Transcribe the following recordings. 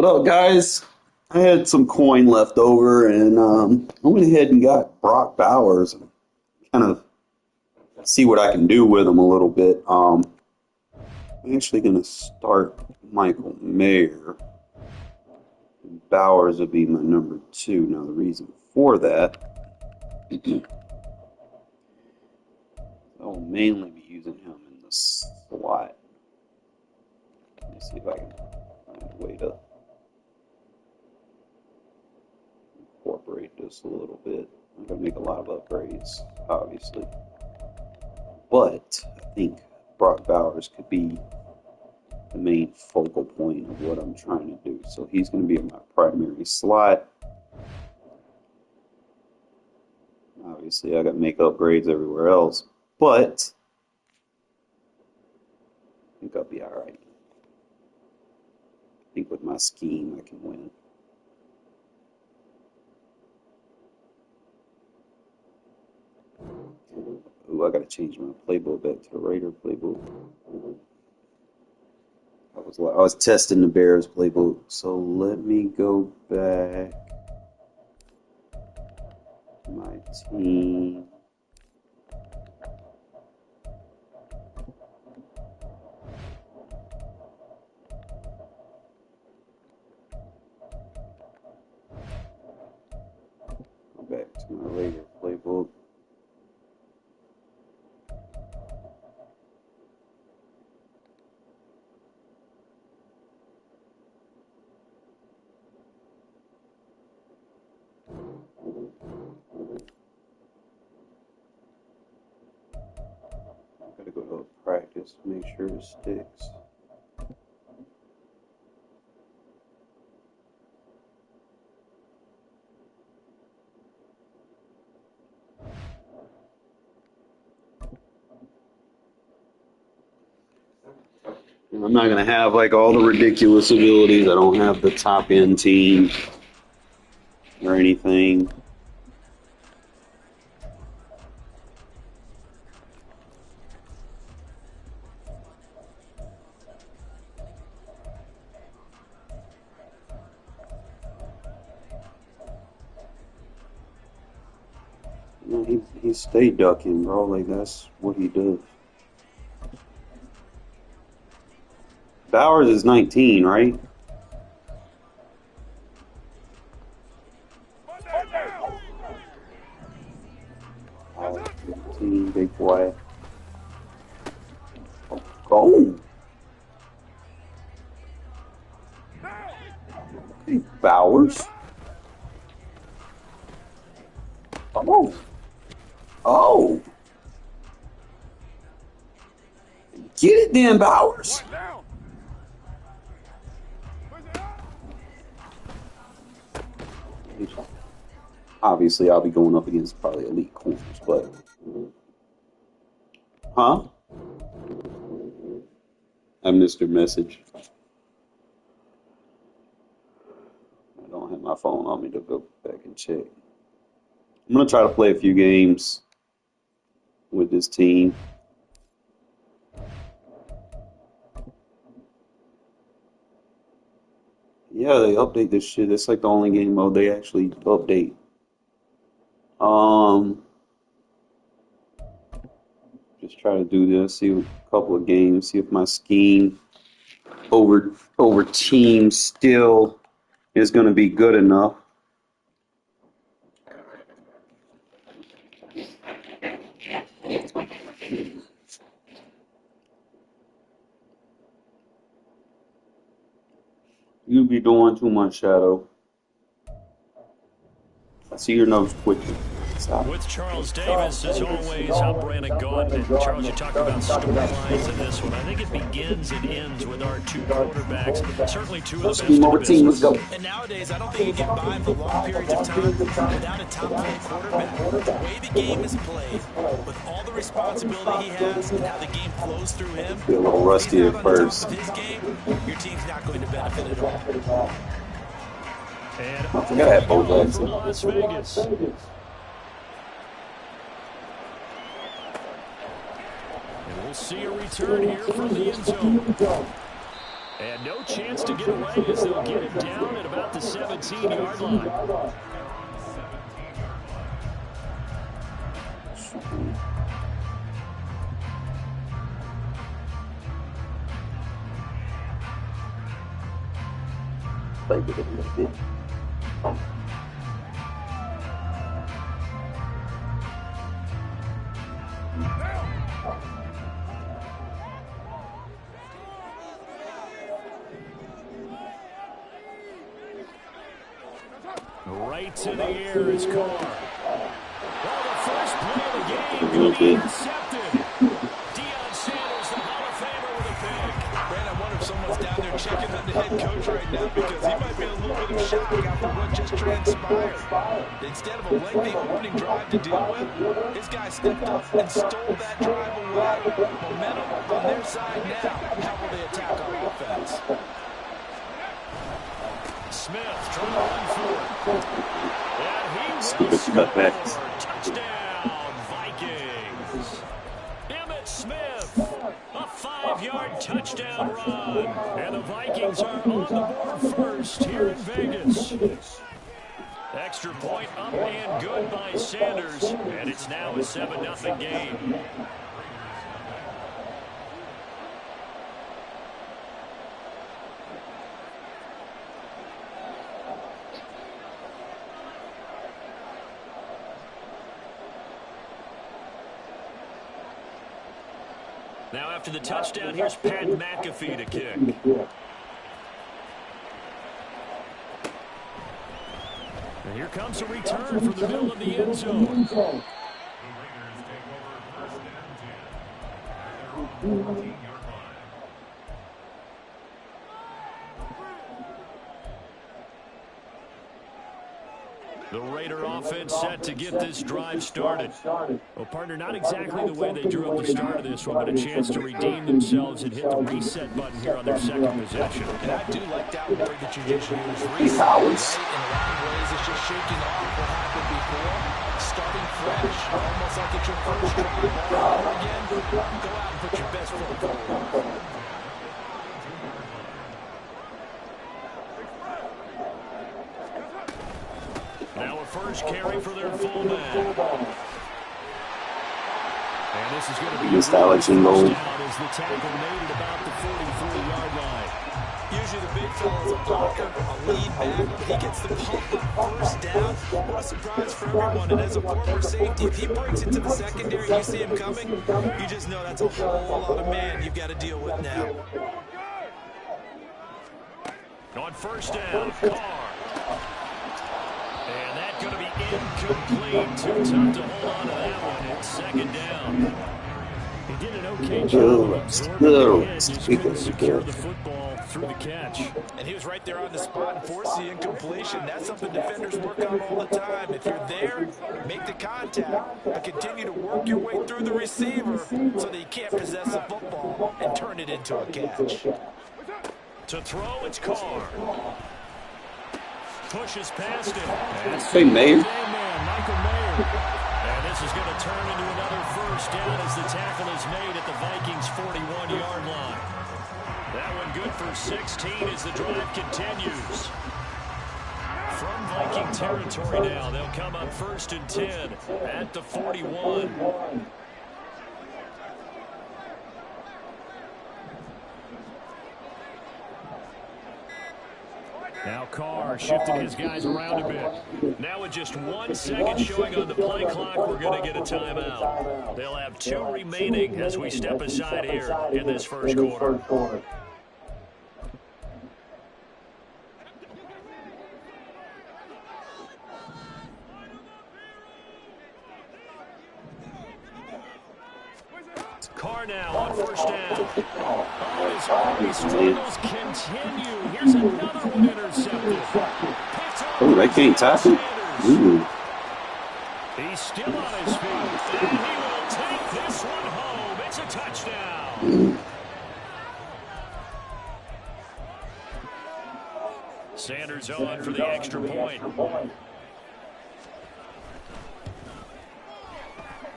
What up, guys? I had some coin left over, and I went ahead and got Brock Bowers and kind of see what I can do with him a little bit. I'm actually going to start Michael Mayer. Bowers would be my number 2. Now, the reason for that, I'll mainly be using him in the slot. Let me see if I can find a way to incorporate this a little bit. I'm going to make a lot of upgrades, obviously. But I think Brock Bowers could be the main focal point of what I'm trying to do. So he's going to be in my primary slot. Obviously, I got to make upgrades everywhere else, but I think I'll be all right. I think with my scheme, I can win. Ooh, I got to change my playbook back to the Raider playbook. I was testing the Bears playbook, so let me go back to my team. Go back to my Raider playbook. Gotta go to practice to make sure it sticks. And I'm not gonna have like all the ridiculous abilities. I don't have the top end team or anything. He stayed ducking, bro. Like, that's what he does. Bowers is 19, right? 19, big boy. Oh, go! Hey, Bowers. Oh! Oh! Get it then, Bowers! Obviously, I'll be going up against probably elite corners, but... Huh? I missed your message. I don't have my phone on me to go back and check. I'm going to try to play a few games with this team. Yeah, they update this shit. It's like the only game mode they actually update. Just try to do this, see a couple of games, see if my scheme over team still is going to be good enough. You be doing too much, Shadow. I see your nose twitching. Stop. With Charles Davis, as always, I'm Brandon Gaudin. And Charles, you talk about storylines in this one. I think it begins and ends with our two quarterbacks. Certainly two of the best in the business. And nowadays, I don't think you get by for long periods of time without a top-flight quarterback. The way the game is played, with all the responsibility he has and how the game flows through him, Be a little rusty at first. his game, your team's not going to benefit at all. And I think I had both legs. from Las Vegas. And we'll see a return here from the end zone. And no chance to get away as they'll get it down at about the 17-yard line. Play with it a little bit. Right to the air is Carr. Well, the first play of the game going to be intercepted. Deion Sanders, the Hall of Famer, with a pick. Brad, I wonder if someone's down there checking on the head coach right now because he might be in a little bit of shock after what just transpired. Instead of a lengthy opening drive to deal with, his guy stepped up and stole that drive away. Momentum on their side now. How will they attack on offense? Smith trying to run for it. And he will score. Touchdown, Vikings. Emmitt Smith, a 5-yard touchdown run. And the Vikings are on the board first here in Vegas. Extra point up and good by Sanders. And it's now a 7-0 game. Now after the touchdown, here's Pat McAfee to kick. And here comes a return from the middle of the end zone. The Raider offense set to get this drive started. Well, partner, not exactly the way they drew up the start of this one, but a chance to redeem themselves and hit the reset button here on their second possession. And I do like that word that you just used, reset, right? In a lot of ways, it's just shaking off what happened before, starting fresh, almost like it's your first drive all over again. Go out and put your best foot forward. Now a first carry for their fullback. And this is going to be a first down as the tackle made at about the 43-yard line. Usually the big fella's a blocker, a lead back. He gets the pump up first down. What a surprise for everyone. And as a former safety, if he breaks into the secondary and you see him coming, you just know that's a whole lot of man you've got to deal with now. On first down, Carr. And that's going to be incomplete. Too tough to hold on to that one. It's second down. He did an okay job of absorbing the hit. Just couldn't secure the football through the catch. And he was right there on the spot and forced the incompletion. That's something defenders work on all the time. If you're there, make the contact, but continue to work your way through the receiver so that you can't possess the football and turn it into a catch. To throw, it's Carr. Pushes past it. Hey, Mayer. Michael Mayer. And this is going to turn into another first down as the tackle is made at the Vikings' 41-yard line. That one good for 16 as the drive continues. From Viking territory now, they'll come up 1st and 10 at the 41. Now Carr shifting his guys around a bit. Now with just 1 second showing on the play clock, we're going to get a timeout. They'll have 2 remaining as we step aside here in this first quarter. Carr now on first down. Oh, his early struggles continue. Here's another one intercepted. Oh, that can't tackle. Ooh. He's still on his feet, and he will take this one home. It's a touchdown. Sanders on for the extra point.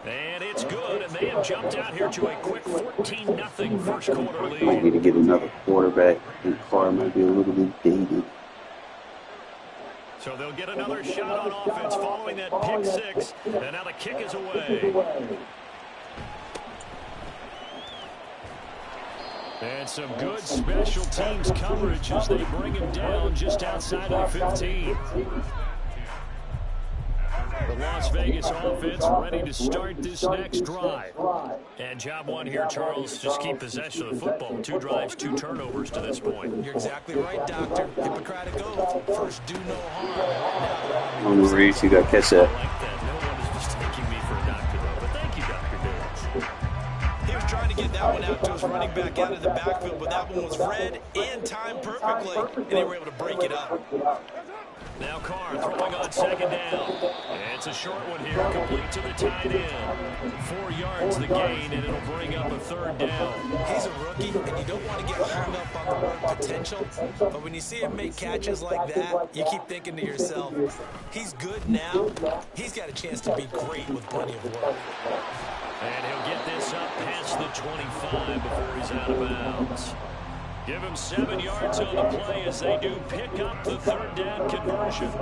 And it's good, and they have jumped out here to a quick 14-0 first quarter lead. Might need to get another quarterback. might be a little bit dated. So they'll get another shot on offense following that pick six. And now the kick is away. And some good special teams coverage as they bring him down just outside of the 15. The Las Vegas offense ready to start this next drive. And job one here, Charles, just keep possession of the football. 2 drives, 2 turnovers to this point. You're exactly right, Doctor. Hippocratic oath. First, do no harm. On the reach, you got to catch that. I like that. No one is mistaking me for a doctor, though. But thank you, Dr. Dale. He was trying to get that one out to his running back out of the backfield, but that one was read and timed perfectly, and they were able to break it up. Now Carr throwing on second down. And it's a short one here, complete to the tight end. 4 yards the gain, and it'll bring up a 3rd down. He's a rookie, and you don't want to get hung up on the word potential. But when you see him make catches like that, you keep thinking to yourself, he's good now. He's got a chance to be great with plenty of work. And he'll get this up past the 25 before he's out of bounds. Give him 7 yards on the play as they do pick up the 3rd down conversion.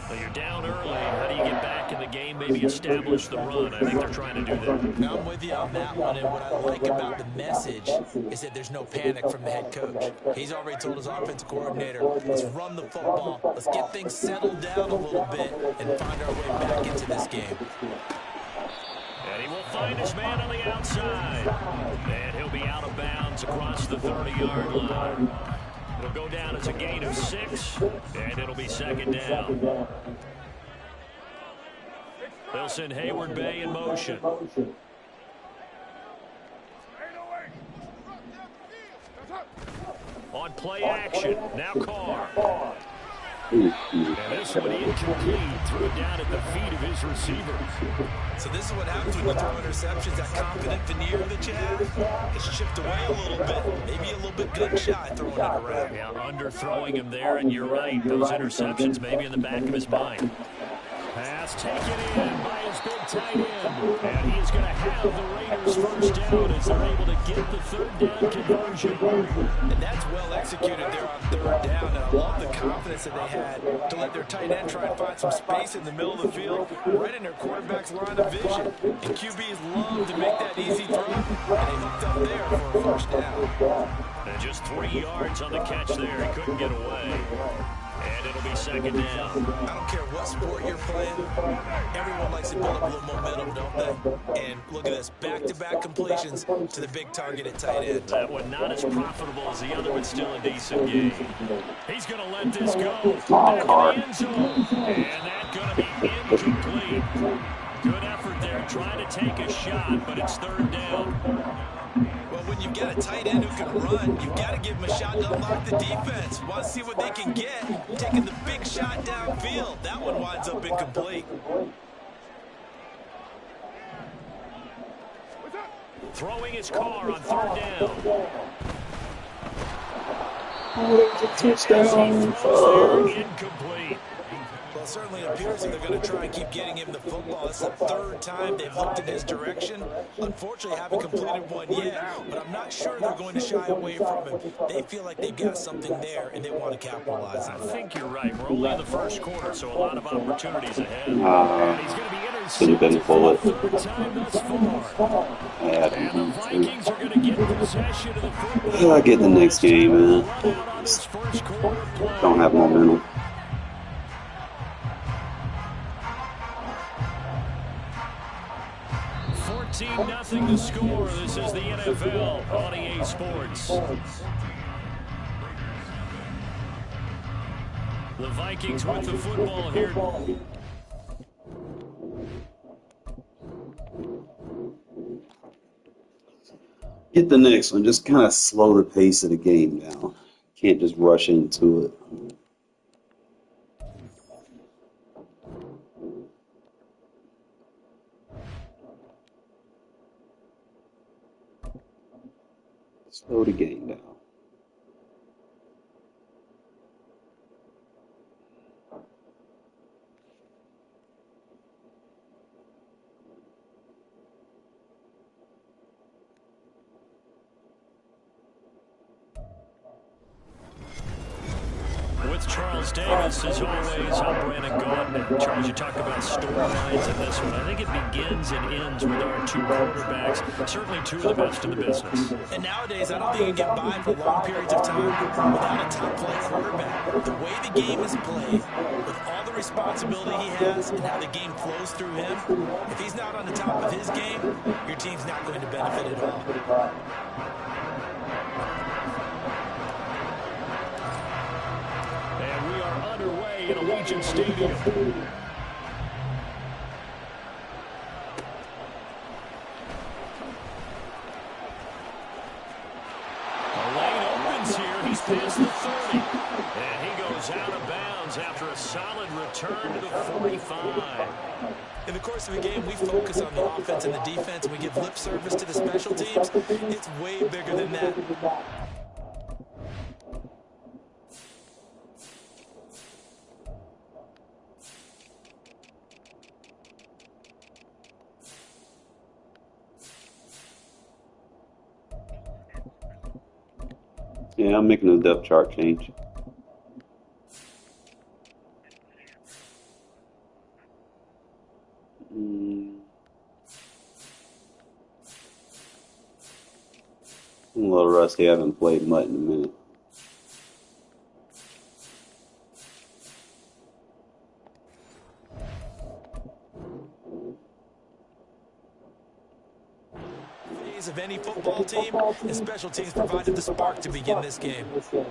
So you're down early. How do you get back in the game, maybe establish the run? I think they're trying to do that. Now I'm with you on that one, and what I like about the message is that there's no panic from the head coach. He's already told his offensive coordinator, let's run the football, let's get things settled down a little bit, and find our way back into this game. And he will find his man on the outside. And he'll be out of bounds across the 30-yard line. It'll go down as a gain of 6, and it'll be 2nd down. They'll send Hayward Bay in motion. On play action, now Carr. And this one incomplete, threw it down at the feet of his receiver. So this is what happens when you throw interceptions. That confident veneer that you have is chipped away a little bit. Maybe a little bit gun shy throwing it around. Yeah, underthrowing him there, and you're right. Those interceptions maybe in the back of his mind. Pass taken in by his big tight end. And he is going to have the Raiders first down as they're able to get the 3rd down conversion. And that's well executed there on 3rd down. And I love the confidence that they had to let their tight end try and find some space in the middle of the field, right in their quarterback's line of vision. And QBs love to make that easy throw, and they hooked up there for a first down. And just 3 yards on the catch there. He couldn't get away. And it'll be 2nd down. I don't care what sport you're playing. Everyone likes to build up a little momentum, don't they? And look at this. Back-to-back completions to the big target at tight end. That one not as profitable as the other, but still a decent game. He's going to let this go. Back in the end zone. And that's going to be incomplete. Good effort there, trying to take a shot, but it's 3rd down. Well, when you've got a tight end who can run, you've got to give him a shot to unlock the defense. Want to see what they can get. Taking the big shot downfield. That one winds up incomplete. Throwing his car on 3rd down. Touchdown. Incomplete. Well, it certainly appears that they're going to try and keep getting him the football. It's the 3rd time they've looked in his direction. Unfortunately, haven't completed one yet, but I'm not sure they're going to shy away from him. They feel like they've got something there, and they want to capitalize on it. I think you're right. We're only in the 1st quarter, so a lot of opportunities ahead. And he's going to be intercepted for the 3rd time thus far. And the Vikings are going to get possession of the football. I get the next game, man. Don't have momentum. 14-0 the score. This is the NFL on EA Sports. The Vikings with the football here. Get the next one. Just kind of slow the pace of the game down. Can't just rush into it. Slow the game down. Charles Davis, as always, I'm Brandon Gaudin. Charles, you talk about storylines in this one. I think it begins and ends with our two quarterbacks, certainly two of the best in the business. And nowadays, I don't think you can get by for long periods of time without a top-flight quarterback. The way the game is played, with all the responsibility he has and how the game flows through him, if he's not on the top of his game, your team's not going to benefit at all. And we are underway in Allegiant Stadium. Past the 30, and he goes out of bounds after a solid return to the 45. In the course of a game, we focus on the offense and the defense, and we give lip service to the special teams. It's way bigger than that. Yeah, I'm making a depth chart change. I'm a little rusty. I haven't played MUT in a minute. Of any football team, and special teams provided the spark to begin this game. Here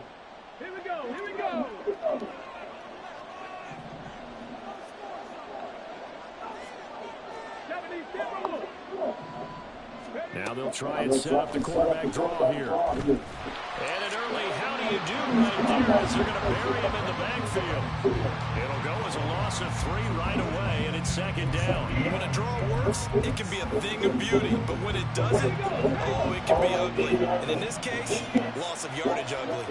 we go, here we go. Now they'll try and set up the quarterback draw here. And an early how do you do right there as they're going to bury him in the backfield. It'll go as a loss of 3 right away, and it's second down. When a draw works, it can be a thing of beauty, but when it doesn't, oh, it can be ugly. And in this case, loss of yardage ugly.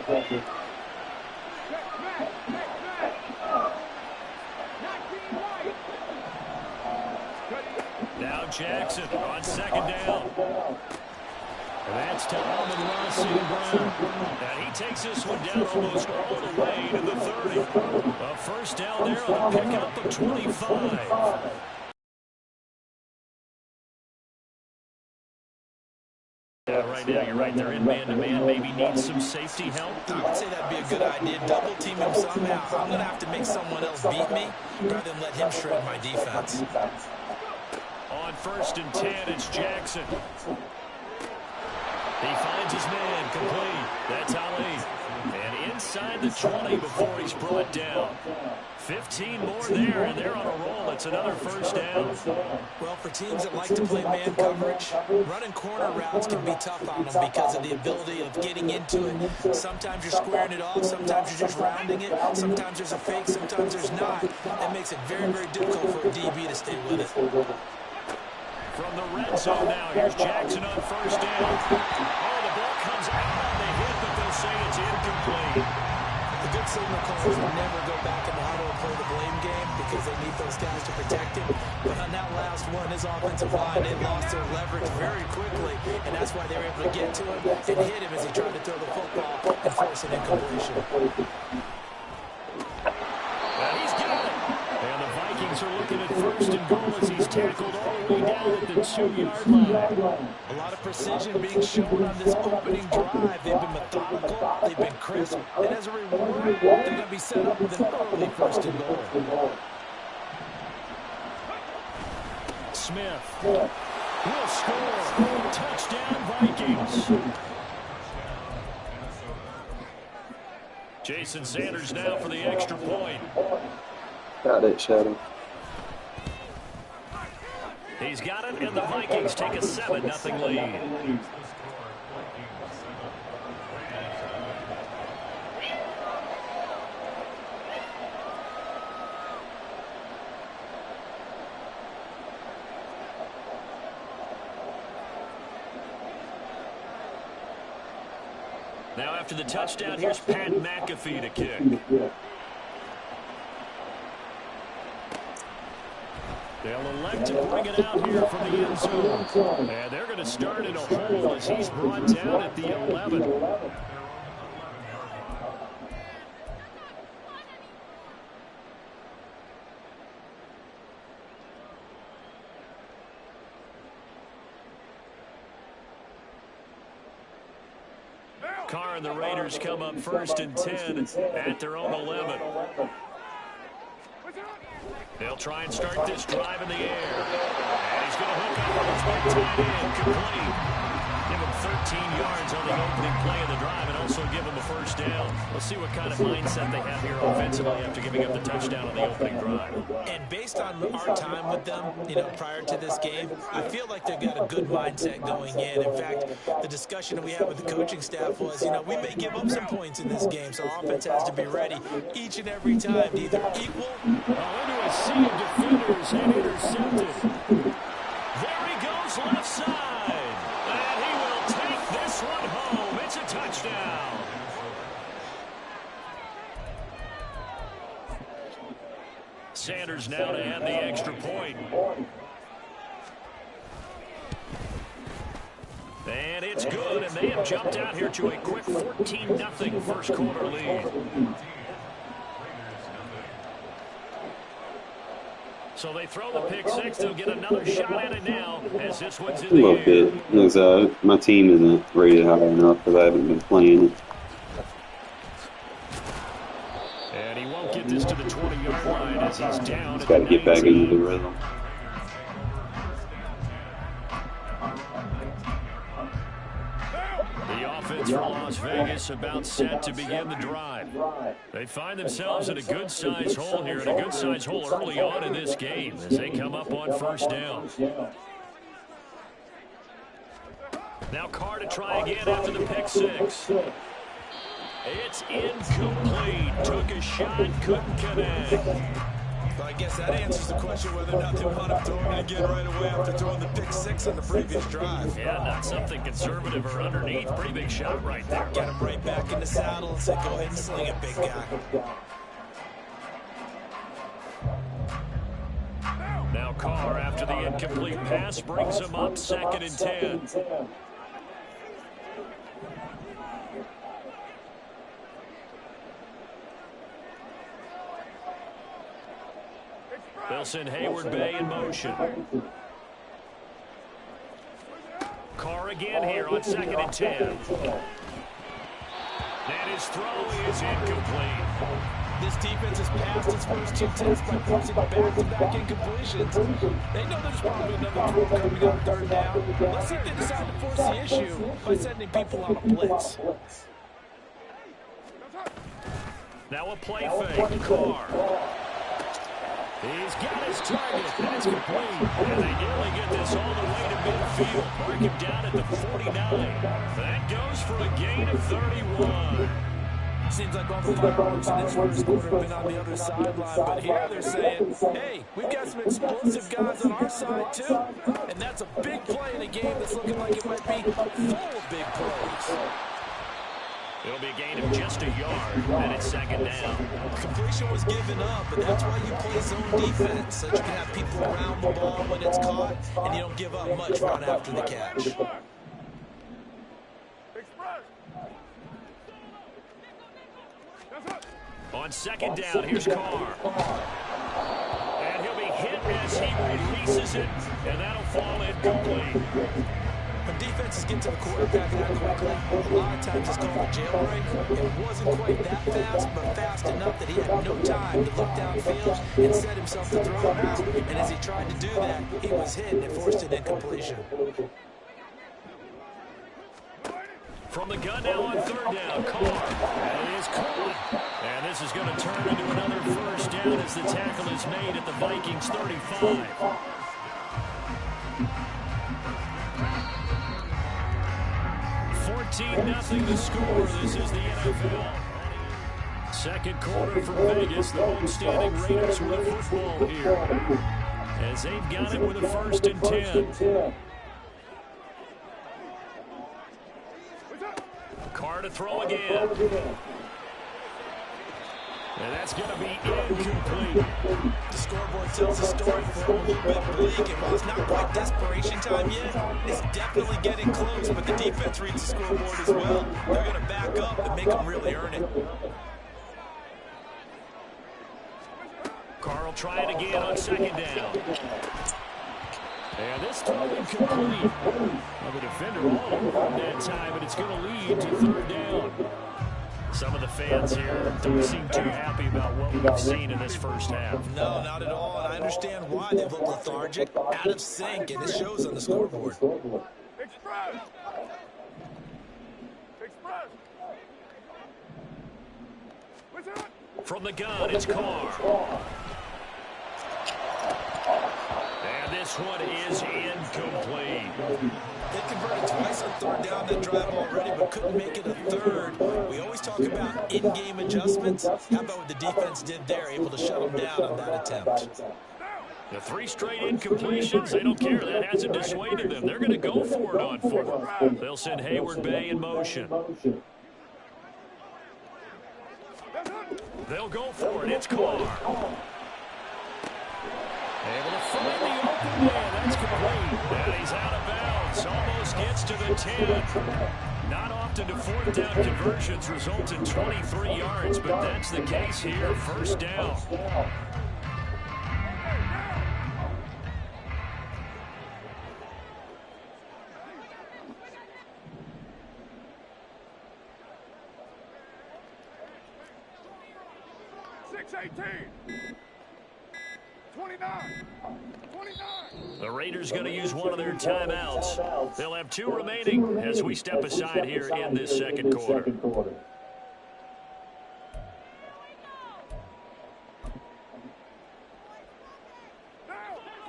Now Jackson on second down. And that's to Amon-Ra St. Brown. And he takes this one down almost all the way to the 30. A first down there on a pickup of 25. Yeah, right now, you're right there in man-to-man. Maybe needs some safety help. I would say that'd be a good idea. Double team him somehow. I'm going to have to make someone else beat me rather than let him shred my defense. On 1st and 10, it's Jackson. He finds his man complete. That's Ali. And inside the 20 before he's brought down. 15 more there, and they're on a roll. It's another first down. Well, for teams that like to play man coverage, running corner routes can be tough on them because of the ability of getting into it. Sometimes you're squaring it off. Sometimes you're just rounding it. Sometimes there's a fake. Sometimes there's not. That makes it very, very difficult for a DB to stay with it. From the red zone now, here's Jackson on first down. Oh, the ball comes out on the hit, but they'll say it's incomplete. The good signal callers will never go back in the huddle and play the blame game because they need those guys to protect him. But on that last one, his offensive line, they lost their leverage very quickly, and that's why they were able to get to him and hit him as he tried to throw the football and force an incompletion. And he's got it. And the Vikings are looking at 1st and goal as he's tackled all the way down at the 2-yard line. A lot of precision being shown on this opening drive. They've been methodical, they've been crisp, and as a reward, they're going to be set up with an early 1st and goal. Smith will score. Touchdown, Vikings. Jason Sanders now for the extra point. Got it, Shadow. He's got it, and the Vikings take a 7-0 lead. Now after the touchdown, here's Pat McAfee to kick. They'll elect to bring it out here from the end zone. And they're going to start in a hole as he's brought down at the 11. Carr and the Raiders come up 1st and 10 at their own 11. They'll try and start this drive in the air. And he's going to hook up with his big tight end, complete. Give him 13 yards on the opening play of the drive and also give him a first down. We'll see what kind of mindset they have here offensively after giving up the touchdown on the opening drive. And based on our time with them, prior to this game, I feel like they've got a good mindset going in. In fact, the discussion that we had with the coaching staff was, we may give up some points in this game, so offense has to be ready each and every time to either equal. Into a sea of defenders and intercepted. There he goes left side. And he will take this one home. It's a touchdown. Sanders now to add the extra point. And it's good, and they have jumped out here to a quick 14-0 first quarter lead. So they throw the pick six. They'll get another shot at it now as this one's in the air. A little bit. Because my team isn't rated high enough because I haven't been playing it. And he won't get this to the 20-yard line as he's down. He's got to get back into the rhythm. The offense for Las Vegas about set to begin the drive. They find themselves in a good-sized hole here, and a good-sized hole early on in this game as they come up on first down. Now Carr to try again after the pick six. It's incomplete. Took a shot, couldn't connect. Well, I guess that answers the question whether or not they want to throw it again right away after throwing the pick six on the previous drive. Yeah, not something conservative or underneath. Pretty big shot right there. Get him right back in the saddle and say, go ahead and sling it, big guy. Now Carr, after the incomplete pass, brings him up 2nd and 10. They'll send Hayward Bay in motion. Carr again here on 2nd and 10. And his throw is incomplete. This defense has passed its first 2 tests by forcing back-to-back incompletions. They know there's probably another throw coming on 3rd down. Let's see if they decide to force the issue by sending people on a blitz. Now a play fake. Carr. He's got his target. That's complete. And they nearly get this all the way to midfield. Mark him down at the 49. That goes for a gain of 31. Seems like all the fireworks in this first quarter have been on the other sideline. But here they're saying, hey, we've got some explosive guys on our side too. And that's a big play in a game that's looking like it might be full of big plays. It'll be a gain of just a yard, and it's 2nd down. Completion was given up, and that's why you play zone defense, so that you can have people around the ball when it's caught, and you don't give up much right after the catch. On 2nd down, here's Carr. And he'll be hit as he releases it, and that'll fall incomplete. When defenses get to the quarterback that quickly, a lot of times it's called a jailbreak. It wasn't quite that fast, but fast enough that he had no time to look downfield and set himself to throw it out. And as he tried to do that, he was hit and it forced an incompletion. From the gun now on 3rd down, Carr. And it is caught. And this is going to turn into another first down as the tackle is made at the Vikings 35. 14-0 the score. This is the NFL. 2nd quarter for Vegas. The homestanding Raiders with the football here. As they've got it with a 1st and 10. Carr to throw again. And that's going to be incomplete. The scoreboard tells a story for a little bit bleak, and while it's not quite desperation time yet, it's definitely getting close, but the defense reads the scoreboard as well. They're going to back up and make them really earn it. Carr will try it again on 2nd down. And this throw incomplete. Well, the defender all over him that time, and it's going to lead to third down. Some of the fans here don't seem too happy about what we've seen in this first half. No, not at all, and I understand why. They look lethargic, out of sync, and it shows on the scoreboard. Express! Express! What's that? From the gun, it's Carr. And this one is incomplete. They converted twice on third down that drive already, but couldn't make it a third. We always talk about in-game adjustments. How about what the defense did there, able to shut them down on that attempt? The 3 straight incompletions, they don't care. That hasn't dissuaded them. They're going to go for it on 4th. They'll send Hayward Bay in motion. They'll go for it. It's Carr. Able to find the open man. That's complete. And he's out of bounds. Almost gets to the 10. Not often do 4th down conversions result in 23 yards, but that's the case here. First down. The Raiders going to use one of their timeouts. They'll have 2 remaining as we step aside here in this second quarter.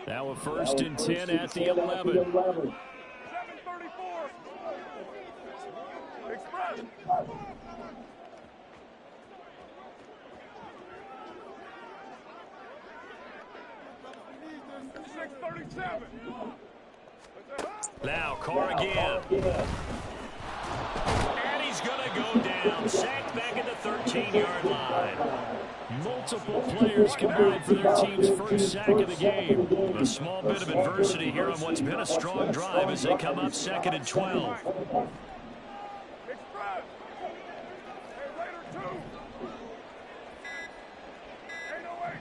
Now a 1st and 10 at the 11. 7:34. Express. 6:37. Now Carr again. And he's going to go down. Sacked back at the 13-yard line. Multiple players combined for their team's first sack of the game. A small bit of adversity here on what's been a strong drive as they come up 2nd and 12. Express. Hey, Raider 2. 808.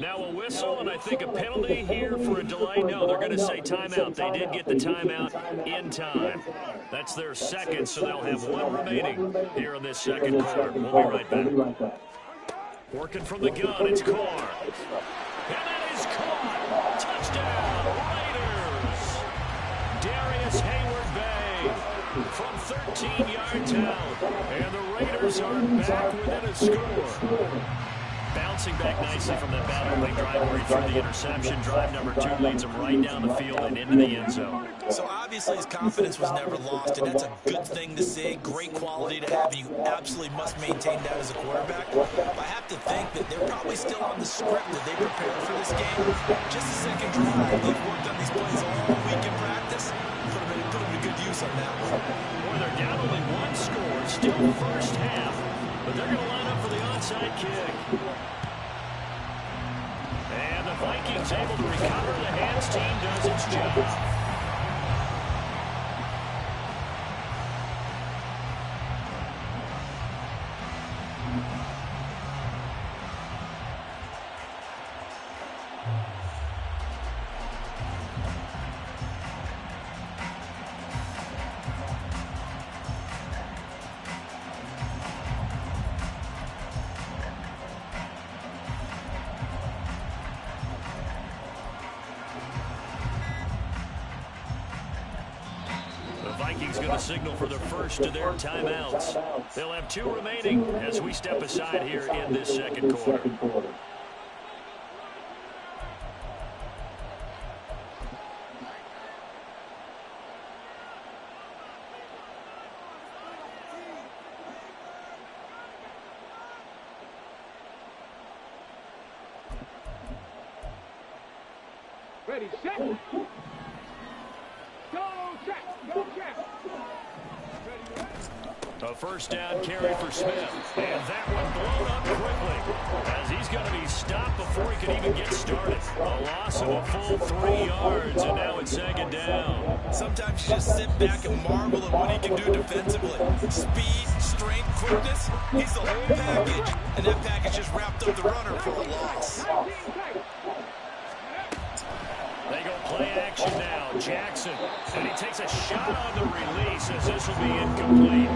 Now a whistle, and I think a penalty here for a delay. No, they're going to say timeout. They did get the timeout in time. That's their second, so they'll have 1 remaining here in this second quarter. We'll be right back. Working from the gun, it's Carr. And that is caught. Touchdown, Raiders. Darius Hayward Bay from 13 yards out. And the Raiders are back within a score. Bouncing back nicely from that battle-opening drive where he threw the interception. Drive number 2 leads him right down the field and into the end zone. So obviously his confidence was never lost, and that's a good thing to see. Great quality to have. You absolutely must maintain that as a quarterback. I have to think that they're probably still on the script that they prepared for this game. Just a second drive. They've worked on these plays all week in practice. Put them to good use on that one. Boy, they're down only 1 score. Still first half. But they're going to line up for the onside kick. And the Vikings able to recover. The hands team does its job. Vikings going to signal for the first of their timeouts. They'll have 2 remaining as we step aside here in this second quarter. Ready, set. A first down carry for Smith. And that one blown up quickly as he's going to be stopped before he can even get started. A loss of a full 3 yards, and now it's 2nd down. Sometimes you just sit back and marvel at what he can do defensively. Speed, strength, quickness, he's the whole package. And that package just wrapped up the runner for a loss. Play action now. Jackson. And he takes a shot on the release as this will be incomplete.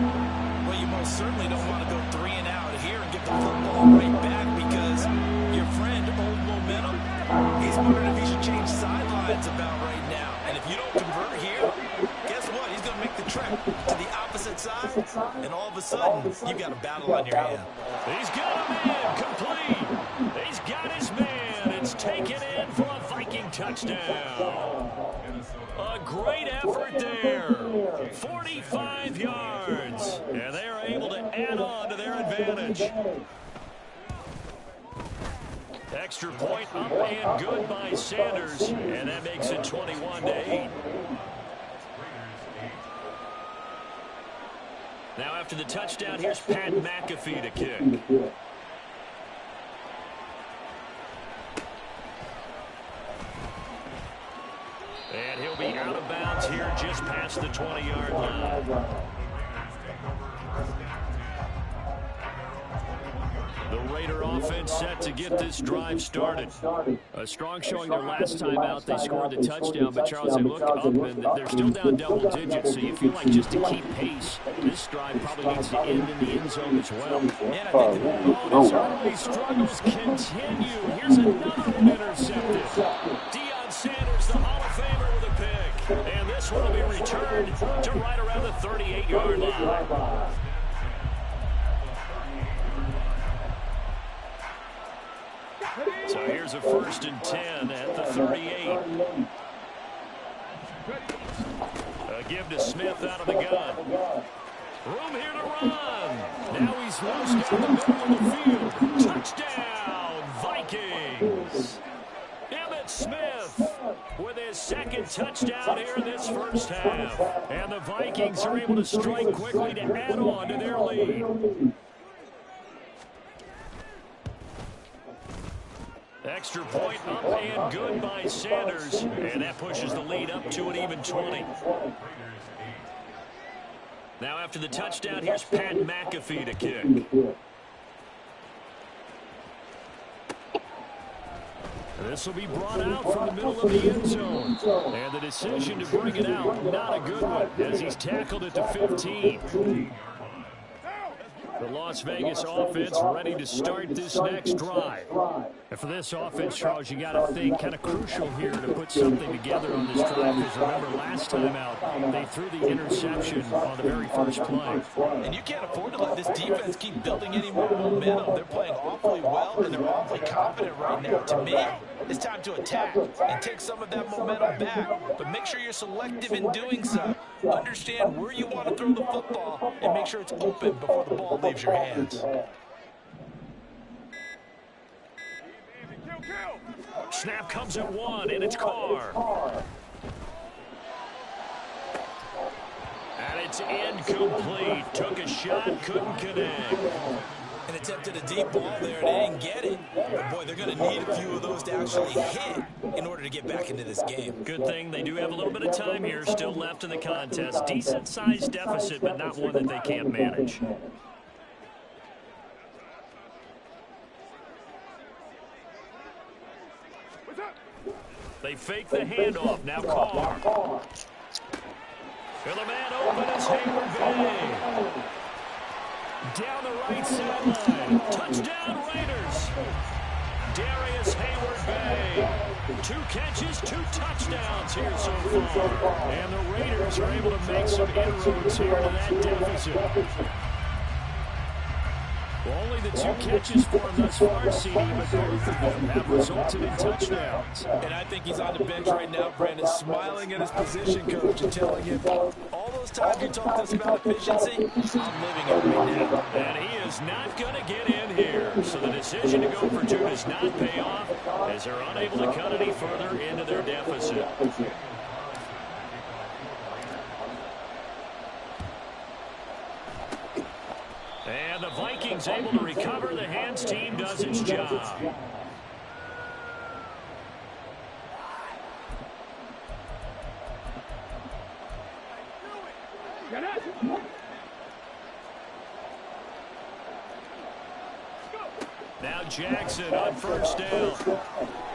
Well, you most certainly don't want to go 3 and out here and give the football right back because your friend, Old Momentum, he's wondering if he should change sidelines about right now. And if you don't convert here, guess what? He's going to make the trek to the opposite side, and all of a sudden, you've got a battle on your hand. He's got a man complete. He's got his man. It's taken in for a Viking touchdown. A great effort there. 45 yards. And they are able to add on to their advantage. Extra point up and good by Sanders. And that makes it 21-8. Now after the touchdown, here's Pat McAfee to kick. And he'll be out of bounds here just past the 20-yard line. The Raider offense set to get this drive started. A strong showing their last time out. They scored the touchdown, but Charles, they look up and they're still down double digits, so you feel like just to keep pace, this drive probably needs to end in the end zone as well. And I think his early struggles continue. Here's another one intercepted. Deion Sanders, the Hall of Famer, with a pick. And this one will be returned to right around the 38-yard line. So here's a 1st and 10 at the 38. A give to Smith out of the gun. Room here to run. Now he's loose down the middle of the field. Touchdown, Vikings. Emmitt Smith with his 2nd touchdown here in this first half. And the Vikings are able to strike quickly to add on to their lead. Extra point up and good by Sanders. And that pushes the lead up to an even 20. Now after the touchdown, here's Pat McAfee to kick. This will be brought out from the middle of the end zone. And the decision to bring it out, not a good one, as he's tackled at the 15. The Las Vegas offense ready to start this next drive. And for this offense, Charles, you got to think kind of crucial here to put something together on this drive. Because remember, last time out, they threw the interception on the very first play. And you can't afford to let this defense keep building any more momentum. They're playing awfully well, and they're awfully confident right now. To me, it's time to attack and take some of that momentum back. But make sure you're selective in doing so. Understand where you want to throw the football and make sure it's open before the ball leaves your hands. Snap comes at 1, and it's Carr. And it's incomplete. Took a shot, couldn't connect. And attempted a deep ball there, and they didn't get it. But boy, they're going to need a few of those to actually hit in order to get back into this game. Good thing they do have a little bit of time here still left in the contest. Decent-sized deficit, but not one that they can't manage. They fake the handoff. Now Carr. And the man open is Hayward Bay. Down the right sideline. Touchdown Raiders. Darius Hayward Bay. 2 catches, 2 touchdowns here so far. And the Raiders are able to make some inroads here to that deficit. Well, only the 2 catches for him thus far, CD, but both of them have resulted in touchdowns. And I think he's on the bench right now, Brandon, smiling at his position coach and telling him, all those times you talked to us about efficiency, I'm living it right now. And he is not going to get in here. So the decision to go for 2 does not pay off as they're unable to cut any further into their deficit. And the Vikings able to recover. The hands team does its job. Now Jackson on first down.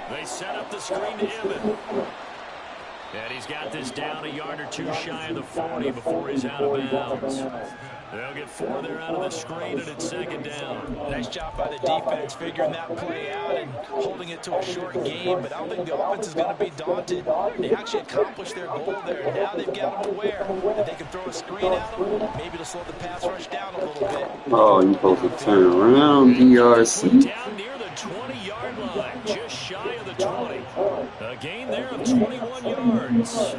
They set up the screen to Emmett. And he's got this down a yard or two shy of the 40 before he's out of bounds. They'll get 4 there out of the screen, and it's second down. Nice job by the defense figuring that play out and holding it to a short game, but I don't think the offense is going to be daunted. They actually accomplished their goal there. Now they've got them aware that they can throw a screen at them, maybe to slow the pass rush down a little bit. Oh, you're supposed to turn around, DRC. Down near the 20-yard line, just shy of the 20. A gain there of 21 yards.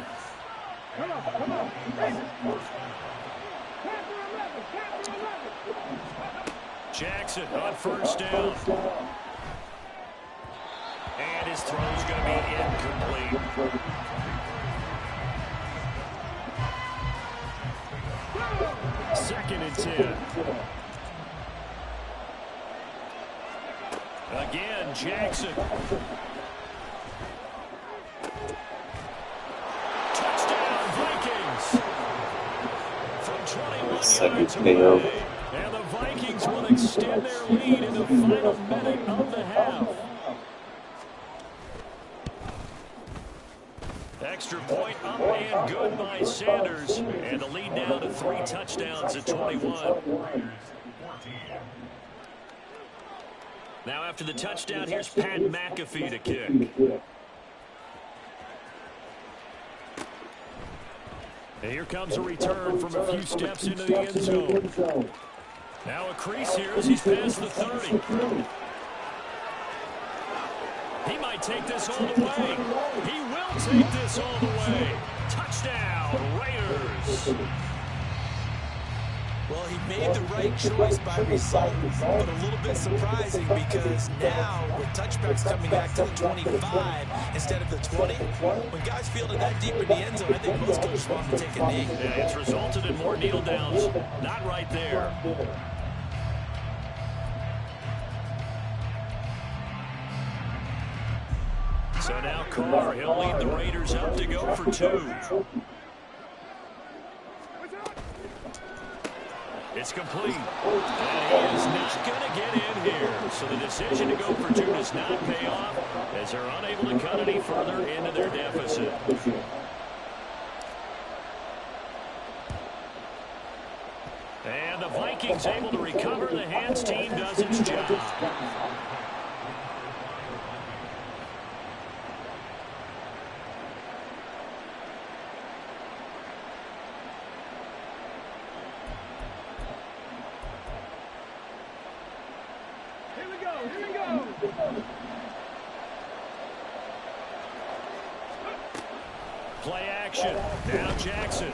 Come on. Jackson on first down. And his throw's going to be incomplete. Second and 10. Again, Jackson. Touchdown, Vikings. From 21 Second yards KO. away. And the Vikings will extend their lead in the final minute of the half. Extra point up and good by Sanders. And the lead now to 3 touchdowns at 21. Now after the touchdown, here's Pat McAfee to kick. And here comes a return from a few steps into the end zone. Now a crease here as he's past the 30. He might take this all the way. He will take this all the way. Touchdown, Raiders. Well, he made the right choice by result, but a little bit surprising because now with touchbacks coming back to the 25 instead of the 20, when guys fielded that deep in the end zone, I think most coaches want to take a knee. Yeah, it's resulted in more kneel downs. Not right there. So now Carr, he'll lead the Raiders up to go for 2. It's complete. And he is not going to get in here. So the decision to go for 2 does not pay off as they're unable to cut any further into their deficit. And the Vikings able to recover. The hands team does its job. Here we go. Play action. Now Jackson.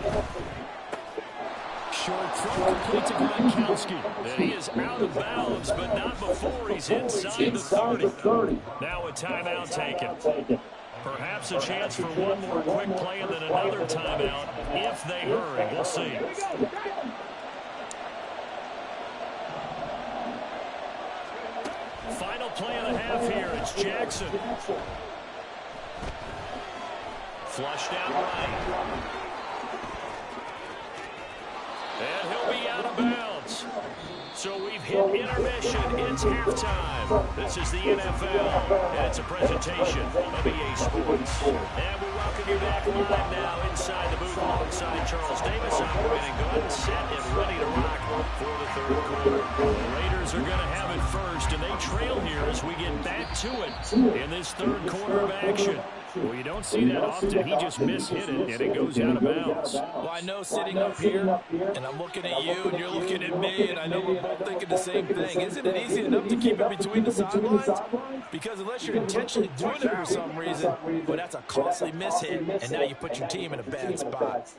Short throw complete to Gronkowski. And he is out of bounds, but not before he's inside the 30. Now a timeout taken. Perhaps a chance for one more quick play and then another timeout if they hurry. We'll see. Final play of the half here. It's Jackson. Flushed out right. And he'll be out of bounds. So we've hit intermission. It's halftime. This is the NFL, and it's a presentation of EA Sports. And we welcome you back live now inside the booth alongside Charles Davis, operating good, set, and ready to rock for the third quarter. The Raiders are going to have it first, and they trail here as we get back to it in this third quarter of action. Well, you don't see that often. He just mishit it, and it goes out of bounds. Well, I know sitting up here, and I'm looking at you, and you're looking at me, and I know we're both thinking the same thing. Isn't it easy enough to keep it between the sidelines? Because unless you're intentionally doing it for some reason, well, that's a costly mishit, and now you put your team in a bad spot.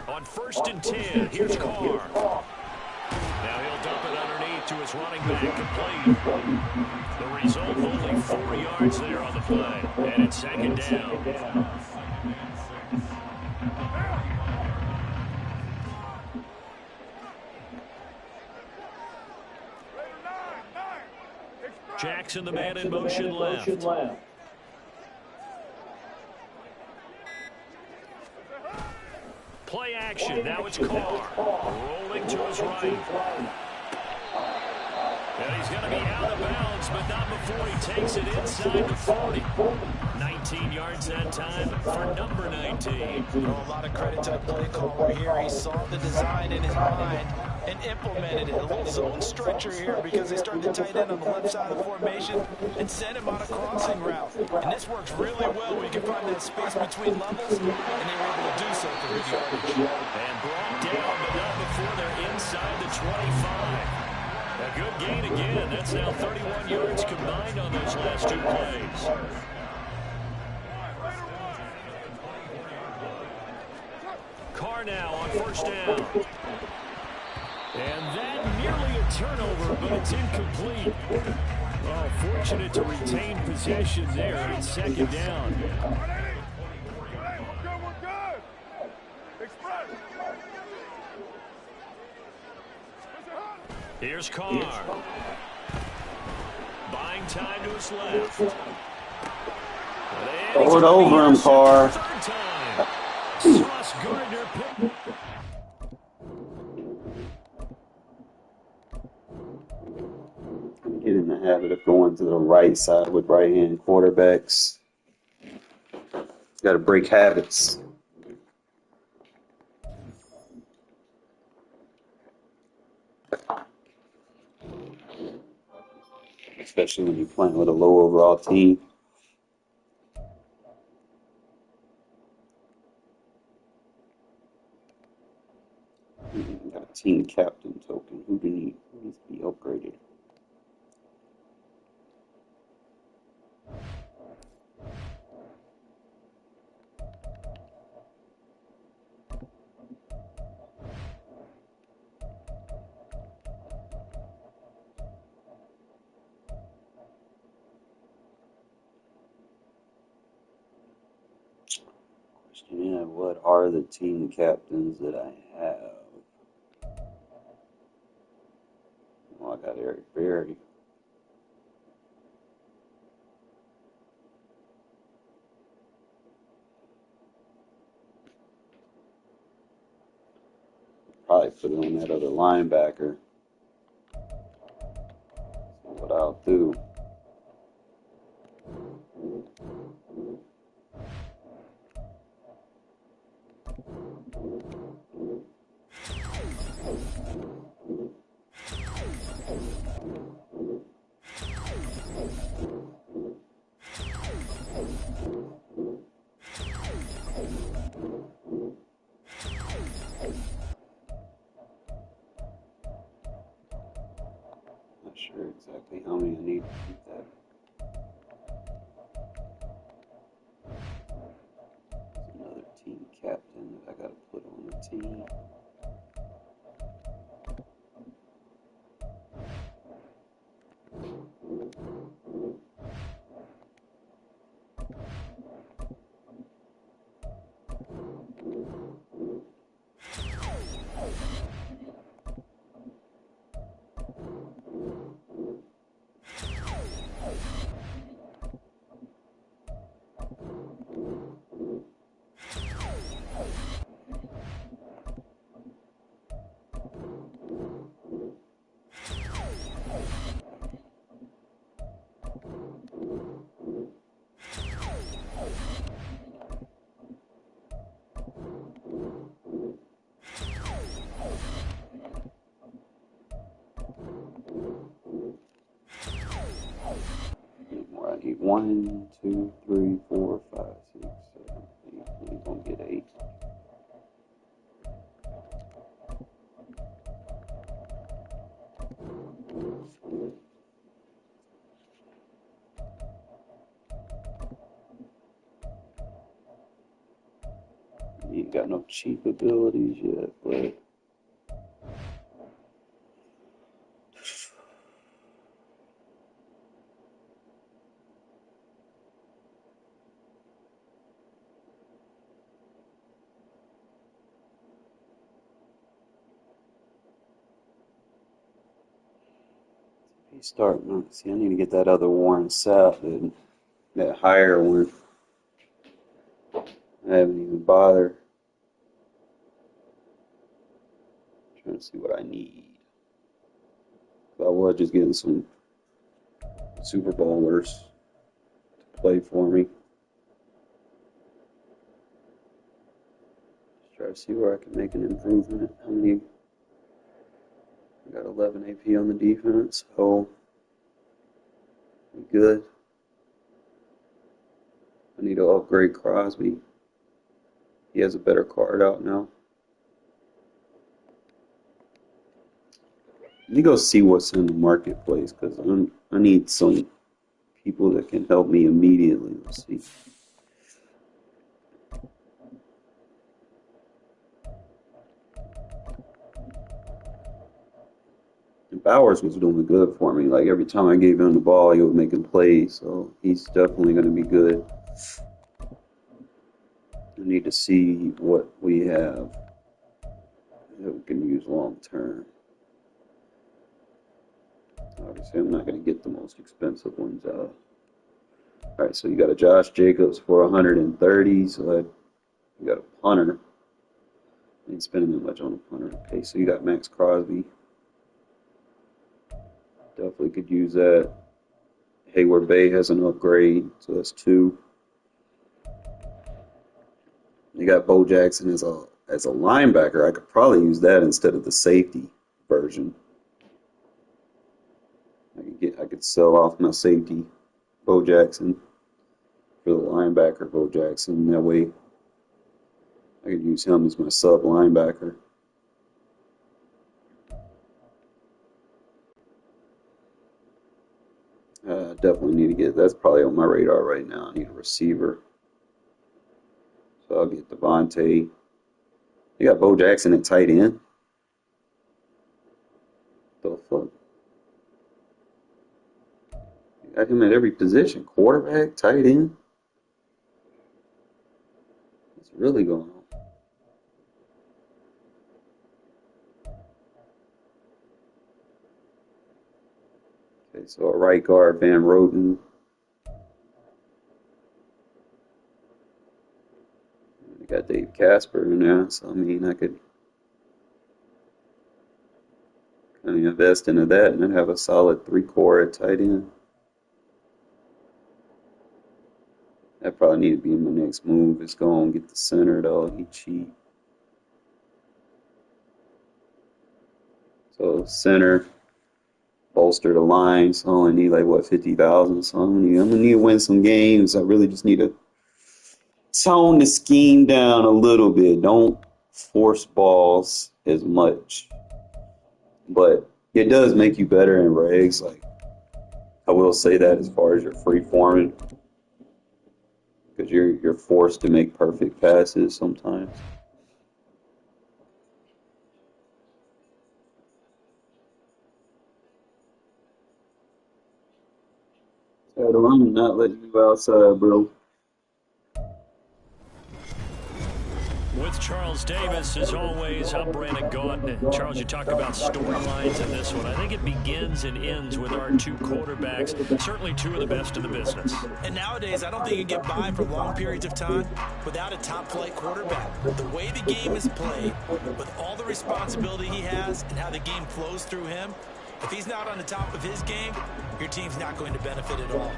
On 1st and 10, here's Carr. Now he'll dump it underneath to his running back, complete. The result, only 4 yards there on the play. And it's second down. Jackson, the man in motion left. Play action. Now it's Carr. Rolling to his right. And he's going to be out of bounds, but not before he takes it inside the 40. 19 yards that time for number 19. Oh, a lot of credit to the play caller here. He saw the design in his mind and implemented it. A little zone stretcher here because they started to tight end on the left side of the formation and sent him on a crossing route. And this works really well when you can find that space between levels, and they were able to do so for good yardage. And brought down, but not before they're inside the 25. A good gain again. That's now 31 yards combined on those last two plays. Carr now on first down. And that nearly a turnover, but it's incomplete. Well, fortunate to retain possession there. It's second down. Here's Carr. Buying time to his left. Throw it over him, Carr. Sauce Gardner pick. Get in the habit of going to the right side with right-hand quarterbacks. Got to break habits. Especially when you're playing with a low overall team. Got a team captain token. Who needs to be upgraded? Yeah, what are the team captains that I have? Well, I got Eric Berry. Probably put it on that other linebacker. That's what I'll do. Not sure exactly how many I need to keep that. There's another team captain that I got to put on the team. I need 1, 2, 3, 4, 5, 6, 7, 8. We're gonna get 8. You ain't got no cheap abilities yet, but he's starting. See, I need to get that other Warren South, that higher one. I haven't even bothered. Trying to see what I need. I was just getting some Super Bowlers to play for me. Just try to see where I can make an improvement. How many? I got 11 AP on the defense, so we good. I need to upgrade Crosby. He has a better card out now. Let me go see what's in the marketplace because I need some people that can help me immediately. Let's see. And Bowers was doing good for me. Like every time I gave him the ball, he was making plays. So he's definitely going to be good. I need to see what we have that we can use long term. Obviously, I'm not going to get the most expensive ones out. All right, so you got a Josh Jacobs for 130. So you got a punter. I ain't spending that much on a punter. Okay, so you got Max Crosby. Definitely could use that. Hayward Bay has an upgrade, so that's 2. You got Bo Jackson as a linebacker. I could probably use that instead of the safety version. I could sell off my safety Bo Jackson for the linebacker Bo Jackson. That way I could use him as my sub linebacker. Definitely need to get, that's probably on my radar right now. I need a receiver. So I'll get Devontae. You got Bo Jackson at tight end. The fuck? You got him at every position. Quarterback, tight end. What's really going on? Okay, so a right guard, Van Roten. You got Dave Casper in there, so I mean, I could kind of invest into that and then have a solid 3-core at tight end. That probably need to be my next move. Is go and get the center though. He cheap. So center, bolster the line. So I only need like what 50,000. So I'm gonna need to win some games. I really just need to tone the scheme down a little bit. Don't force balls as much. But it does make you better in regs. Like I will say that as far as your free forming, because you're forced to make perfect passes sometimes. I'm not letting you outside, bro. With Charles Davis, as always, I'm Brandon Gaudin. Charles, you talk about storylines in this one. I think it begins and ends with our 2 quarterbacks, certainly 2 of the best in the business. And nowadays, I don't think you can get by for long periods of time without a top-flight quarterback. The way the game is played, with all the responsibility he has and how the game flows through him, if he's not on the top of his game, your team's not going to benefit at all.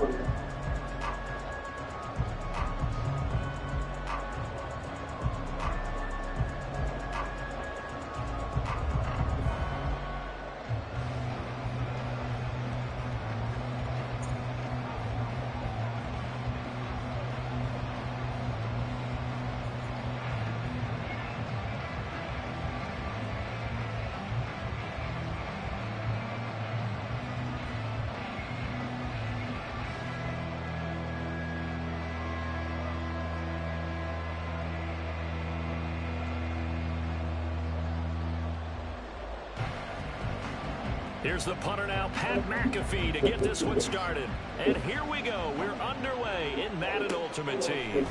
Here's the punter now, Pat McAfee, to get this one started. And here we go. We're underway in Madden Ultimate Team.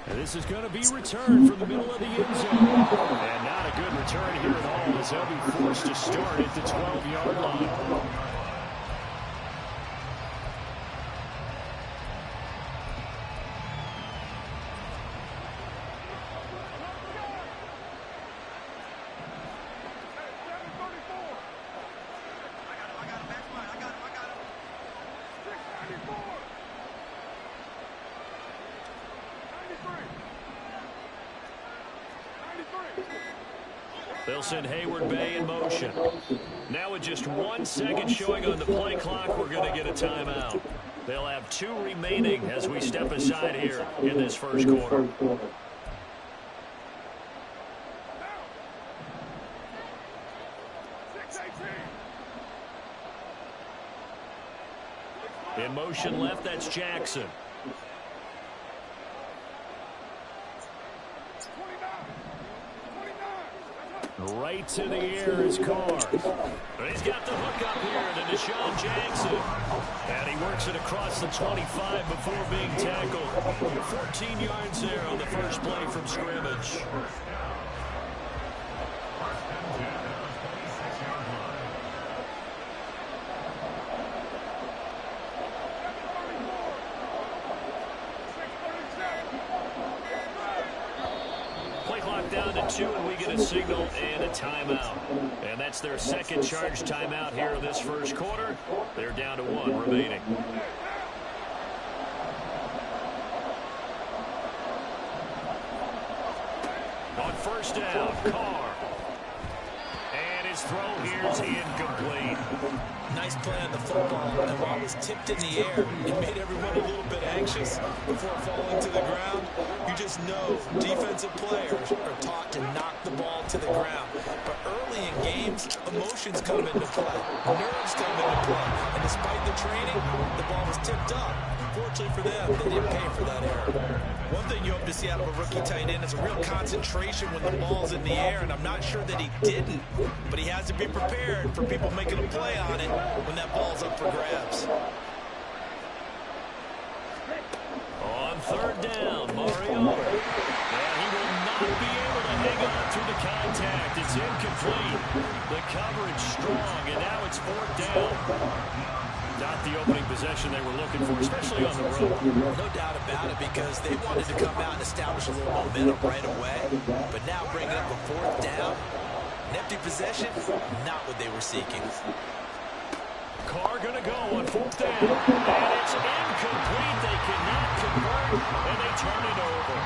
And this is going to be returned from the middle of the end zone. And not a good return here at all, as they'll be forced to start at the 12-yard line. They'll send Hayward Bay in motion. Now with just 1 second showing on the play clock, we're going to get a timeout. They'll have 2 remaining as we step aside here in this first quarter. In motion left, that's Jackson. Right to the air is Carr. He's got the hook up here to Deshaun Jackson. And he works it across the 25 before being tackled. 14 yards there on the first play from scrimmage. Down to 2, and we get a signal and a timeout. And that's their second charge timeout here in this first quarter. They're down to 1 remaining. On first down, Carr. And his throw here is incomplete. Nice play on the football. The ball was tipped in the air. It made everyone a little bit anxious before falling to the ground. You just know defensive players are taught to knock the ball to the ground. But early in games, emotions come into play. Nerves come into play. And despite the training, the ball was tipped up. Fortunately for them, they didn't pay for that error. One thing you hope to see out of a rookie tight end is a real concentration when the ball's in the air, and I'm not sure that he didn't, but he has to be prepared for people making a play on it when that ball's up for grabs. On third down, Mariota. And he will not be able to hang on through the contact. It's incomplete. The coverage strong, and now it's 4th down. Not the opening possession they were looking for, especially on the road. No doubt about it, because they wanted to come out and establish a little momentum right away. But now bringing up a 4th down, an empty possession, not what they were seeking. Carr going to go on 4th down. And it's incomplete. They cannot convert, and they turn it over.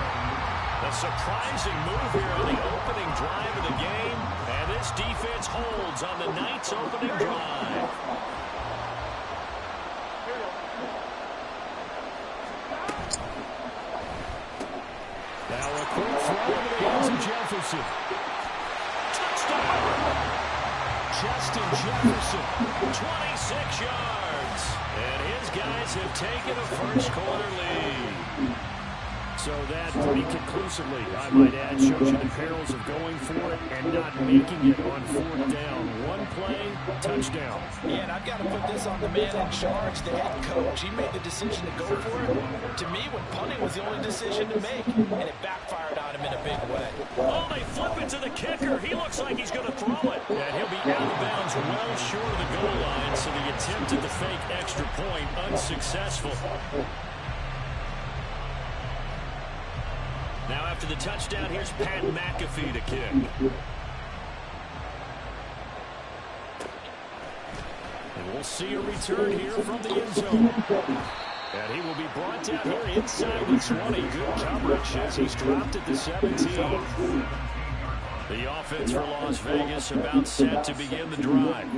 A surprising move here on the opening drive of the game. And this defense holds on the Knights' opening drive. Now a quick throw into the hands of Jefferson. Touchdown! Justin Jefferson, 26 yards. And his guys have taken a first quarter lead. So that pretty conclusively, I might add, shows you the perils of going for it and not making it on 4th down. One play, touchdown. Yeah, and I've got to put this on the man in charge, the head coach. He made the decision to go for it. To me, when punting was the only decision to make, and it backfired on him in a big way. Oh, they flip it to the kicker. He looks like he's going to throw it. And he'll be out of bounds well short of the goal line, so the attempt at the fake extra point unsuccessful. Now after the touchdown, here's Pat McAfee to kick. And we'll see a return here from the end zone. And he will be brought down here inside the 20. Good coverage as he's dropped at the 17. The offense for Las Vegas about set to begin the drive.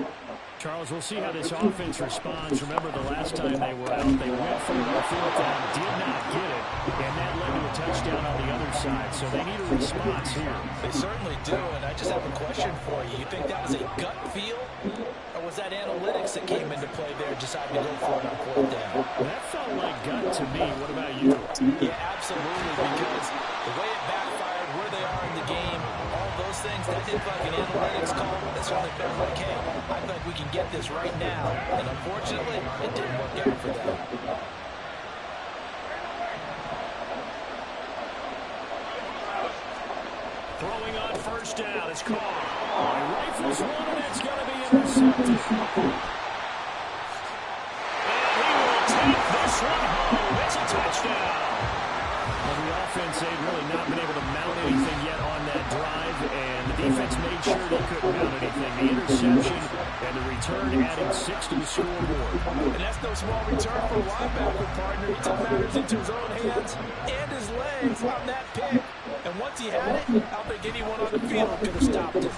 Charles, we'll see how this offense responds. Remember the last time they were out, they went for it on 4th down, did not get it, and that led to a touchdown on the other side. So they need a response here. They certainly do, and I just have a question for you. You think that was a gut feel, or was that analytics that came into play there, deciding to go for it on 4th down? That felt like gut to me. What about you? Yeah, absolutely, because the way it backfired, where they are in the game, all those things, that didn't feel like an analytics call. That certainly felt like, hey, I feel like we can get this right now. And unfortunately, it didn't work out for them. Throwing on first down is Carr. Rifles one, and it's going to be intercepted. And he will take this one home. It's a touchdown. Well, the offense, they've really not been able to mount anything yet on that drive, and the defense made sure they couldn't mount anything. The interception and the return adding 6 to the scoreboard. And that's no small return for a linebacker, partner. He took matters into his own hands and his legs on that pick. And once he had it, I don't think anyone on the field could have stopped it.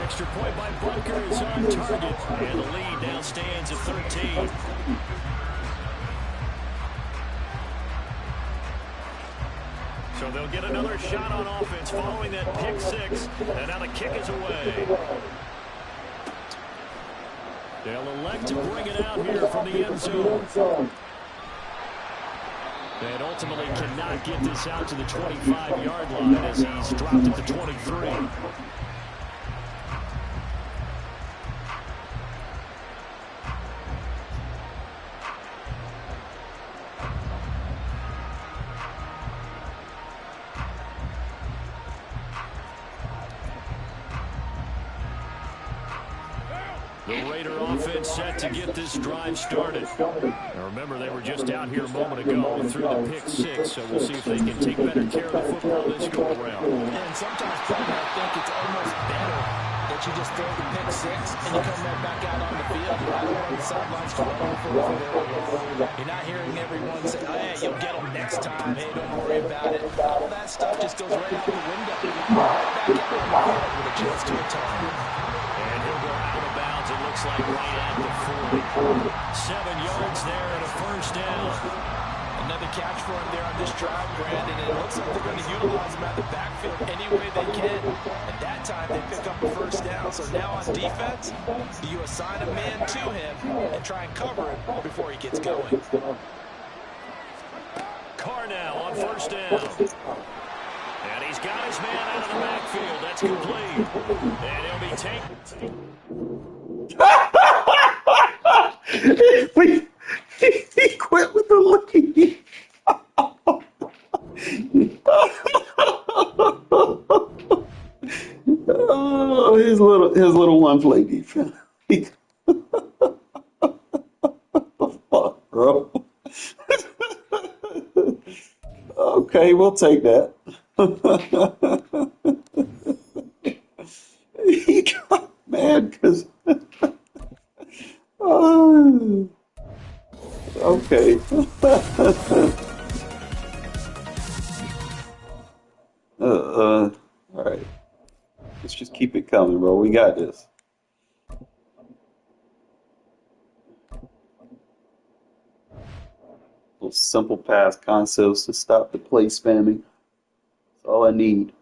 Extra point by Butker is on target, and the lead now stands at 13. So they'll get another shot on offense following that pick 6, and now the kick is away. They'll elect to bring it out here from the end zone. And ultimately cannot get this out to the 25-yard line as he's dropped at the 23. The Raider offense set to get this drive started. Now remember, they were just out here a moment ago through the pick 6, so we'll see if they can take better care of the football this go around. And sometimes, partner, I think it's almost better that you just throw the pick 6 and you come right back out on the field. You're not on the sidelines dwelling for You're not hearing everyone say, oh, hey, you'll get them next time. Hey, don't worry about it. All that stuff just goes right out the window. Right back out on the field with a chance to return. It looks like right at the 40. 7 yards there and a first down. Another catch for him there on this drive, Brandon. And it looks like they're going to utilize him out of the backfield any way they can. At that time, they pick up a first down. So now on defense, you assign a man to him and try and cover him before he gets going. Carr now on first down. And he's got his man out of the backfield. That's complete. And he'll be taken. He quit with the looking. Oh, his little one play defense. Fuck, bro. Okay, we'll take that. He got mad because. Okay. All right. Let's just keep it coming, bro. We got this. Little simple pass concepts to stop the play spamming. That's all I need.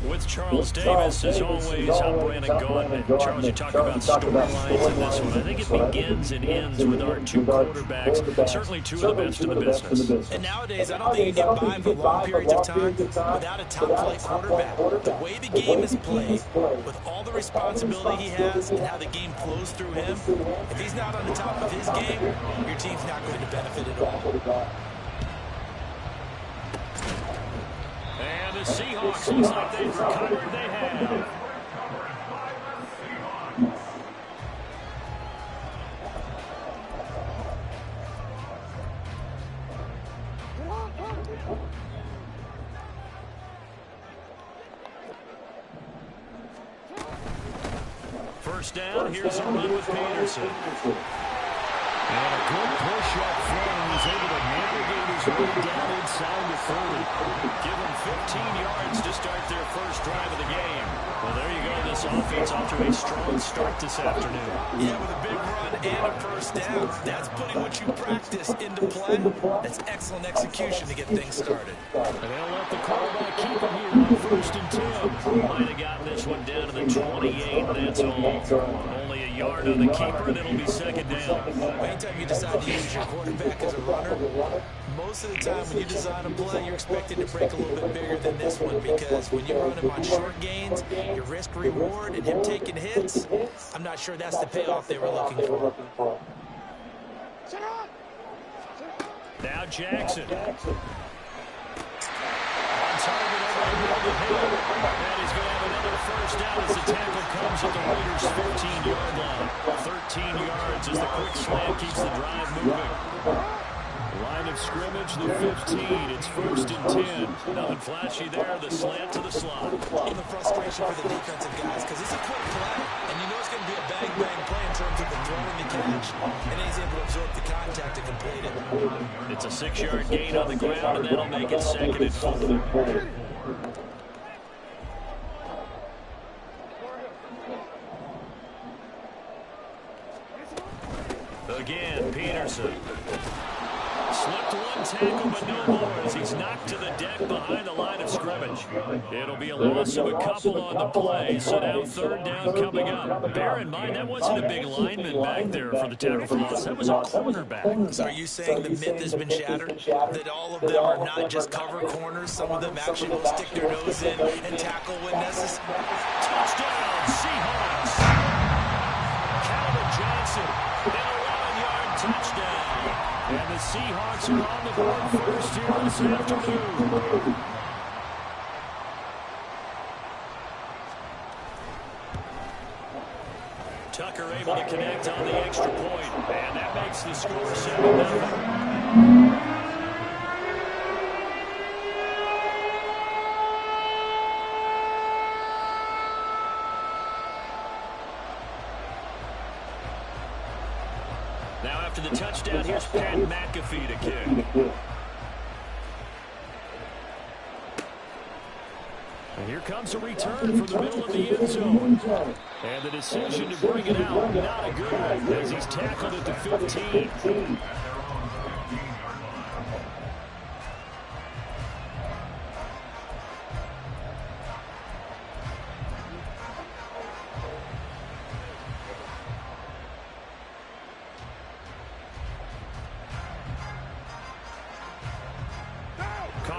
With Charles Davis, as always, I'm Brandon Gaudin. Charles, you talk about storylines in this one. I think it begins and ends with our 2 quarterbacks, certainly 2 of the best in the business. And nowadays, I don't think you get by for long periods of time without a top-flight quarterback. The way the game is played, with all the responsibility he has and how the game flows through him, if he's not on the top of his game, your team's not going to benefit at all. And the Seahawks looks like they've recovered. They have. First down, here's a run with Peterson. And a good push up front, and he's able to navigate his way down inside the 30. Give him 15 yards to start their first drive of the game. Well, there you go. This offense off to a strong start this afternoon. Yeah, with a big run and a first down. That's putting what you practice into play. That's excellent execution to get things started. And they'll let the quarterback keep it here on 1st and 10. Might have gotten this one down to the 28, and that's all. Only a yard on the keeper, and it'll be 2nd down. Anytime you decide to use your quarterback as a runner, most of the time when you design a play, you're expected to break a little bit bigger than this one, because when you run him on short gains, your risk-reward and him taking hits, I'm not sure that's the payoff they were looking for. Now Jackson. On target over the the hit. And he's going to have another first down as the tackle comes at the Raiders' 15-yard line. 13 yards as the quick slant keeps the drive moving. Line of scrimmage, the 15. It's 1st and 10. Nothing flashy there. The slant to the slot. And the frustration for the defensive guys because it's a quick play, and you know it's going to be a bang-bang play in terms of the throw and the catch, and then he's able to absorb the contact to complete it. It's a 6-yard gain on the ground, and that'll make it 2nd and 4. Again, Peterson. Slipped one tackle, but no more as he's knocked to the deck behind the line of scrimmage. It'll be a loss of a couple on the play, so now 3rd down coming up. Bear in mind, that wasn't a big lineman back there for the tackle for loss. That was a cornerback. So are you saying the myth has been shattered? That all of them are not just cover corners? Some of them actually will stick their nose in and tackle when necessary? Touchdown, Seahawks! Calvin Johnson, an 11-yard touchdown. And the Seahawks are on the board first here this afternoon. Tucker able to connect on the extra point, and that makes the score 7-0. Now after the touchdown, here's Pat McAfee to kick. And here comes a return from the middle of the end zone. And the decision to bring it out, not a good one, as he's tackled at the 15.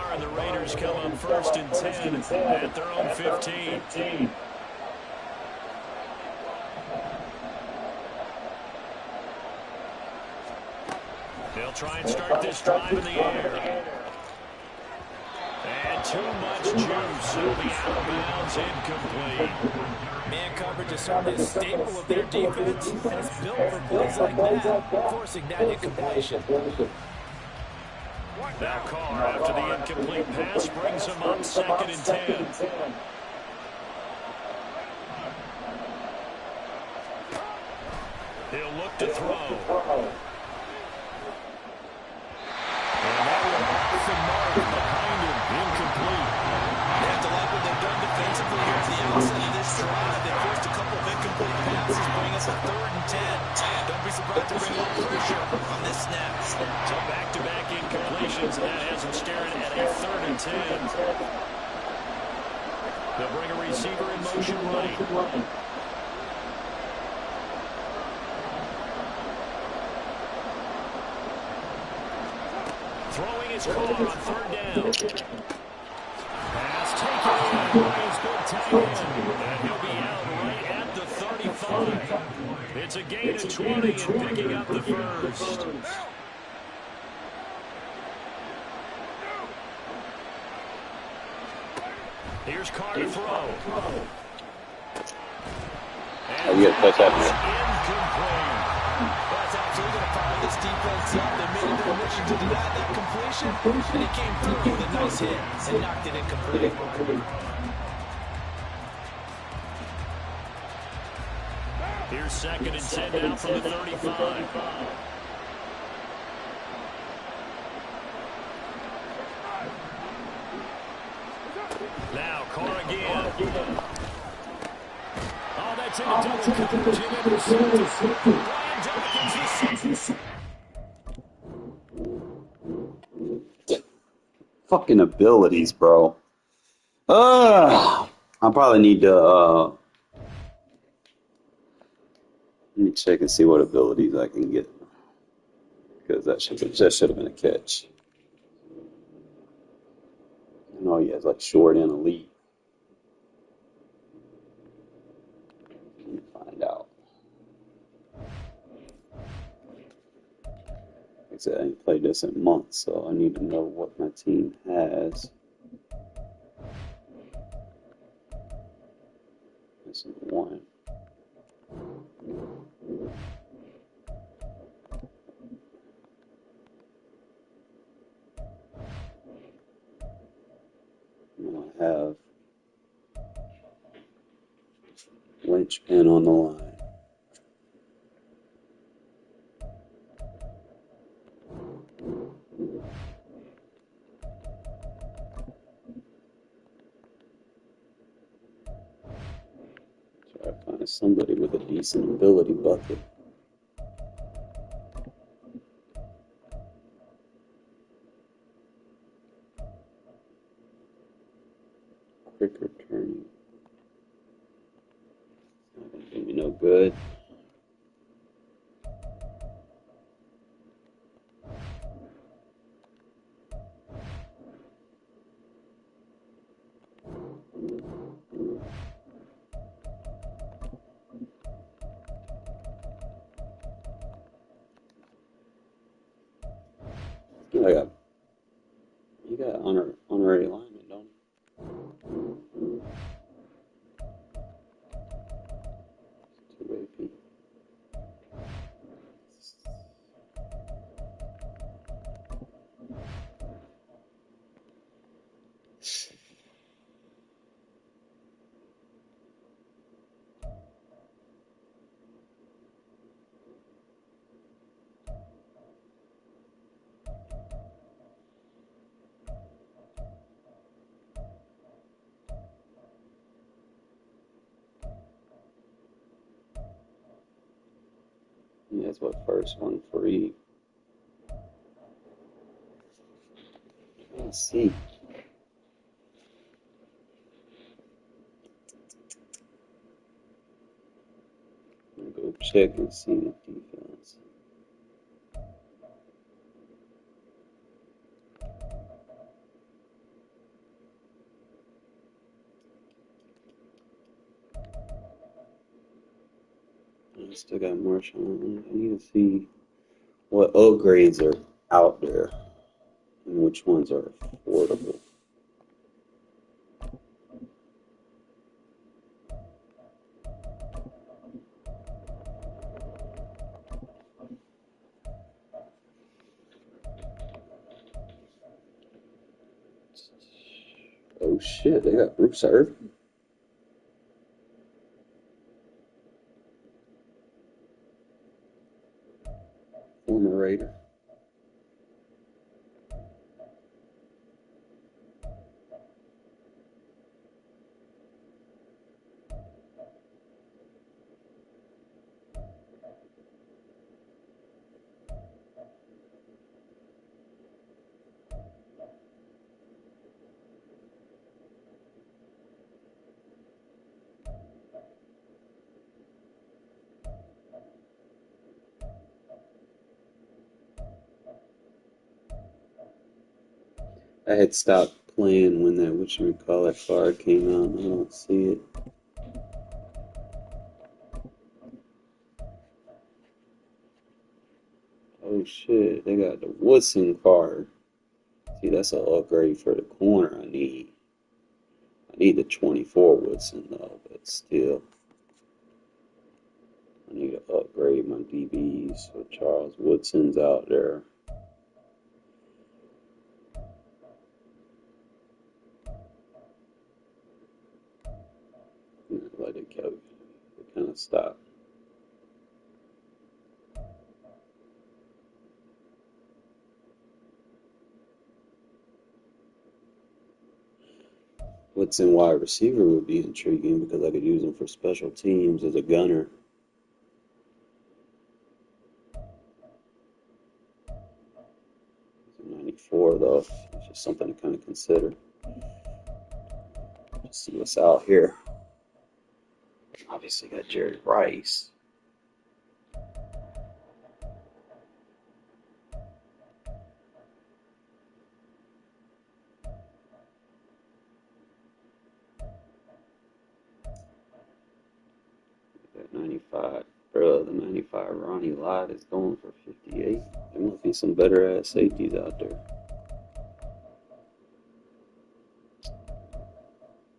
And the Raiders come up 1st and 10 at their own 15. They'll try and start this drive in the air. And too much juice. It'll be out of bounds, incomplete. Man coverage is certainly a staple of their defense, and it's built for plays like that, forcing that incompletion. Now Carr, after the incomplete pass, brings him up 2nd and 10. He'll look to throw. And that will off the mark behind him, incomplete. They have to like what they've done defensively here at the outset of this drive. They forced a couple of incomplete passes, bringing us a 3rd and 10. Don't be surprised to bring a little pressure on this snap. So back-to-back incompletions, and that has him staring at a 3rd and 10. They'll bring a receiver in motion right. Throwing his car on 3rd down. Pass taken in by his big tight end, and he'll be out right at the 35. It's a gain of 20 and picking up the first. Here's Carr to throw. And you gotta touch that, incomplete. That's absolutely going to fire this defense up. They made it their mission to deny that completion, and he came through with a nice hit and knocked it incomplete. Here's 2nd and 10 now from the 35. Now Carr again. Oh, that's in a double coverage and intercepted. Brian Dawkins is Fucking abilities, bro. I probably need to let me check and see what abilities I can get, because that should have been a catch. I know he has like short and elite. Let me find out. Like I said, I ain't played this in months, so I need to know what my team has. missing one. I'm going to have linchpin on the line. Try to find somebody with a decent ability bucket. Quicker turning. Not going to do me no good. You got honorary lineman, don't you? 2 AP. Yeah, that's what first one free. Let's see. I'm gonna go check and see the defense. I still got Marshall. I need to see what upgrades are out there and which ones are affordable. Oh shit, they got Bruce Irvin. Former Raider. I had stopped playing when that whatchamacallit card came out, and I don't see it. Oh shit, they got the Woodson card. See, that's an upgrade for the corner I need. I need the 24 Woodson though, but still. I need to upgrade my DBs. So Charles Woodson's out there. Let it go. It kind of stopped. Woodson wide receiver would be intriguing because I could use him for special teams as a gunner. 94 though, it's just something to kind of consider. Just see what's out here. Obviously got Jerry Rice. That 95, bro, the 95 Ronnie Lott is going for 58. There must be some better ass safeties out there. Of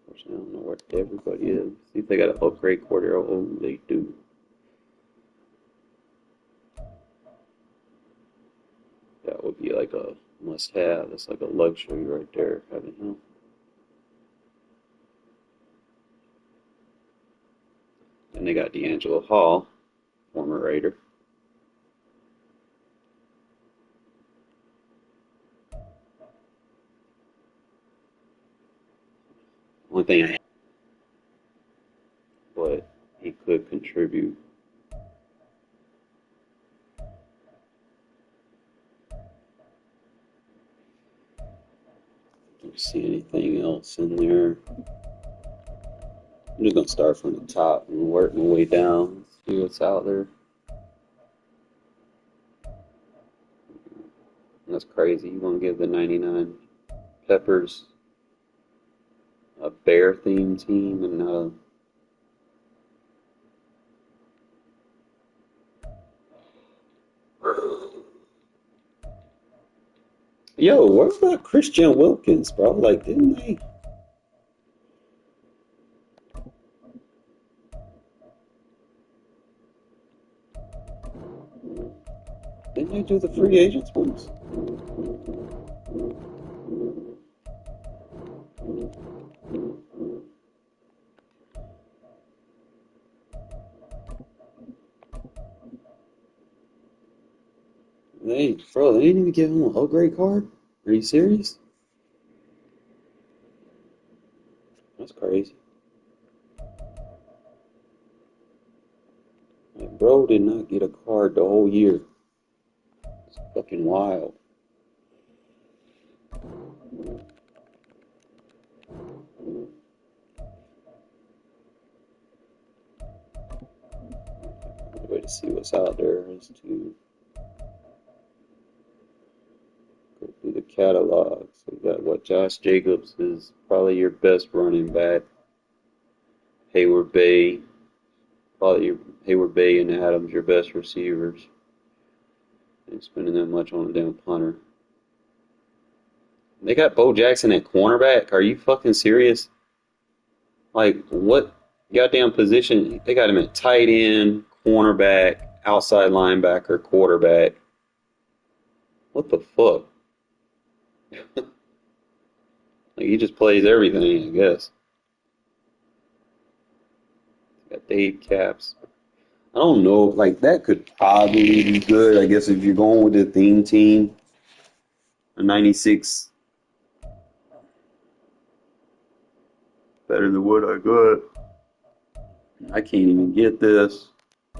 course, I don't know where card to everybody else. See if they got an upgrade Cordero. Oh, they do. That would be like a must-have. That's like a luxury right there, having him. And they got D'Angelo Hall, former Raider. One thing, but he could contribute. Don't see anything else in there. I'm just gonna start from the top and work my way down. See what's out there. That's crazy. You want to give the 99 Peppers a bear themed team and not a. Yo, what about Christian Wilkins, bro? Like, didn't they do the free agents ones? They didn't even give him a upgrade card? Are you serious? That's crazy. Like, bro did not get a card the whole year. It's fucking wild. The way to see what's out there is to go through the catalog. So you got what Josh Jacobs is probably your best running back. Hayward Bay, probably Hayward Bay and Adams your best receivers. Ain't spending that much on a damn punter. They got Bo Jackson at cornerback. Are you fucking serious? Like, what goddamn position? They got him at tight end, cornerback, outside linebacker, quarterback. What the fuck? Like, he just plays everything, I guess. Got Dave Caps. I don't know. Like, that could probably be good, I guess, if you're going with the theme team. A 96. Better than what I got. I can't even get this.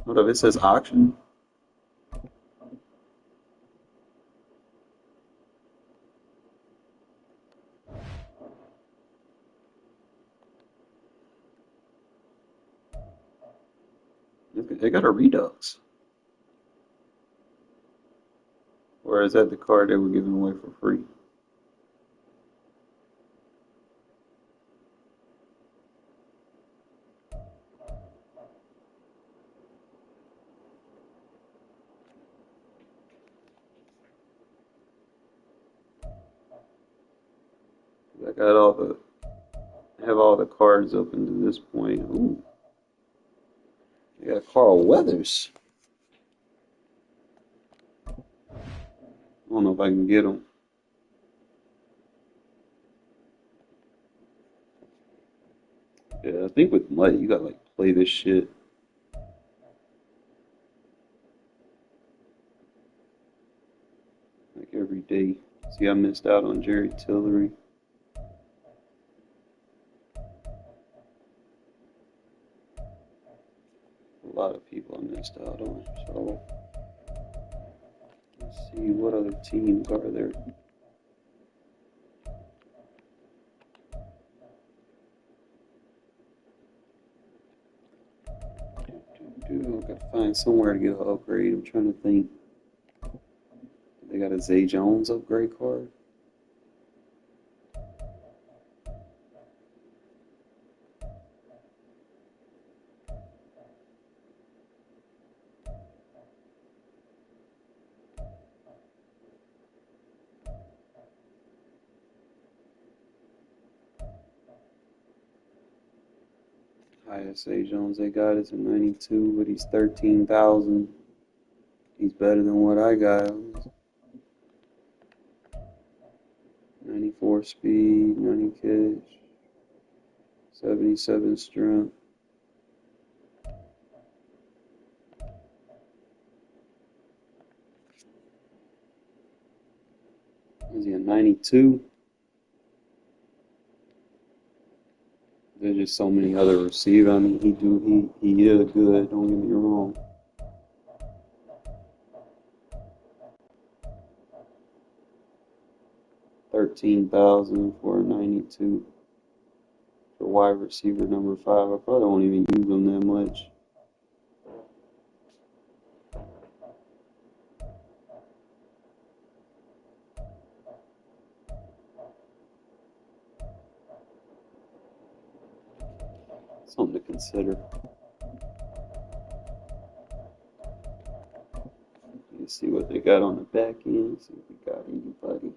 What if it says auction? They got a Redux. Or is that the card they were giving away for free? I got all the have all the cards open to this point. Ooh. I got Carl Weathers. I don't know if I can get him. Yeah, I think with MUT, you gotta like play this shit. Like every day. See, I missed out on Jerry Tillery. A lot of people I missed out on. So let's see what other teams are there. I gotta find somewhere to get an upgrade. I'm trying to think. They got a Zay Jones upgrade card. Highest A. Jones they got is a 92, but he's 13,000. He's better than what I got. 94 speed, 90 catch, 77 strength. Is he a 92? There's just so many other receivers. I mean, he is good. Don't get me wrong. $13,000 for a 92 for wide receiver number 5. I probably won't even use him that much. Something to consider. Let's see what they got on the back end. See if we got anybody.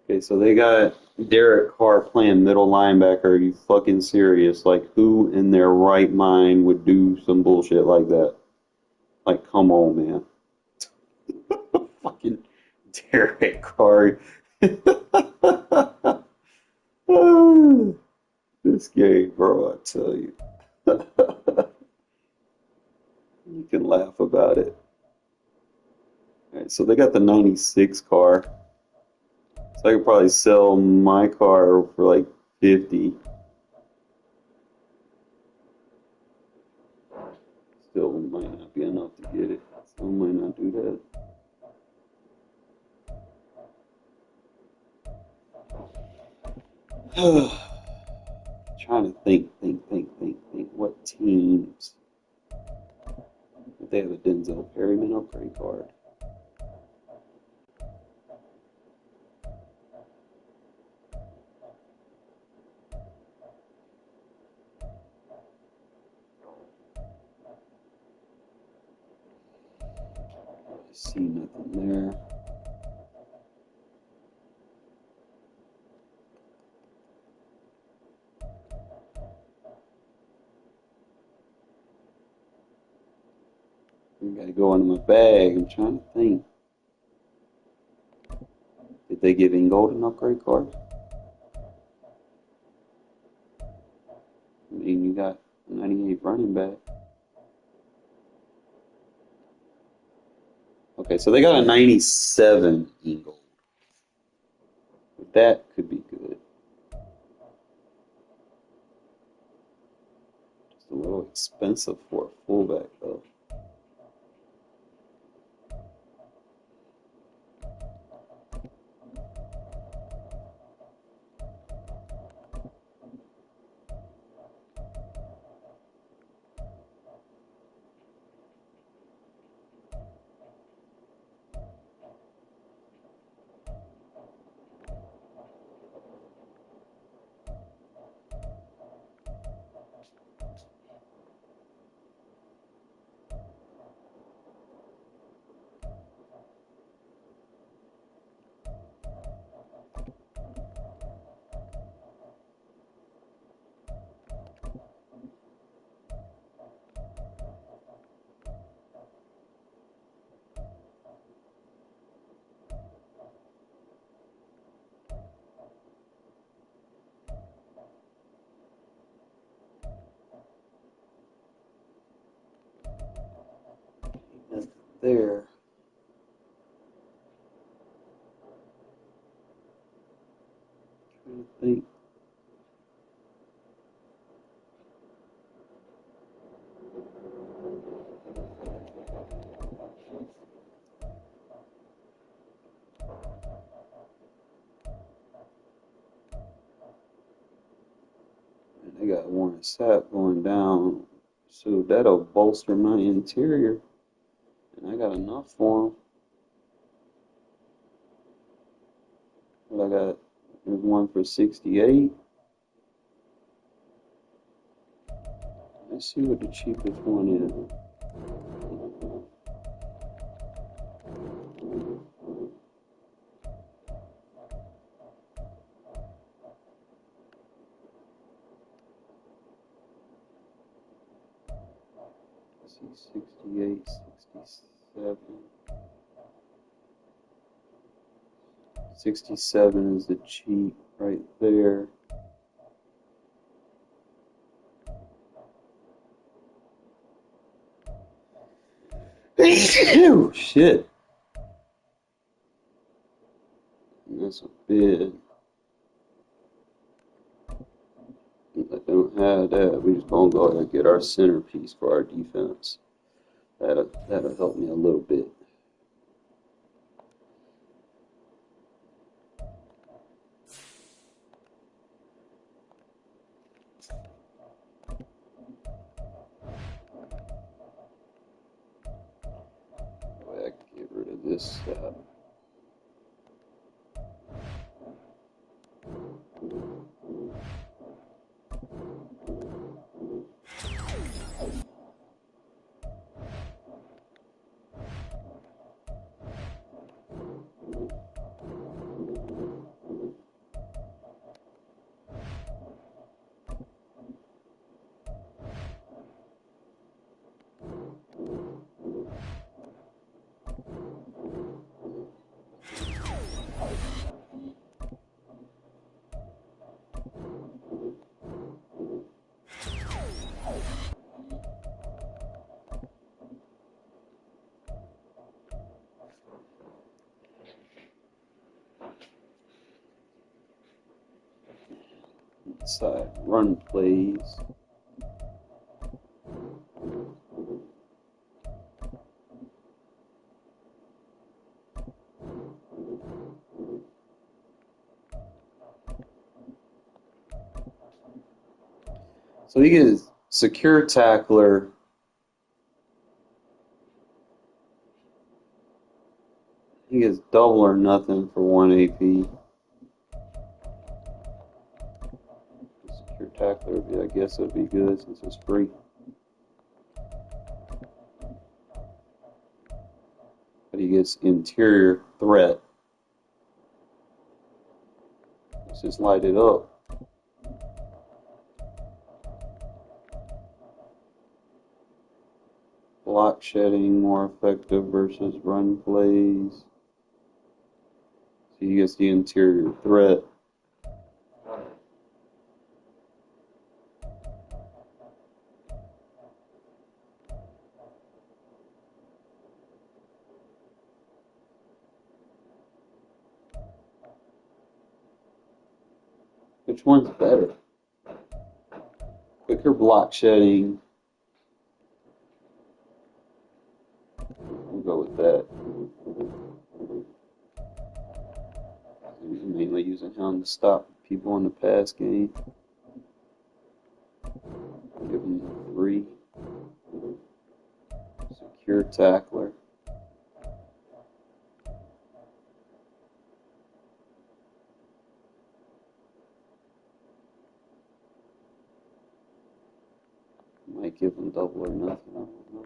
Okay, so they got Derek Carr playing middle linebacker. Are you fucking serious? Like, who in their right mind would do some bullshit like that? Like, come on, man. Fucking Derek Carr. This game, bro, I tell you. You can laugh about it. All right, so they got the 96 car. So I could probably sell my car for like 50. Still might not be enough to get it. Still might not do that. Trying to think. What teams? If they have a Denzel Perryman upgrade card. See nothing there. I gotta go into my bag. I'm trying to think. Did they give Ingold an upgrade card? I mean, you got 98 running back. Okay, so they got a 97 Ingold. That could be good. Just a little expensive for a fullback, though. Nothing there. Trying to think. And they got Warren Sapp going down, so that'll bolster my interior. And I got enough for him. But I got, there's one for 68. Let's see what the cheapest one is. 68, 67. 67 is the cheat right there. Oh, shit. That's a bid. I don't have that. We just gonna go ahead and get our centerpiece for our defense. That'll help me a little bit. I can get rid of this. Inside run plays. So he gets secure tackler. He gets double or nothing for 1 AP. Secure tackler, yeah, I guess it'd be good since it's free. But he gets interior threat. Let's just light it up. Block shedding more effective versus run plays. So he gets the interior threat. Which one's better? Quicker block shedding. We'll go with that. I'm mainly using him to stop people in the pass game. Give him the 3. Secure tackler. Might give him double or nothing. I don't know.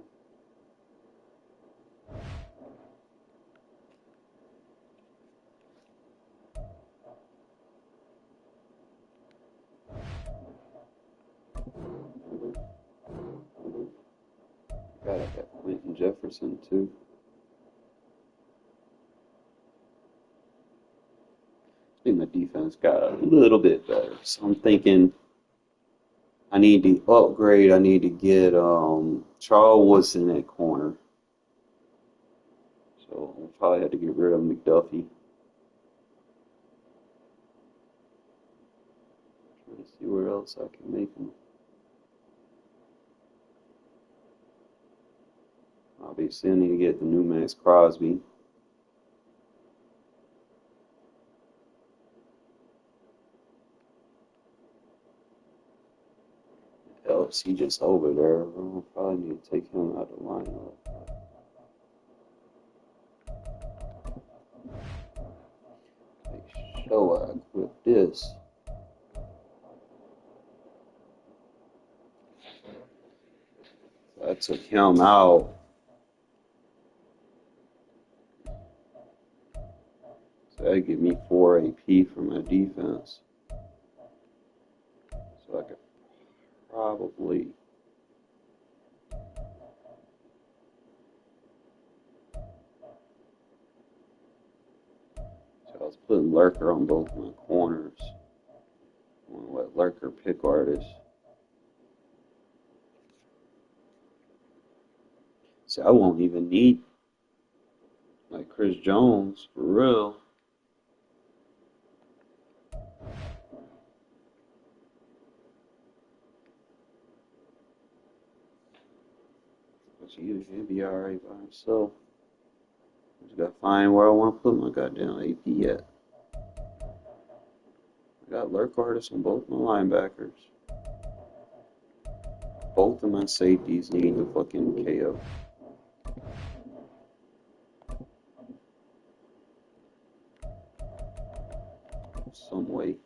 God, I got Quentin Jefferson too. I think my defense got a little bit better. So I'm thinking I need to upgrade. I need to get Charles Woodson at corner. So I'll probably have to get rid of McDuffie. Try to see where else I can make him. Obviously, I need to get the new Max Crosby. Else, he just over there. I'll probably need to take him out of the lineup. Make sure I equip this. So I took him out. So that give me 4 AP for my defense. So I could probably lurker on both my corners. I want to let lurker pick artists. See, I won't even need like Chris Jones for real. But he'll be alright by himself. Just gotta find where I want to put my goddamn AP at. I got lurk artists on both my linebackers. Both of my safeties need to fucking KO. Some way.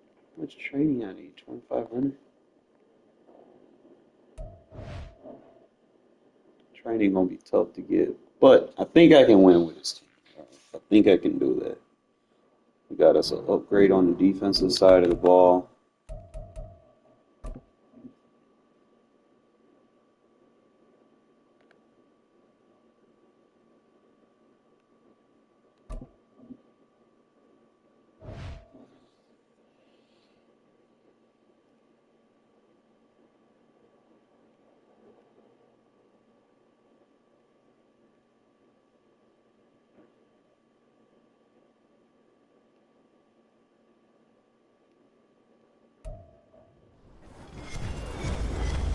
How much training I need? 2,500? Training gonna be tough to get, but I think I can win with this team. I think I can do that. We got us an upgrade on the defensive side of the ball.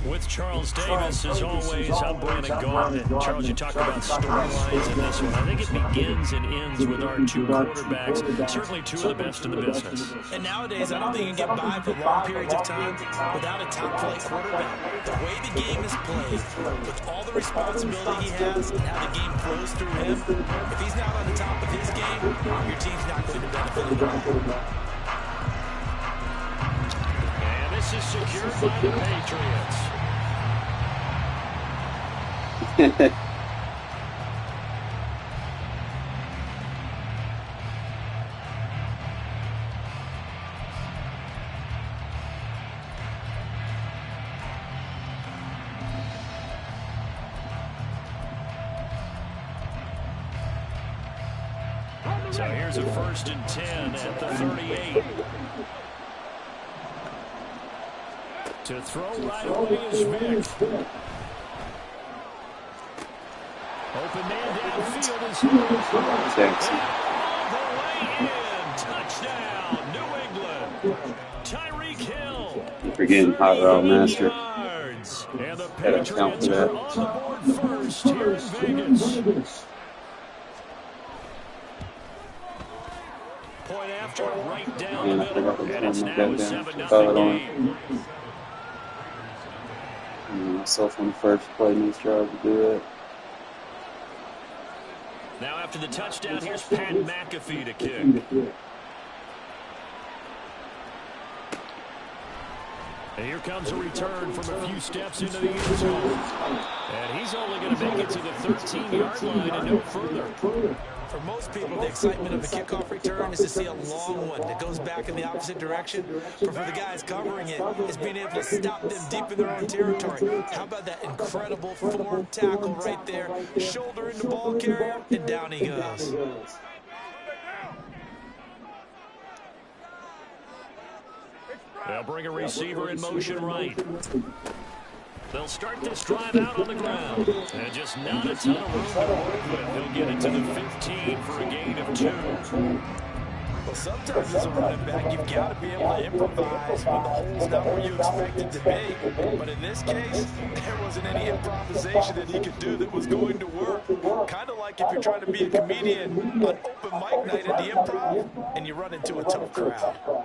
With Charles Davis, as always, I'm Brandon Gault. And Charles, you talked about storylines in this one. I think it begins and ends with our two quarterbacks, certainly two of the best in the business. And nowadays, I don't think you can get by for long periods of time without a top-flight quarterback. The way the game is played, with all the responsibility he has and how the game flows through him, if he's not on the top of his game, your team's not going to benefit at all. And this is secured by the Patriots. So here's a 1st and 10 at the 38. To throw right away is Vick. Open man downfield is Jackson. the way in. Touchdown, New England. Tyreek Hill. You're forgetting Hot Route Master. Yards. And the Gotta account Patriots for are that. on the board first here in Vegas. Point after, right down the Man, I forgot middle. to And it's turn my now a goddamn 7-0 spotlight game. on. Myself on the first play, nice job to do it. Now after the touchdown, here's Pat McAfee to kick. And here comes a return from a few steps into the end zone. And he's only going to make it to the 13-yard line and no further. For most people, the excitement of a kickoff return is to see a long one that goes back in the opposite direction. But for the guys covering it, it's being able to stop them deep in their own territory. How about that incredible form tackle right there? Shoulder in the ball carrier, and down he goes. They'll bring a receiver in motion right. They'll start this drive out on the ground. And just not a ton of room to work with. They'll get it to the 15 for a gain of 2. Well, sometimes as a running back, you've got to be able to improvise when the hole's not where you expect it to be. But in this case, there wasn't any improvisation that he could do that was going to work. Kind of like if you're trying to be a comedian on open mic night at the Improv and you run into a tough crowd.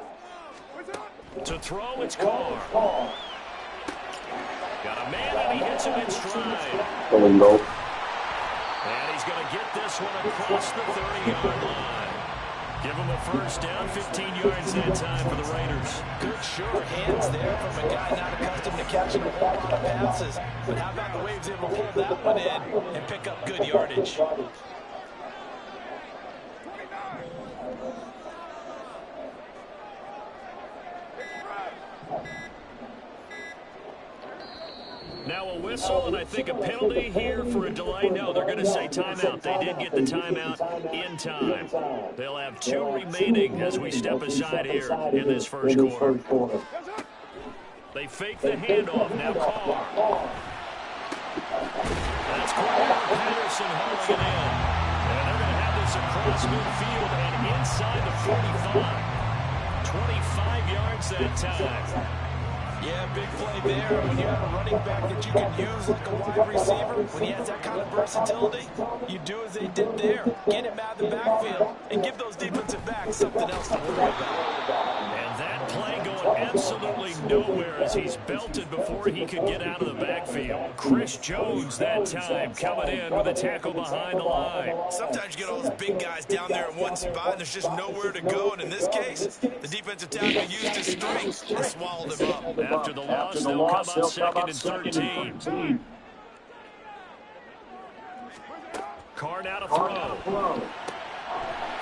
To throw, it's Carr. Got a man and he hits him in stride. Go and go. And he's going to get this one across the 30-yard line. Give him a first down, 15 yards that time for the Raiders. Good, sure hands there from a guy not accustomed to catching a whole lot of passes. But how about the way he was able to pull that one in and pick up good yardage? Now a whistle and I think a penalty here for a delay. No, they're going to say timeout. They did get the timeout in time. They'll have 2 remaining as we step aside here in this first quarter. They fake the handoff. Now Carr. That's Cordero Patterson hauling it in. And they're going to have this across midfield and inside the 45. 25 yards that time. Yeah, big play there. When you have a running back that you can use like a wide receiver, when he has that kind of versatility, you do as they did there. Get him out of the backfield and give those defensive backs something else to worry about. And that play going absolutely nowhere as he's belted before he could get out of the backfield. Chris Jones that time coming in with a tackle behind the line. Sometimes you get all those big guys down there in one spot and there's just nowhere to go. And in this case, the defensive tackle used his strength and swallowed him up. After the loss, they'll come up second and 13. Carr now to throw.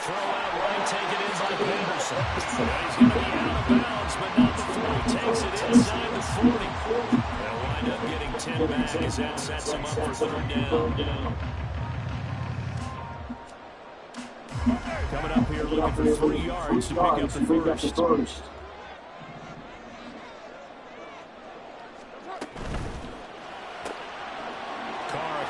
Throw out right, taken in by Patterson. Now he's going to be out of bounds, but not before he takes it inside the 40. They'll wind up getting 10 back as that sets him up for third down. Coming up here looking for 3 yards to pick up the first.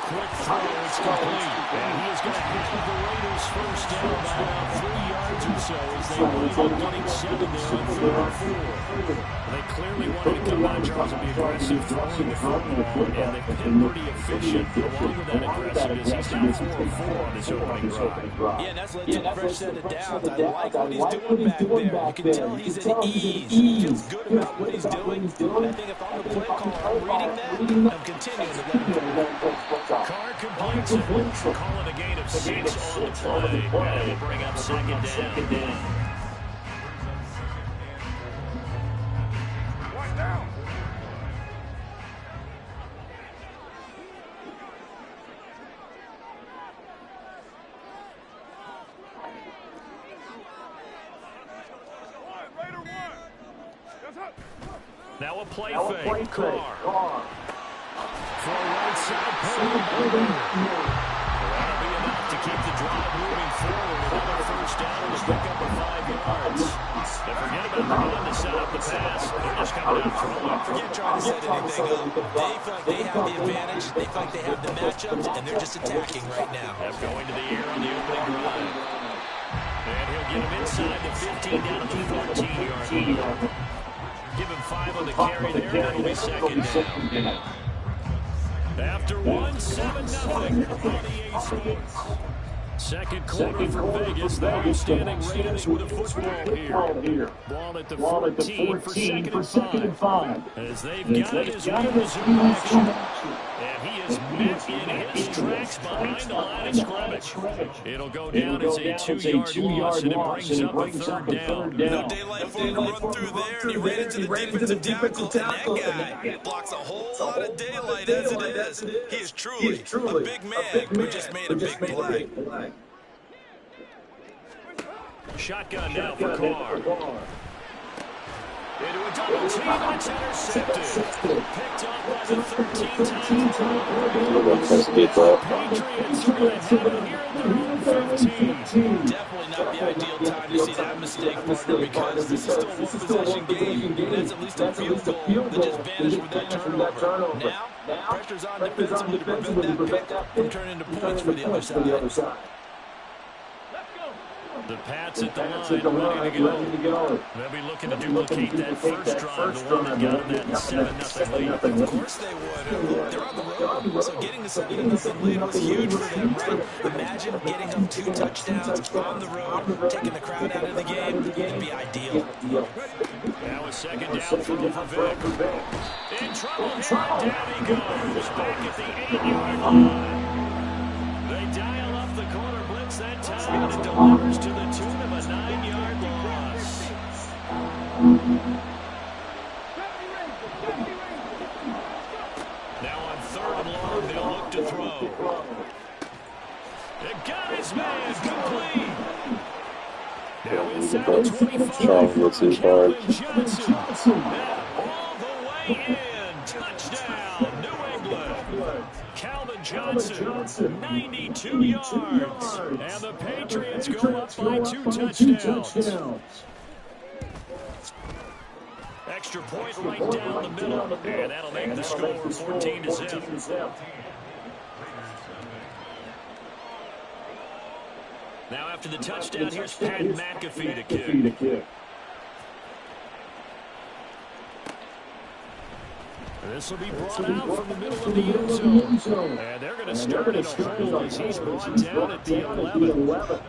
Quick throw, it's complete. And he is going to have the Raiders first down by about 3 yards or so as they wind up getting 7 there on 3rd and 4. They clearly wanted to come out, Charles, and be aggressive throwing the football, and they've been pretty efficient along with that aggressiveness. He's down 4 of 4 on this opening drive. Yeah, and that's led to a fresh set of downs. I like what he's doing back there. You can tell he's at ease. He feels good about what he's doing. And I think if I'm the play caller, I'm reading that, I'm continuing to let him go. Carr completes it. Call it a gain of 6 on the play. And will bring up second down. Now a play fake. Carr. For a right side pull. That'll be enough to keep the drive moving forward. Another first down to pick up a 5 yards. They forget about the run to set up the pass. They're just coming out throwing. Forget trying to set anything up. They feel like they have the advantage. They feel like they have the matchups, and they're just attacking right now. They're going to the air on the opening drive. And he'll get him inside the 15 down to the 14-yard line. Give him 5 on the carry there, and it'll be second down. After 7-0 on EA Sports. Second quarter for Vegas. The outstanding Raiders with a football here. Ball at the 14 for second and 5. As they've got his resume action. And he is met in his tracks behind the line of scrimmage. It'll go down as a 2-yard loss, and it brings up a third down. No daylight for him to run through there, and he ran into the defensive tackle, and that guy blocks a whole lot of daylight as it is. He is truly a big man who just made a big play. Shotgun now for Carr. Into a double team, and it's intercepted. Picked up by the 13th time. Patriots are going to have it here at their own 15. Definitely not the ideal time to see that mistake, partner, because this is still a one-possession game. And that's at least a field goal that just vanished with that turnover. Now, pressure's on defensively to prevent that pick from turning into points for the other side. The Pats at the line, ready to go. They'll be looking to duplicate that first drive, the one that got them that 7-0 lead. Of course they would. They're on the road, so getting the 7-0 lead was huge for them, right? Imagine getting up 2 touchdowns on the road, taking the crowd out of the game. It'd be ideal. Now a second down throw for Vic. In trouble here, and down he goes. Back at the 8-yard line. They dial up the corner blitz that time, and it delivers to the tune of a 9-yard loss. Now on 3rd and long, they'll look to throw. It got his man complete. Now inside the 25 for Calvin Johnson. That all the way in. Touchdown, New Johnson, 92 yards. And the Patriots go up by 2 touchdowns. Extra point right down the middle. And that'll make the score 14-0. Now after the touchdown, here's Pat McAfee to kick. This will be brought out from the middle of the end zone. And they're going to start in a hole as he's brought down at the 11.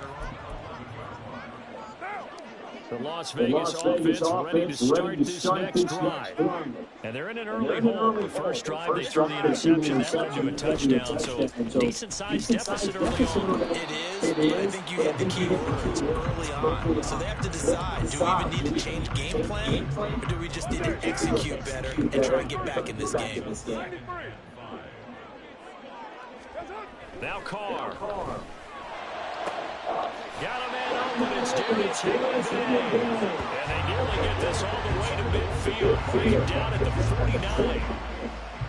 The Las Vegas offense ready to start this next drive. And they're in an early hole. The first drive, they threw the interception. That led to a touchdown. So decent-sized deficit early on. It is, but I think you hit the key words early on. So they have to decide, do we even need to change game plan, or do we just need to execute better and try and get back in this game? Now Carr. Got a man open. It's Darius Slay. And they nearly get this all the way to midfield. Right down at the 49.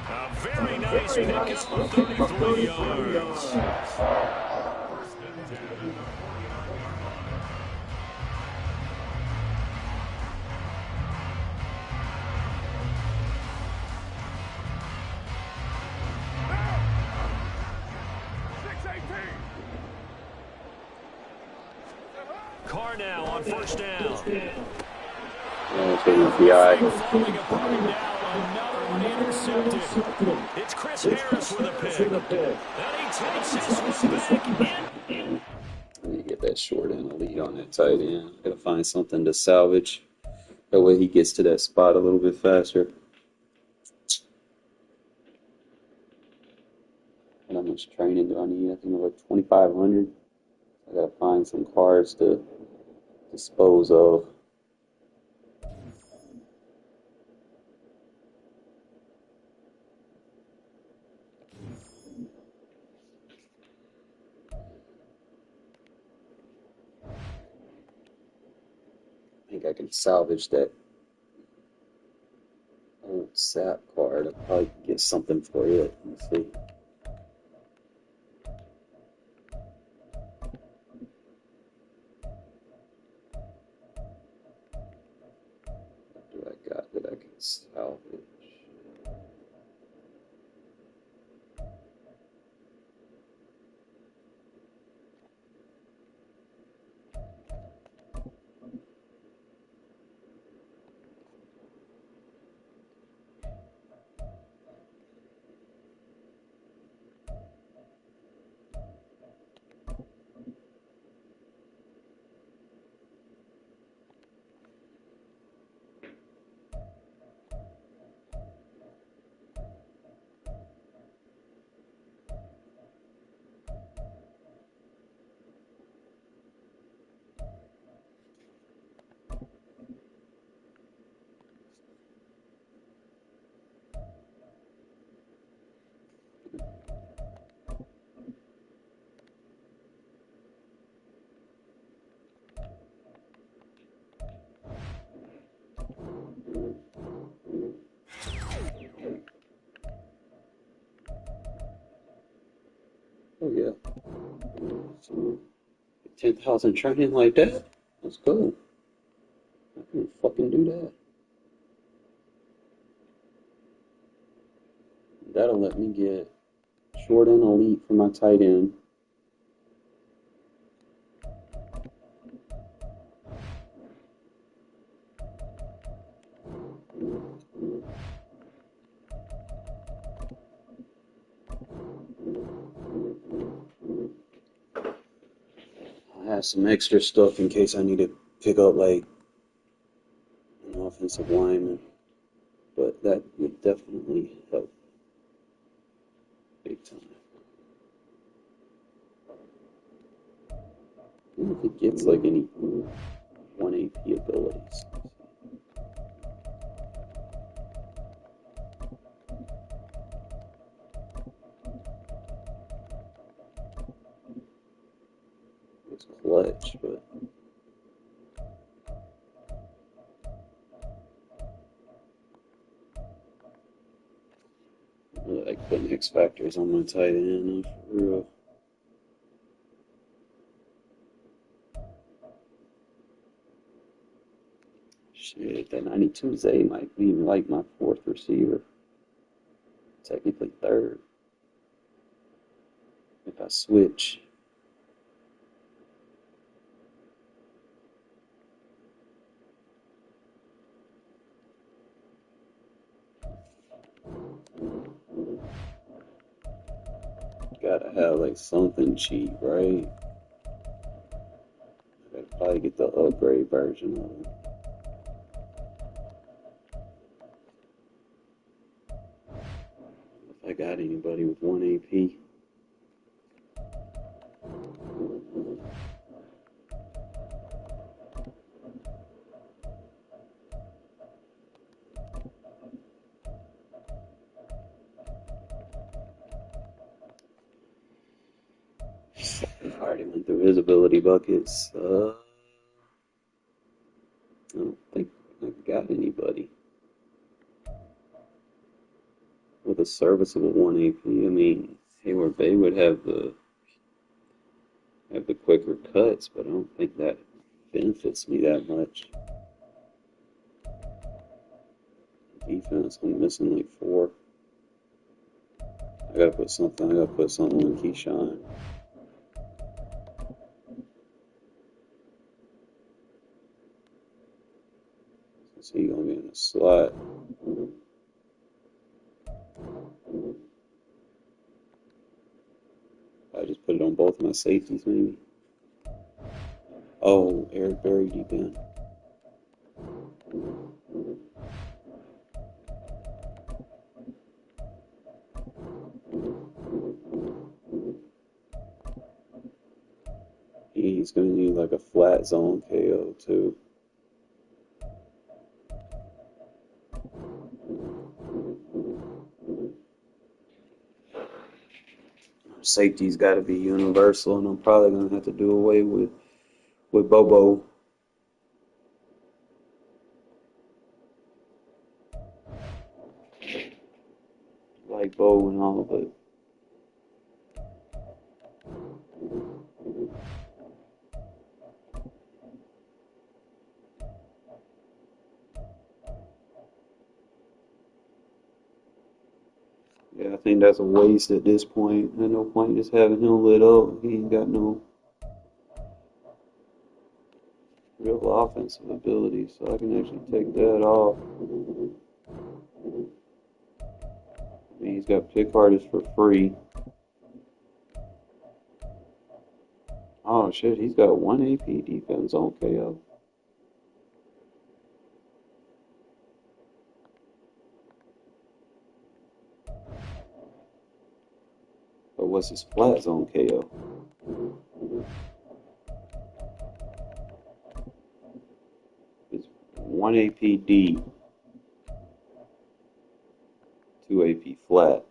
A very nice pickup of 33 yards. Carr now on first down. Falling apart now, another one intercepted. It's Chris Harris with a pick. And he takes this one back in. I need to get that short end lead on that tight end. Gotta find something to salvage. That way he gets to that spot a little bit faster. And how much training do I need? I think like 2,500. I gotta find some cards to dispose of. I think I can salvage that old sap card. I'll probably get something for it. Let's see. What do I got that I can salvage? Oh yeah. 10,000 training like that? Let's go. I can fucking do that. That'll let me get short and elite for my tight end. I have some extra stuff in case I need to pick up like an offensive lineman, but that would definitely help big time. I don't know if it gets like any 1 AP abilities. It's clutch, but I putting X factors on my tight end for real. Shit, that 92 might be like my fourth receiver. Technically third. If I switch. Gotta have like something cheap, right? I gotta probably get the upgrade version of it. If I got anybody with 1 AP. I already went through visibility buckets. I don't think I got anybody with a serviceable 1 AP. I mean, Hayward Bay would have the quicker cuts, but I don't think that benefits me that much. Defense, I'm missing like 4. I gotta put something on Keyshawn. So he's gonna be in the slot. I just put it on both my safeties, maybe. Oh, Eric Berry deep in. He's gonna need like a flat zone KO too. Safety's got to be universal, and I'm probably gonna have to do away with Bobo. Like Bo and all, but yeah, I think that's a waste at this point. There's no point just having him lit up. He ain't got no real offensive ability, so I can actually take that off. I mean, he's got pick artists for free. Oh shit, he's got 1 AP defense on KO. But what's his flat zone KO? It's 1 AP D, 2 AP flat.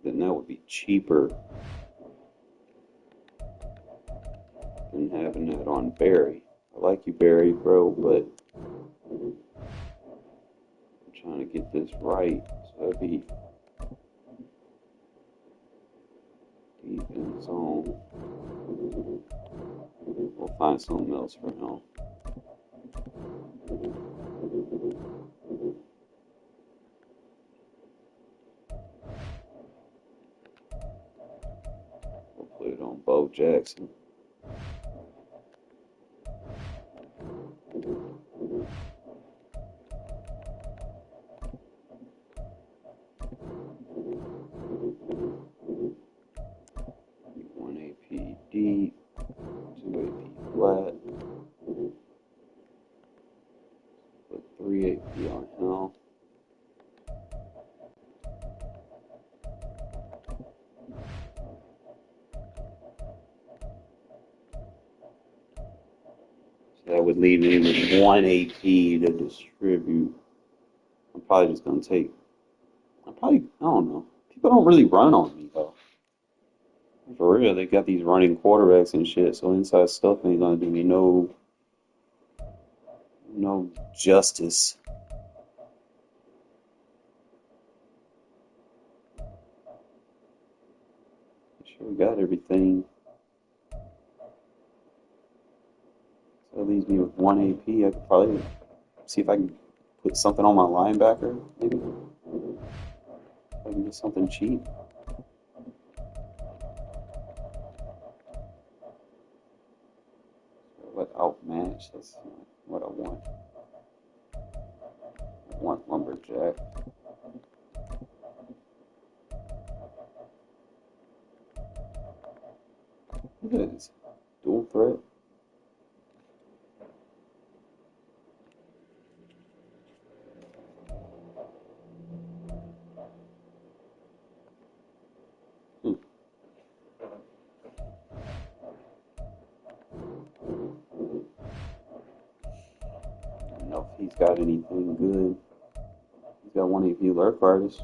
Then that would be cheaper than having that on Barry. I like you, Barry, bro, but I'm trying to get this right. So that'd be defense zone. We'll find something else for him. We'll put it on Bo Jackson. D, 2 AP flat, put 3 AP on him. So that would leave me with 1 AP to distribute. I'm probably just going to take, I don't know. People don't really run on me, though. For real, they got these running quarterbacks and shit, so inside stuff ain't gonna do me no justice. We got everything. So that leaves me with 1 AP. I could probably see if I can put something on my linebacker, maybe. If I can get something cheap. What outmatch? That's not what I want. I want lumberjack. Look at this. Dual threat. I don't know if he's got anything good. He's got 1 AP lurk artist.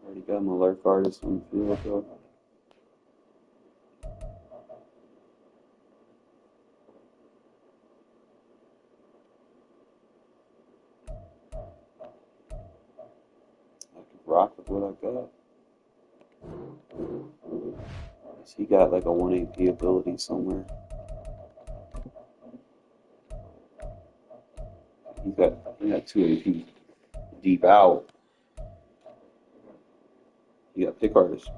Already got my lurk artist on the field though. I could rock with what I got. He got like a 1 AP ability somewhere. He got 2 AP deep out. He got pick artist.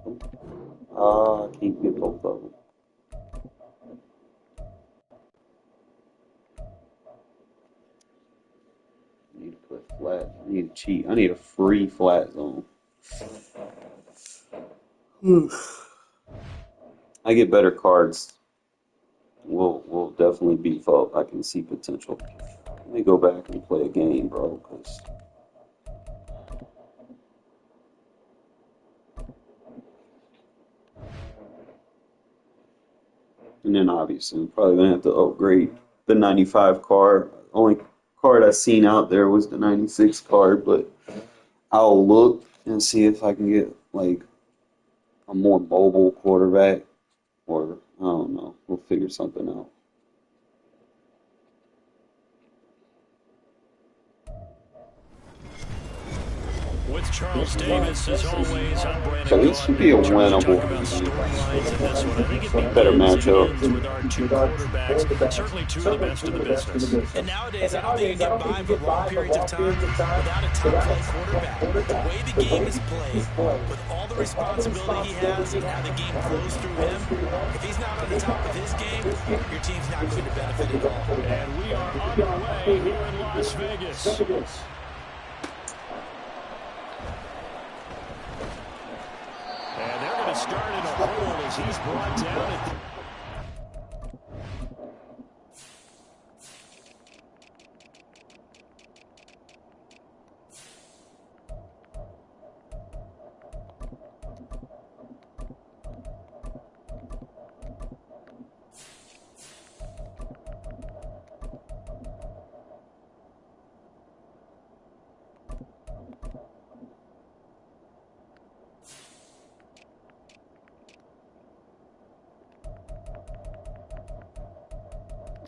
I can't get both of them. I need to put flat. I need to cheat. I need a free flat zone. I get better cards. We'll definitely beef up. I can see potential. Let me go back and play a game, bro, because and then obviously I'm probably gonna have to upgrade the 95 card. Only card I seen out there was the 96 card, but I'll look and see if I can get like a more mobile quarterback, or I don't know. We'll figure something out. With Charles Davis, as always, I'm Brandon. So this should be a Charles, you winnable, talk about storylines in this one. I think it better begins and matchup. ends with our 2 quarterbacks, certainly 2 of the best in the business. And nowadays, I don't think you get by for long periods of time without a top-flight quarterback. The way the game is played, with all the responsibility he has and how the game flows through him, if he's not on the top of his game, your team's not going to benefit at all. And we are underway here in Las Vegas. And they're going to start in a hole as he's brought down at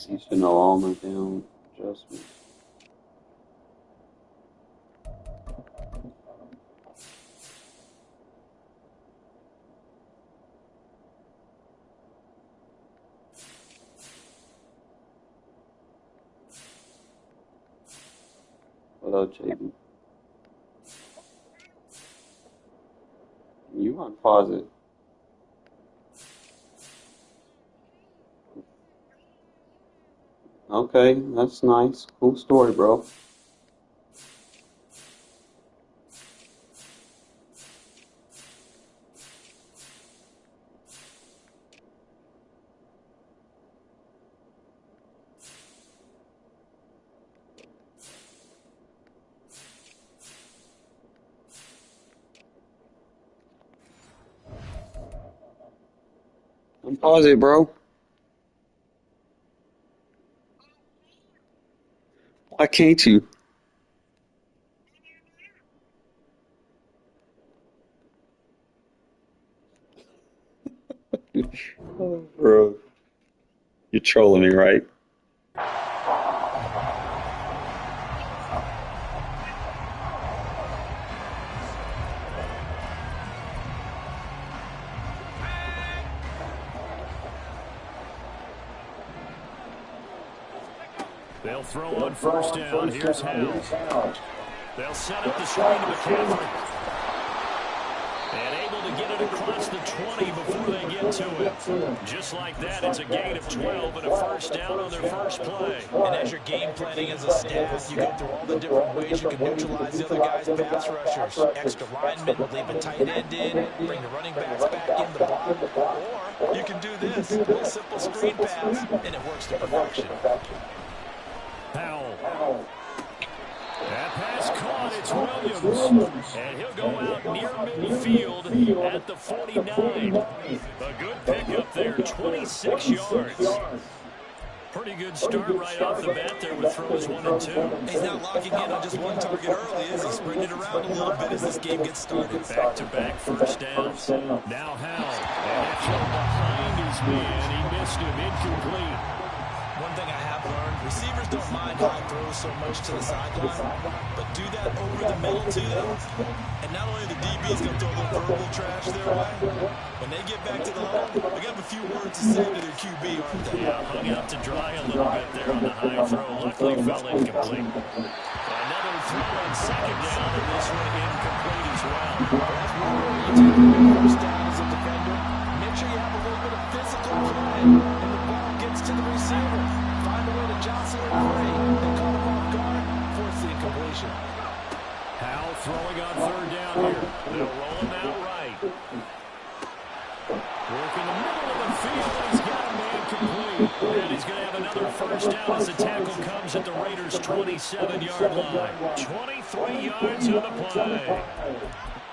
You should know all my down adjustments. Hello, JB. You on pause it. Okay, that's nice. Cool story, bro. Unpause it, bro. Why can't you? Oh, bro. You're trolling me, right? They'll throw on first down. Here's Howell. They'll set up the screen to McCaffrey. And able to get it across the 20 before they get to it. Just like that, it's a gain of 12 and a first down on their first play. And as you're game planning as a staff, you go through all the different ways you can neutralize the other guy's pass rushers. Extra linemen, leave a tight end in, bring the running backs back in the block. Or you can do this, a little simple screen pass, and it works to perfection. Powell. That pass caught. It's Williams. And he'll go out near midfield at the 49. A good pickup there, 26 yards. Pretty good start right off the bat there with throws 1 and 2. He's not locking in on just one target early, is he? Spreading it around a little bit as this game gets started. Back-to-back first downs. Now Howell. And that throw behind his man. He missed him, incomplete. One thing I have learned, receivers don't mind high throws so much to the sideline, but do that over the middle to them. And not only the DB's going to throw a little verbal trash their way, when they get back to the huddle, they got a few words to say to their QB, aren't they? Yeah, hung out to dry a little bit there on the high throw. Luckily fell incomplete. Another throw on second down, and this one incomplete as well. That's one way you take the first down as a defender. Make sure you have a little bit of physical play, and the ball gets to the receiver. Find a way to jostle it free. They caught him off guard, force the incompletion. Howell throwing on third down here. They'll roll him out right. Work in the middle of the field. He's got a man complete. And he's going to have another first down as the tackle comes at the Raiders' 27-yard line. 23 yards on the play.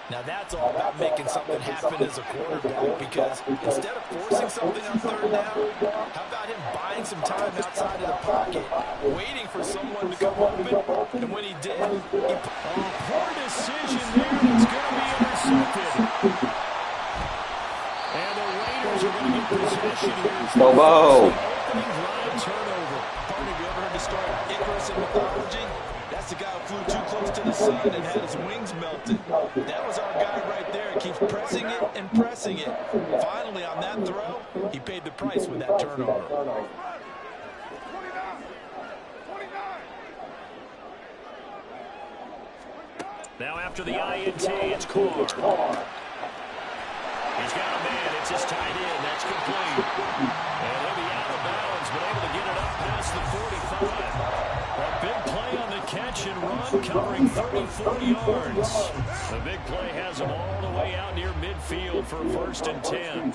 Now that's all about making something happen as a quarterback, because instead of forcing something on third down, how about him buying some time outside of the pocket, waiting for someone to come open, and when he did, poor decision there. It's going to be intercepted. And the Raiders are going to get possession here. Bobo. Opening drive turnover. Partner, you ever heard the story of Icarus in mythology? That's the guy who flew too close to the sun and had his wings melted. That was our guy right there. He keeps pressing it and pressing it. Finally, on that throw, he paid the price with that turnover. Now after the INT, it's Carr. He's got a man. It's his tight end. That's complete. And he'll be out of bounds, but able to get it up past the 45. A big play on the catch and run, covering 34 yards. The big play has him all the way out near midfield for first and 10.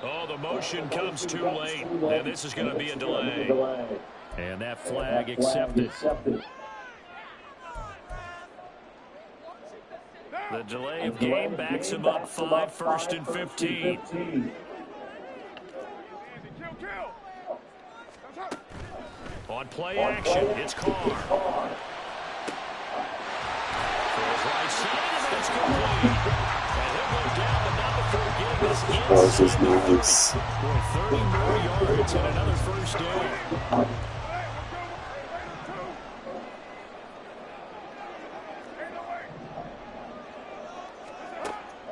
Oh, the motion comes too late, and this is going to be a delay. And that flag accepted. The delay of game backs him up 5, first and 15. On play action, it's Carr. Throws right side, and that's complete. And he'll go down, but not before getting this inside the 30. For 30 more yards and another first down.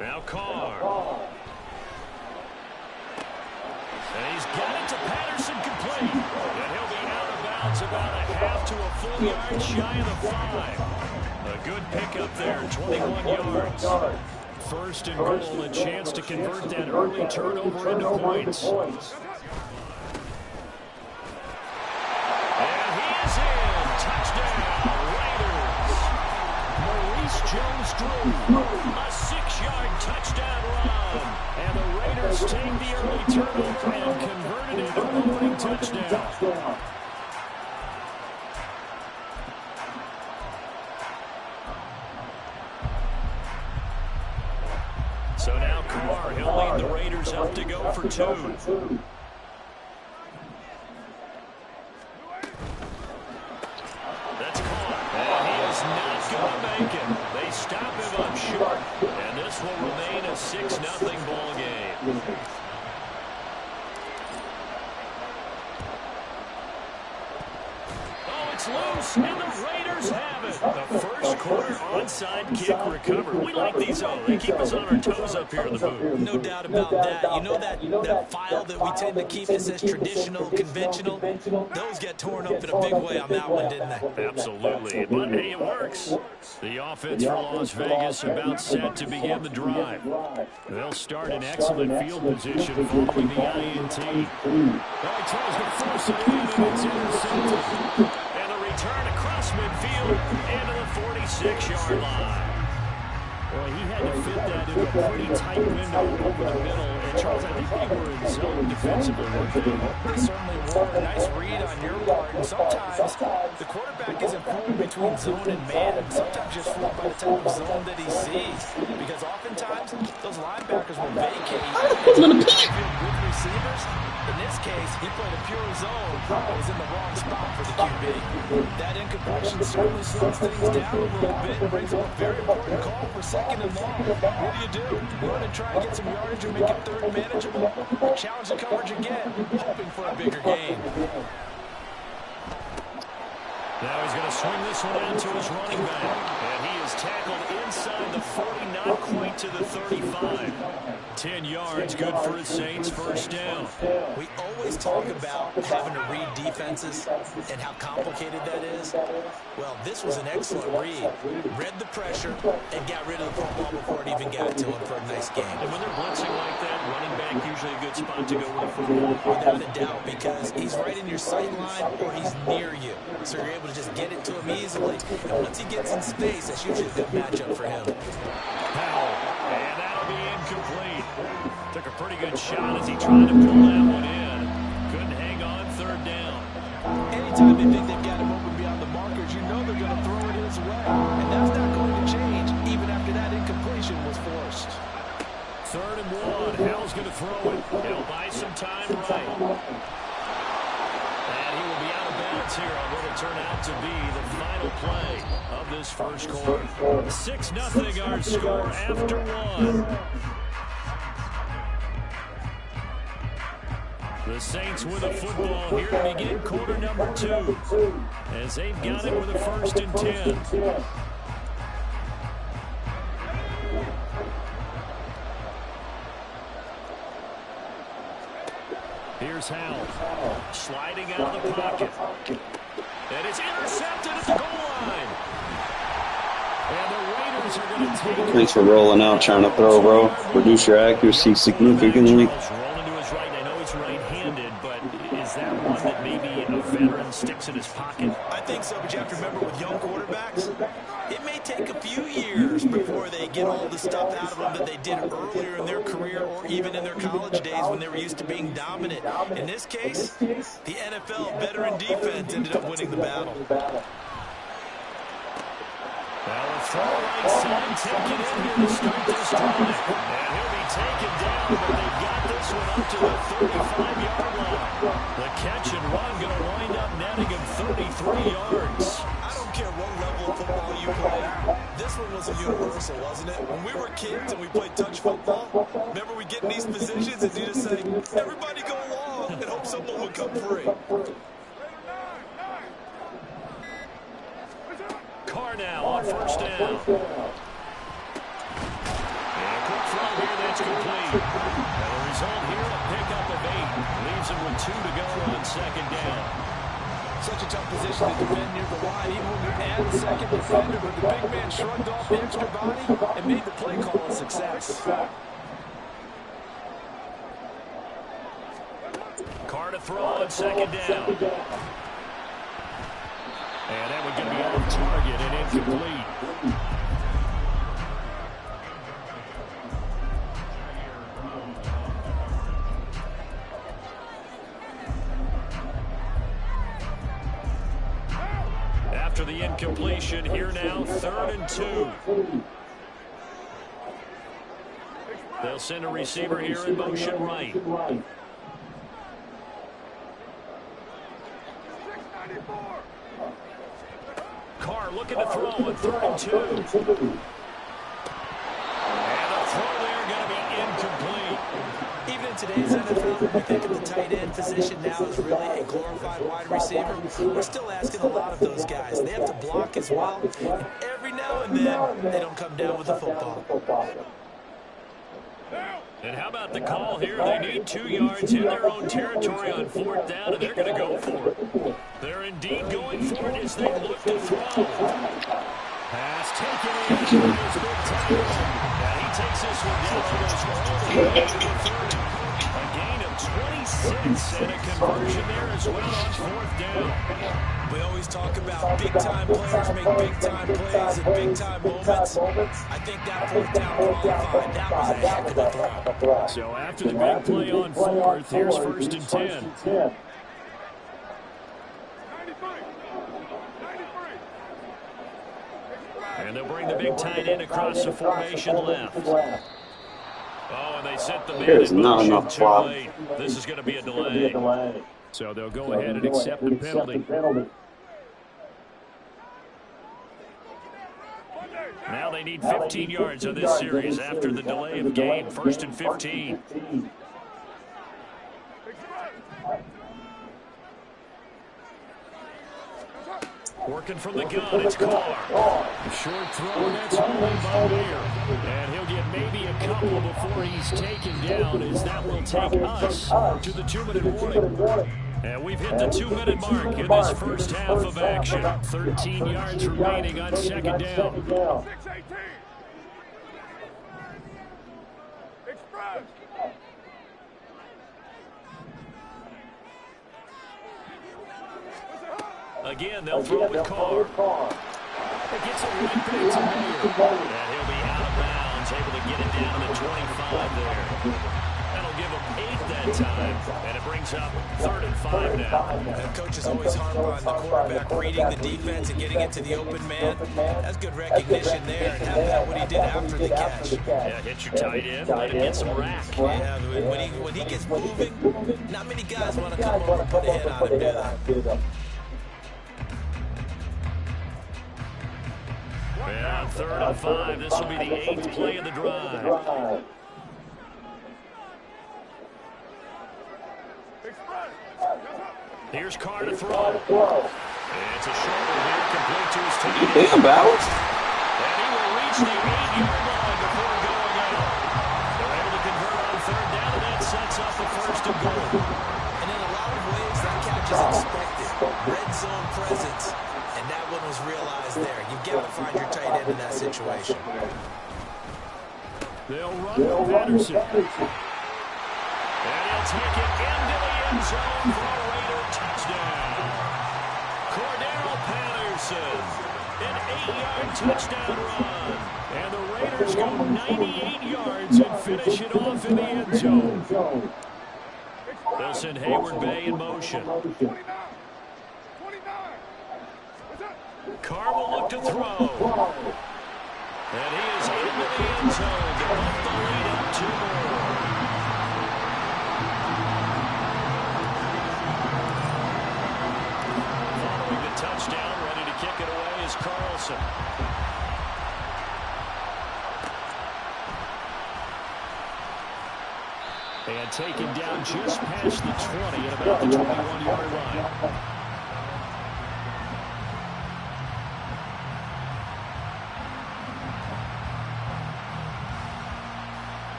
Now Carr. And he's got it to Patterson complete. And he'll be out of bounds about a half to a full yard shy of the 5. A good pickup there, 21 yards. First and goal, a chance to convert that early turnover into points. And he is in. Touchdown, Raiders. Maurice Jones-Drew, a 6-yard touchdown run. And the Raiders take the early turnover and convert it into an opening touchdown. So now Carr, he'll lead the Raiders up to go for 2. That's Carr, and he is not going to make it. They stop him up short, and this will remain a 6-0 ball game. It's loose, and the Raiders have it. The first quarter onside kick recovered. We like these, though. They keep us on our toes up here in the booth. No doubt about that. You know that file that we tend to keep that says traditional, conventional? Those get torn up in a big way on that one, didn't they? Absolutely. But, hey, it works. The offense for Las Vegas about set to begin the drive. They'll start in excellent field position following the INT. Now he tries to force it in, and it's intercepted. And the return across midfield into the 46-yard line. Well, he had to fit that into a pretty tight window over the middle. And, Charles, I think they were in zone defensively, weren't they? They certainly were. A nice read on your part. And sometimes the quarterback isn't fooled between zone and man. Sometimes just fooled by the type of zone that he sees. Because oftentimes those linebackers will vacate with receivers. In this case, he played a pure zone and was in the wrong spot for the QB. That incompletion certainly slows things down a little bit and brings up a very important call for second and long. What do? You want to try and get some yardage or make it third manageable? Or challenge the coverage again, hoping for a bigger gain. Now he's going to swing this one out to his running back. And he is tackled inside the 40, not quite to the 35. 10 yards, good for his Saints, first down. We always talk about having to read defenses and how complicated that is. Well, this was an excellent read. Read the pressure and got rid of the football before it even got to him for a nice game. And when they're blitzing like that, running back usually a good spot to go with the football. Without a doubt, because he's right in your sight line or he's near you. So you're able to just get it to him easily. And once he gets in space, that's usually a good matchup for him. Powell, and that'll be incomplete. Took a pretty good shot as he tried to pull that one in. Couldn't hang on, third down. Anytime they think they've got him open beyond the markers, you know they're going to throw it his way. And that's not going to change even after that incompletion was forced. Third and one. Hall's going to throw it. He'll buy some time right. And he will be out of bounds here on what will turn out to be the final play of this first quarter. 6-0 our score after one. The Saints with the football here to begin quarter number 2 as they've got it with a 1st and 10. Here's Howell, sliding out of the pocket. And it's intercepted at the goal line. And the Raiders are going to take it. Thanks for rolling out, trying to throw, bro. Reduce your accuracy significantly. Rolling to his right. I know he's right-handed, but is that one that maybe a veteran sticks in his pocket? I think so, but you have to remember with young quarterbacks, it may take a few years before they get all the stuff out of them that they did earlier in their career or even in their college days when they were used to being dominant. In this case, the NFL veteran defense ended up winning the battle. Well, a throw right side, take it in here to start this drive. And he'll be taken down, but they've got this one up to the 35-yard line. The catch and run going to wind up netting him 33 yards. I don't care what level of football you play. This one was a universal, wasn't it? When we were kids and we played touch football, remember we get in these positions and you just say, everybody go along and hope someone will come free. Carr now on first down. And a quick throw here that's complete. And the result here, a pickup of 8. Leaves him with 2 to go on second down. Such a tough position to defend near the line, even when you add a second defender, but the big man shrugged off the extra body and made the play call a success. Carr to throw on second down. And that one going to be off target and incomplete. After the incompletion, here now, 3rd and 2. They'll send a receiver here in motion right. Carr looking to throw on 3rd and 2. And the throw there going to be incomplete. Even in today's NFL, we think of the tight end position now as really a glorified wide receiver. We're still asking a lot of those guys. They have to block as well, and every now and then, they don't come down with the football. And how about the call here? They need 2 yards in their own territory on 4th down, and they're going to go for it. They're indeed going for it as they look to throw. Pass taken in. Here's big time. And he takes this one down almost all the way to the 30. A gain of 26 and a conversion there as well on 4th down. We always talk about big-time players make big-time plays in big-time moments. I think that 4th down qualified. That was a heck of a throw. So after the big play on 4th, here's 1st and 10. And they'll bring the big tight end across the formation left. Oh, and they sent the man in motion too late. This is going to be a delay. So they'll go ahead and accept the penalty. Now they need 15 yards on this series after the delay of game. 1st and 15. Working from the gun, it's Carr. Short throw, and that's home by Weir. And he'll get maybe a couple before he's taken down, as that will take us to the 2-minute warning. And we've hit the 2-minute mark in this first half of action. 13 yards remaining on 2nd down. Again, they'll throw with Carr. It gets a right back to Mayer. And he'll be out of bounds, able to get it down to the 25 there. That'll give him 8 that time, and it brings up 3rd and 5 now. The coach is always hung on the quarterback reading the defense and getting it to the open man. That's good recognition there, and have that what he did after the catch. Yeah, hit your tight end, let him get some rack. Yeah, when he gets moving, not many guys want to come over and put a hit on him, do they? And on 3rd and 5, this will be the 8th play of the drive. Here's Carr to throw. And it's a short one here, complete to his team. Damn, Bowers. And he will reach the 8-yard line before going out. They're able to convert on 3rd down, and that sets up the 1st and goal. And in a lot of ways, that catch is expected. Red zone presence. And that one was realized there. You've got to find your tight end in that situation. They'll run with Patterson. And he'll take it into the end zone for a Raider touchdown. Cordero Patterson, an 8-yard touchdown run. And the Raiders go 98 yards and finish it off in the end zone. They'll send Hayward Bay in motion. Carr will look to throw. And he is into the end zone to bump the lead up 2 more. Following the touchdown, ready to kick it away is Carlson. And taken down just past the 20 at about the 21-yard line.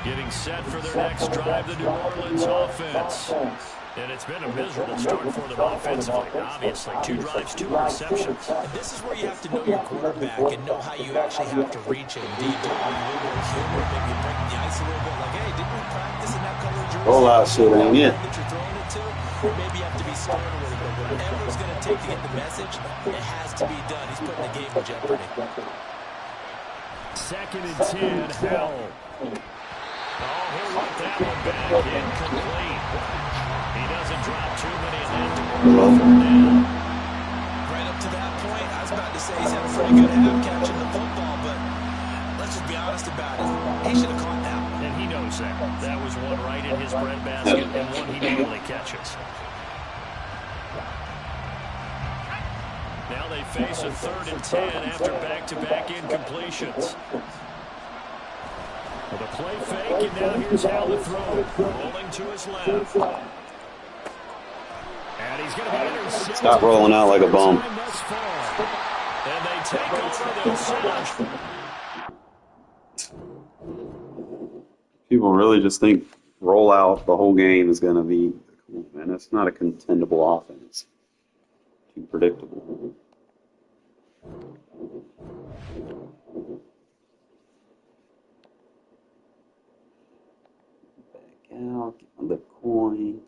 Getting set for their next drive, the New Orleans offense. And it's been a miserable start for them offensively. Obviously, 2 drives, 2 receptions. And this is where you have to know your quarterback and know how you actually have to reach him. Do you do it with a little bit of humor, maybe break the ice a little bit, like, hey, didn't we practice in that color jersey? Whole lot of shit ain't it. That you're throwing it to, or maybe you have to be stern a little bit. Whatever it's going to take to get the message, it has to be done. He's putting the game in jeopardy. 2nd and 10, Hell. Oh, he'll let that one back, incomplete. He doesn't drop too many of them to work down. Right up to that point, I was about to say he's had a pretty good half catching the football, but let's just be honest about it. He should have caught that one. And he knows that. That was one right in his breadbasket and one he normally catches. Now they face a 3rd and 10 after back-to-back incompletions. With a play fake, and now here's how to throw. Rolling to his left. And he's going to be intercepted. Stop rolling out like a bum. And they take over. They'll set up. People really just think roll out the whole game is going to be, man, that's not a contendable offense. Too predictable. Back out, get my lip coin.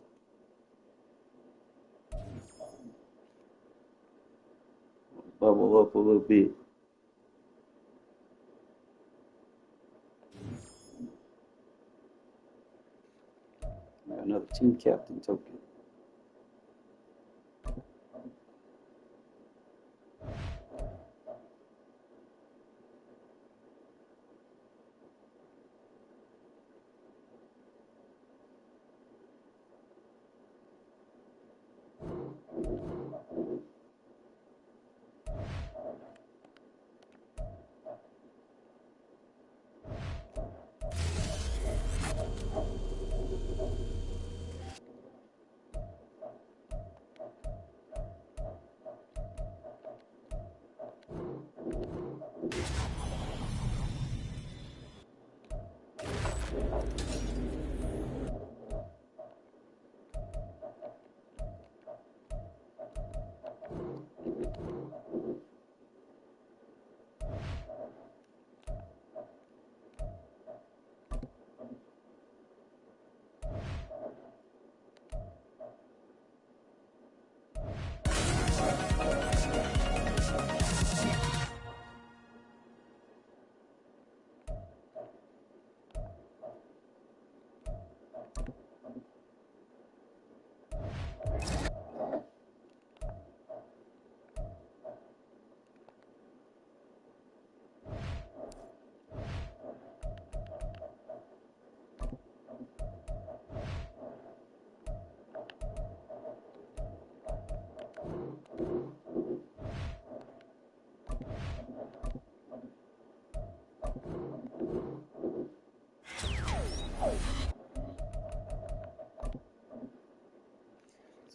Bubble up a little bit. Got another team captain token.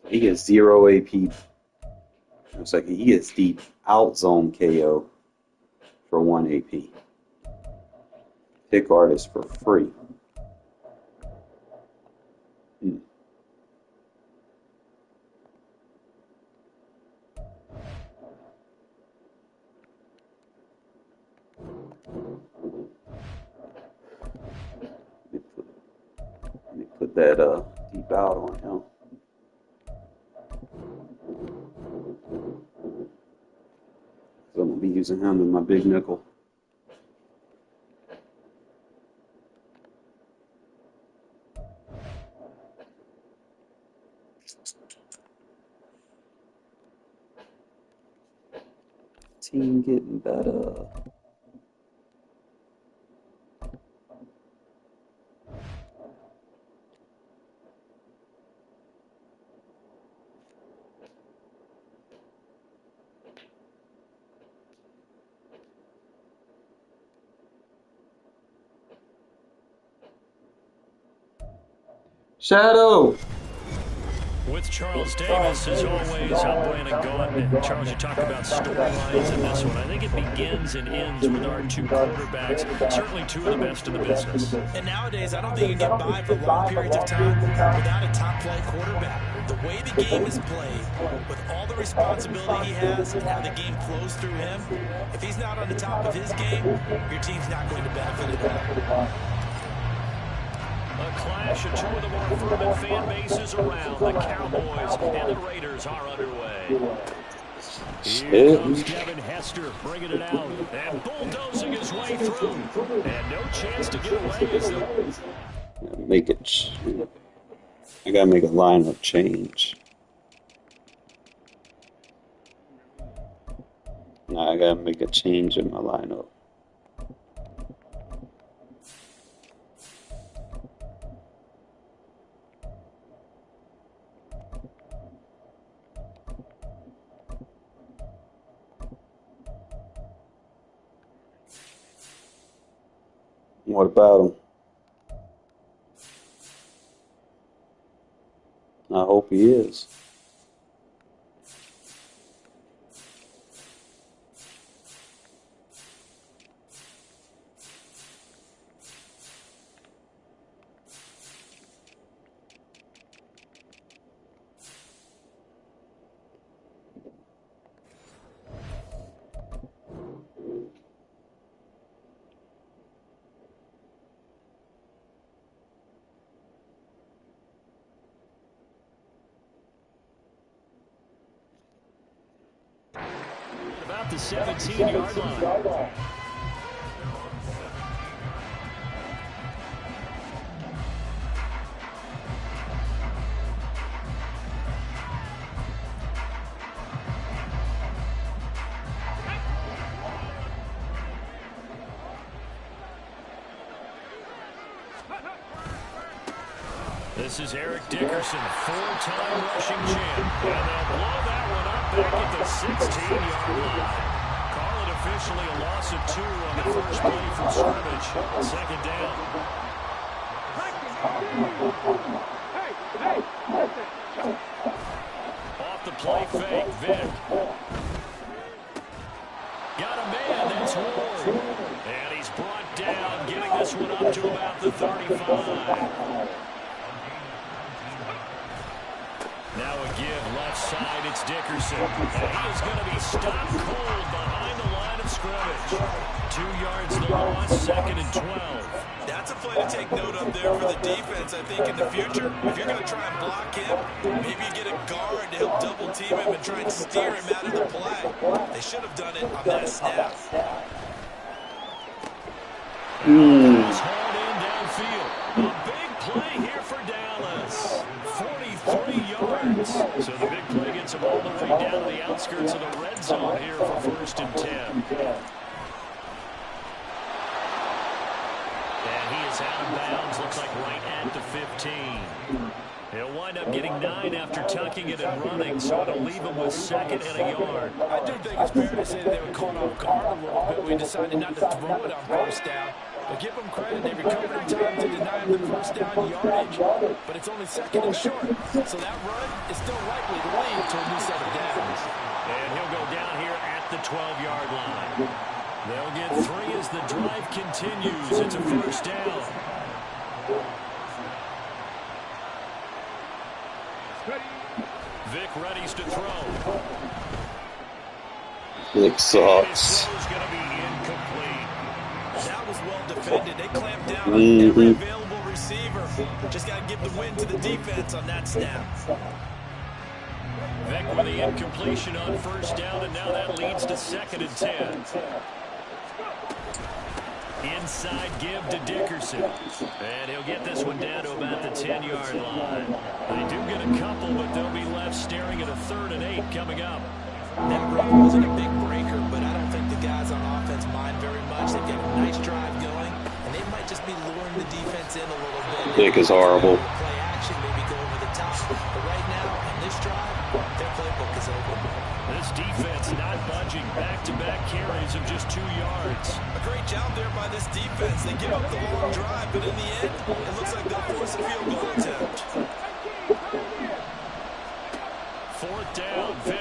He gets 0 AP. It's like he gets deep out zone KO for 1 AP. Pick artist for free. Let me put that deep out on him. So I'm going to be using him in my big nickel. Team getting better. Shadow! With Charles Davis, as always, I'm Brandon Gaudin. Charles, you talk about storylines in this one. I think it begins and ends with our two quarterbacks, certainly two of the best in the business. And nowadays, I don't think you can get by for long periods of time without a top-flight quarterback. The way the game is played, with all the responsibility he has and how the game flows through him, if he's not on the top of his game, your team's not going to benefit at all. A clash of two of the more fervent fan bases around. The Cowboys and the Raiders are underway. Here comes Kevin Hester bringing it out and bulldozing his way through. And no chance to get away. Make it. I gotta make a lineup change. Nah, I gotta make a change in my lineup. What about him? I hope he is. About the 17-yard line. This is Eric Dickerson, four-time rushing champ. And they'll blow that one up back at the 16-yard line. Call it officially a loss of 2 on the first play from scrimmage. Second down. Off the play fake, Vic. Got a man, that's Ward. And he's brought down, getting this one up to about the 35. Now a give left side, it's Dickerson. And he is going to be stopped cold behind the line of scrimmage. 2 yards the loss, second and 12. That's a play to take note of there for the defense, I think, in the future. If you're going to try and block him, maybe you get a guard to help double team him and try and steer him out of the play. They should have done it on that snap. Pass hauled in downfield. A big play here for Dallas. 43 yards. So the big play gets them all the way down to the outskirts of the red zone here for first and 10. And he is out of bounds, looks like right at the 15. He'll wind up getting 9 after tucking it and running, so it'll leave him with second and a yard. I do think it's fair to say that they were caught off guard a little bit. We decided not to throw it on first down. But give them credit, they recovered in time to deny him the first down yardage. But it's only second and short. So that run is still likely to lead to a new set of downs. And he'll go down here at the 12-yard line. They'll get 3 as the drive continues. It's a first down. Vic readies to throw. Vic sucks. His throw's going to be incomplete. That was well defended. They clamped down on every available receiver. Just got to give the win to the defense on that snap. Vic with the incompletion on first down, and now that leads to second and 10. Inside give to Dickerson. And he'll get this one down to about the 10-yard line. They do get a couple, but they'll be left staring at a 3rd and 8 coming up. That run wasn't a big breaker, but I don't think the guys on offense mind very much. They've got a nice drive going, and they might just be luring the defense in a little bit. Vic is horrible. Play action, maybe go over the top. But right now, on this drive, their playbook is open. This defense not budging. Back-to-back carries of just 2 yards. A great job there by this defense. They give up the long drive, but in the end, it looks like they'll force a field goal attempt. 4th down, Vic.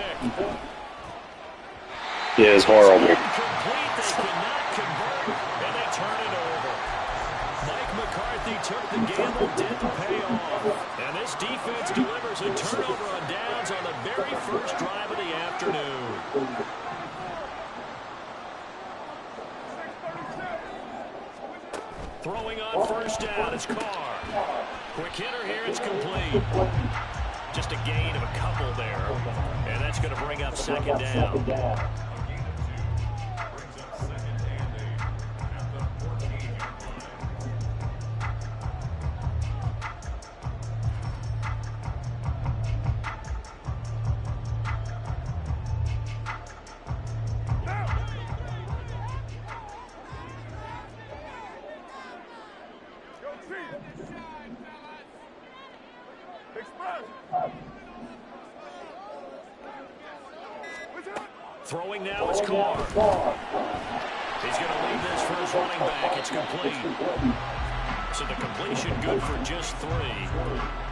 Yeah, it's horrible. Incomplete. They cannot convert, and they turn it over. Mike McCarthy took the gamble, didn't pay off. And this defense delivers a turnover on downs on the very first drive of the afternoon. Throwing on first down is Carr. Quick hitter here, it's complete. Just a gain of a couple there. And that's going to bring up second down. Throwing now is Carr. He's going to lead this for his running back. It's complete. So the completion good for just 3.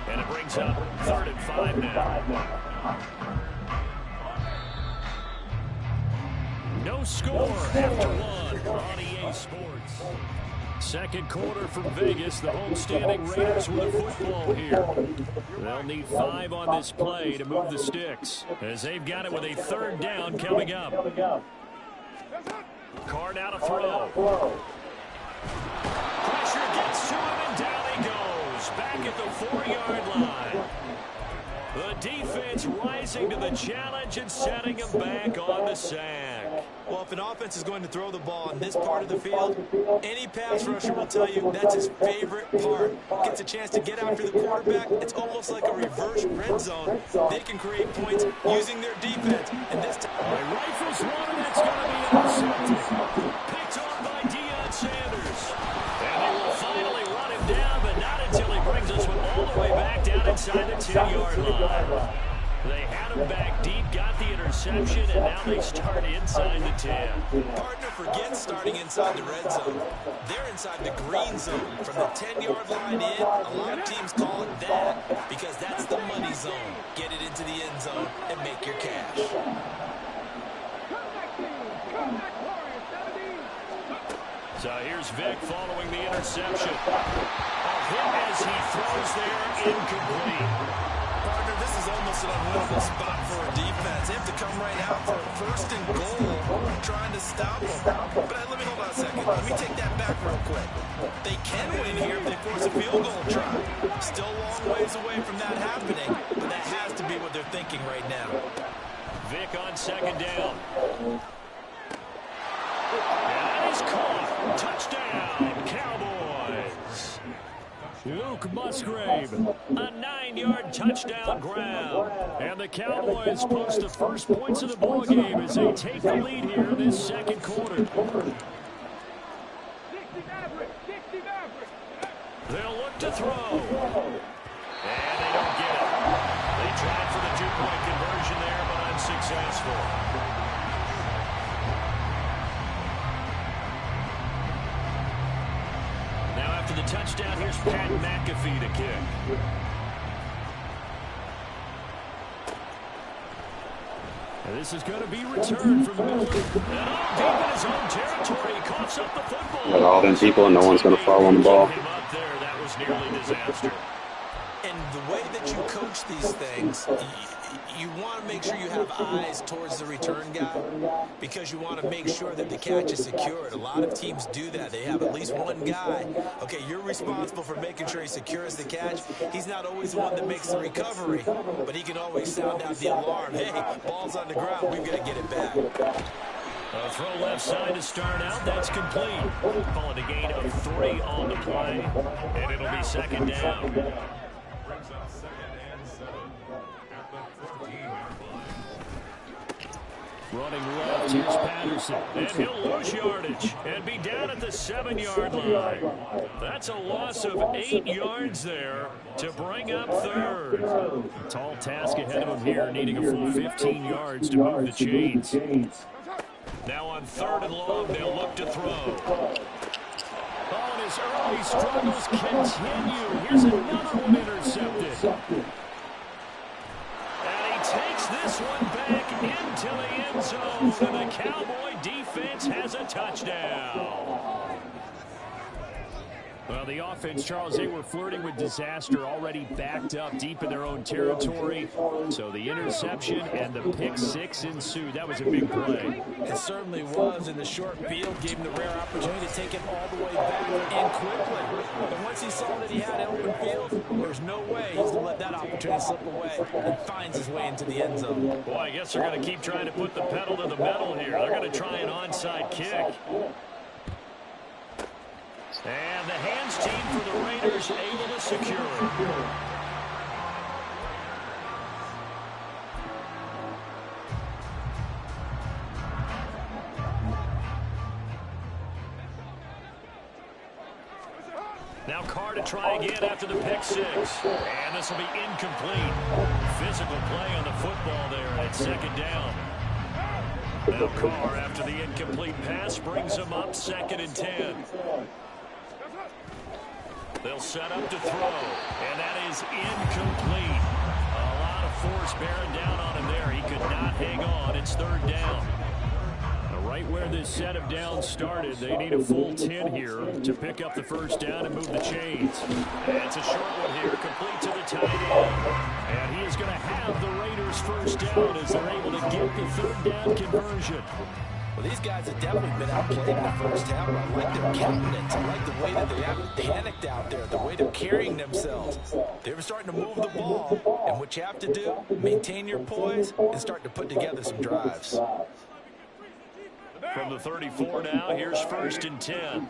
And it brings up 3rd and 5 now. No score after 1 on EA Sports. Second quarter from Vegas. The homestanding Raiders with the football here. They'll need 5 on this play to move the sticks, as they've got it with a 3rd down coming up. Card out of throw. Pressure gets to him, and down he goes. Back at the 4-yard line. The defense rising to the challenge and setting him back on the sack. Well, if an offense is going to throw the ball in this part of the field, any pass rusher will tell you that's his favorite part. Gets a chance to get after the quarterback. It's almost like a reverse red zone. They can create points using their defense. And this time, rifles one, and it's going to be intercepted. Picked off by Deion Sanders. And they will finally run him down, but not until he brings us all the way back down inside the 10-yard line. They had him back deep, got the interception, and now they start inside the 10. Partner forgets starting inside the red zone. They're inside the green zone. From the 10-yard line in, a lot of teams call it that because that's the money zone. Get it into the end zone and make your cash. So here's Vic following the interception. A hit as he throws there, incomplete. Partner, this is almost an unwinnable spot for a defense. They have to come right out for a 1st and goal, trying to stop them. But let me hold on a second. Let me take that back real quick. They can win here if they force a field goal try. Still a long ways away from that happening, but that has to be what they're thinking right now. Vic on 2nd down. And that is caught. Touchdown, Cowboys. Luke Musgrave, a 9-yard touchdown grab. And the Cowboys post the first points of the ball game as they take the lead here in this 2nd quarter. They'll look to throw. And they don't get it. They tried for the 2-point conversion there, but unsuccessful. After the touchdown, here's Pat McAfee to kick. And this is going to be returned from Miller. And all deep in his own territory, he coughs up the football. Got all them people and no one's going to fall on the ball. Up there, that was nearly disaster. And the way that you coach these things, you want to make sure you have eyes towards the return guy because you want to make sure that the catch is secured. A lot of teams do that. They have at least one guy. Okay, you're responsible for making sure he secures the catch. He's not always the one that makes the recovery, but he can always sound out the alarm. Hey, ball's on the ground. We've got to get it back. A throw left side to start out. That's complete. Calling a gain of 3 on the play, and it'll be 2nd down. Running left, here's Patterson. And he'll lose yardage and be down at the 7-yard line. That's a loss of 8 yards there to bring up 3rd. Tall task ahead of him here, needing a full 15 yards to move the chains. Now on 3rd and long, they'll look to throw. Oh, and his early struggles continue. Here's another one intercepted. And he takes this one back into the end zone, and the Cowboy defense has a touchdown. Well, the offense, Charles, they were flirting with disaster, already backed up deep in their own territory. So the interception and the pick 6 ensued. That was a big play. It certainly was, and the short field gave him the rare opportunity to take it all the way back and quickly. And once he saw that he had open field, there's no way he's going to let that opportunity slip away and finds his way into the end zone. Boy, I guess they're going to keep trying to put the pedal to the metal here. They're going to try an onside kick. And the hands team for the Raiders able to secure it. Now Carr to try again after the pick 6. And this will be incomplete. Physical play on the football there, and it's 2nd down. Now Carr, after the incomplete pass, brings him up 2nd and 10. They'll set up to throw, and that is incomplete. A lot of force bearing down on him there. He could not hang on. It's third down. Right where this set of downs started, they need a full 10 here to pick up the first down and move the chains. And it's a short one here, complete to the tight end. And he is going to have the Raiders first down as they're able to get the third down conversion. Well, these guys have definitely been outplayed in the first half. I like their countenance. I like the way that they haven't panicked out there, the way they're carrying themselves. They're starting to move the ball, and what you have to do, maintain your poise and start to put together some drives. From the 34 now, here's first and 10.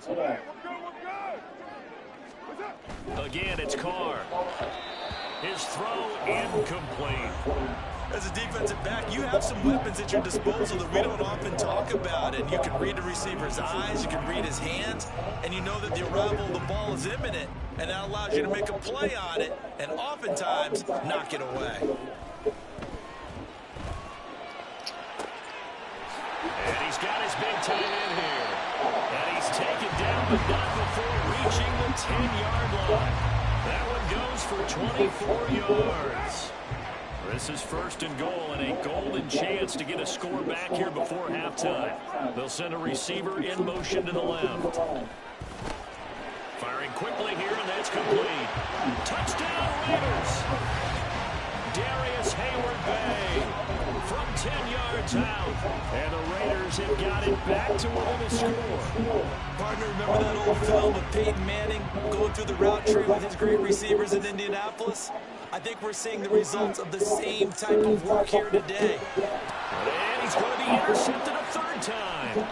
Again, it's Carr. His throw incomplete. As a defensive back, you have some weapons at your disposal that we don't often talk about. And you can read the receiver's eyes, you can read his hands, and you know that the arrival of the ball is imminent. And that allows you to make a play on it and oftentimes knock it away. And he's got his big tight end here. And he's taken down, but not before reaching the 10-yard line. That one goes for 24 yards. This is first and goal and a golden chance to get a score back here before halftime. They'll send a receiver in motion to the left. Firing quickly here, and that's complete. Touchdown, Raiders! Darius Hayward-Bay from 10 yards out. And the Raiders have got it back to within a score. Partner, remember that old film of Peyton Manning going through the route tree with his great receivers in Indianapolis? I think we're seeing the results of the same type of work here today. And he's going to be intercepted a third time.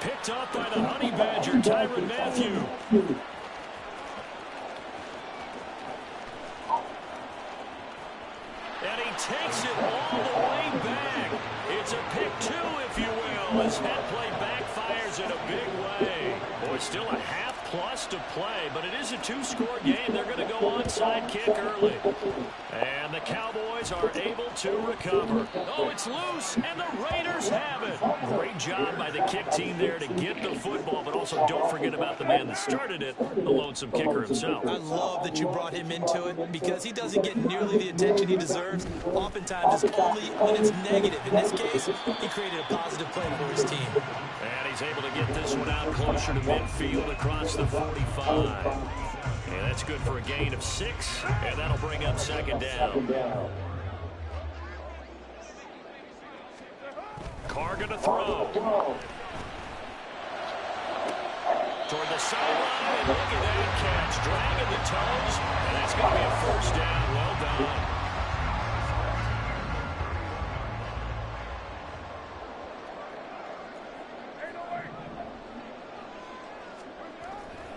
Picked off by the Honey Badger, Tyrann Mathieu. And he takes it all the way back. It's a pick two, if you will, as head play backfires in a big way. Boy, still a half-plus to play, but it is a two-score game. They're going to go onside kick early. And the Cowboys are able to recover. Oh, it's loose, and the Raiders have it. Great job by the kick team there to get the football, but also don't forget about the man that started it, the lonesome kicker himself. I love that you brought him into it because he doesn't get nearly the attention he deserves. Oftentimes, it's only when it's negative. In this case, he created a positive play for his team. And he's able to get this one out closer to midfield across the 45. And that's good for a gain of 6, and that'll bring up second down. Carr going to throw. Toward the sideline, and look at that catch. Dragging the toes, and that's going to be a first down. Well done.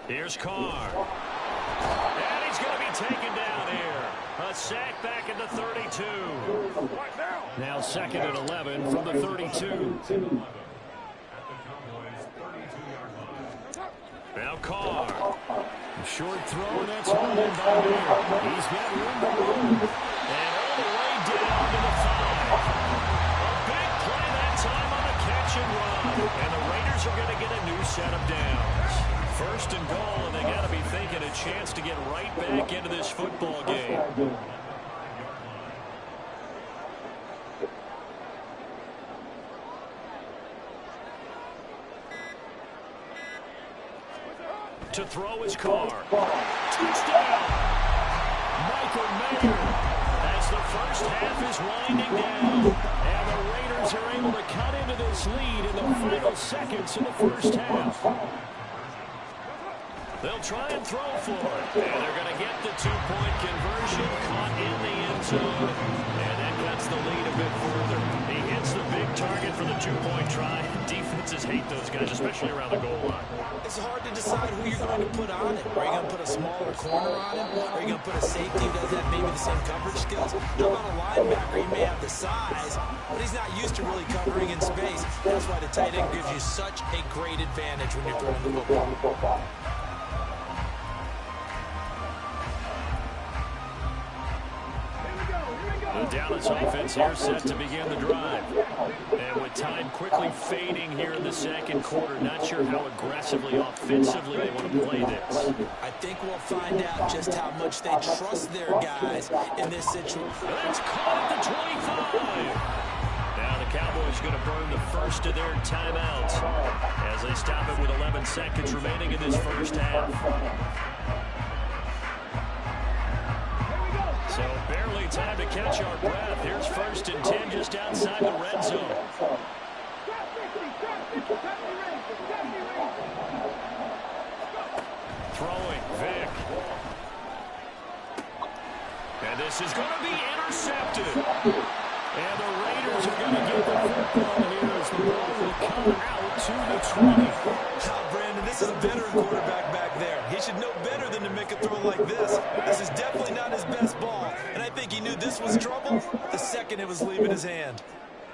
Here's Carr. And he's going to be taken down here. A sack back at the 32. Now second and 11 from the 32. Now Carr. Short throw, and that's hauled in by Bear. He's got room to move. And all the way down to the 5. A big play that time on the catch and run. And the Raiders are going to get a new set of downs. First and goal, and they got to be thinking a chance to get right back into this football game. To throw his Carr. Touchdown! Michael Mayer as the first half is winding down. And the Raiders are able to cut into this lead in the final seconds of the first half. They'll try and throw for it. And they're going to get the two-point conversion caught in the end zone. And that cuts the lead a bit further. He hits the big target for the two-point try. Defenses hate those guys, especially around the goal line. It's hard to decide who you're going to put on it. Are you going to put a smaller corner on him? Are you going to put a safety who doesn't have maybe the same coverage skills? How about a linebacker? He may have the size, but he's not used to really covering in space. That's why the tight end gives you such a great advantage when you're throwing the football. Here we go. The Dallas offense here set to begin the drive. And with time quickly fading here in the second quarter, not sure how aggressively, offensively they want to play this. I think we'll find out just how much they trust their guys in this situation. That's caught at the 25. Now the Cowboys are going to burn the first of their timeouts as they stop it with 11 seconds remaining in this first half. So barely time to catch our breath. Here's 1st and 10 just outside the red zone. Throwing, Vic. And this is going to be intercepted. And the Raiders are going to get the football here as the ball will come out to the 20. Oh, Brandon, this is a veteran quarterback back there. He should know better than to make a throw like this. This is definitely not his best ball. And I think he knew this was trouble the second it was leaving his hand.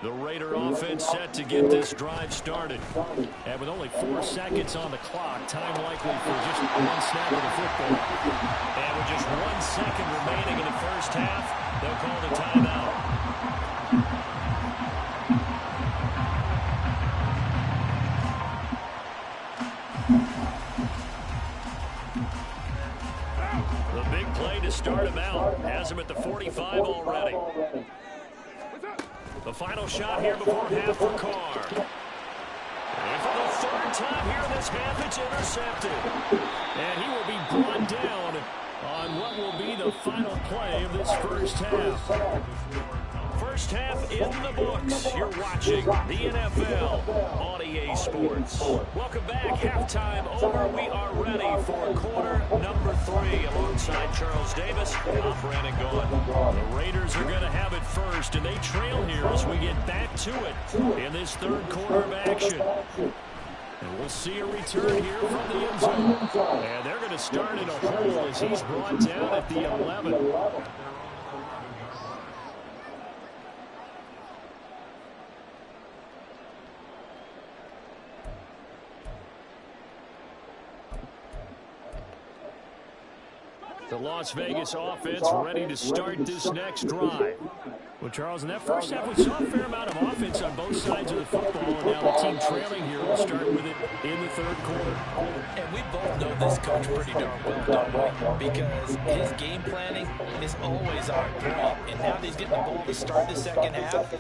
The Raider offense set to get this drive started. And with only 4 seconds on the clock, time likely for just one snap of the football. And with just 1 second remaining in the first half, they'll call the timeout. The big play to start him out has him at the 45 already. The final shot here before half for Carr. And for the 3rd time here in this half, it's intercepted. And he will be brought down on what will be the final play of this first half. First half in the books. You're watching the NFL on EA Sports. Welcome back. Halftime over. We are ready for quarter number 3 alongside Charles Davis. I'm Brandon Gaughan. The Raiders are going to have it first, and they trail here as we get back to it in this 3rd quarter of action. And we'll see a return here from the end zone. And they're going to start in a hole as he's brought down at the 11. The Las Vegas offense ready to start this next drive. Well, Charles, in that first half, we saw a fair amount of offense on both sides of the football, and now the team trailing here will start with it in the 3rd quarter. And we both know this coach pretty darn well, don't we? Because his game planning is always on point. And now that he's getting the ball to start the second half,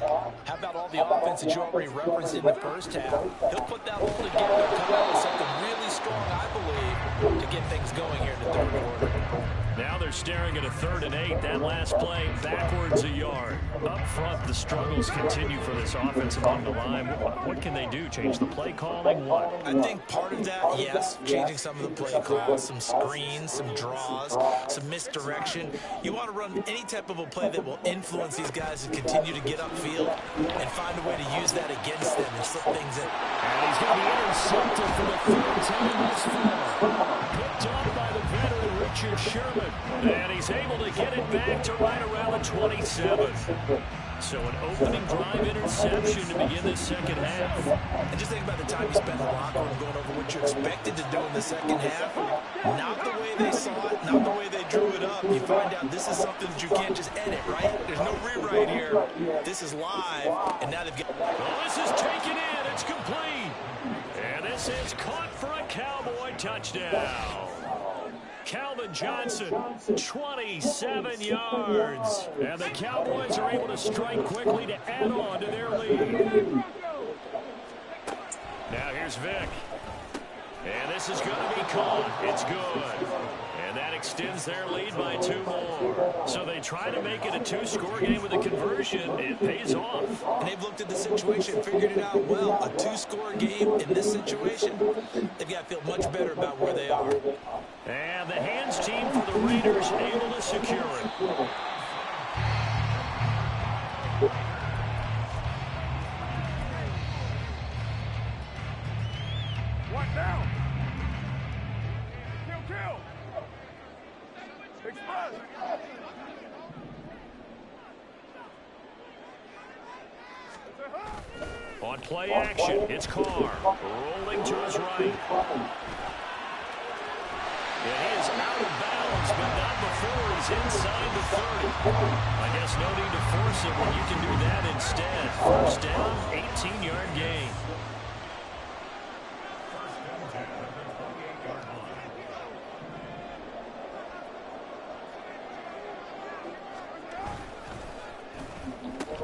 how about all the offense that you already referenced in the first half? He'll put that all together and come out with something really strong, I believe, to get things going here in the 3rd quarter. Now they're staring at a 3rd and 8. That last play backwards a yard. Up front, the struggles continue for this offense along the line. What can they do? Change the play calling? What? I think part of that, yes, changing some of the play calls, some screens, some draws, some misdirection. You want to run any type of a play that will influence these guys to continue to get upfield and find a way to use that against them and slip things in. And he's going to be intercepted for the 3rd time this far. Picked off by the veteran Richard Sherman. And he's able to get it back to right around the 27. So an opening drive interception to begin the second half. And just think about the time you spent in the locker room going over what you expected to do in the second half. Not the way they saw it, not the way they drew it up. You find out this is something that you can't just edit, right? There's no rewrite here. This is live, and now they've got... Well, this is taken in. It's complete. And this is caught for a Cowboy touchdown. Calvin Johnson, 27 yards. And the Cowboys are able to strike quickly to add on to their lead. Now here's Vic. And this is going to be caught. It's good. And that extends their lead by 2 more. So they try to make it a 2-score game with a conversion. It pays off. And they've looked at the situation, figured it out well. A 2-score game in this situation, they've got to feel much better about where they are. And the hands team for the Raiders able to secure it. One down. Kill. Express. On play action, it's Carr rolling to his right. Yeah, he is out of bounds, but not before he's inside the 30. I Yes, no need to force it when you can do that instead. First down, 18-yard gain.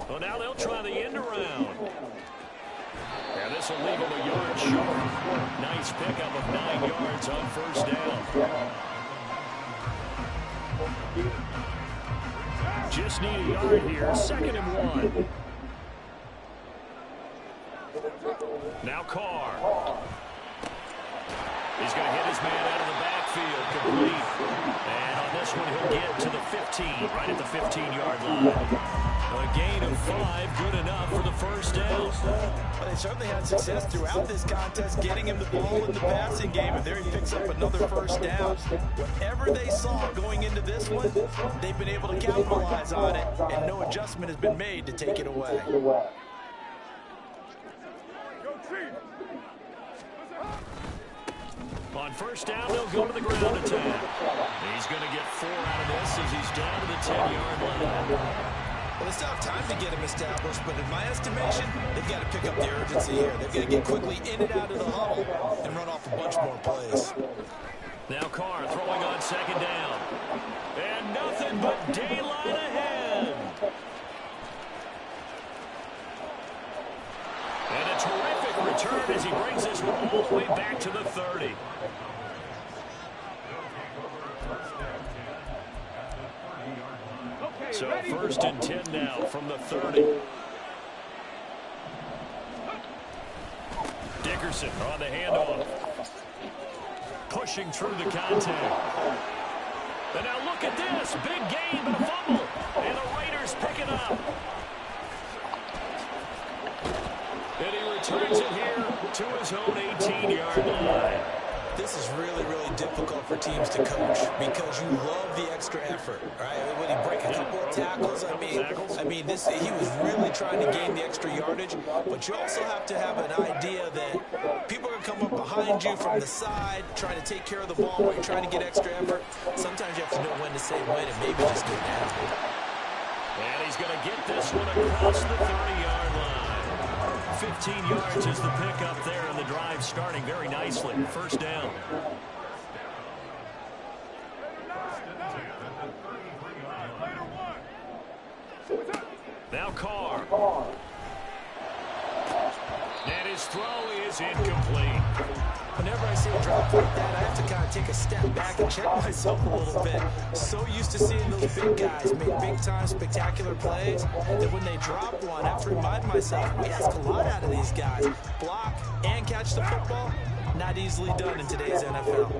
Well, now they'll try the end around. And this will leave him a yard short. Nice pickup of 9 yards on first down. Just need a yard here. 2nd and 1. Now Carr. He's going to hit his man out of the backfield. Complete. And on this one, he'll get to the 15, right at the 15-yard line. A gain of 5, good enough for the first down. Well, they certainly had success throughout this contest, getting him the ball in the passing game, and there he picks up another first down. Whatever they saw going into this one, they've been able to capitalize on it, and no adjustment has been made to take it away. On first down, they'll go to the ground attack. He's going to get 4 out of this as he's down to the 10-yard line. Well, they still have time to get him established, but in my estimation, they've got to pick up the urgency here. They've got to get quickly in and out of the huddle and run off a bunch more plays. Now Carr throwing on 2nd down. And nothing but daylight ahead. And a terrific return as he brings this one all the way back to the 30. So 1st and 10 now from the 30. Dickerson on the handoff. Pushing through the contact. And now look at this. Big gain, but a fumble. And the Raiders pick it up. And he returns it here to his own 18-yard line. This is really, really difficult for teams to coach because you love the extra effort, right? When he break a couple of tackles, I mean, he was really trying to gain the extra yardage, but you also have to have an idea that people are going to come up behind you from the side, trying to take care of the ball while you're trying to get extra effort. Sometimes you have to know when to say when and maybe just go down. And he's going to get this one across the 30-yard line. 15 yards is the pickup there, and the drive starting very nicely. First down. Now Carr. And his throw is incomplete. Whenever I see a drop like that, I have to kind of take a step back and check myself a little bit. So used to seeing those big guys make big-time spectacular plays that when they drop one, I have to remind myself, we ask a lot out of these guys. Block and catch the football, not easily done in today's NFL.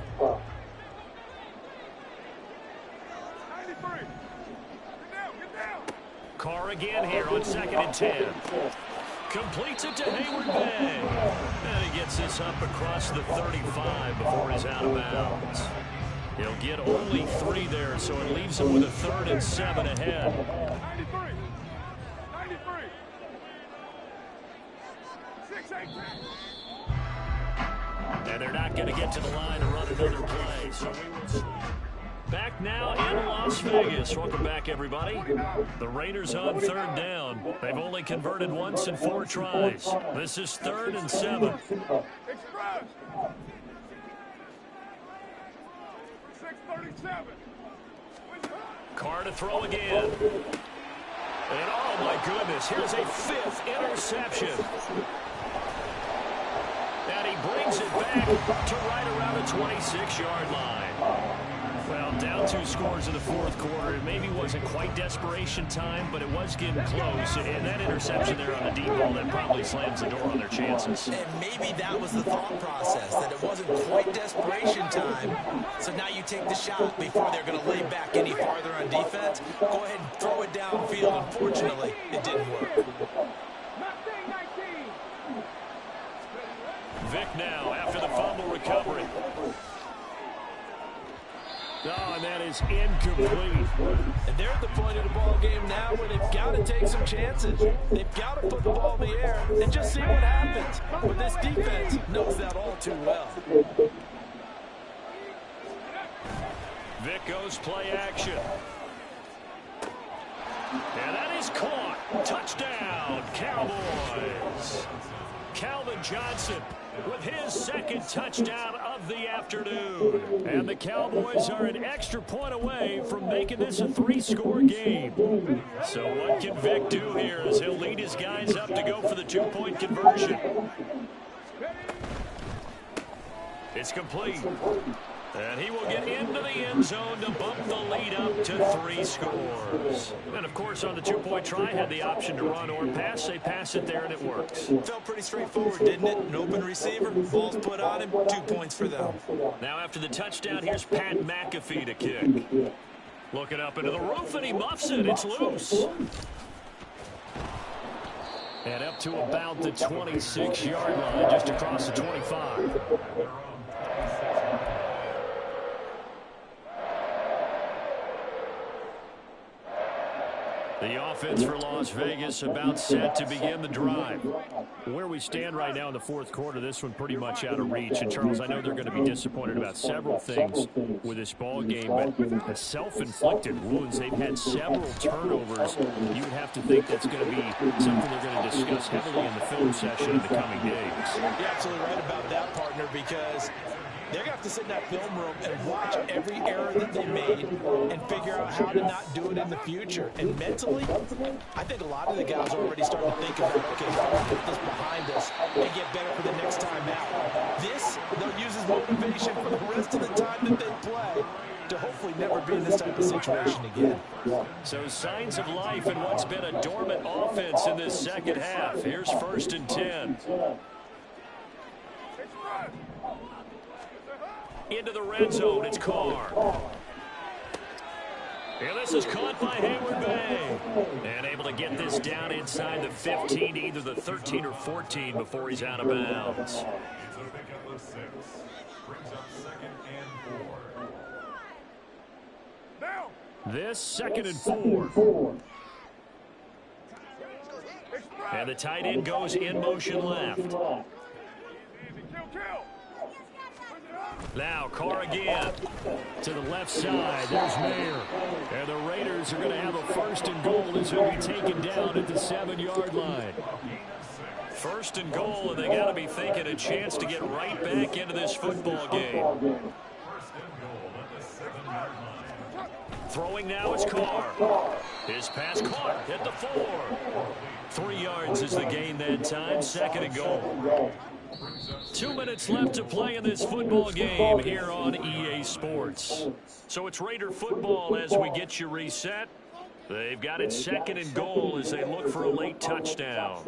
93. Get down. Carr again here on 2nd and 10. Completes it to Hayward Bay. And he gets this up across the 35 before he's out of bounds. He'll get only 3 there, so it leaves him with a 3rd and 7 ahead. 93. 93. 6-8. And they're not going to get to the line to run another play. So we will see. Back now in Las Vegas. Welcome back, everybody. The Raiders on 3rd down. They've only converted once in 4 tries. This is 3rd and 7. Express. 637. Carr to throw again. And oh my goodness, here's a 5th interception. And he brings it back to right around the 26-yard line. Well, down 2 scores in the 4th quarter. It maybe wasn't quite desperation time, but it was getting close. And that interception there on the deep ball, that probably slams the door on their chances. And maybe that was the thought process, that it wasn't quite desperation time. So now you take the shot before they're going to lay back any farther on defense. Go ahead and throw it downfield. Unfortunately, it didn't work. Vic now after the fumble recovery. Oh, and that is incomplete. And they're at the point of the ball game now where they've got to take some chances. They've got to put the ball in the air and just see what happens. But this defense knows that all too well. Vic goes play action. And that is caught. Touchdown, Cowboys. Calvin Johnson with his second touchdown of the afternoon. And the Cowboys are an extra point away from making this a 3-score game. So what can Vic do here as he'll lead his guys up to go for the 2-point conversion? It's complete. And he will get into the end zone to bump the lead up to 3 scores. And, of course, on the 2-point try, had the option to run or pass. They pass it there, and it works. Felt pretty straightforward, didn't it? An open receiver, ball's put on him, 2 points for them. Now, after the touchdown, here's Pat McAfee to kick. Looking up into the roof, and he muffs it. It's loose. And up to about the 26-yard line, just across the 25. The offense for Las Vegas about set to begin the drive. Where we stand right now in the fourth quarter, this one pretty much out of reach. And, Charles, I know they're going to be disappointed about several things with this ball game, but the self-inflicted wounds, they've had several turnovers. You would have to think that's going to be something they're going to discuss heavily in the film session in the coming days. You're absolutely right about that, partner, because they're going to have to sit in that film room and watch every error that they made and figure out how to not do it in the future. And mentally, I think a lot of the guys are already starting to think about, okay, how do we put this behind us and get better for the next time out? This, they'll use as motivation for the rest of the time that they play to hopefully never be in this type of situation again. So signs of life in what's been a dormant offense in this second half. Here's 1st and 10. Into the red zone, it's Carr. And this is caught by Hayward Bay. And able to get this down inside the 15, either the 13 or 14 before he's out of bounds. This 2nd and 4. And the tight end goes in motion left. Now Carr again to the left side. There's Mayer. And the Raiders are going to have a 1st and goal as he'll be taken down at the 7-yard line. 1st and goal, and they got to be thinking a chance to get right back into this football game. Throwing now is Carr. His pass caught at the 4. 3 yards is the gain that time. 2nd and goal. 2 minutes left to play in this football game here on EA Sports. So it's Raider football as we get you reset. They've got it 2nd and goal as they look for a late touchdown.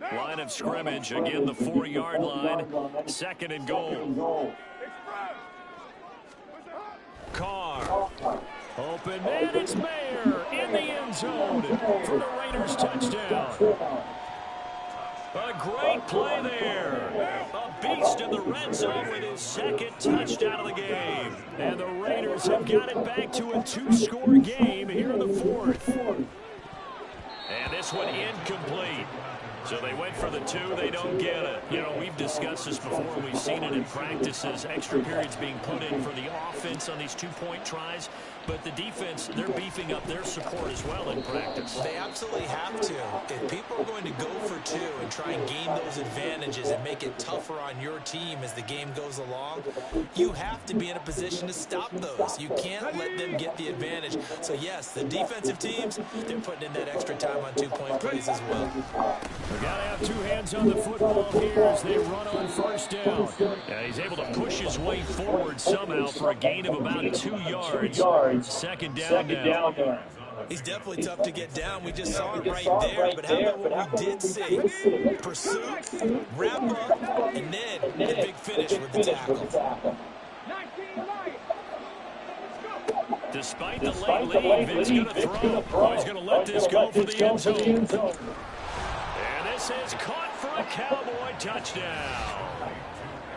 Line of scrimmage, again the 4-yard line. 2nd and goal. Carr. Open man, it's Mayer in the end zone for the Raiders touchdown. A great play there. A beast in the red zone with his 2nd touchdown of the game. And the Raiders have got it back to a 2-score game here in the 4th. And this one incomplete. So they went for the 2. They don't get it. You know, we've discussed this before. We've seen it in practices. Extra periods being put in for the offense on these 2-point tries. But the defense, they're beefing up their support as well in practice. They absolutely have to. If people are going to go for 2 and try and gain those advantages and make it tougher on your team as the game goes along, you have to be in a position to stop those. You can't let them get the advantage. So, yes, the defensive teams, they're putting in that extra time on 2-point plays as well. We've got to have 2 hands on the football here as they run on 1st down. He's able to push his way forward somehow for a gain of about 2 yards. 2nd down now. He's definitely tough to get down. We just saw it right there. But how about what we did see? Pursuit, wrap up, and then the big finish with the tackle. Despite the late lead, Vince going to throw. Oh, he's going to let this go for the end zone. And this is caught for a Cowboy touchdown.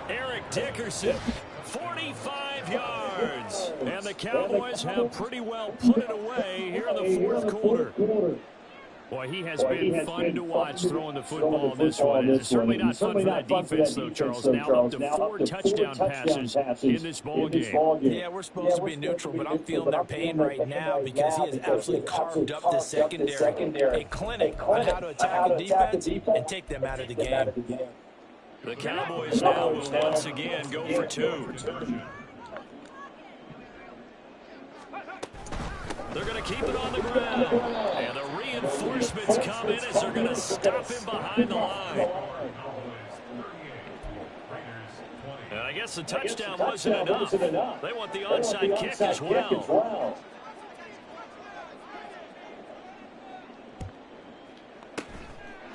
Eric Dickerson, 45 yards. And the Cowboys have pretty well put it away here in the 4th quarter. Boy, he has been fun to watch throwing the football in this one. It's certainly not fun for that defense, though, Charles. Now up to 4 touchdown passes in this ball game. Yeah, we're supposed to be neutral, but I'm feeling their pain right now because he has absolutely carved up the secondary. A clinic on how to attack a defense and take them out of the game. The Cowboys now will once again go for 2. They're going to keep it on the ground. And the reinforcements come in as they're going to stop him behind the line. And I guess the touchdown wasn't enough. They want the onside kick as well.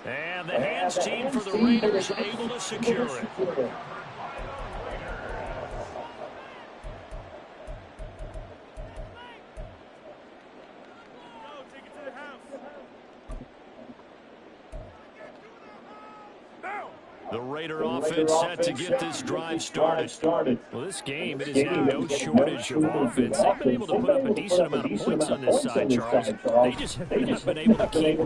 And the hands team for the Raiders able to secure it. The Raider offense set to get this drive started. Well, this game, it has had no shortage of offense. They've been able to put up a decent amount of points on this side, Charles. They just have not been able to keep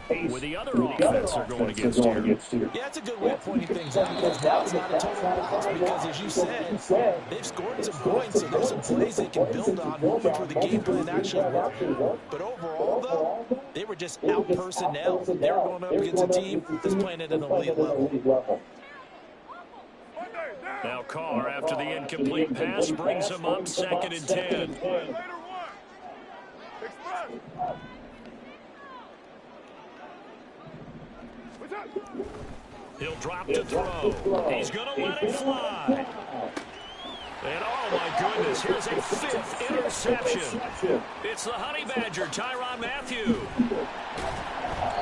pace with the other offense they're going against here. Yeah, that's a good way of pointing things out. Now it's not a total loss because, as you said, they've scored some points, so there's some plays they can build on moving for the game plan actually work. But overall, though, they were just out-personnel. They were going up against a team that's playing at an elite level. Now Carr, after the incomplete pass, brings him up 2nd and 10. He'll drop to throw. He's going to let it fly. And oh my goodness, here's a 5th interception. It's the Honey Badger, Tyrann Mathieu.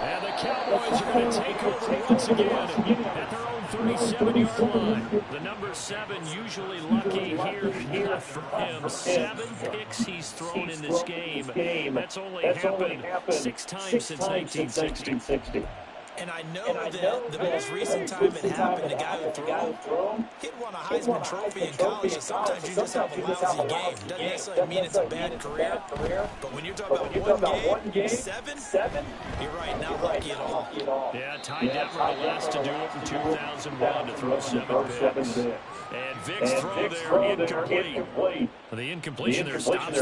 And the Cowboys are going to take over once again at their own 37-yard line. The number 7 usually lucky here for him. 7 picks he's thrown in this game. That's only happened 6 times since 1960. And I know that the most recent time it happened, the guy who threw, he'd won a Heisman Trophy in college, so sometimes you just have a lousy game. Doesn't necessarily mean it's a bad career, but when you're talking about one game, 7, you're right, not lucky at all. Yeah, Ty Detmer, the last to do it in 2001 to throw 7 picks. And Vic's throw there incomplete. The incompletion there stops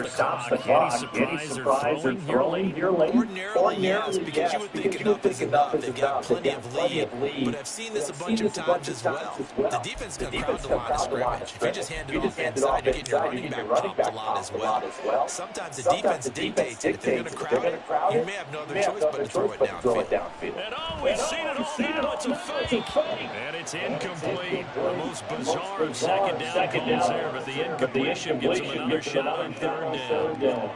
the clock. Any surprise they're throwing here late? Ordinarily, yes, because you would think enough is enough. They've got plenty of lead, but I've seen this a bunch of times as well. The defense is going to crowd the line of scrimmage. If you just hand it off inside, you're getting your running back dropped a lot as well. Sometimes the defense dictates it. If they're going to crowd it, you may have no other choice but to throw it downfield. And oh, we've seen it all now. It's a fake. And it's incomplete. The most bizarre of second down calls there, but the incompletion gives them another shot on 3rd down.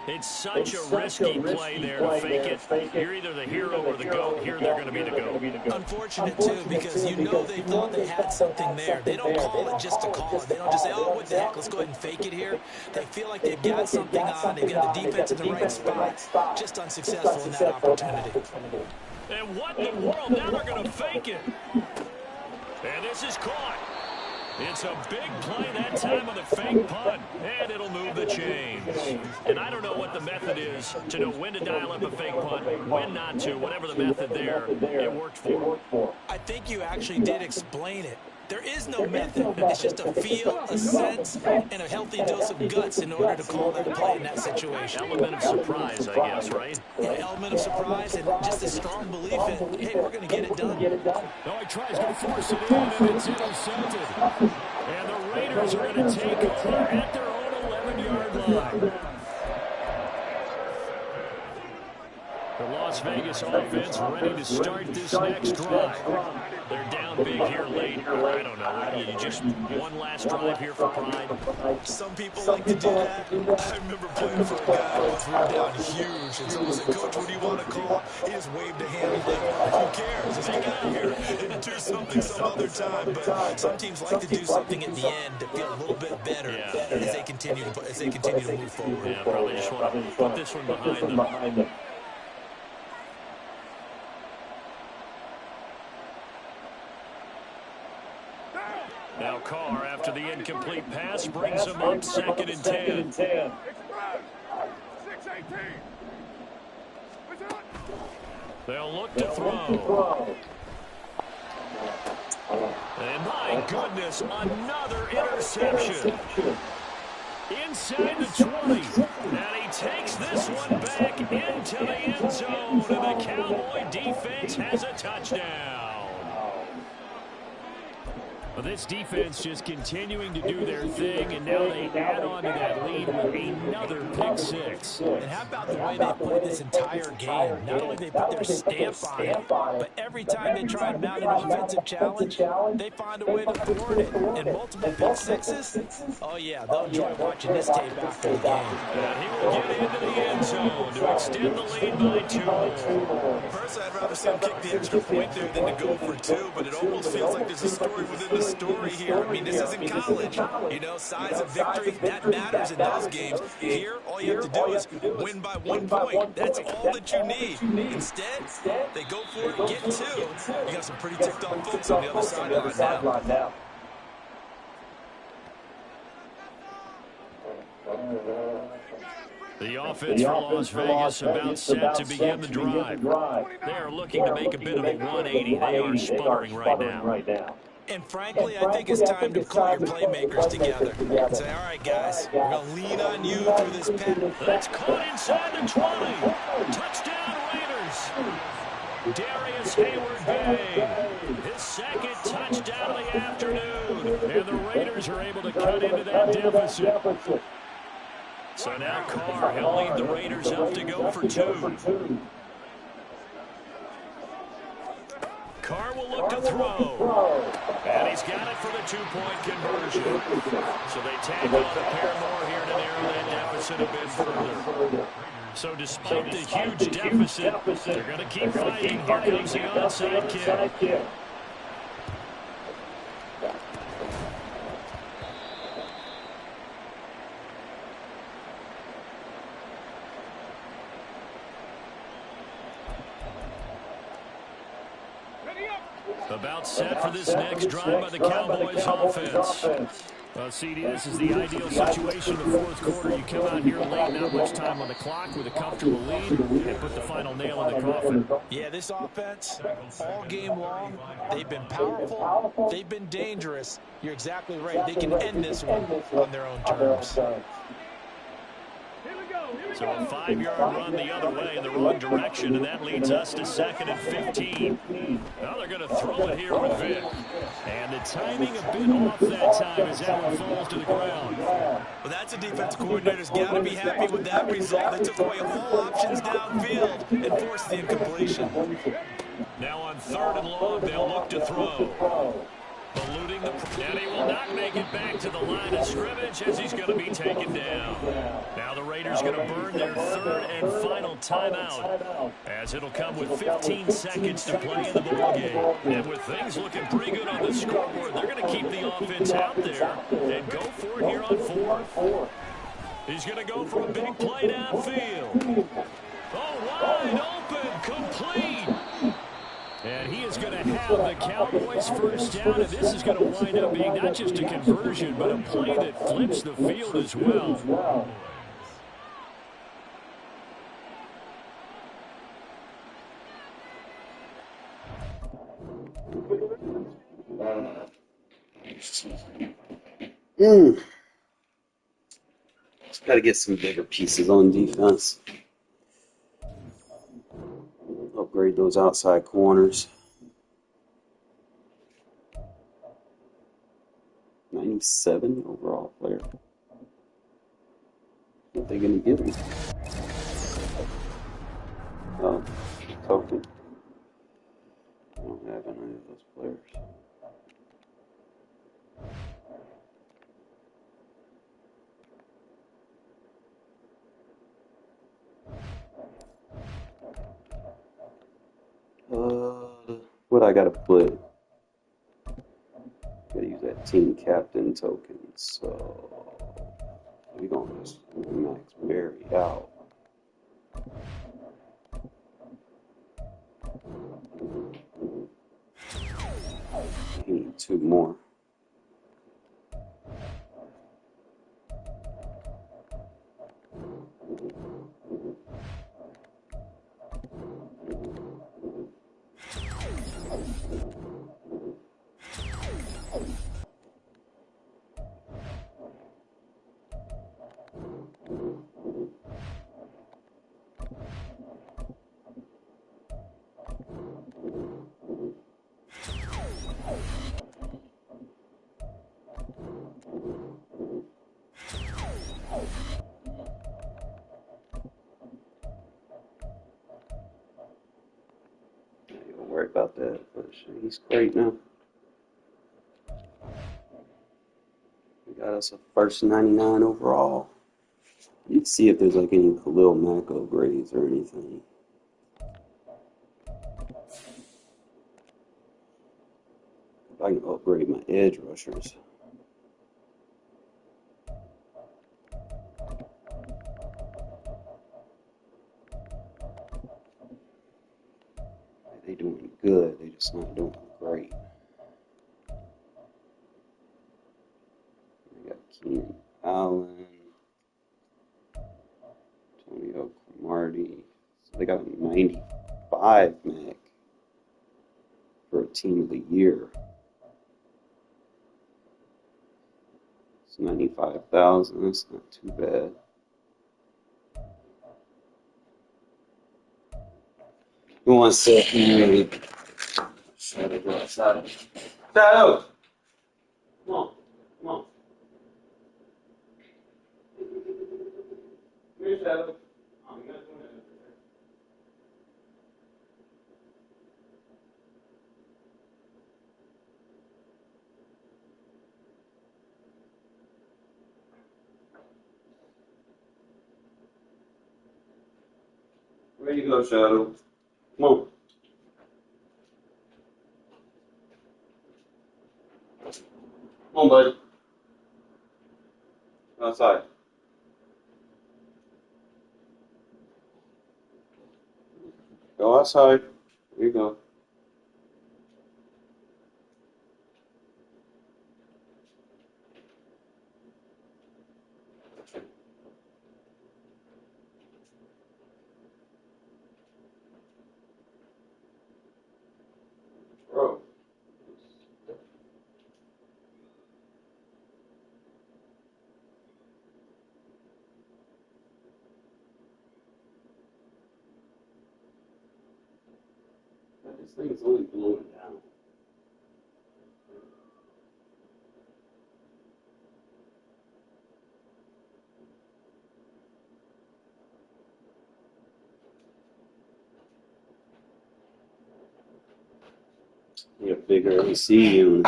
It's such a risky play there to fake it. You're either the hero or the GOAT. Here they're going to be the GOAT. Unfortunate, too, because you know they thought they had something there. They don't call it just to call it. They don't just say, oh, what the heck, let's go ahead and fake it here. They feel like they've got something on. They've got the defense in the right spot. Just unsuccessful in that opportunity. And what in the world? Now they're going to fake it. And this is caught. It's a big play that time on the fake punt, and it'll move the chains. And I don't know what the method is to know when to dial up a fake punt, when not to, whatever the method there, it worked for. I think you actually did explain it. There is no method. It's just a feel, a sense, and a healthy dose of guts in order to call that play in that situation. Element of surprise, I guess, right? Yeah, element of surprise and just a strong belief in, hey, we're going to get it done. No, he tries to force it in, and it's intercepted. And the Raiders are going to take over at their own 11-yard line. The Las Vegas offense ready to start this next drive. They're down big here late. I don't know. You just one last drive here for pride. Some people like to do that. I remember playing for a guy who threw down huge. And someone said, Coach, what do you want to call? He just waved a hand like, who cares? Just get out of here and do something some other time. But some teams like to do something at the end to feel a little bit better as they continue to move forward. Yeah, probably just want to put this one behind them. Now Carr, after the incomplete pass, brings him up 2nd and 10. They'll look to throw. And my goodness, another interception. Inside the 20. And he takes this one back into the end zone. And the Cowboy defense has a touchdown. Well, this defense just continuing to do their thing, and now they add on to that lead with another pick six. And how about the way they played this entire game? Not only they put their stamp on it, but every time they try and mount an offensive challenge, they find a way to thwart it. And multiple pick sixes? Oh, yeah, they'll enjoy watching this tape after the game. And he will get into the end zone to extend the lead by 2 more. Personally, I'd rather see them kick the extra point there than to go for 2, but it almost feels like there's a story within the story here. I mean, this isn't college. You know, size of victory, that matters in those games. Here, all you have to do is win by 1 point. That's all that you need. Instead, they go for it, get 2. You got some pretty ticked off folks on the other sideline now. The offense for Las Vegas about set to begin the drive. They are looking to make a bit of a 180. They are sputtering right now. And frankly, I think it's time to call your playmakers together. Say, all right, guys, we're going to lean on you through this pen. That's caught inside the 20. Touchdown, Raiders. Darius Hayward-Bay, his second touchdown of the afternoon. And the Raiders are able to cut into that deficit. So now Carr, he'll lead the Raiders up to go for 2. Carr will look to throw. And he's got it for the 2-point conversion. So they tag on a pair more here to narrow that deficit a bit further. So despite the huge deficit, they're going to keep fighting. Here comes the onside kick. About set for this next drive by the Cowboys offense. CD, this is the ideal situation in the fourth quarter. You come out here late, not much time on the clock with a comfortable lead, and put the final nail in the coffin. Yeah, this offense, all game long, they've been powerful, they've been dangerous. You're exactly right. They can end this one on their own terms. So a 5-yard run the other way in the wrong direction, and that leads us to 2nd and 15. Now they're going to throw it here with Vic. And the timing a bit off that time as that one falls to the ground. Well, that's a defensive coordinator's got to be happy with that result. They took away all options downfield and forced the incompletion. Now on 3rd and long, they'll look to throw. Eluding the, and he will not make it back to the line of scrimmage as he's going to be taken down. Now the Raiders going to burn their 3rd and final timeout, as it'll come with 15 seconds to play in the ballgame. And with things looking pretty good on the scoreboard, they're going to keep the offense out there and go for it here on 4th. He's going to go for a big play downfield. Oh, wide open, complete. And he is going to have the Cowboys first down, and this is going to wind up being not just a conversion, but a play that flips the field as well. Just got to get some bigger pieces on defense. Upgrade those outside corners. 97 overall player. What they going to give me? Oh, token. I don't have any of those players. What I gotta put? Gotta use that team captain token. So we gonna just max Barry out. I need 2 more. about that, but he's great now. We got us a first 99 overall. You can see if there's like any Khalil Mack upgrades or anything. If I can upgrade my edge rushers. They doing good, they just not doing great. We got Keenan Allen, Antonio Cromartie. So they got a 95 Mac for a team of the year. It's 95,000. That's not too bad. One second. Shadow, go outside. Shadow! Come on. Come on. Come here, Shadow. Oh, you gotta do that. Where you go, Shadow? Come on. Come on, buddy. Go outside. Go outside. Here you go. Bro. This thing's only blowing down. Need a bigger AC unit.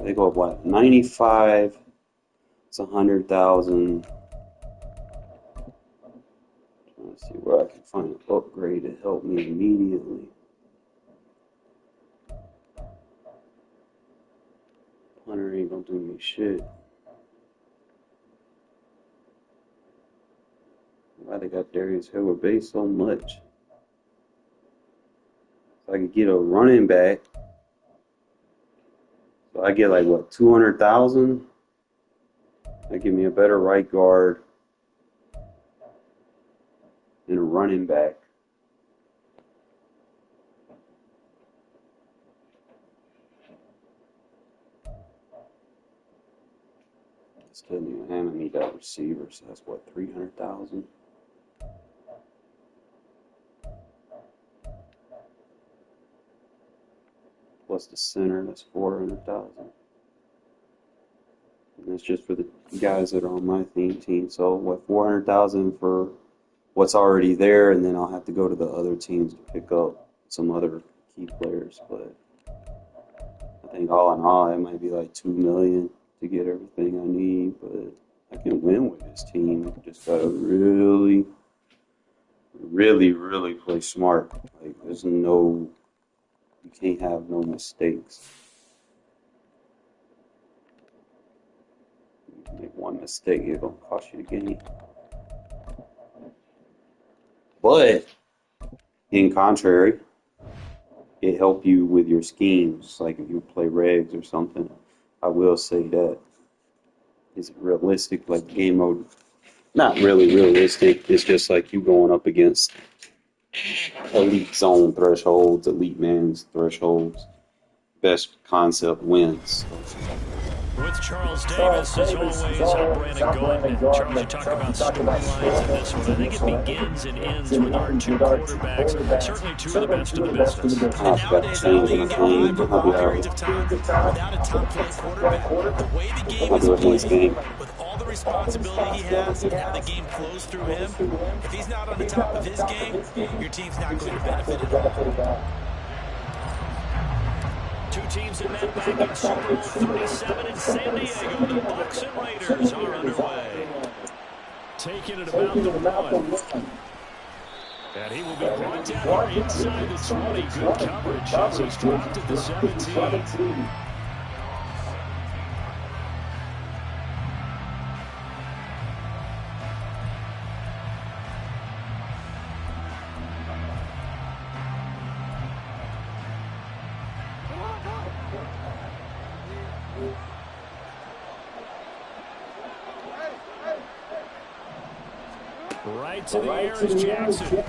They go up what? 95. It's 100,000. Trying to see where I can find an upgrade to help me immediately. Hunter ain't gonna do me shit. Why they got Darius Howard base so much? If I could get a running back, so I get like what, 200,000? That give me a better right guard and a running back. Still need to need that receiver, so that's what, 300,000. Plus the center, that's 400,000. And that's just for the guys that are on my team. So what, 400,000 for what's already there, and then I'll have to go to the other teams to pick up some other key players. But I think all in all, it might be like 2 million to get everything I need. But I can win with this team. Just gotta really, really, really play smart. Like there's no, you can't have no mistakes. Make one mistake, it's gonna cost you the game. But in contrary, it helps you with your schemes. Like if you play regs or something, I will say that is it realistic, like game mode. Not really realistic. It's just like you going up against elite zone thresholds, elite man's thresholds. Best concept wins. With Charles Davis, as always, I'm Brandon Gaudin. Charles, you talk about storylines in this one. I think it begins and ends with our two quarterbacks, certainly two of the best in the business. And nowadays, I don't think you get by for long periods of time without a top-flight quarterback. The way the game is played, with all the responsibility he has and how the game flows through him, if he's not on the top of his game, your team's not going to benefit at all. Two teams that met back in Super Bowl 37 in San Diego. The Bucs and Raiders are underway. Taking it about the one. And he will be brought down here inside the 20. Good coverage as he's dropped at the 17. Right to the air is Jackson. He's going to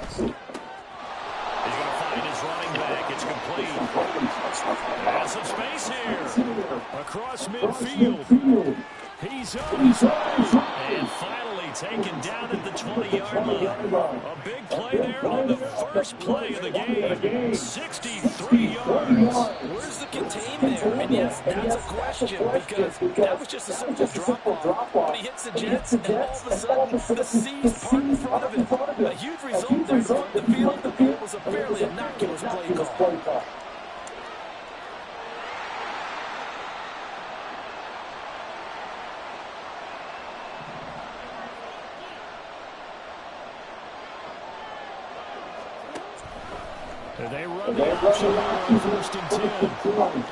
find his running back. It's complete. And some space here. Across midfield. He's on his way. And finally taken down at the 20-yard line. A big play there on the first play of the game. 63 yards. Where's the contain there? And yes, that's a question because that was just a simple drop-off. But he hits the Jets, and all of a sudden, the seas part in front of him. A huge result there to flip the field. It was a fairly innocuous play call. They run the option on first and 10. And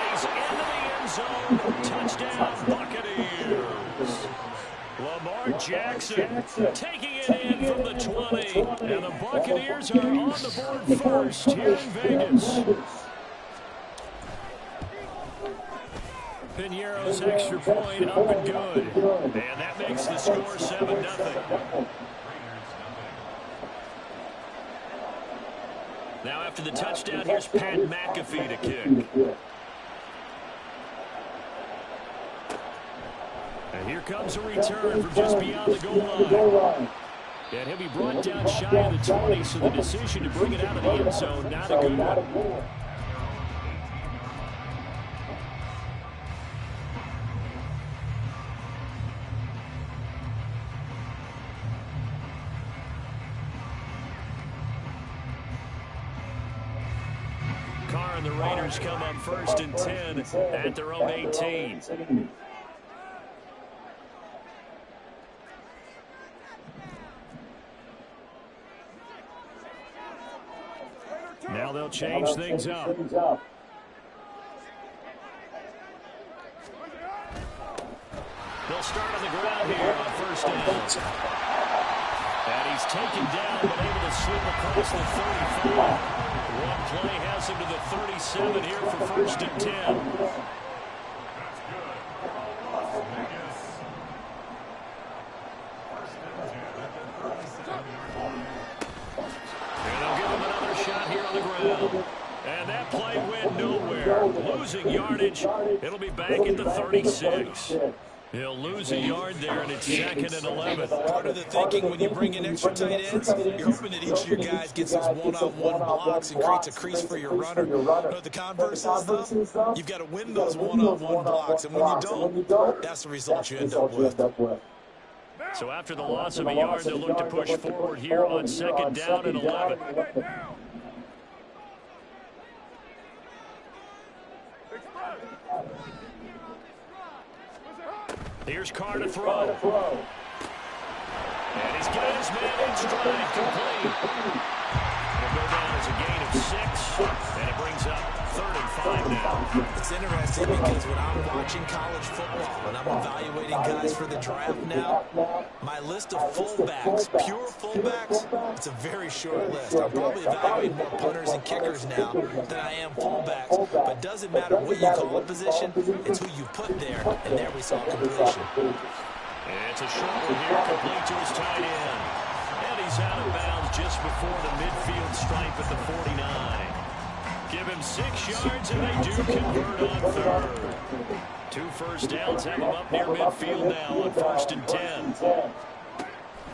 he's into the end zone. Touchdown, Buccaneers. Lamar Jackson taking it in from the 20. And the Buccaneers are on the board first here in Vegas. Piñeiro's extra point up and good. And that makes the score 7-0. Now after the touchdown, here's Pat McAfee to kick. And here comes a return from just beyond the goal line. And he'll be brought down shy of the 20, so the decision to bring it out of the end zone, not a good one. Carr and the Raiders come up first and 10 at their own 18. Now they'll change things up. They'll start on the ground here on first down. And he's taken down, but able to slip across the 35. One play has him to the 37 here for first and 10. And they'll give him another shot here on the ground. And that play went nowhere. Losing yardage. It'll be back at the 36. He'll lose a yard there, and it's 2nd and 11. Part of the thinking when you bring in extra tight ends, you're hoping that each of your guys gets those one-on-one blocks and creates a crease for your runner. You know what the converse is, though? You've got to win those one-on-one blocks, and when you don't, that's the result you end up with. So after the loss of a yard, they'll look to push forward here on 2nd down and 11. Here's Carr to throw. And he's got his man in stride, complete. It'll go down as a gain of 6, and it brings up 3rd and 5 now. It's interesting because when I'm watching college football and I'm evaluating guys for the draft now, my list of fullbacks, pure fullbacks, it's a very short list. I'm probably evaluating more punters and kickers now than I am fullbacks. But it doesn't matter what you call a position, it's who you put there, and there we saw completion. And it's a short one here, complete to his tight end. And he's out of bounds just before the midfield stripe at the 49. Give him 6 yards, and they do convert on 3rd. 2 first downs have him up near midfield now on 1st and 10.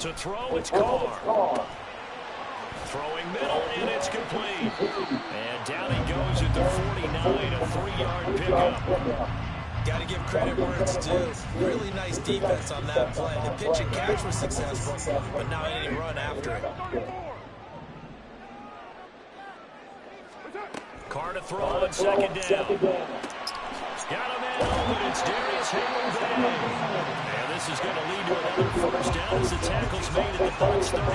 To throw, it's Carr. Throwing middle, and it's complete. And down he goes at the 49, a 3-yard pickup. Got to give credit where it's due. Really nice defense on that play. The pitch and catch was successful, but not any run after it. Carr to throw on second down. Got a man open. It's Darius Haywood. And this is going to lead to another first down as the tackle's made at the Bucs 39.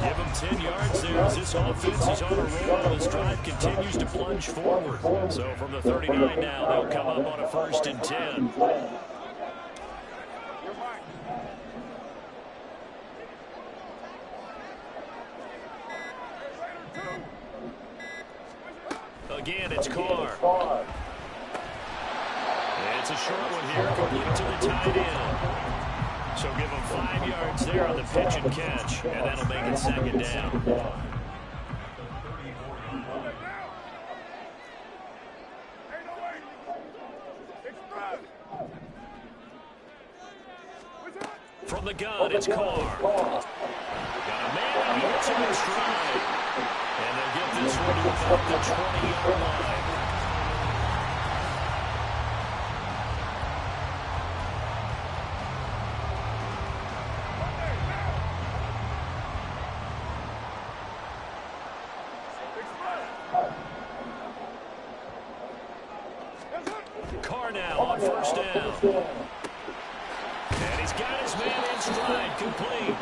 Give them 10 yards there as this offense is on a roll. This drive continues to plunge forward. So from the 39 now, they'll come up on a 1st and 10. Again, it's Carr. It's a short one here, complete to the tight end. So give him 5 yards there on the pitch and catch, and that'll make it 2nd down. From the gun, it's Carr. Got a man, and he hits him in stride. And they'll get this one to about the 20-yard line. Carr now on 1st down. And he's got his man in stride, complete.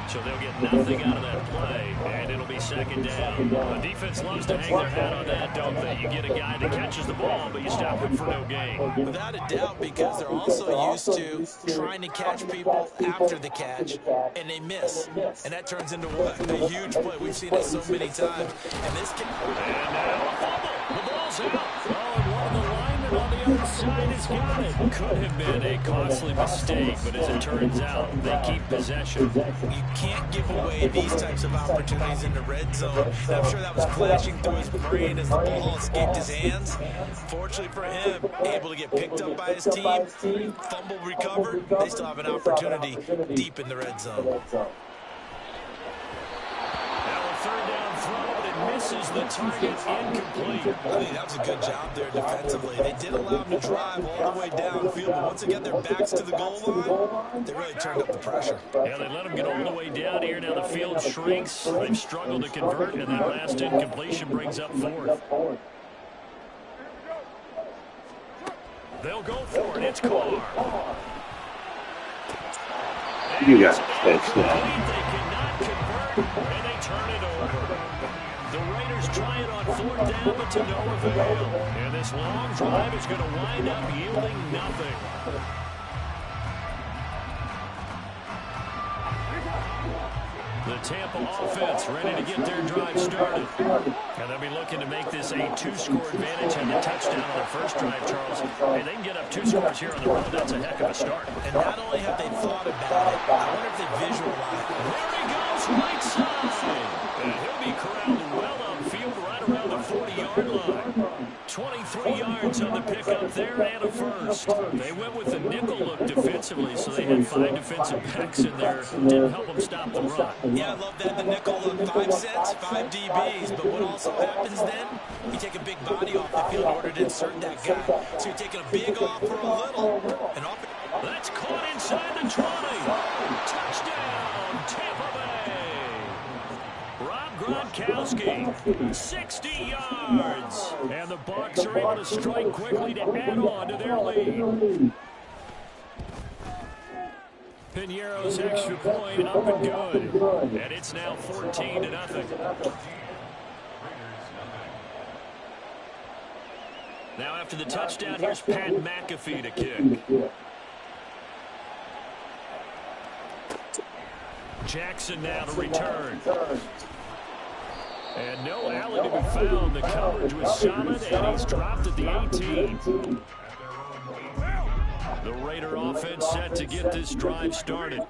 So they'll get nothing out of that play, and it'll be 2nd down. The defense loves to hang their hat on that, don't they? You get a guy that catches the ball, but you stop him for no gain. Without a doubt, because they're also used to trying to catch people after the catch, and they miss. And that turns into what? A huge play. We've seen it so many times. And this can... And now a fumble. The ball's out. Oh, and one of the linemen on the other side has got it. Could have been a costly mistake, but as it turns out, they keep possession. You can't give away these types of opportunities in the red zone. And I'm sure that was flashing through his brain as the ball escaped his hands. Fortunately for him, able to get picked up by his team, fumble recovered. They still have an opportunity deep in the red zone. Misses the target, incomplete. I think that was a good job there defensively. They did allow him to drive all the way downfield, but once again, their backs to the goal line, they really turned up the pressure. Yeah, they let him get all the way down here. Now the field shrinks. They've struggled to convert, and that last incompletion brings up 4th. They'll go for it. It's Carr. You got to catch that. They cannot convert, and they turn it over. The Raiders try it on 4th down, but to no avail. And this long drive is going to wind up yielding nothing. The Tampa offense ready to get their drive started. And they'll be looking to make this a 2-score advantage on the touchdown on their first drive, Charles. And they can get up 2 scores here on the road. That's a heck of a start. And not only have they thought about it, I wonder if they visualize it. There he goes, right side. And he'll be corralled well upfield right around the 40-yard line. 23 yards on the pickup there and a first. They went with the nickel look defensively, so they had 5 defensive backs in there. Didn't help them stop the run. Yeah, I love that. The nickel look, 5 cents, 5 DBs. But what also happens then, you take a big body off the field in order to insert that guy. So you're taking a big off for a little. And off it. That's caught inside the 20. Touchdown, Tampa Bay. Rob Gronkowski, 60 yards. And the Bucs are able to strike quickly to add on to their lead. Piñeiro's extra point up and good. And it's now 14-0. Now after the touchdown, here's Pat McAfee to kick. Jackson now to return. And no alley to be found. The coverage was solid, and he's dropped at the 18. The Raider offense set to get this drive started.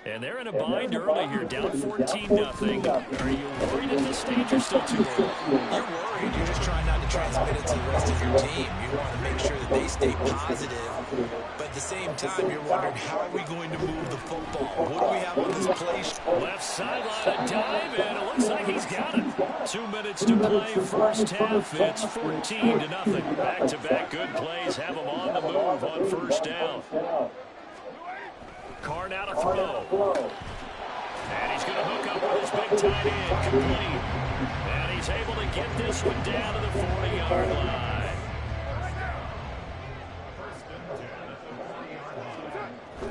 And they're in a bind early here, down 14-0. Are you worried at this stage or still too early? You're worried. You're just trying not to transmit it to the rest of your team. You want to make sure that they stay positive. But at the same time, you're wondering, how are we going to move the football? What do we have on this play? Left sideline, a dive, and it looks like he's got it. 2 minutes to play, first half. It's 14-0. Back-to-back good plays have them on the move on first down. Carr now to throw. And he's going to hook up with his big tight end, complete. And he's able to get this one down to the 40-yard line.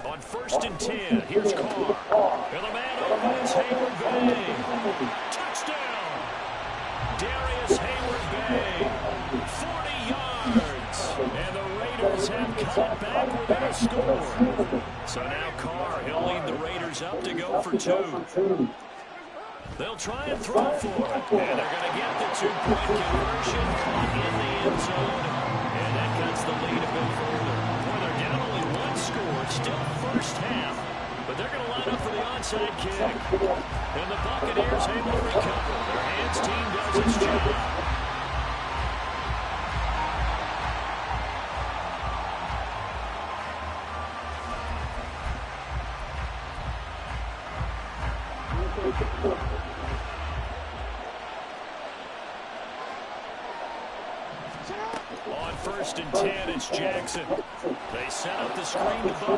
On 1st and 10, here's Carr. And the man open is Hayward Bay. Touchdown! Darius Hayward Bay. 40 yards. And the Raiders have cut back within a score. So now Carr, he'll lead the Raiders up to go for 2. They'll try and throw for it. And they're going to get the 2-point conversion caught in the end zone. And that cuts the lead a bit further. Boy, they're down only 1 score. It's still first half. But they're going to line up for the onside kick. And the Buccaneers able to recover. Their hands team does its job. On 1st and 10, it's Jackson. They set up the screen to Bo.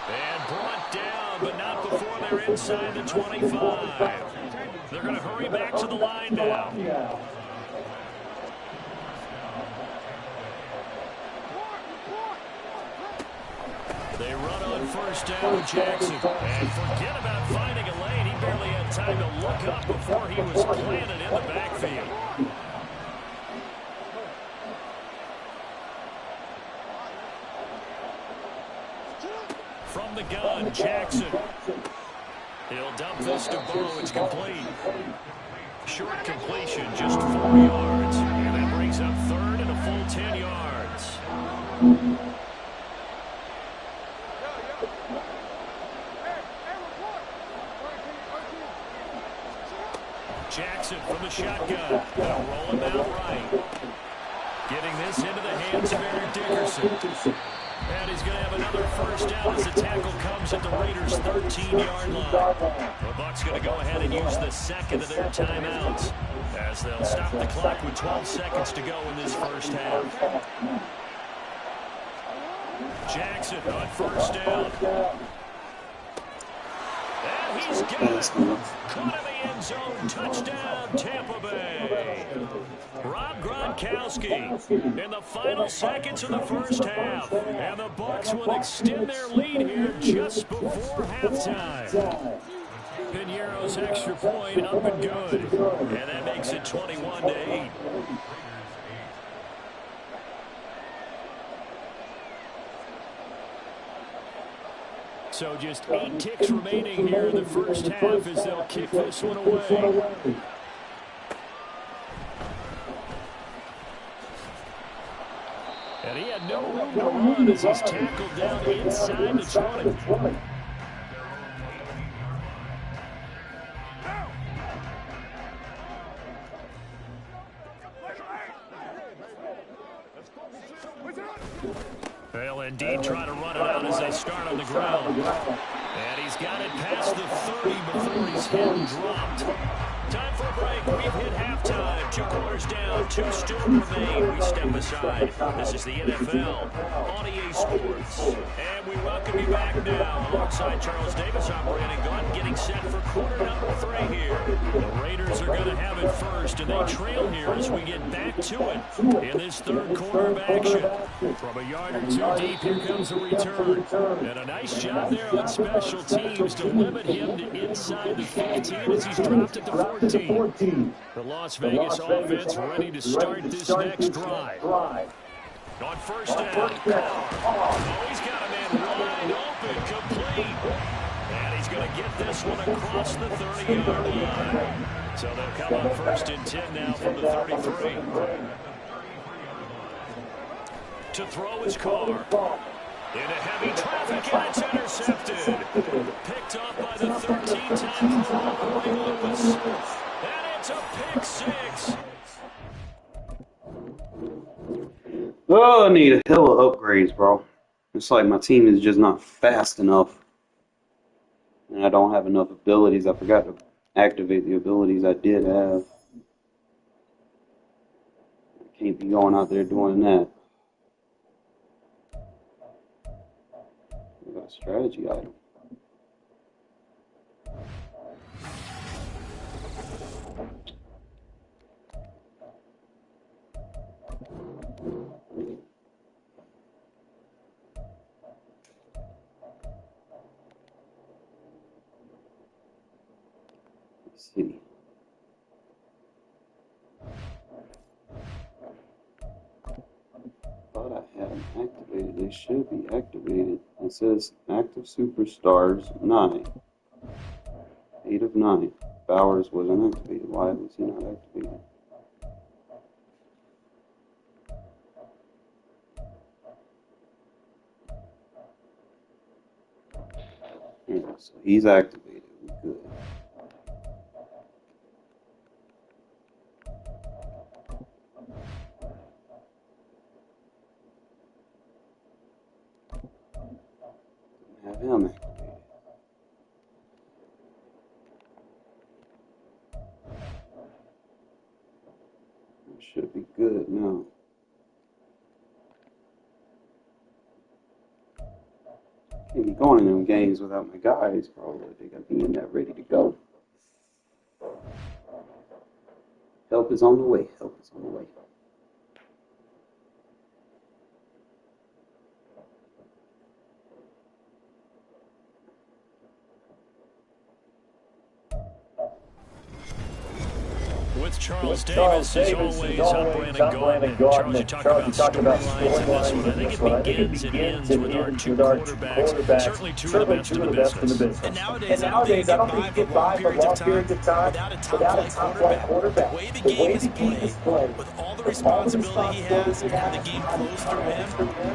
And brought down, but not before they're inside the 25. They're going to hurry back to the line now. They run on 1st down with Jackson. And forget about finding a lane. He barely had time to look up before he was planted in the backfield. From the gun, Jackson. He'll dump this to Bo. It's complete. Short completion, just 4 yards. And that brings up 3rd and a full 10 yards. Jackson from the shotgun. They'll roll him out right. Getting this into the hands of Eric Dickerson. And he's going to have another first down as the tackle comes at the Raiders' 13-yard line. The Bucs going to go ahead and use the second of their timeouts as they'll stop the clock with 12 seconds to go in this first half. Jackson on 1st down. And he's got it. Caught in the end zone. Touchdown, Tampa Bay. Rob Gronkowski in the final seconds of the first half. And the Bucs will extend their lead here just before halftime. Piñeiro's extra point up and good. And that makes it 21-8. So just 8 ticks remaining here in the first half as they'll kick this one away. And he had no room to run as he's tackled down inside the 20. They'll indeed try to run it out as they start on the ground. And he's got it past the 30 before he's hit and dropped. Time for a break. We've hit halftime. 2 quarters down. 2 still remain. We step aside. This is the NFL on EA Sports. And we welcome you back now. Alongside Charles Davis, I'm Brandon Gaunt, getting set for quarter number 3 here. The Raiders are going to have it first, and they trail here as we get back to it in this third quarter of action. From a yard or 2 deep, here comes a return. And a nice job there on special teams to limit him to inside the 15 as he's dropped at the 14. The Las Vegas offense ready to start this next drive. On 1st down, Carr. Oh, he's got a man wide open, complete. And he's going to get this one across the 30-yard line. So they'll come on 1st and 10 now from the 33. To throw is Carr. Into heavy traffic, and it's intercepted. Picked off by the 13-time Pro Ray Lewis. And it's a pick 6. Oh, I need a hell of upgrades, bro. It's like my team is just not fast enough. And I don't have enough abilities. I forgot to activate the abilities I did have. I can't be going out there doing that. We got a strategy item. Let's see. Thought I had them activated. They should be activated. It says active superstars 9. 8 of 9. Bowers wasn't activated. Why was he not activated? Yeah, so he's activated. Good. Have him activated. Should be good now. Can't be going in them games without my guys, bro. They gotta be in there ready to go. Help is on the way. Help is on the way. With Charles Davis, as always, I'm Brandon Gaudman. Charles, you talk about storylines in this one. I think it begins and ends with our two quarterbacks, certainly two of the best in the business. And nowadays, I don't think you get by for long periods of time without a top-flight quarterback. The way the game is played, with all the responsibility he has and how the game flows through him,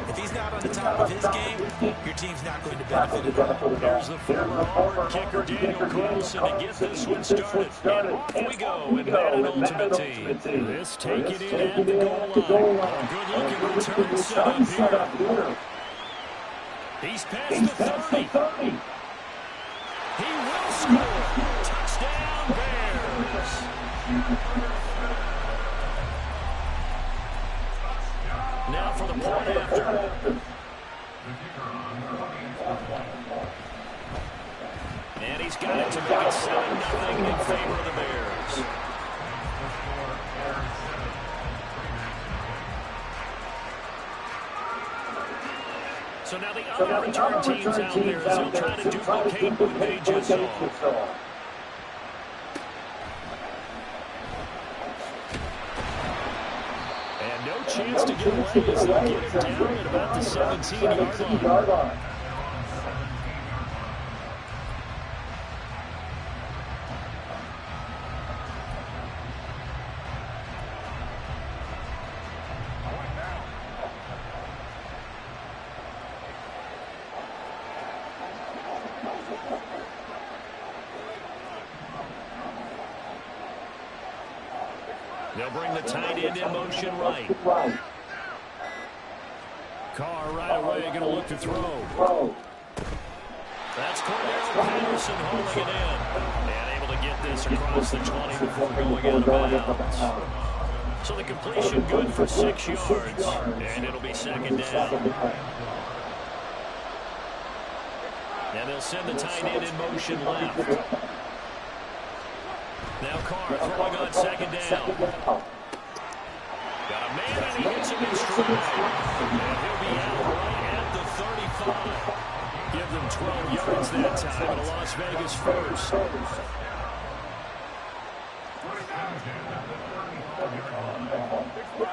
if he's not on the top of his game, your team's not going to benefit at all. Here's the former Auburn kicker, Daniel Carlson, to get this one started. And off we go in Madden Ultimate Team. This taking it in at the goal line. A good-looking return set up here. He's past the 30. He will score. Touchdown, Bears. Now for the point after. And he's got it to make it 7-0 in favor of the Bears. So now the other return teams out there as they'll try to duplicate what they just saw. And no chance to get away as they'll get it down at about the 17-yard line. They'll bring the tight end in motion right. Carr right away going to look to throw. That's Cordell Patterson holding it in. And able to get this across the 20 before going out of bounds. So the completion good for 6 yards. And it'll be second down. And they'll send the tight end in motion left. Now Carr throwing on second down. Got a man and he hits him in stride. And he'll be out right at the 35. Give them 12 yards that time and a Las Vegas first.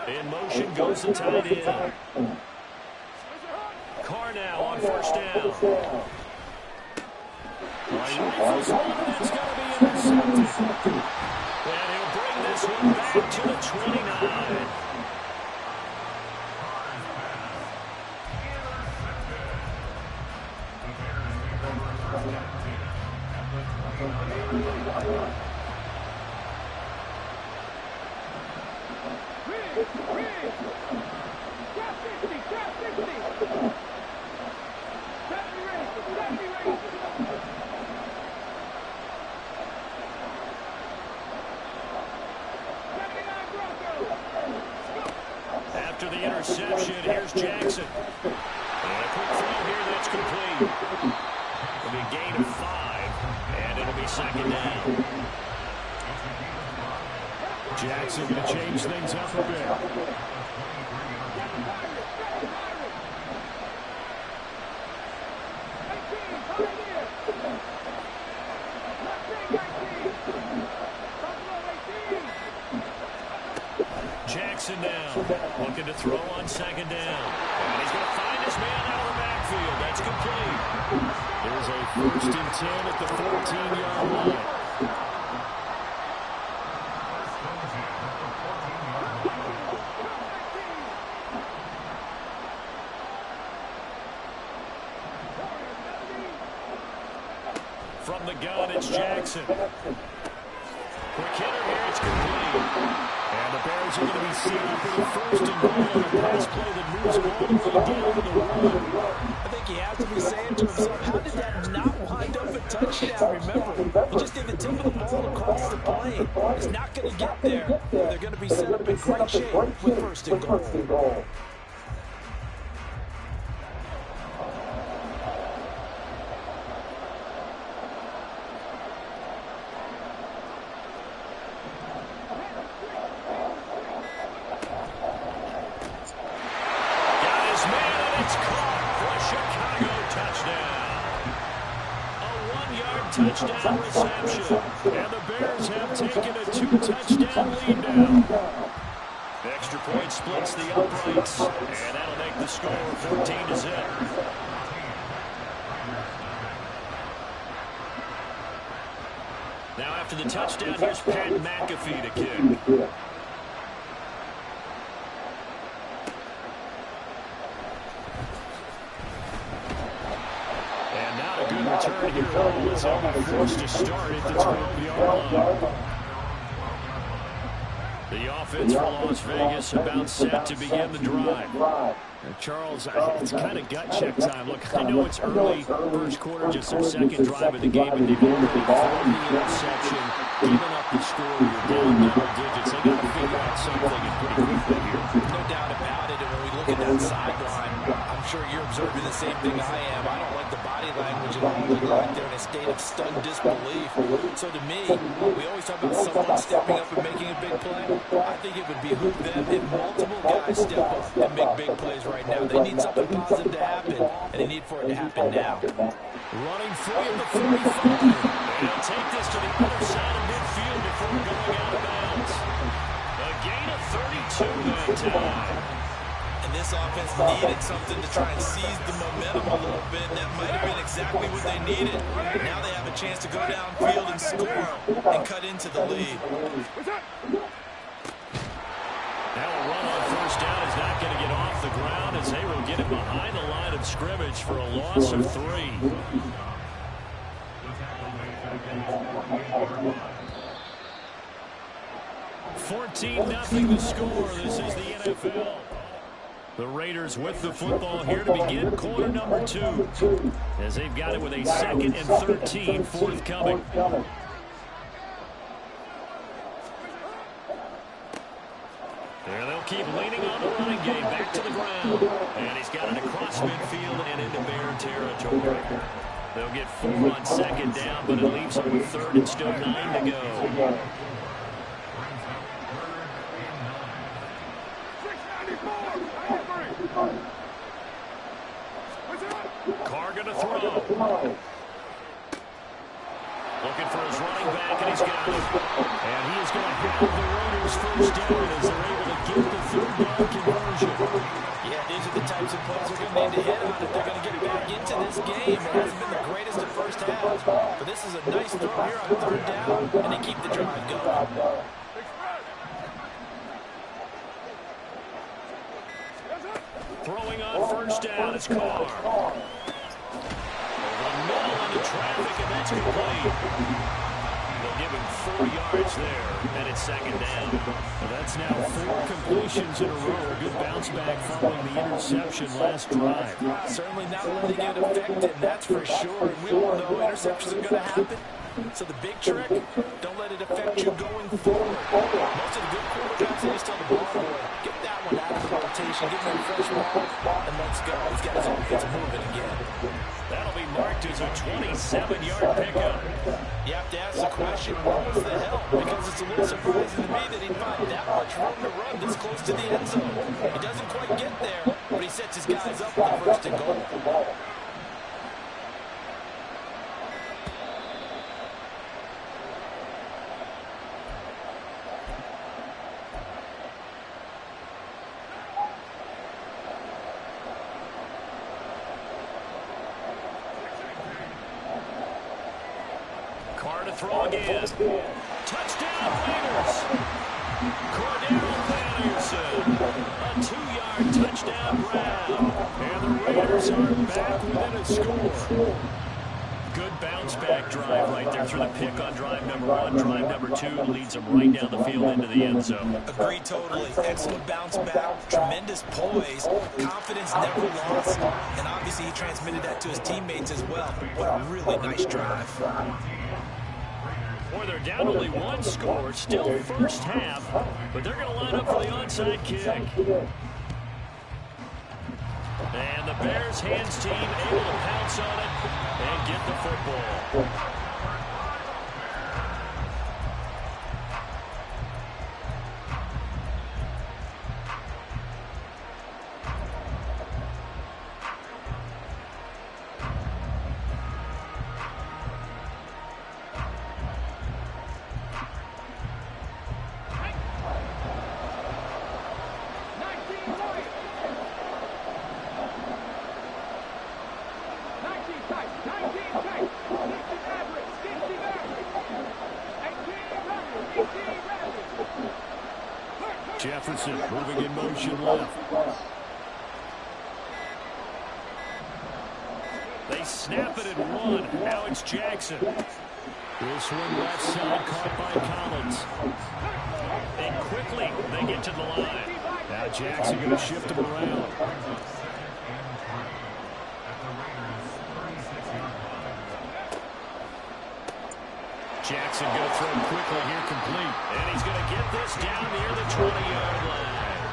In motion goes the tight end. Carr now on first down. Rifles one, it's going to be intercepted. And he'll bring this one back to the 29. the interception. Here's Jackson. And a quick throw here that's complete. It'll be a gain of 5, and it'll be second down. Jackson going to change things up a bit. Jackson now, looking to throw on second down. And he's going to find his man out of the backfield. That's complete. There's a 1st and 10 at the 14-yard line. From the gun, it's Jackson. Quick hitter here, it's complete. And the Bears are going to be set up in the 1st and goal on a pass play that moves all the way down to the 1. I think he has to be saying to himself, how did that not wind up a touchdown? Remember, he just did the tip of the ball across the plane. It's not going to get there. They're going to be set up in great shape with 1st and goal. Touchdown reception. And the Bears have taken a 2-touchdown lead now. The extra point splits the uprights. And that'll make the score 14-0. Now after the touchdown, here's Pat McAfee to kick. Return here, Hall is forced to start at the 12-yard line. The offense for Las Vegas about set to begin the drive. Charles, it's kind of gut check time. Look, I know it's early, 1st quarter, just their 2nd drive of the game, but they've already thrown the interception, given up the score. You're down double digits. They got to figure out something and pretty quickly here. No doubt about it. And when we look at that sideline, I'm sure you're observing the same thing I am. I don't like the body language at all. They look like they're in a state of stunned disbelief. So to me, we always talk about someone stepping up and making a big play. I think it would behoove them if multiple guys step up and make big plays right now. They need something positive to happen, and they need for it to happen now. Running free at the 45. And he'll take this to the other side of midfield before going out of bounds. A gain of 32 that time. And this offense needed something to try and seize the momentum a little bit. That might have been exactly what they needed. Now they have a chance to go downfield and score and cut into the lead. Now a run on 1st down is not going to get off the ground as they will get it behind the line of scrimmage for a loss of 3. $14-0 the score. This is the NFL. The Raiders with the football here to begin quarter number 2. As they've got it with a 2nd and 13 forthcoming. There they'll keep leaning on the running game. Back to the ground. And he's got it across midfield and into Bear territory. They'll get 4 on 2nd down, but it leaves them with 3rd and still 9 to go. Carr going to throw. Looking for his running back, and he's got it. And he is going to have the Raiders 1st down as they're able to get the 3rd down conversion. Yeah, these are the types of plays they're going to need to hit on if they're going to get back into this game. It hasn't been the greatest of 1st halves, but this is a nice throw here on 3rd down, and they keep the drive going. Throwing on 1st down is Carr. Over the middle into traffic, and that's complete. They'll give him 4 yards there, and it's 2nd down. Well, that's now 4 completions in a row. Good bounce back following the interception last drive. Certainly not letting it affect him, that's for sure. And we all know interceptions are going to happen. So the big trick, don't let it affect you going forward. Most of the good quarterbacks, they just tell the ball boy, get that one out of the rotation. refresh and give him a fresh ball, and let's go. He's got his offense moving again. That'll be marked as a 27-yard pickup. You have to ask the question, where was the help? Because it's a little surprising to me that he'd find that much room to run this close to the end zone. He doesn't quite get there, but he sets his guys up for the first and goal. Carr to throw again. Touchdown, Raiders. Cordell Patterson. A 2-yard touchdown grab. And the Raiders are back within a score. Good bounce-back drive right there through the pick on drive number 1. Drive number 2 leads them right down the field into the end zone. Agreed totally. Excellent bounce back. Tremendous poise. Confidence never lost. And obviously he transmitted that to his teammates as well. What a really nice drive. Boy, they're down only 1 score, still first half, but they're going to line up for the onside kick. And the Bears hands team able to pounce on it and get the football. Jefferson moving in motion left. They snap it and run. Now it's Jackson. This one left side caught by Collins. And quickly they get to the line. Now Jackson going to shift him around. Jackson going to throw quickly here, complete. And he's going to get this down near the 20-yard line.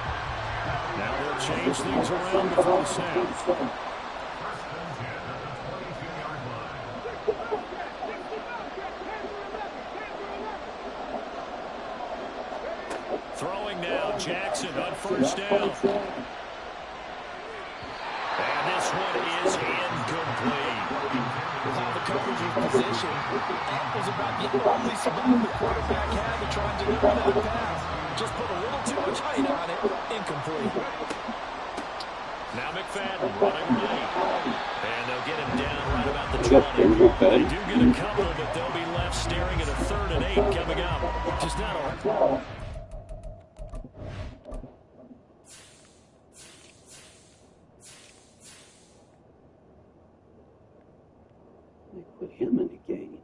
Now they'll change things around before the snap. Throwing now, Jackson on first down. And this one is incomplete. With how the coverage was positioned, that was about the only spot the quarterback had to try and deliver that pass. Just put a little too much height on it. Incomplete. Now McFadden running right. And they'll get him down right about the 20. They do get a couple, but they'll be left staring at a 3rd and 8 coming up. Just not all. They put him in the game.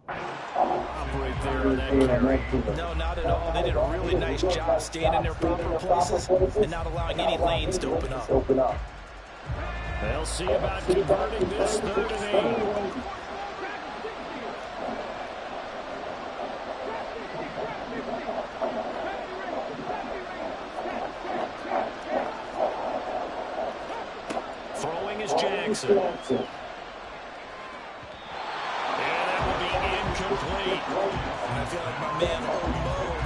Operate there on that carry. No, not at all. They did a really nice job staying in their proper places and not allowing any lanes to open up. They'll see about converting this 3rd and 8. Throwing is Jackson. And that will be incomplete. I feel like my man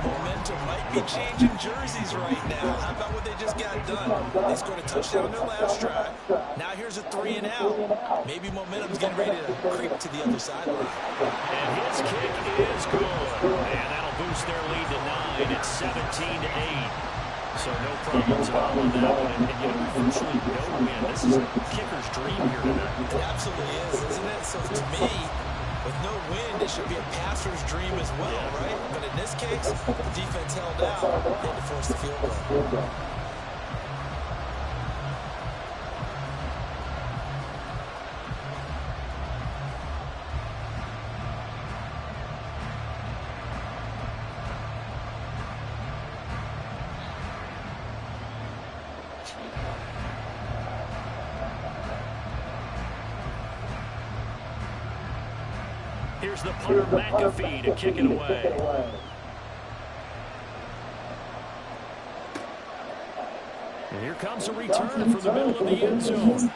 Momentum might be changing jerseys right now. How about what they just got done? They scored a touchdown on their last drive. Now here's a 3 and out. Maybe Momentum's getting ready to creep to the other sideline. And his kick is good. And that'll boost their lead to 9. It's 17-8. So no problems at all on that one. And you know, virtually no win. This is a kicker's dream here tonight. It absolutely is, isn't it? So to me, with no win, it should be a passer's dream as well, right? But in this case, the defense held out. They had to force the field goal. Here's the punter, McAfee, to kick it away. And here comes a return from the middle of the end zone.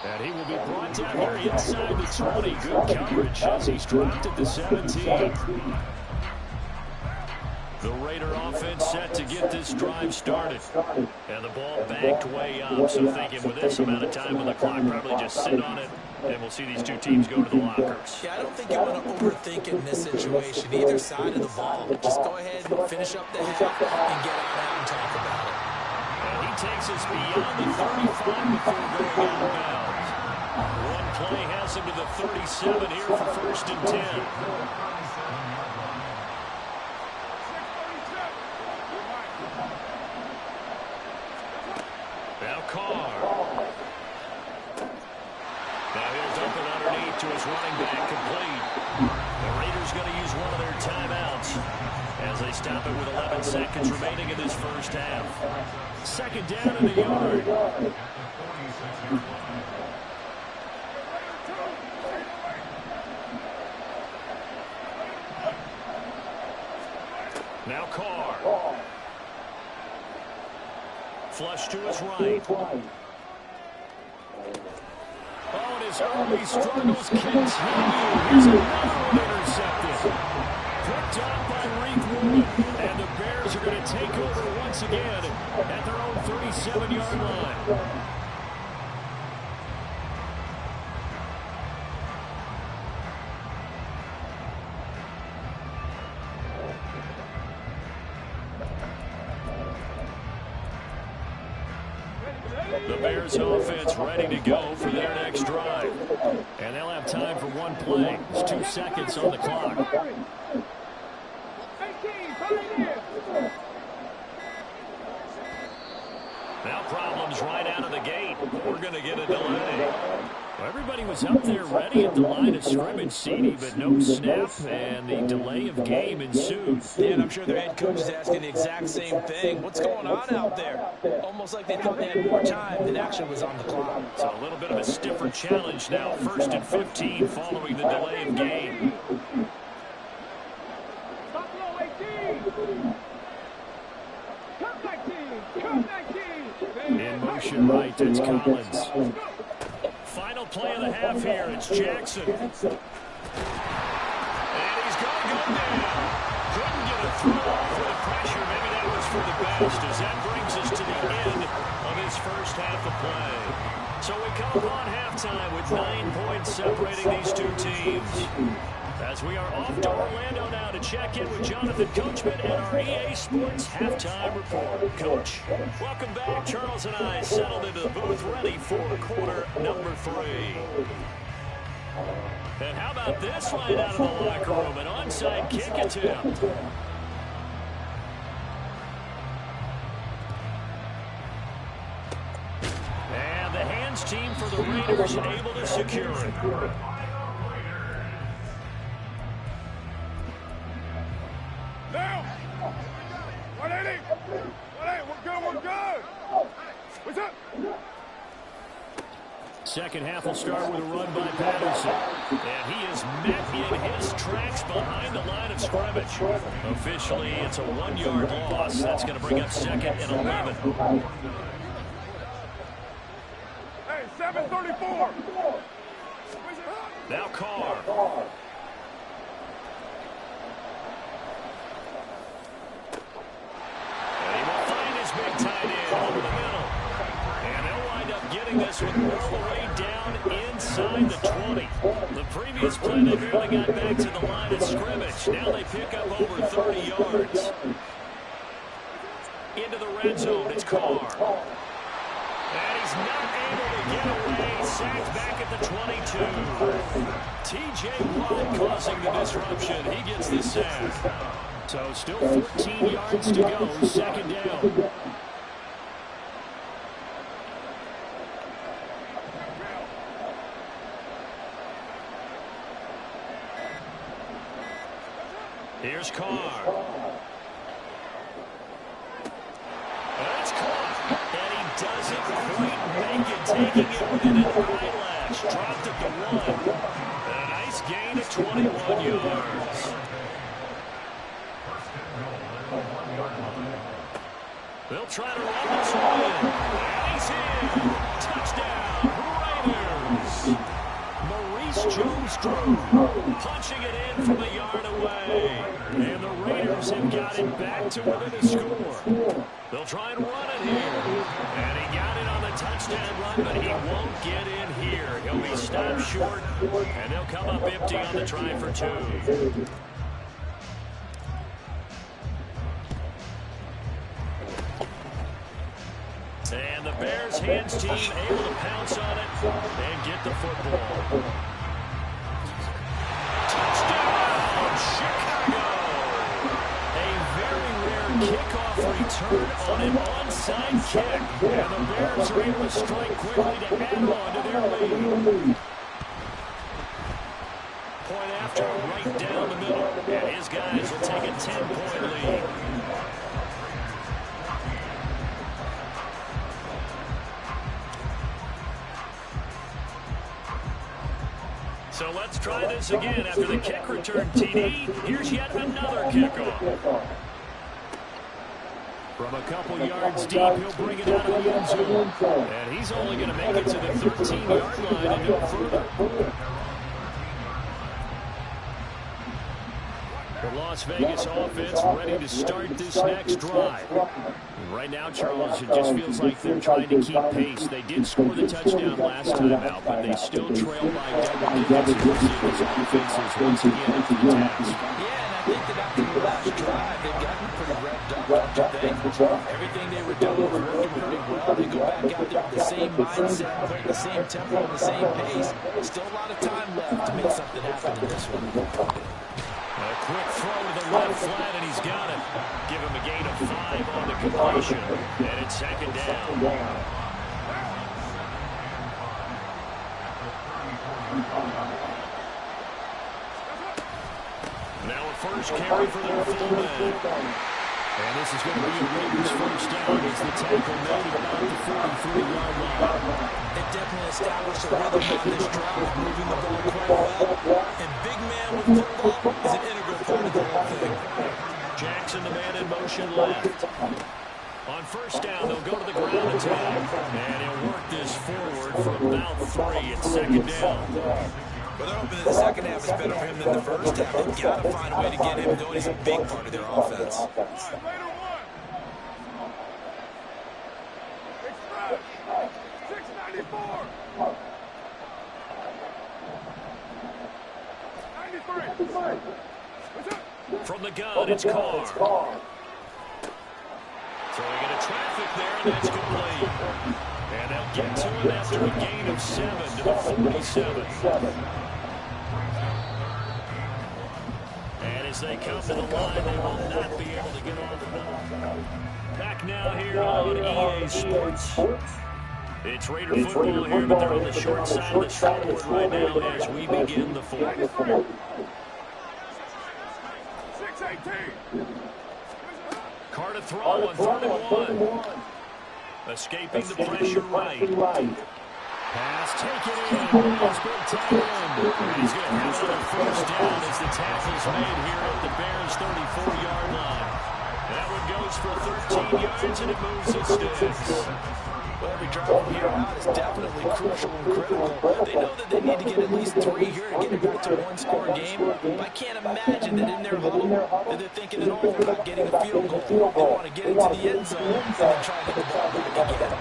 And he will be brought down here inside the 20. Good coverage as he's dropped at the 17. The Raider offense set to get this drive started. And the ball backed way up. So thinking with this amount of time on the clock, probably just sit on it. And we'll see these two teams go to the lockers. Yeah, I don't think you want to overthink it in this situation. Either side of the ball. Just go ahead and finish up the half and get on out and talk about it. And he takes us beyond the 35 before going out of bounds. One play has him to the 37 here for 1st and 10. Now Carr. Now he'll dump it underneath to his running back, complete. The Raiders going to use one of their timeouts as they stop it with 11 seconds remaining in this first half. 2nd down in the yard. Now Carr. Flush to his right. Oh, and his early struggles continue. Here's another one intercepted. Picked up by Reek Wood. And the Bears are going to take over once again at their own 37-yard line. The Bears offense ready to go for their next drive. And they'll have time for one play. There's 2 seconds on the clock. Now problems right out of the gate. We're going to get a delay. Well, everybody was up there ready at the line of scrimmage, CD, but no snap, and the delay of game ensued. Yeah, and I'm sure their head coach is asking the exact same thing. What's going on out there? Almost like they thought they had more time than actually was on the clock. So a little bit of a stiffer challenge now. 1st and 15 following the delay of game. In motion right, it's Collins. Final play of the half here, it's Jackson. And he's going to go down. Couldn't get a throw off with the pressure. Maybe that was for the best, as that brings us to the end of his first half of play. So we come upon halftime with 9 points separating these two teams. As we are off to Orlando now to check in with Jonathan Coachman and our EA Sports Halftime Report. Coach, welcome back. Charles and I settled into the booth ready for quarter number 3. And how about this right out of the locker room? An onside kick attempt. And the hands team for the Raiders able to secure it. Now! 180! 180! We're good! What's up? Second half will start with a run by Patterson. And he is met in his tracks behind the line of scrimmage. Officially, it's a 1-yard loss. That's going to bring up 2nd and 11. Hey, 734! Now Carr. And he will find his big tight end over the middle. And they'll wind up getting this one all the way down inside the 20. The previous play, they barely got back to the line of scrimmage. Now they pick up over 30 yards. Into the red zone, it's Carr. And he's not able to get away. Sacked back at the 22. T.J. Watt causing the disruption. He gets the sack. So still 14 yards to go. 2nd down. Here's Carr. That's caught. And he doesn't quite make it, taking it within an eyelash. Dropped at the 1. And a nice gain of 21 yards. They'll try to run this one in. And he's in. Touchdown, Raiders. Maurice Jones-Drew punching it in from a yard away. And the Raiders have got it back to within a score. They'll try and run it here. And he got it on the touchdown run, but he won't get in here. He'll be stopped short, and they'll come up empty on the try for 2. And the Bears hands team able to pounce on it and get the football. Touchdown, Chicago! A very rare kickoff return on an onside kick. And the Bears are able to strike quickly to add on to their lead. Point after right down the middle. And his guys will take a 10-point lead. So let's try this again. After the kick return TD, here's yet another kickoff. From a couple yards deep, he'll bring it out of the end zone. And he's only going to make it to the 13-yard line and no further. The Las Vegas offense ready to start this next drive. Right now, Charles, it just feels like they're trying to keep pace. They did score the touchdown last time out, but they still trail by double digits. This offense is once again up to the task. Yeah, and I think that after the last drive, they've gotten pretty revved up, don't you think? Everything they were doing was working pretty well. They go back out there with the same mindset, playing the same tempo and the same pace. Still a lot of time left to make something happen in this one. A quick throw to the left flat, and he's got it. Give him a gain of 5 on the completion, and it's second down. Now a first carry for their fullback. And this is going to be a Raiders first down as the tackle made about the 43-yard line. They definitely established a rhythm on this drive, moving the ball quite well. And big man with football is an integral part of the whole thing. Jackson, the man in motion left. On first down, they'll go to the ground attack. And he'll work this forward for about 3 at second down. But they're hoping that the second half is better for him than the first half. They've got to find a way to get him going. He's a big part of their offense. From the gun, it's Carr. Throwing into traffic there, and that's complete. And they'll get to it after a gain of 7 to the 47. And as they come to the line, they will not be able to get on the ball. Back now here on EA Sports. It's Raider football here, but they're on the short side of the scoreboard right now as we begin the fourth. Carr to throw on 3rd and 1. Escaping the pressure right. Pass taken in. It's been tight end. And he's going to have another first down as the tackle's made here at the Bears' 34-yard line. That one goes for 13 yards, and it moves its sticks. Well, every drive from here out is definitely crucial and critical. They know that they need to get at least 3 here to get it back to a one-score game. But I can't imagine that in their huddle that they're thinking at all about getting a field goal. They want to get into the end zone and then try to get the ball back again.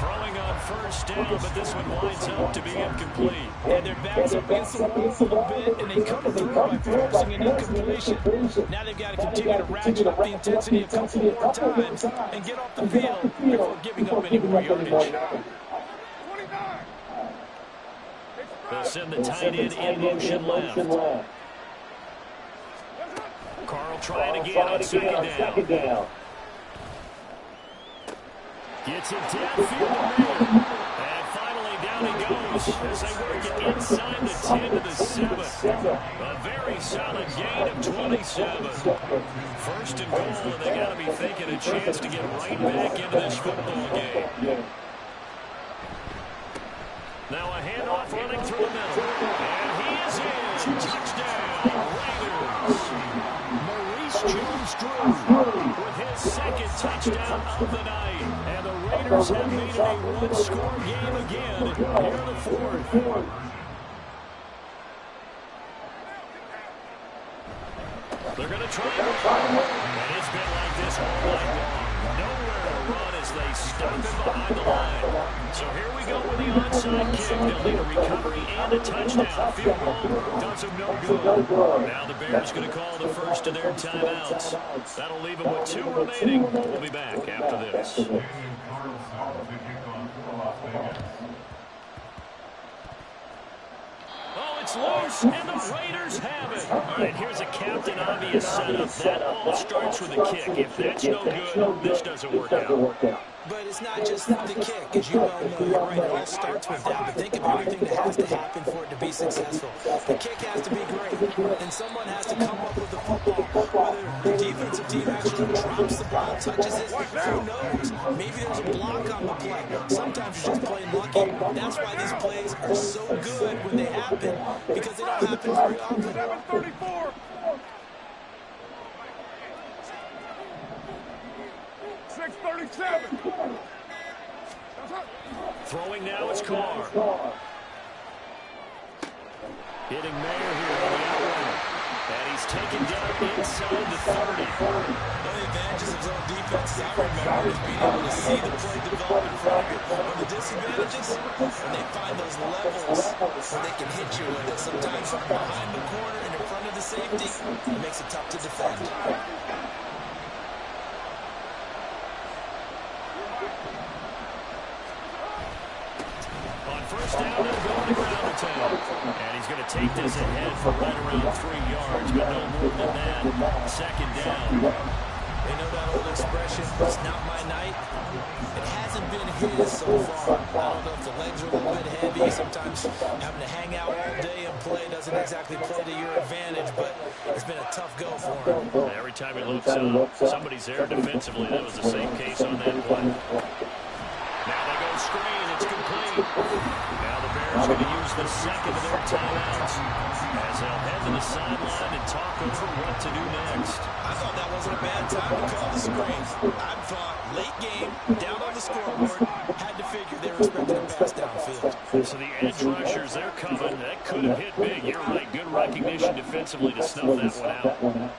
Throwing on first down, but this one winds up to be incomplete. And their backs up against the wall a little bit, and they come through by forcing an incompletion. Now they've got to continue to ratchet up the intensity a couple more times and get off the field before giving up any more yardage. They'll send the tight end in motion left. Carl trying again on second down. Gets it downfield to Miller. And finally down he goes as they work it inside the 10 to the 7. A very solid gain of 27. First and goal, and they got to be thinking a chance to get right back into this football game. Now a handoff running through the middle. And he is in. Touchdown, Raiders. Maurice Jones-Drew with his second touchdown of the night. And the Raiders have made it a one-score game again here in the fourth. They're going to try it. And it's been like this all night long. Nowhere to run as they stop him behind the line. So here we go with the onside kick. They'll need a recovery and a touchdown. Field goal does him no good. Now the Bears going to call the first of their timeouts. That'll leave them with 2 remaining. We'll be back after this. It's loose, and the Raiders have it. All right, here's a Captain Obvious setup. That all starts with a kick. If that's no good, this doesn't work out. But it's not just the kick, as you well know. You're right, it all starts with that. But think of everything that has to happen for it to be successful. The kick has to be great, and someone has to come up with the football. Whether the defensive team actually drops the ball, touches it, who knows? Maybe there's a block on the play. Sometimes you're just playing lucky. That's why these plays are so good when they happen, because they don't happen very often. 734. 637. Throwing now, it's Carr. Hitting Mayer here on the outrun. And he's taken down inside the 30. One of the advantages of zone defense, I remember, is being able to see the play develop in front of you. One of the disadvantages, when they find those levels where they can hit you with it. Sometimes behind the corner and in front of the safety, it makes it tough to defend. First down, they'll go to the ground attack. And he's going to take this ahead for right around 3 yards, but no more than that. Second down. They know that old expression, it's not my night. It hasn't been his so far. I don't know if the legs are a little bit heavy. Sometimes having to hang out all day and play doesn't exactly play to your advantage, but it's been a tough go for him. Every time he looks up, somebody's there defensively. That was the same case on that play. Now they go screen. It's complete. Now the Bears going to use the second of their timeouts as they'll head to the sideline and talk over what to do next. I thought that wasn't a bad time to call the screen. I thought late game, down on the scoreboard, had to figure they were expecting a pass downfield. So the edge rushers, they're coming. That could have hit big. You're right. Good recognition defensively to snuff that one out.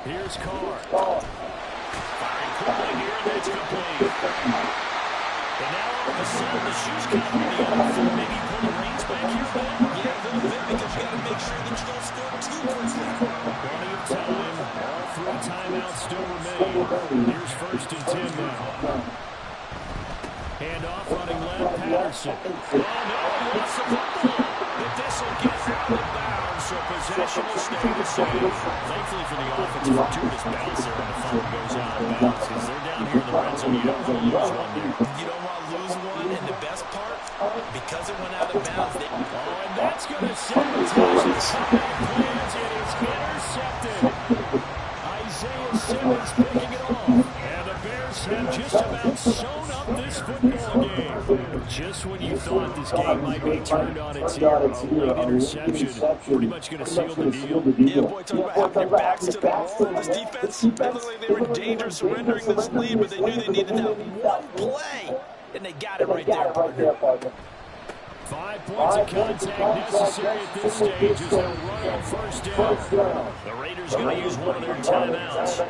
Here's Carr. Quickly here, and it's complete. And now all of a sudden, the shoes come on the other foot. Maybe pull the reins back here, Ben? Yeah, a little bit, because you got to make sure that you don't score too quickly. Plenty of time. All 3 timeouts still remain. Here's 1st and 10 now. Handoff running left, Patterson. Oh, no, he lost the football. But this will get out of bounds, so possession will stay the same. Thankfully for the offense, fortuitous bounce there, and the fumble goes out of bounds. Because they're down here in the red zone, you don't want to lose one there. You don't want to lose one, and the best part, because it went out of bounds. And that's going to sabotage the comeback plans. It is intercepted. Isaiah Simmons picking it off. And the Bears have just about sewn up this football game. Just when you thought this game might be turned on its ear, a late interception pretty much going to seal the deal. Yeah, boy, talk about having their backs to the wall. This defense, they looked like they were in danger of surrendering this lead, but they knew they needed that one play, and they got it right there, partner. 5 points of contact necessary at this stage as they'll run on first down. The Raiders going to use one of their timeouts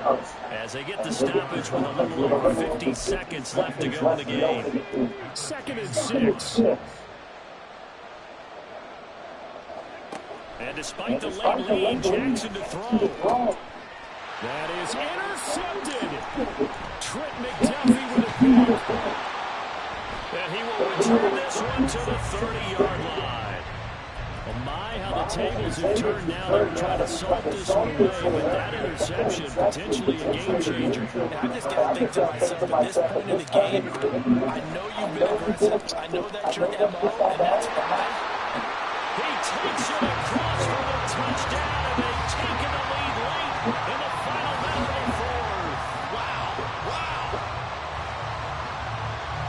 as they get the stoppage with a little over 50 seconds left to go in the game. 2nd and 6. And despite the late lead, Jackson to throw. That is intercepted. Trent McDuffie with a pick. And he will return this one to the 30-yard line. Oh my, how the tables have turned now. They're trying to salt this one away, but that interception, potentially a game changer. And I just got to think to myself, at this point in the game, I know you've been aggressive. I know that's your MO, and that's fine. He takes it across for the touchdown, and they've taken the lead late in the final minute of the fourth. Wow.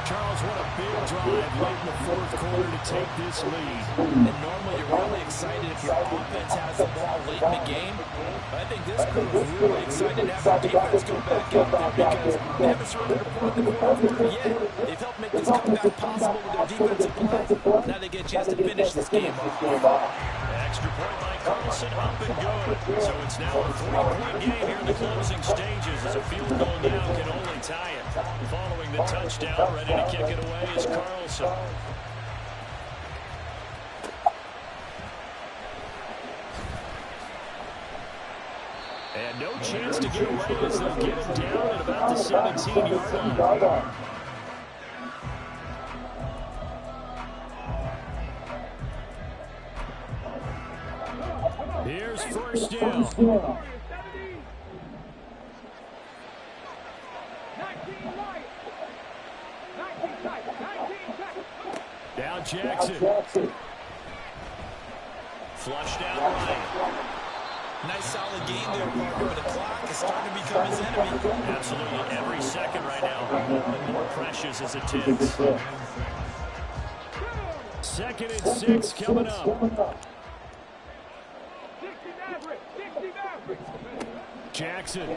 Charles, what a big drive late in the fourth quarter to take this lead. And normally you're really excited if your offense has the ball late in the game. But I think this crew is really excited to have their defense go back out there because they haven't surrendered a point in the fourth quarter yet. They've helped make this comeback possible with their defensive play. Now they get a chance to finish this game off. Extra point by Carlson, up and good. So it's now a 3-point game here in the closing stages as a field goal now can only tie it. Following the touchdown, ready to kick it away is Carlson. And no chance to get away as they'll get him down at about the 17-yard line. Here's first down. 19 right. 19 tight. 19 tight. Down Jackson. Flushed out right. Nice solid game there, partner, but the clock is starting to become his enemy. Absolutely every second right now more precious as it ticks. 2nd and 6 coming up. Jackson. And he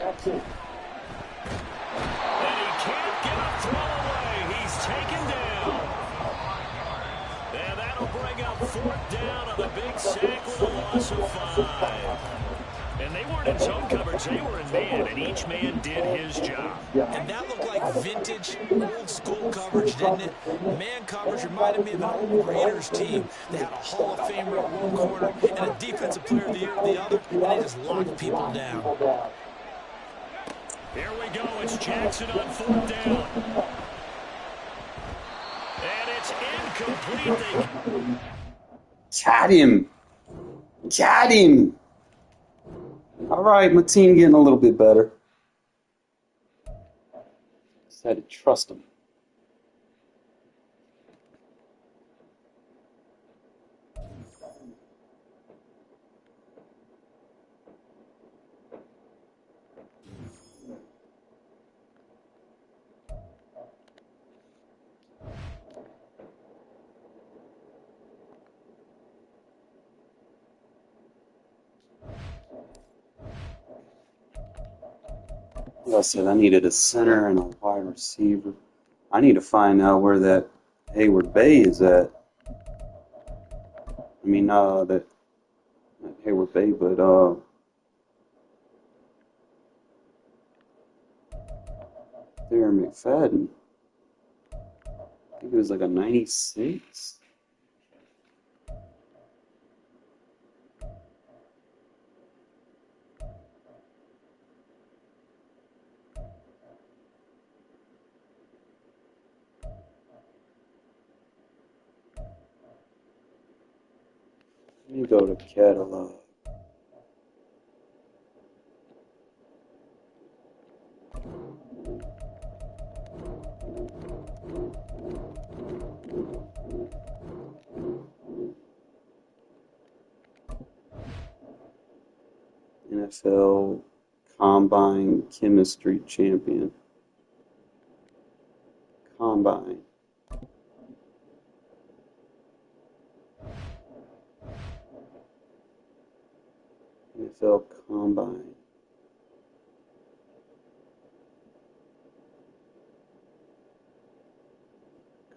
can't get a throw away. He's taken down. And that'll bring up 4th down on the big sack with a loss of 5. And they weren't in zone coverage. They were in man, and each man did his job. And that looked like vintage, old-school coverage, didn't it? Man coverage reminded me of an old Raiders team. They had a Hall of Famer at one corner and a Defensive Player of the Year at the other, and they just locked people down. Here we go. It's Jackson on 4th down. And it's incomplete. Got him. Got him. All right, my team getting a little bit better. Just had to trust him. Like I said, I needed a center and a wide receiver. I need to find out where that Hayward Bay is at. I mean, that not Hayward Bay, but there McFadden. I think it was like a 96. Let me go to catalog. NFL Combine Chemistry Champion. Combine. NFL Combine.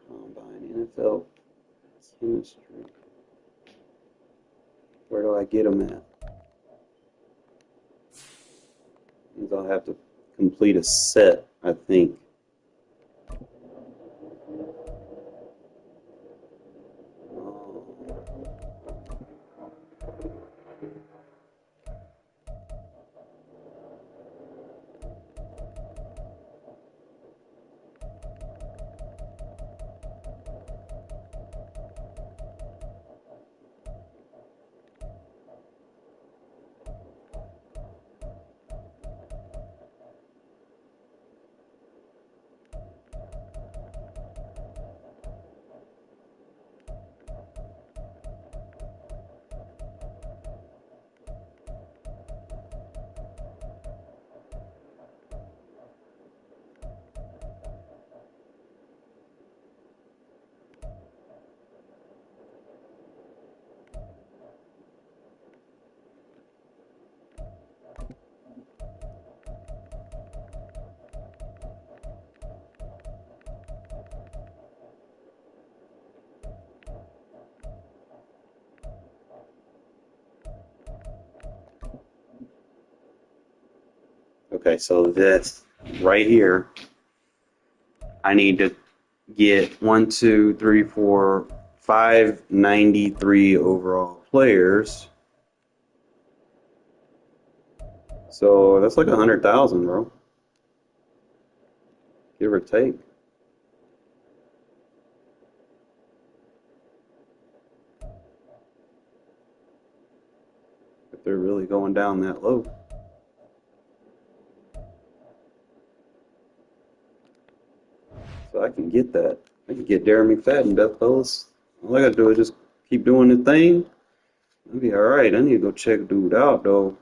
Combine. NFL Chemistry. Where do I get them at? Means I'll have to complete a set, I think. Okay, so this right here, I need to get 1, 2, 3, 4, 593 overall players. So that's like 100,000, bro. Give or take. If they're really going down that low. So I can get that. I can get Darren McFadden, Death Fellas. All I gotta do is just keep doing the thing. I'll be alright. I need to go check dude out, though.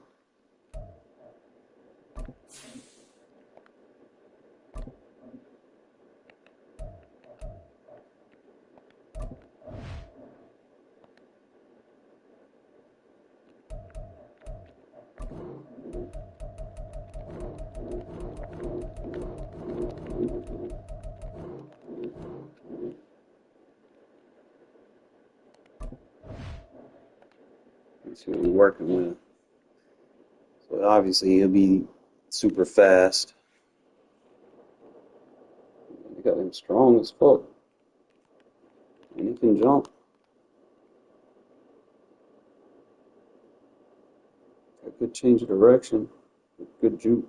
Let's see what we're working with. So obviously he'll be super fast. They got him strong as fuck. And he can jump. A good change of direction. Good juke.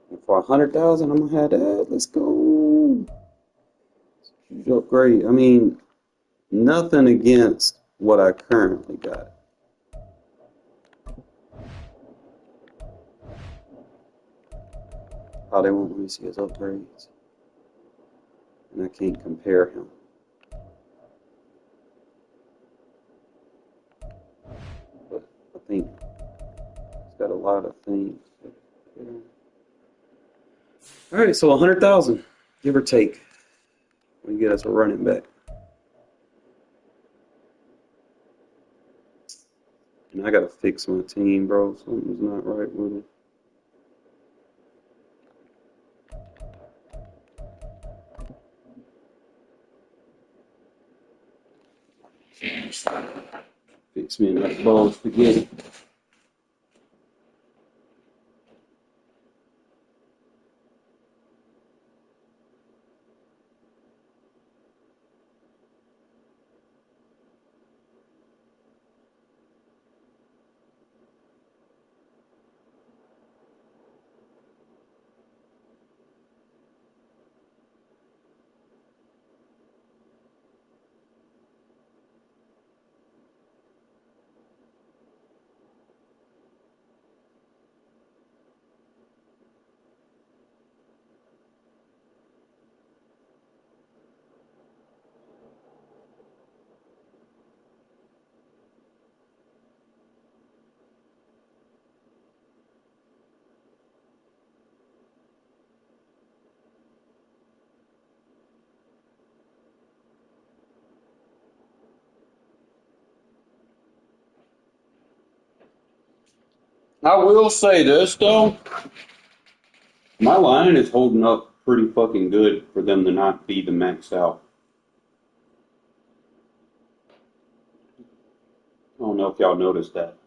And for 100,000, I'm gonna have that. Let's go. Huge upgrade. I mean, nothing against what I currently got. Oh, they won't let me see his upgrades. And I can't compare him. But I think he's got a lot of things. Alright, so 100,000, give or take. We get us a running back. And I gotta fix my team, bro. Something's not right with it. Fix me enough bowl of spaghetti. I will say this, though. My line is holding up pretty fucking good for them to not be the maxed out. I don't know if y'all noticed that.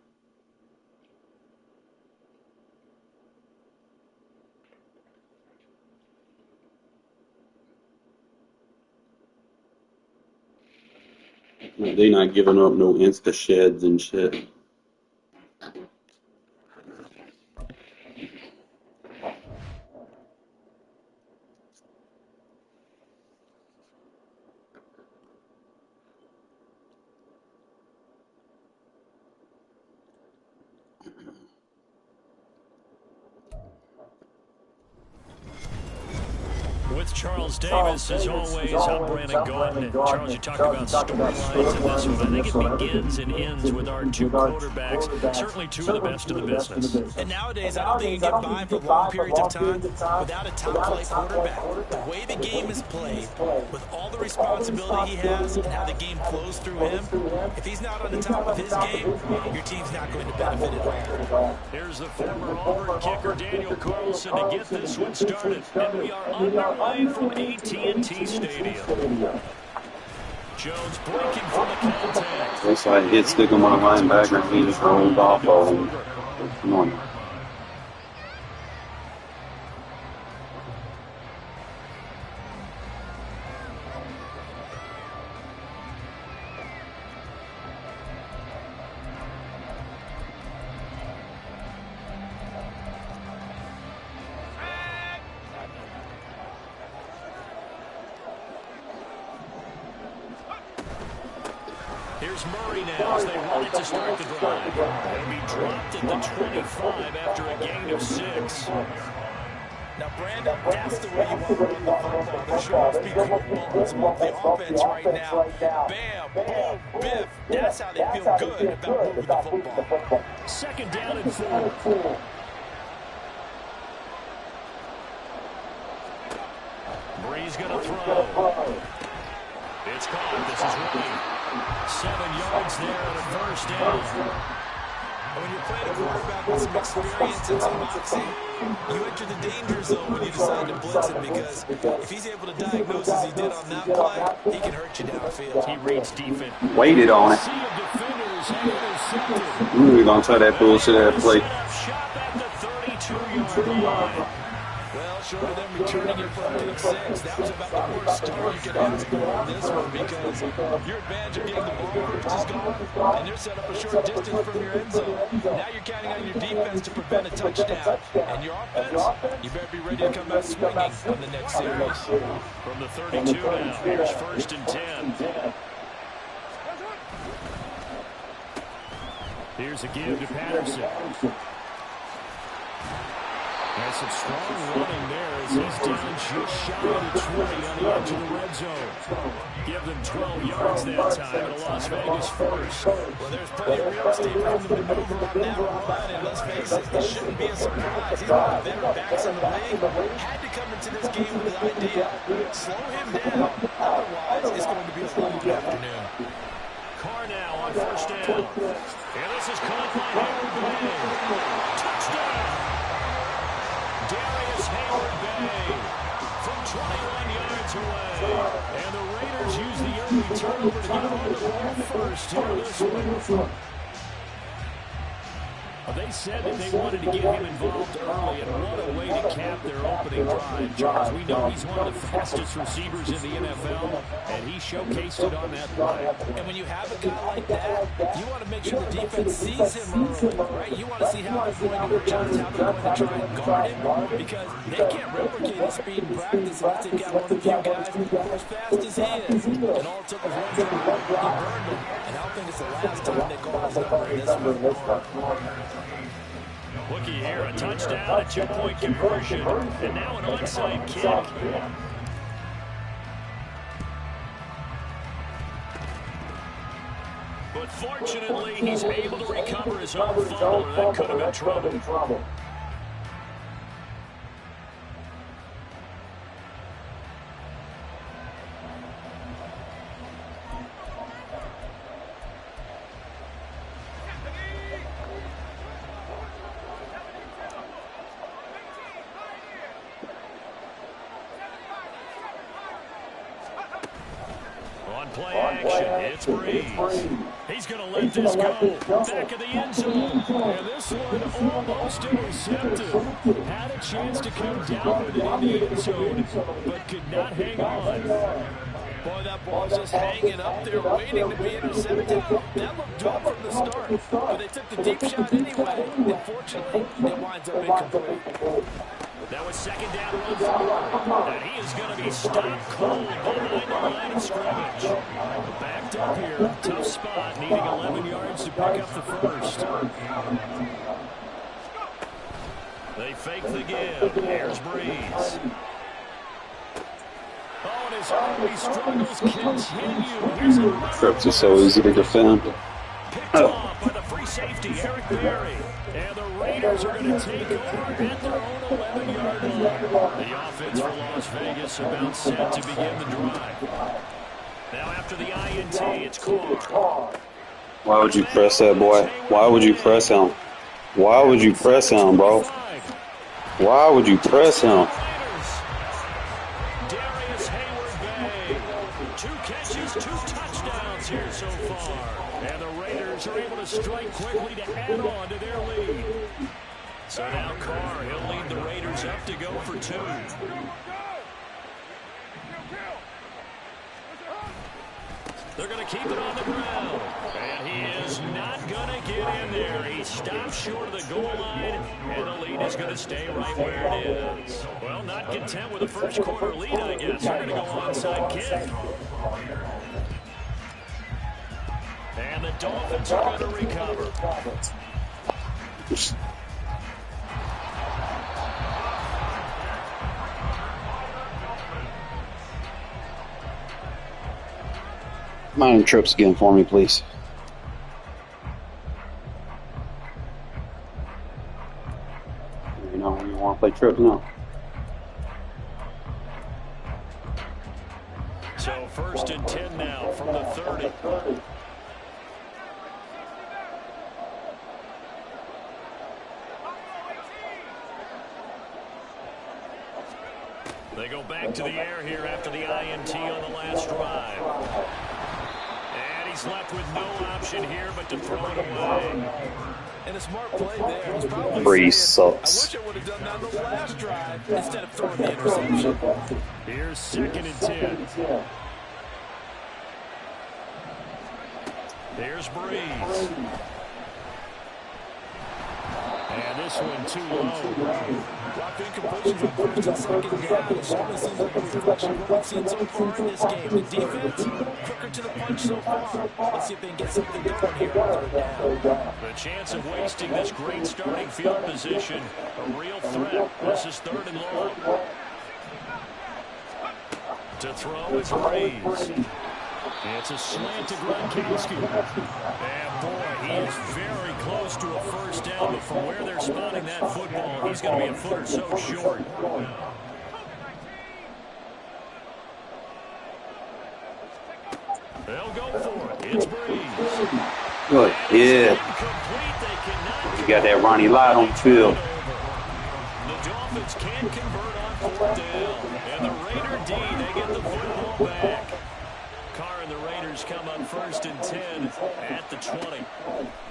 They not giving up no insta sheds and shit. With Charles Davis, as always, I'm Brandon Gaudin. And Charles, you talk about storylines in this one. I think it begins and ends with our two quarterbacks, certainly two of the best in the business. And nowadays, I don't think you get by for long periods of time without a top-flight quarterback. The way the game is played, with all the responsibility he has and how the game flows through him, if he's not on the top of his game, your team's not going to benefit at all. Here's the former Auburn kicker, Daniel Carlson, to get this one started. And we are underway from AT&T Stadium. Jones breaking for the contact. Looks like hit stick on my linebacker and he just rolled off of him. Come on. Here's Murray now as they run it to start the drive. It'll be dropped at the 25 after a gain of 6. Now, Brandon, that's the way you want to run the football. There should always be quick moments among the offense right now. Bam, boom, biff. That's how they feel good about moving the football. Second down and 4. Bree's going to throw. It's caught. This is Ray. 7 yards there and a first down. When you're playing a quarterback with some experience and some moxie, you enter the danger zone when you decide to blitz him, because if he's able to diagnose as he did on that play, he can hurt you downfield. He reads defense. Waited on it. We're going to try that bullshit ass play. Shot at the 32-yard line. Well, short of them returning it for a big 6, that was about the worst start you could ask for on this one, because your advantage of getting the ball first is gone, and they're set up a short distance from your end zone. Now you're counting on your defense to prevent a touchdown, and your offense, you better be ready to come out swinging on the next series. From the 32 now, here's first and 10. Here's a give to Patterson. Has some strong running there as he's down just shy of the 20 on the edge of the red zone. Give them 12 yards that time at a Las Vegas first. Well, there's plenty of real estate for him to maneuver on that run, and let's face it, it shouldn't be a surprise. He's one of the better backs in the league. Had to come into this game with the idea, slow him down, otherwise it's going to be a long afternoon. Carr now on first down. And this is caught by Hayward. Touchdown! From 21 yards away. And the Raiders use the early turnover to get on the ball first here in this one. They said that they wanted to get him involved early, and what a way to cap their opening drive. Charles, we know he's one of the fastest receivers in the NFL, and he showcased it on that play. And when you have a guy like that, you want to make sure the defense sees him early, right? You want to see how they're going to adjust, how they're going to try and guard him, because they can't replicate his speed in practice unless they've got one of the few guys as fast as he is. And all it took was one time. He burned him, and I don't think it's the last time they call his number in this one. Looky here, a touchdown, a 2-point conversion, and now an onside kick. But fortunately, he's able to recover his own fumble, or that could have been trouble. Play action, it's Breeze. He's going to let this go. Back of the end zone. And this one almost intercepted. Had a chance to come down with it in the end zone, but could not hang on. Boy, that ball's just hanging up there, waiting to be intercepted. That looked good from the start, but they took the deep shot anyway. Unfortunately, it winds up incomplete. That was second down, 1-4. And he is going to be stopped cold behind the line of scrimmage. Backed up here. Tough spot, needing 11 yards to pick up the first. They fake the give. Here's Breeze. Oh, and his early struggles continue. Here's a Trips are so easy to defend. picked off by the free safety, Eric Berry. And the Raiders are going to take over at their own 11-yard line. The offense for Las Vegas about set to begin the drive. Now after the INT, it's Carr. Why would you press that boy? Why would you press him? Why would you press him, bro? Why would you press him? 2 catches, 2 touchdowns here so far. And the Raiders are able to strike quickly to add on to their lead. So now Carr, he'll lead the Raiders up to go for 2. They're going to keep it on the ground. And he is not going to get in there. He stops short of the goal line, and the lead is going to stay right where it is. Well, not content with a first quarter lead, I guess. They're going to go onside kick. And the Dolphins are going to recover. Mind trips again for me, please. You know, you want to play trips now. So 1st and 10 now from the 30. They go back to the air here after the INT on the last drive. And he's left with no option here but to throw it away. And a smart play there. He's probably Breeze saying, sucks. I wish I would have done that on the last drive instead of throwing the interception. Here's 2nd and 10. There's Breeze. And this one too low. Locked incompletions on 1st and 2nd down. It certainly seems like a reflection of what we've seen so far in this game. The defense, quicker to the punch so far. Let's see if they can get something going here on 3rd down. The chance of wasting this great starting field position, a real threat. This is 3rd and long. To throw is Breeze. It's a slant to Gronkowski. And boy, he is very close to a first down, but from where they're spotting that football, he's going to be a foot or so short. They'll go for it. It's Breeze. Good. Yeah. You got that Ronnie Lott on the field. The Dolphins can't convert on 4th down. And the Raider D, they get the football back. Carr and the Raiders come up 1st and 10 at the 20.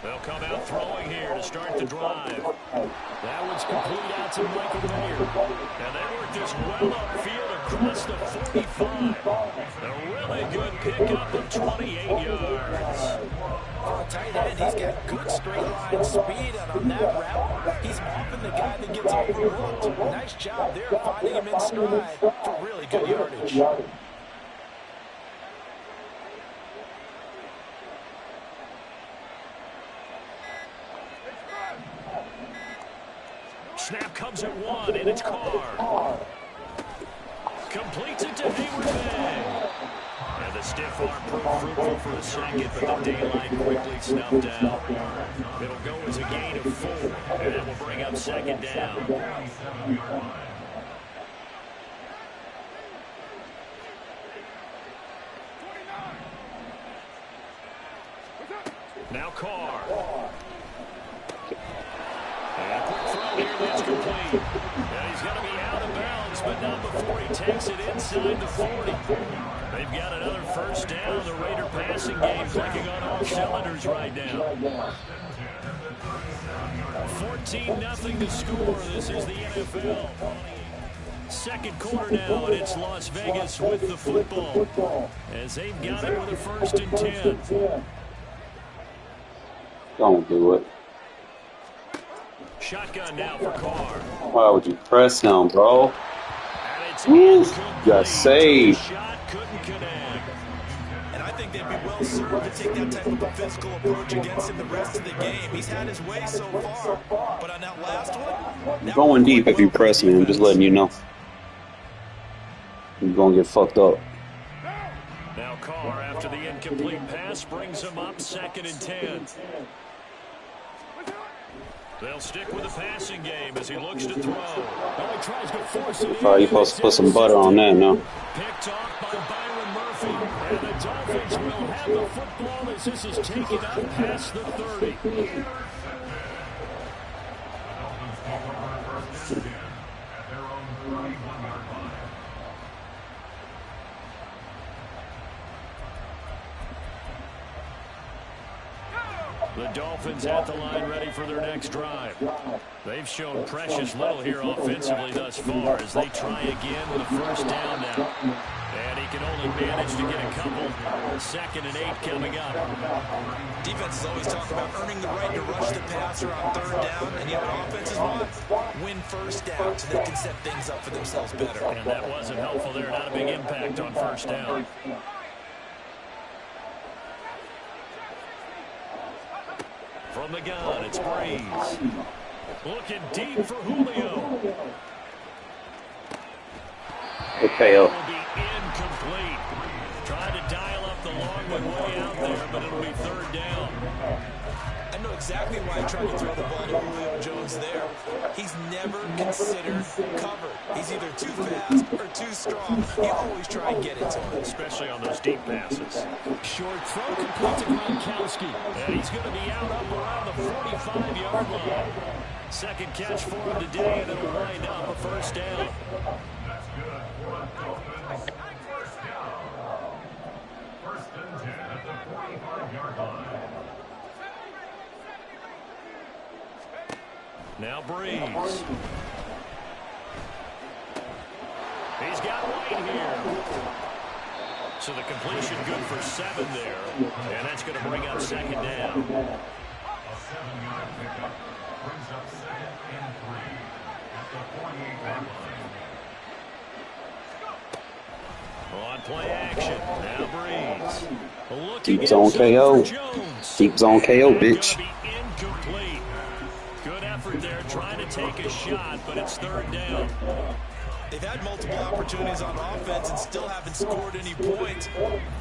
They'll come out throwing here to start the drive. That one's complete out to Michael Mayer. And they work this well upfield across the 45. A really good pickup of 28 yards. For a tight end, he's got good straight line speed, and on that route, he's often the guy that gets overlooked. Nice job there finding him in stride for really good yardage. Snap comes at 1, and it's Carr. Completes it to Hayward Bay. And the stiff arm proved fruitful for a second, but the daylight quickly snuffed out. It'll go as a gain of 4, and that will bring up 2nd down. Now Carr. And a quick throw here that's complete. And he's going to be out of bounds, but not before he takes it inside the 40. They've got another first down. The Raider passing game clicking on all cylinders right now. 14-0 to score. This is the NFL. 2nd quarter now, and it's Las Vegas with the football as they've got it with a 1st and 10. Don't do it. Shotgun now for Carr. Why would you press him, bro? And it's Woo! incomplete. Got saved. Shot couldn't connect. And I think they'd be well served to take that type of a physical approach against him the rest of the game. He's had his way so far, but on that last one, Going deep if you press me. I'm just letting you know. You're going to get fucked up. Now Carr, after the incomplete pass, brings him up 2nd and 10. They'll stick with the passing game as he looks to throw. Well, he tries to force it in. Oh, you're supposed to put some butter on that, no? Picked off by Byron Murphy. And the Dolphins will have the football as this is taken up past the 30. The Dolphins at the line ready for their next drive. They've shown precious little here offensively thus far as they try again with a first down now. And he can only manage to get a couple. 2nd and 8 coming up. Defenses always talk about earning the right to rush the passer on 3rd down. And you know what offenses want? Win first down so they can set things up for themselves better. And that wasn't helpful there. Not a big impact on first down. From the gun, it's Breeze. Looking deep for Julio. Okay, It will be incomplete. Trying to dial up the long one way out there, but it'll be 3rd down. I know exactly why I tried to throw the ball to Julio Jones there. He's never considered covered. He's either too fast or too strong. You always try and get it to him. Especially on those deep passes. Short throw complete to Gronkowski. And he's going to be out up around the 45-yard line. 2nd catch for him today, and it'll wind up a first down. That's good for the Dolphins. First down. 1st and 10 at the 45-yard line. Now Breeze. He's got White here. So the completion good for 7 there. And that's going to bring up 2nd down. A 7-yard pickup brings up 2nd and 3 at the 48-yard line. On play action. Now Breeze. Looking Deep zone KO. Jones. Deep zone KO, And bitch. gonna be incomplete. Good effort there trying to take a shot, but it's 3rd down. They've had multiple opportunities on offense and still haven't scored any points.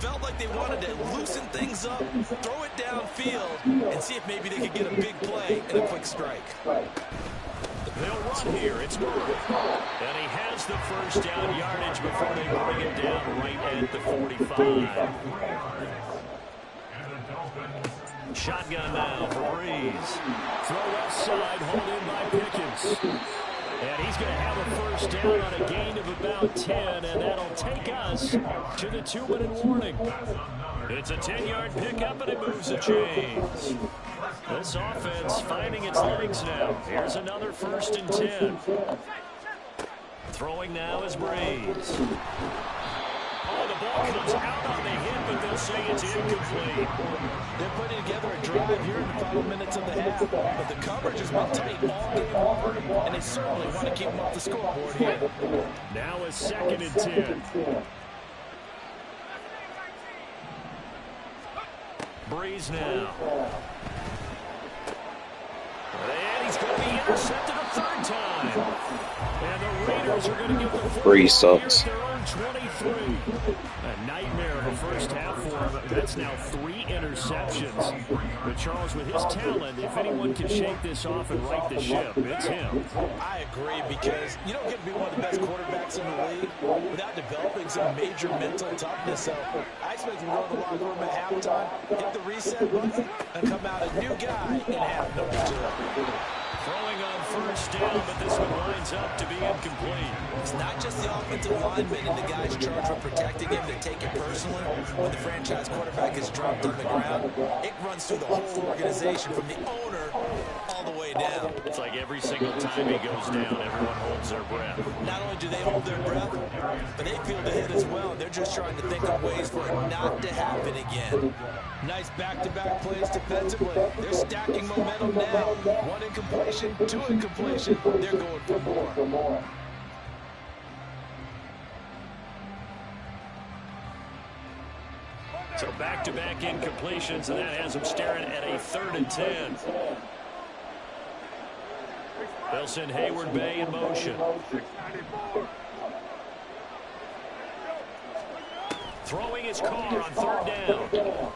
Felt like they wanted to loosen things up, throw it downfield, and see if maybe they could get a big play and a quick strike. They'll run here. It's Murray. And he has the first down yardage before they bring it down right at the 45. Shotgun now for Breeze. Throw left side, hold in by Pickens. And he's going to have a first down on a gain of about 10, and that'll take us to the 2-minute warning. It's a 10-yard pickup, and it moves the chains. This offense finding its legs now. Here's another 1st and 10. Throwing now is Breeze. Oh, the ball comes out on the hit, but they'll say it's incomplete. They're putting together a drive here in the final minutes of the half, but the coverage has been tight all game long, and they certainly want to keep them off the scoreboard here. Now a 2nd and 10. Breeze now. And he's going to be intercepted a 3rd time. And the Raiders are going to give the Breeze sucks. their own 23. A nightmare of a first half for him. That's now 3 interceptions. But Charles, with his talent, if anyone can shake this off and right the ship, it's him. I agree, because you don't get to be one of the best quarterbacks in the league without developing some major mental toughness. So I expect him to go to the locker room at halftime, hit the reset button, and come out a new guy in half number 2. Throwing on first down, but this one lines up to be incomplete. It's not just the offensive linemen and the guys charged with protecting him that take it personally. When the franchise quarterback is dropped on the ground, it runs through the whole organization from the owner all the way down. It's like every single time he goes down, everyone holds their breath. Not only do they hold their breath, but they feel the hit as well. They're just trying to think of ways for it not to happen again. Nice back-to-back plays defensively. They're stacking momentum now. 1 incompletion, 2 incompletion. They're going for more. So back-to-back incompletions, and that has them staring at a 3rd and 10. They'll send Hayward Bay in motion. Throwing his car on 3rd down.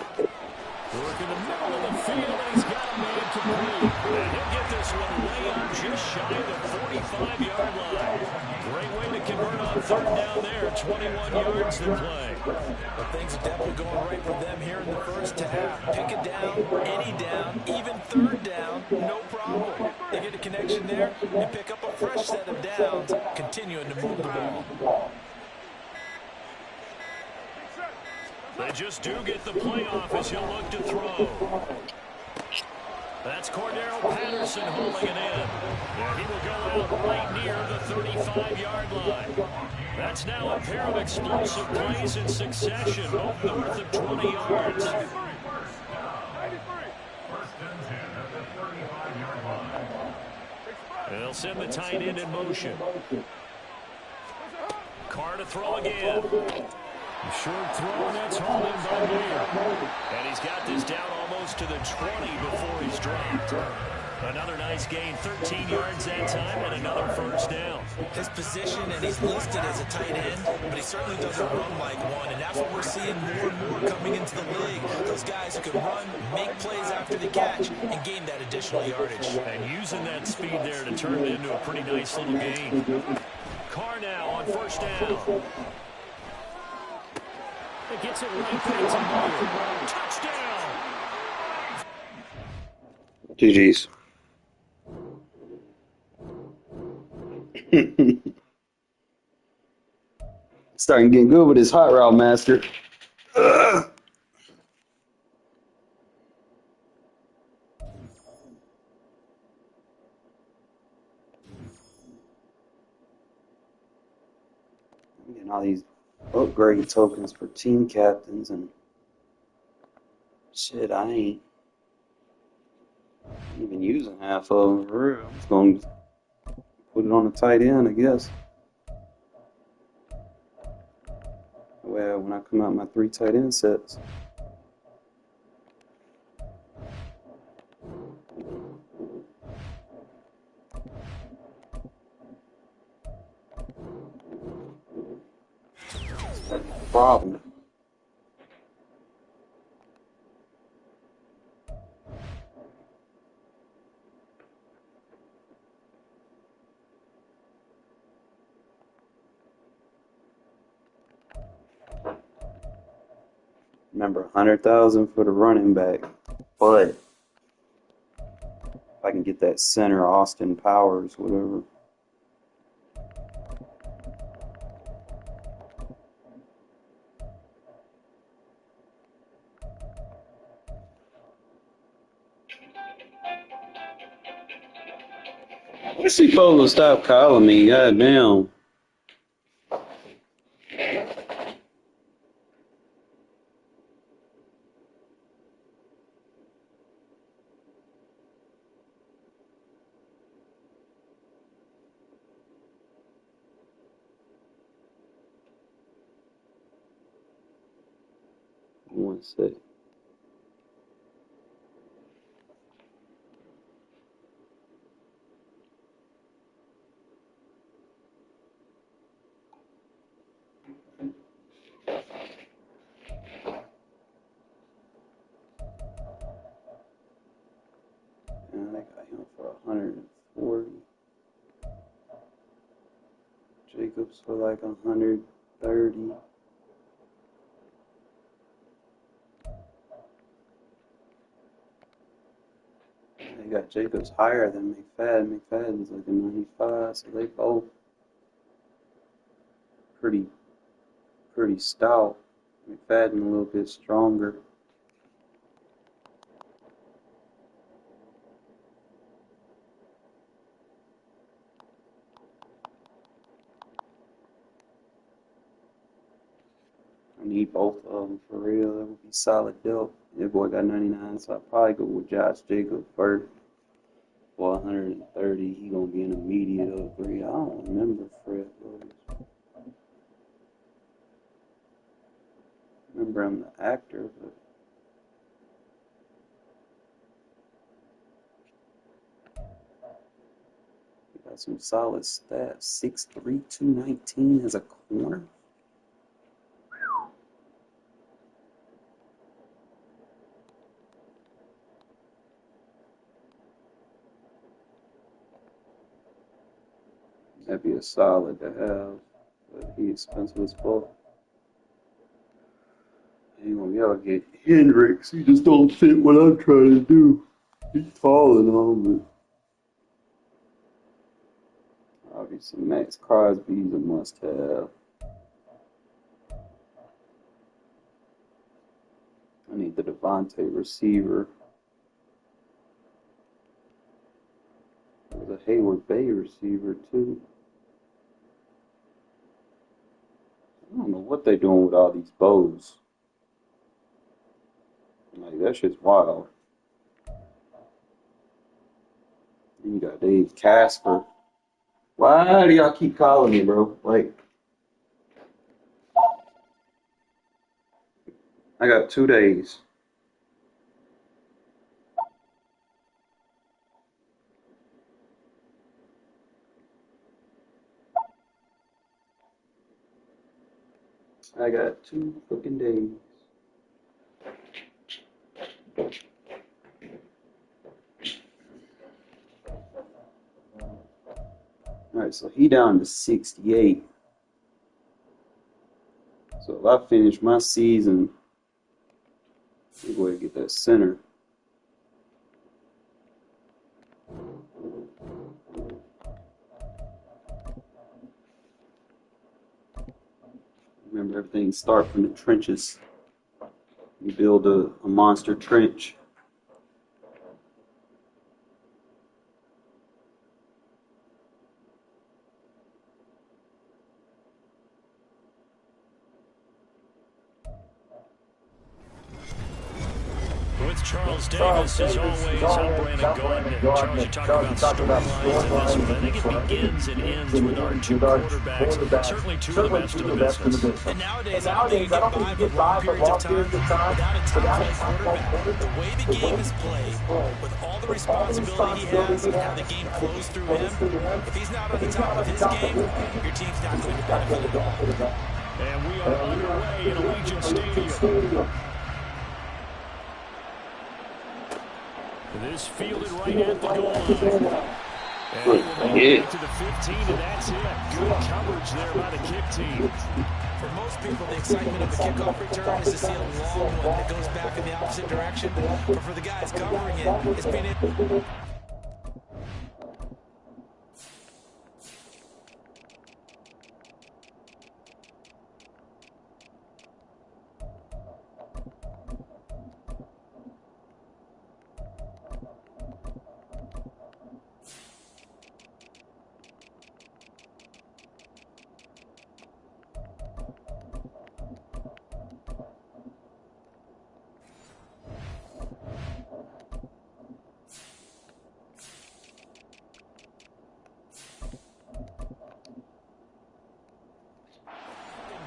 Working the middle of the field, and he's got a man complete. And he'll get this one way up just shy of the 45-yard line. Great way to convert on 3rd down there. 21 yards to play. But things are definitely going right for them here in the first half. Pick it down, any down, even 3rd down, no problem. They get a connection there and pick up a fresh set of downs, continuing to move the ball. They just do get the playoff as he'll look to throw. That's Cordero Patterson hauling it in. And he will go out right near the 35-yard line. That's now a pair of explosive plays in succession, both north of 20 yards. First and 10 at the 35-yard line. They'll send the tight end in motion. Carr to throw again. Short throw, and that's hauled in by Mayer. And he's got this down almost to the 20 before he's dropped. Another nice gain, 13 yards that time, and another first down. His position, and he's listed as a tight end, but he certainly doesn't run like one, and that's what we're seeing more and more coming into the league. Those guys who can run, make plays after the catch, and gain that additional yardage. And using that speed there to turn it into a pretty nice little gain. Carr now on first down. It gets it right back to Mayer. Touchdown! GG's. Starting getting good with his hot route master. Ugh. I'm getting all these upgrade tokens for team captains and shit. I ain't even using half of them for real. I'm just going to put it on the tight end, I guess. Well, when I come out my 3 tight end sets. That's the problem. Remember, 100,000 for the running back, but if I can get that center, Austin Powers, whatever. What's he supposed to stop calling me? Goddamn. One sec. And I got him for 140. Jacobs for like 130. They got Jacobs higher than McFadden. McFadden's like a 95, so they both pretty stout. McFadden a little bit stronger. I need both of them for real. That would be solid dope. That boy got 99, so I'd probably go with Josh Jacobs first. For 130, he gonna be an immediate upgrade. I don't remember Fred Williams. I remember him the actor, but he got some solid stats. 6'3", 219 as a corner. That'd be a solid to have, but he's expensive as fuck. Ain't gonna be able to get Hendricks. He just don't fit what I'm trying to do. He's tall and all, but obviously Max Crosby's a must-have. I need the Devontae receiver. Hayward Bay receiver, too. I don't know what they're doing with all these bows. Like, that shit's wild. Then you got Dave Casper. Why do y'all keep calling me, bro? Like, I got 2 days. I got 2 fucking days. Alright, so he down to 68. So if I finish my season, I'm going to get that center. Remember, everything starts from the trenches. You build a monster trench. With Charles Davis, as always, I'm Brandon Gaudin. Charles, you talk about storylines in this one. I think it begins and ends with our 2 quarterbacks. Certainly 2 of the best in the business. And nowadays, I don't think you get by for long periods of time without a top-flight quarterback. The way the game is played, with all the responsibility he has and how the game flows through him, if he's not on the top of his game, your team's not going to benefit at all. And we are underway in Allegiant Stadium. This fielded right at the goal line. And he will make it to the 15, and that's it. Good coverage there by the kick team. For most people, the excitement of a kickoff return is to see a long one that goes back in the opposite direction. But for the guys covering it, it's been it.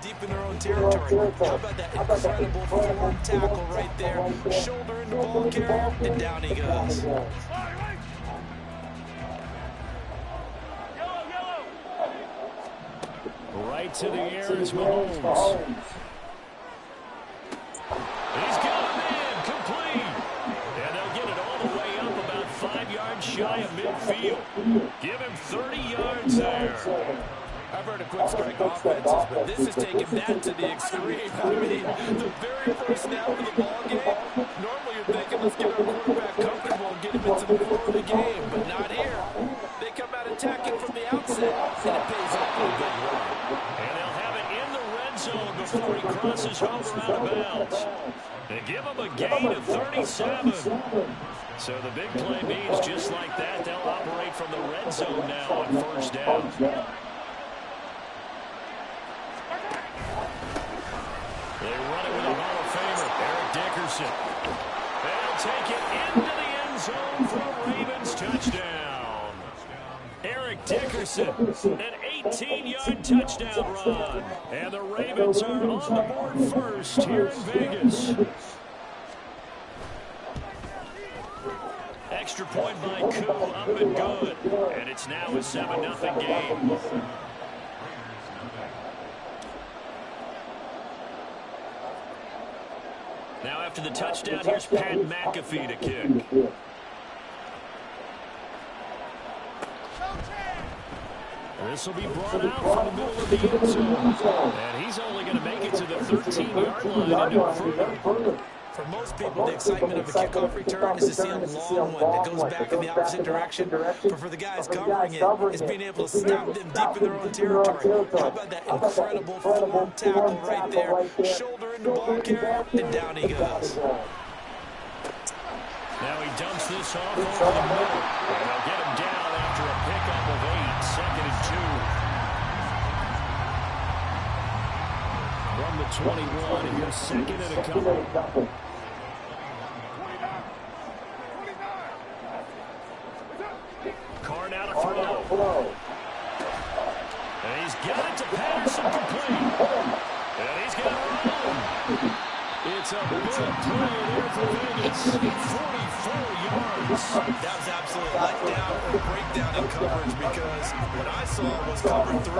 Deep in their own territory. How about that incredible form tackle right there? Shoulder into ball carrier, and down he goes. Right to the air is Mahomes. He's got him in, complete. And they'll get it all the way up about 5 yards shy of midfield. Give him 30 yards there. I've heard of quick strike offenses, but this is taking that to the extreme. I mean, the very first snap of the ball game, normally you're thinking, let's get our quarterback comfortable and get him into the flow of the game, but not here. They come out attacking from the outset, and it pays off in a big way. And they'll have it in the red zone before he crosses over out of bounds. They give him a gain of 37. So the big play means just like that, they'll operate from the red zone now on first down. They run it with a Hall of Famer, Eric Dickerson. They'll take it into the end zone for a Ravens touchdown. Eric Dickerson, an 18-yard touchdown run. And the Ravens are on the board first here in Vegas. Extra point by Koo, up and good. And it's now a 7-0 game. Now after the touchdown, here's Pat McAfee to kick. This will be brought out from the middle of the end zone. And he's only going to make it to the 13-yard line and no further. For most people, the excitement of a kickoff return is to see a long one that goes back in the opposite direction. But for the guys covering it, it's being able to stop them deep in their own territory. How about that incredible form tackle right there? Shoulder into ball carrier, and down he goes. Now he dumps this off over the middle. And they'll get him down after a pick. at 21, and here's second and a couple. Carr now to throw. And he's got it to Patterson complete. And he's going to run. It's a big play there for Vegas. 44 yards. That was absolute letdown or breakdown in coverage because what I saw was cover 3.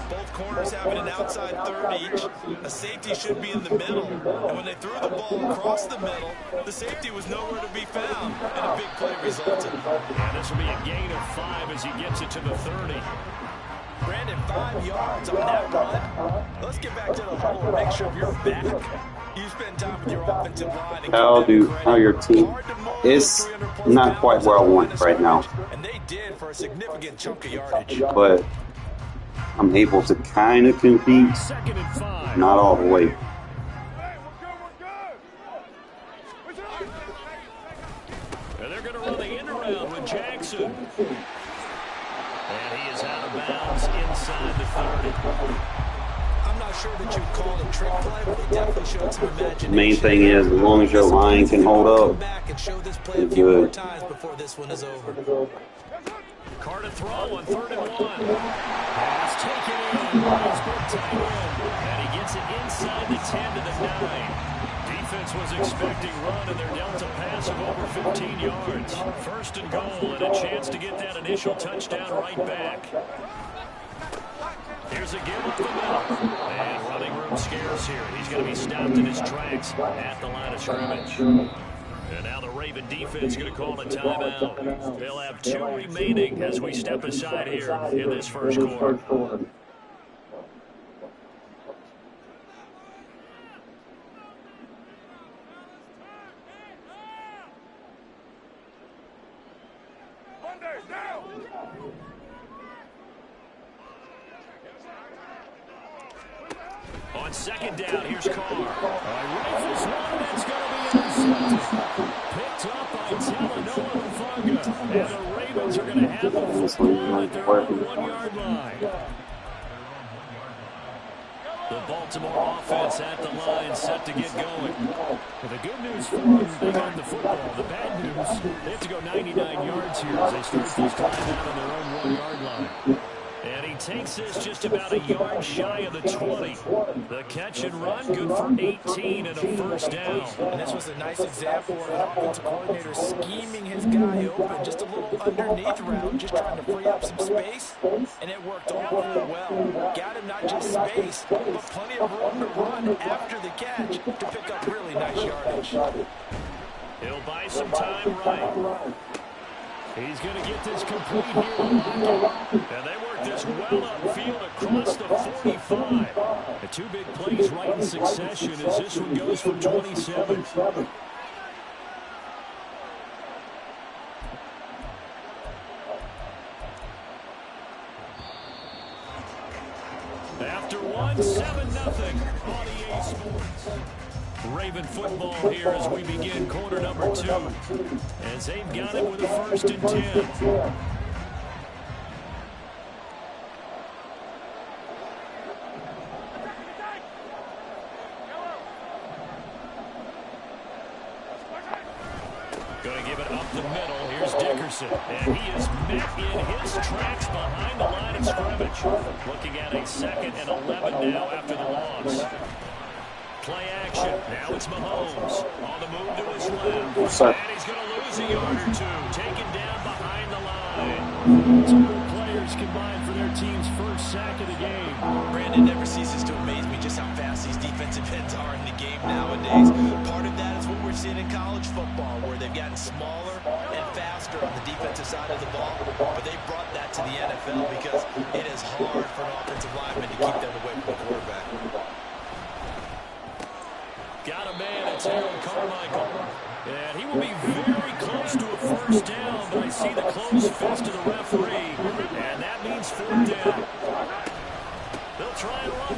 Both corners having an outside third each. A safety should be in the middle. And when they threw the ball across the middle, the safety was nowhere to be found. And a big play resulted. And this will be a gain of 5 as he gets it to the 30. Brandon, 5 yards on that run. Let's get back to the huddle and make sure you're back. You spend time with your offensive line. And how your team is not quite where I want right now. And they did for a significant chunk of yardage. But I'm able to kind of compete, Second and 5. not all the way. And they're going to run the end around with Jackson. And he is out of bounds inside the 30. I'm not sure that you'd call it a trick play, but he definitely showed some imagination. The main thing is, as long as your line can hold up, it's good. Times before this one is over. Carr to throw on 3rd and 1. Pass taken in. He's been tight end. And he gets it inside the 10 to the 9. Defense was expecting run, and they're dealt a pass of over 15 yards. 1st and goal, and a chance to get that initial touchdown right back. Here's a give up the middle. And running room scarce here. He's going to be stopped in his tracks at the line of scrimmage. And now the Raven defense going to call a timeout. They'll have 2 remaining as we step aside here in this first quarter. On 2nd down, here's Carr. Rifles one, that's going to be intercepted. Picked up by Talanoa Hufanga. And the Ravens are going to have the football at their own 1-yard line. The Baltimore offense at the line, set to get going. Well, the good news for them, they got the football. The bad news, they have to go 99 yards here as they start this time out on their own 1-yard line. And he takes this just about a yard shy of the 20. The catch and run, good for 18 and a 1st down. And this was a nice example of an offensive coordinator scheming his guy open. Just a little underneath route, just trying to free up some space. And it worked all really well. Got him not just space, but plenty of room to run after the catch to pick up really nice yardage. He'll buy some time right. He's going to get this complete here to Lockett. And they work this well upfield across the 45. The 2 big plays right in succession as this one goes for 27. After one, 7-0 on EA Sports. Raven football here as we begin quarter number 2. As they've got it with a 1st and 10. Going to give it up the middle. Here's Dickerson. And he is met in his tracks behind the line of scrimmage. Looking at a 2nd and 11 now after the loss. Play action. Now it's Mahomes on the move to his left. And he's going to lose a yard or 2. Taken down behind the line. 2 good players combined for their team's 1st sack of the game. Brandon, never ceases to amaze me just how fast these defensive ends are in the game nowadays. Part of that is what we're seeing in college football, where they've gotten smaller and faster on the defensive side of the ball. But they brought that to the NFL because it is hard for an offensive lineman to keep them away from the quarterback. Got a man, it's Aaron Carmichael. And he will be very close to a 1st down, but I see the closed fist of the referee. And that means 4th down. They'll try and run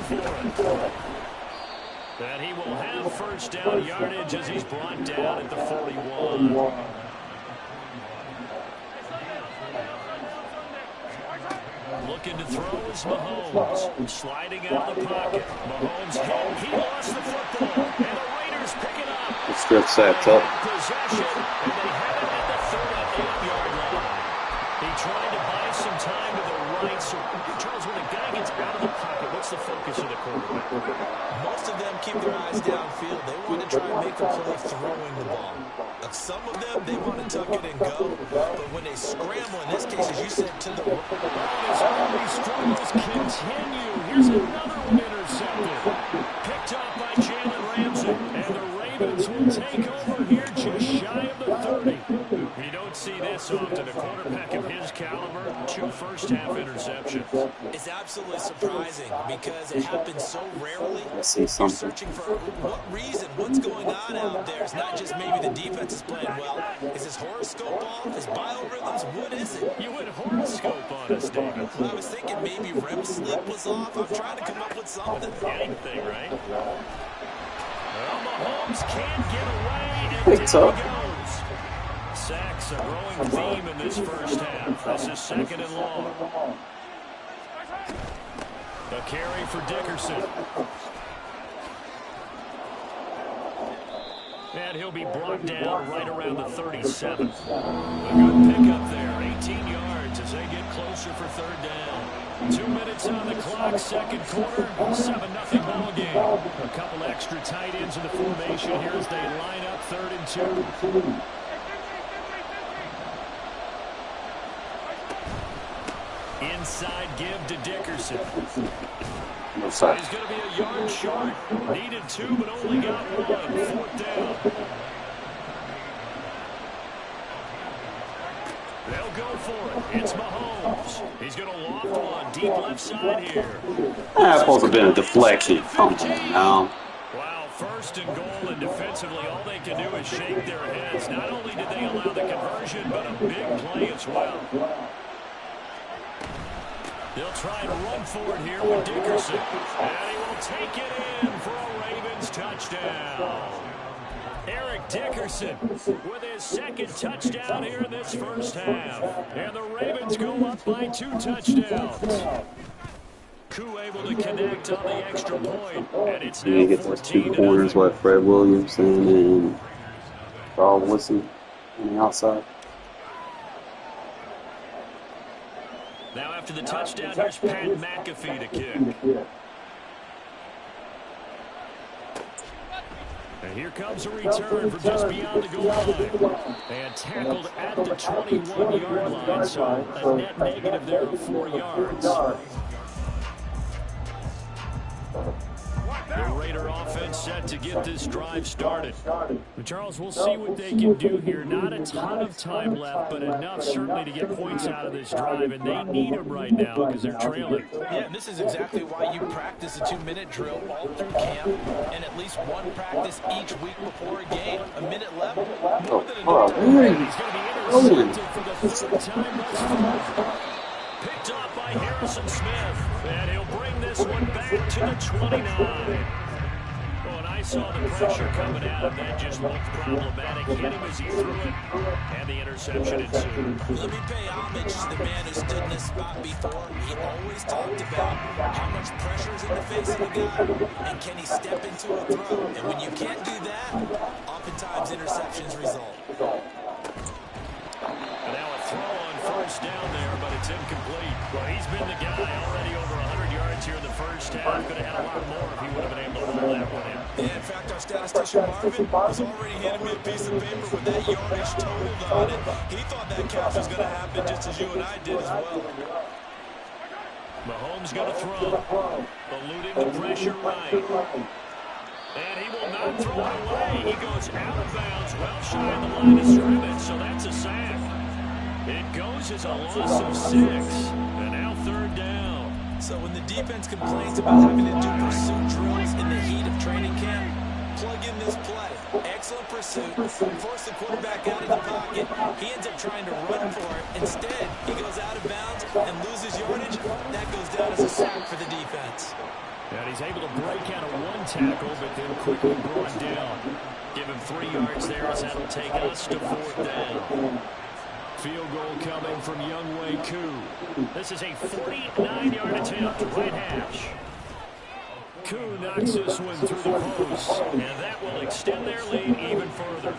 for it. And he will have 1st down yardage as he's brought down at the 41. Looking to throw is Mahomes. Sliding out of the pocket. Mahomes hit. He lost the football. And the Raiders pick it up. The strip sacked up. Possession. And they have it at the 38-yard line. He tried to buy some time to the right. So, Charles, when a guy gets out of the pocket, what's the focus of the quarterback? Most of them keep their eyes downfield. They want to try and make a play throwing the ball. Some of them, they want to tuck it and go. But when they scramble, in this case, as you said, to the right. His early struggles continue. Here's another one intercepted. Picked off by Jalen Ramsey. And the Ravens will take over here just shy of the 30. You don't see this often. A quarterback of his caliber, 2 first-half interceptions. It's absolutely surprising because it happens so rarely. I see You're something. searching for what reason, what's going on out there. It's not just maybe the defense is playing well. Is his horoscope off? His biorhythms? What is it? You went horoscope on us, David. Well, I was thinking maybe REM sleep was off. I'm trying to come up with something. Anything, right? Well, Mahomes can't get away, and Picks down up. he goes. Sacks a growing theme in this first half. This is 2nd and long. A carry for Dickerson. And he'll be brought down right around the 37. A good pickup there, 18 yards as they get closer for 3rd down. 2 minutes on the clock, 2nd quarter, 7-0 ball game. A couple extra tight ends in the formation here as they line up 3rd and 2. Inside give to Dickerson. No He's sack. going to be a yard short. Needed 2, but only got 1. 4th down. They'll go for it. It's Mahomes. He's going to loft one deep left side here. That's supposed to have been a deflection. Come on now. Wow, 1st and goal, and defensively all they can do is shake their heads. Not only did they allow the conversion, but a big play as well. They'll try and run for it here with Dickerson. And he will take it in for a Ravens touchdown. Eric Dickerson with his 2nd touchdown here in this first half. And the Ravens go up by 2 touchdowns. Koo able to connect on the extra point. And it's You now get those 2 14-0. corners with Fred Williamson and Charles Woodson on the outside. Now after the touchdown, here's Pat McAfee to kick. And here comes a return from just beyond the goal line. And tackled at the 21-yard line, so a net negative there of 4 yards. The Raider offense set to get this drive started. But Charles, we'll see what they can do here. Not a ton of time left, but enough certainly to get points out of this drive, and they need them right now because they're trailing. Yeah, and this is exactly why you practice a 2-minute drill all through camp and at least one practice each week before a game. A minute left, more than enough time. He's going to be intercepted for the 3rd time thus far. Picked off by Harrison Smith, and he'll bring this one back to the 29. Well, and I saw the pressure coming at him. That just looked problematic. Hit him as he threw it, and the interception ensued. Let me pay homage to the man who stood in this spot before. He always talked about how much pressure is in the face of a guy, and can he step into a throw. And when you can't do that, oftentimes interceptions result. And now a throw on 1st down there, but it's incomplete. Well, he's been the guy already over 100 yards here in the first half. Could have had a lot more if he would have been able to hold that one in. Yeah, in fact, our statistician Marvin was already handing me a piece of paper with that yardage totaled on it. He thought that catch was going to happen just as you and I did as well. Mahomes going to throw. Eluding the pressure right. And he will not throw it away. He goes out of bounds, well shy of the line of scrimmage, so that's a sack. It goes as a loss of 6, and now 3rd down. So when the defense complains about having to do pursuit drills in the heat of training camp, plug in this play. Excellent pursuit. Force the quarterback out of the pocket. He ends up trying to run for it. Instead, he goes out of bounds and loses yardage. That goes down as a sack for the defense. And he's able to break out of 1 tackle, but then quickly brought down. Give him 3 yards there as that'll take us to 4th down. Field goal coming from Younghoe Koo. This is a 49-yard attempt, right hash. Koo knocks this one through the post, and that will extend their lead even further.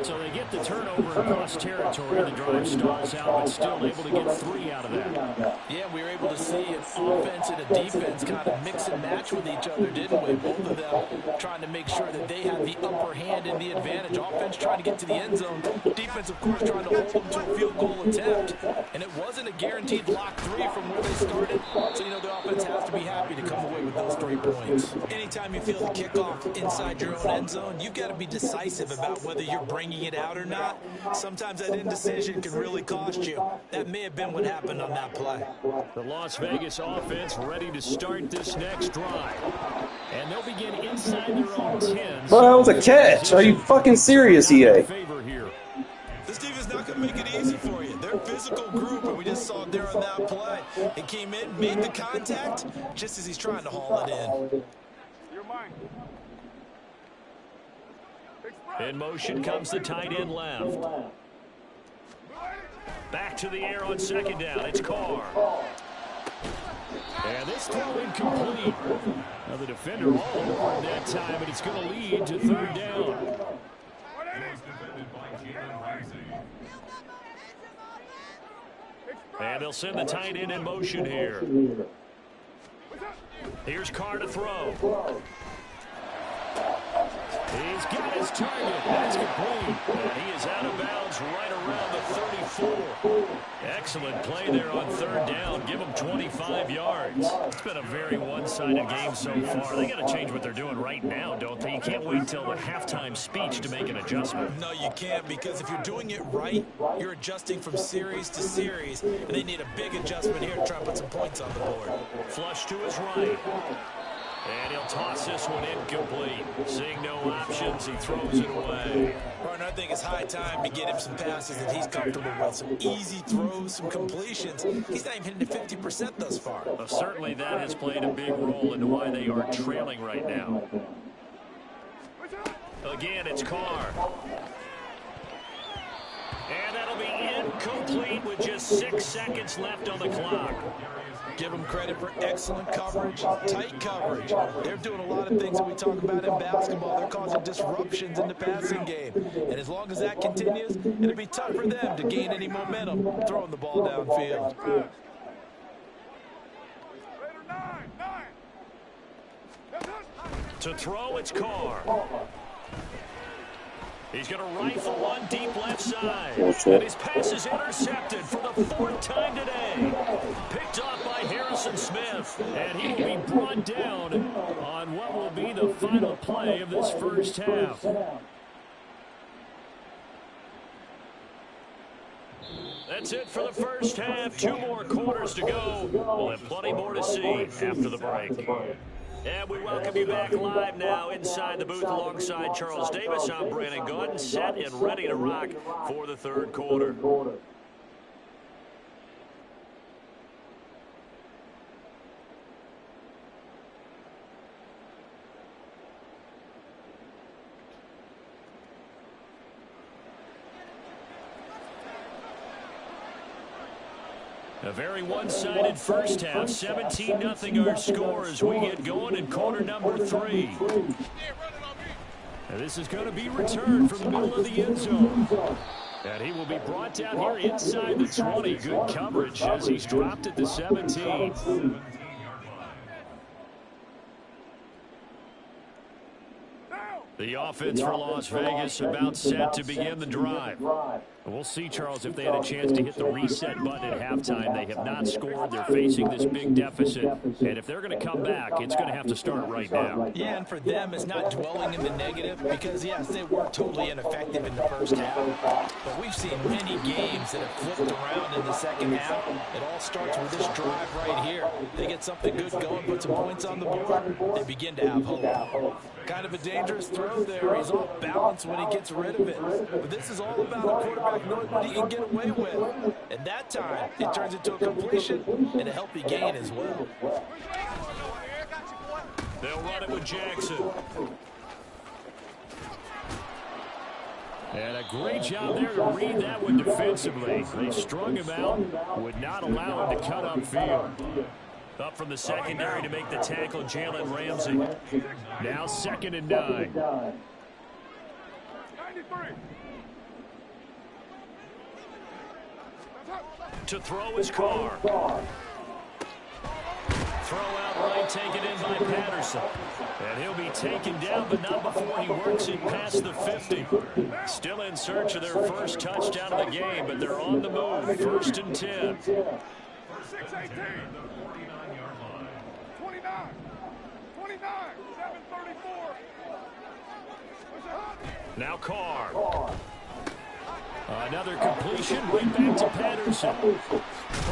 So they get the turnover across territory. The drive stalls out, but still able to get 3 out of that. Yeah, we were able to see an offense and a defense kind of mix and match with each other, didn't we? Both of them trying to make sure that they have the upper hand and the advantage. Offense trying to get to the end zone. Defense, of course, trying to hold them to a field goal attempt. And it wasn't a guaranteed block 3 from where they started. So, the offense has to be happy to come away with those 3 points. Anytime you feel the kickoff inside your own end zone, you've got to be decisive about whether you're bringing it out or not. Sometimes that indecision can really cost you. That may have been what happened on that play. The Las Vegas offense ready to start this next drive. And they'll begin inside their own 10. Bro, that was a catch. Are you fucking serious, EA? This team is not going to make it easy for you. They're a physical group, and we just saw it there on that play. It came in, made the contact, just as he's trying to haul it in. In motion comes the tight end left. Back to the air on second down. It's Carr. And this throw incomplete. Now the defender all aboard that time, and it's going to lead to third down. And they'll send the tight end in motion here. Here's Carr to throw. He's got his target. That's complete. And he is out of bounds right around the 34. Excellent play there on third down. Give them 25 yards. It's been a very one-sided game so far. They got to change what they're doing right now, don't they? You can't wait until the halftime speech to make an adjustment. No, you can't, because if you're doing it right, you're adjusting from series to series, and they need a big adjustment here to try and put some points on the board. Flush to his right. And he'll toss this one incomplete. Seeing no options, he throws it away. Partner, I think it's high time to get him some passes that he's comfortable with. Some easy throws, some completions. He's not even hitting to 50% thus far. Well, certainly that has played a big role in why they are trailing right now. Again, it's Carr. And that'll be incomplete with just 6 seconds left on the clock. Give them credit for excellent coverage, tight coverage. They're doing a lot of things that we talk about in basketball. They're causing disruptions in the passing game. And as long as that continues, it'll be tough for them to gain any momentum throwing the ball downfield. To throw, it's Carr. He's going to rifle one deep left side. And his pass is intercepted for the 4th time today. Picked off by Harrison Smith. And he will be brought down on what will be the final play of this first half. That's it for the first half. 2 more quarters to go. We'll have plenty more to see after the break. And we welcome you back live now inside the booth alongside Charles Davis. I'm Brandon Gordon, set and ready to rock for the third quarter. A very one-sided first half, 17-0 our score as we get going in quarter number 3. And this is going to be returned from the middle of the end zone. And he will be brought down here inside the 20. Good coverage as he's dropped at the 17. The offense for Las Vegas about set to begin the drive. We'll see, Charles, if they had a chance to hit the reset button at halftime. They have not scored. They're facing this big deficit. And if they're going to come back, it's going to have to start right now. Yeah, and for them, it's not dwelling in the negative because, yes, they were totally ineffective in the first half. But we've seen many games that have flipped around in the second half. It all starts with this drive right here. They get something good going, put some points on the board, they begin to have hope. Kind of a dangerous throw there. He's off balance when he gets rid of it. But this is all about a quarterback knowing what he can get away with. And that time, it turns into a completion and a healthy gain as well. They'll run it with Jackson. And Great job there to read that one defensively. They strung him out, would not allow him to cut upfield. Up from the secondary to make the tackle, Jalen Ramsey. Now 2nd and 9. 93. To throw his Carr. Throw out right, taken in by Patterson. And he'll be taken down, but not before he works it past the 50. Still in search of their first touchdown of the game, but they're on the move. 1st and 10. 6-18. 49-yard line. 29. 29. 7-34. Now Carr. Another completion right back to Patterson.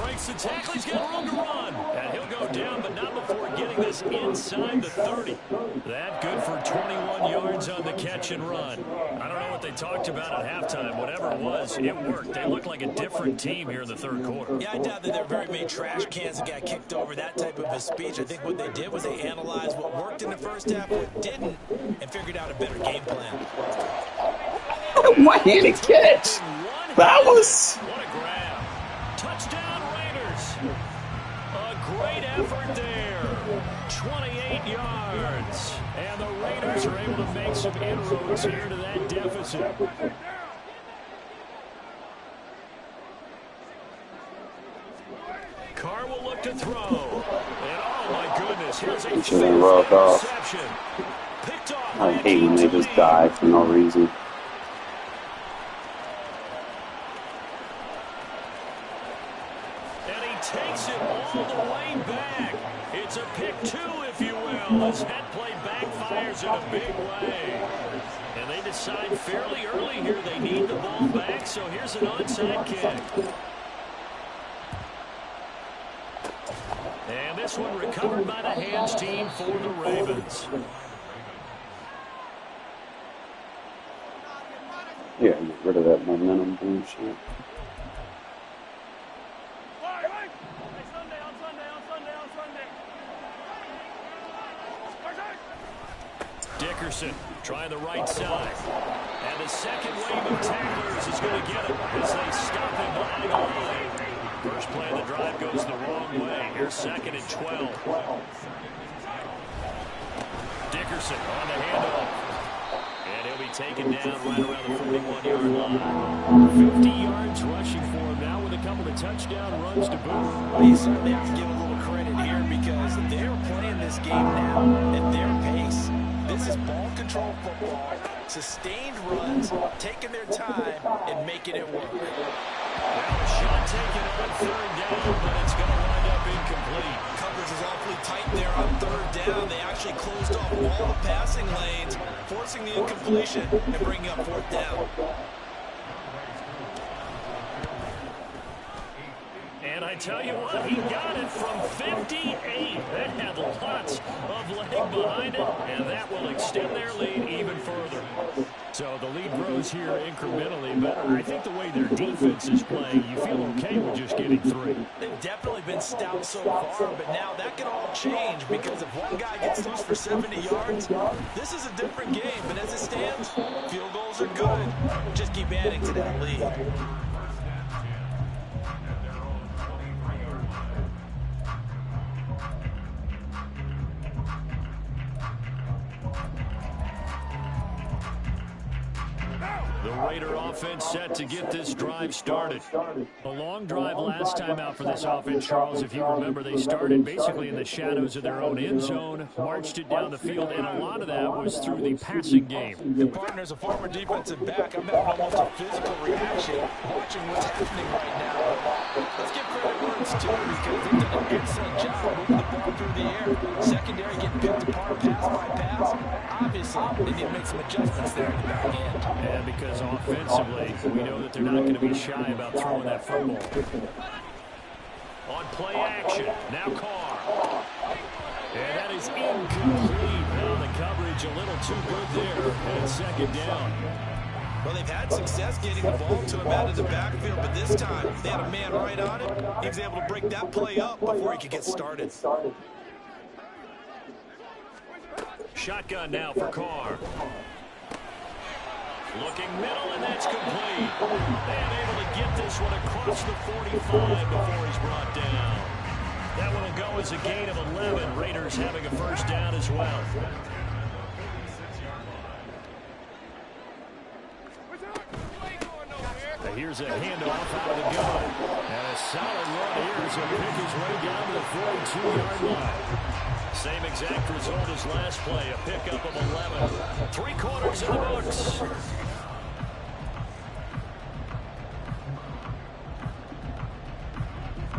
Breaks the tackle. He's got room to run. And he'll go down, but not before getting this inside the 30. That good for 21 yards on the catch and run. I don't know what they talked about at halftime. Whatever it was, it worked. They look like a different team here in the 3rd quarter. Yeah, I doubt that there are very many trash cans that got kicked over, that type of a speech. I think what they did was they analyzed what worked in the first half, what didn't, and figured out a better game plan. One-handed catch. That was... What a grab. Touchdown Raiders. A great effort there. 28 yards. And the Raiders are able to make some inroads here to that deficit. Carr will look to throw. And oh my goodness, here's a interception. Picked off. I hate when they just die for no reason. Takes it all the way back. It's a pick 2, if you will, as that play backfires in a big way. And they decide fairly early here they need the ball back, so here's an onside kick. And this one recovered by the hands team for the Ravens. Yeah, get rid of that momentum bullshit. Dickerson trying the right side. And the second wave of tacklers is going to get him as they stop him behind the line. First play of the drive goes the wrong way. Here's 2nd and 12. Dickerson on the handoff. And he'll be taken down right around the 41-yard line. 50 yards rushing for him now with a couple of touchdown runs to boot. Well, you certainly have to give a little credit here because they're playing this game now at their pace. This is ball control football, sustained runs, taking their time, and making it work. Well, a shot taken on 3rd down, but it's going to wind up incomplete. Coverage is awfully tight there on 3rd down. They actually closed off all the passing lanes, forcing the incompletion and bringing up 4th down. And I tell you what, he got it from 58. That had lots of leg behind it, and that will extend their lead even further. So the lead grows here incrementally, but I think the way their defense is playing, you feel okay with just getting 3. They've definitely been stout so far, but now that can all change because if one guy gets loose for 70 yards, this is a different game. But as it stands, field goals are good. Just keep adding to that lead. The Raider offense set to get this drive started. A long drive last time out for this offense, Charles. If you remember, they started basically in the shadows of their own end zone, marched it down the field, and a lot of that was through the passing game. Your partner's a former defensive back. I'm having almost a physical reaction watching what's happening right now. Let's give credit where it's due because they've done an excellent job moving the ball through the air. Secondary getting picked apart pass by pass. Obviously, they need to make some adjustments there in the back end. And because offensively, we know that they're not going to be shy about throwing that football. On play action, now Carr. And that is incomplete. Now the coverage a little too good there, and 2nd down. Well, they've had success getting the ball to him out of the backfield, but this time they had a man right on it. He was able to break that play up before he could get started. Shotgun now for Carr. Looking middle, and that's complete. And able to get this one across the 45 before he's brought down. That one will go as a gain of 11. Raiders having a first down as well. Here's a handoff out of the gun. And a solid run here as he'll pick his way down to the 42-yard line. Same exact result as last play, a pickup of 11. 3 quarters in the books.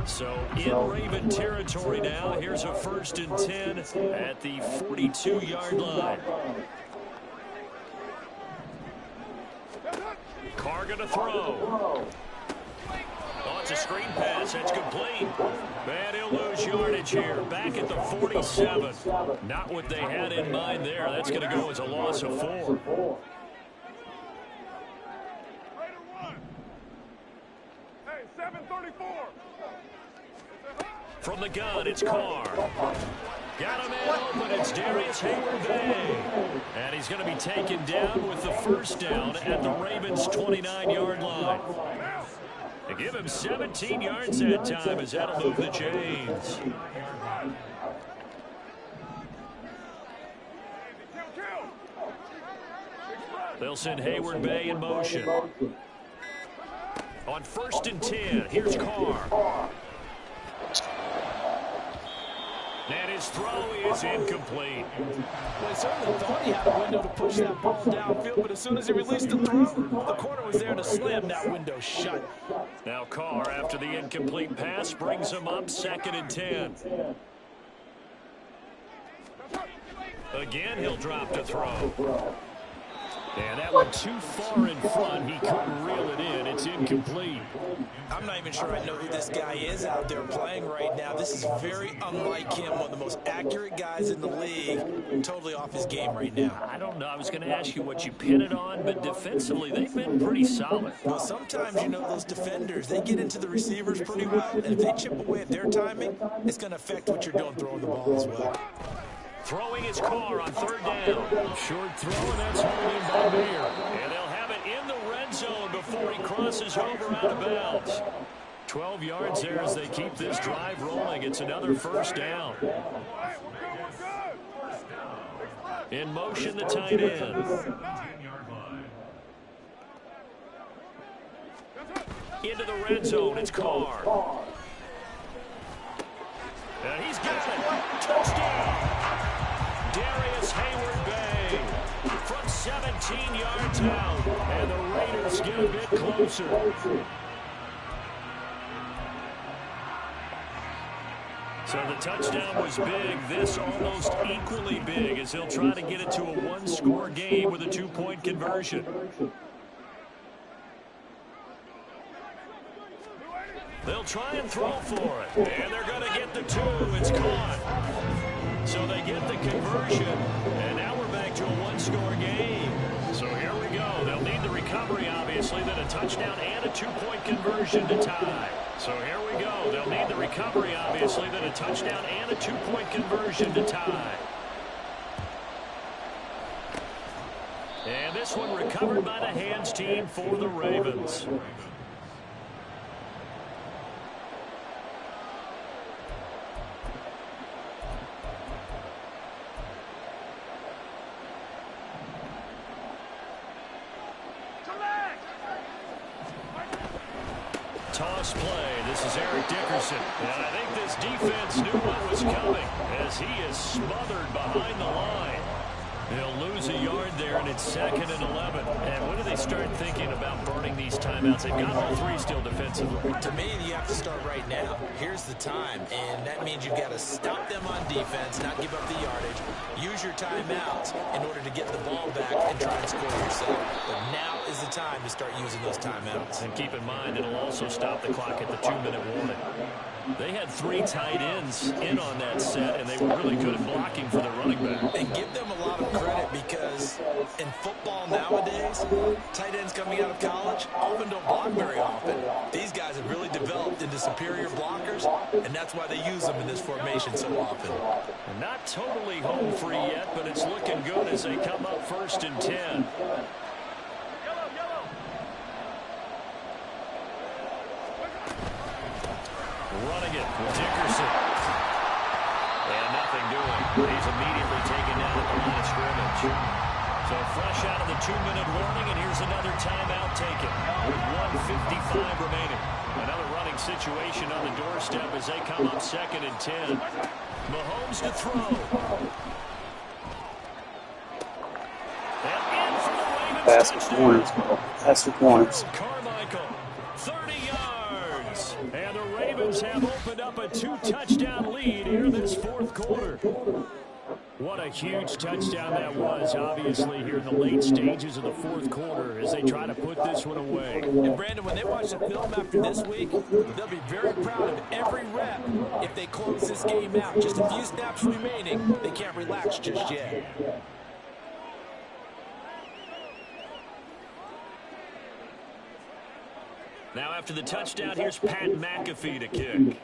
So in Raven territory now. Here's a 1st and 10 at the 42-yard line. Carr going to throw. Oh, it's a screen pass. That's complete. And he'll lose yardage here. Back at the 47. Not what they had in mind there. That's going to go as a loss of 4. Hey, 734. From the gun, it's Carr. Got him in open. It's Darius Hayward-Bay. And he's going to be taken down with the first down at the Ravens' 29-yard line. They give him 17 yards that time as that'll move the chains. They'll send Hayward-Bay in motion. On 1st and 10, here's Carr. And his throw is incomplete. Well, he certainly thought he had a window to push that ball downfield, but as soon as he released the throw, the corner was there to slam that window shut. Now Carr, after the incomplete pass, brings him up 2nd and 10. Again, he'll drop to throw. And that went too far in front. He couldn't reel it in. It's incomplete. I'm not even sure I know who this guy is out there playing right now. This is very unlike him, one of the most accurate guys in the league. Totally off his game right now. I don't know. I was going to ask you what you pin it on, but defensively, they've been pretty solid. Well, sometimes, you know, those defenders, they get into the receivers pretty well, and if they chip away at their timing, it's going to affect what you're doing throwing the ball as well. Throwing his Carr on 3rd down. Short throw, and that's hauled in by Mayer. And they'll have it in the red zone before he crosses over out of bounds. 12 yards there as they keep this drive rolling. It's another first down. In motion, the tight end. Into the red zone, it's Carr. And he's got it. Touchdown. Darius Hayward-Bay from 17 yards out. And the Raiders get a bit closer. So the touchdown was big. This almost equally big as he'll try to get it to a 1-score game with a 2-point conversion. They'll try and throw for it. And they're going to get the 2. It's caught. So they get the conversion. And now we're back to a 1-score game. So here we go. They'll need the recovery, obviously, then a touchdown and a 2-point conversion to tie. So here we go. They'll need the recovery, obviously, then a touchdown and a 2-point conversion to tie. And this one recovered by the hands team for the Ravens. Toss play. This is Eric Dickerson. And I think this defense knew what was coming as he is smothered behind the line. They'll lose a yard there, and it's 2nd and 11. And when do they start thinking about burning these timeouts? They've got all 3 still defensively. To me, you have to start right now. Here's the time, and that means you've got to stop them on defense, not give up the yardage. Use your timeouts in order to get the ball back and try and score yourself. But now is the time to start using those timeouts. And keep in mind, it'll also stop the clock at the 2-minute warning. They had 3 tight ends in on that set, and they were really good at blocking for their running back. And give them a lot of credit because in football nowadays, tight ends coming out of college often don't block very often. These guys have really developed into superior blockers, and that's why they use them in this formation so often. And not totally home free yet, but it's looking good as they come up 1st and 10. Running it with Dickerson. And nothing doing. He's immediately taken down at the line of scrimmage. So fresh out of the 2-minute warning, and here's another timeout taken with 1:55 remaining. Another running situation on the doorstep as they come up 2nd and 10. Mahomes to throw. And in for the Ravens. Pass for corners, bro. Pass for corners. Carmichael, 30 yards. And the Ravens have opened up a 2-touchdown lead here in this 4th quarter. What a huge touchdown that was, obviously, here in the late stages of the 4th quarter as they try to put this one away. And, Brandon, when they watch the film after this week, they'll be very proud of every rep if they close this game out. Just a few snaps remaining. They can't relax just yet. Now, after the touchdown, here's Pat McAfee to kick.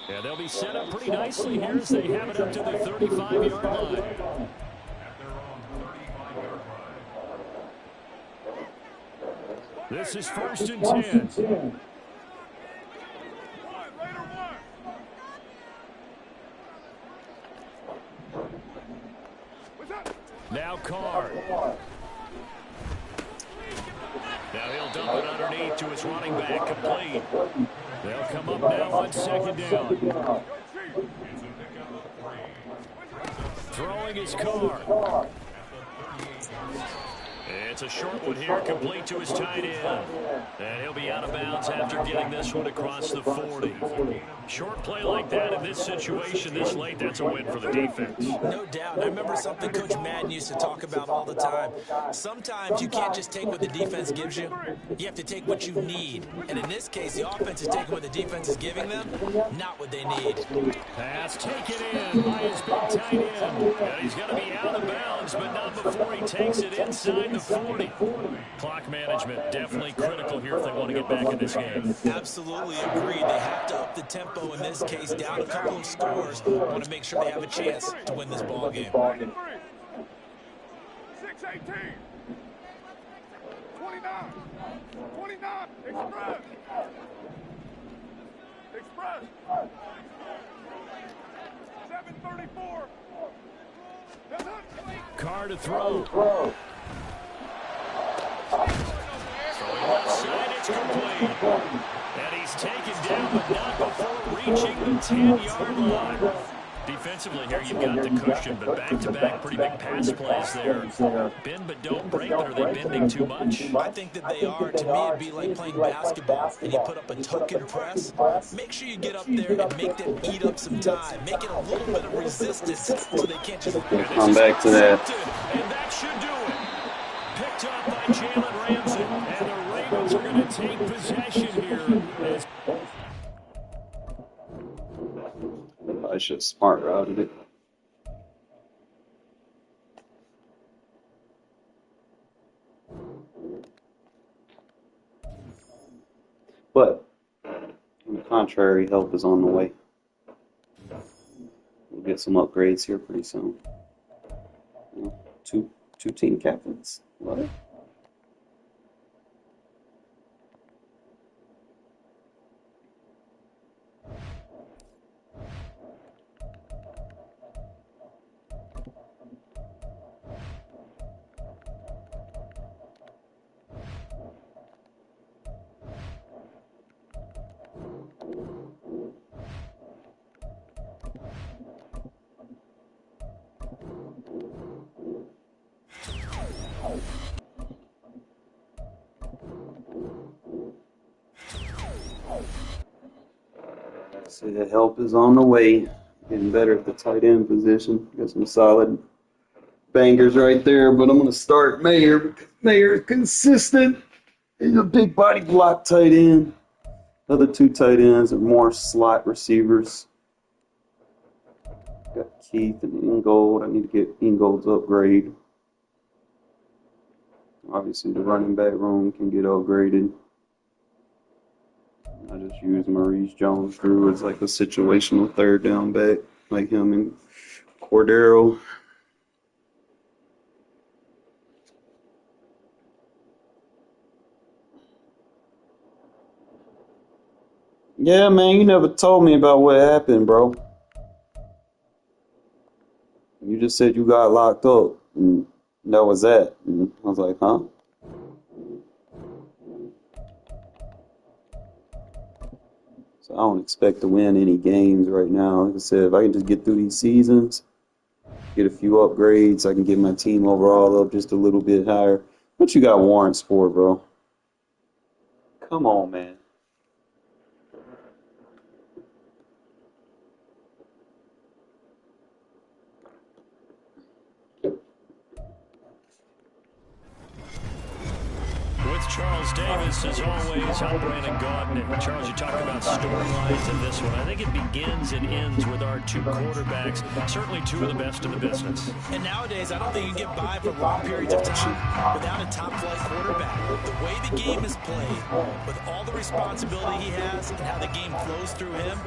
Yeah, they'll be set up pretty nicely here as they have it up to the 35-yard line. At their own 35-yard line. This is 1st and 10. Now Carr. Now he'll dump it underneath to his running back, complete. They'll come up now on 2nd down. Throwing his Carr. It's a short one here, complete to his tight end. And he'll be out of bounds after getting this one across the 40. Short play like that in this situation this late, that's a win for the defense. No doubt. I remember something Coach Madden used to talk about all the time. Sometimes you can't just take what the defense gives you. You have to take what you need. And in this case, the offense is taking what the defense is giving them, not what they need. Pass taken in by his big tight end. And he's going to be out of bounds, but not before he takes it inside the 40. Clock management definitely critical here if they want to get back in this game. Absolutely agreed. They have to up the tempo in this case, down a couple of scores. Want to make sure they have a chance to win this ball game. 6-18. 29. Express. 7:34. Carr to throw. Throwing left side, it's complete. And he's taken down, but not before reaching the 10-yard line. Defensively here, you've got the cushion, but back-to-back pretty big pass plays there. Bend but don't break, but are they bending too much? I think that they are. To me, it'd be like playing basketball, and you put up a token press. Make sure you get up there and make them eat up some time. Make it a little bit of resistance so they can't just... Come back to that. And that should do it. Picked up by Jalen Ramsey, and the Ravens are going to take possession here. I should have smart routed it. But, on the contrary, help is on the way. We'll get some upgrades here pretty soon. Two team captains. What? See, the help is on the way. Getting better at the tight end position. Got some solid bangers right there, but I'm going to start Mayer because Mayer is consistent. He's a big body block tight end. Other two tight ends are more slot receivers. Got Keith and Ingold. I need to get Ingold's upgrade. Obviously, the running back room can get upgraded. I just use Maurice Jones-Drew as like a situational third down back, like him and Cordero. Yeah, man, you never told me about what happened, bro. You just said you got locked up, and that was that. And I was like, huh? So I don't expect to win any games right now. Like I said, if I can just get through these seasons, get a few upgrades, I can get my team overall up just a little bit higher. What you got warrants for, bro? Come on, man. With Charles Davis, as always, I'm Brandon Gaudin. And Charles, you talk about storylines in this one. I think it begins and ends with our two quarterbacks, certainly two of the best in the business. And nowadays, I don't think you can get by for long periods of time without a top-flight quarterback. The way the game is played, with all the responsibility he has and how the game flows through him,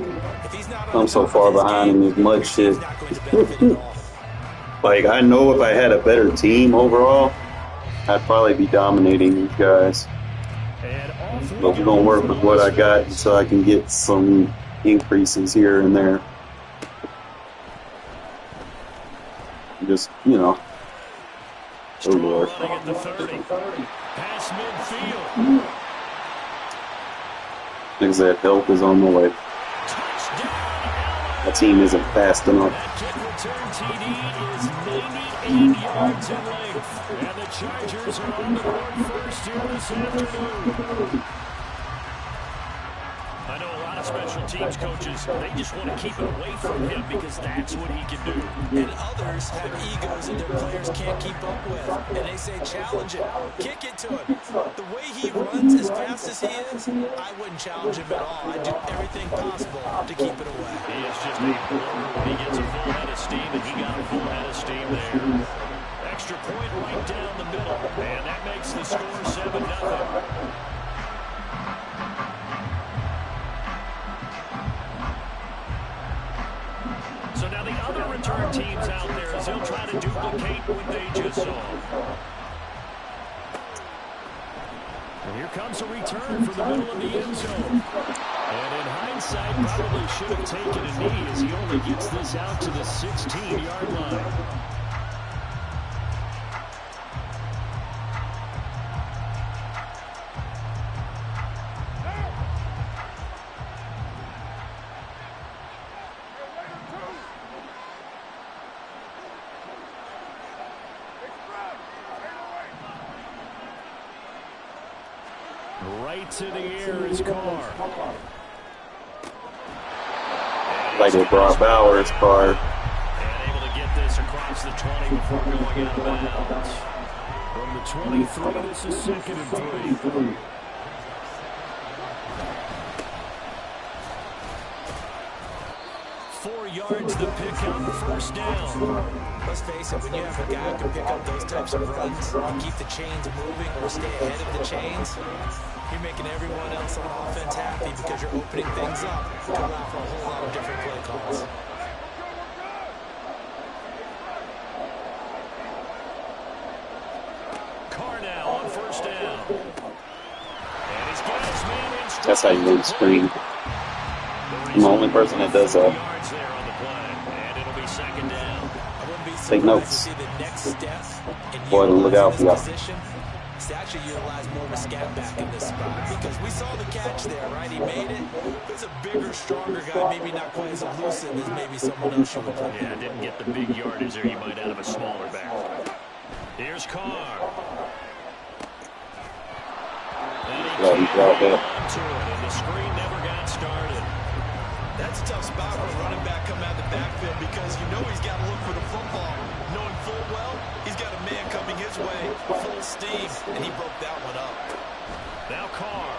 if he's not on I'm so far behind in this MUT shit. Like, I know if I had a better team overall, I'd probably be dominating these guys. But we're going to work with what I got so I can get some increases here and there. Just, you know. Oh, Lord. Like I said, help is on the way. My team isn't fast enough. Yards in length, and the Chargers are on the board first here this afternoon. I know a lot of special teams coaches, they just want to keep it away from him because that's what he can do. And others have egos that their players can't keep up with, and they say challenge it, kick it to him. The way he runs as fast as he is, I wouldn't challenge him at all. I'd do everything possible to keep it away. He is just a blower when he gets a full head of steam, and he got a full head of steam there. Extra point right down the middle, and that makes the score 7-0. So now the other return teams out there, as they'll try to duplicate what they just saw. And here comes a return from the middle of the end zone. And in hindsight, probably should have taken a knee as he only gets this out to the 16-yard line. Right to the air is Carr. Like it brought Bowers, Carr. And able to get this across the 20 before going out of bounds. From the 23, this is 2nd and 3. Yards to pick up, first down. Let's face it, when you have a guy who can pick up those types of runs and keep the chains moving or stay ahead of the chains, you're making everyone else on offense happy because you're opening things up to allow for a whole lot of different play calls. Carr now on first down. And he's got his man in. That's how you win screen. I'm the only person that does that. Take notes. Boy, look out for y'all. To actually utilize more of a scat back in this spot because we saw the catch there, right? He made it. It's a bigger, stronger guy, maybe not quite as elusive as maybe someone else you would play. Yeah, didn't get the big yardage there you might out of a smaller back. Here's Carr. Yeah, he dropped it. And the screen never got started. That's a tough spot for a running back coming out of the backfield because you know he's got to look for the football. Knowing full well, he's got a man coming his way, full steam, and he broke that one up. Now Carr.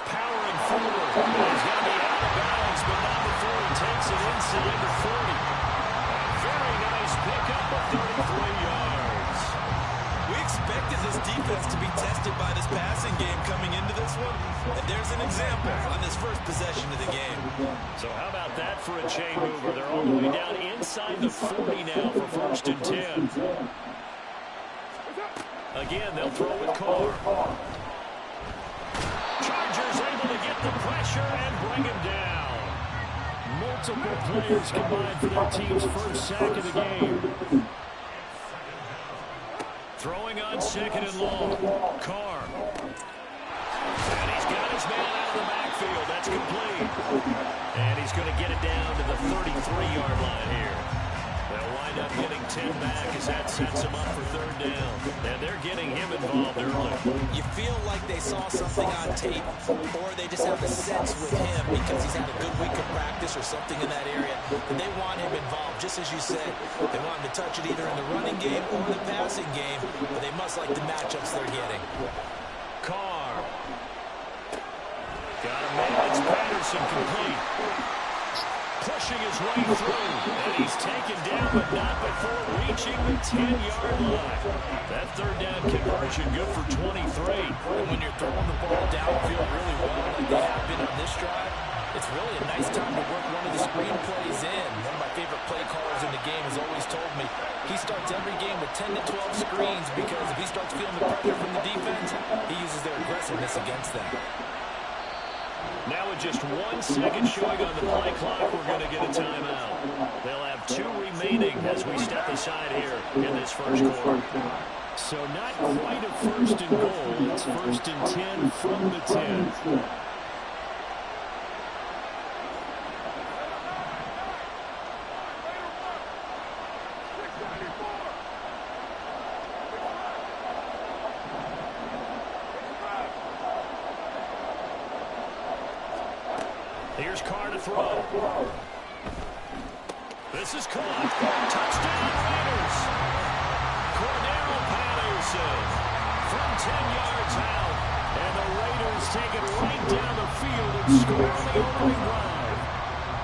Powering forward. He's going to be out of bounds, but not before he takes it inside the 40. A very nice pickup of 33 yards. We expected this defense to be tested by this passing game coming into this one, and there's an example on this first possession of the game. So how about that for a chain mover? They're all the way down inside the 40 now for 1st and 10. Again, they'll throw with Carr. with the pressure and bring him down. Multiple players combined for their team's first sack of the game. Throwing on 2nd and long. Carr. And he's got his man out of the backfield. That's complete. And he's going to get it down to the 33-yard line here. They'll wind up getting 10 back as that sets him up for 3rd down. And they're getting him involved early. You feel like they saw something on tape, or they just have a sense with him because he's had a good week of practice or something in that area. And they want him involved, just as you said. They want him to touch it either in the running game or the passing game, but they must like the matchups they're getting. Carr. Got a man. It's Patterson complete. Pushing his way through, and he's taken down, but not before reaching the 10-yard line. That 3rd down conversion good for 23. And when you're throwing the ball downfield really well, like they have been on this drive, it's really a nice time to work one of the screen plays in. One of my favorite play callers in the game has always told me he starts every game with 10 to 12 screens because if he starts feeling the pressure from the defense, he uses their aggressiveness against them. Now with just 1 second showing on the play clock, we're going to get a timeout. They'll have 2 remaining as we step aside here in this first quarter. So not quite a 1st and goal. It's 1st and 10 from the 10. Here's Carr to throw. This is caught. Touchdown Raiders. Cordero Patterson from 10 yards out. And the Raiders take it right down the field and score on the opening drive.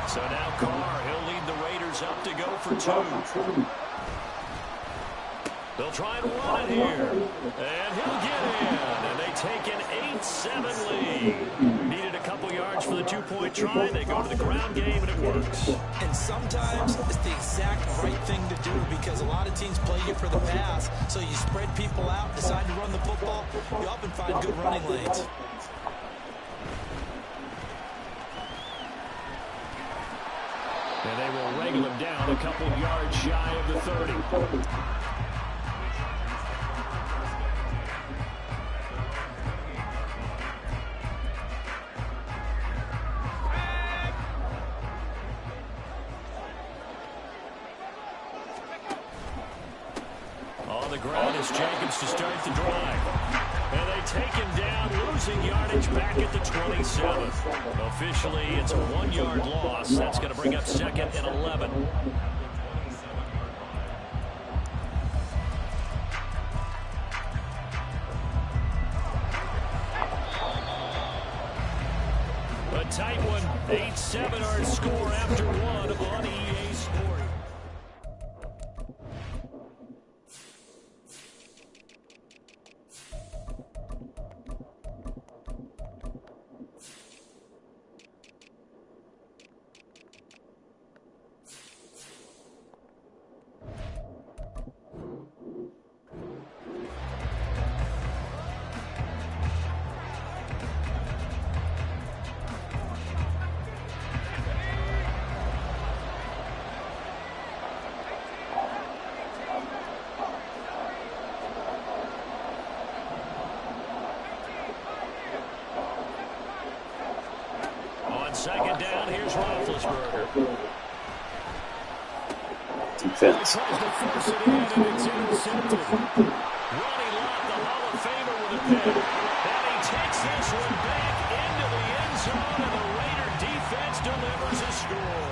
So now Carr, he'll lead the Raiders up to go for 2. They'll try and run it here. And he'll get in. And they take an 8-7 lead. Needed a couple yards for the 2-point try. They go to the ground game, and it works. And sometimes it's the exact right thing to do because a lot of teams play you for the pass. So you spread people out, decide to run the football. You often find good running lanes. And they will wrangle him down a couple yards shy of the 30. On the ground is Jenkins to start the drive. And they take him down, losing yardage back at the 27. Officially, it's a 1-yard loss. That's going to bring up 2nd and 11. A tight one. 8-7 our score after 1 on EA Sports. Second down, here's Roethlisberger. Defense. Tries to force it in, and it's intercepted. Ronnie Lott, the Hall of Famer, with a pick. And he takes this one back into the end zone, and the Raider defense delivers a score.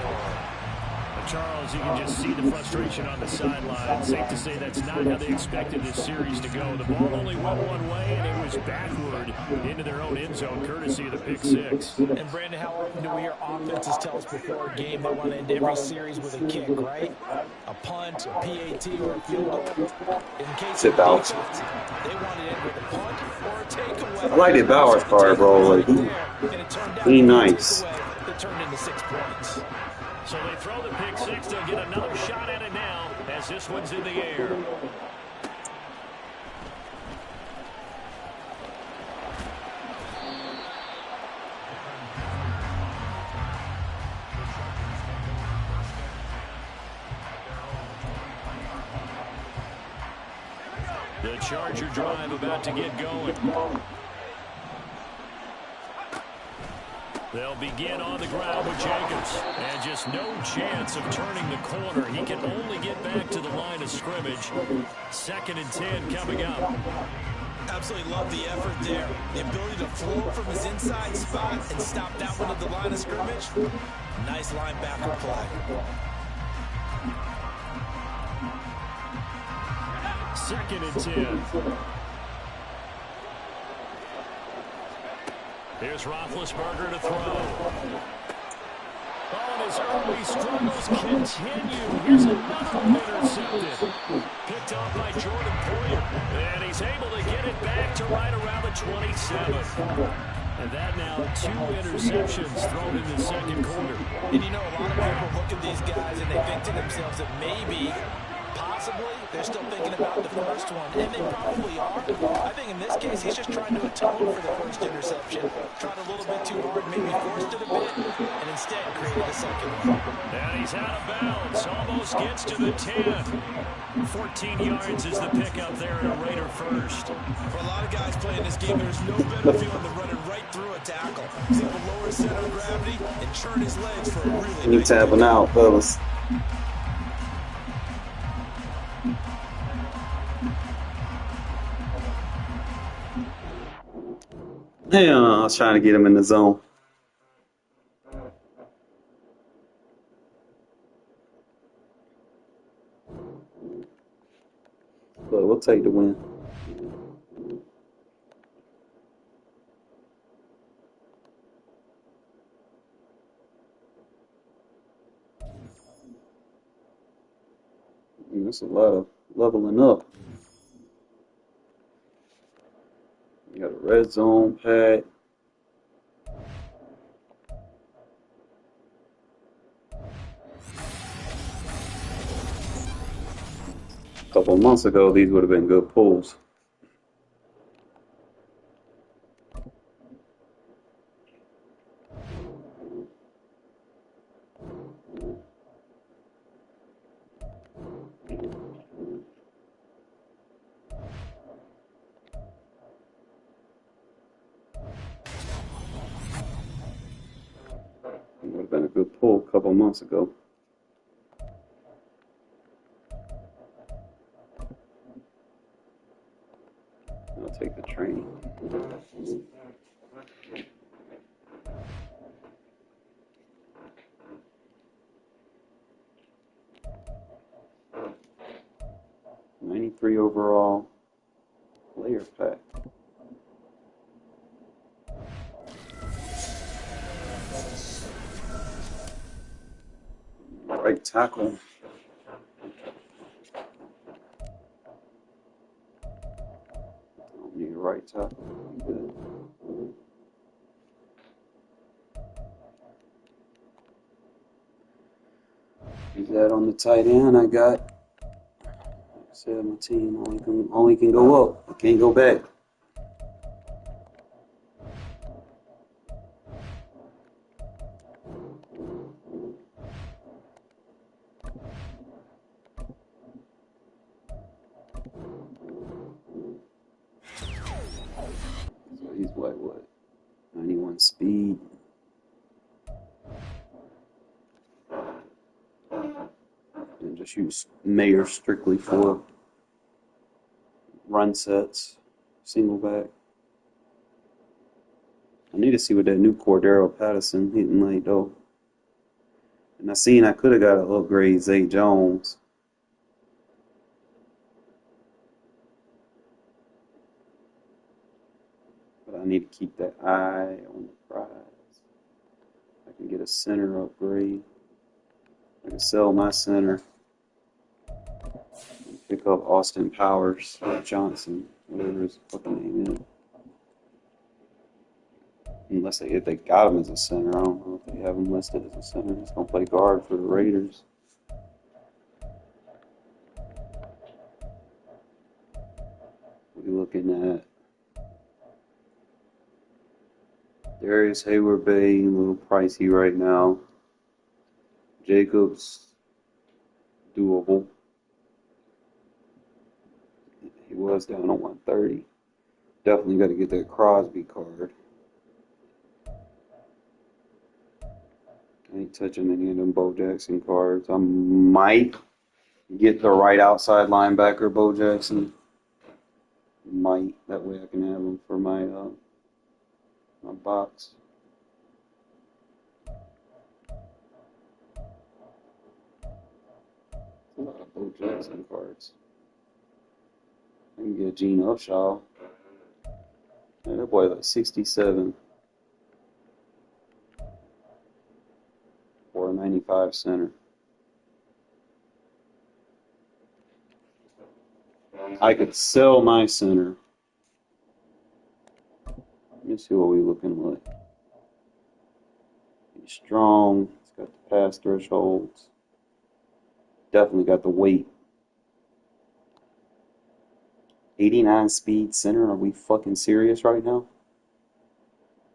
Charles, you can just see the frustration on the sideline. Safe to say that's not how they expected this series to go. The ball only went one way, and it was backward into their own end zone, courtesy of the pick six. And, Brandon, how often do we hear offenses tell us before a game they want to end every series with a kick, right? A punt, a PAT, or a field goal. In case of the defense, they wanted it with a punt or a takeaway. I like the Bauer card, bro. Like, he nice. It turned into 6 points. So they throw the pick six. They'll get another shot at it now as this one's in the air. The Charger drive about to get going. They'll begin on the ground with Jacobs. And just no chance of turning the corner. He can only get back to the line of scrimmage. 2nd and 10 coming up. Absolutely love the effort there. The ability to flow from his inside spot and stop that one at the line of scrimmage. Nice linebacker play. 2nd and 10. Here's Roethlisberger to throw. Oh, and his early struggles continue. Here's another one intercepted. Picked off by Jordan Poyer. And he's able to get it back to right around the 27. And that now 2 interceptions thrown in the 2nd quarter. And you know, a lot of people look at these guys and they think to themselves that maybe, possibly, they're still thinking about the first one. And they probably are. I think in this case, he's just trying to atone for the first interception. Tried a little bit too hard, maybe forced it a bit, and instead created a 2nd one. And he's out of bounds. Almost gets to the 10. 14 yards is the pickup there in a Raider first. For a lot of guys playing this game, there's no better feeling than running right through a tackle. He's able to lower his center of gravity and churn his legs for a really nice tapping out, fellas. Damn, I was trying to get him in the zone. But we'll take the win. That's a lot of leveling up. You got a red zone pack. A couple of months ago, these would have been good pulls. It would have been a good pull a couple of months ago. I'll take the training. '93 overall player pack. Right tackle. Don't need a right tackle. Good. Is that on the tight end? I got, like I said, my team only can go up. I can't go back. So he's what? 91 speed. And just use Mayer strictly for run sets, single back. I need to see what that new Cordero Patterson hitting like though. And I seen I could have got an upgrade Zay Jones. But I need to keep that eye on the prize. I can get a center upgrade. I can sell my center. And pick up Austin Powers or Johnson, whatever his fucking name is. Unless if they got him as a center, I don't know if they have him listed as a center. He's gonna play guard for the Raiders. We're looking at Darius Hayward-Bay, a little pricey right now. Jacobs, doable. He was down to 130. Definitely got to get that Crosby card. I ain't touching any of them Bo Jackson cards. I might get the right outside linebacker, Bo Jackson. Might. That way I can have him for my my box. A lot of Bo Jackson cards. I can get Gene Upshaw. Man, that boy like 67 for a 95 center. I could sell my center. Let me see what we're looking like. He's strong. He's got the pass thresholds. Definitely got the weight. 89 speed center. Are we fucking serious right now?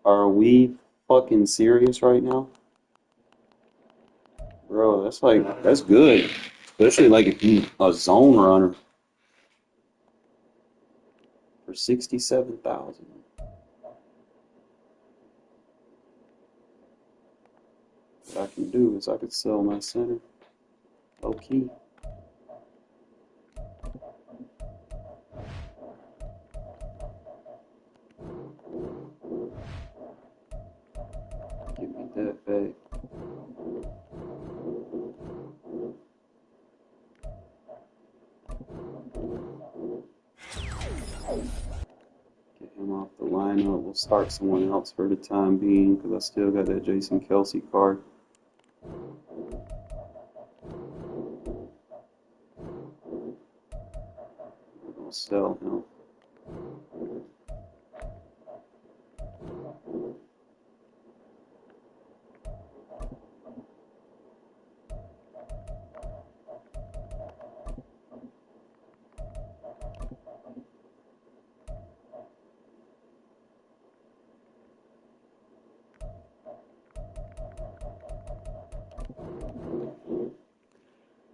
Are we fucking serious right now? Bro, that's good. Especially like if you a zone runner for 67,000. What I can do is I could sell my center. Low key. Give me that back. Get him off the lineup. We'll start someone else for the time being because I still got that Jason Kelsey card. We're gonna sell him.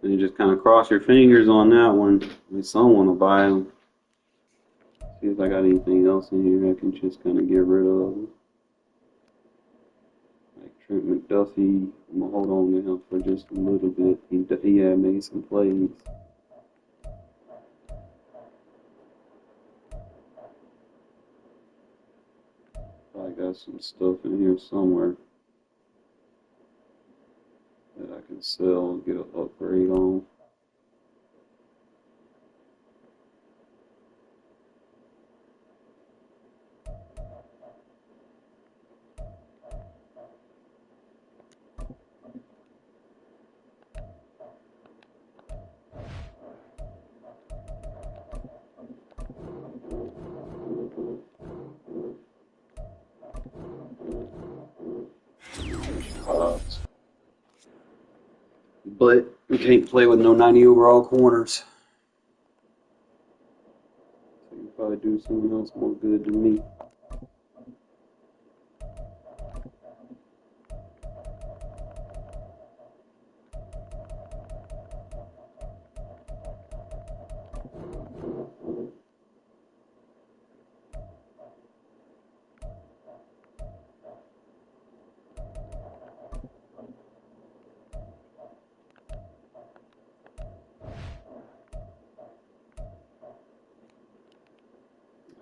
And you just kind of cross your fingers on that one. Maybe someone will buy them. See if I got anything else in here I can just kind of get rid of. Like Trent McDuffie, I'm going to hold on to him for just a little bit. He had made some plays. I got some stuff in here somewhere that I can sell and get an upgrade on. But we can't play with no 90 overall corners. So you probably do something else more good than me.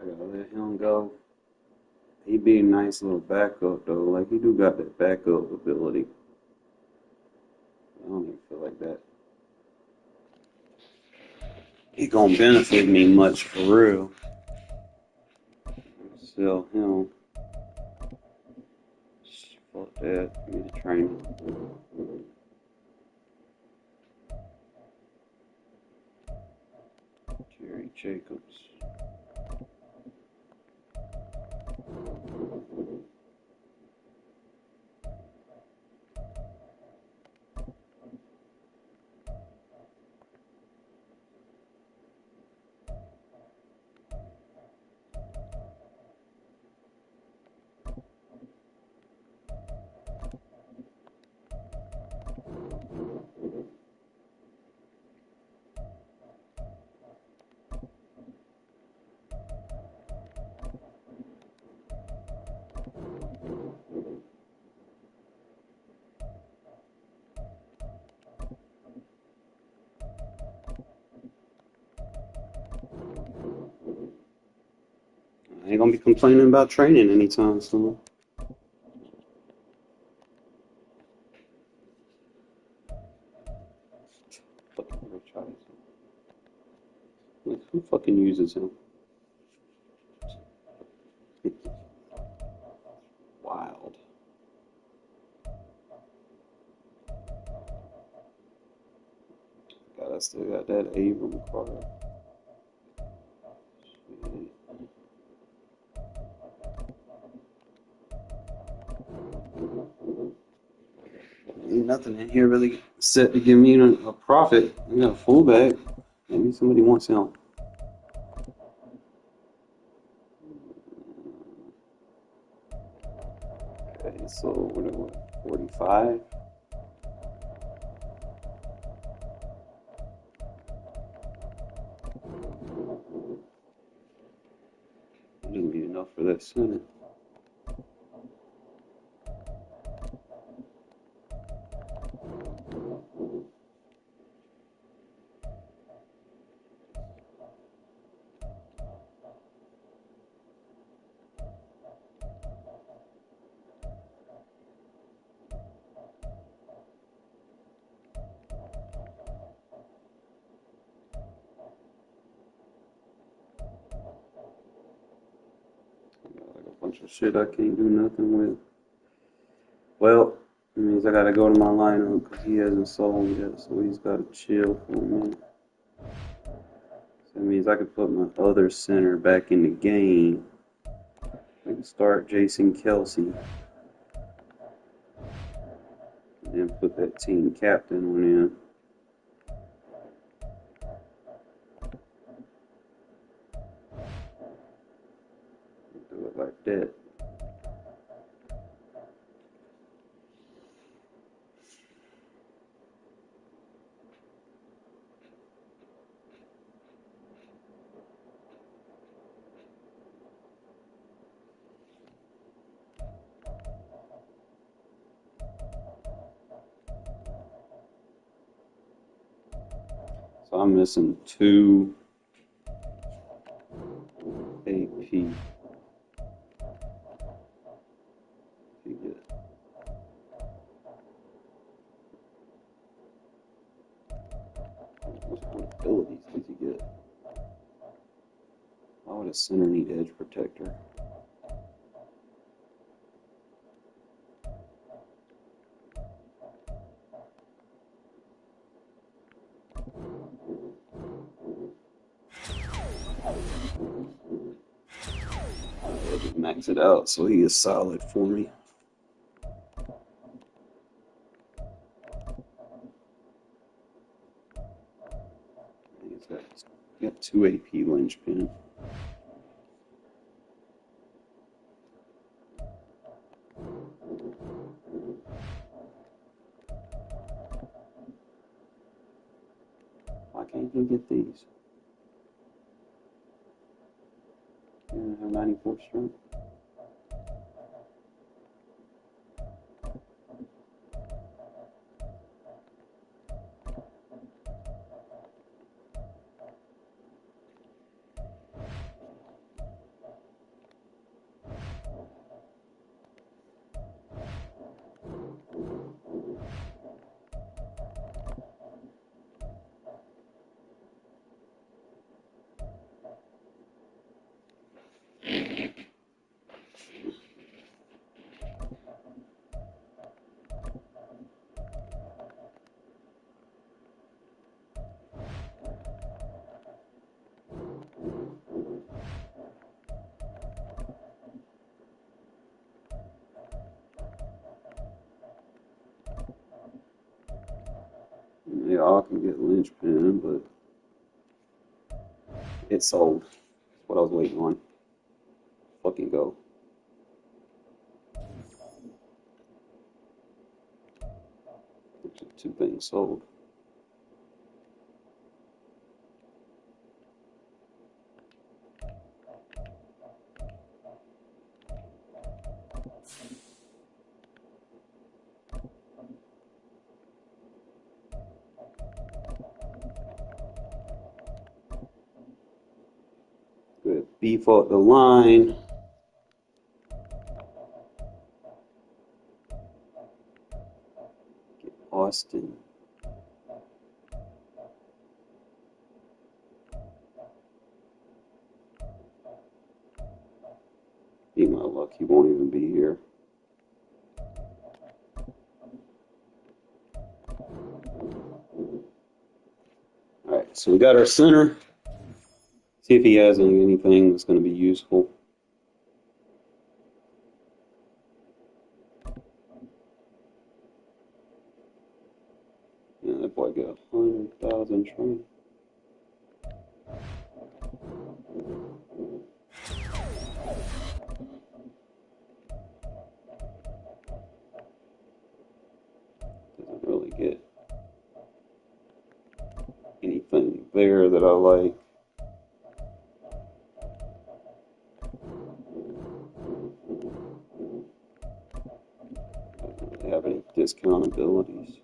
I gotta let him go. He be a nice little backup though. Like he do got that backup ability. I don't even feel like that. He gonna benefit me much for real. Sell him. Fuck that. Give me the trainer. Jerry Jacobs. gonna be complaining about training anytime soon. Fucking Rich Eisen. Like, who fucking uses him? Wild. God, I still got that Abram card. Shit. Ain't nothing in here really set to give me a profit. I got a fullback. Maybe somebody wants him. Okay, so what are we, 45? Doesn't be enough for that center. Like a bunch of shit I can't do nothing with. Well, it means I gotta go to my lineup because he hasn't sold yet, so he's gotta chill for a minute. So that means I could put my other center back in the game. I can start Jason Kelsey. And then put that team captain one in. Do it like that. So I'm missing 2 AP. What abilities does he get? Why would a center need edge protector? I just max it out so he is solid for me. He's got 2 AP linchpin. Why can't he get these? You have 94 strength. They all can get linchpin, but it sold. That's what I was waiting on. Fucking go. Two things sold. Good. Beef up the line. investing. Be my luck, he won't even be here. Alright, so we got our center. See if he has anything that's going to be useful. Yeah, that boy got 100,000 training. Doesn't really get anything there that I like. Doesn't really have any discount abilities.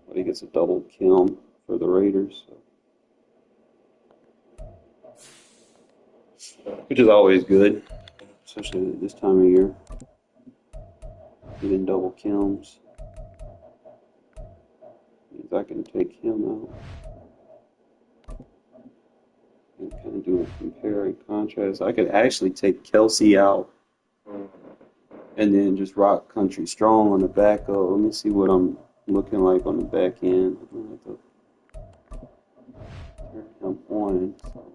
But he gets a double kill for the Raiders. So. Which is always good, especially this time of year. Getting double kills means I can take him out. And kind of do a compare and contrast. I could actually take Kelsey out and then just rock Country Strong on the back of. Let me see what I'm looking like on the back end. I'm going to have to turn him on. So.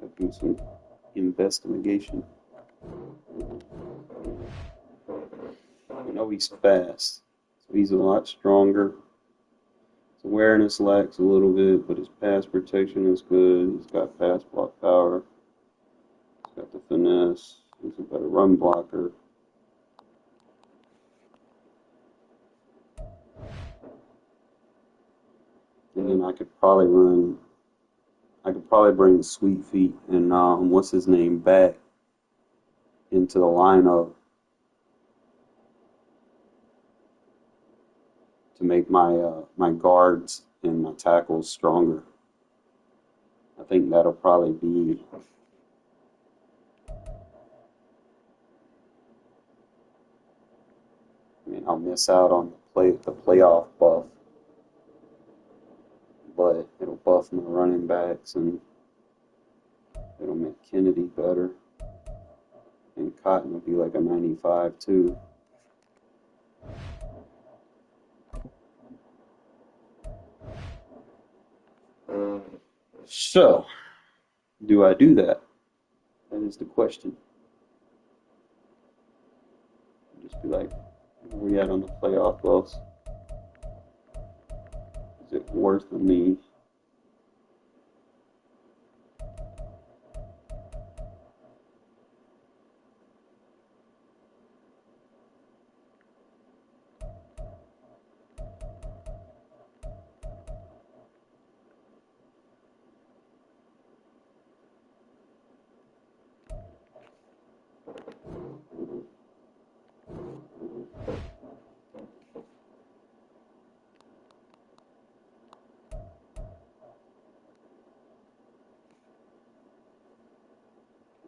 Gotta do some investigation. I know he's fast, so he's a lot stronger. His awareness lacks a little bit, but his pass protection is good. He's got pass block power. He's got the finesse. He's a better run blocker. And then I could probably bring Sweet Feet and what's his name back into the lineup to make my my guards and my tackles stronger. I think that'll probably be I'll miss out on the playoff buff, but it'll buff my running backs and it'll make Kennedy better. And Cotton will be like a 95 too. So, do I do that? That is the question. Just be like, where we at on the playoff buffs? Is it worth me?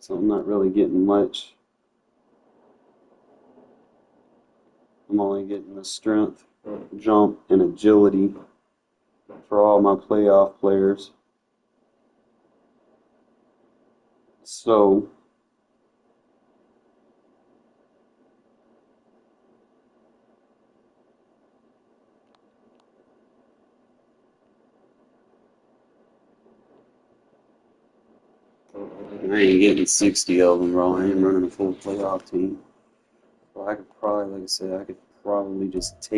So I'm not really getting much. I'm only getting the strength, jump, and agility for all my playoff players. So I ain't getting 60 of them, bro. I ain't running a full playoff team. So I could probably, like I said, I could probably just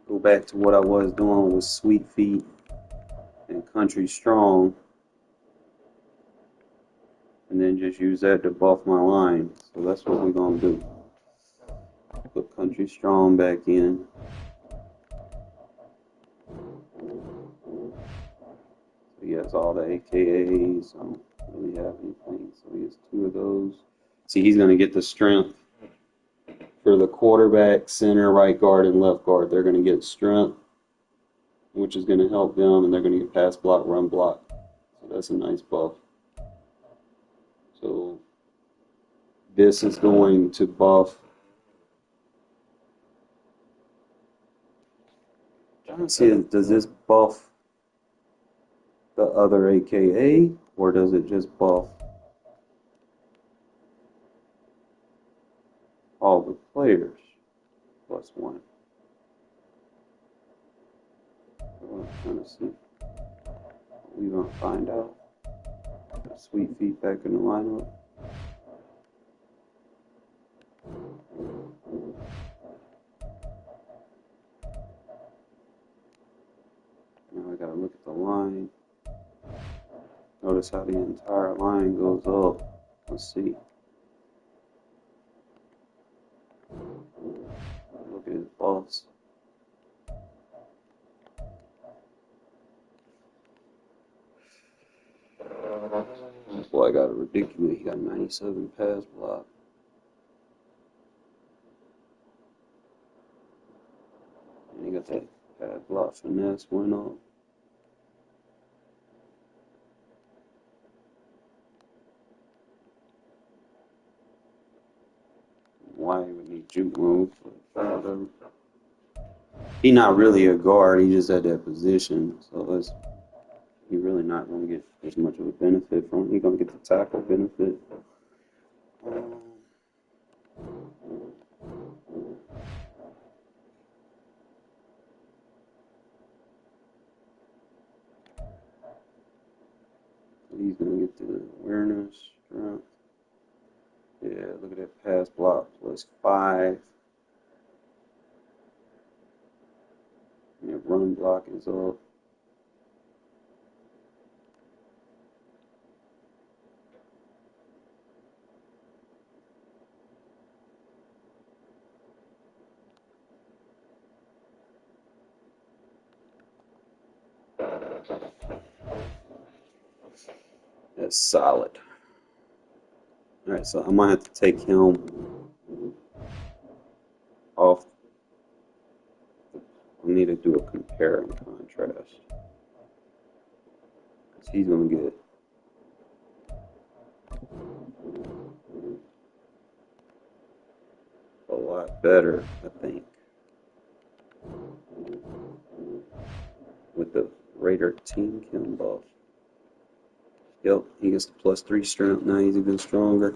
go back to what I was doing with Sweet Feet and Country Strong, and then just use that to buff my line. So that's what we're going to do. Put Country Strong back in. He has all the AKAs. I don't really have anything. So he has 2 of those. See, he's going to get the strength for the quarterback, center, right guard, and left guard. They're going to get strength, which is going to help them, and they're going to get pass block, run block. So that's a nice buff. So this is going to buff. I'm trying to see, does this buff the other AKA, or does it just buff all the players +1? I'm trying to see. We're going to find out. Sweet feedback in the lineup. Now I got to look at the line. Notice how the entire line goes up. Let's see. Look at his buffs. This boy got a ridiculous. He got 97 pass block. And he got that pass block finesse went up. Why he would need juke move? He not really a guard. He just at that position. So he really not going to get as much of a benefit from it. He's going to get the tackle benefit. He's going to get the awareness, strength. Yeah, look at that pass block +5. And run block is up. That's solid. All right, so I might have to take him off. I need to do a compare and contrast. Because he's going to get a lot better, I think, with the Raider team Kim buff. Yep, he gets the +3 strength. Now he's even stronger.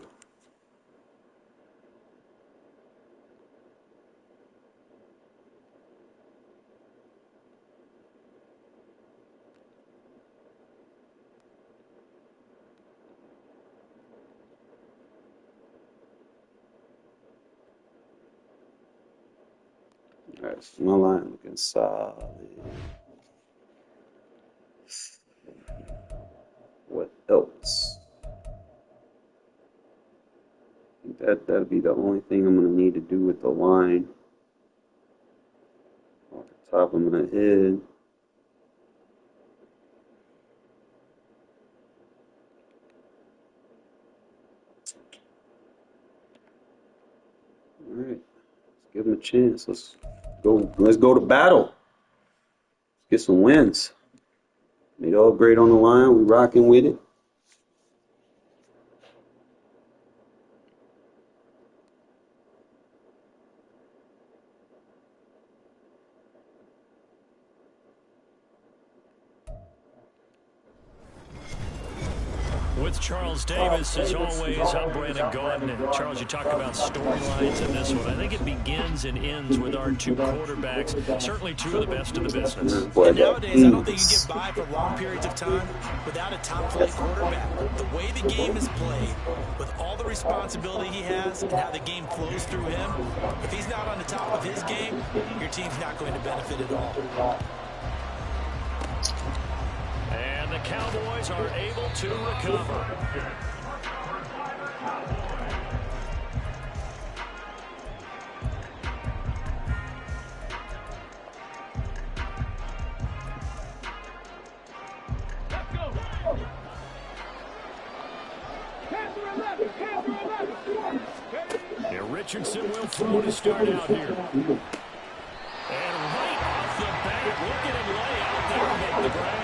All right, so my line looking solid. What else? That'll be the only thing I'm going to need to do with the line. Off the top of my head. All right, let's give him a chance. Let's go to battle. Let's get some wins. Made an upgrade on the line. We rocking with it. With Charles Davis, as always, I'm Brandon Gordon. And Charles, you talk about storylines in this one. I think it begins and ends with our two quarterbacks, certainly two of the best in the business. And nowadays, I don't think you get by for long periods of time without a top-flight quarterback. The way the game is played, with all the responsibility he has and how the game flows through him, if he's not on the top of his game, your team's not going to benefit at all. And the Cowboys are able to recover. Here, Richardson will throw to start out here. And right off the bat, look at him lay out there and hit the ground.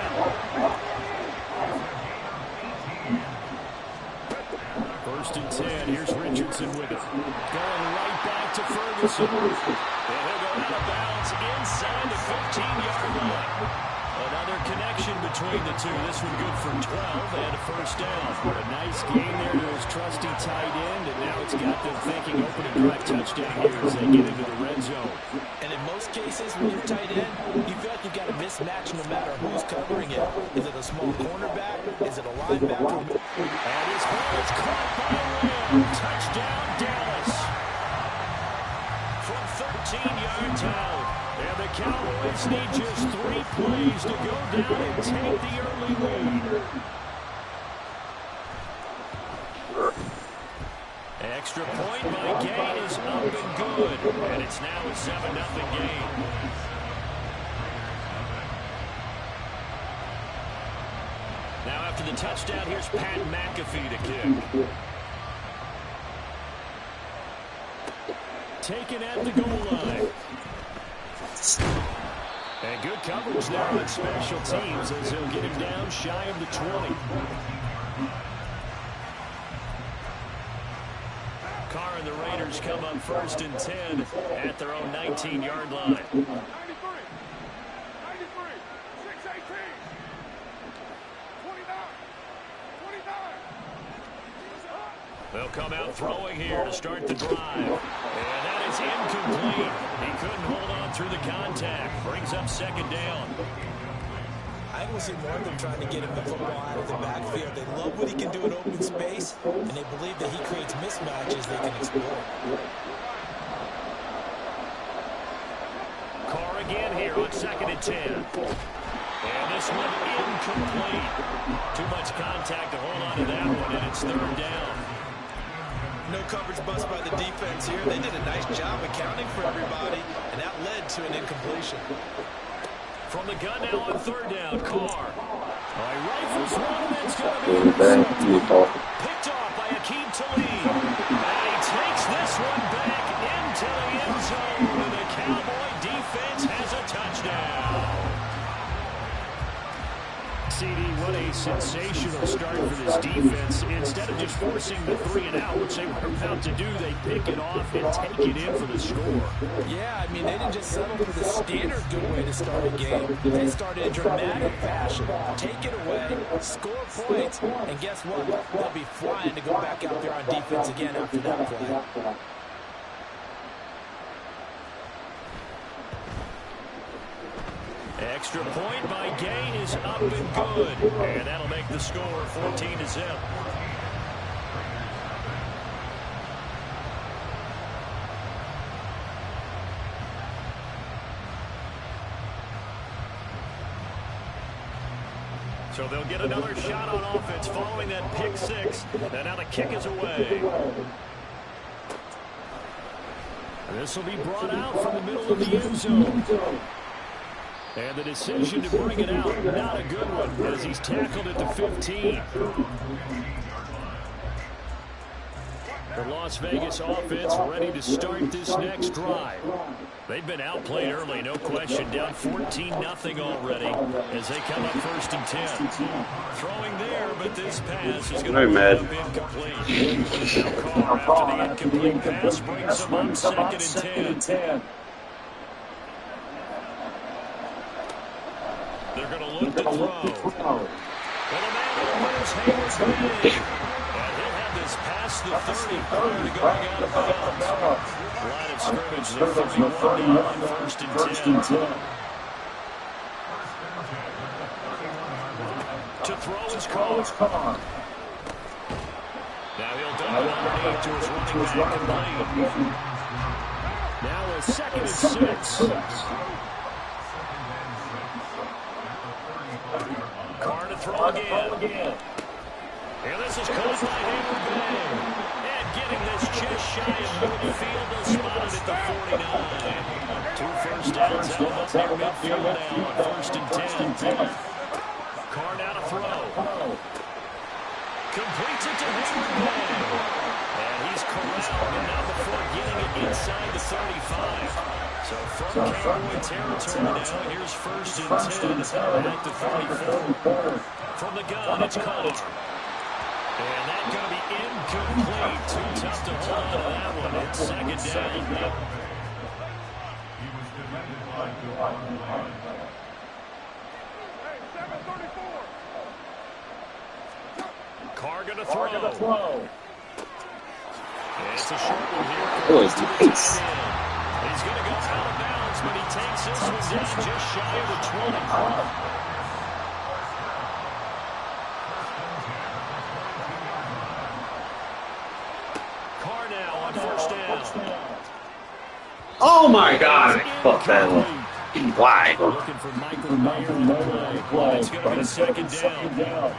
first and 10. Here's Richardson with it. Going right back to Ferguson. And he'll go out of bounds inside the 15-yard line. Another connection between the two. This one good for 12 and a first down. A nice game there to his trusty tight end, and now it's got them thinking opening drive touchdown here as they get into the red zone. And in most cases, when you're tight end, you feel like you've got a mismatch no matter who's covering it. Is it a small cornerback? Is it a linebacker? And his ball is caught by Lamb. Touchdown, Dallas. From 13 yards out. And the Cowboys need just 3 plays to go down and take the early lead. Extra point by Gain is up and good. And it's now a 7-0 game. Now after the touchdown, here's Pat McAfee to kick. Taken at the goal line. And good coverage there on special teams as he'll get him down shy of the 20. Carr and the Raiders come up first and 10 at their own 19-yard line. 93, 618. They'll come out throwing here to start the drive. And that is incomplete. He couldn't hold on through the contact. Brings up second down. I will see more of them trying to get him the football out of the backfield. They love what he can do in open space, and they believe that he creates mismatches they can exploit. Carr again here on second and 10. And this one incomplete. Too much contact to hold on to that one, and it's third down. No coverage bust by the defense here. They did a nice job accounting for everybody, and that led to an incompletion. From the gun now on third down, Carr. Rifles one, that's going to be picked off by Akeem Talib. And he takes this one back into the end zone. And the Cowboy defense has a touchdown. CD, what a sensational start for this defense. Instead of just forcing the 3-and-out, which they were about to do, they pick it off and take it in for the score. Yeah, I mean, they didn't just settle for the standard good way to start a game. They started in dramatic fashion. Take it away, score points, and guess what? They'll be flying to go back out there on defense again after that play. Extra point by Gain is up and good. And that'll make the score 14-0. So they'll get another shot on offense following that pick six. And now the kick is away. This will be brought out from the middle of the end zone. And the decision to bring it out, not a good one, as he's tackled at the 15. The Las Vegas offense ready to start this next drive. They've been outplayed early, no question, down 14-0 already as they come up first and 10. Throwing there, but this pass is going to end up incomplete. Now Carr, after the incomplete pass, brings them up second and 10. They're going to look to throw. Well, the man opens Hayward's big. And he'll have this past the 30 prior to going out of bounds. Line of scrimmage, they're 31 down on first and 10. To throw is Carr. Now he'll dive underneath to his running back complete. Now a second and 6. Carr to throw again. And this is caught by Hayward Bay. And getting this just shy of midfield, they'll spot it at the 49. 2 first downs held up near midfield now on first and 10. Carr now to throw. Completes it to Hayward Bay. And he's corralled, and now before getting it inside the 35. So from Cowboy territory now, here's first and 10 at the 44. From the gun, it's Carr. And that's going to be incomplete. Too tough to hold on to that one. It's second down. He was defended by Devon. Carr gonna throw. It's a short one here. That was nice. He's going to go out of bounds, but he takes this one down just shy of the 20. Carr now on first down. Oh my God! Fuck that one. Why? Looking for Michael Mayer on the play. It's going to be second down.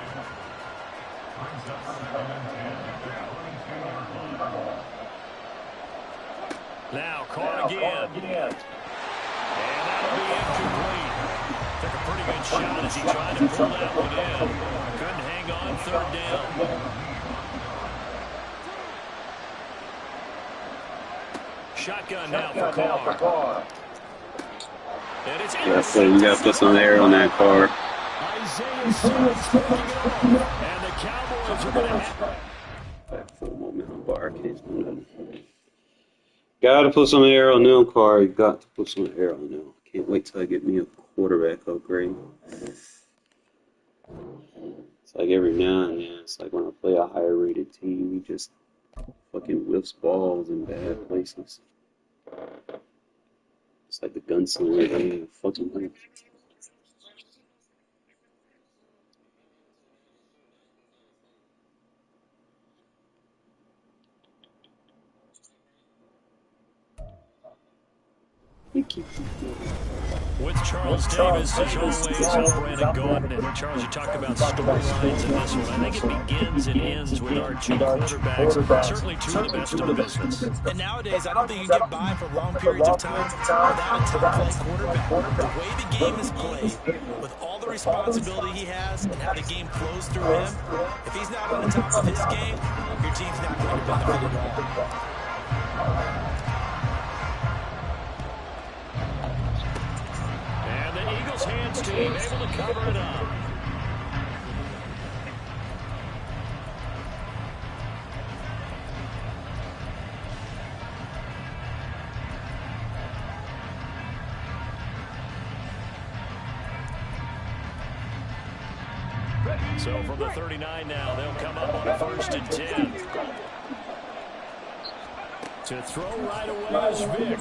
Now, Carr again. And that'll be incomplete. Took a pretty good shot as he tried to pull that one in. Couldn't hang on third down. Shotgun now for Carr. And it's You gotta put some air on that car. Isaiah Simmons picking it off. And the Cowboys are going to have... That full momentum bar case. Gotta put some air on them, car. You got to put some air on them. Can't wait till I get me a quarterback upgrade. It's like every now and then, it's like when I play a higher rated team, he just fucking whiffs balls in bad places. It's like the gunslinger game. Fucking thing. With Charles Davis, as always, I'm Brandon Gordon. And Charles, you talk about storylines in this one. I think it begins and ends with our two quarterbacks. Certainly two of the best in the business. And nowadays, I don't think you can get by for long periods of time without a top-flight quarterback. The way the game is played, with all the responsibility he has and how the game flows through him, if he's not on the top of his game, your team's not going to benefit at all. Hands team able to cover it up. So from the 39 now, they'll come up on a 1st and 10. To throw right away is Vic.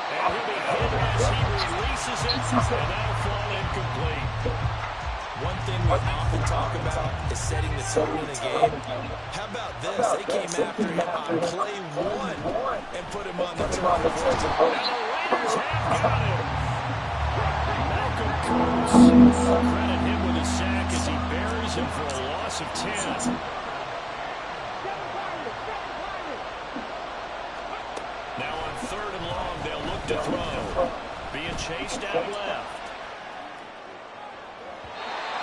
And he'll be hit as he releases it, and that'll fall incomplete. One thing we often talk about is setting the tone in the game. How about this? They came after him on play 1 and put him on the top. And the Raiders have got him. Malcolm Koonce. Credit him with a sack as he buries him for a loss of 10. Now on 3rd and long, they'll look to throw. Being chased out left.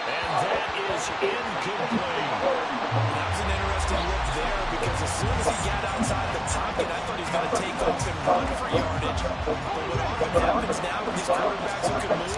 And that is incomplete. That was an interesting look there because as soon as he got outside the pocket, I thought he was going to take off and run for yardage. But what often happens now with these quarterbacks who can move,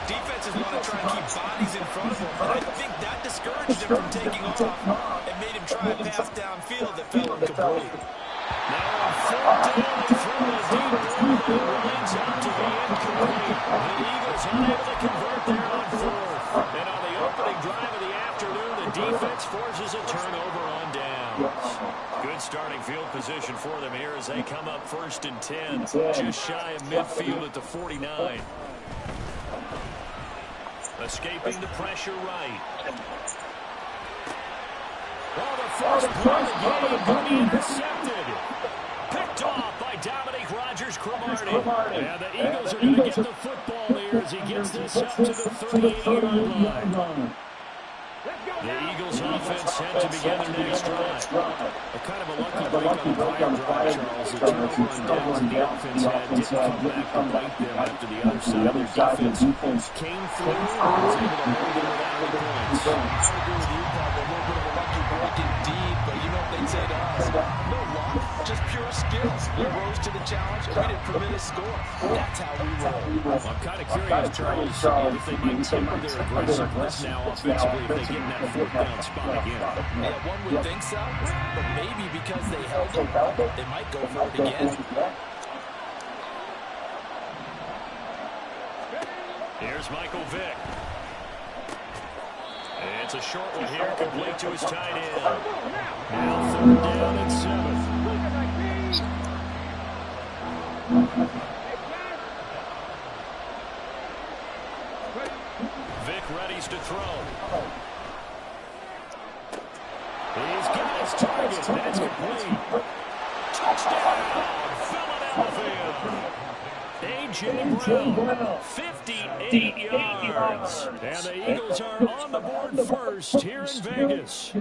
defenses want to try and keep bodies in front of them. And I think that discouraged him from taking off and made him try a pass downfield that fell incomplete. Now on 4th down, they throw a deep ball that lines out to be incomplete. The Eagles unable to convert there on 4th. And on the opening drive of the afternoon, the defense forces a turnover on downs. Good starting field position for them here as they come up 1st and 10, just shy of midfield at the 49. Escaping the pressure right. Oh, the first play of the game going to be intercepted. Picked off by Dominique Rodgers-Cromartie. And the Eagles are going to get the football here as he gets this up to the 38-yard line. The Eagles offense set to begin their next drive. A kind of a lucky break on the prior drive, Charles. The turnover on downs that the offense had didn't come back to bite them after the other side. Their defense came through and was able to hold them without any points. I agree with you, Bob. A little bit of a lucky break indeed, but you know what they'd say to us? No luck, just pure skill. skills. We rose to the challenge, and we didn't permit a score. That's how we roll. Well, I'm kind of curious, Charles, if they might temper their aggressiveness now offensively if they get in that fourth down spot again. Yeah, one would think so, but maybe because they held it, they might go for it again. Here's Michael Vick. It's a short one here, complete to his tight end. Now third down and 7. Vick readies to throw. He's got his target. That's complete. Touchdown, Philadelphia. A.J. Brown, 58 yards. And the Eagles are on the board first here in Vegas.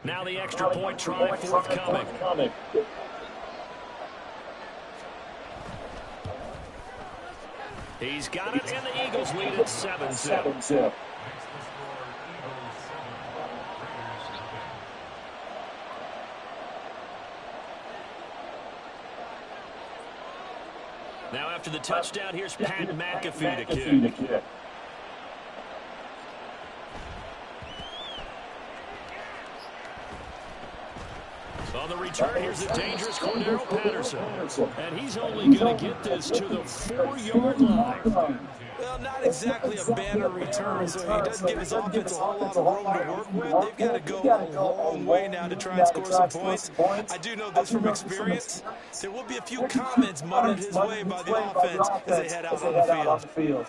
Now the extra point try forthcoming. He's got it, and the Eagles lead at 7-0. Now after the touchdown, here's Pat McAfee to kick. On the return, here's the dangerous Cordero Patterson. And he's only going to get this to the 4-yard line. Well, not exactly a banner return, so he doesn't give his offense a whole lot of room to work with. They've got to go a long way now to try and score some points. I do know this from experience. There will be a few comments muttered his way by the offense as they head out on the field.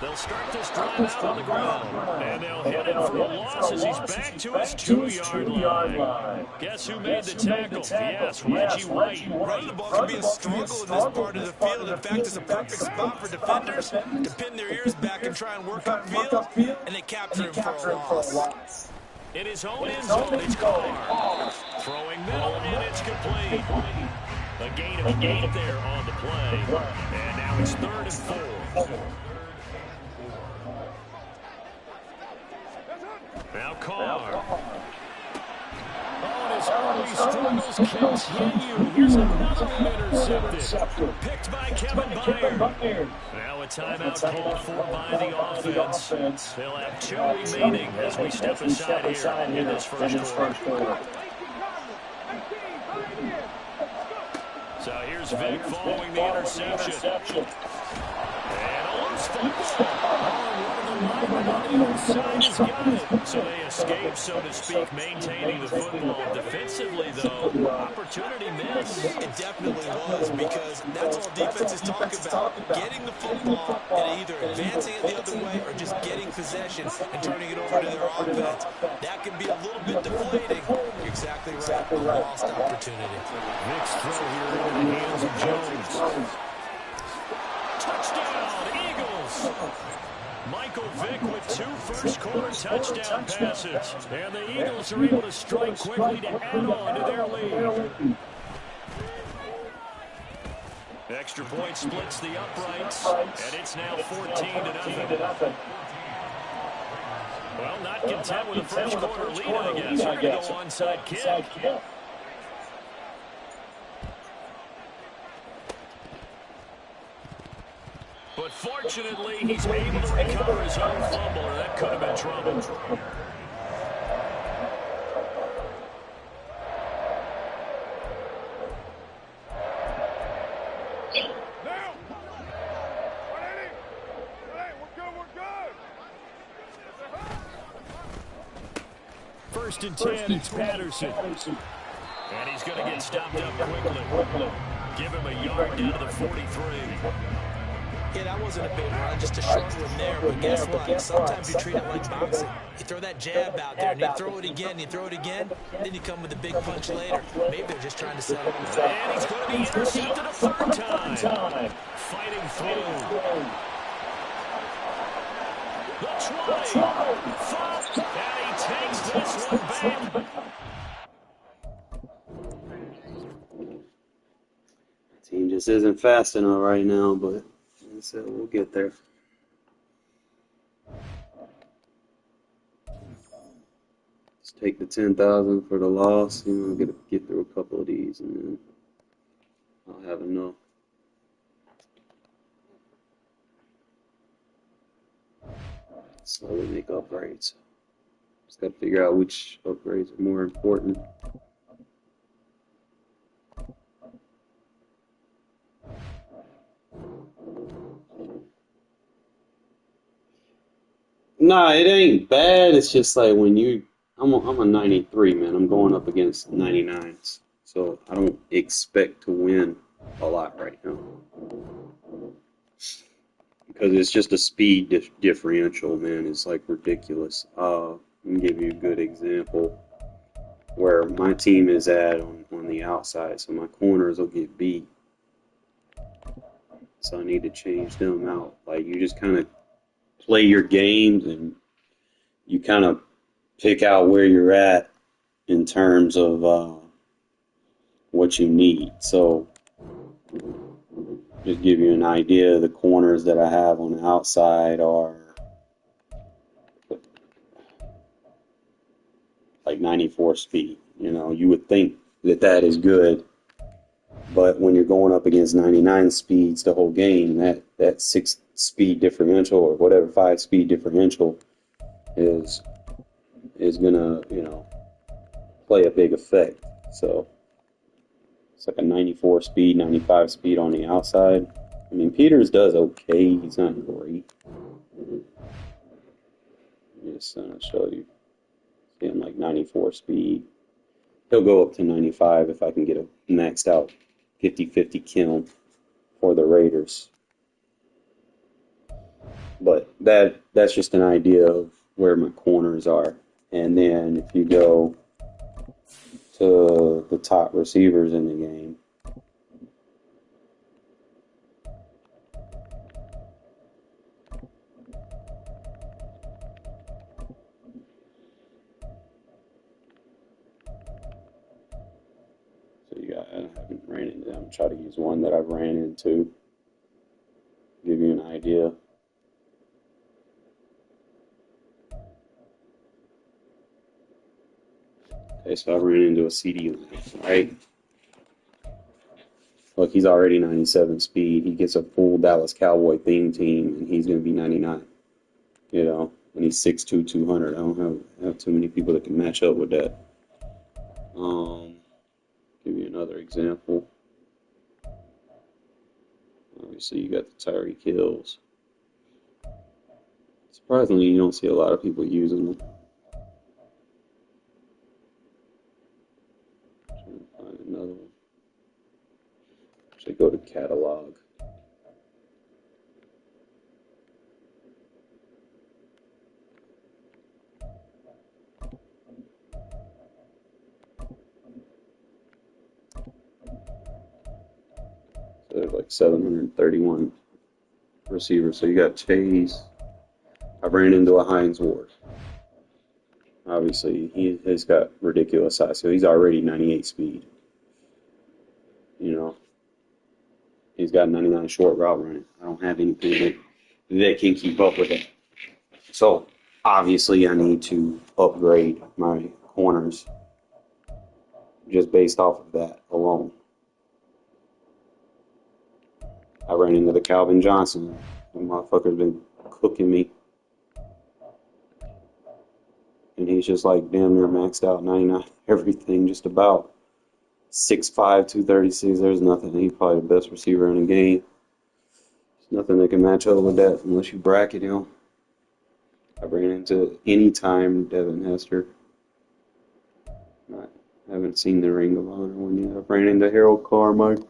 They'll start this drive out on the ground, and they'll hit him for a loss as he's back to his 2-yard line. Guess who made the tackle? Yes, Reggie White. Running the ball can be a struggle in this part of the field. In fact, it's a perfect spot for defenders to pin their ears back and try and work upfield, and they capture him for a loss. In his own end zone, it's Carr. Throwing middle, and it's complete. A gain of 8 there on the play, and now it's 3rd and 4. Now Carr. Oh, and his early struggles continue. Here's another one intercepted. Picked by Kevin Byard. Now a timeout called for by the offense. They'll have 2 remaining as we step aside here in this first quarter. So here's Vick following the interception. And a loose football. So they escape, so to speak, maintaining the football. Defensively, though, opportunity missed. It definitely was, because that's all defenses talk about. Getting the football and either advancing it the other way or just getting possession and turning it over to their offense. That can be a little bit deflating. You're exactly right. A lost opportunity. Next throw here into the hands of Jones. Touchdown, Eagles! Michael Vick with 2 first-quarter touchdown passes. And the Eagles are able to strike quickly to add on to their lead. Extra point splits the uprights, and it's now 14-0. Well, not content with a first-quarter lead, I guess. They're going to go onside kick. But fortunately, he's able to recover his own fumble, or that could have been trouble. First and 10, it's Patterson. And he's going to get stopped up quickly. Give him a yard down to the 43. Yeah, that wasn't a big run, just a short one there. But guess what? Sometimes you treat it like boxing. You throw that jab out there, and you throw it again, you throw it again, then you come with a big punch later. Maybe they're just trying to set up. And he's going to be intercepted a 3rd time. Fighting through. The 20. And he takes this one back. Team just isn't fast enough right now, but like I said, we'll get there. Just take the 10,000 for the loss. Get through a couple of these, and then I'll have enough. Slowly make upgrades. Just got to figure out which upgrades are more important. Nah, it ain't bad. It's just like when I'm a 93, man. I'm going up against 99s. So I don't expect to win a lot right now. Because it's just a speed differential, man. It's like ridiculous. Let me give you a good example where my team is at on the outside. So my corners will get beat. So I need to change them out. Like you just kind of play your games and you kind of pick out where you're at in terms of what you need. So just give you an idea, the corners that I have on the outside are like 94 speed. You would think that is good, but when you're going up against 99 speeds the whole game, that 6-speed differential or whatever 5-speed differential is gonna play a big effect. So it's like a 94 speed, 95 speed on the outside. I mean, Peters does okay. He's not great. Just gonna show you. See him like 94 speed. He'll go up to 95 if I can get a maxed out 50-50 kiln for the Raiders. But that's just an idea of where my corners are. And then if you go to the top receivers in the game, I haven't ran into them. Try to use one that I've ran into. Give you an idea. Okay, so I ran into a CD, right? Look, he's already 97 speed. He gets a full Dallas Cowboy theme team, and he's going to be 99. And he's 6'2", 200. I don't have too many people that can match up with that. Give you another example. Obviously, you got the Tyreek Hills. Surprisingly, you don't see a lot of people using them. Trying to find another one. Actually, go to catalog. So there's like 731 receivers. So you got Chase. I ran into a Hines Ward. Obviously, he's got ridiculous size. So he's already 98 speed. He's got 99 short route running. I don't have anything that can keep up with it. So obviously, I need to upgrade my corners just based off of that alone. I ran into the Calvin Johnson. The motherfucker's been cooking me. And he's just like damn near maxed out 99 everything, just about. 6'5", 236. There's nothing. He's probably the best receiver in the game. There's nothing that can match up with that unless you bracket him. I ran into anytime Devin Hester. I haven't seen the Ring of Honor one yet. I ran into Harold Carmichael.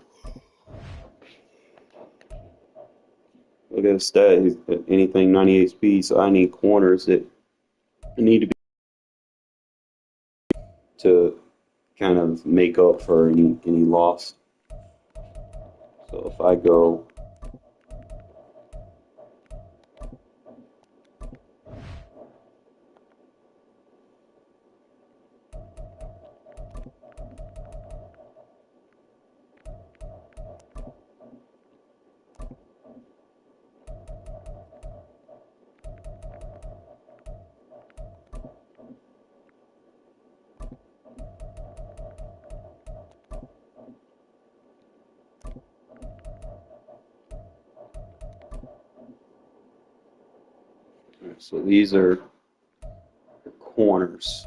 Look at his stat. He's anything 98 speed, so I need corners that need to be to kind of make up for any loss. So if I go So these are the corners.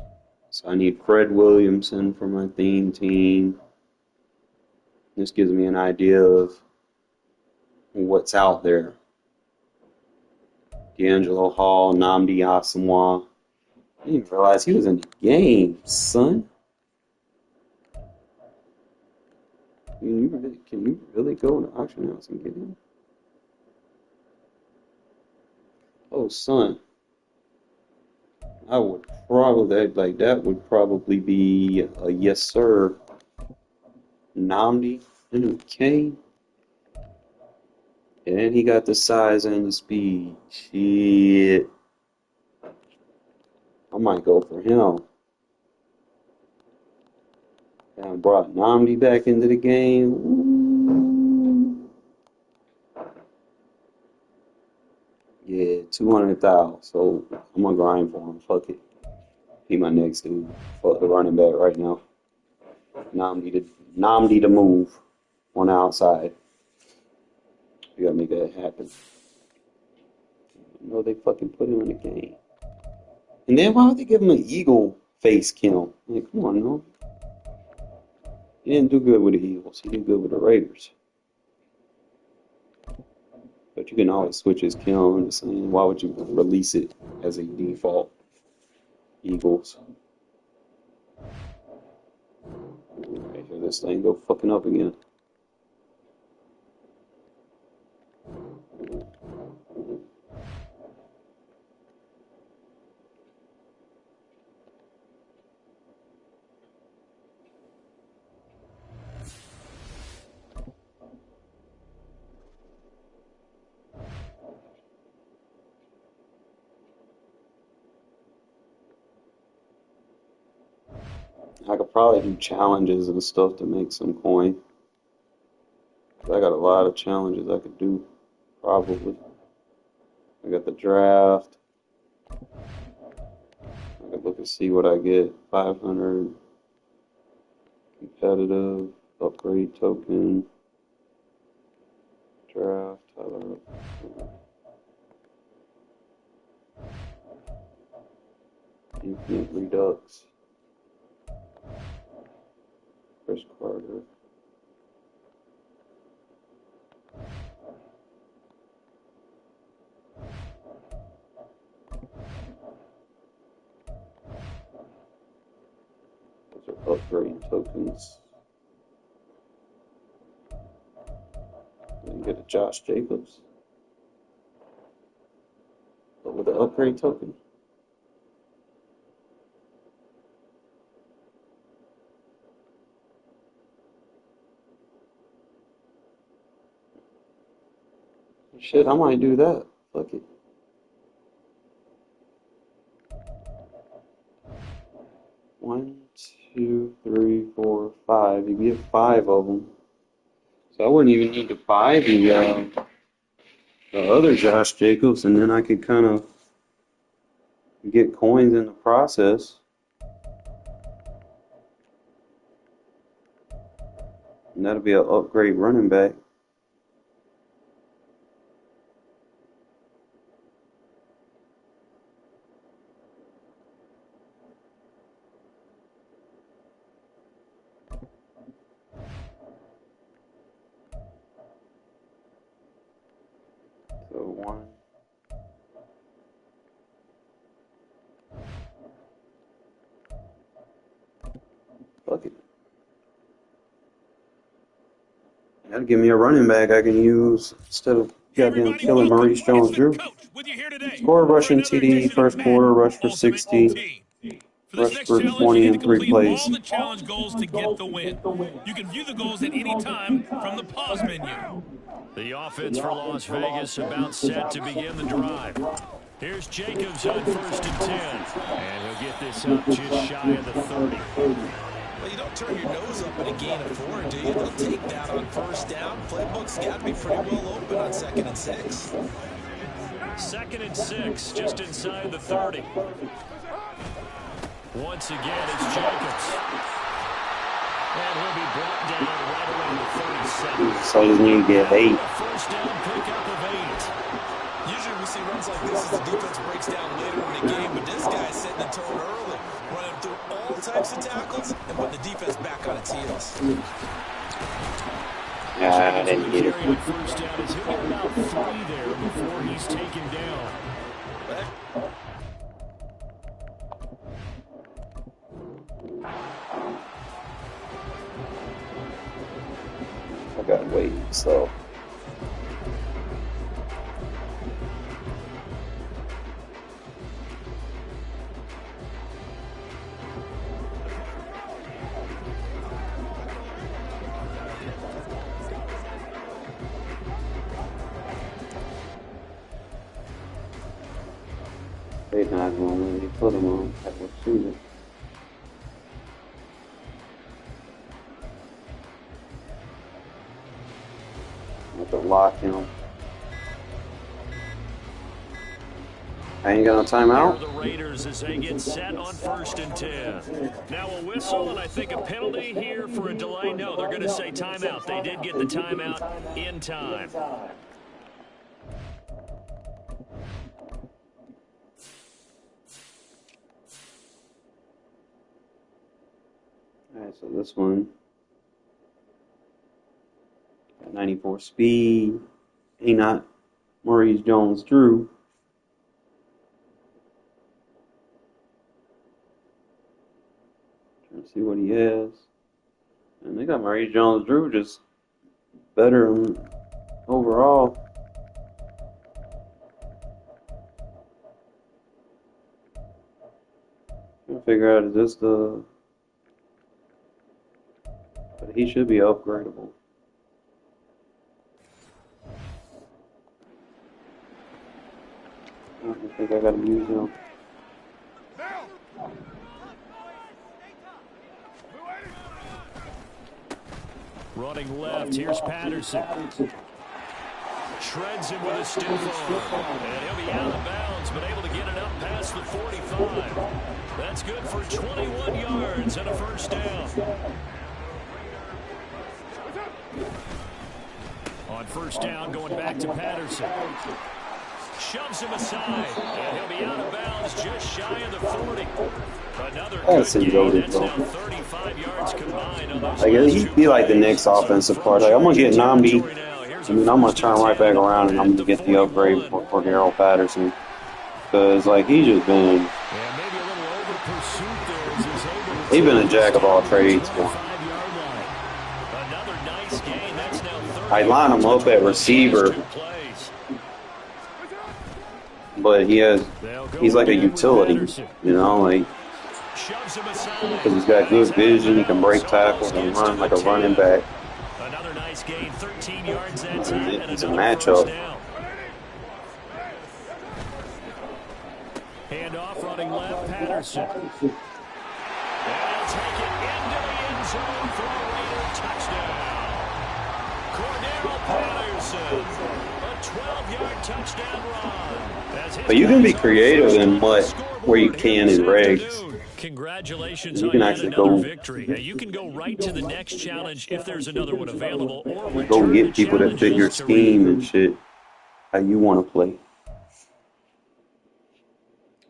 So I need Fred Williamson for my theme team. This gives me an idea of what's out there. D'Angelo Hall, Nnamdi Asomugha. I didn't even realize he was in the game, son. Can you really go in the auction house and get him? Oh, son. I would probably, that would probably be a yes, sir. Nnamdi, okay. And he got the size and the speed. Shit. I might go for him. And brought Nnamdi back into the game. Ooh. Yeah, 200,000. So I'm gonna grind for him. Fuck it. He my next dude. Fuck the running back right now. Nnamdi to move on the outside. We gotta make that happen. No, they fucking put him in the game. And then why would they give him an eagle face kill? Like, come on, no. He didn't do good with the Eagles. He did good with the Raiders. But you can always switch his kill. I'm just saying, why would you release it as a default? Eagles. Right here, this thing go fucking up again. I could probably do challenges and stuff to make some coin. I got a lot of challenges I could do, probably. I got the draft. I could look and see what I get. 500 competitive, upgrade token, draft, infinite redux. Chris Carter. Those are upgrade tokens. Then get a Josh Jacobs. But with the upgrade token. Shit, I might do that. Fuck it. One, two, three, four, five. You get 5 of them. So I wouldn't even need to buy the other Josh Jacobs, and then I could kind of get coins in the process. And that'll be an upgrade running back. So 1. Fuck it. That'll give me a running back I can use instead of goddamn killing Maurice Jones-Drew. Score rushing TD, first quarter, rush for 60, rush for 20 in 3 plays. All the challenge goals to get the win. You can view the goals at any time from the pause menu. The offense for Las Vegas about set to begin the drive. Here's Jacobs on 1st and 10. And he'll get this up just shy of the 30. Well, you don't turn your nose up at a gain of 4, do you? They'll take that on 1st down. Playbook's got to be pretty well open on 2nd and 6. 2nd and 6, just inside the 30. Once again, it's Jacobs. And he'll be brought down right around the 37. So you need to get 8. First down pickup of 8. Usually we see runs like this as the defense breaks down later in the game, but this guy is setting the tone early, running through all types of tackles and putting the defense back on its heels. Yeah, I didn't get it. First down is he'll get about 3 there before he's taken down. I gotta wait, so. They're not going to let me put them on. I will shoot it. I have to lock him. I ain't got no timeout. The Raiders as they get set on 1st and 10. Now a whistle and I think a penalty here for a delay. No, they're going to say timeout. They did get the timeout in time. Alright, so this one got 94 speed. He not Maurice Jones-Drew. Trying to see what he has. And they got Maurice Jones-Drew just better overall. Trying to figure out, is this the... But he should be upgradable. I don't think I gotta use him. Running left, here's Patterson. Shreds him with a stiff arm. And he'll be out of bounds, but able to get it up past the 45. That's good for 21 yards and a first down. On first down, going back to Patterson. Shoves him aside, and he'll be out of bounds just shy of the 40. Another good gain. That's now 35 yards combined on those. Like, he'd be like the next offensive part. Like, I'm going to get Nambi. I mean, I'm going to turn right back around and I'm going to get the upgrade for Cordero Patterson. Because, like, he's just been... He's been a jack of all trades. I line him up at receiver, but he's like a utility, you know, like, because he's got good vision, he can break tackles and run like a running back. Another nice gain, 13 yards that time. It's a matchup. Hand off, running left, Patterson. They'll take it into the end zone for a Raider touchdown. Cordero Patterson, a 12-yard touchdown run. But you can be creative in MUT where you can in regs. Congratulations you on can actually another go victory. Now, you can go right to the next challenge if there's another one available, or go get people that fit your scheme and shit how you want to play.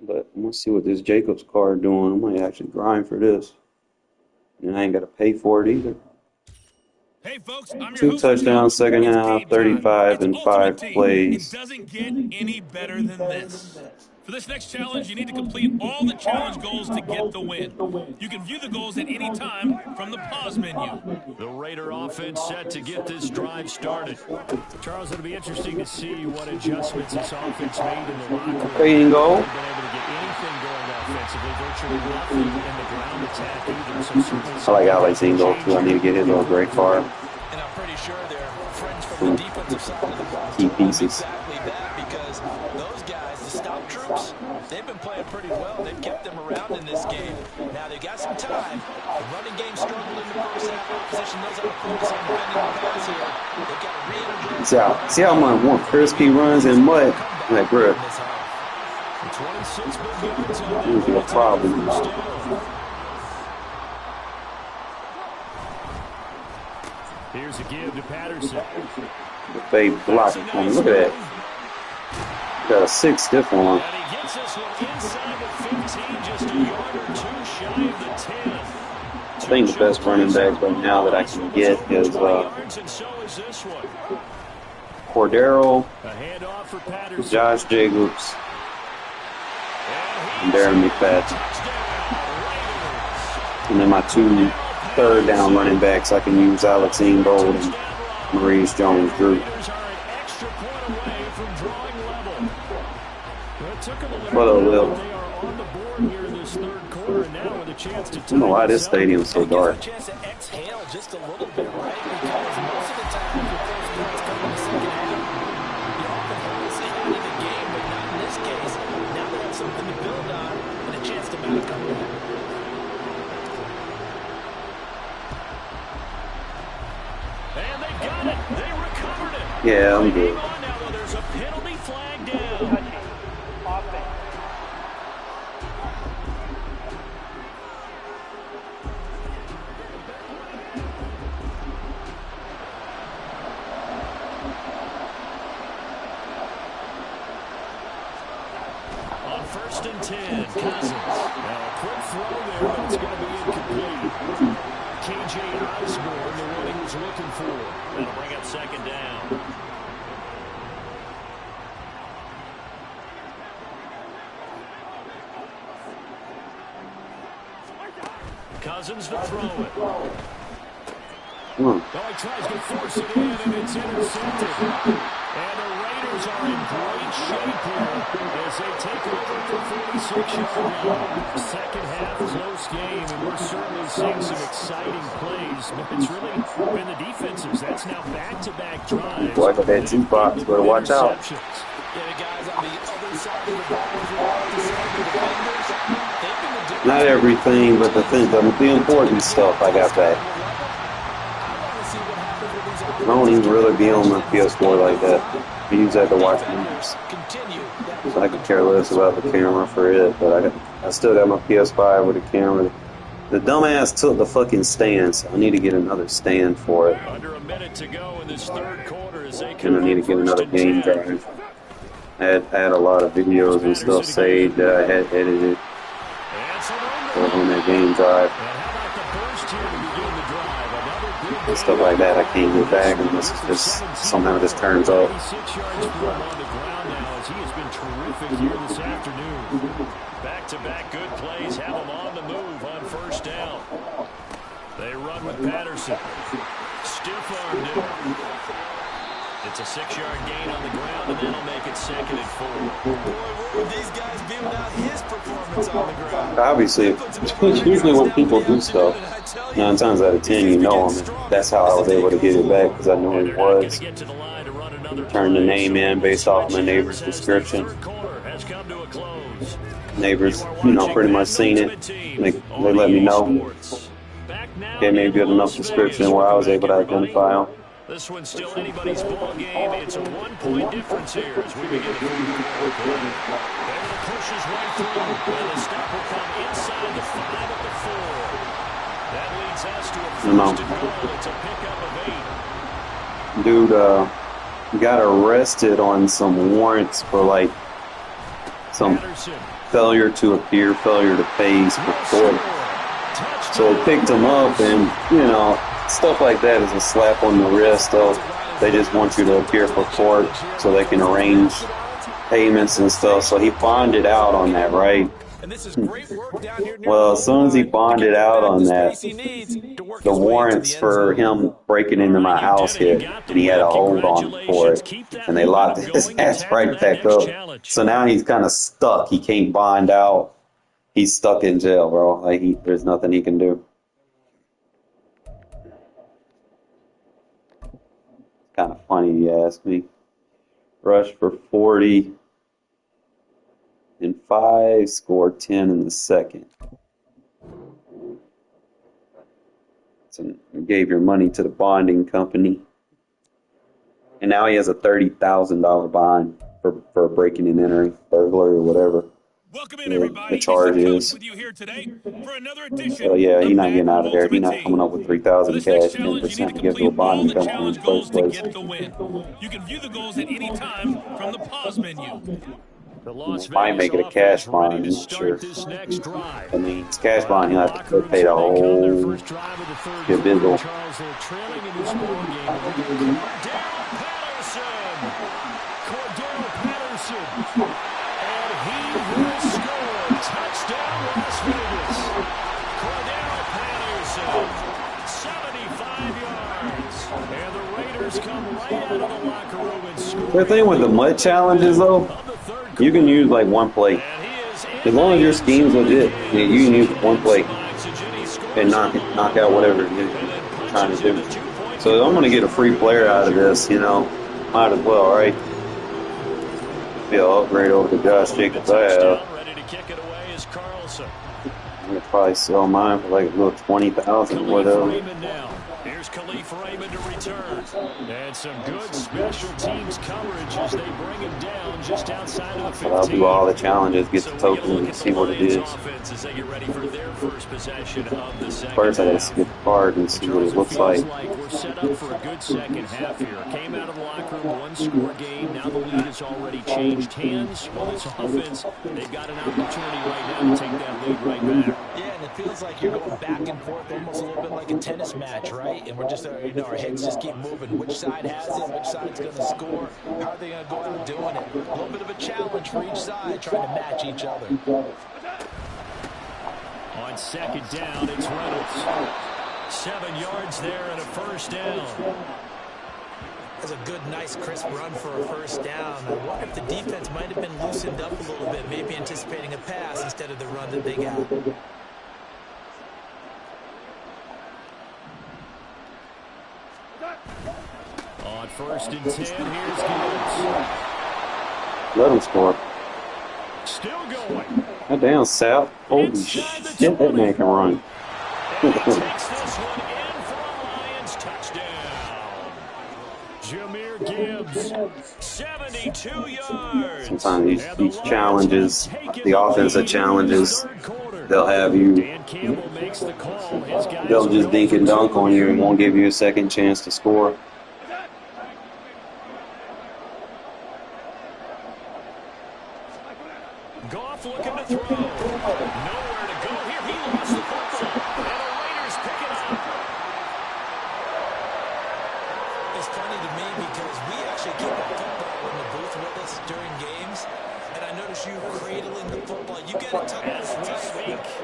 But I'm gonna see what this Jacobs card doing. I might actually grind for this, and I ain't gotta pay for it either. Hey folks, I'm 2 touchdowns, second half, 35 and 5 plays. It doesn't get any better than this. For this next challenge, you need to complete all the challenge goals to get the win. You can view the goals at any time from the pause menu. The Raider offense set to get this drive started. Charles, it'll be interesting to see what adjustments this offense made in the locker room. There you go. They've been able to get anything going offensively, virtually nothing in the ground attack either. I like Alex Ingo too. I need to get his little great card. And I'm pretty sure they're friends from the defensive side of the ball. Key pieces. Exactly that, because those guys, the stop troops, they've been playing pretty well. They've kept them around in this game. Now they've got some time. The running game struggled in the first half. Opposition knows how to focus on defending the pass here. They've got to re-energize. See how much more crispy runs in MUT? Like, bruh. It would be a problem. Here's a give to Patterson. The fade block. Look at that. got a 6 stiff on. And he gets this one inside the 15, just a yard or two shy of the 10. I think the best running back right now that I can get is Cordero, Josh Jacobs, and Darren McFadden. And then my 2 third-down running backs, I can use Alex Ingold and Maurice Jones-Drew. What a little. I don't know why this stadium's so dark. Yeah, I'm good. There's a penalty flag down. On 1st and 10, Cousins. Now a quick throw there, but it's going to be incomplete. KJ Osborne, the one he was looking for. That'll bring up 2nd down. Cousins to throw it. Oh, he tries to force it in, and it's intercepted. And the Raiders are in great shape here as they take over at the 46-yard line. Second half close game, and we're certainly seeing some exciting plays. But it's really been the defenses. That's now back-to-back drives. Like a bad jukebox, better watch out. Yeah, the guys on the other side of the ball, as well as the defenders, they've been the difference. Not everything, but the important stuff I got back. I don't even really be on my PS4 like that. I use that to watch movies. So I could care less about the camera for it, but I still got my PS5 with a camera. The dumbass took the fucking stand, so I need to get another stand for it. Under a minute to go in this third quarter as they And I need to get another game drive. I had a lot of videos and stuff saved that I had edited on that game drive. And stuff like that I can't get back unless it just somehow just turns up. Back-to-back good plays have them on the move on 1st down. They run with Patterson. Stiff-armed him. It's a 6-yard gain on the ground, and that'll make it 2nd and 4. Boy, what would these guys be without his performance on the ground? Obviously, usually when people do stuff, 9 times out of 10 you know him. That's how I was able to get it back, because I knew who he was. Turned the name in based off my neighbor's description. Neighbors, pretty much seen it. They let me know. Gave me a good enough description where I was able to identify them. This one's still anybody's ball game. It's a 1-point difference here as we begin the fourth quarter. Beverly pushes right through, and the stop will come inside the 5 at the 4. That leads us to a 1st and goal. It's a pickup of 8. Dude, got arrested on some warrants for some failure to appear, failure to pays for court. So they picked him up, and stuff like that is a slap on the wrist. They just want you to appear for court so they can arrange payments and stuff. So he bonded out on that, right? Well, as soon as he bonded out on that, the warrants for him breaking into my house hit, and he had a hold on for it, and they locked his ass right back up. So now he's kind of stuck. He can't bond out. He's stuck in jail, bro. There's nothing he can do. Kind of funny, you ask me. Rushed for 40 in 5, scored 10 in the second. So you gave your money to the bonding company. And now he has a $30,000 bond for breaking and entering, burglary or whatever. Welcome in, the everybody. charge It's the coach is. with you here today for another edition So yeah, he's of not getting Madden out of there. He's Ultimate not coming Team. up with For 3,000 this next cash, challenge, you need to 10% to give to a complete bond all and the come on in challenge the goals first to place. get the win. You can view the goals at any time from the pause menu. The Las Might Vegas make it a cash offense ready bond. to I'm not sure. start this next drive. I mean, it's cash Well, out of bond. the He'll have locker to rooms, pay the here they come. Their whole first drive of the third quarter. bizzle. Charles, they're trailing in this ball game. Cordell Patterson. Cordell Patterson. And he will score. Touchdown, Las Vegas. Cordell Patterson. 75 yards. And the Raiders come right out of the locker room and score. The thing with the MUT challenges, though, you can use like one play. As long as your scheme's legit, you can use one play and knock out whatever you're trying to do. So I'm going to get a free player out of this, you know. Might as well, right? Be an upgrade over the Josh Jacobs I have. Ready to kick it away is Carlson. I'm going to probably sell mine for like a little 20,000 or whatever. Raymond now. Here's Khalif Raymond to return. And some good special teams coverage as they bring him down just outside of the 15. I'll do all the challenges, get the token, and see what it is. As they get ready for their first possession of the second First, I got half. to get the card and see what it looks like. We're set up for a good second half here. Came out of the locker room, one-score game. Now the lead has already changed hands. Well, this offense, they've got an opportunity right now to take that lead right back. Yeah, and it feels like you're going back and forth almost a little bit like a tennis match, right? And we're just, our heads just keep moving. Which side has it? Which side's going to score? How are they going to go out doing it? A little bit of a challenge for each side, trying to match each other. On second down, it's Reynolds. 7 yards there and a first down. That's a good, nice, crisp run for a first down. I wonder if the defense might have been loosened up a little bit, maybe anticipating a pass instead of the run that they got. On first and 10, here's Gibbs. Let him score. Still going. God damn, Sal. Holy shit, that man can run. And he takes this one in for a Lions touchdown. Jameer Gibbs, 72 yards. Sometimes these challenges, the offensive challenges, they'll have you, they'll just dink and dunk on you and won't give you a second chance to score. Goff looking to throw. Nowhere to go here. He lost the football. And the Raiders pick it up. It's funny to me because we actually keep a football in the booth with us during games. And I notice you cradling the football. You get a ton of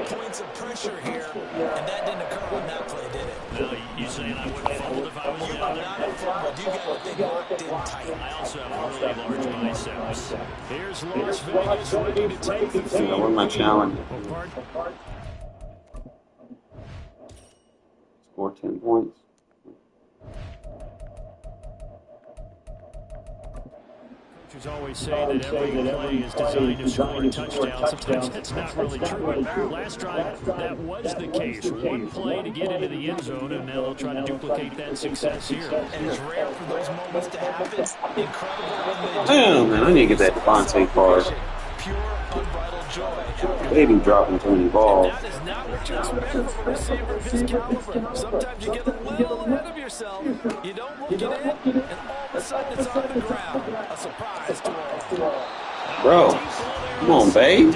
points of pressure here. And that didn't occur on that play, did it? No, you saying I wouldn't have fumbled if I was down there? Not a fumble. You got the thing locked in tight. I also have really large biceps. Here's Las Vegas ready to take the field. What am I challenging? Score 10 points. Coaches always say that every play is designed to score a touchdown. Sometimes that's not really true. Last drive, that was the case. One play to get into the end zone, and now they'll try to duplicate that success here. And it's rare for those moments to happen. Incredible when they do. Damn, man, I need to get that Devontae card. Pure, unbridled joy. Baby dropping too many balls. That is not what you expect from a receiver of his caliber. Sometimes you get a little ahead of yourself. You don't look it in, and all of a sudden it's on the ground. A surprise to all. Bro, come on, babe.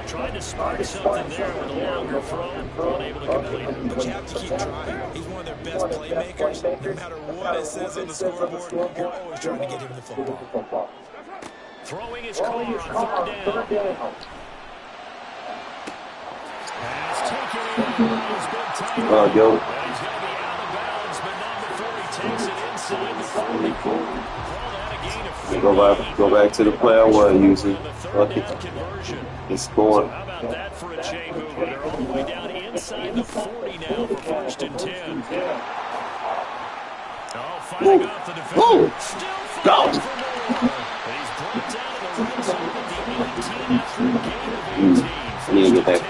Tried to spark something there with a longer throw, unable to complete it. But you have to keep trying. He's one of their best playmakers. No matter what it says on the scoreboard, you're always trying to get him the football. Throwing his car on third down. Pass taken in. He's been tight. Yo. And he's going to be out of bounds, but not before he takes it inside the 40. Call that a gain of 3. Go back to the play I was using. He scored. So how about that for a chain mover? They're all the way down inside the 40 now for first and 10. Oh, fighting off the defender. Still fighting for more. And he's brought down to the red zone at the 18 after a gain of 18. I need to get that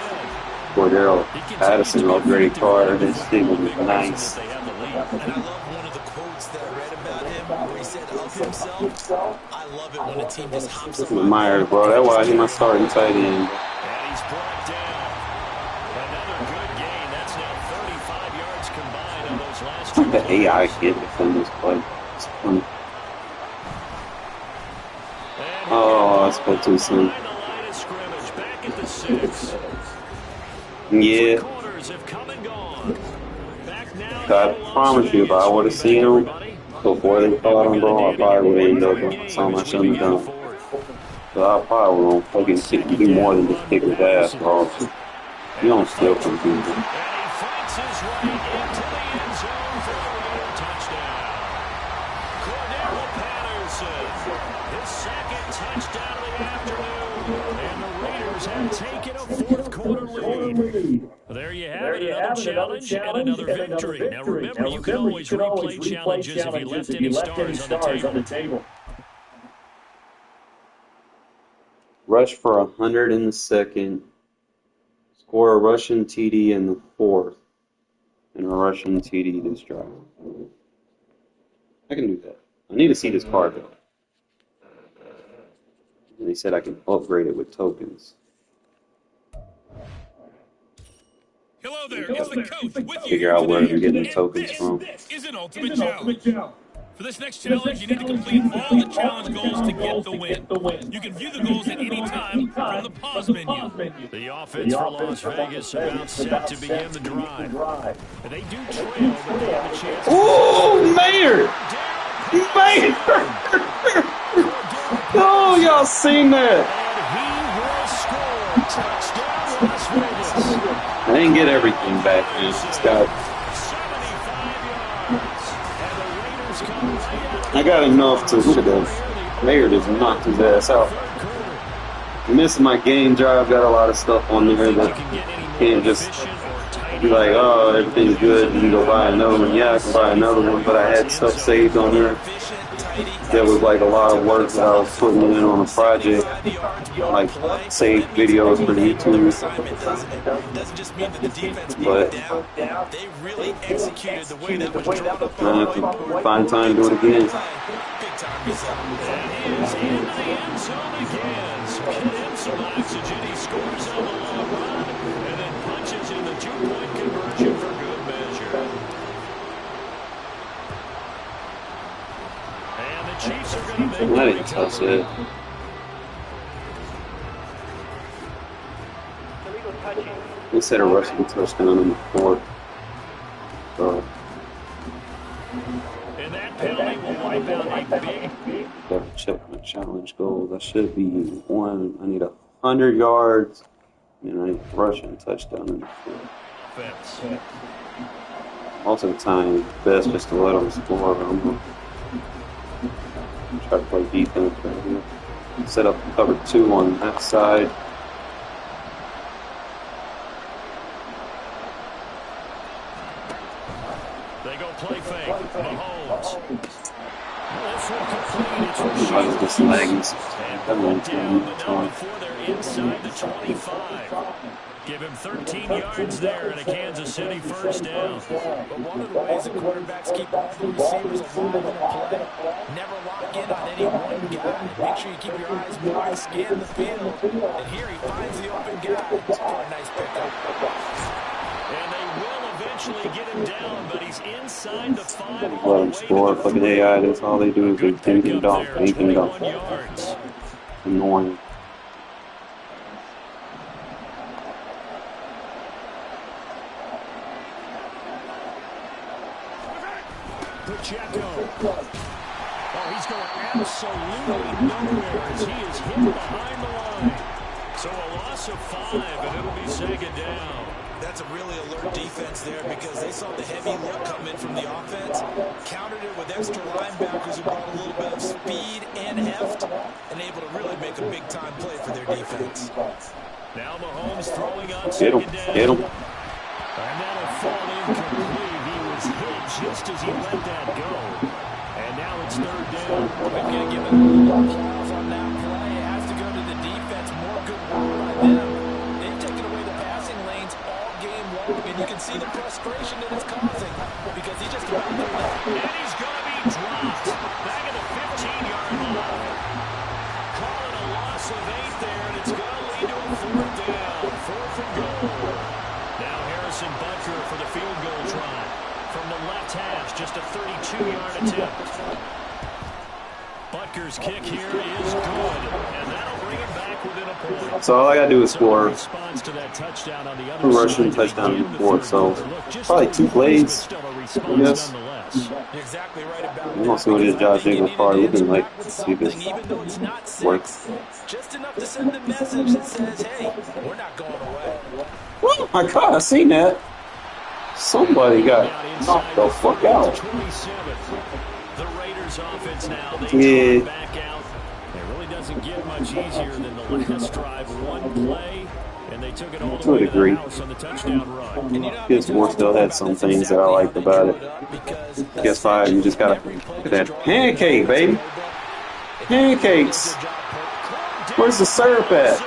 Cordell Patterson upgrade card. This thing will be nice. And I love one of the quotes that I read about him where he said of himself, I I love it when a team just hops on Myers, bro. That's why he's my starting tight end. And he's brought down. Another good gain. That's now 35 yards combined on those last two The plays. AI can't defend this play. It's funny. Oh, I spoke too soon. Behind the line of scrimmage, back at the 6. Yeah. Quarters have come and gone. Back now. I promise you, if I would have seen him before they caught him, bro, I probably would have ended up doing something I shouldn't have done. So I probably would have fucking do more than just kick his ass, bro. You don't steal from people. And he fights his way into the end zone for a touchdown. Cordell Patterson, his second touchdown of the afternoon. And the Raiders have taken a fourth quarter lead. There you have it, another challenge and another victory. Now remember, you can always replay challenges if you left any stars on the table. Rush for 100 in the second. Score a Russian TD in the fourth. And a Russian TD this drive. I can do that. I need to see this card though. And they said I can upgrade it with tokens. Hello there, it's the coach with you. Figure out where they're getting the And tokens this from. is an ultimate challenge. For this next challenge, you need to complete all the challenge goals to get the win. You can view the goals at any time from the pause menu. The offense for Las Vegas about set to begin the drive. And they do trail, but they have a chance. Ooh, Mayor! Mayor! Oh, y'all seen that? And he will score. Touchdown, Las Vegas. I didn't get everything back, man. It's got... 75 yards. I got enough to look at that. Mayor just knocked his ass out. Missing my game drive, got a lot of stuff on there that can't just be like, oh, everything's good, you can go buy another one. Yeah, I can buy another one, but I had stuff saved on there. There was like a lot of work that I was putting in on a project, like saved videos for YouTube. But they really executed the way that was drawn up. I have to find time to do it again. And he is into the end zone again. So get him some oxygen. He scores on the long run and then punches in the 2-point conversion for good measure. And the Chiefs are going to make I didn't touch it. They said a rushing touchdown in the fourth. So, and that penalty will wipe out a big. gotta check my challenge goals. I should be one. I need 100 yards and I need a rushing touchdown in the fourth. offense. Most of the time, it's best just to let them score. I'm gonna try to play defense right here. Set up cover 2 on that side. They go play fake. Mahomes. This will complete. It's Everybody's just lagging. And brought down, but now before they're inside the 25. Give him 13 yards there and a Kansas City first down. But one of the ways that quarterbacks keep all the receivers alive in a play, never lock in on any one guy. Make sure you keep your eyes moving, scan the field. And here he finds the open guy. For a nice pickup. And they will eventually get him down, but he's inside the 5. Let them score. Fucking AI, that's all they do is they think and dump, think and dump. 21 yards. Annoying. Pacheco. Oh, he's going absolutely nowhere as he is hit behind the line. So a loss of 5, and it'll be second down. That's a really alert defense there because they saw the heavy look come in from the offense, countered it with extra linebackers who brought a little bit of speed and heft, and able to really make a big-time play for their defense. Now Mahomes throwing on Get him. second down. Get him. And that'll fall incomplete. He was hit just as he let that go. And now it's third down. We've got to give it a little applause on that play. It has to go to the defense. More good work by them. They've taken away the passing lanes all game long, and you can see the frustration that it's causing because he just about threw that. And he's going to be dropped back at the 15-yard line. loss of 8 there, and it's going to lead to a 4th down. 4th and goal. Now Harrison Butker for the field goal try. From the left hash, just a 32-yard attempt. Butker's kick here is good, and that'll bring him back within a point. So all I gotta do is score. Response to that touchdown on the other 2 side rushing touchdowns before, so probably 2 plays. Yes. You're exactly right about We don't see what his Josh Jacobs card looking like. See if it even though it's not works. 6, just enough to send a message that says, hey, we're not going away. Oh my God, I seen that. Somebody got knocked the fuck out. The Raiders offense now, they back out. It really doesn't get much easier than the last drive. One play, and they took it all the way to the house on the touchdown run. His more still had some things that I liked about it. Guess 5, you just gotta look at that pancake, baby. Pancakes. Where's the syrup at?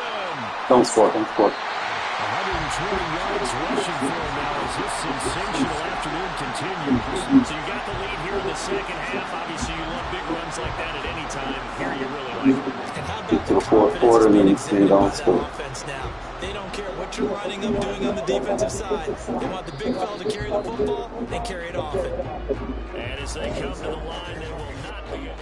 Don't score, don't score. 120 yards rushing for him now as this sensational afternoon continues. So you got the lead here in the second half. Obviously, you love big runs like that at any time. Here you really like it. Get to the 4th quarter and then they don't score. They don't care what you're lining up doing on the defensive side. They want the big fella to carry the football and carry it often. And as they come to the line, they will not be able to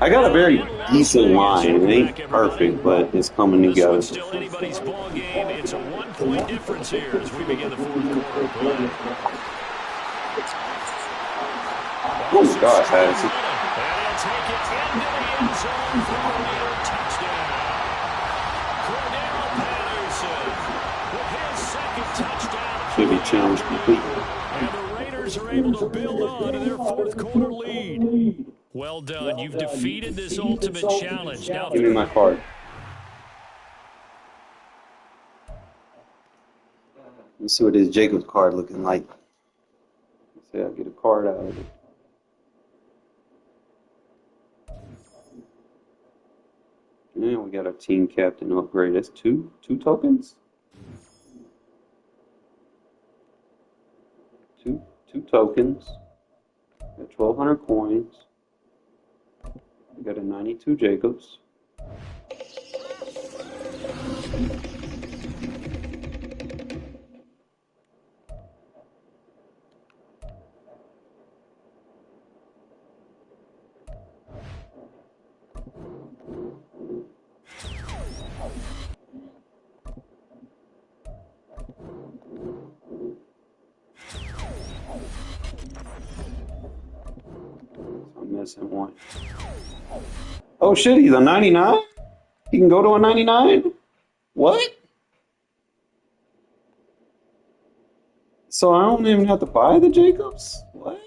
I got a very decent line. It ain't perfect, but it's coming together. Still anybody's ball game. It's a 1-point difference here as we begin the 4th quarter play. Oh, God, has it. And take it into the end zone for a near touchdown. Cordell Patterson with his 2nd touchdown. Should be challenge complete. And the Raiders are able to build on to their 4th quarter lead. Well done. You've defeated this ultimate challenge. Now Give me my card. Let's see what his Jacobs card looking like. Let's see, I'll get a card out of it. Yeah, we got our team captain upgrade. That's two tokens? Two tokens. Got 1,200 coins. We got a 92 Jacobs. I'm missing one. Oh shit, he's a 99? He can go to a 99? What? So I don't even have to buy the Jacobs? What?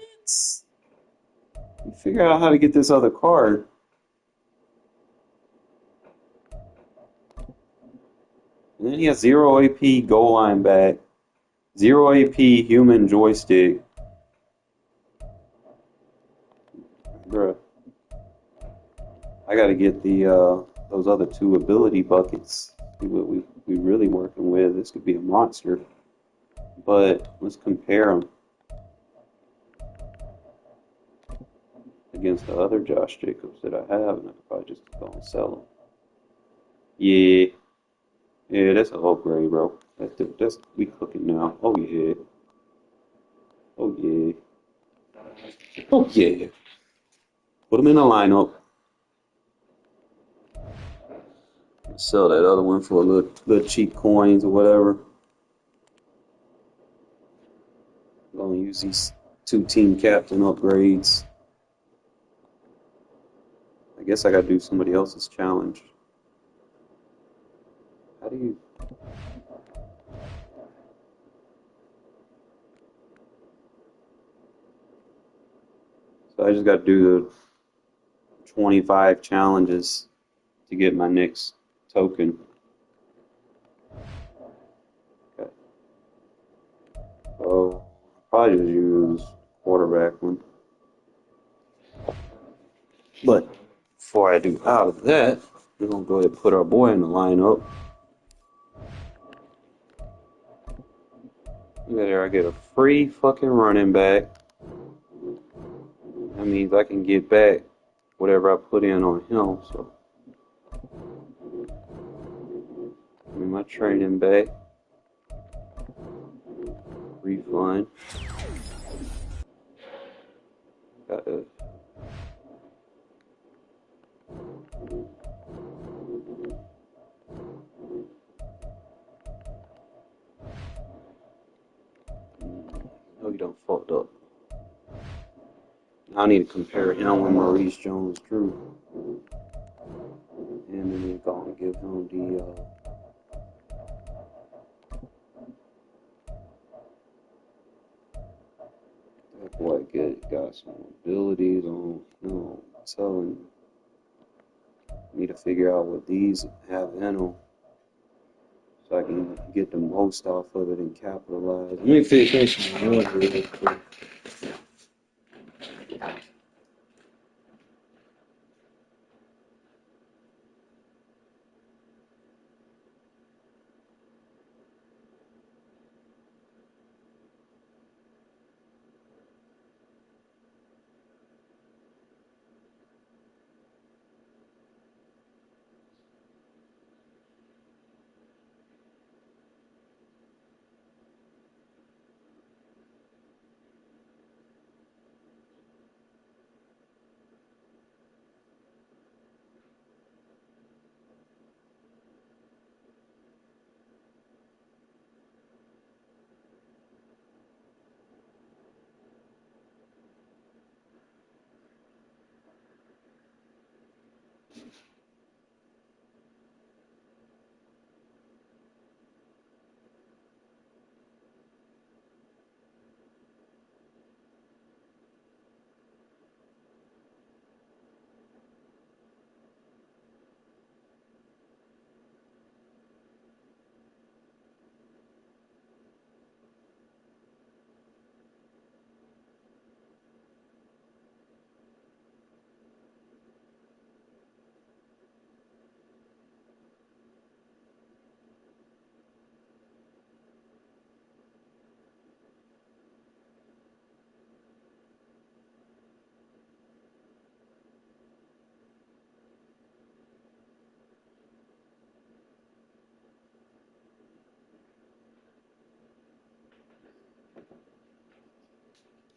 You figure out how to get this other card. And then he has 0 AP goal line back, 0 AP human joystick. Bruh. I gotta get the those other 2 ability buckets. See what we really working with. This could be a monster. But let's compare them against the other Josh Jacobs that I have, and I could probably just go and sell them. Yeah, that's an upgrade, bro. That's we cooking now. Oh yeah, oh yeah, oh yeah. Put them in a lineup. Sell that other one for a little cheap coins or whatever. I'm gonna use these 2 team captain upgrades. I guess I gotta do somebody else's challenge. How do you... So I just gotta do the 25 challenges to get my next token. Okay. So probably just use quarterback one. But before I do out of that, we're gonna go ahead and put our boy in the lineup. Look at there, I get a free fucking running back. That means I can get back whatever I put in on him. So my training bag. Refund. Got a no, you done fucked up. I need to compare him with Maurice Jones-Drew. And then go and give him the that boy got some abilities on, you know, telling you. Need to figure out what these have in them so I can get the most off of it and capitalize. Let me finish my order real quick.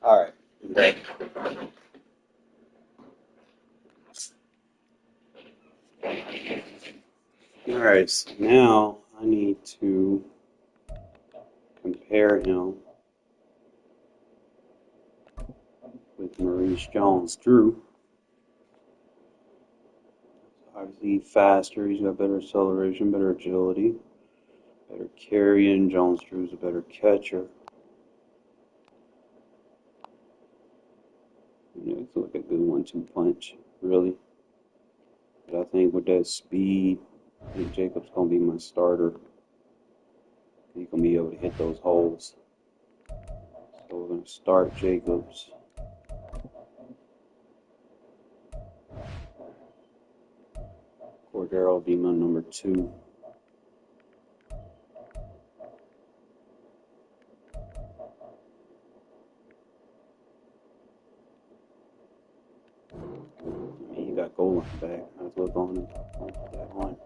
All right. Okay. All right. So now I need to compare him with Maurice Jones-Drew. Obviously faster. He's got better acceleration, better agility, better carrying. Jones-Drew's a better catcher. You know, it's like a good 1-2 punch, really. But I think with that speed, I think Jacobs gonna be my starter. He's gonna be able to hit those holes. So we're gonna start Jacobs. Cordero will be my number 2. I mean, you got goal line back. Might as well go on and put that on.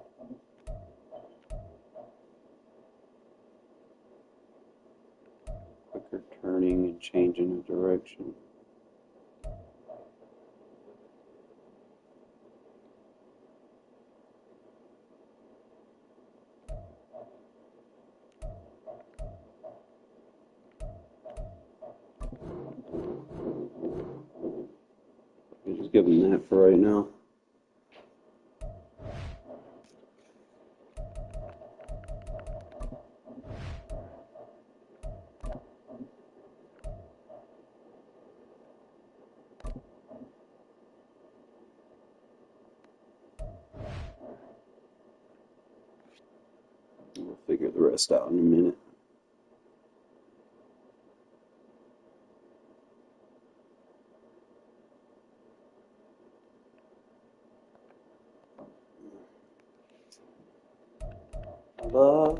Quicker turning and changing the direction. We'll just give him that for right now. We'll figure the rest out in a minute. Love.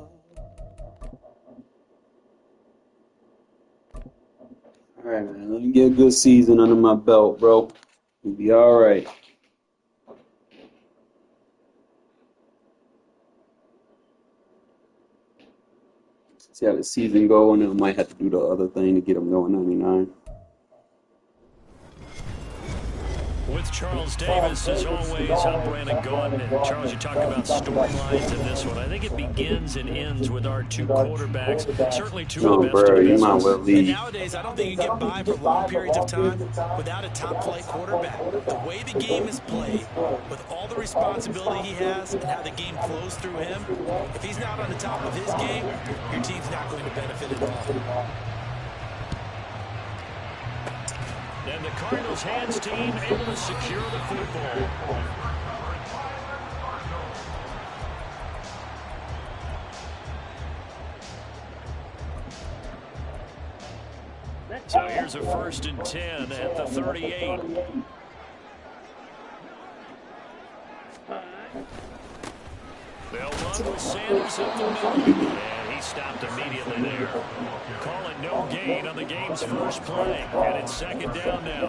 All right, man. Let me get a good season under my belt, bro. We'll be all right. See how the season go, and then I might have to do the other thing to get them going 99. With Charles Davis, as always, I'm Brandon Gaudin. And Charles, you talk about storylines in this one. I think it begins and ends with our two quarterbacks. Certainly two of the best bro, in you business. might well And leave. nowadays, I don't think you get by for long periods of time without a top-flight quarterback. The way the game is played, with all the responsibility he has and how the game flows through him, if he's not on the top of his game, your team's not going to benefit at all. And the Cardinals' hands team able to secure the football. So here's a 1st and 10 at the 38. They'll run with Sanders up the middle. And he stopped immediately there. Call it no gain on the game's first play. And it's 2nd down now.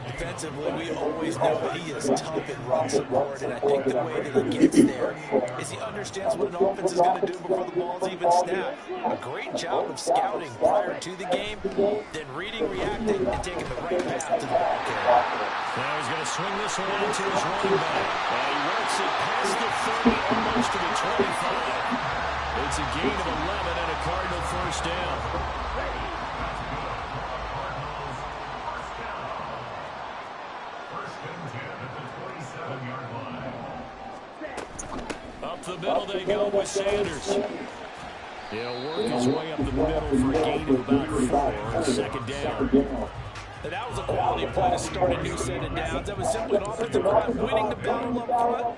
Defensively, we always know that he is tough and run support, and I think the way that he gets there is he understands what an offense is going to do before the ball's even snapped. A great job of scouting prior to the game, then reading, reacting, and taking the right path to the ball carrier. Now he's going to swing this one out to his running back. And he works it past the 30, almost to the 25. It's a gain of 11 and a Cardinal 1st down. Up the middle they go with Sanders. He'll work his way up the middle for a gain of about 4 on 2nd down. And that was a quality play to start a new set of downs. That was simply an offensive line winning the battle up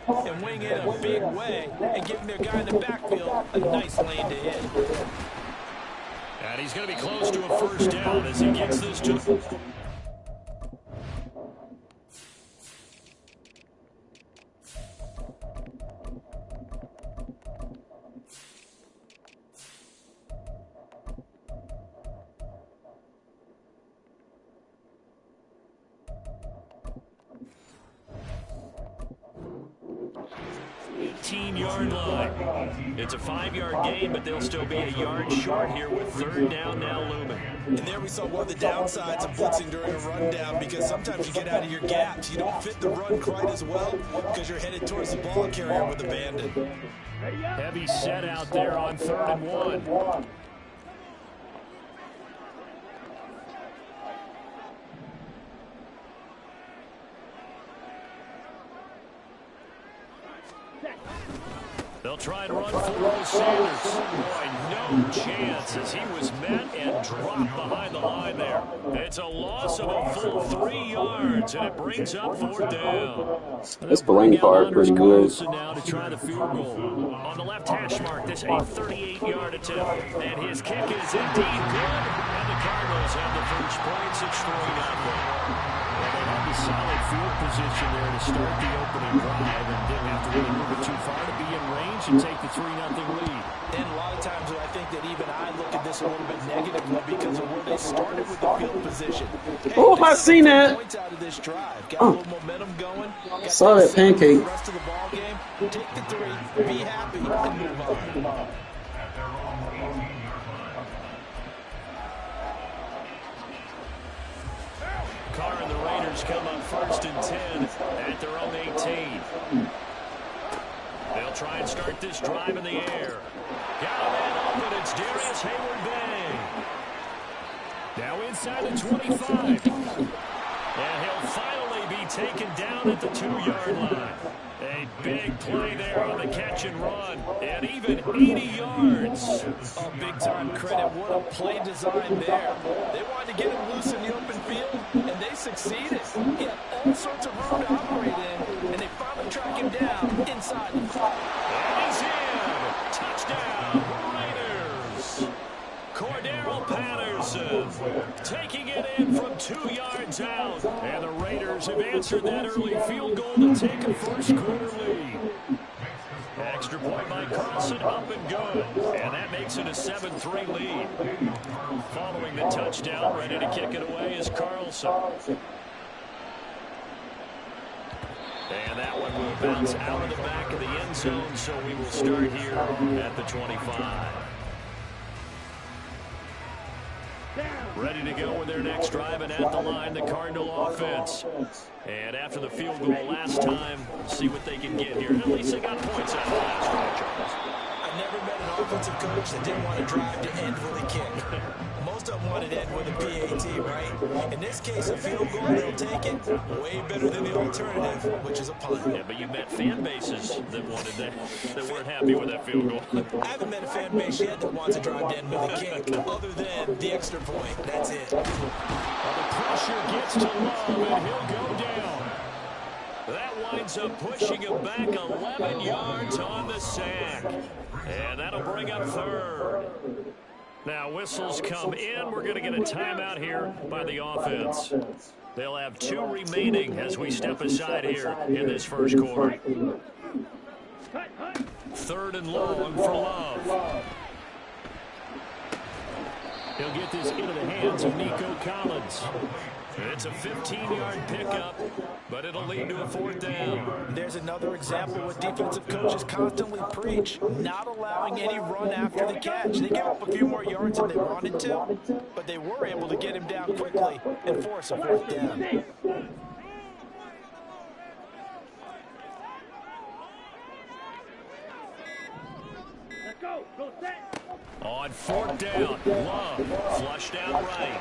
front and winning it in a big way and giving their guy in the backfield a nice lane to hit. And he's going to be close to a 1st down as he gets this to... 18-yard line. It's a 5-yard gain, but they'll still be a yard short here with 3rd down now looming. And there we saw one of the downsides of blitzing during a rundown, because sometimes you get out of your gaps. You don't fit the run quite as well because you're headed towards the ball carrier with abandon. Heavy set out there on 3rd and 1. They'll try and run for Sanders. Boy, no chance as he was met and dropped behind the line there. It's a loss of a full 3 yards, and it brings up 4th down. This playing card pretty good. Now to try the field goal. On the left hash mark, this a 38-yard attempt. And his kick is indeed good. And the Cardinals have the first points. It's 3-0. Well, they had the solid field position there to start the opening drive and didn't have to really move it too far to be in range and take the 3-0 lead. And a lot of times I think that even I look at this a little bit negatively because of where they started with the field position. Hey, Oh, I seen that. Points out of this drive. Got a little momentum going. Got Saw that pancake. The rest of the ball game. Take the 3, be happy, and move on. At their own 18-yard line. Carr and the Raiders come up 1st and 10 at their own 18. They'll try and start this drive in the air. Got a man open. It's Darius Hayward-Bay. Now inside the 25. And he'll finally be taken down at the 2-yard line. A big play there on the catch and run. And even 80 yards. Oh, big-time credit. What a play design there. They wanted to get him loose in the open field, and they succeeded. He had all sorts of room to operate in, and they finally track him down inside. And he's in. Touchdown, Raiders. Cordero Patterson taking it in from 2 yards out. And the Raiders have answered that early field goal to take a first-quarter lead. Extra point by Carlson, up and good. And that makes it a 7-3 lead. Following the touchdown, ready to kick it away is Carlson. And that one will bounce out of the back of the end zone, so we will start here at the 25. Ready to go with their next drive, and at the line, the Cardinal offense. And after the field goal last time, see what they can get here. At least they got points out of the last drive, Charles. I never met an offensive coach that didn't want to drive to end with a kick. Most of them wanted to end with a PAT, right? In this case, a field goal, they'll take it. Way better than the alternative, which is a punt. Yeah, but you met fan bases that wanted that weren't happy with that field goal. I haven't met a fan base yet that wants to drive to end with a kick, other than the extra point. That's it. Well, the pressure gets to Love, and he'll go down. That winds up pushing him back 11 yards on the sack. And that'll bring up third. Now, whistles come in. We're going to get a timeout here by the offense. They'll have 2 remaining as we step aside here in this first quarter. 3rd and long for Love. He'll get this into the hands of Nico Collins. It's a 15-yard pickup, but it'll lead to a 4th down. There's another example what defensive coaches constantly preach, not allowing any run after the catch. They gave up a few more yards than they wanted to, but they were able to get him down quickly and force a 4th down. On 4th down, Love flushed out right.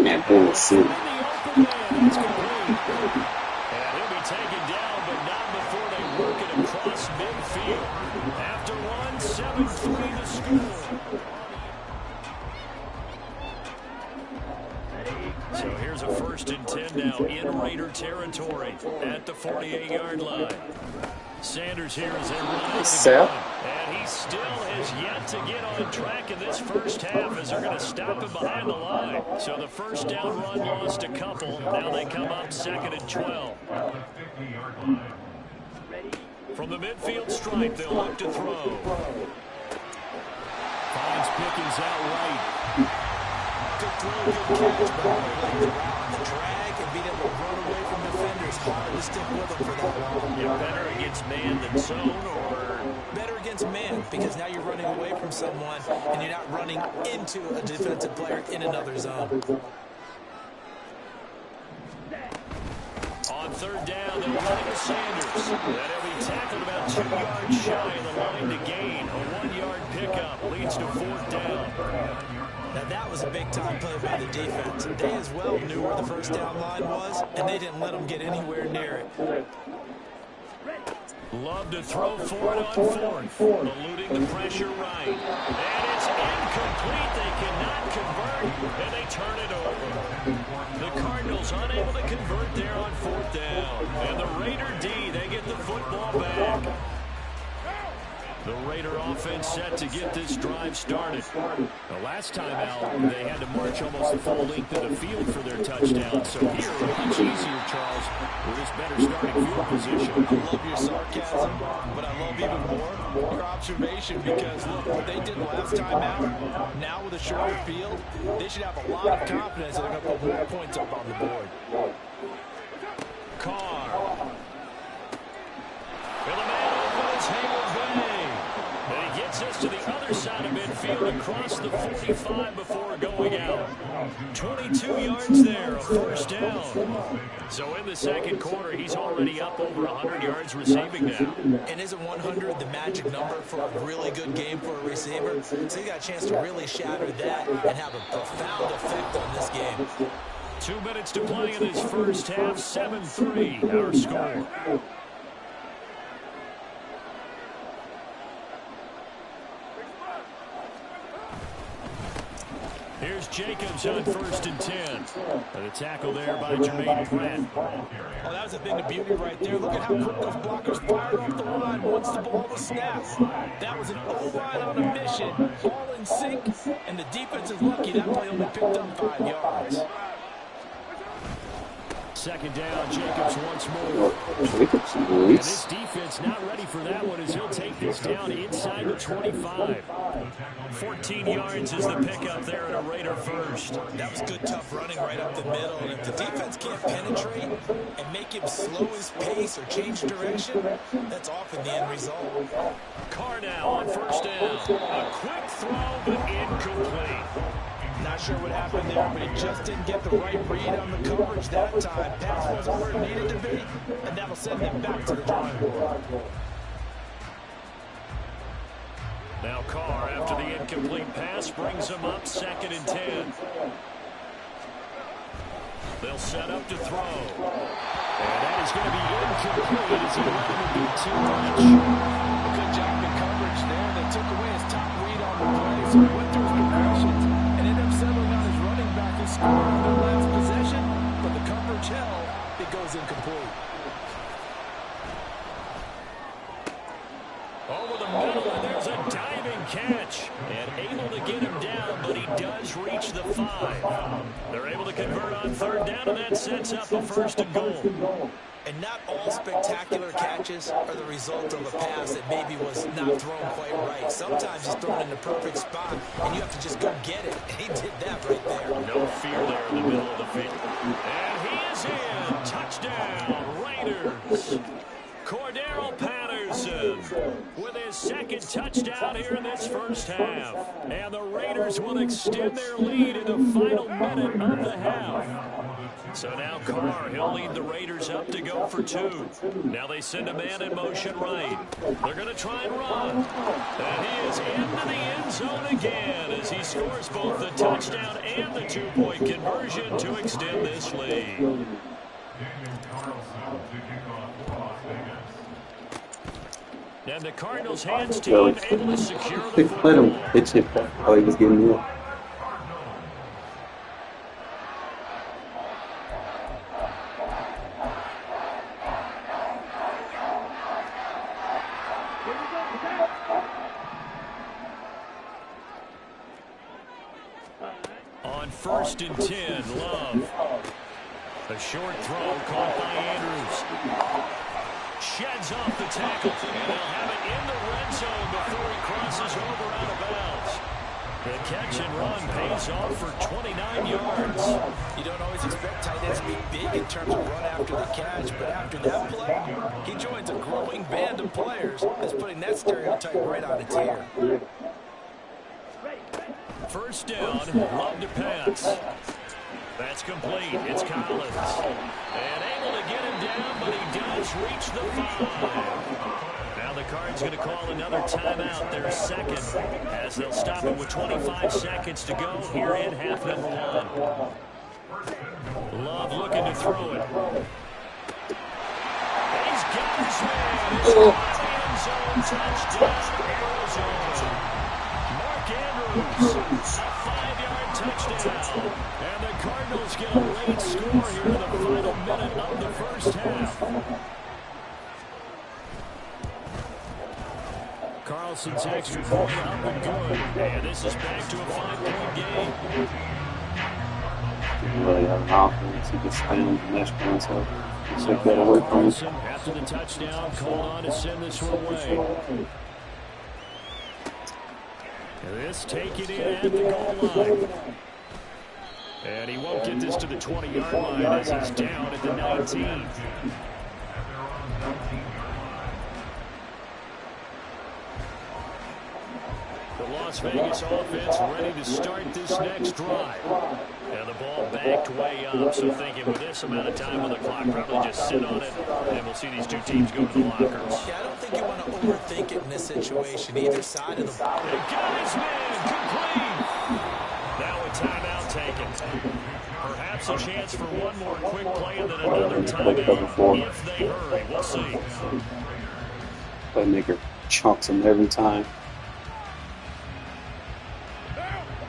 Man, bullshit. In the open man, it's complete. And he'll be taken down, but not before they work it across midfield. After one, 7-3 the score. So here's a 1st and 10 now in Raider territory at the 48-yard line. Sanders here as they run Seth? and he still has yet to get on track in this first half as they're going to stop him behind the line. So the 1st down run lost a couple. Now they come up 2nd and 12. From the midfield stripe, they'll look to throw. Finds Pickens out right. Good throw, good catch, but the drag and being able to run away from defenders, hard to stick with them for that long. You're better against man than zone, or better against man, because now you're running away from someone and you're not running into a defensive player in another zone. on 3rd down, they'll run it to Sanders. That'll be tackled about 2 yards shy of the line to gain. A 1-yard pickup leads to 4th down. Now that was a big-time play by the defense. They as well knew where the 1st down line was, and they didn't let them get anywhere near it. Love to throw for it on 4th, eluding the pressure right. And it's incomplete. They cannot convert, and they turn it over. The Cardinals unable to convert there on 4th down. And the Raider D, they get the football back. The Raider offense set to get this drive started. The last time out, they had to march almost the full length of the field for their touchdown. So here, much easier, Charles, with this better starting field position. I love your sarcasm, but I love even more your observation, because look, what they did last time out, now with a shorter field, they should have a lot of confidence that they're going to put more points up on the board. Carr. And the man open is Hayward Bay. And he gets us to the other side of midfield across the 45 before going out. 22 yards there, a 1st down. So in the 2nd quarter, he's already up over 100 yards receiving now. And isn't 100 the magic number for a really good game for a receiver? So you got a chance to really shatter that and have a profound effect on this game. 2 minutes to play in this first half, 7-3 our score. Here's Jacobs on 1st and 10. And a tackle there by Jermaine Pratt. Oh, that was a thing of beauty right there. Look at how quick those blockers fired off the line once the ball was snapped. That was an O-line on a mission, all in sync, and the defense is lucky that play only picked up 5 yards. second down. Jacobs once more. Jacobs And this nice. defense not ready for that one as he'll take this down inside the 25. 14 yards is the pickup there at a Raider first. That was good, tough running right up the middle. And if the defense can't penetrate and make him slow his pace or change direction, that's often the end result. Carr now on first down. A quick throw, but incomplete. Not sure what happened there, but he just didn't get the right read on the coverage that time. Pass wasn't where it needed to be, and that'll send them back to the drawing board. Now Carr, after the incomplete pass, brings him up 2nd and 10. They'll set up to throw. And that is going to be incomplete as he let him do too much. A good job in coverage there. They took away his top read on the play, so he went through his progressions and ended up settling on his running back and scored on their last possession. But the coverage held, it goes incomplete. Over the middle, and there's a diving catch. And able to get him down, but he does reach the 5. They're able to convert on 3rd down, and that sets up a 1st and goal. And not all spectacular catches are the result of a pass that maybe was not thrown quite right. Sometimes it's thrown in the perfect spot, and you have to just go get it. And he did that right there. No fear there in the middle of the field. And he is in. Touchdown, Raiders. Cordero Patterson with his 2nd touchdown here in this first half. And the Raiders will extend their lead in the final minute of the half. So now Carr, he'll lead the Raiders up to go for 2. Now they send a man in motion right. They're going to try and run. And he is into the end zone again as he scores both the touchdown and the 2-point conversion to extend this lead. And the Cardinals' hands team able to secure the football. Let him pitch it while he was getting it. On 1st and 10, Love. A short throw caught by Andrews. Sheds off the tackle, and they'll have it in the red zone before he crosses over out of bounds. The catch and run pays off for 29 yards. You don't always expect tight ends to be big in terms of run after the catch, but after that play, he joins a growing band of players that's putting that stereotype right on its ear. First down, Love to pass. That's complete. It's Collins. And able to get him down, but he does reach the 5. Now the Cards going to call another timeout, their 2nd, as they'll stop it with 25 seconds to go here in half number 1. Love looking to throw it. He's got his man. It's end zone touchdown, Arizona. Mark Andrews, a 5-yard touchdown. And the Cardinals get a late score here in the final minute of the first half. Carlson's extra point up and good. And this is back to a 5-point game. Didn't really have an offense. He just spanned the mesh points up. Take that away from him. Carlson, after the touchdown, called on to send this one away. And this taken in at the goal line. And he won't get this to the 20-yard line as he's down at the 19. The Las Vegas offense ready to start this next drive. And the ball backed way up, so thinking with this amount of time on the clock, probably just sit on it, and we'll see these two teams go to the lockers. Yeah, I don't think you want to overthink it in this situation. Either side of the ball. Guys, man, complete. Now a timeout taken. Perhaps a chance for one more quick play and then another timeout if they hurry. We'll see. Playmaker chunks him every time.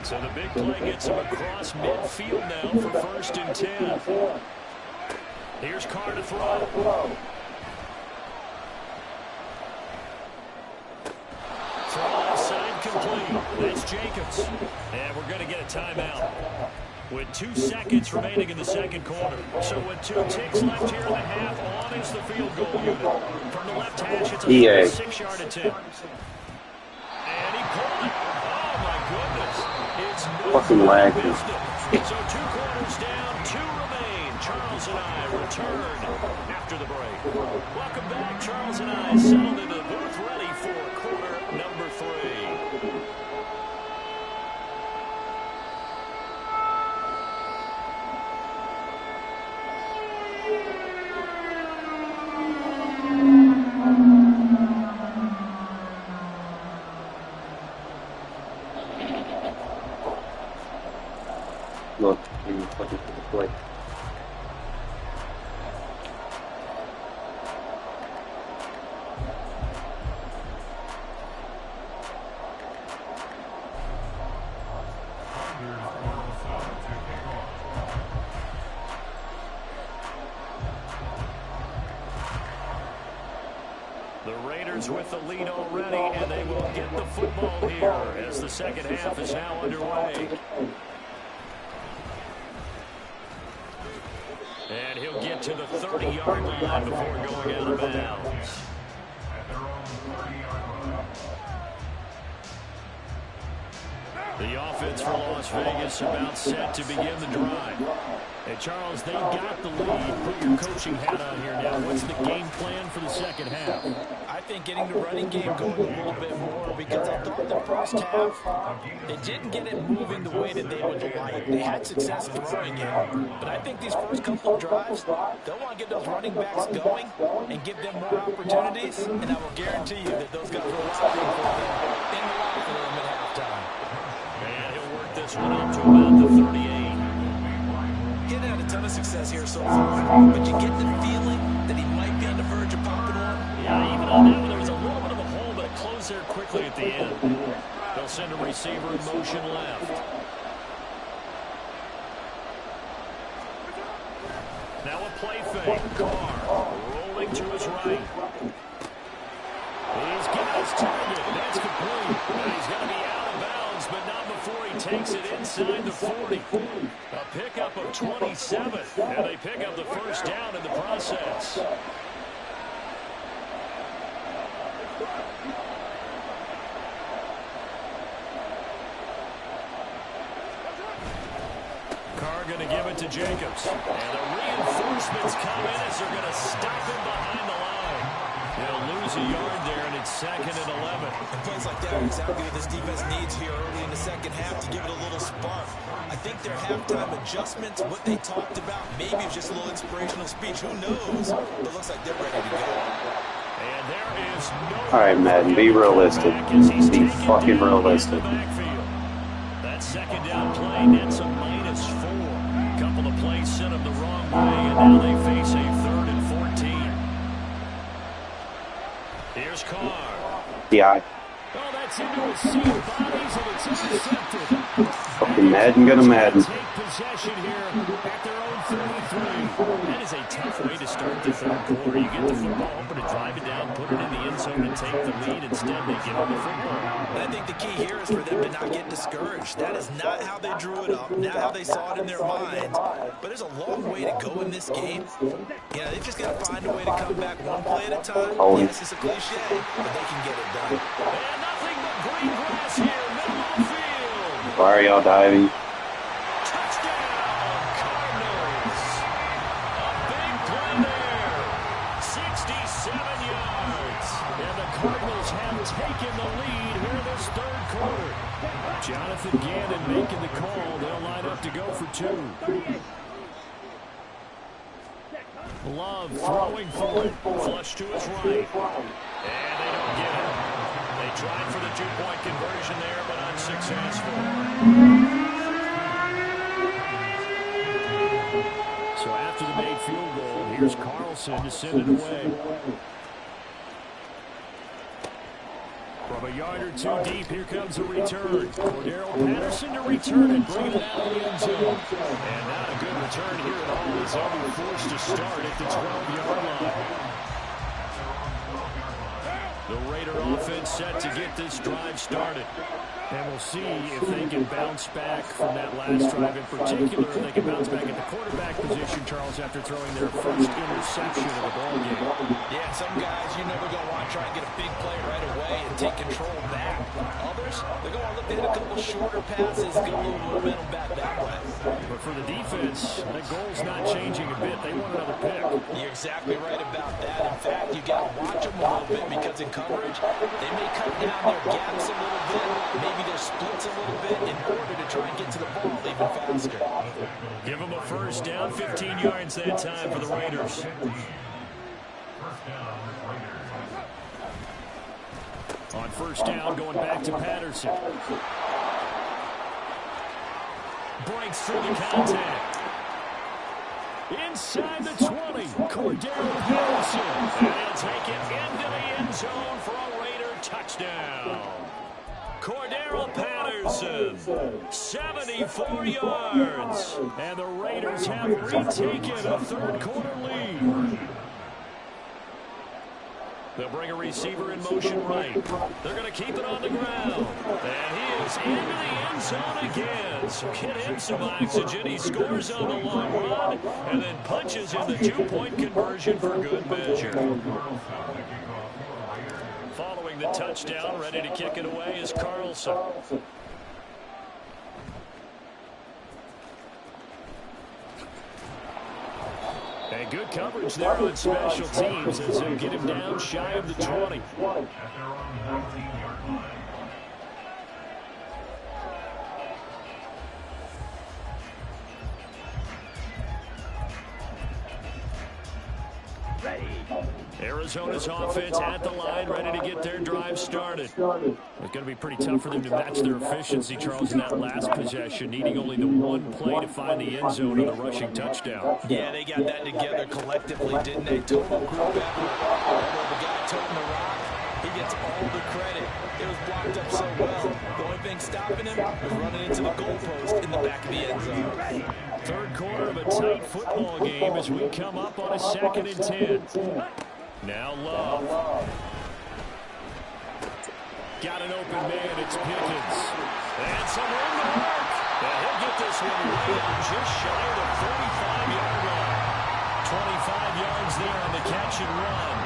So the big play gets him across midfield now for 1st and 10. Here's Carr to throw. Throw offside complete. That's Jacobs. And we're going to get a timeout. With 2 seconds remaining in the second quarter. So with 2 ticks left here in the half, on is the field goal unit. From the left hash, it's a 6-yard attempt. And he pulled it. Oh, my goodness. It's fucking lag. So 2 quarters down, 2 remain. Charles and I return after the break. Welcome back. Charles and I settled into the booth, ready for quarter number 3. Look, he's looking for the play. The Raiders with the lead already, and they will get the football here as the second half is now underway. And he'll get to the 30-yard line before going out of bounds. The offense for Las Vegas about set to begin the drive. Hey, Charles, they got the lead. Put your coaching hat on here now. What's the game plan for the second half? I think getting the running game going a little bit more, because I thought the first half, they didn't get it moving the way that they would like. They had success throwing it, but I think these first couple of drives, they'll want to get those running backs going and give them more opportunities, and I will guarantee you that those guys will lobbying for them in the locker room at halftime. And he'll work this one up to about the 38. Getting had a ton of success here so far, but you get the feeling that he might be on the verge of popping one. Yeah, even on that one, there was a little bit of a hole, but it closed there quickly at the end. They'll send a receiver in motion left. Now a play fake. Carr rolling to his right. He's got his target. That's complete. And he's going to be out of bounds, but not before he takes it inside the 40. A pickup of 27, and they pick up the first down in the process. Carr going to give it to Jacobs. And the reinforcements come in as they're going to stop him behind the line. They'll lose a yard there, and it's 2nd and 11. And plays like that are exactly what this defense needs here early in the second half to give it a little spark. I think their halftime adjustments, what they talked about, maybe it's just a little inspirational speech. Who knows? But it looks like they're ready to go. And there is no... All right, Madden, be realistic. Be fucking realistic. That second down play nets a -4. Couple of plays sent them the wrong way, and now they face a 3rd and 14. Here's Carr. Yeah. Oh, that's into a sea of bodies, and it's intercepted. Fucking Madden gonna Madden. Take possession here at their own 33. That is a tough way to start the third quarter. You get the football, hoping to drive it down, put it in the end zone, and take the lead. Instead, they give them the football. And I think the key here is for them to not get discouraged. That is not how they drew it up, not how they saw it in their minds. But there's a long way to go in this game. You know, they've just got to find a way to come back one play at a time. Yes, it's a cliche, but they can get it done. And nothing but green grass here, middle of the field. Why are y'all diving? Touchdown, Cardinals. A big play there. 67 yards. And the Cardinals have taken the lead here in this third quarter. Jonathan Gannon making the call. They'll line up to go for 2. Love throwing for it. Flush to his right. And they don't get it. They tried for the 2-point conversion there, but unsuccessful. So after the made field goal, here's Carlson to send it away. From a yard or 2 deep, here comes a return. Cordero Patterson to return it, bring it out of the end zone. And not a good return here at all, as they'll be forced to start at the 12-yard line. The Raider offense set to get this drive started. And we'll see if they can bounce back from that last drive in particular. If they can bounce back at the quarterback position, Charles, after throwing their first interception of the ball game. Yeah, some guys, you know, they're going to want to try and get a big play right away and take control of that. Others, they're going to look to hit a couple shorter passes, get a little momentum back that way. But for the defense, the goal's not changing a bit. They want another pick. You're exactly right about that. In fact, you got to watch them a little bit because in coverage, they may cut down their gaps a little bit, maybe their splits a little bit in order to try and get to the ball even faster. Give them a first down, 15 yards that time for the Raiders. First down, Raiders. On first down, going back to Patterson. Breaks through the contact. Inside the 20, Cordero Patterson. And he'll take it into the end zone for a Raider touchdown. Cordero Patterson, 74 yards. And the Raiders have retaken a third-quarter lead. They'll bring a receiver in motion right. They're going to keep it on the ground. And he is into the end zone again. So get him some oxygen. He scores on the long run and then punches in the two-point conversion for good measure. Following the touchdown, ready to kick it away is Carlson. And good coverage there on special teams as they get him down shy of the 20. At their own 19-yard line. Arizona's offense at the line, ready to get their drive started. It's going to be pretty tough for them to match their efficiency, Charles, in that last possession, needing only the one play to find the end zone of the rushing touchdown. Yeah, they got that together collectively, didn't they? Total group effort. Although the guy toting the rock, he gets all the credit. It was blocked up so well. The only thing stopping him was running into the goalpost in the back of the end zone. Third quarter of a tight football game as we come up on a 2nd and 10. Now Love. Got an open man, it's Pickens. And some room to work. And he'll get this one right on just shy of the 45-yard line. 25 yards there on the catch and run.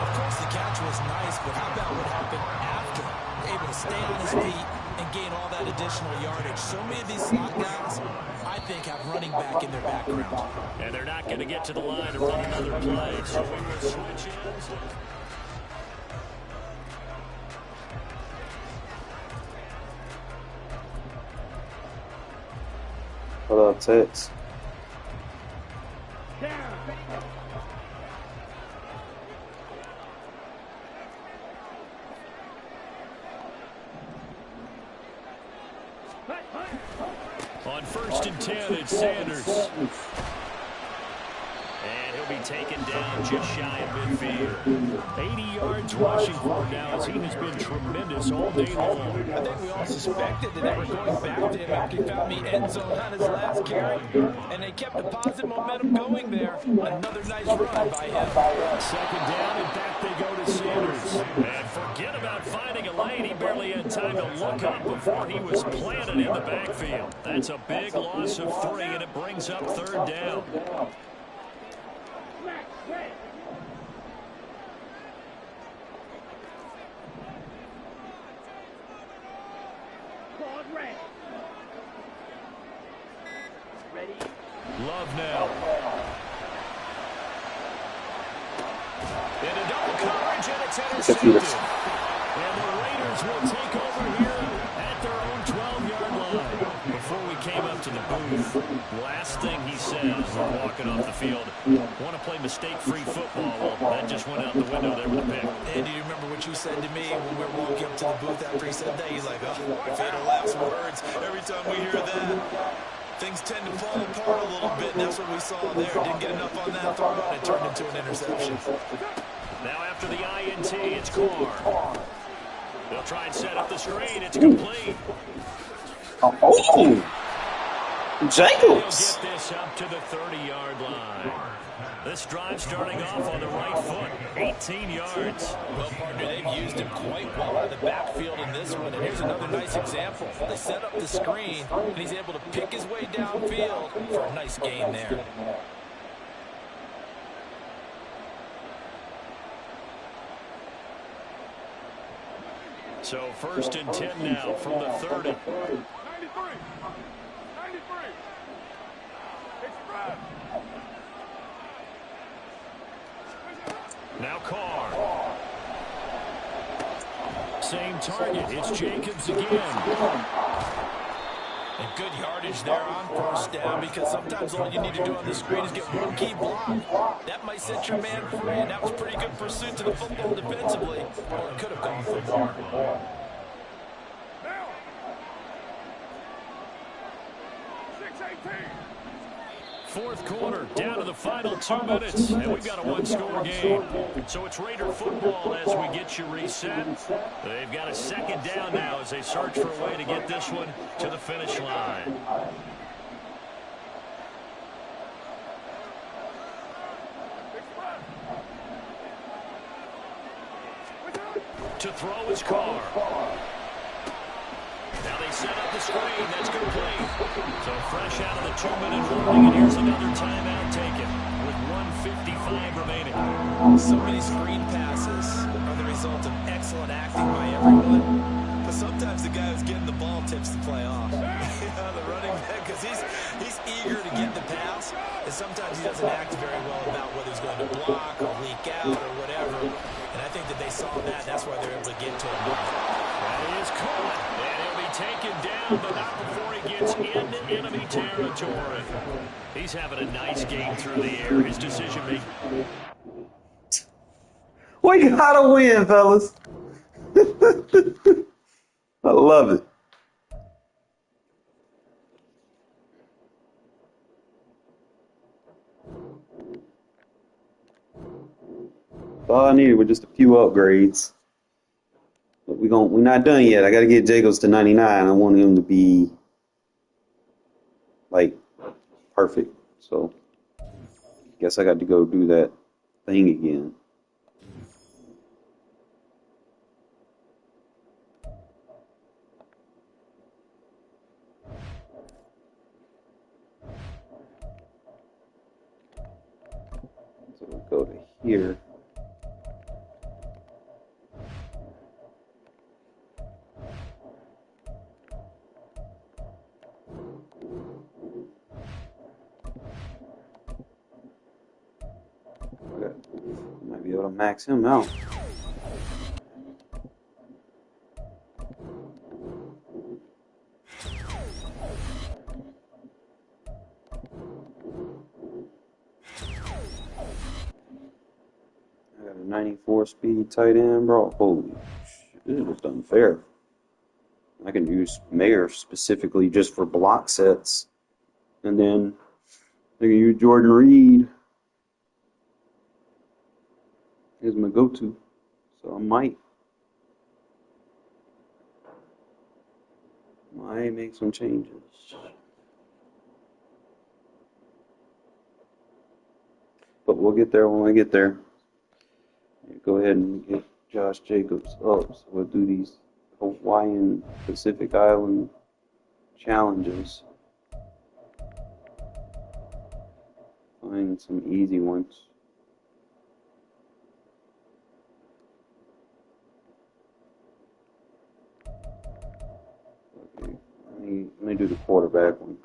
Of course, the catch was nice, but how about what happened after? Able to stay on his feet and gain all that additional yardage. So many of these slot guys, I think, have running back in their background. And they're not going to get to the line to run another play. So we will switch ends. Well, that's it. On 1st and 10, it's Sanders. And he'll be taken down just shy of midfield. 80 yards rushing for him now as he has been tremendous all day long. I think we all suspected that they were going back to him after he found the end zone on his last carry. And they kept the positive momentum going there. Another nice run by him. 2nd down, and back they go to Sanders. And forget about finding a lane. He barely had time to look up before he was planted in the backfield. That's a big loss of 3, and it brings up 3rd down. Love now. Into double coverage, and it's intercepted. And the Raiders will take over here at their own 12-yard line. Before we came up to the booth, last thing he said when walking off the field, want to play mistake-free football. Well, that just went out the window there with a pick. And do you remember what you said to me when we were walking up to the booth after he said that? He's like, oh, fatal last words. Every time we hear that, things tend to fall apart a little bit, and that's what we saw there. Didn't get enough on that throw, and it turned into an interception. Now after the INT, it's Carr. They'll try and set up the screen. It's complete. Oh! He'll Jacobs. get this up to the 30-yard line. This drive starting off on the right foot, 18 yards. Well, partner, they've used him quite well out of the backfield in this one. And here's another nice example. They set up the screen, and he's able to pick his way downfield for a nice gain there. So 1st and 10 now from the 30. 93. 93. It's Brad. Now Carr. Same target. It's Jacobs again. And good yardage there on 1st down, because sometimes all you need to do on the screen is get one key block. That might set your man free, and that was pretty good pursuit to the football defensively. Or it could have gone for more. Now. 6:18. 4th quarter, down to the final 2 minutes, and we've got a one-score game. So it's Raider football as we get you reset. They've got a 2nd down now as they search for a way to get this one to the finish line. To throw his Carr. Now they set up the screen. That's complete. So fresh out of the 2-minute warning, and here's another timeout taken with 1:55 remaining. So many screen passes are the result of excellent acting by everyone. But sometimes the guy who's getting the ball tips the play off. The running back, because he's eager to get the pass, and sometimes he doesn't act very well about whether he's going to block or leak out or whatever. And I think that they saw that. That's why they're able to get to him. That is caught, and he'll be taken down, but not before he gets into enemy territory. He's having a nice game through the air. His decision-making. We gotta win, fellas. I love it. All I needed were just a few upgrades. But we're not done yet. I gotta get Jacobs to 99. I want him to be like perfect. So guess I got to go do that thing again. So we'll go to here. Might be able to max him out. I got a 94 speed tight end, bro. Holy shit, this is unfair. I can use Mayer specifically just for block sets. And then I can use Jordan Reed is my go-to, so I might make some changes. But we'll get there when I get there. Go ahead and get Josh Jacobs up. So we'll do these Hawaiian Pacific Island challenges. Find some easy ones. Let me do the quarterback one.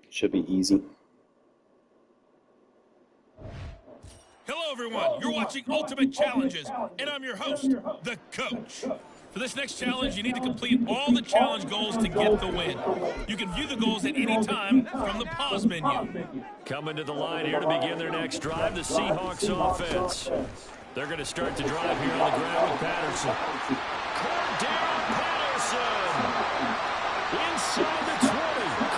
Should be easy. Hello, everyone. You're watching Ultimate Challenges, and I'm your host, The Coach. For this next challenge, you need to complete all the challenge goals to get the win. You can view the goals at any time from the pause menu. Coming to the line here to begin their next drive, the Seahawks offense. They're going to start the drive here on the ground with Patterson. Cordell Patterson inside the 20.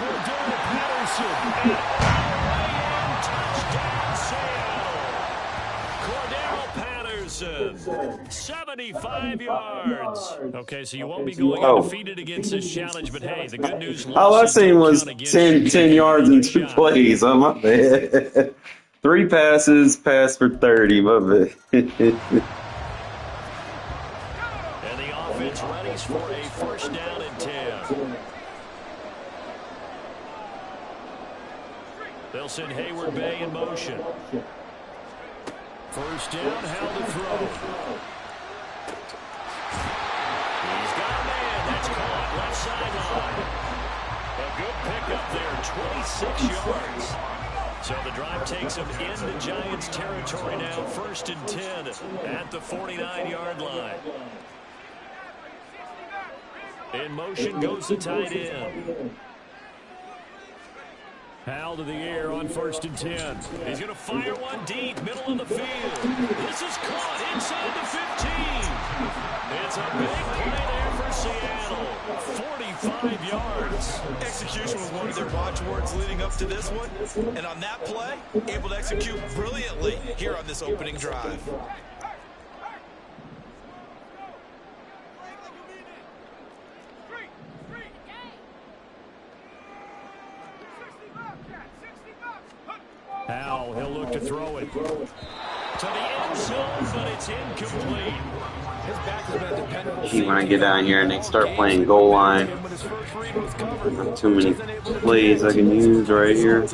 Cordell Patterson and touchdown Seattle. Cordell Patterson Gibson. 75 yards. Okay, so you won't be going undefeated against this challenge, but hey, the good news, all I losses seen don't was count against 10 you. yards Another and 2 shot. plays. Oh, my bad. 3 passes, pass for 30. My bad. And the offense readies for a first down and 10. They'll send Hayward Bay in motion. First down, held to throw. He's got a man. That's caught left sideline. A good pickup there, 26 yards. So the drive takes them into Giants territory now. First and 10 at the 49-yard line. In motion goes the tight end. Hal to the air on first and 10. He's going to fire one deep, middle of the field. This is caught inside the 15. It's a big play there for Seattle. 45 yards. Execution was one of their watchwords leading up to this one. And on that play, able to execute brilliantly here on this opening drive. Now he'll look to throw it to the end zone, but it's incomplete. His back has been dependent. Gee, when I get down here and they start playing goal line, not too many plays I can use right here.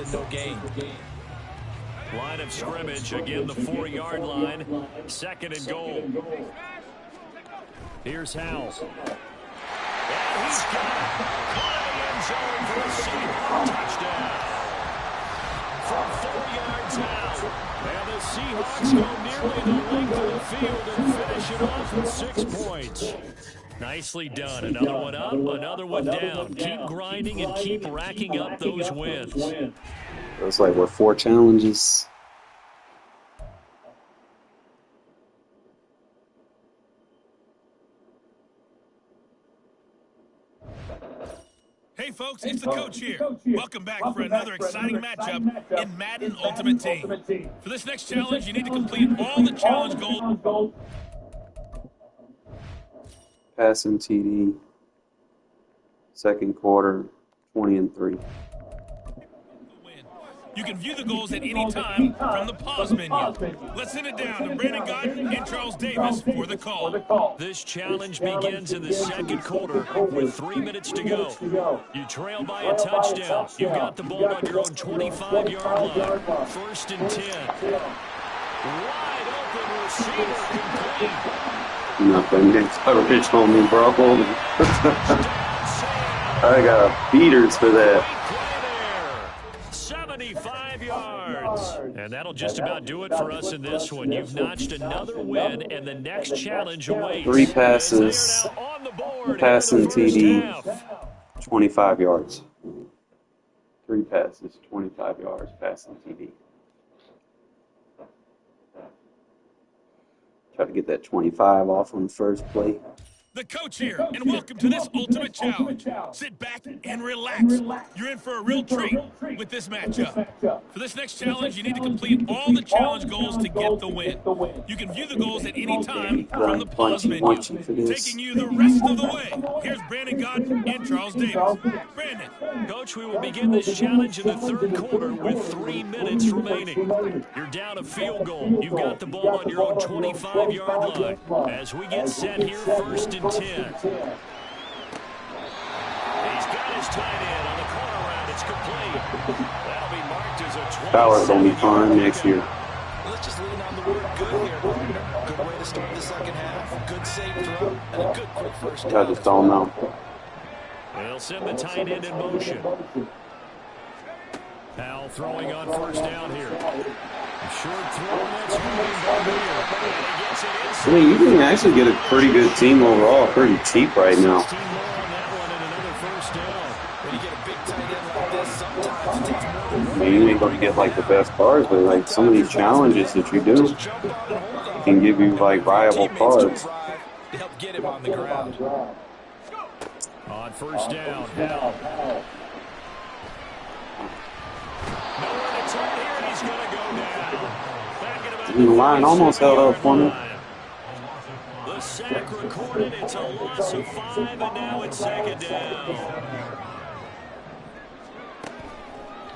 Line of scrimmage, again the 4-yard line. Second and goal. Here's Hal. And he's got it. Caught in the end zone for a touchdown. From 4 yards out. And the Seahawks go nearly the length of the field and finish it off with 6 points. Nicely done. Another one up, another one down. Keep grinding and keep racking up those wins. Looks like we're 4 challenges. Hey folks, it's the coach here. Welcome back for another exciting matchup in Madden Ultimate Team. For this next challenge, you need to complete all the challenge goals. Passing TD. Second quarter, 20-3. You can view the goals at any time from the pause menu. Let's send it down to Brandon Godden and Charles Davis for the call. This challenge begins in the second quarter with 3 minutes to go. You trail by a touchdown. You've got the ball on your own 25-yard line. First and 10. Wide open receiver complete. Nothing gets coverage on me, bro. I got beaters for that. 75 yards. And that'll just about do it for us in this one. You've notched another win, and the next challenge awaits. 3 passes, passing TD, 25 yards. 3 passes, 25 yards, passing TD. Try to get that 25 off on the first play. The coach here, and welcome to this ultimate challenge. Sit back and relax. You're in for a real treat with this matchup. For this next challenge, you need to complete all the challenge goals to get the win. You can view the goals at any time from the pause menu. Taking you the rest of the way, here's Brandon Godden and Charles Davis. Brandon. Coach, we will begin this challenge in the third quarter with 3 minutes remaining. You're down a field goal. You've got the ball on your own 25-yard line. As we get set here, first and 10. He's got his tight end on the corner route. It's complete. That'll be marked as a 20. Bauer's going to be fine next year. Let's just lean on the word good here, partner. Good way to start the second half. Good safe throw and a good quick first I down. just don't know. They'll send the tight end in motion. Hal throwing on first down here. Short throw, that's moving by here. I mean, you can actually get a pretty good team overall, pretty cheap right now. 16 more on that one and another first down. When you get a big tight end like this, sometimes it takes more than I mean, you ain't going to get like the best cards, but like some of these challenges that you do can give you like viable cards. to help get him on the ground. On first down, Hal. Nowhere to turn here, and he's going to go down. Back at about The line almost held up for me. sack recorded. It's a loss of 5, and now it's second down.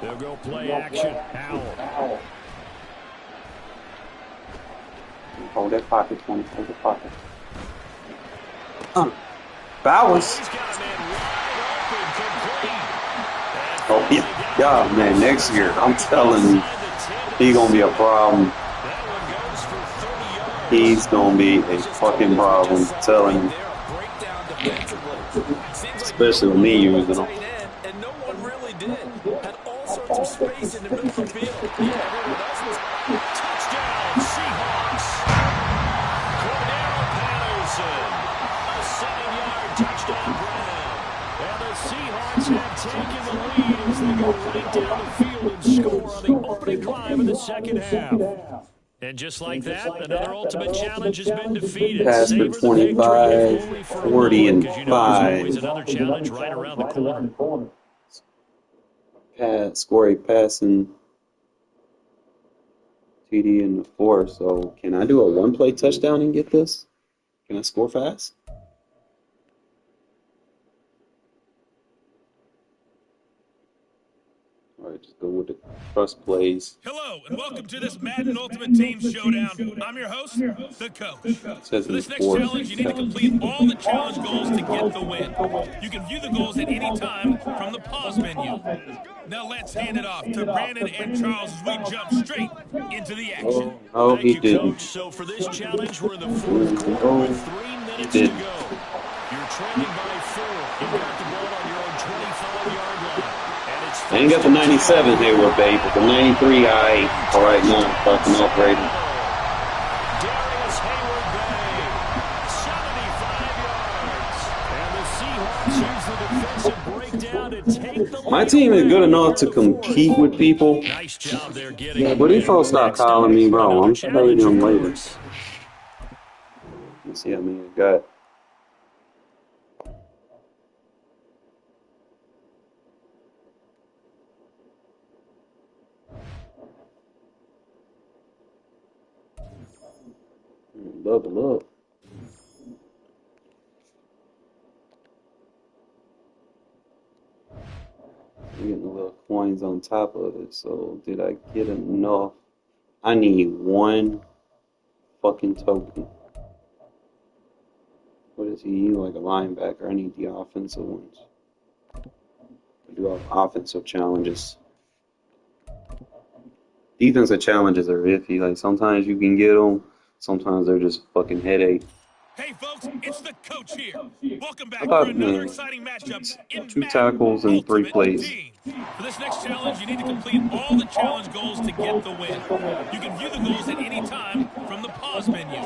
They'll go play action. Howell. Hold that pocket, 20. Hold the pocket. Bowers. Oh, yeah, man, next year, I'm telling you, he's going to be a problem. He's going to be a fucking problem, I'm telling you. Especially with me using him. And no one really did. Had all sorts of space in the middle of the field. Yeah, everyone else was touchdown, Seahawks. Cordero Patterson. A 7-yard touchdown grab. And the Seahawks have taken the lead as they go right down the field and score on the opening drive of the second half. And just like that, another ultimate challenge has been defeated. Pass for 25, 40, and 5. Always another challenge right around the corner. Score a passing TD in the 4. So can I do a one-play touchdown and get this? Can I score fast? All right, just go with the trust plays. Hello, and welcome to this Madden Ultimate Team Showdown. I'm your host, the coach. For this next challenge, you need to complete all the challenge goals to get the win. You can view the goals at any time from the pause menu. Now let's hand it off to Brandon and Charles as we jump straight into the action. Oh, he didn't. Coach. So for this challenge, we're in the fourth quarter with 3 minutes to go. You're trailing by 4. You've got the ball on your own 25-yard line. I ain't got the 97 Hayward, babe, but the 93 I all right now, fucking upgraded. Darius Hayward Bay, 75 yards. And the Seahawks use the defensive breakdown to take the lead. My team is good enough to compete with people. Nice job there getting. But these folks stop calling me, bro. I'm telling them later. Let's see how many I got. Double up. I'm getting the little coins on top of it. So did I get enough? I need one fucking token. What is he? Like a linebacker. I need the offensive ones. I do have offensive challenges. Defensive challenges are iffy. Like sometimes you can get them. Sometimes they're just fucking headache. Hey folks, it's the coach here. Welcome back thought, for another man, exciting matchup in 2 Madden tackles and 3 Ultimate plays. Team. For this next challenge, you need to complete all the challenge goals to get the win. You can view the goals at any time from the pause menu.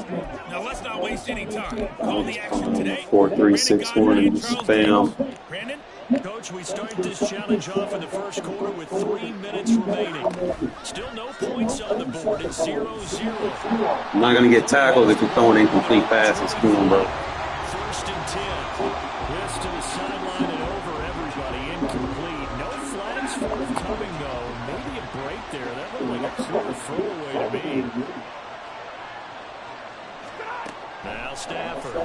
Now let's not waste any time. Call the action today. 4, 3, 6, 1, and spam. Brandon? Coach, we start this challenge off in the first quarter with 3 minutes remaining. Still no points on the board. It's 0-0. I'm not gonna get tackled if you're throwing incomplete passes. Come on, bro. First and 10. This to the sideline and over everybody. Incomplete. No flags forthcoming, though. Maybe a break there. That looked like a clear throwaway to me. Now Stafford.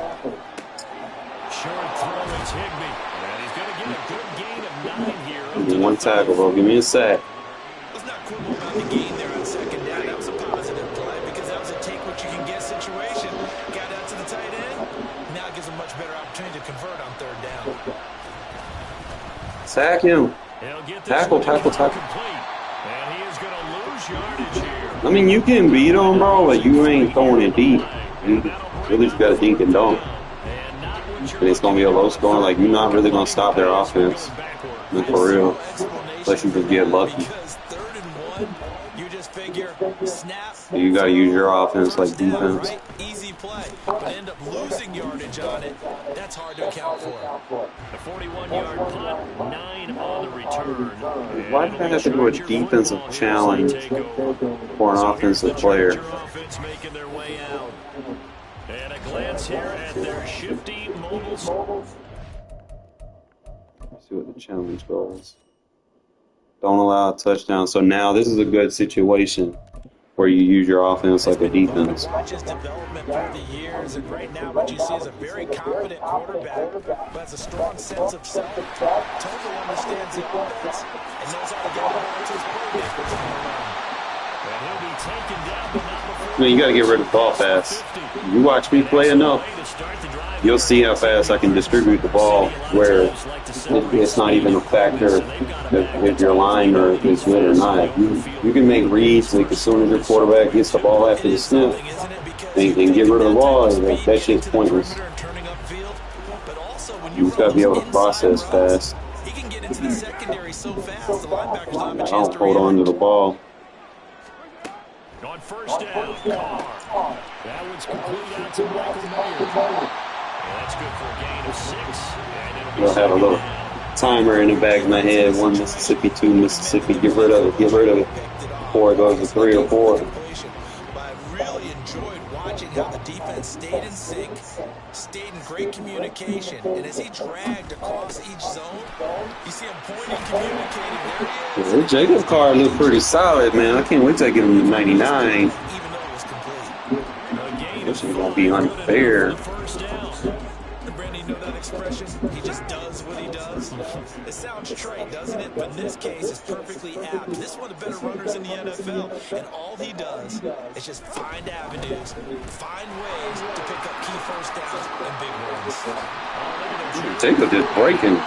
Short throw, it's Higbee. And he's going to get a good gain of 9 here. Give me one tackle, bro. Give me a sack. Let's not quibble about the gain there on second down. That was a positive play because that was a take what you can get situation. Got out to the tight end. Now it gives a much better opportunity to convert on third down. Sack him. Tackle. And he is going to lose yardage here. I mean, you can beat him, bro, but you ain't throwing it deep. You at least got to dink and dunk. And it's going to be a low score. Like, you're not really going to stop their offense. I mean, for real. Unless you just get lucky. So you got to use your offense like defense. Easy play, but end up losing yardage on it. That's hard to account for. A 41-yard punt, 9 on the return. Why do I have to do a defensive challenge for an offensive player? Offense making their way out. And a glance here at their shifty mobile. Let's see what the challenge goes. Don't allow a touchdown. So now this is a good situation. where you use your offense like a It's been fun defense. to watch his development through the years, and right now what you see is a very confident quarterback who has a strong sense of self, totally understands the offense, and knows how to get the ball to his playmakers on the run. And he'll be taken down, but not before. I mean, you got to get rid of the ball fast. You watch me play enough, you'll see how fast I can distribute the ball where it's not even a factor if your line or if it's good or not. You can make reads like as soon as your quarterback gets the ball after the snap and get rid of the ball. Like, that shit's pointless. You just got to be able to process fast. He can get into the secondary so fast, the linebackers don't have a I chance don't to hold on to the ball. On first down, Carr. That one's complete out to Michael Mayer. That's good for a gain of 6. And We'll have a little timer in the back of my head. 1 Mississippi, 2 Mississippi. Get rid of it. Get rid of it before it goes to 3 or 4. But I really enjoyed watching how the defense stayed in sync, stayed in great communication, and as he dragged across each zone, you see him pointing, communicating. There he is. Jacob Carr looked pretty solid, man. I can't wait till I get him to 99. Even though it was complete. This is going to be unfair. And Brandon, you know that expression? He just does what he does. It sounds trite, doesn't it? But in this case, it's perfectly apt. This is one of the better runners in the NFL, and all he does is just find avenues, find ways to pick up key first downs and big runs. Jacob just breaking.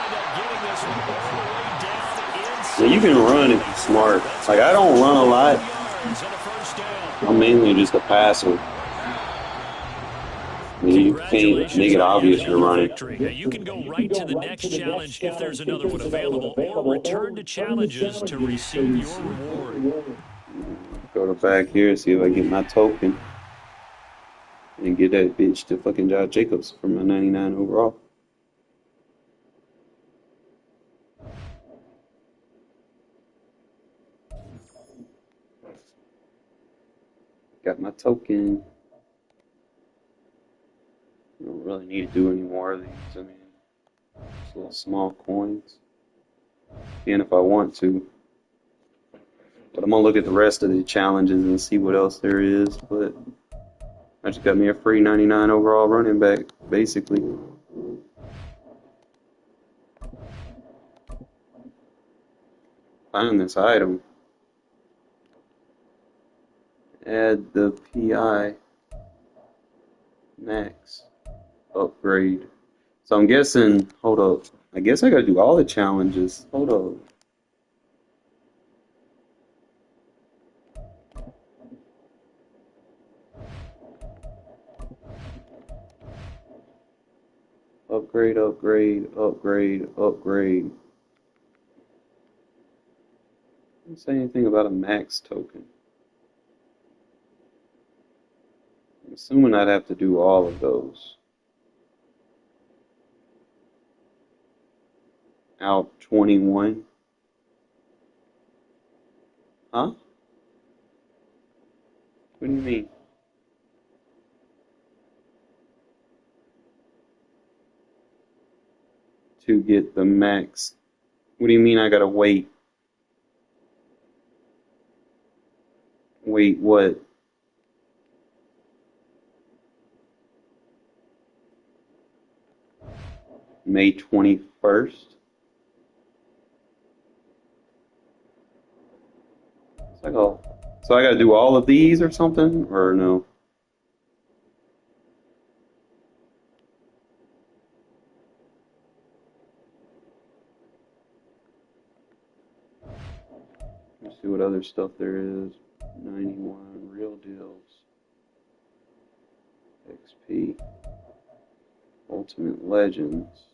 Well, you can run if you're smart. Like, I don't run a lot. I'm mainly just a passer. You can't make it obvious you're running. Now you can go right to the next challenge if there's another one available, or return to challenges to receive your reward. Go to back here, see if I get my token. And get that bitch to fucking Josh Jacobs for my 99 overall. Got my token. I don't really need to do any more of these. I mean, just little small coins. And if I want to. But I'm going to look at the rest of the challenges and see what else there is. But I just got me a free 99 overall running back, basically. Find this item. Add the PI max upgrade. So I'm guessing, hold up. I guess I gotta do all the challenges. Hold up. Upgrade, upgrade, upgrade, upgrade. Didn't say anything about a max token. I'm assuming I'd have to do all of those. Out 21. Huh? What do you mean? To get the max. What do you mean I gotta wait? Wait, what? May 21st? So I gotta do all of these or something? Or no? Let's see what other stuff there is. 91 real deals. XP. Ultimate Legends.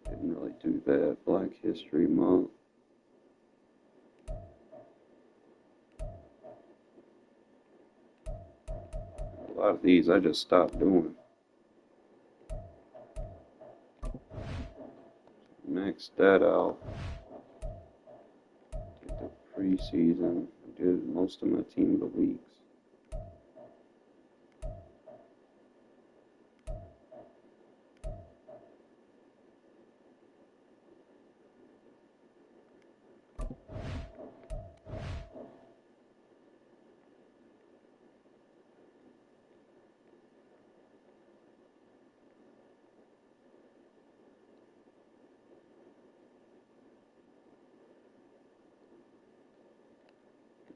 Didn't really do that. Black History Month. A lot of these I just stopped doing. Max that out. Did the preseason. I did most of my team of the weeks.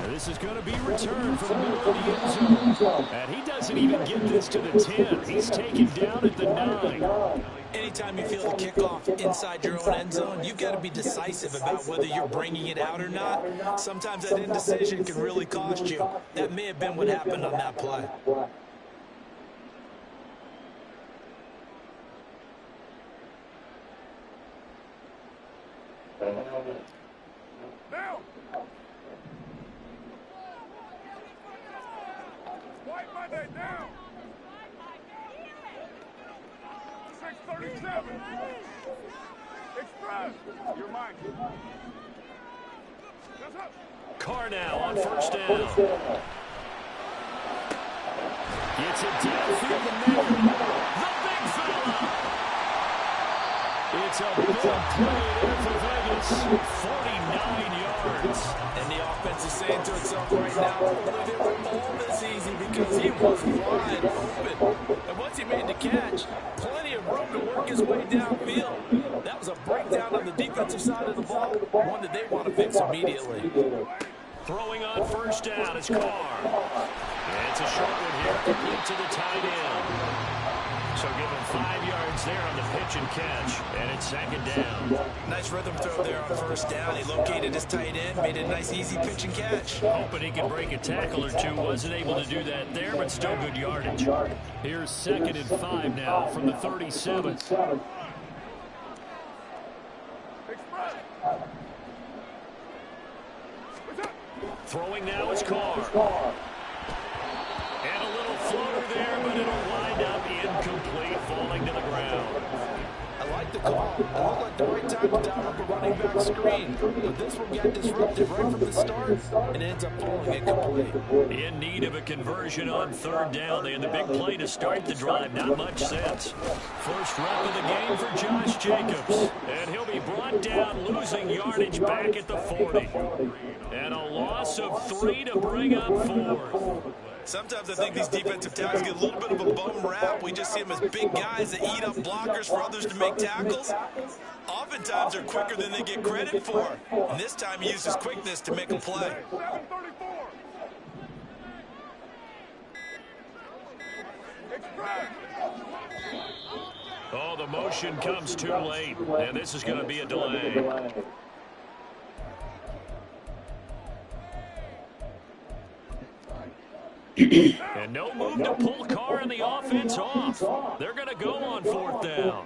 And this is going to be returned from the middle of the end zone. And he doesn't even get this to the 10. He's taken down at the 9. Anytime you feel the kickoff inside your own end zone, you've got to be decisive about whether you're bringing it out or not. Sometimes that indecision can really cost you. That may have been what happened on that play. Now. White Monday down. 6:37. Express. Your mic. Carr now on first down. Gets it downfield to Miller. The big fella. It's a big play there for Vegas. 49 yards. And the offense is saying to itself right now, hopefully they were all this easy because he was wide open. And once he made the catch, plenty of room to work his way downfield. That was a breakdown on the defensive side of the ball, one that they want to fix immediately. Throwing on first down is Carr. And it's a short one here, complete to the tight end. So give him 5 yards there on the pitch and catch, and it's second down. Nice rhythm throw there on first down. He located his tight end, made it a nice easy pitch and catch. Hoping he can break a tackle or two. Wasn't able to do that there, but still good yardage. Here's 2nd and 5 now from the 37. Throwing now is Carr. And a little floater there, but it'll wind up incomplete, falling to the ground. I like the call. It looked like the right time to dial up a running back screen. But this one got disrupted right from the start, and it ends up falling incomplete. In need of a conversion on third down. They had the big play to start the drive. Not much sense. First rep of the game for Josh Jacobs. And he'll be brought down, losing yardage back at the 40. And a loss of 3 to bring up 4th. Sometimes I think these defensive tackles get a little bit of a bum rap. We just see them as big guys that eat up blockers for others to make tackles. Oftentimes they're quicker than they get credit for. And this time he uses quickness to make a play. Oh, the motion comes too late. And this is going to be a delay. And no move to pull Carr and the offense off. They're going to go on 4th down.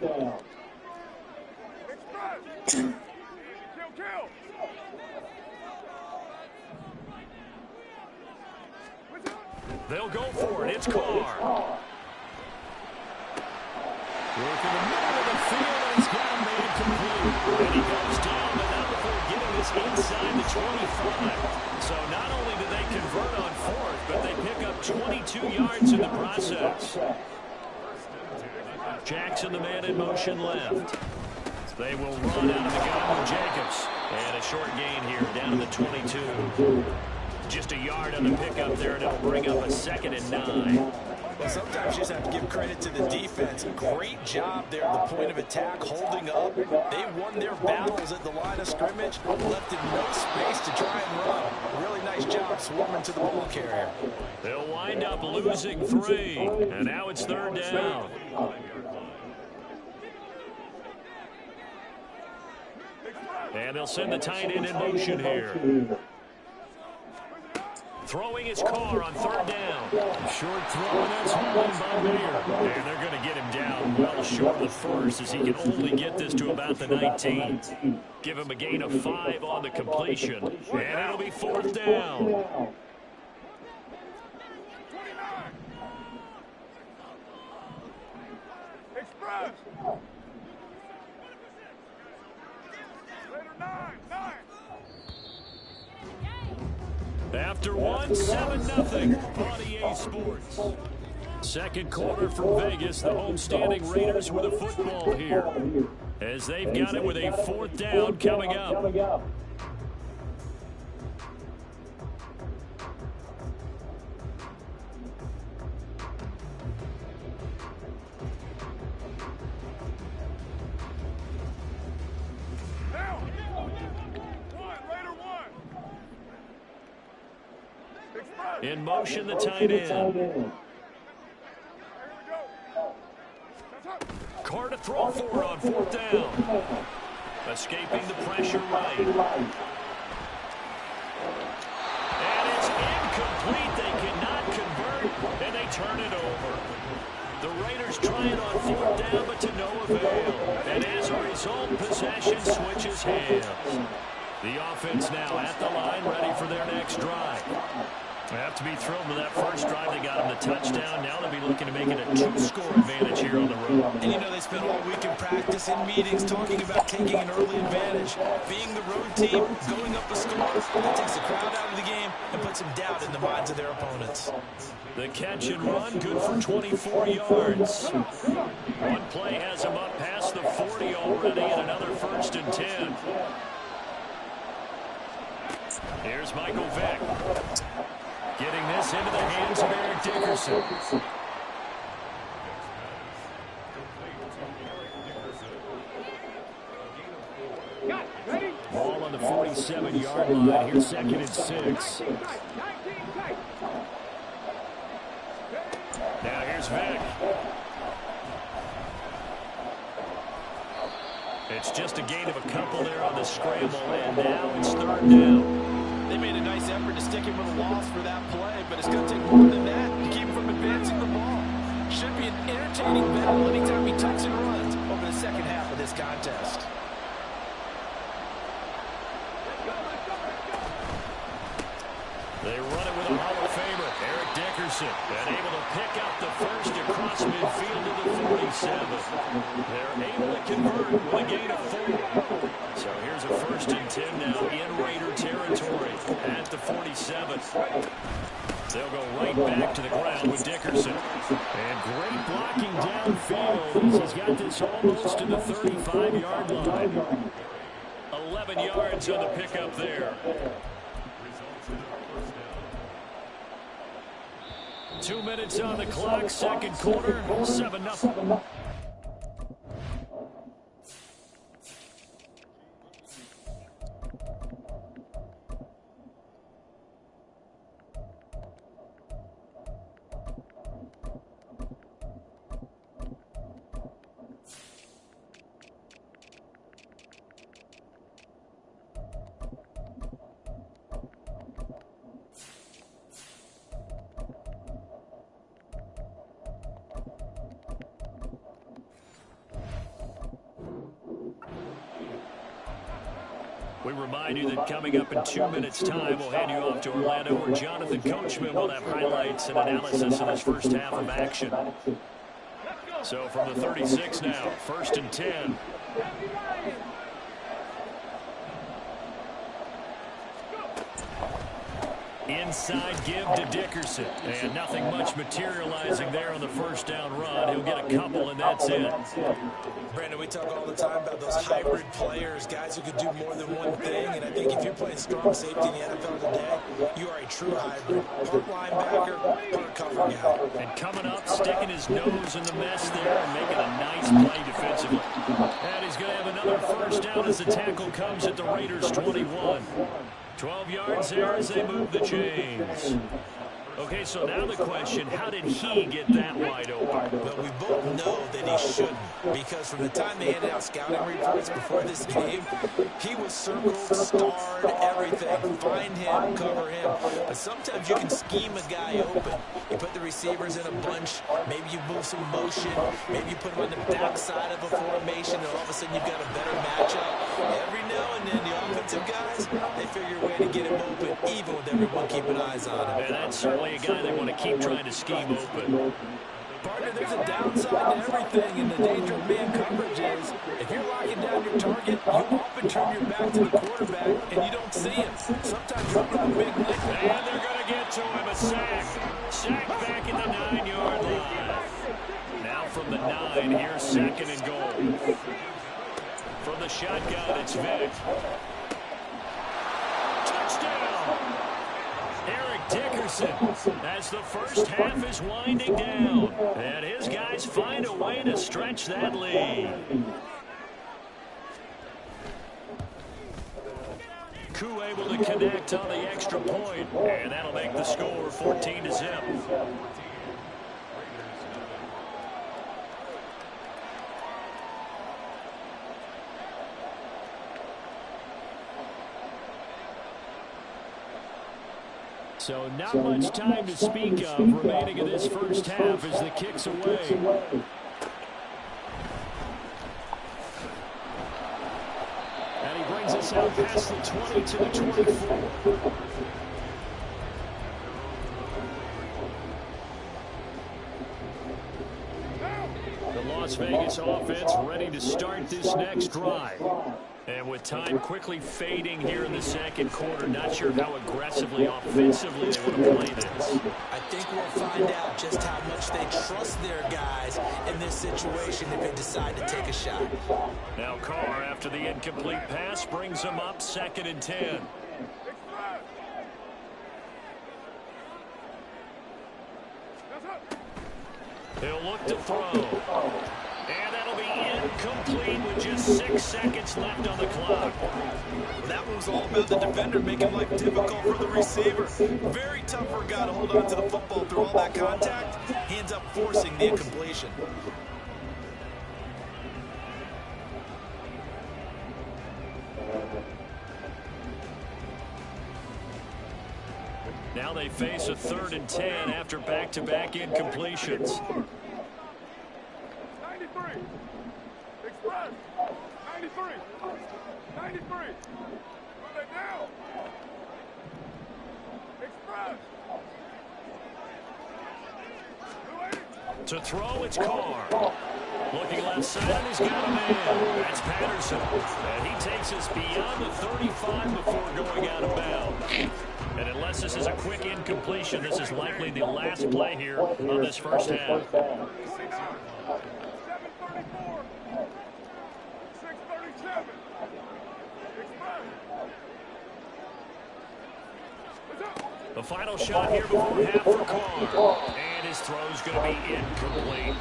They'll go for it. It's Carr. Working the middle of the field, and he's got him made complete. And he goes down, but not before getting this inside the 25. So not only do they convert on 4th, but they pick up 22 yards in the process. Jackson, the man in motion left. They will run out of the gun with Jacobs. And a short gain here down to the 22. Just a yard on the pickup there, and it'll bring up a 2nd and 9. Well, sometimes you just have to give credit to the defense. Great job there at the point of attack, holding up. They won their battles at the line of scrimmage, left in no space to try and run. Really nice job swarming to the ball carrier. They'll wind up losing 3, and now it's 3rd down. And they'll send the tight end in motion here. Throwing his Carr on 3rd down. Short throw, and that's hauled by Mayer. And they're going to get him down well short of the first, as he can only get this to about the 19. Give him a gain of 5 on the completion. And it'll be 4th down. Express. Later 9. After one, 7-0 on EA Sports. Second quarter for Vegas. The homestanding Raiders with a football here, as they've got it with a 4th down coming up. In motion, the tight end. Carr to throw for it on 4th down. Escaping the pressure right. And it's incomplete. They cannot convert, and they turn it over. The Raiders trying on 4th down, but to no avail. And as a result, possession switches hands. The offense now at the line, ready for their next drive. They have to be thrilled with that first drive. They got them the touchdown. Now they'll be looking to make it a 2-score advantage here on the road. And you know they spent all week in practice and meetings talking about taking an early advantage. Being the road team, going up a score, that takes the crowd out of the game and puts some doubt in the minds of their opponents. The catch and run, good for 24 yards. One play has him up past the 40 already, and another 1st and 10. Here's Michael Vick. Getting this into the hands of Eric Dickerson. Ball on the 47-yard line. Here's 2nd and 6. Now here's Vick. It's just a gain of a couple there on the scramble, and now it's 3rd down. They made a nice effort to stick him with a loss for that play, but it's going to take more than that to keep him from advancing the ball. Should be an entertaining battle anytime he tucks and runs over the second half of this contest. They run it with a Hall of Famer, Eric Dickerson, and able to pick up the first across midfield to the 47. They're able to convert with a gain of 4. So here's a 1st and 10 now in Raider territory at the 47. They'll go right back to the ground with Dickerson. And great blocking downfield. He's got this almost to the 35-yard line. 11 yards on the pickup there. 2 minutes on the clock, 2nd quarter, 7-0. We remind you that coming up in 2 minutes' time, we'll hand you off to Orlando, where Jonathan Coachman will have highlights and analysis of this first half of action. So from the 36 now, 1st and 10. Inside give to Dickerson. And nothing much materializing there on the 1st down run. He'll get a couple, and that's it. Brandon, we talk all the time about those hybrid players, guys who can do more than one thing. And I think if you're playing strong safety in the NFL today, you are a true hybrid. Part linebacker, part cover guy. And coming up, sticking his nose in the mess there and making a nice play defensively. And he's going to have another 1st down as the tackle comes at the Raiders' 21. 12 yards there as they move the chains. Okay, so now the question, how did he get that wide open? Well, we both know that he shouldn't, because from the time they handed out scouting reports before this game, he was circled, starred, everything. Find him, cover him. But sometimes you can scheme a guy open. You put the receivers in a bunch, maybe you move some motion, maybe you put them on the backside of a formation, and all of a sudden you've got a better matchup. Every now and then, the offensive guys, they figure a way to get him open, even with everyone keeping eyes on him. And that's certainly a guy they want to keep trying to scheme open. Partner, there's a downside to everything, and the danger of man coverage is if you're locking down your target, you often turn your back to the quarterback, and you don't see him. Sometimes you're on a big lick. And they're going to get to him, a sack. Sack back at the 9-yard line. Now from the 9, here's 2nd and goal. From the shotgun, it's Vick. Touchdown! Eric Dickerson as the first half is winding down. And his guys find a way to stretch that lead. Koo able to connect on the extra point, and that'll make the score 14-zip. So not much time to speak of remaining in this first half as the kick's away. And he brings us out past the 20 to the 24. The Las Vegas offense ready to start this next drive. And with time quickly fading here in the second quarter, not sure how aggressively, offensively they want to play this. I think we'll find out just how much they trust their guys in this situation if they decide to take a shot. Now Carr, after the incomplete pass, brings them up 2nd and 10. He'll look to throw. And that'll be incomplete with just 6 seconds left on the clock. That one was all about the defender making life difficult for the receiver. Very tough for a guy to hold on to the football through all that contact. He ends up forcing the incompletion. Now they face a 3rd and 10 after back-to-back incompletions. 93. Express. 93. 93. Move it down. Express. To throw, it's Carr. Looking left side, and he's got a man. That's Patterson. And he takes us beyond the 35 before going out of bounds. And unless this is a quick incompletion, this is likely the last play here of this first half. 734. 637. The final shot here before half for Carr. And his throw's going to be incomplete.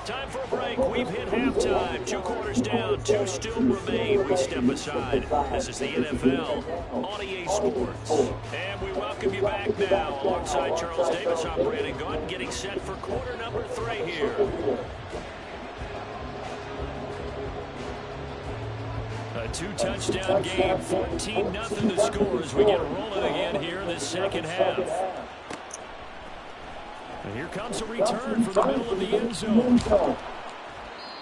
Time for a break. We've hit halftime. 2 quarters down. 2 still remain. We step aside. This is the NFL on EA Sports. And we welcome you back now alongside Charles Davis. I'm Brandon Gaunt, getting set for quarter number 3 here. A 2-touchdown game, 14-0 to score as we get rolling again here in this second half. And here comes a return from the middle of the end zone.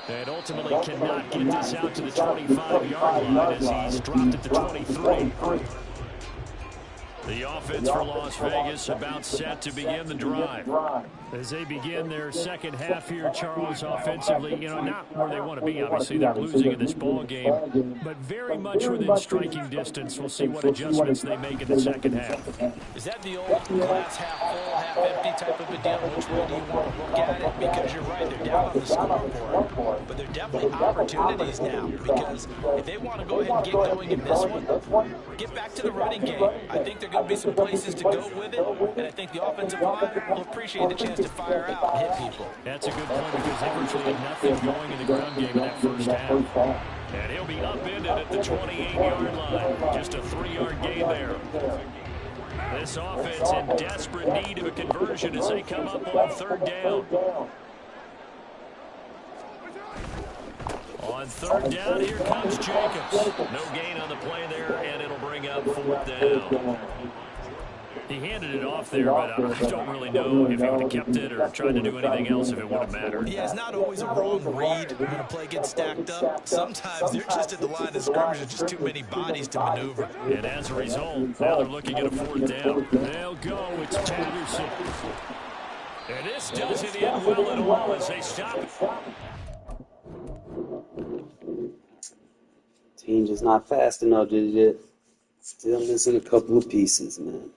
And ultimately cannot get this out to the 25-yard line as he's dropped at the 23. The offense for Las Vegas about set to begin the drive. As they begin their second half here, Charles, offensively, not where they want to be. Obviously, they're losing in this ball game, but very much within striking distance. We'll see what adjustments they make in the second half. Is that the old glass half full, half empty type of a deal? Which way do you want to look at it? Because you're right, they're down on the scoreboard, but there are definitely opportunities now because if they want to go ahead and get going in this one, get back to the running game. I think there are going to be some places to go with it, and I think the offensive line will appreciate the chance to fire out and hit people. That's a good point because they virtually had nothing going in the ground game in that first half. And he'll be upended at the 28-yard line. Just a 3-yard gain there. This offense in desperate need of a conversion as they come up on 3rd down. On 3rd down, here comes Jacobs. No gain on the play there, and it'll bring up 4th down. He handed it off there, but I don't really know if he would have kept it or tried to do anything else if it would have mattered. Yeah, it's not always a wrong read when a play gets stacked up. Sometimes they're just at the line of scrimmage. There's just too many bodies to maneuver. And as a result, now they're looking at a 4th down. They'll go. It's Patterson. And this doesn't end well at all as they stop it. Team just not fast enough, did it? Still missing a couple of pieces, man.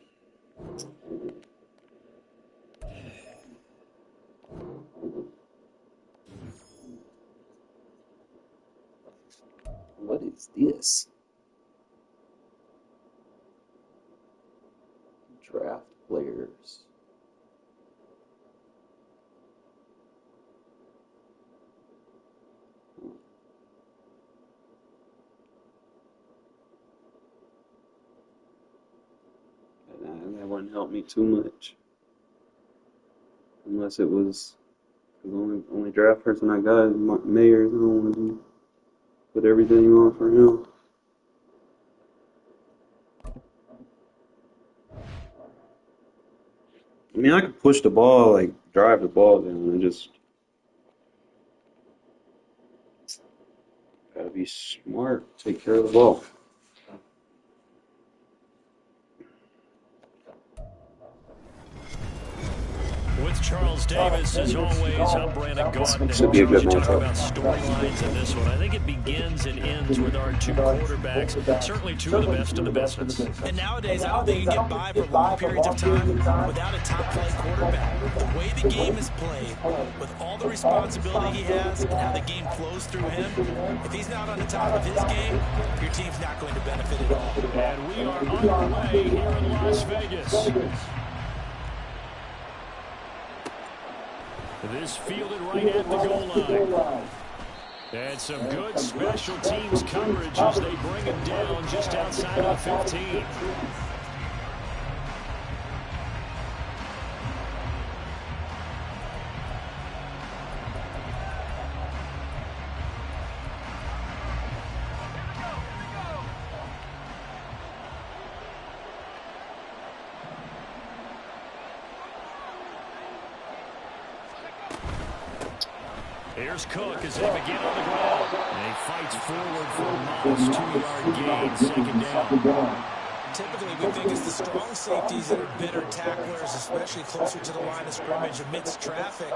What is this? Draft players. that wouldn't help me too much. Unless it was the only draft person I got is Mayers. I don't want to put everything on for him. I mean, I could push the ball, like drive the ball down, and just gotta be smart, take care of the ball. With Charles Davis, as always, I'm Brandon Gaudin. Should be a good You talk matchup. about storylines in this one. I think it begins and ends with our two quarterbacks, certainly two of the best in the business. And nowadays, I don't think you can get by for long periods of time without a top-flight quarterback. The way the game is played, with all the responsibility he has and how the game flows through him, if he's not on the top of his game, your team's not going to benefit at all. And we are underway here in Las Vegas. This fielded right at the goal line. And some good special teams coverage as they bring him down just outside of the 15. Here's Cook as they begin on the ground. And he fights forward for a modest 2-yard gain, second down. Typically, we think it's the strong safeties that are better tacklers, especially closer to the line of scrimmage amidst traffic.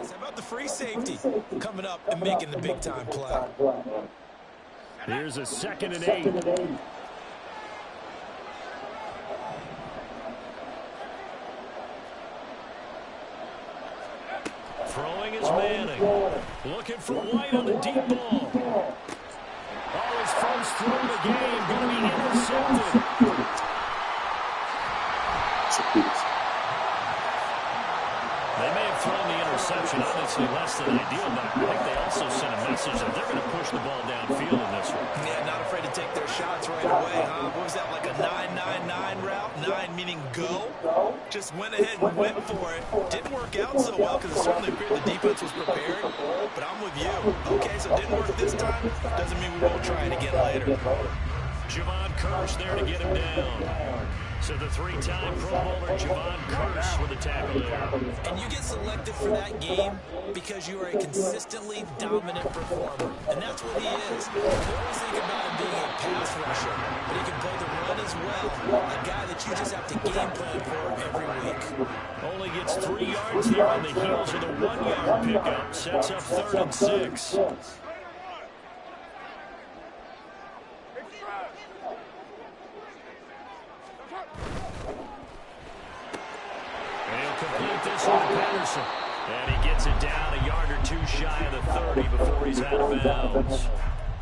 How about the free safety coming up and making the big-time play? Here's a 2nd and 8. Throwing is Manning. Looking for White on the deep ball. Oh, his first throw of the game going to be intercepted. They may have thrown the interception, obviously less than ideal, but I think they also sent a message that they're going to push the ball downfield in this one. Yeah, not afraid to take their shots right away, huh? What was that, like a 9-9-9 route? 9 meaning go? Just went ahead and went for it. Didn't work out so well because it certainly appeared the defense was prepared. But I'm with you. Okay, so it didn't work this time. Doesn't mean we won't try it again later. Javon Curse there to get him down. So the 3-time Pro Bowler Javon Curse with a tackle there. And you get selected for that game because you are a consistently dominant performer. And that's what he is. You always think about him being a pass rusher, but he can play the run as well. A guy that you just have to game plan for every week. Only gets 3 yards here on the heels of the 1-yard pickup. Sets up 3rd and 6. Complete this one to Patterson. And he gets it down a yard or two shy of the 30 before he's out of bounds.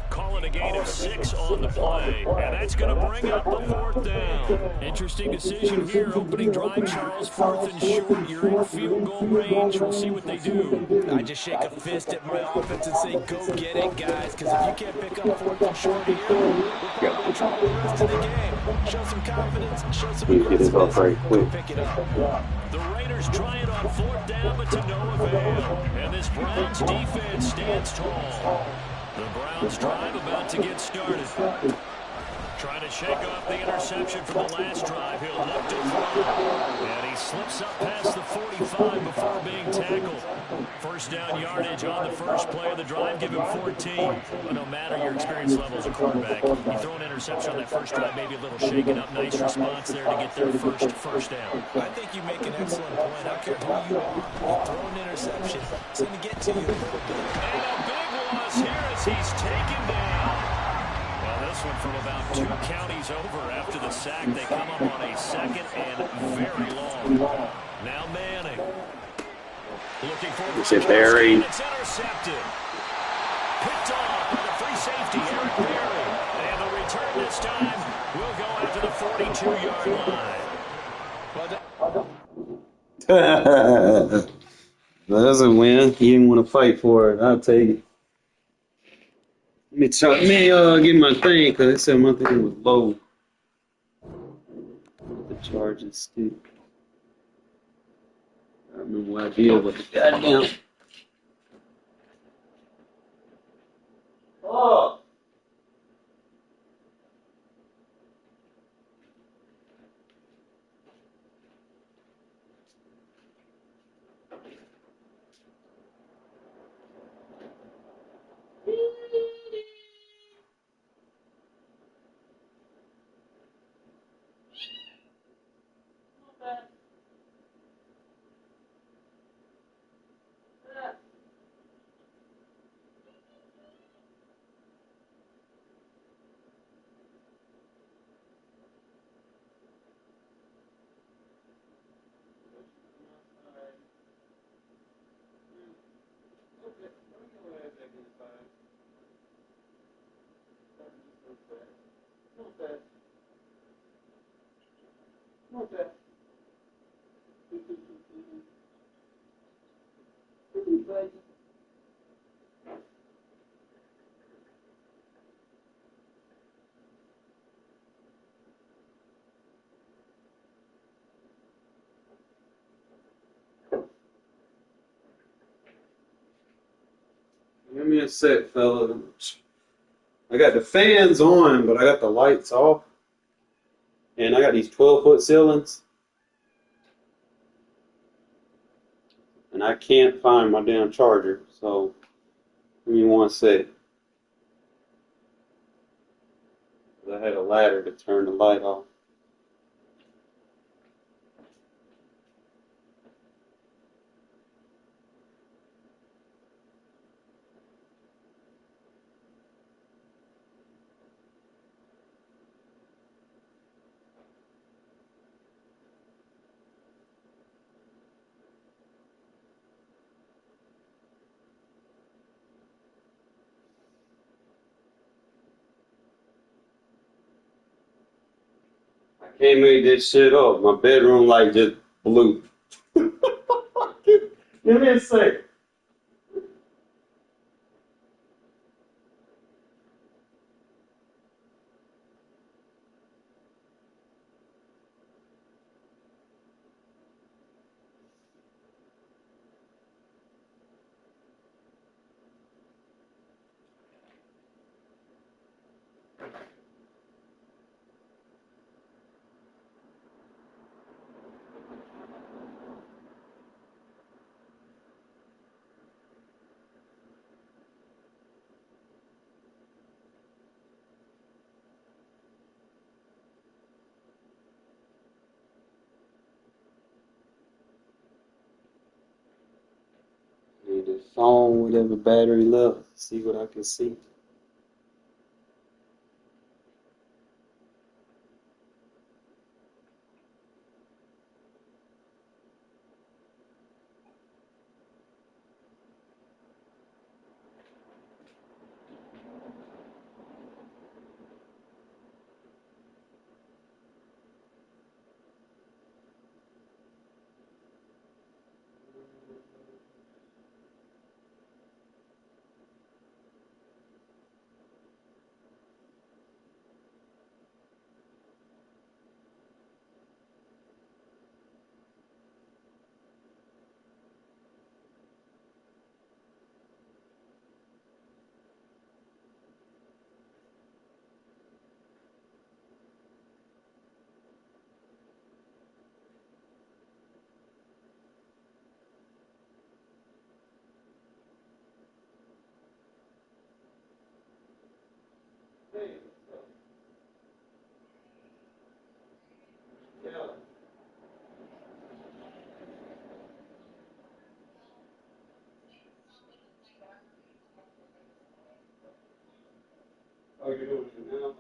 Call calling a gain of 6 on the play, and that's going to bring up the 4th down. Interesting decision here. Opening drive, Charles, 4th and short. You're in field goal range. We'll see what they do. I just shake a fist at my offense and say, go get it, guys, because if you can't pick up 4th and short here, we're probably in trouble the rest of the game. Show some confidence, show some aggressiveness, go pick it up. The Raiders try it on 4th down, but to no avail. And this Browns defense stands tall. The Browns drive about to get started. Trying to shake off the interception from the last drive. He'll look to throw. And he slips up past the 45 before being tackled. First down yardage on the first play of the drive. Give him 14. But no matter your experience level as a quarterback, you throw an interception on that first drive, maybe a little shaken up. Nice response there to get their first down. I think you make an excellent point. I don't care who you are. You throw an interception, it's going to get to you a little bit. And a big loss here as he's taken down. Well, this one from about 2 counties over after the sack. They come up on a 2nd and very long. Now Manning. Looking for Barry. It's intercepted. Picked off by the free safety, Eric Berry. And the return this time will go out to the 42-yard line. That's a win. He didn't want to fight for it. I'll take it. Let me get my thing because they said my thing was low. The charging stick. I remember what I did with the goddamn. Oh! Give me a sec, fella. I got the fans on, but I got the lights off. And I got these 12-foot ceilings. And I can't find my damn charger. So, give me one sec. I had a ladder to turn the light off. Can't make this shit up. My bedroom light just blew. Give me a sec. Need a phone, whatever battery left. See what I can see. you're doing it now.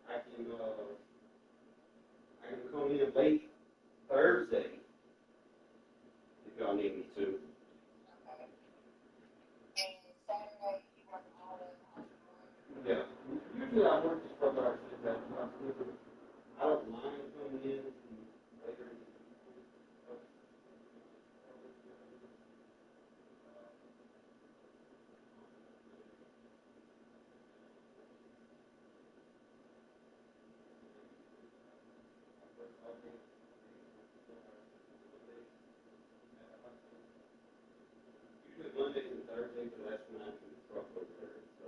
I can come in late Thursday if y'all need me to. Yeah. Usually I work just for about I don't mind coming in later. Usually Mondays and Thursdays, but that's when I do the truck over there. So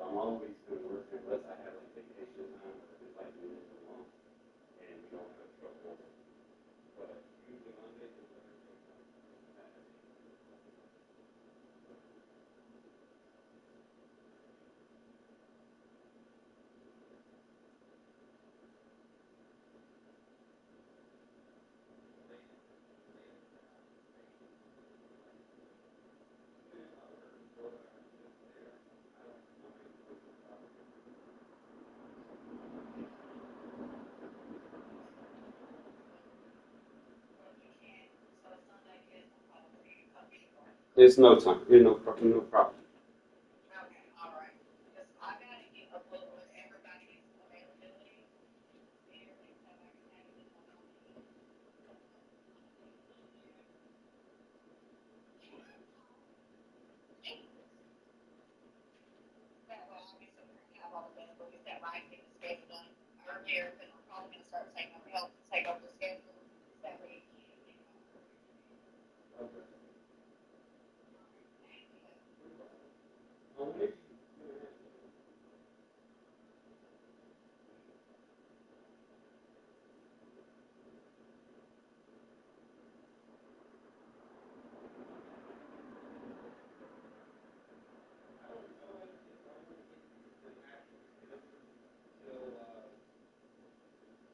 I'm always going to work unless I have like vacation time or if it's like the end of the month and we don't have a truck over. But usually Mondays and Thursdays. It's no time. It's no problem.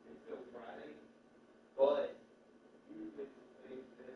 Until Friday, but usually the things that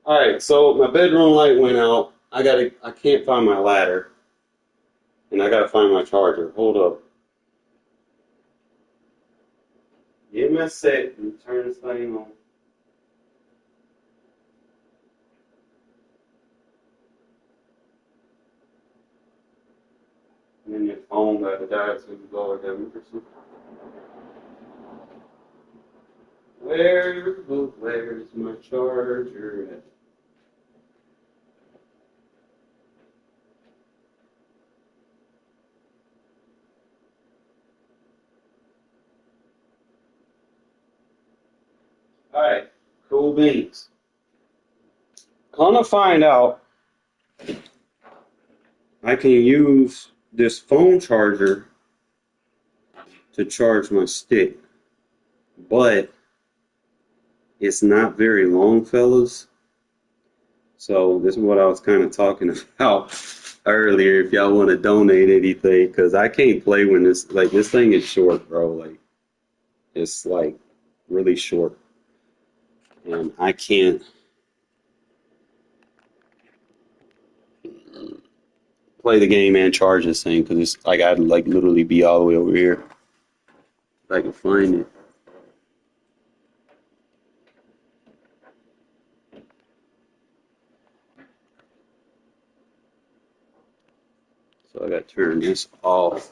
all right, so my bedroom light went out. I can't find my ladder, and I gotta find my charger. Hold up. Give me a sec and turn this thing on. And then your phone got to die, so you Lord have mercy. Where's my charger at? All right, cool beans. Gonna find out I can use this phone charger to charge my stick, but it's not very long, fellas. So this is what I was kind of talking about earlier. If y'all want to donate anything, because I can't play when this thing is short, bro. Like it's like really short, and I can't play the game and charge this thing because it's like I'd like literally be all the way over here if I can find it. turn this off.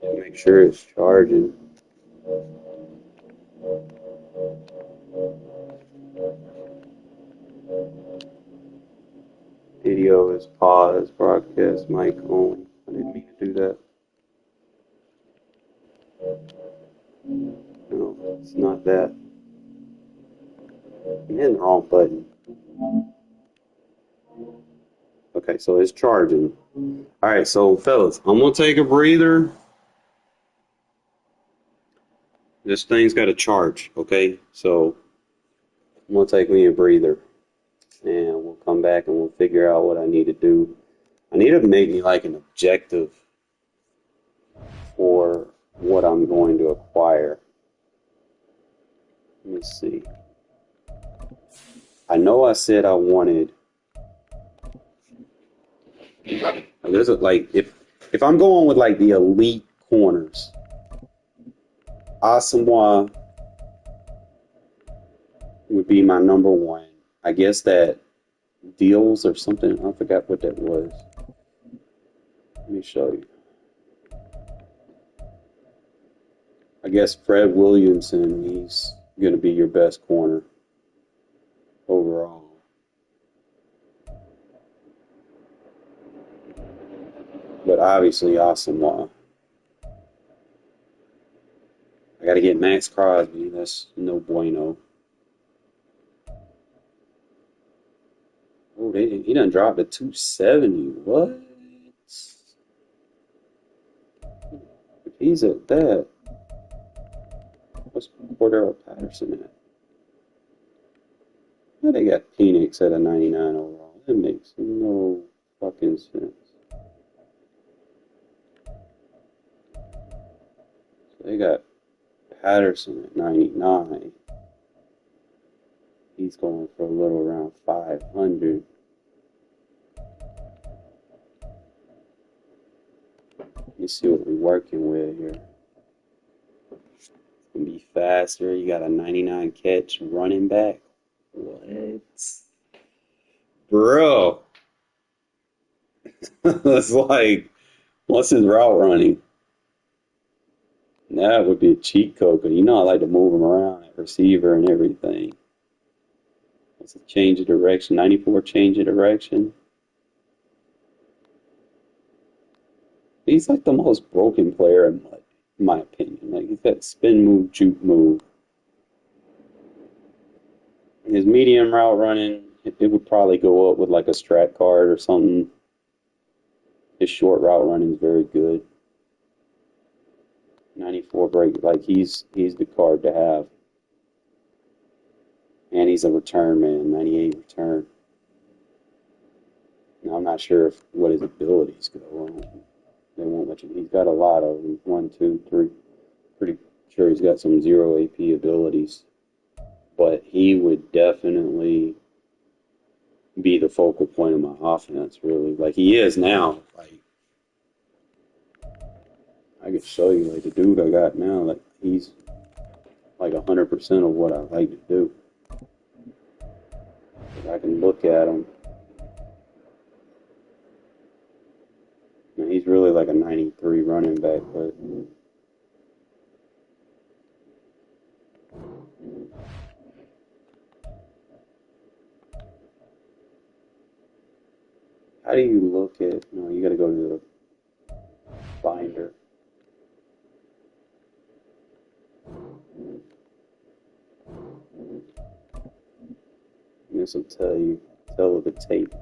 Make sure it's charging. Video is paused. Broadcast mic on. I didn't mean to do that. No, it's not that. I'm hitting the wrong button. Okay, so it's charging. All right, so fellas, I'm gonna take a breather. This thing's got to charge, okay? So I'm gonna take me a breather, and we'll come back and we'll figure out what I need to do. I need to make me like an objective for what I'm going to acquire. Let me see. I know I said I wanted. There's like if I'm going with like the elite corners, Asamoah would be my number one. I guess that deals or something. I forgot what that was. Let me show you. I guess Fred Williamson, he's going to be your best corner overall. But obviously, Asamoah. I got to get Max Crosby. That's no bueno. Oh, he done dropped to 270. What? If he's at that, what's Cordero Patterson at? Well, they got Phoenix at a 99 overall. That makes no fucking sense. So they got Patterson at 99. He's going for a little around 500. Let me see what we're working with here. It's going to be faster. You got a 99 catch running back. What? Bro. That's like, what's his route running? That would be a cheat code, because you know I like to move him around at receiver and everything. What's a change of direction? 94 change of direction. He's like the most broken player in my opinion. Like, he's got spin move, juke move. His medium route running, it would probably go up with like a strat card or something. His short route running is very good. 94 break, like he's the card to have. And he's a return man, 98 return. Now, I'm not sure what his abilities go. They won't let you. He's got a lot of them. 1, 2, 3. Pretty sure he's got some 0 AP abilities. But he would definitely be the focal point of my offense, really. Like he is now. Like, I could show you, like, the dude I got now, like, he's like 100% of what I like to do. I can look at him. And he's really like a 93 running back, but how do you look at, no, you got to go to the binder. This will tell the tape.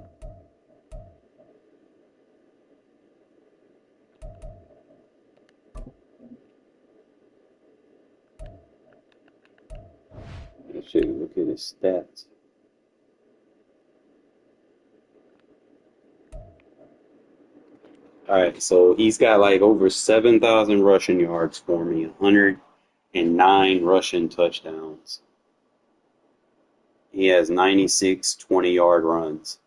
You should look at his stats. All right, so he's got like over 7,000 rushing yards for me, 109 rushing touchdowns. He has 96 20-yard runs.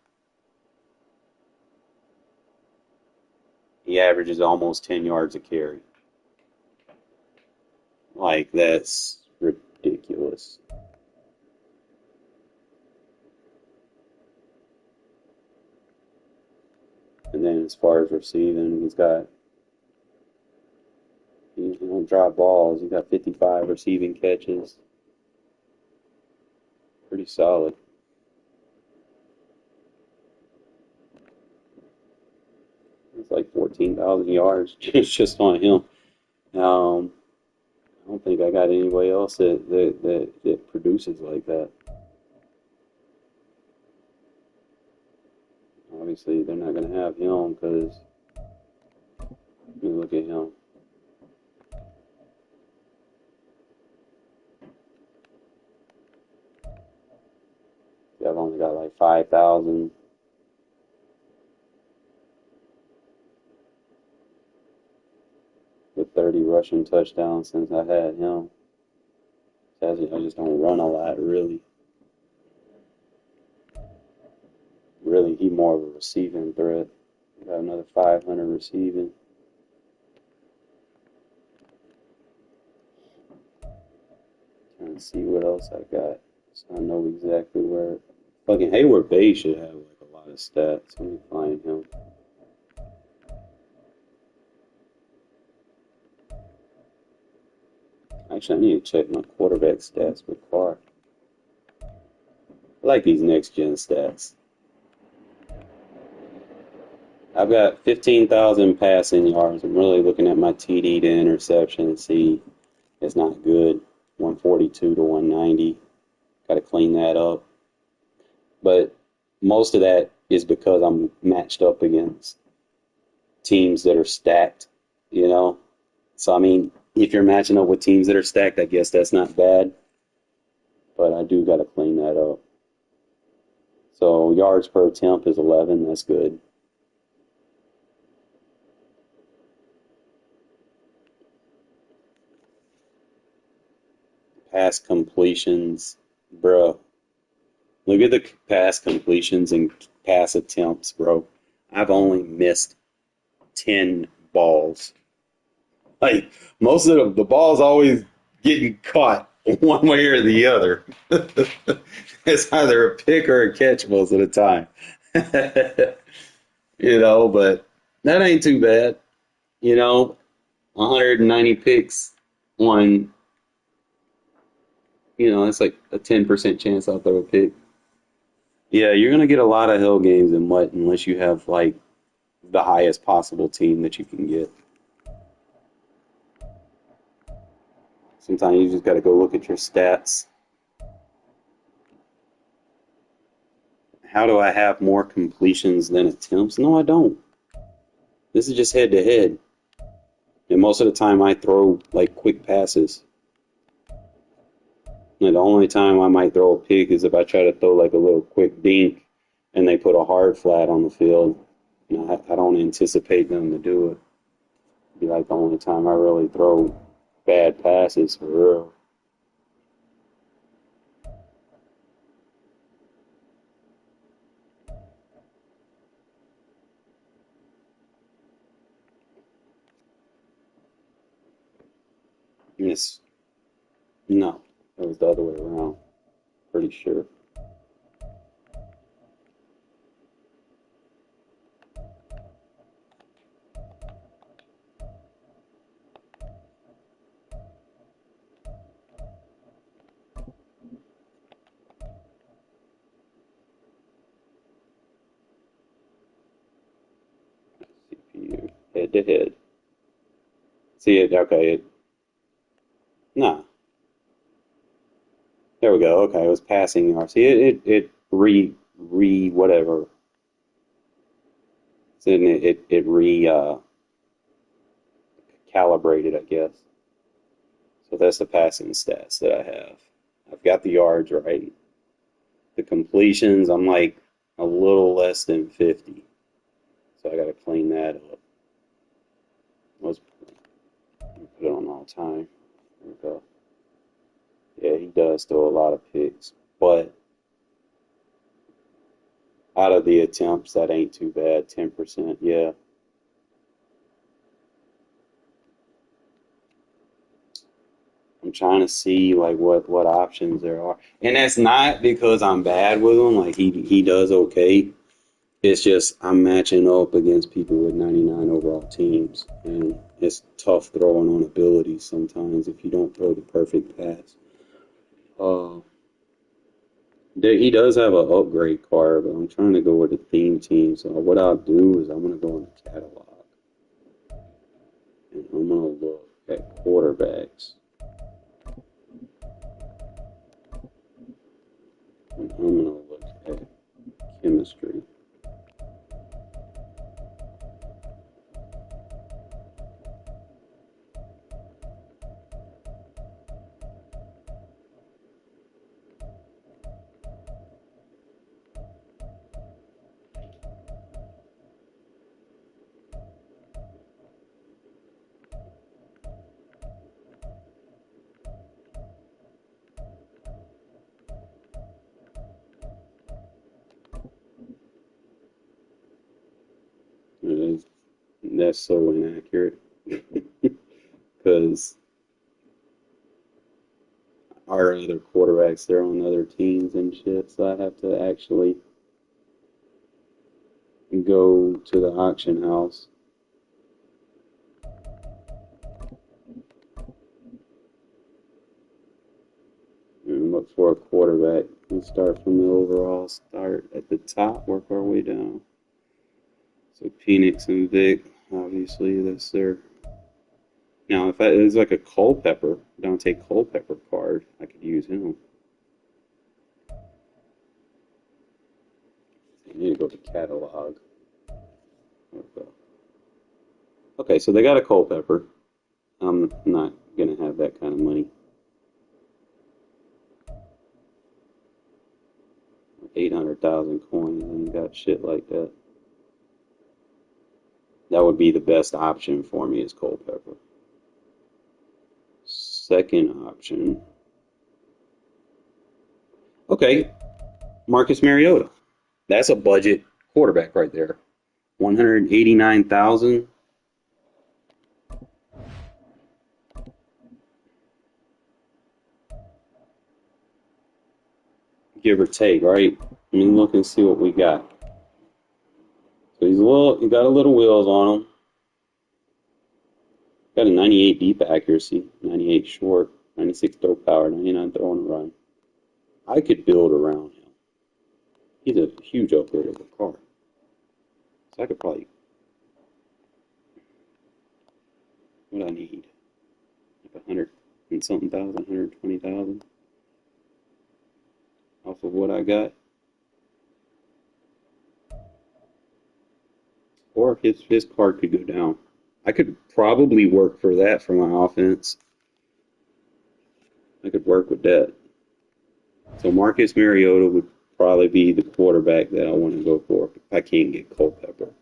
He averages almost 10 yards a carry. Like, that's ridiculous. And then as far as receiving, he don't drop balls. He got 55 receiving catches. Pretty solid. It's like 14,000 yards just on him. I don't think I got anybody else that produces like that. Obviously, they're not going to have him because you look at him. I've only got like 5,000. With 30 rushing touchdowns since I had him. I just don't run a lot, really. Really, he more of a receiving threat. Got another 500 receiving. Trying to see what else I got, so I know exactly where. Fucking Hayward Bay should have like a lot of stats. Let me find him. Actually, I need to check my quarterback stats with Clark. I like these next-gen stats. I've got 15,000 passing yards. I'm really looking at my TD to interception and see it's not good. 142 to 190. Got to clean that up. But most of that is because I'm matched up against teams that are stacked, you know? So, I mean, if you're matching up with teams that are stacked, I guess that's not bad. But I do got to clean that up. So yards per attempt is 11. That's good. Pass completions, bro. Look at the pass completions and pass attempts, bro. I've only missed 10 balls. Like, most of the ball's always getting caught one way or the other. It's either a pick or a catch most of the time. But that ain't too bad. 190 picks on, it's like a 10% chance I'll throw a pick. Yeah, you're going to get a lot of hell games in MUT unless you have, like, the highest possible team that you can get. Sometimes you just got to go look at your stats. How do I have more completions than attempts? No, I don't. This is just head-to-head. And most of the time I throw, like, quick passes. And the only time I might throw a pick is if I try to throw, like, a little quick dink and they put a hard flat on the field. I don't anticipate them to do it. It'd be like the only time I really throw bad passes for real. Yes. No, it was the other way around. Pretty sure. CPU head to head. See it? Okay. Nah. There we go. Okay, it was passing yards. See it whatever. So it calibrated, I guess. So that's the passing stats that I have. I've got the yards right. The completions, I'm like a little less than 50. So I got to clean that up. Let's put it on all time. There we go. Yeah, he does throw a lot of picks, but out of the attempts, that ain't too bad. 10%, yeah. I'm trying to see like what options there are, and that's not because I'm bad with him. Like he does okay. It's just I'm matching up against people with 99 overall teams, and it's tough throwing on abilities sometimes if you don't throw the perfect pass. Uh, he does have an upgrade card, but I'm trying to go with a theme team. So what I'll do is I'm gonna go in the catalog and I'm gonna look at quarterbacks, and I'm gonna look at chemistry. That's so inaccurate because our other quarterbacks, they're on other teams and shit, so I have to actually go to the auction house and look for a quarterback. We start from the overall start at the top, work our way down. So Phoenix and Vic, obviously, that's their. Now, if it was like a Culpepper, Dante Culpepper card, I could use him. I need to go to catalog. Okay, so they got a Culpepper. I'm not gonna have that kind of money. 800,000 coins and got shit like that. That would be the best option for me is Culpepper. Second option. Okay, Marcus Mariota. That's a budget quarterback right there. 189,000. Give or take, right? Let me look and see what we got. So he got a little wheels on him. Got a 98 deep accuracy, 98 short, 96 throw power, 99 throw and run. I could build around him. He's a huge upgrade of a car. So I could probably, what I need, like 100 and something thousand, 120,000 off of what I got. Or his card could go down. I could probably work for that for my offense. I could work with that. So Marcus Mariota would probably be the quarterback that I want to go for if I can't get Culpepper.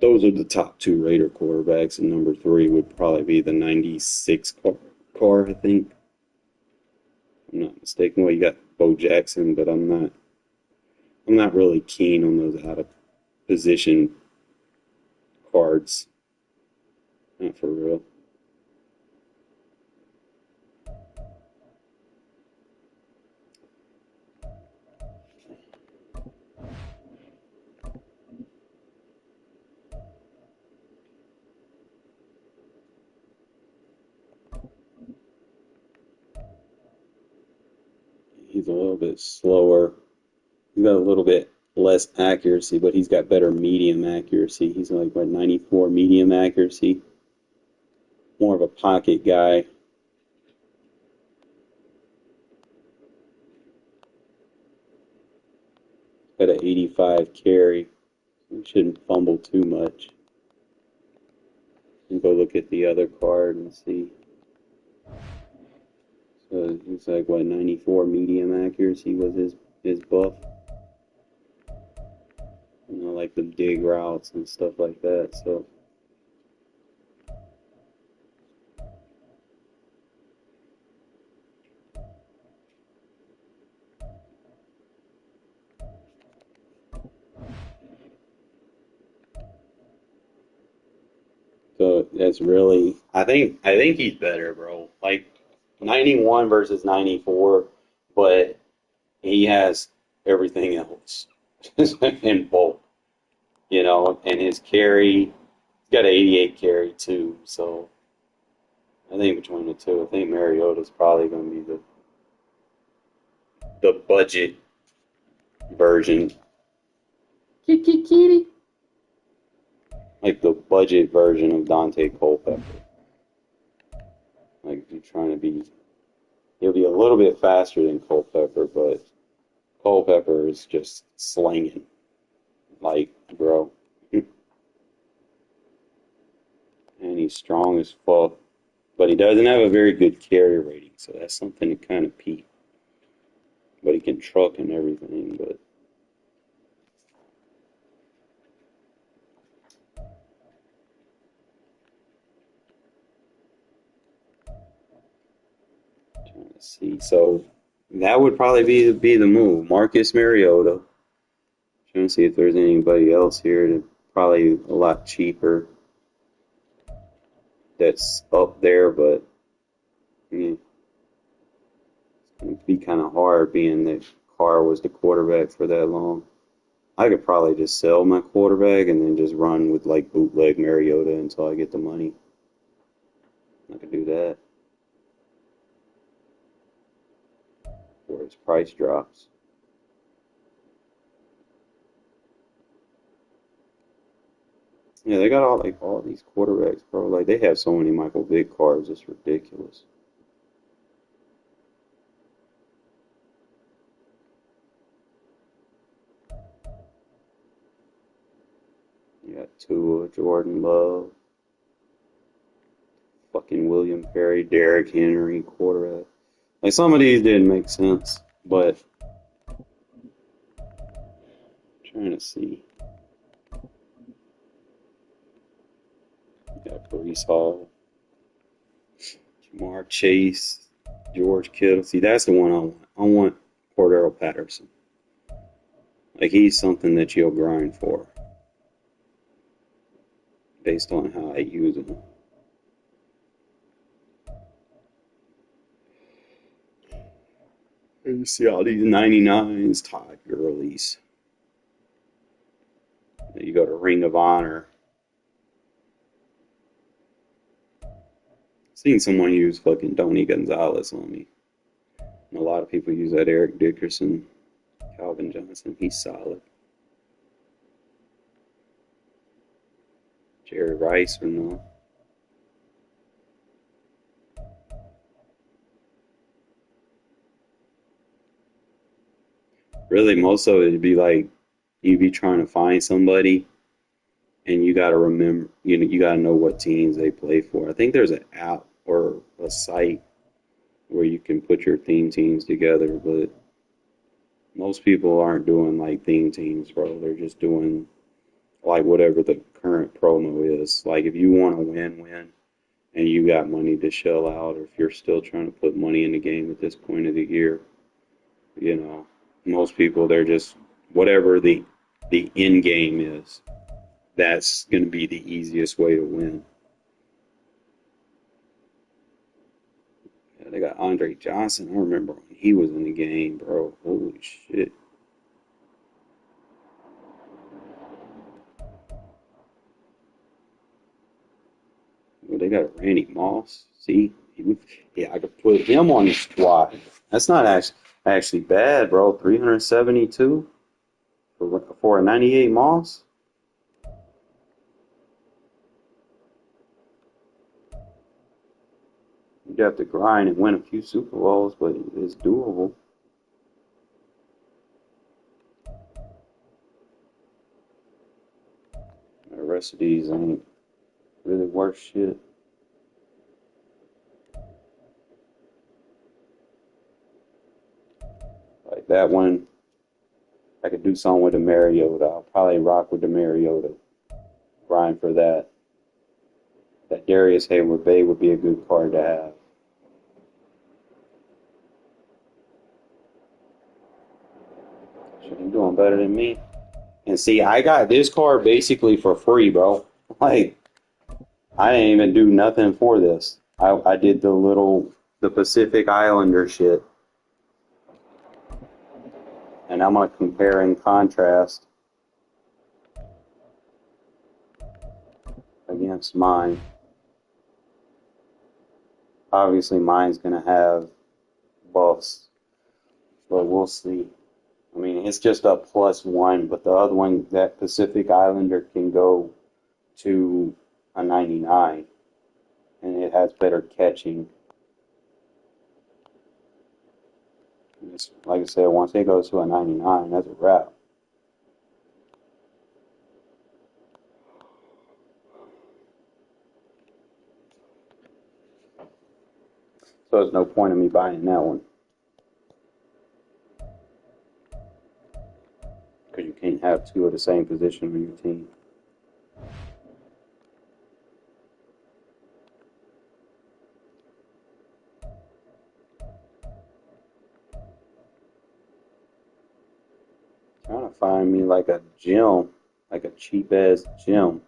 Those are the top two Raider quarterbacks, and number three would probably be the 96 car, I think. I'm not mistaken. Well, you got Bo Jackson, but I'm not really keen on those out of position cards. Not for real. He's a little bit slower. He's got a little bit less accuracy, but he's got better medium accuracy. He's like, what, 94 medium accuracy? More of a pocket guy. Got an 85 carry. He shouldn't fumble too much. And go look at the other card and see. So he's like, what, 94 medium accuracy was his buff? You know, like the dig routes and stuff like that. So that's really, I think he's better, bro. Like 91 versus 94, but he has everything else. in bulk, you know, and his carry, he's got an 88 carry too. So I think between the two, I think Mariota's probably going to be the budget version, like the budget version of Dante Culpepper. Like if you're trying to be, he'll be a little bit faster than Culpepper, but Culpepper is just slinging, like bro, and he's strong as fuck. But he doesn't have a very good carry rating, so that's something to kind of peak. But he can truck and everything, but trying to see. So that would probably be the move. Marcus Mariota. Trying to see if there's anybody else here that probably a lot cheaper that's up there, but yeah, it's going to be kind of hard being that Carr was the quarterback for that long. I could probably just sell my quarterback and then just run with like bootleg Mariota until I get the money. I could do that before his price drops. Yeah, they got all these quarterbacks, bro. Like they have so many Michael Vick cards, it's ridiculous. You got Tua, Jordan Love, fucking William Perry, Derrick Henry, quarterback. Like some of these didn't make sense, but I'm trying to see. You got Brees Hall, Jamar Chase, George Kittle. See, that's the one I want. I want Cordero Patterson. Like he's something that you'll grind for based on how I use him. And you see all these 99s, Todd Gurley's. You go to Ring of Honor. Seen someone use fucking Tony Gonzalez on me. And a lot of people use that Eric Dickerson, Calvin Johnson. He's solid. Jerry Rice or no. Really, most of it would be like you'd be trying to find somebody, and you got to remember, you got to know what teams they play for. I think there's an app or a site where you can put your theme teams together, but most people aren't doing like theme teams, bro. They're just doing like whatever the current promo is. Like if you want to win, and you got money to shell out, or if you're still trying to put money in the game at this point of the year, you know, most people they're just whatever the end game is. That's going to be the easiest way to win. Yeah, they got Andre Johnson. I remember when he was in the game, bro. Holy shit. Well, they got Randy Moss. See? Yeah, I could put him on the squad. That's not actually bad, bro. 372 for a 98 Moss. You'd have to grind and win a few Super Bowls, but it's doable. The rest of these ain't really worth shit. Like that one, I could do something with the Mariota. I'll probably rock with the Mariota. Grind for that. That Darius Hayward Bay would be a good card to have. You're doing better than me. And see, I got this card basically for free, bro. Like, I didn't even do nothing for this. I did the Pacific Islander shit. And I'm going to compare and contrast against mine. Obviously, mine's going to have buffs, but we'll see. I mean, it's just a +1, but the other one, that Pacific Islander, can go to a 99, and it has better catching. It's, like I said, once it goes to a 99, that's a wrap. So there's no point in me buying that one, because you can't have two of the same position on your team. Trying to find me like a gym, like a cheap ass gym.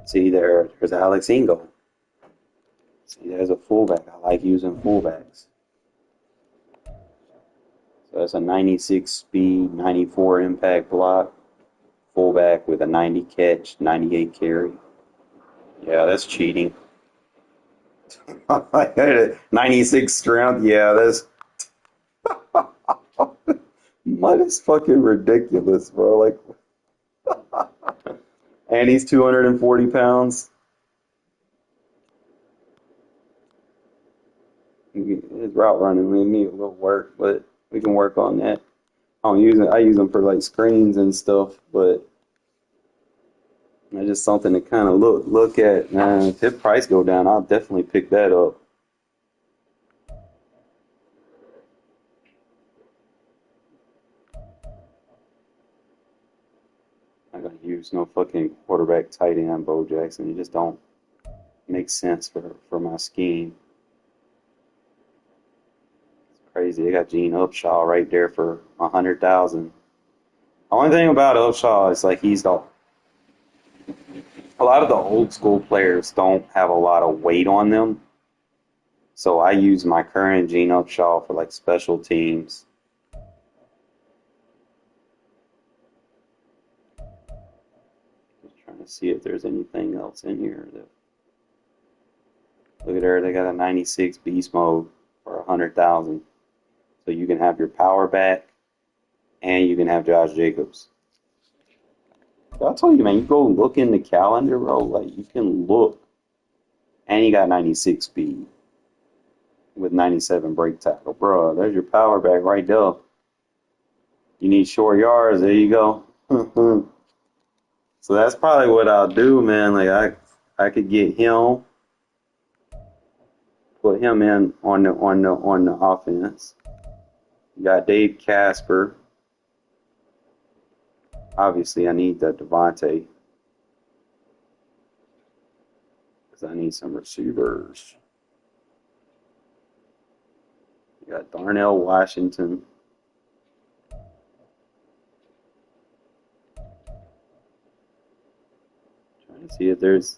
See, there's Alex Ingo. See, there's a fullback. I like using fullbacks. So that's a 96 speed, 94 impact block. Fullback with a 90 catch, 98 carry. Yeah, that's cheating. 96 strength. Yeah, that's MUT is fucking ridiculous, bro. Like, and he's 240 pounds. His route running may need a little work, but we can work on that. I use them for like screens and stuff, but it's just something to kind of look at. Man, if his price go down, I'll definitely pick that up. I'm not gonna use no fucking quarterback tight end Bo Jackson. It just don't make sense for my scheme. It's crazy. They got Gene Upshaw right there for 100,000. Only thing about Upshaw is like a lot of the old school players don't have a lot of weight on them. So I use my current Gene Upshaw for like special teams. Just trying to see if there's anything else in here. Look at there, they got a 96 beast mode for 100,000. So you can have your power back and you can have Josh Jacobs. I told you, man, you go look in the calendar, bro. Like, you can look, and you got 96 speed with 97 break tackle, bro. There's your power back right there. You need short yards. There you go. So that's probably what I'll do, man. Like, I could get him, put him in on the offense. You got Dave Casper. Obviously, I need that Devontae because I need some receivers. You got Darnell Washington. Trying to see if there's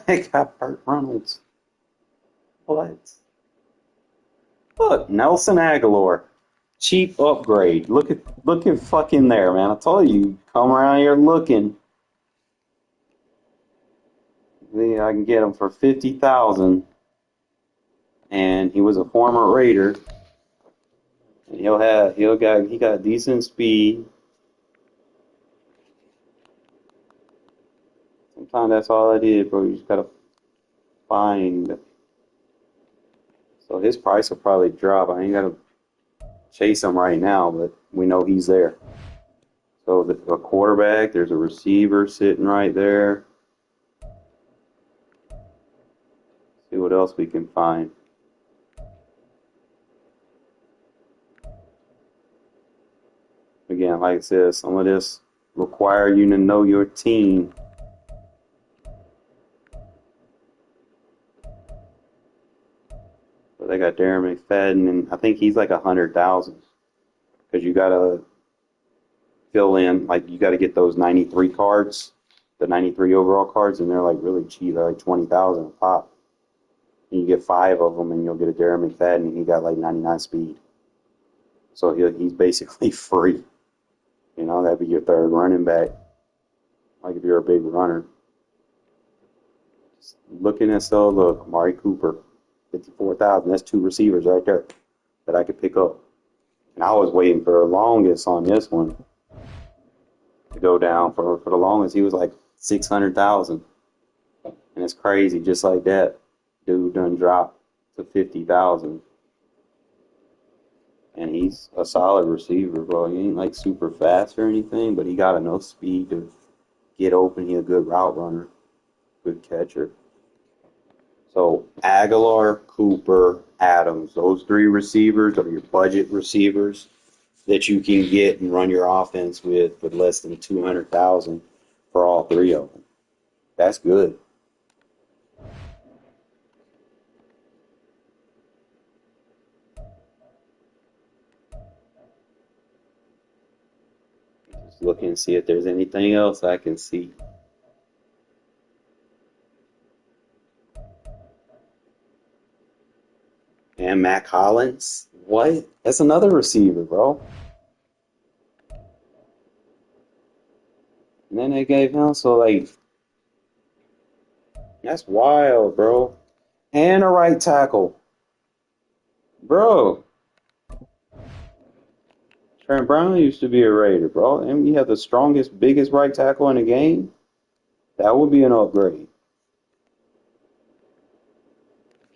they got Burt Reynolds. What? Look, Nelson Aguilar. Cheap upgrade. Look at fucking there, man. I told you, come around here looking. I can get him for 50,000. And he was a former Raider. And he got decent speed. Sometimes that's all I did, bro. You just gotta find. So his price will probably drop. I ain't gotta chase him right now, but we know he's there. So a quarterback, there's a receiver sitting right there. See what else we can find. man. Like I said, some of this require you to know your team. So they got Darren McFadden, and I think he's like 100,000 because you gotta fill in, like you gotta get those 93 cards, the 93 overall cards, and they're like really cheap. They're like 20,000 a pop. And you get 5 of them, and you'll get a Darren McFadden, and he got like 99 speed. So he's basically free. You know, that'd be your third running back. Like if you're a big runner. Just looking at so look, Amari Cooper, 54,000. That's 2 receivers right there that I could pick up. And I was waiting for the longest on this one to go down. For the longest, he was like 600,000. And it's crazy, just like that. Dude done dropped to 50,000. And he's a solid receiver, bro. He ain't like super fast or anything, but he got enough speed to get open. He's a good route runner, good catcher. So Aguilar, Cooper, Adams, those 3 receivers are your budget receivers that you can get and run your offense with less than 200,000 for all 3 of them. That's good. Just look and see if there's anything else I can see. And Mac Hollins? What? That's another receiver, bro. And then they gave him, so like, that's wild, bro. And a right tackle. Bro. Trent Brown used to be a Raider, bro. And you have the strongest, biggest right tackle in the game. That would be an upgrade.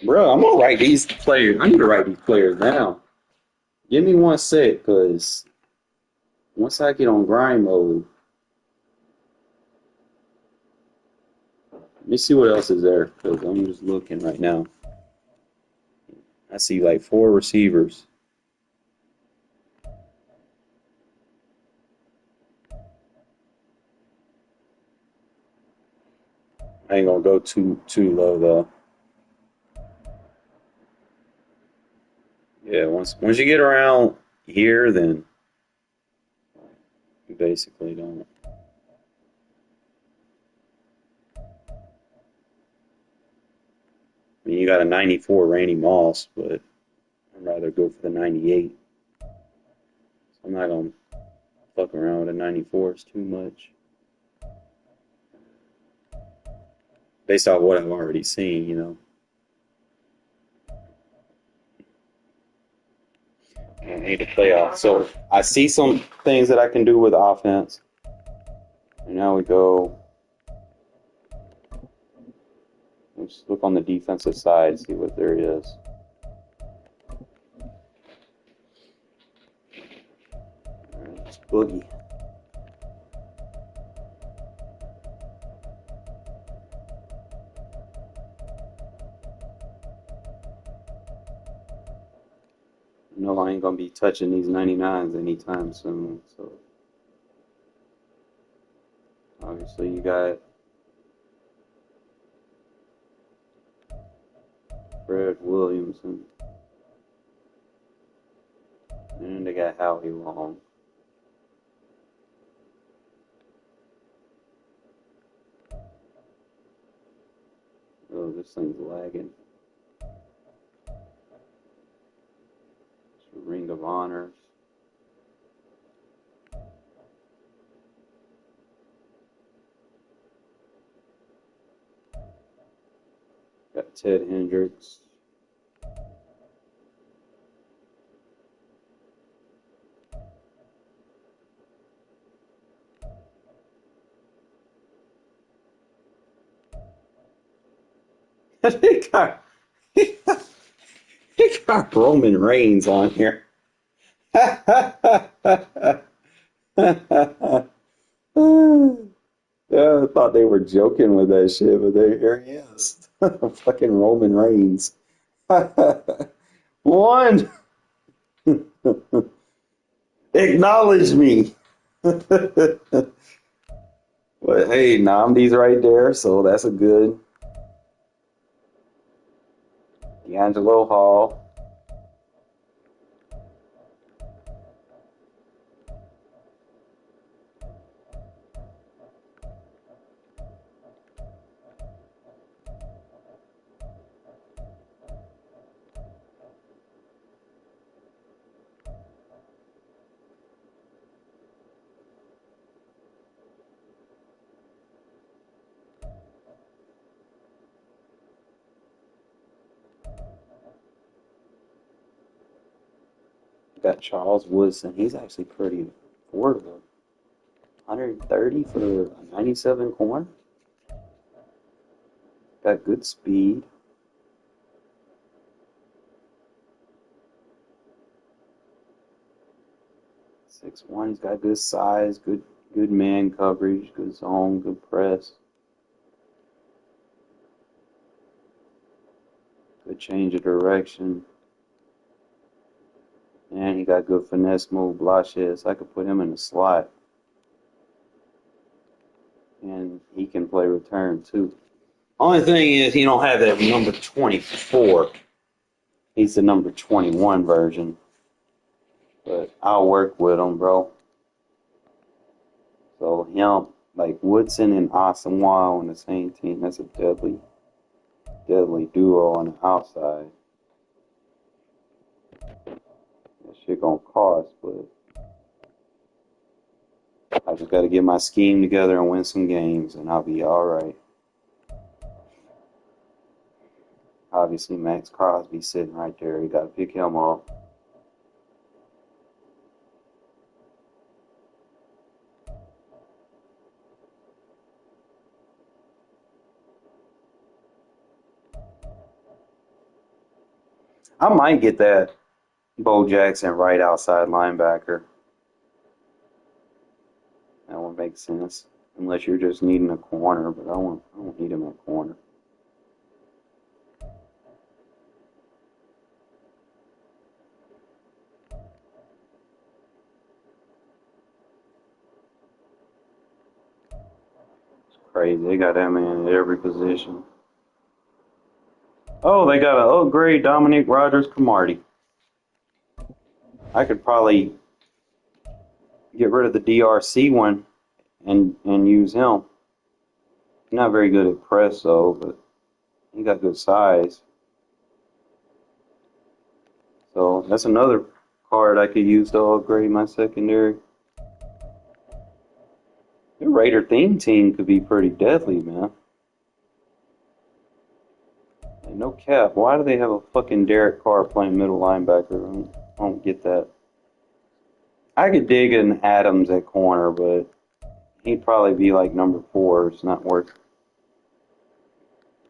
Bro, I'm gonna write these players. I need to write these players down. Give me 1 sec, because once I get on grind mode, let me see what else is there, because I'm just looking right now. I see like 4 receivers. I ain't gonna go too low though. Yeah, once you get around here, then you basically don't. I mean, you got a 94 Randy Moss, but I'd rather go for the 98. So I'm not gonna fuck around with a 94. It's too much. Based off what I've already seen, you know. I need to play off. So I see some things that I can do with offense. And now we go. Let's look on the defensive side, see what there is. All right, let's boogie. No, I ain't gonna be touching these 99s anytime soon. So obviously you got Fred Williamson, and they got Howie Long. Oh, this thing's lagging. Ring of Honors. Got Ted Hendricks. They got, they got Roman Reigns on here. Yeah, I thought they were joking with that shit, but here he is. Fucking Roman Reigns. One! Acknowledge me. But hey, Namdi's right there, so that's a good. D'Angelo Hall. Got Charles Woodson. He's actually pretty affordable. 130 for a 97 corner. Got good speed. 6'1". He's got good size, good man coverage, good zone, good press. Good change of direction. And he got good finesse move, blockheads. I could put him in the slot. And he can play return too. Only thing is he don't have that number 24. He's the number 21 version. But I'll work with him, bro. So him, like Woodson and Asamoah on the same team, that's a deadly duo on the outside. That shit gonna cost, but I just gotta get my scheme together and win some games, and I'll be alright. Obviously, Max Crosby sitting right there. You gotta pick him up. I might get that Bo Jackson right outside linebacker. That would make sense. Unless you're just needing a corner, but I don't need him at corner. It's crazy. They got that man at every position. Oh, they got an upgrade Dominic Rodgers-Cromartie. I could probably get rid of the DRC one and use him. He's not very good at press though, but he got good size. So that's another card I could use to upgrade my secondary. The Raider theme team could be pretty deadly, man. And no cap. Why do they have a fucking Derek Carr playing middle linebacker? I don't get that. I could dig an Adams at corner, but he'd probably be like number 4. It's not worth.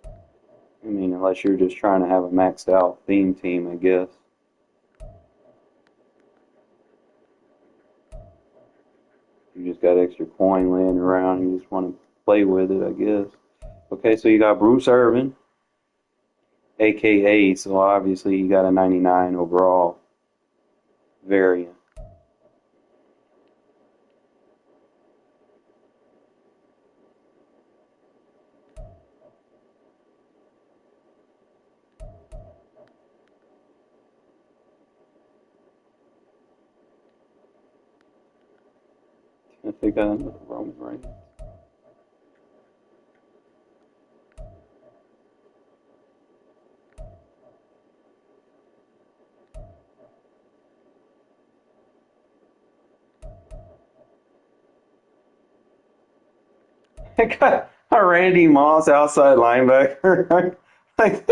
I mean, unless you're just trying to have a maxed out theme team, I guess. You just got extra coin laying around and you just want to play with it, I guess. Okay, so you got Bruce Irvin, a.k.a. So obviously you got a 99 overall variant. If they got another Roman Reigns. I got a Randy Moss outside linebacker. Like,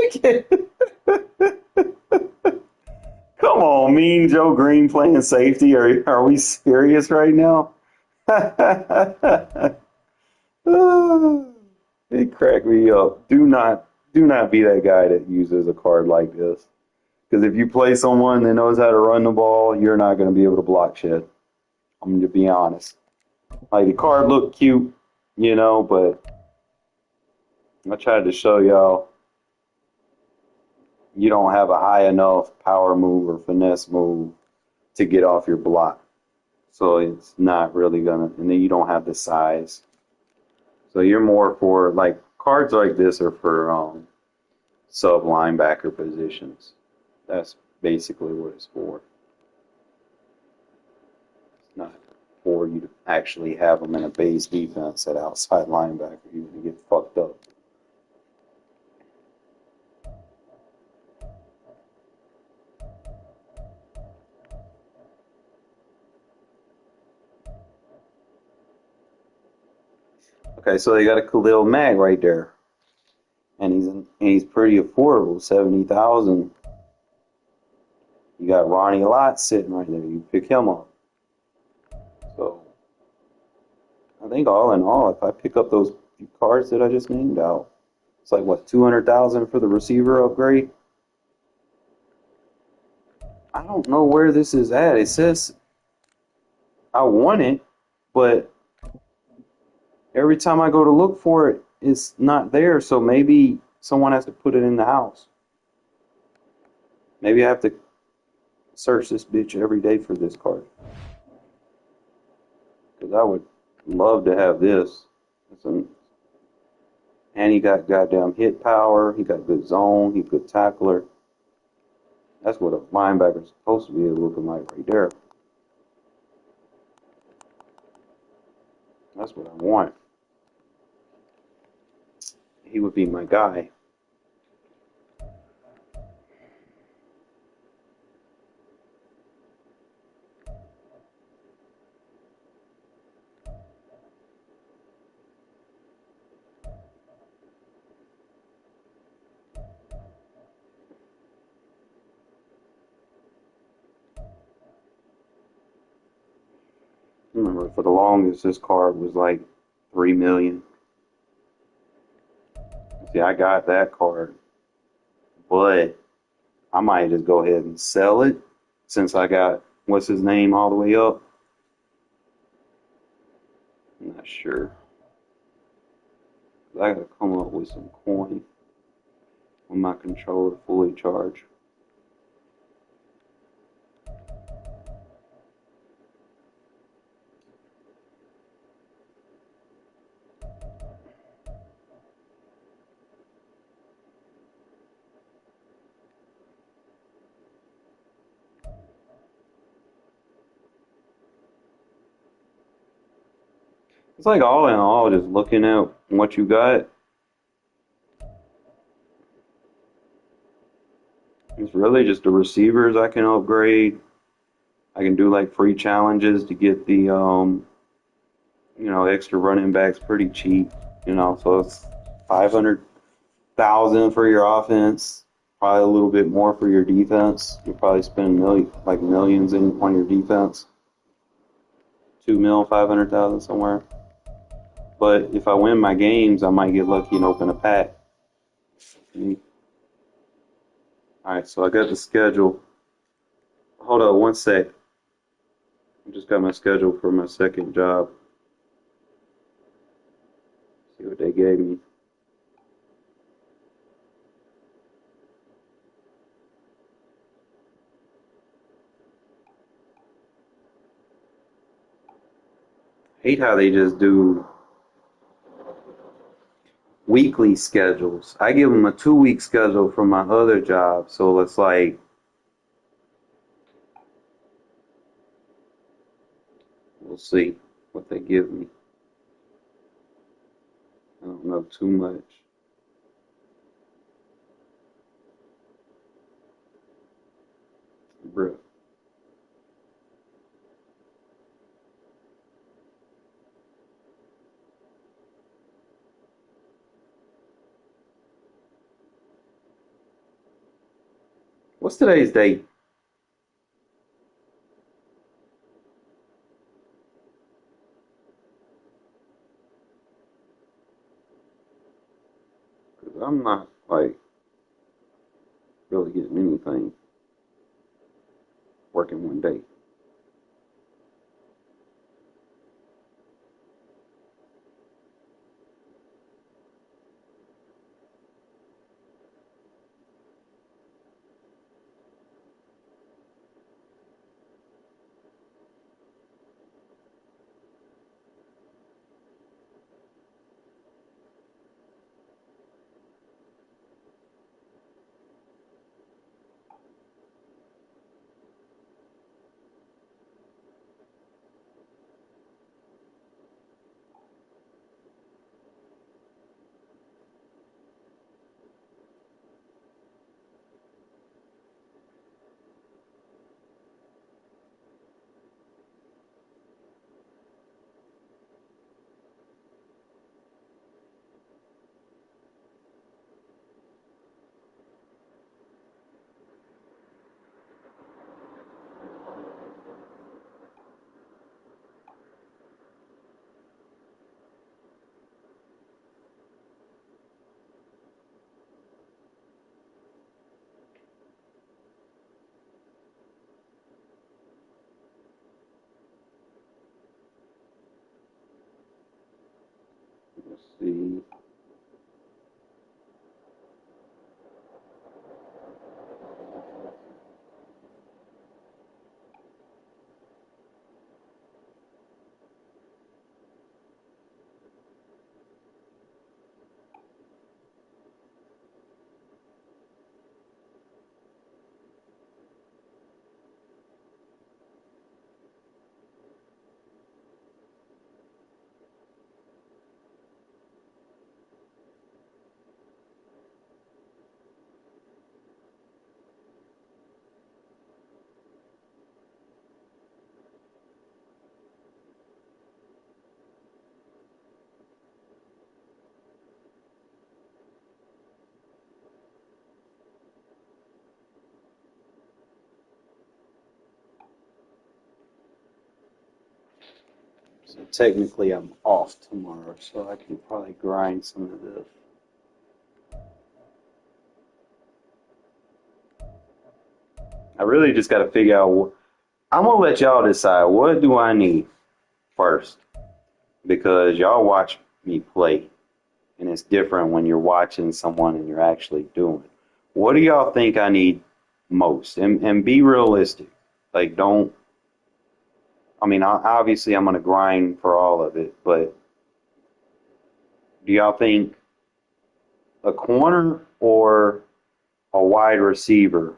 come on, Mean Joe Green playing safety. Are we serious right now? It cracked me up. Do not be that guy that uses a card like this. Because if you play someone that knows how to run the ball, you're not going to be able to block shit. I'm going to be honest. Like, the card looked cute, but I tried to show y'all you don't have a high enough power move or finesse move to get off your block. So it's not really gonna, and then you don't have the size. So you're more for like cards like this are for sub linebacker positions. That's basically what it's for. It's not for you to actually have them in a base defense at outside linebacker. You're gonna get fucked up. Okay, so they got a Khalil Mack right there, and he's pretty affordable, 70,000. You got Ronnie Lott sitting right there. You pick him up. So I think all in all, if I pick up those few cards that I just named out, it's like what, 200,000 for the receiver upgrade. I don't know where this is at. It says I want it, but every time I go to look for it, it's not there. So maybe someone has to put it in the house. Maybe I have to search this bitch every day for this card. Because I would love to have this. And he got goddamn hit power. He got good zone. He good tackler. That's what a linebacker's supposed to be looking like right there. That's what I want. He would be my guy. Remember, for the longest, this card was like 3 million. See, I got that card, but I might just go ahead and sell it since I got what's his name all the way up. I'm not sure. I gotta come up with some coin when my controller fully charged. It's like all in all, just looking at what you got. It's really just the receivers I can upgrade. I can do like free challenges to get the extra running backs pretty cheap. So it's 500,000 for your offense, probably a little bit more for your defense. You probably spend millions on your defense. 2 mil, 500,000 somewhere. But if I win my games, I might get lucky and open a pack. All right, so I got the schedule. Hold on one sec. I just got my schedule for my second job. See what they gave me. Hate how they just do weekly schedules. I give them a 2-week schedule from my other job, so it's like we'll see what they give me. I don't know too much. Bruh. What's today's date? Because I'm not like really getting anything working one day. technically, I'm off tomorrow, so I can probably grind some of this. I really just got to figure out what I'm gonna let y'all decide. What do I need first? Because y'all watch me play, and it's different when you're watching someone and you're actually doing it. What do y'all think I need most? And be realistic. Like, don't. I mean, obviously, I'm gonna grind for all of it, but do y'all think a corner or a wide receiver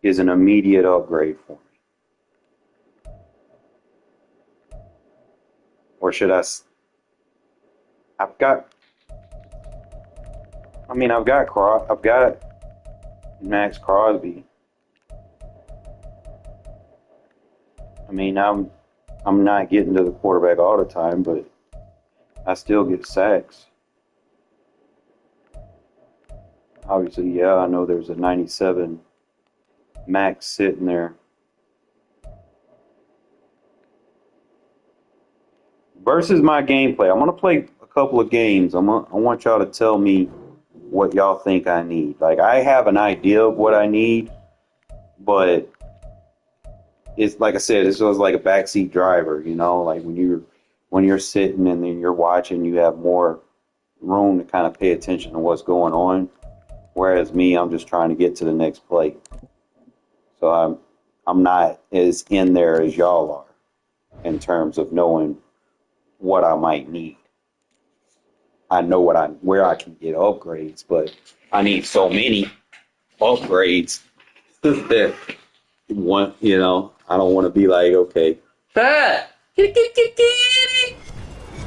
is an immediate upgrade for me? Or should I've got Max Crosby. I mean, I'm not getting to the quarterback all the time, but I still get sacks. Obviously, yeah, I know there's a 97 Max sitting there. Versus my gameplay, I'm gonna play a couple of games. I want y'all to tell me what y'all think I need. Like, I have an idea of what I need, but it's like I said, it's just like a backseat driver, you know. Like when you're sitting and then you're watching, you have more room to kind of pay attention to what's going on. Whereas me, I'm just trying to get to the next play. So I'm not as in there as y'all are in terms of knowing what I might need. I know where I can get upgrades, but I need so many upgrades that you know, I don't want to be like, okay,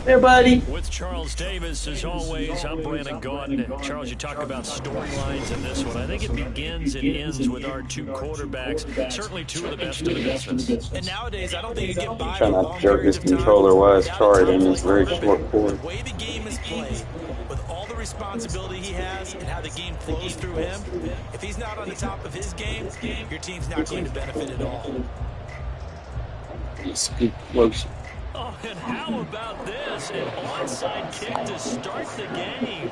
there, buddy. With Charles Davis, as always, I'm Brandon Gaudin. And Charles, you talk about storylines in this one. I think it begins and ends with our two quarterbacks, certainly two of the best in the business. And nowadays, I don't think you get by Trying for to long jerk periods this of time controller while it's without charged in a this very conflict. short cord. The way the game is played, with all the responsibility he has and how the game flows through him, if he's not on the top of his game, your team's not going to benefit at all. Speak closer. Oh, and how about this? An onside kick to start the game.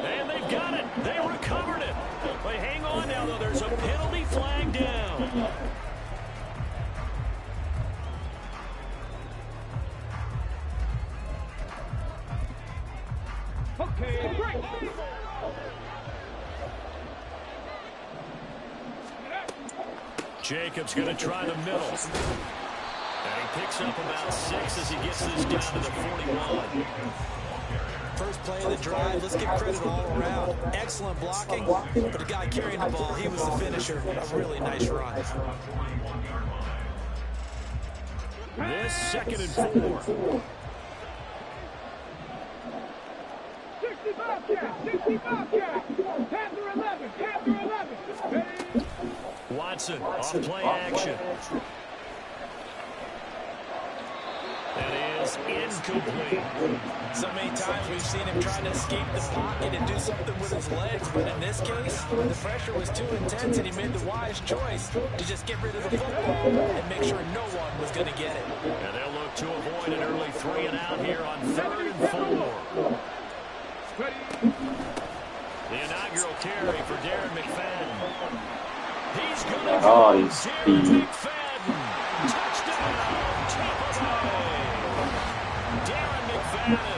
And they've got it. They recovered it. But hang on now, though. There's a penalty flag down. Okay, break. Jacobs going to try the middle. And he picks up about 6 as he gets this down to the 41. First play of the drive, let's give credit all around. Excellent blocking, but the guy carrying the ball, he was the finisher. A really nice run. This 2nd and 4. 65 count, 65 count. Panther 11, Panther 11. Watson off play action. That is incomplete. So many times we've seen him trying to escape the pocket and do something with his legs, but in this case, the pressure was too intense and he made the wise choice to just get rid of the football and make sure no one was going to get it. And they'll look to avoid an early 3 and out here on 3rd and 4. The inaugural carry for Darren McFadden. He's going to go. Darren McFadden. Touchdown. Tampa Bay. Darren McFadden.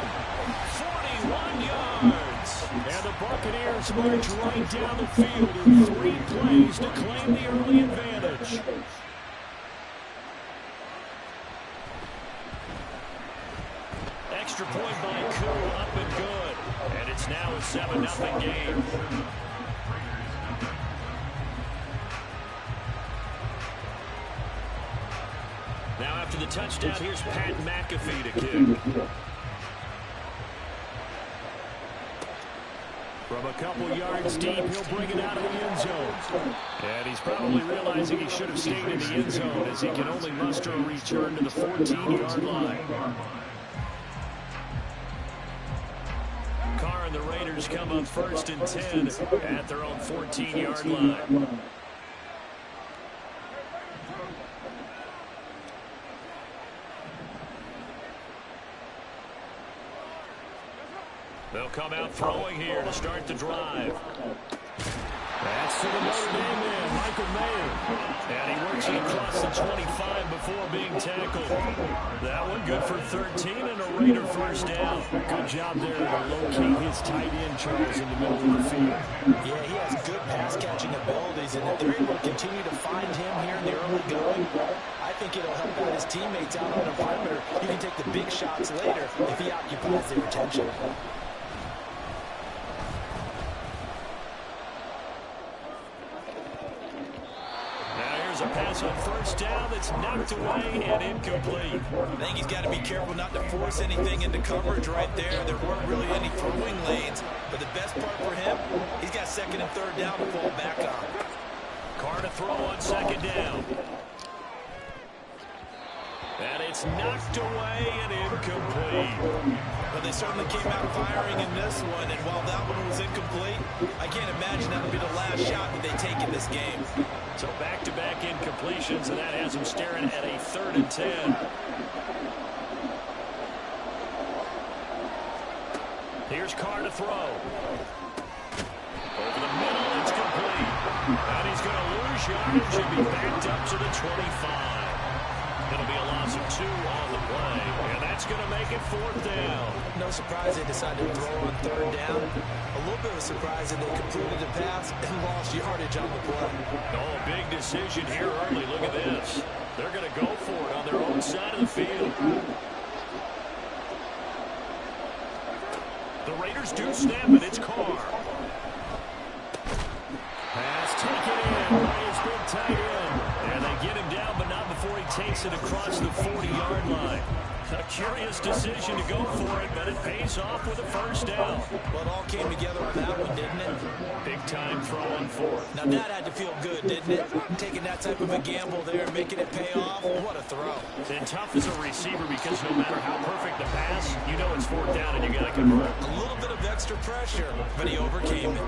41 yards. And the Buccaneers march right down the field in 3 plays to claim the early advantage. Extra point by Koo, up and good. And it's now a 7-0 game. Now after the touchdown, here's Pat McAfee to kick. From a couple yards deep, he'll bring it out of the end zone. And he's probably realizing he should have stayed in the end zone as he can only muster a return to the 14-yard line. Carr and the Raiders come up 1st and 10 at their own 14-yard line. They'll come out throwing here to start the drive. That's to the Notre Dame man, Michael Mayer. And he works it across the 25 before being tackled. That one good for 13 and a Raider first down. Good job there to locate his tight end, Charles, in the middle of the field. Yeah, he has good pass-catching abilities, and if they're able to continue to find him here in the early going, I think it'll help out his teammates out on the perimeter. You can take the big shots later if he occupies their attention. A pass on first down that's knocked away and incomplete. I think he's got to be careful not to force anything into coverage right there. There weren't really any throwing lanes, but the best part for him, he's got second and third down to fall back on. Carr to throw on second down. And it's knocked away and incomplete. But they certainly came out firing in this one, and while that one was incomplete, I can't imagine that would be the last shot that they take in this game. So back-to-back incompletions, and that has him staring at a 3rd and 10. Here's Carr to throw. Over the middle, it's complete. And he's going to lose yardage and be backed up to the 25. It'll be a loss of 2 on the play, and that's going to make it 4th down. No surprise they decided to throw on 3rd down. A little bit of a surprise that they completed the pass and lost yardage on the play. Oh, big decision here early. Look at this. They're going to go for it on their own side of the field. The Raiders do snap it. It's Carr. Pass taken in by his big tight end. And they get him down, but not before he takes it across the 40-yard line. A curious decision to go for it, but it pays off with a first down. Well, it all came together on that one, didn't it? Big-time throw on 4th. Now, that had to feel good, didn't it? Taking that type of a gamble there, making it pay off. What a throw. And tough as a receiver because no matter how perfect the pass, you know it's 4th down and you got to convert. A little bit of extra pressure, but he overcame it.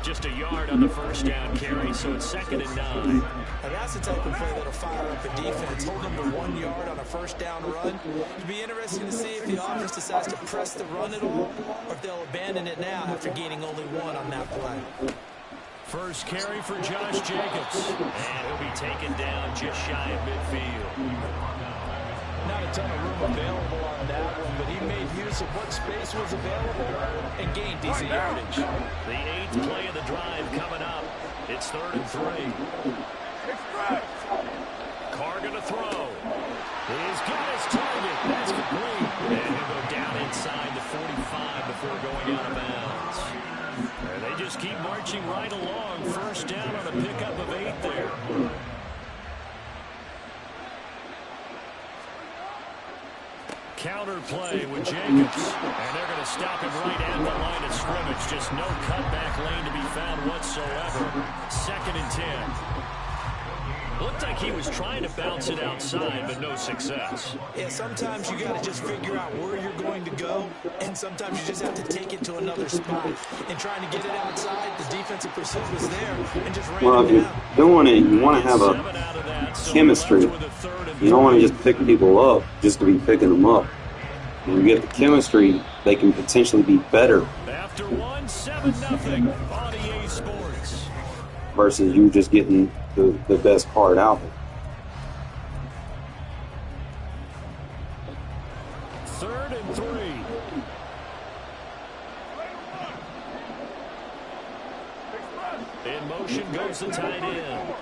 Just a yard on the first down carry, so it's 2nd and 9. Now that's the type of play that'll fire up a defense. Hold them to 1 yard on a first down run. It'll be interesting to see if the offense decides to press the run at all, or if they'll abandon it now after gaining only 1 on that play. First carry for Josh Jacobs, and he'll be taken down just shy of midfield. Not a ton of room available on that one, but he made use of what space was available and gained decent yardage. The 8th play of the drive coming up. It's 3rd and 3. Carr going to throw. He's got his target. That's complete. And he'll go down inside the 45 before going out of bounds. And they just keep marching right along. First down on a pickup of 8 there. Counter play with Jacobs, and they're going to stop him right at the line of scrimmage. Just no cutback lane to be found whatsoever. 2nd and 10. Looked like he was trying to bounce it outside, but no success. Yeah, sometimes you got to just figure out where you're going to go, and sometimes you just have to take it to another spot. And trying to get it outside, the defensive pursuit was there, and just ran it down. If you're doing it, you want to have a chemistry. You don't want to just pick people up just to be picking them up. When you get the chemistry, they can potentially be better. After 1, 7-0 on EA Sports. Versus you just getting the best part out of it. 3rd and 3. In motion goes the tight end.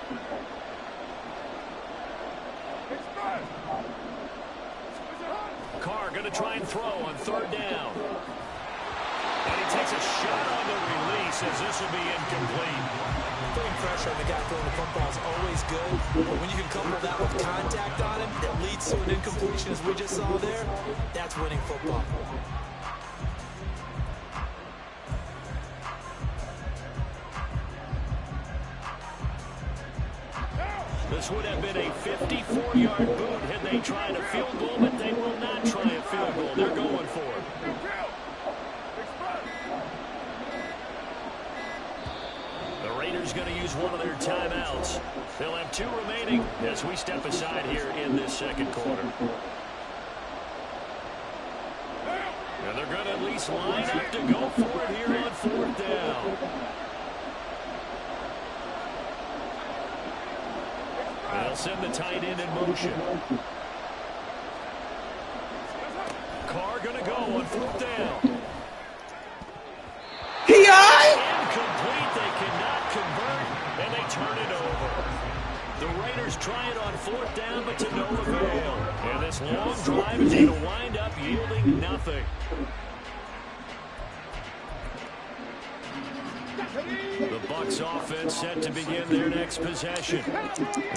Carr going to try and throw on 3rd down. And he takes a shot on the release as this will be incomplete. Putting pressure on the guy throwing the football is always good, but when you can couple that with contact on him that leads to an incompletion as we just saw there, that's winning football. This would have been a 54-yard boot had they tried a field goal, but they will not try a field goal. They're going for it. The Raiders going to use one of their timeouts. They'll have 2 remaining as we step aside here in this 2nd quarter. And they're going to at least line up to go for it here on 4th down. They'll send the tight end in motion. Carr going to go on 4th down. Incomplete. They cannot convert, and they turn it over. The Raiders try it on 4th down, but to no avail. And this long drive is going to wind up yielding nothing. The Bucs offense set to begin their next possession.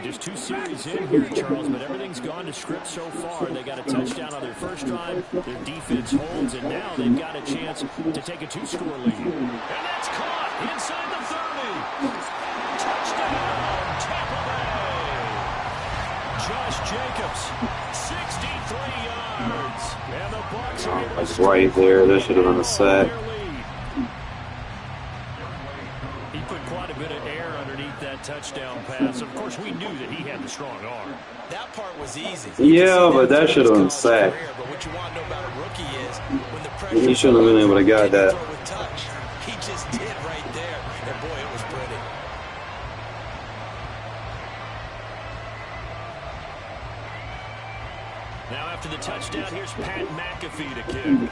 Just 2 series in here, Charles, but everything's gone to script so far. They got a touchdown on their first drive. Their defense holds, and now they've got a chance to take a 2-score lead. And that's caught inside the 30. Touchdown, Tampa Bay. Josh Jacobs, 63 yards. And the Bucs are able to Like right there, that should have been a sack. Quite a bit of air underneath that touchdown pass. Of course, we knew that he had the strong arm. That part was easy. Yeah, but that should have been sacked. But what you want to know about a rookie is when the pressure He shouldn't have been able to get that. He just did right there. And boy, it was pretty. Now after the touchdown, here's Pat McAfee to kick.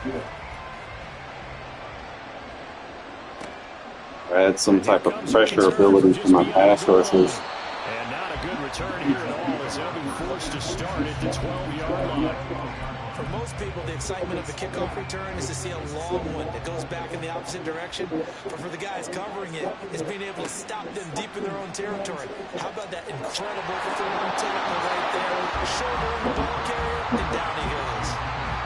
I had some type of pressure ability for my pass rushers. And not a good return here at all as they'll be forced to start at the 12-yard line. For most people, the excitement of the kickoff return is to see a long one that goes back in the opposite direction. But for the guys covering it, it's being able to stop them deep in their own territory. How about that incredible form tackle right there? Shoulder in the ball carrier, and down he goes.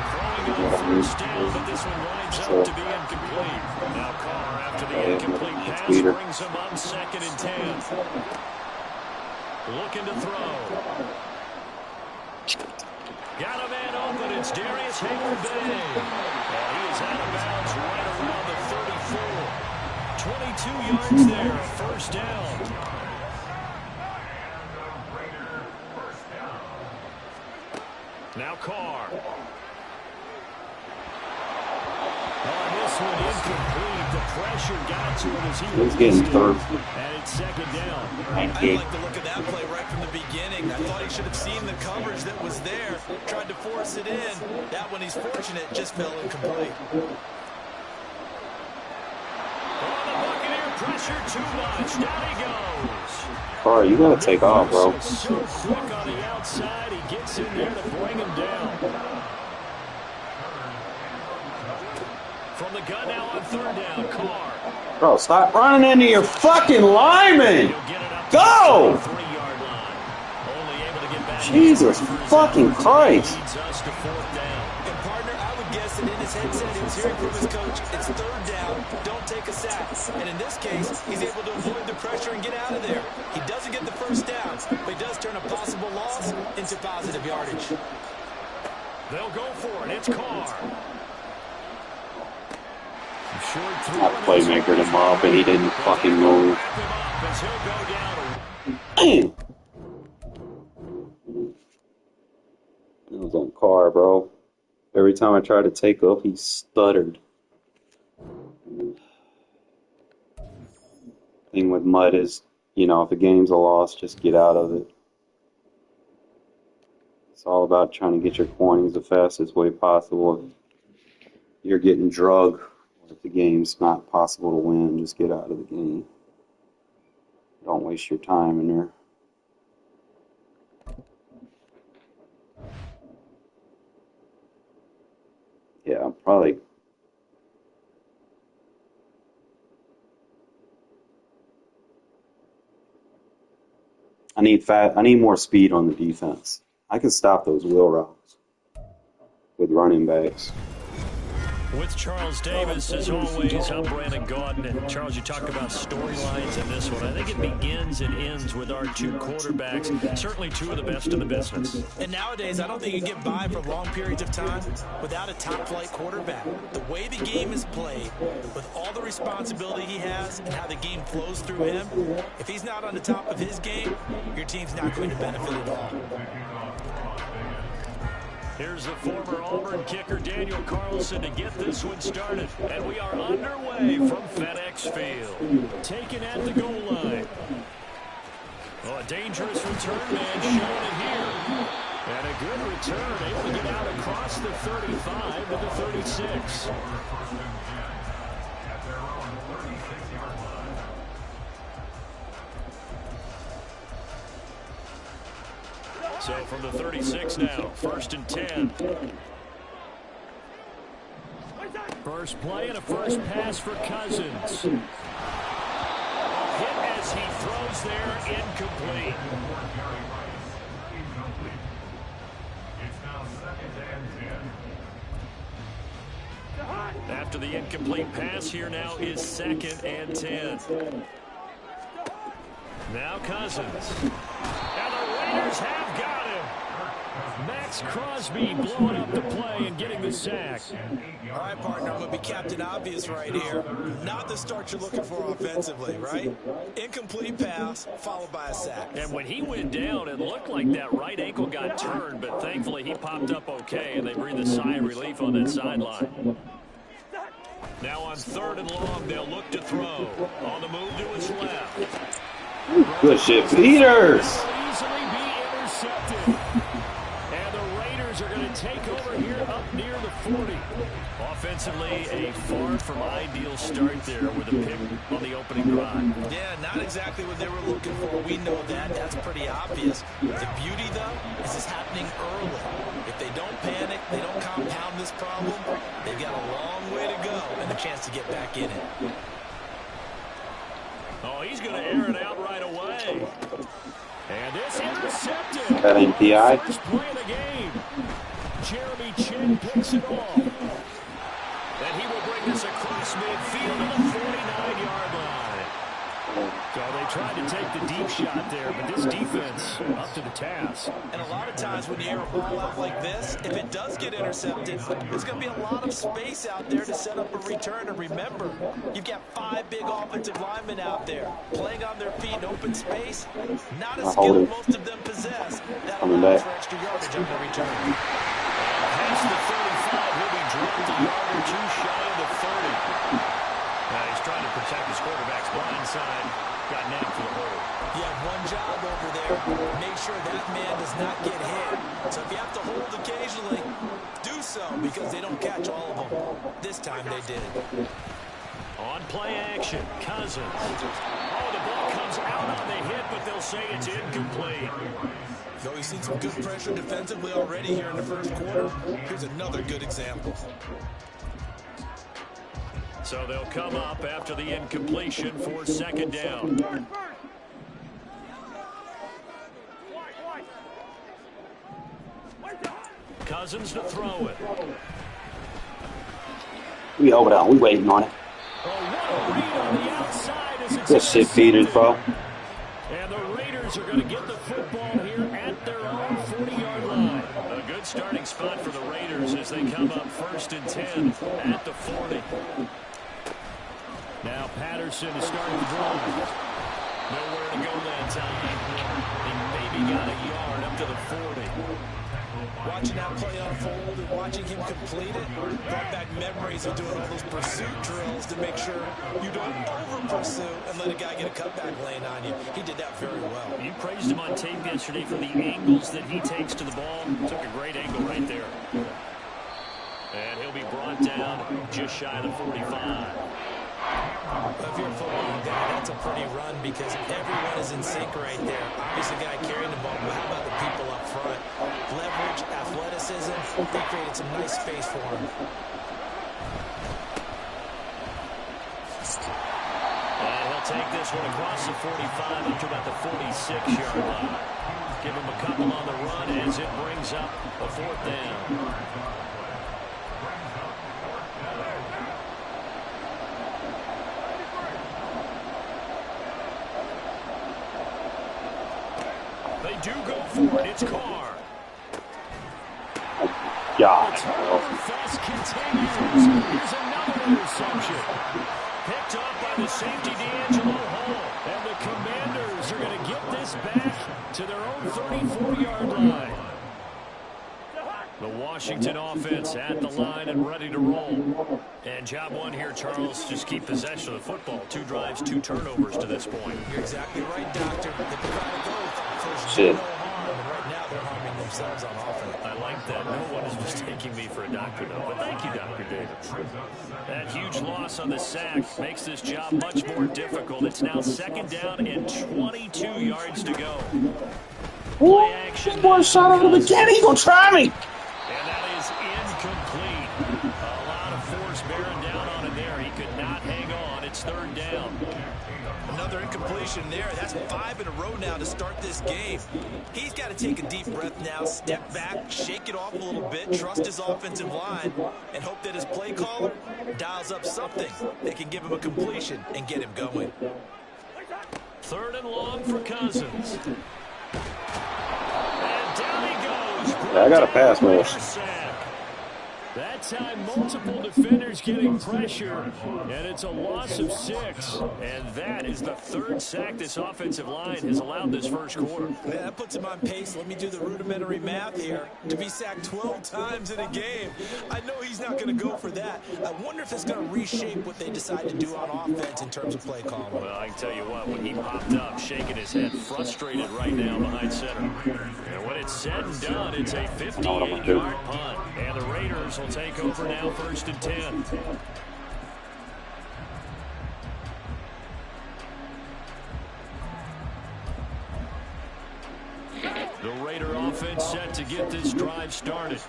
Throwing on first down, but this one winds up to be incomplete. Now Carr, after the incomplete pass, brings him on 2nd and 10. Looking to throw. Got a man open. It's Darius Hayward-Bay. And he is out of bounds right around the 34. 22 yards there. First down. Now Carr. On this one, incomplete. The pressure got to him as he was getting third. And it's 2nd down. I like the look of that play right from the beginning. I thought he should have seen the coverage that was there, tried to force it in. That one, he's fortunate, just fell incomplete. Oh, the Buccaneer pressure too much. Down he goes. Carr, you gotta take off, bro. So quick on the outside, he gets in there to bring him down. From the gun now on 3rd down, Carr. Bro, stop running into your fucking lineman! Go! Jesus fucking Christ! And partner, I would guess that in his headset he was hearing from his coach, it's 3rd down, don't take a sack. And in this case, he's able to avoid the pressure and get out of there. He doesn't get the first down, but he does turn a possible loss into positive yardage. They'll go for it. It's Carr. That playmaker to Mob, and he didn't fucking move. Damn! It was on Carr, bro. Every time I tried to take off, he stuttered. Thing with MUT is, you know, if the game's a loss, just get out of it. It's all about trying to get your coins the fastest way possible. If you're getting drugged, if the game's not possible to win, just get out of the game. Don't waste your time in there. Yeah, probably. I need more speed on the defense. I can stop those wheel routes with running backs. With Charles Davis, as always, I'm Brandon Gaudin. And Charles, you talk about storylines in this one. I think it begins and ends with our 2 quarterbacks, certainly 2 of the best in the business. And nowadays, I don't think you can get by for long periods of time without a top-flight quarterback. The way the game is played, with all the responsibility he has and how the game flows through him, if he's not on the top of his game, your team's not going to benefit at all. Here's the former Auburn kicker Daniel Carlson to get this one started. And we are underway from FedEx Field. Taken at the goal line. Well, a dangerous return man showing it here. And a good return, able to get out across the 35 to the 36. So from the 36 now, 1st and 10. First play and a first pass for Cousins. Hit as he throws there, incomplete. After the incomplete pass, here now is 2nd and 10. Now Cousins. And the Raiders have got him. Max Crosby blowing up the play and getting the sack. All right, partner, I'm going to be Captain Obvious right here. Not the start you're looking for offensively, right? Incomplete pass, followed by a sack. And when he went down, it looked like that right ankle got turned, but thankfully he popped up okay, and they breathed a sigh of relief on that sideline. Now on 3rd and long, they'll look to throw. On the move to his left. Good shit, Peters. Easily be intercepted. And the Raiders are going to take over here up near the 40. Offensively, a far from ideal start there with a pick on the opening drive. Yeah, not exactly what they were looking for. We know that. That's pretty obvious. The beauty, though, is it's happening early. If they don't panic, they don't compound this problem, they've got a long way to go and a chance to get back in it. Oh, he's going to air it out right away. And this intercepted. That ain't PI. First play of the game. Jeremy Chin picks it off. And he will bring this across midfield to the 49-yard line. So they tried to take the deep shot there, but this defense up to the task. And a lot of times when you air a ball out like this, if it does get intercepted, there's going to be a lot of space out there to set up a return. And remember, you've got 5 big offensive linemen out there playing on their feet in open space. Not a skill most of them possess. That allows for extra yardage on the return. Past the 35, he'll be dropped a yard or two shy of the 30. He's trying to protect his quarterback's blind side. Got nabbed for the hold. You have one job over there. Make sure that man does not get hit. So if you have to hold occasionally, do so because they don't catch all of them. This time they did. On play action, Cousins. Oh, the ball comes out on the hit, but they'll say it's incomplete. Though we've seen some good pressure defensively already here in the first quarter, here's another good example. So they'll come up after the incompletion for 2nd down. Cousins to throw it. We hold on. We waiting on it. Oh, what a read on the outside as it's Good shit, Peters, bro. And the Raiders are going to get the football here at their own 40-yard line. A good starting spot for the Raiders as they come up 1st and 10 at the 40. Now Patterson is starting to drive. Nowhere to go that time. He maybe got a yard up to the 40. Watching that play unfold and watching him complete it brought back memories of doing all those pursuit drills to make sure you don't over-pursue and let a guy get a cutback lane on you. He did that very well. You praised him on tape yesterday for the angles that he takes to the ball. Took a great angle right there. And he'll be brought down just shy of the 45. If you're a football guy, that's a pretty run because everyone is in sync right there. Obviously, the guy carrying the ball, but how about the people up front? Leverage, athleticism, they created some nice space for him. And he'll take this one across the 45 up to about the 46-yard line. Give him a couple on the run as it brings up a 4th down. They do go for it. It's Carr. God. The turnover fest continues. Here's another interception. Picked up by the safety D'Angelo Hall. And the Commanders are going to get this back to their own 34-yard line. The Washington offense at the line and ready to roll. And job one here, Charles, just keep possession of the football. 2 drives, 2 turnovers to this point. You're exactly right, Doctor. Hippocratic oath. First, Shit. no harm. And right now, they're harming themselves on offense. I like that. No one is mistaking me for a doctor, though. But thank you, Dr. Davis. That huge loss on the sack makes this job much more difficult. It's now 2nd down and 22 yards to go. Play action. One shot over the beginning. He gonna try me. And that is incomplete. A lot of force bearing down on it there. He could not hang on. It's 3rd down. Another incompletion there. That's 5 in a row now to start this game. He's got to take a deep breath now, step back, shake it off a little bit, trust his offensive line, and hope that his play caller dials up something that can give him a completion and get him going. 3rd and long for Cousins. And down he goes. I got a pass rush. That time, multiple defenders getting pressure, and it's a loss of 6. And that is the 3rd sack this offensive line has allowed this first quarter. Yeah, that puts him on pace. Let me do the rudimentary math here. To be sacked 12 times in a game, I know he's not going to go for that. I wonder if it's going to reshape what they decide to do on offense in terms of play calling. Well, I can tell you what, when he popped up, shaking his head, frustrated right now behind center. And when it's said and done, it's a 58-yard punt. And the Raiders will take over now, 1st and 10. The Raider offense set to get this drive started.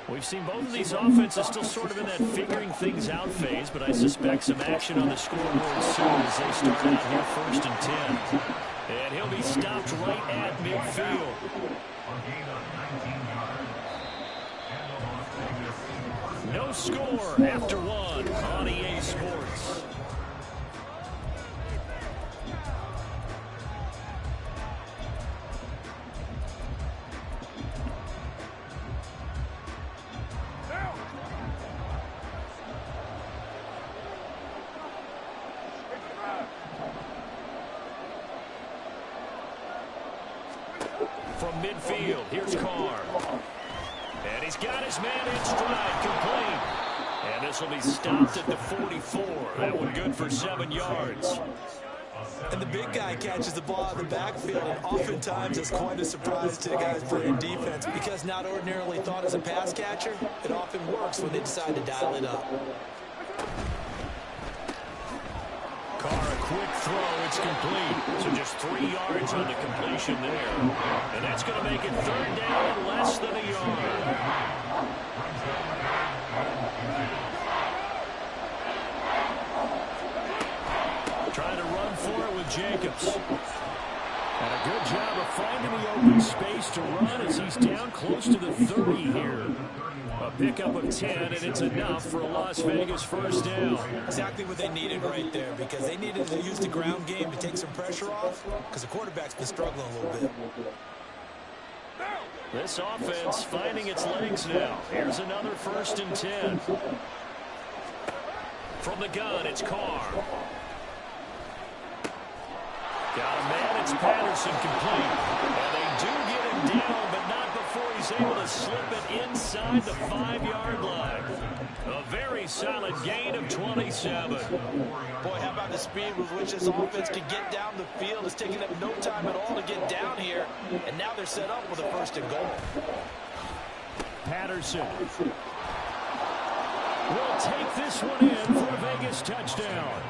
We've seen both of these offenses still sort of in that figuring things out phase, but I suspect some action on the scoreboard soon as they start out here 1st and 10. And he'll be stopped right at midfield. No score after 1 on EA Sports. From midfield, here's Carr. And he's got his man in stride, complete. And this will be stopped at the 44. That one good for 7 yards. And the big guy catches the ball in the backfield, and oftentimes it's quite a surprise to the guys playing defense because not ordinarily thought as a pass catcher, it often works when they decide to dial it up. Carr, a quick throw, it's complete. So just 3 yards on the completion there. And that's going to make it 3rd down and less than a yard. Trying to run for it with Jacobs. And a good job of finding the open space to run as he's down close to the 30 here. A pickup of 10, and it's enough for a Las Vegas 1st down. Exactly what they needed right there, because they needed to use the ground game to take some pressure off, because the quarterback's been struggling a little bit. This offense finding its legs now. Here's another 1st and 10. From the gun, it's Carr. Got a man, it's Patterson, complete. And they do get him down, but not before he's able to slip it inside the 5-yard line. A very solid gain of 27. Boy, how about the speed with which this offense can get down the field? It's taking them no time at all to get down here. And now they're set up with a 1st and goal. Patterson will take this one in for a Vegas touchdown.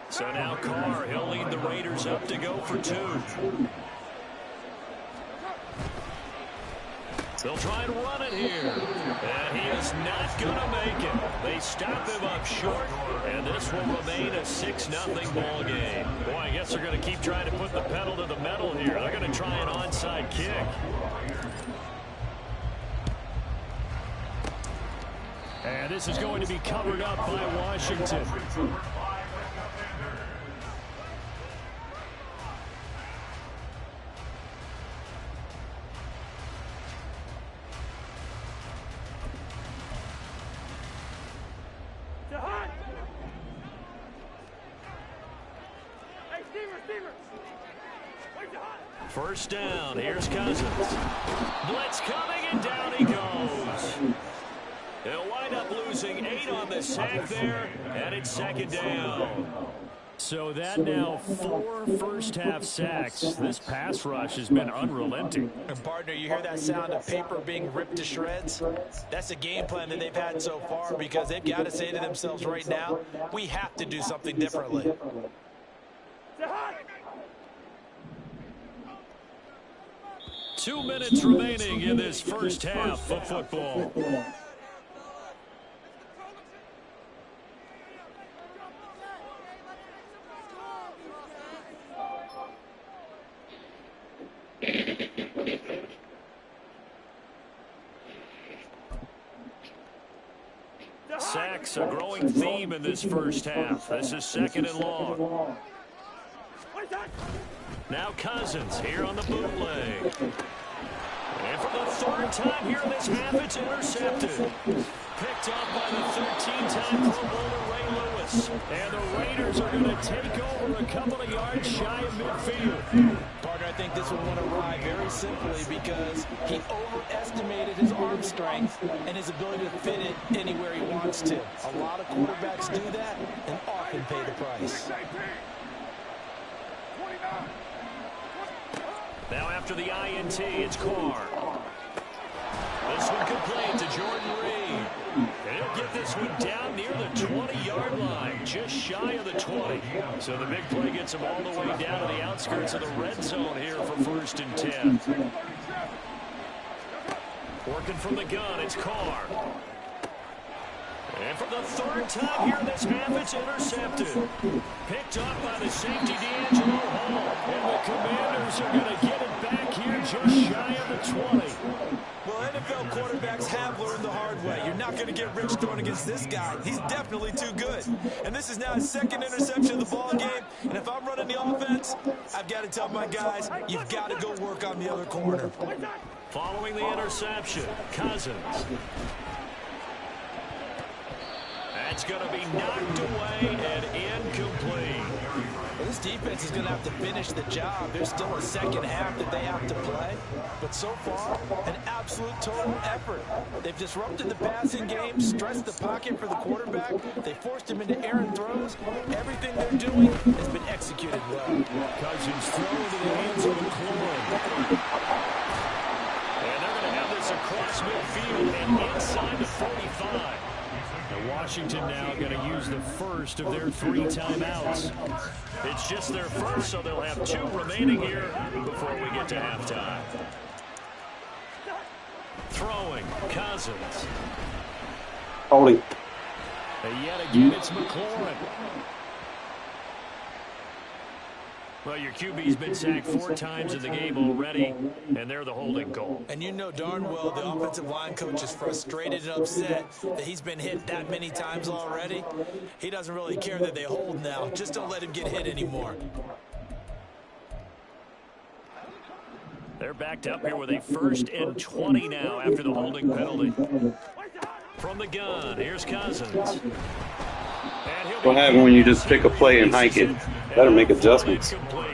So now Carr, he'll lead the Raiders up to go for 2. They'll try and run it here. And he is not going to make it. They stop him up short, and this will remain a 6-0 ball game. Boy, I guess they're going to keep trying to put the pedal to the metal here. They're going to try an onside kick. And this is going to be covered up by Washington. First down. Here's Cousins. Blitz coming, and down he goes. They'll wind up losing 8 on the sack there, and it's second down. So that now 4 first-half sacks. This pass rush has been unrelenting. And partner, you hear that sound of paper being ripped to shreds? That's the game plan that they've had so far, because they've got to say to themselves right now, we have to do something differently. 2 minutes remaining in this first half of football. Sacks, a growing theme in this first half. This is second and long. Now Cousins here on the bootleg. And for the 3rd time here in this half, it's intercepted. Picked up by the 13-time Pro Bowler Ray Lewis. And the Raiders are going to take over a couple of yards shy of midfield. Partner, I think this one went awry very simply because he overestimated his arm strength and his ability to fit it anywhere he wants to. A lot of quarterbacks do that and often pay the price. Now after the INT, it's Carr. This one complete to Jordan Reed. And he'll get this one down near the 20-yard line, just shy of the 20. So the big play gets him all the way down to the outskirts of the red zone here for 1st and 10. Working from the gun, it's Carr. And for the 3rd time here in this half, it's intercepted. Picked up by the safety, D'Angelo Hall. And the Commanders are going to get it back here just shy of the 20. Well, NFL quarterbacks have learned the hard way. You're not going to get rich throwing against this guy. He's definitely too good. And this is now his 2nd interception of the ball game. And if I'm running the offense, I've got to tell my guys, you've got to go work on the other corner. Following the interception, Cousins. That's going to be knocked away and incomplete. Well, this defense is going to have to finish the job. There's still a second half that they have to play. But so far, an absolute total effort. They've disrupted the passing game, stressed the pocket for the quarterback. They forced him into errant throws. Everything they're doing has been executed well. Cousins throw into the hands of McLaurin. And they're going to have this across midfield and inside the 45. Now Washington now going to use the first of their 3 timeouts. It's just their first, so they'll have 2 remaining here before we get to halftime. Throwing, Cousins. Holding. And yet again, it's McLaurin. Well, your QB's been sacked 4 times in the game already, and they're the holding call. And you know darn well the offensive line coach is frustrated and upset that he's been hit that many times already. He doesn't really care that they hold now. Just don't let him get hit anymore. They're backed up here with a 1st and 20 now after the holding penalty. From the gun, here's Cousins. What happens when you just pick a play and hike it? Better make adjustments. Well,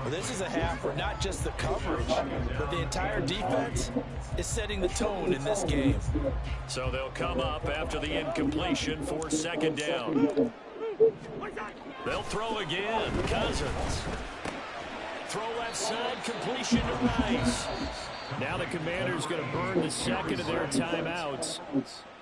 this is a half where not just the coverage, but the entire defense is setting the tone in this game. So they'll come up after the incompletion for 2nd down. They'll throw again. Cousins. Throw left side, completion to Rice. Now the Commanders going to burn the 2nd of their timeouts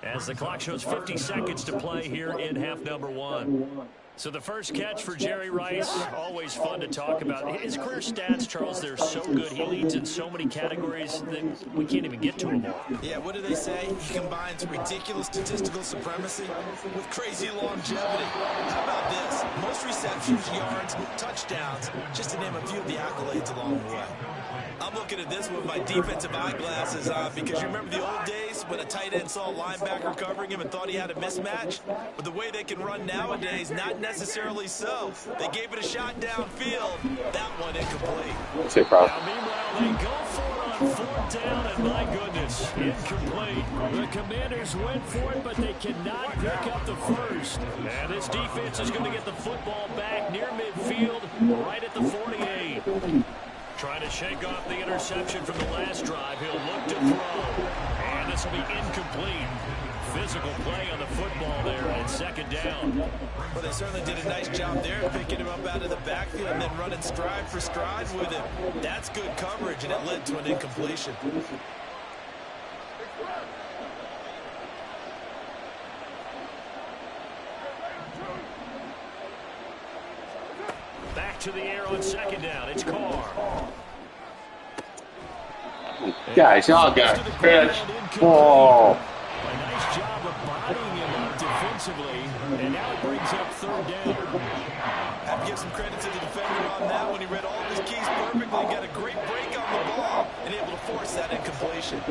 as the clock shows 50 seconds to play here in half number 1. So the first catch for Jerry Rice, always fun to talk about. His career stats, Charles, they're so good. He leads in so many categories that we can't even get to them all. Yeah, what do they say? He combines ridiculous statistical supremacy with crazy longevity. How about this? Most receptions, yards, touchdowns, just to name a few of the accolades along the way. I'm looking at this with my defensive eyeglasses on because you remember the old days when a tight end saw a linebacker covering him and thought he had a mismatch? But the way they can run nowadays, not necessarily so. They gave it a shot downfield. That one incomplete. Say proud. Now, meanwhile, they go for it on 4th down, and my goodness, incomplete. The Commanders went for it, but they cannot pick up the first. And this defense is going to get the football back near midfield, right at the 48. Trying to shake off the interception from the last drive. He'll look to throw. And this will be incomplete. Physical play on the football there at second down. Well, they certainly did a nice job there, picking him up out of the backfield and then running stride for stride with him. That's good coverage, and it led to an incompletion. Back to the air on second down. It's Carr. Guys, y'all got to catch ball. A nice job of bodying him up defensively, and now it brings up third down. Have to give some credit to the defender on that one. He read all of his keys perfectly, got a great break on the ball, and able to force that incompletion.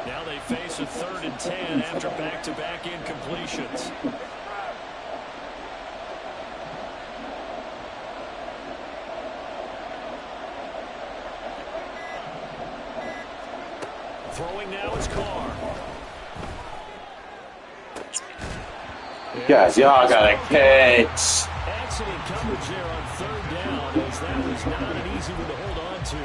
Now they face a 3rd and 10 after back-to-back incompletions. Throwing now is Carr. Guys, y'all got to catch. Excellent coverage there on third down, as that was not an easy one to hold on to.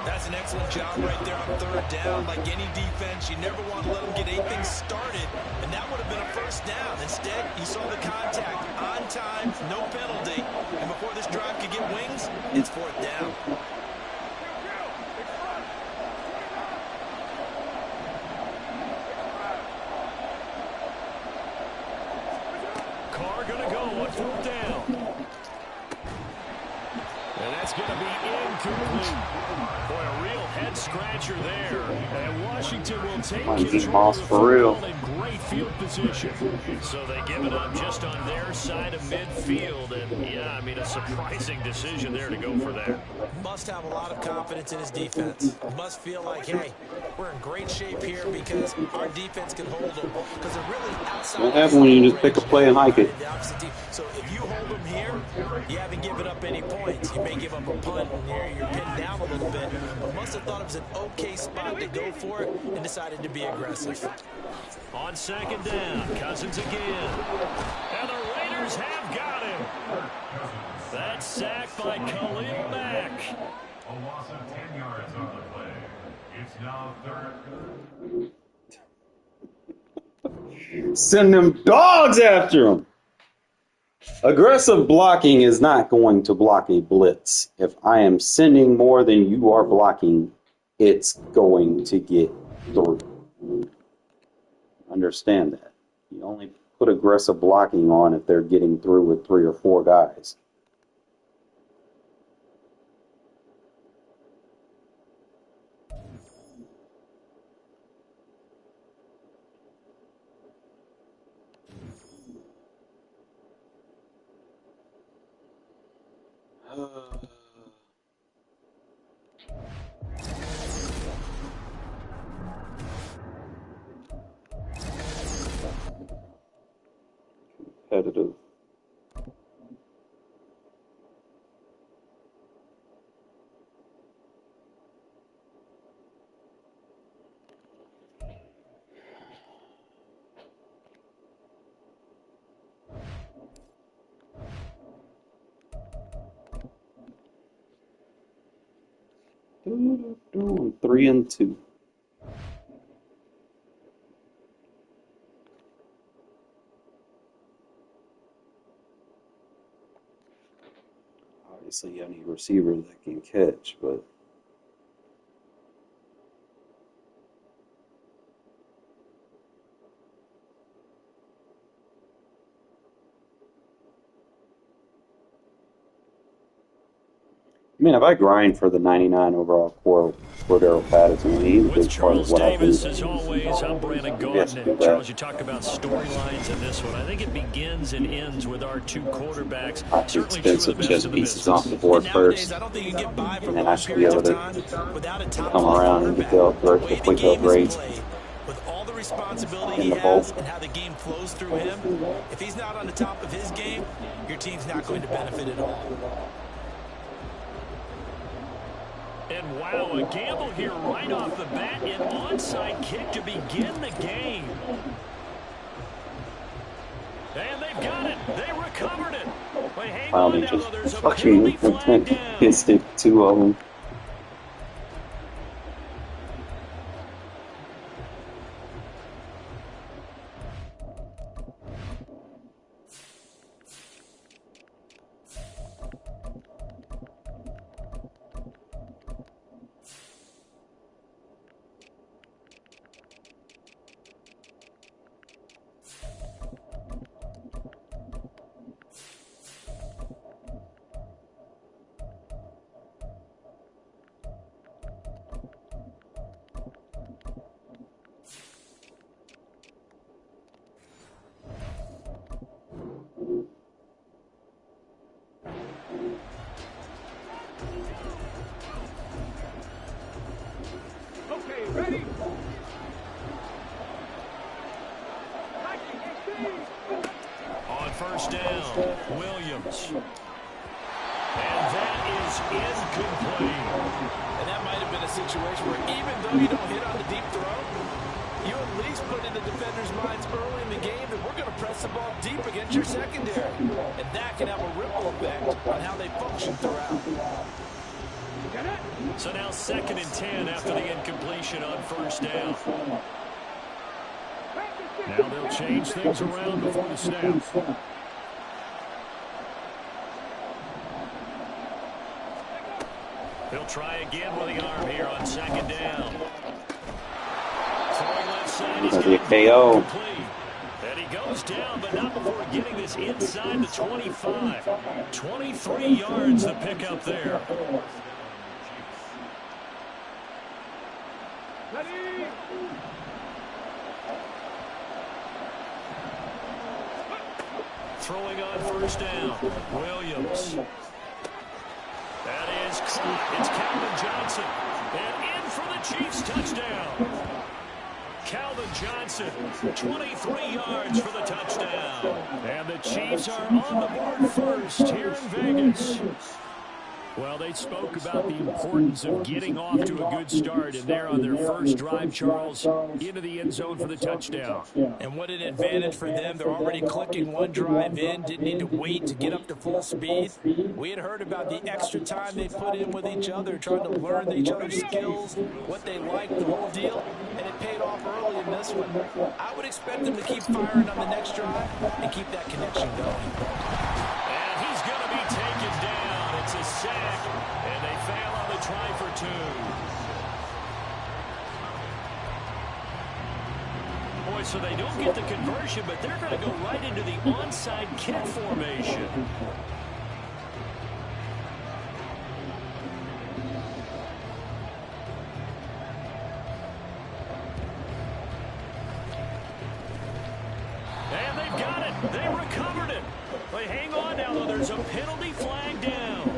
That's an excellent job right there on third down. Like any defense, you never want to let them get anything started, and that would have been a first down. Instead, you saw the contact on time, no penalty, and before this drive could get wings, it's 4th down. Carr going to go on 4th down. And that's going to be incomplete. Boy, a real head-scratcher there. And Washington will take control of the football in great field position. So they give it up just on their side of midfield. And, yeah, I mean, a surprising decision there to go for that. Must have a lot of confidence in his defense. Must feel like, hey, we're in great shape here because our defense can hold them. Because they're really outside. What happens when you just pick a play and hike it? So if you hold them here, you haven't given up any points. You may give up a punt and you're pinned down a little bit. But must have thought it was an okay spot to go for it and decided to be aggressive. On second down, Cousins again. And the Raiders have got him. That's sacked by Khalil Mack. A loss of 10 yards on the play. It's now 3rd. Send them dogs after him. Aggressive blocking is not going to block a blitz. If I am sending more than you are blocking, it's going to get through. Understand that. You only put aggressive blocking on if they're getting through with 3 or 4 guys. Competitive. I'm 3 and 2. Obviously, you need a receiver that can catch, but I mean, if I grind for the 99 overall Cordero Patterson, he's a With big part of Charles what I do. Davis, as always, I'm Brandon Yes, Gaudin. do And that. Charles, you talked about storylines in this one. I think it begins and ends with our 2 quarterbacks. Pop the Certainly true of expensive the best chess of the pieces off business. the board Nowadays, first, I don't think you can get by for and then I long should be able periods of to time without a top come around and get the way the quick game is upgrades played, with all the responsibility in he the has bowl. and how the game flows through him. If he's not on the top of his game, your team's not going to benefit at all. And wow, a gamble here right off the bat. An onside kick to begin the game. And they've got it. They recovered it. But hang Finally on now, just though. There's a fucking penalty flag down. hit stick 2 of them. On first down, Williams. And that is incomplete. And that might have been a situation where even though you don't hit on the deep throw, you at least put in the defender's minds early in the game that we're going to press the ball deep against your secondary. And that can have a ripple effect on how they function throughout. So now 2nd and 10 after the incompletion on first down. Now they'll change things around before the snap. He'll try again with the arm here on 2nd down. Throwing left side. He's That'll be a getting KO. complete. And he goes down, but not before getting this inside the 25. 23 yards the pickup there. Throwing on first down, Williams. That is caught. It's Calvin Johnson. And in for the Chiefs touchdown. Calvin Johnson, 23 yards for the touchdown. And the Chiefs are on the board first here in Vegas. Well, they spoke about the importance of getting off to a good start, and they're on their first drive, Charles, into the end zone for the touchdown. And what an advantage for them. They're already clicking one drive in, didn't need to wait to get up to full speed. We had heard about the extra time they put in with each other, trying to learn each other's skills, what they liked, the whole deal, and it paid off early in this one. I would expect them to keep firing on the next drive and keep that connection going. And he's going to be taken down. It's a sack, and they fail on the try for 2. Boy, so they don't get the conversion, but they're going to go right into the onside kick formation. And they've got it. They recovered it. They hang on now, though. There's a penalty flag down.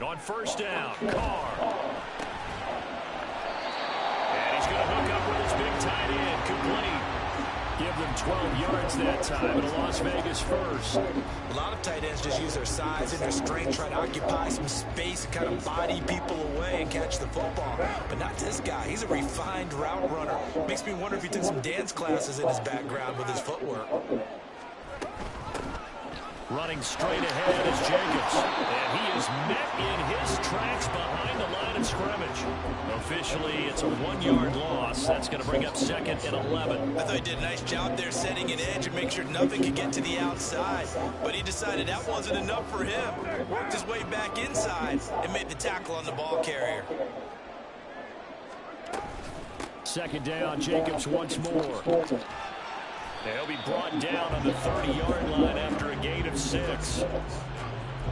On first down, Carr. And he's going to hook up with his big tight end, complete. Give them 12 yards that time, and a Las Vegas first. A lot of tight ends just use their size and their strength, try to occupy some space and kind of body people away and catch the football. But not this guy. He's a refined route runner. Makes me wonder if he took some dance classes in his background with his footwork. Running straight ahead is Jacobs. And he is met in his tracks behind the line of scrimmage. Officially, it's a 1-yard loss. That's going to bring up 2nd and 11. I thought he did a nice job there setting an edge and make sure nothing could get to the outside. But he decided that wasn't enough for him. Worked his way back inside and made the tackle on the ball carrier. 2nd down, Jacobs once more. They'll be brought down on the 30-yard line after a gain of 6.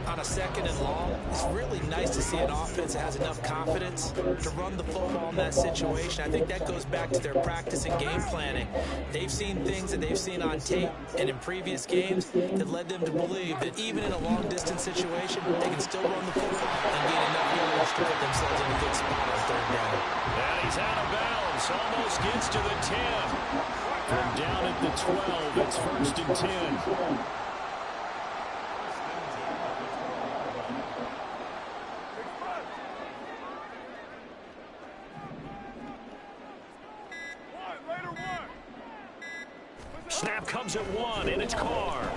On a 2nd and long, it's really nice to see an offense that has enough confidence to run the football in that situation. I think that goes back to their practice and game planning. They've seen things that they've seen on tape and in previous games that led them to believe that even in a long-distance situation, they can still run the football and gain enough yards to put themselves in a good spot on 3rd down. And he's out of bounds. Almost gets to the 10. From down at the 12, it's 1st and 10. Snap comes at 1, and it's Carr.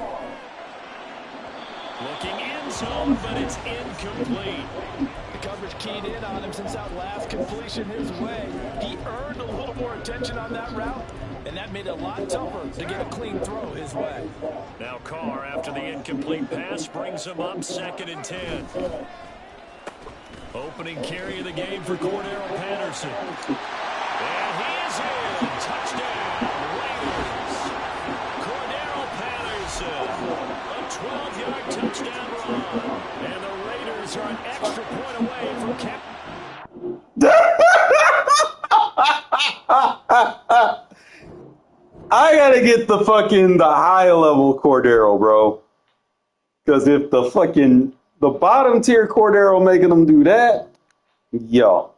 Looking end zone, but it's incomplete. The coverage keyed in on him since that last completion his way. He earned a little more attention on that route, and that made it a lot tougher to get a clean throw his way. Now Carr, after the incomplete pass, brings him up 2nd and 10. Opening carry of the game for Cordero Patterson. And he is in. Touchdown, Raiders. Cordero Patterson. A 12-yard touchdown run. And the Raiders are an extra point away from cap. I gotta get the high level Cordero, bro. Because if the bottom tier Cordero making them do that, yo,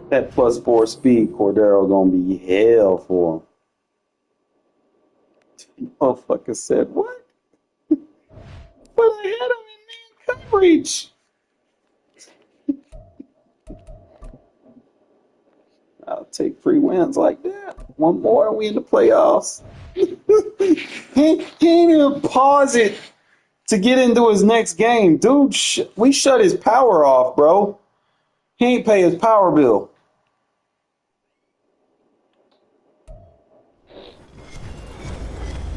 that +4 speed Cordero gonna be hell for him. Motherfucker said what? But I had him in man coverage. I'll take free wins like that. One more and we in the playoffs. He ain't even pause it to get into his next game. Dude, we shut his power off, bro. He ain't pay his power bill.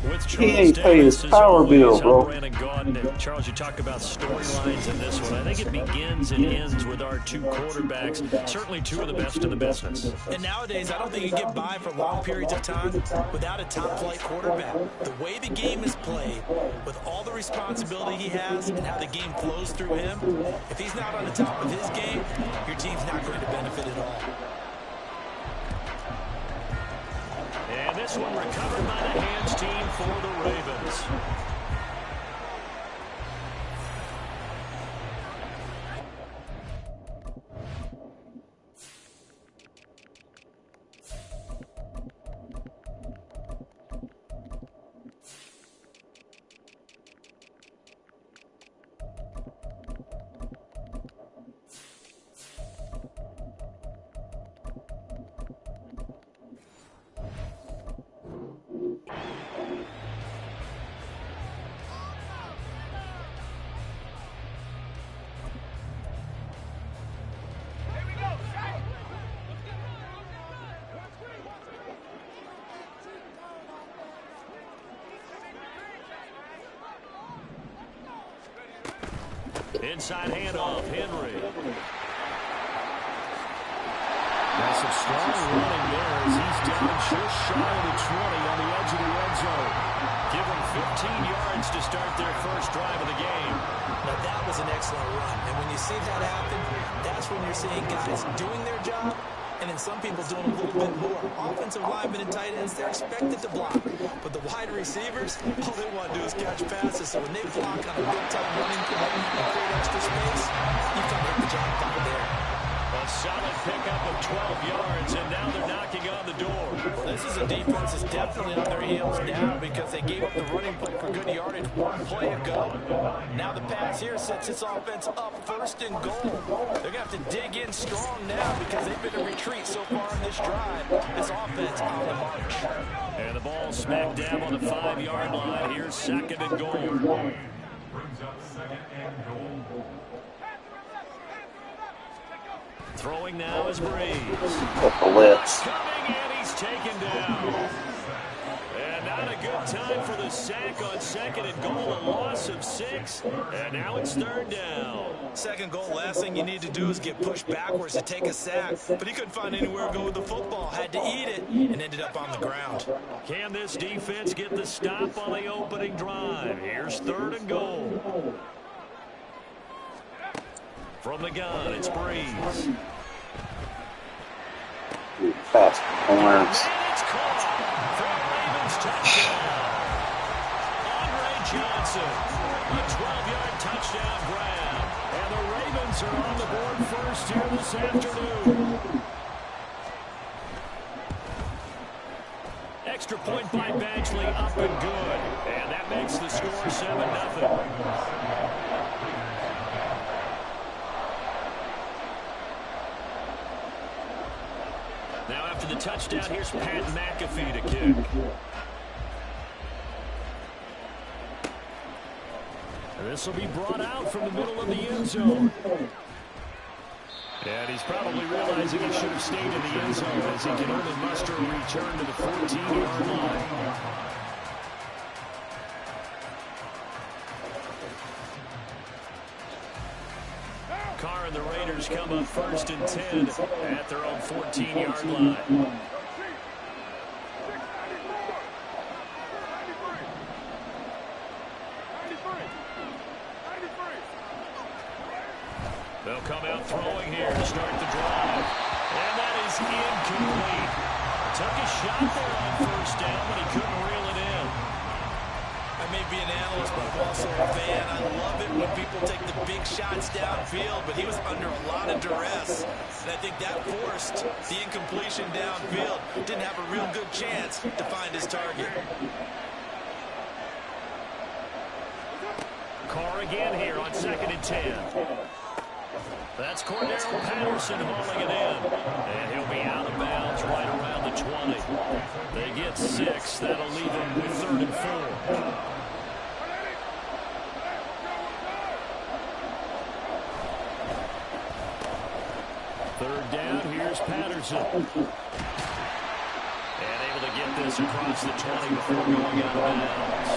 With He ain't pay his power bill, bro. Charles, you talk about storylines in this one. I think it begins and ends with our two quarterbacks. Certainly two of the best in the business. And nowadays, I don't think you get by for long periods of time without a top-flight quarterback. The way the game is played, with all the responsibility he has and how the game flows through him, if he's not on the top of his game, your team's not going to benefit at all. And this one recovered by the hands team for the Ravens. Inside handoff, Henry. That's some strong running there as he's down just shy of the 20 on the edge of the red zone. Give them 15 yards to start their first drive of the game. Now that was an excellent run. And when you see that happen, that's when you're seeing guys doing their job and then some people doing a little bit more. Offensive linemen and tight ends, they're expected to block. But the wide receivers, all they want to do is catch passes. So when they block on a big-time running play and create extra space, you come hit the jackpot there. A solid pickup of 12 yards, and now they're knocking on the door. Well, this is a defense that's definitely on their heels now because they gave up the running play for good yardage one play ago. Now the pass here sets this offense up first and goal. They're going to have to dig in strong now because they've been in retreat so far in this drive. This offense on the march. And the ball smacked down on the 5-yard line. Here's second and goal. Brings up second and goal. Throwing now is Breeze. Blitz. Coming and he's taken down. And not a good time for the sack on second and goal. A loss of 6. And now it's third down. Second goal, last thing you need to do is get pushed backwards to take a sack. But he couldn't find anywhere to go with the football. Had to eat it and ended up on the ground. Can this defense get the stop on the opening drive? Here's third and goal. From the gun, it's Breeze. Fast corners. And it's caught for a Ravens touchdown. Andre Johnson, a 12-yard touchdown grab. And the Ravens are on the board first here this afternoon. Extra point by Badgley, up and good. And that makes the score 7-0. Now after the touchdown, here's Pat McAfee to kick. And this will be brought out from the middle of the end zone. And he's probably realizing he should have stayed in the end zone as he can only muster a return to the 14-yard line. Carr and the Raiders come up first and 10 at their own 14-yard line. They'll come out throwing here to start the drive. And that is incomplete. Took a shot there on first down, but he couldn't reel it in. I may be an analyst, but I'm also a fan. I love it when people take the big shots downfield, but he was under a lot of duress. And I think that forced the incompletion downfield. Didn't have a real good chance to find his target. Carr again here on 2nd and 10. That's Cordero Patterson hauling it in. And he'll be out of bounds right around the 20. They get 6. That'll leave them with 3rd and 4. Third down, here's Patterson. And able to get this across the 20 before going out of bounds.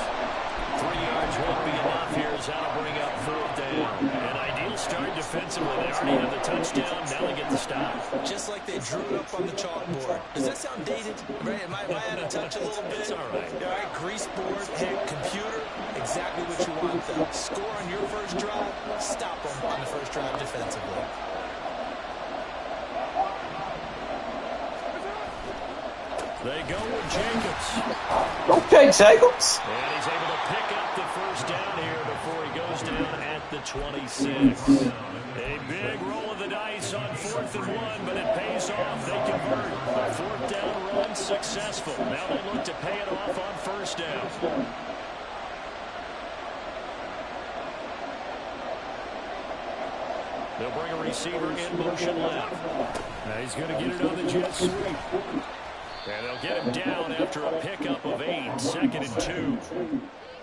3 yards won't be enough here as that'll bring up 4th down. An ideal start defensively. They already have the touchdown. Now they get the stop. Just like they drew it up on the chalkboard. Does that sound dated? Right? Am I out of touch a little bit? It's all right. All right, grease board, hey, computer, exactly what you want though. Score on your first drive, stop them on the first drive defensively. They go with Jacobs. Okay, Jacobs. And he's able to pick up the first down here before he goes down at the 26. A big roll of the dice on 4th and 1, but it pays off. They convert. 4th down run successful. Now they look to pay it off on 1st down. They'll bring a receiver in motion left. Now he's going to get it on the jet sweep. And they'll get him down after a pickup of 8, 2nd and 2.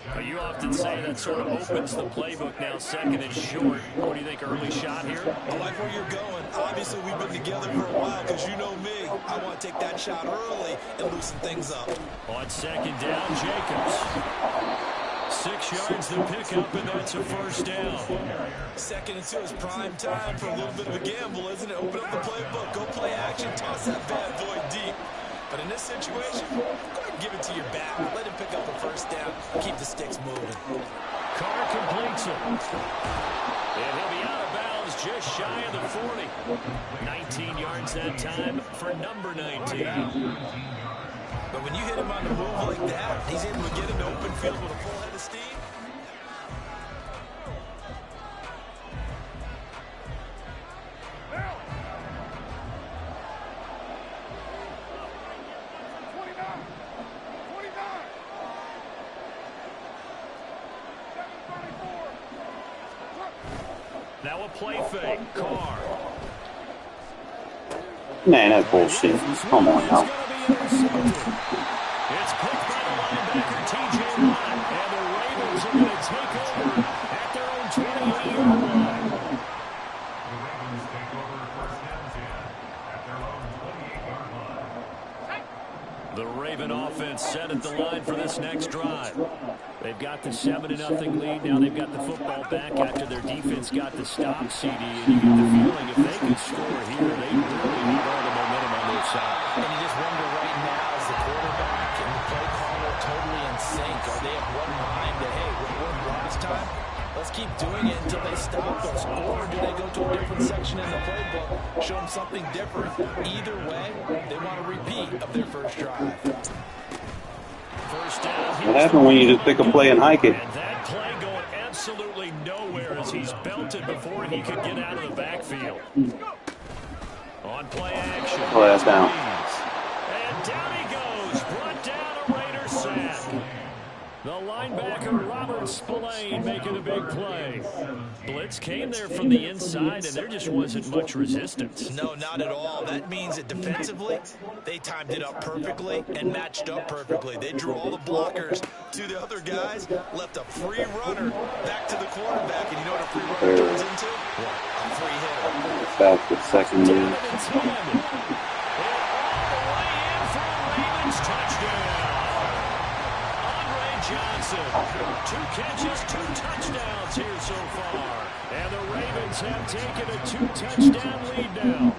Now you often say that sort of opens the playbook now, 2nd and short. What do you think, early shot here? I like where you're going. Obviously, we've been together for a while because you know me. I want to take that shot early and loosen things up. On 2nd down, Jacobs. 6 yards the pickup, and that's a 1st down. 2nd and 2 is prime time for a little bit of a gamble, isn't it? Open up the playbook, go play action, toss that bad boy deep. But in this situation, go ahead and give it to your back. Let him pick up the 1st down. Keep the sticks moving. Carr completes it. And he'll be out of bounds just shy of the 40. 19 yards that time for number 19. But when you hit him on the move like that, he's able to get into open field with a full head of steam. Now a play fake. Carr. Man, that's bullshit. Come on now. It's picked by the linebacker, T.J. Watt, and the Ravens are going to take over at their own 28-yard line. The Ravens take over 1st and 10 at their own 28-yard line. The Raven offense set at the line for this next drive. They've got the 7-0 lead. Now they've got the football back after their defense got the stop, CD. And you get the feeling if they can score here, they really need all the momentum on their side. And you just wonder right now, is the quarterback and the play caller totally in sync? Are they of one mind that, hey, what worked last time? Let's keep doing it until they stop us. Or do they go to a different section in the playbook, show them something different? Either way, they want a repeat of their first drive. First down. What happened when you just pick a play and hike it? And that play going absolutely nowhere as he's belted before he could get out of the backfield. On play action. Oh, that's down. And down he goes. Brought down a Raider sack. The linebacker, Robert Spillane, making a big play. Blitz came there from the inside, and there just wasn't much resistance. No, not at all. That means that defensively, they timed it up perfectly and matched up perfectly. They drew all the blockers to the other guys, left a free runner back to the quarterback. And you know what a free runner turns into? A free hitter. That's the second Down move. and intended. And all the way in for a Ravens touchdown. Johnson, 2 catches, 2 touchdowns here so far. And the Ravens have taken a 2-touchdown lead now.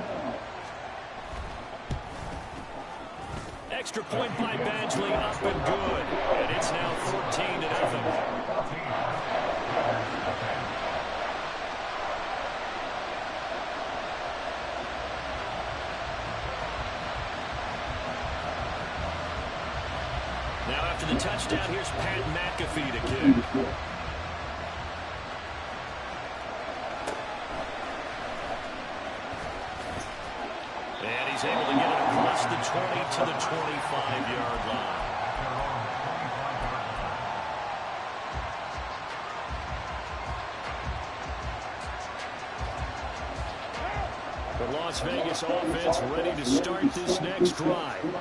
Extra point by Badgley up and good. And it's now 14-0. after the touchdown, here's Pat McAfee to kick. And he's able to get it across the 20 to the 25-yard line. The Las Vegas offense ready to start this next drive.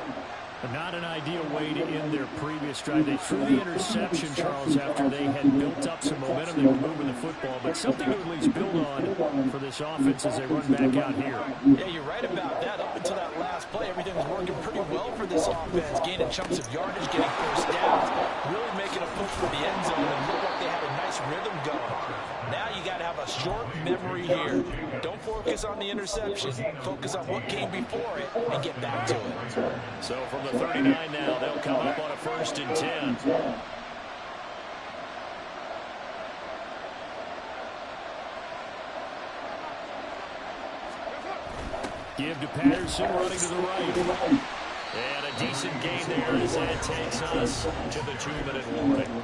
Not an ideal way to end their previous drive. They threw the interception, Charles, after they had built up some momentum. They were moving the football, but something to at least build on for this offense as they run back out here. Yeah, you're right about that. Up until that last play, everything was working pretty well for this offense. Gaining chunks of yardage, getting first downs, really making a push for the end zone, and looked like they had a nice rhythm going. Now you got to have a short memory here. Don't focus on the interception. Focus on what came before it and get back to it. So from the 39 now, they'll come up on a 1st and 10. Give to Patterson, running to the right. And a decent gain there as that takes us to the 2-minute warning.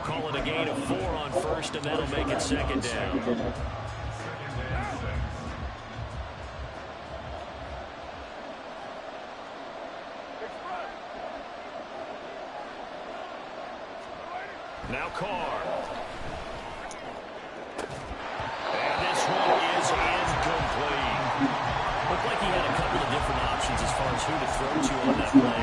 Call it a gain of 4 on 1st, and that'll make it 2nd down. Now Carr. And this one is incomplete. Looked like he had a couple of different options as far as who to throw to on that play.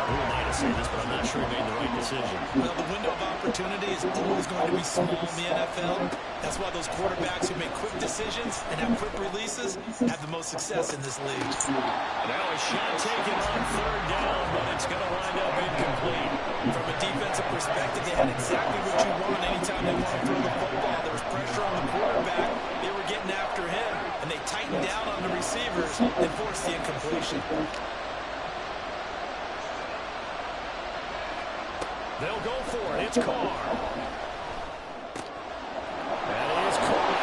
Who am I to say this, but I'm not sure he made the right decision. Well, the window of opportunity is always going to be small in the NFL. That's why those quarterbacks who make quick decisions and have quick releases have the most success in this league. Now a shot taken on 3rd down, but it's going to wind up incomplete. From a defensive perspective, they had exactly what you want anytime they want to throw the football. There was pressure on the quarterback. They were getting after him, and they tightened down on the receivers and forced the incompletion. They'll go for it. It's Carr. That is Carr.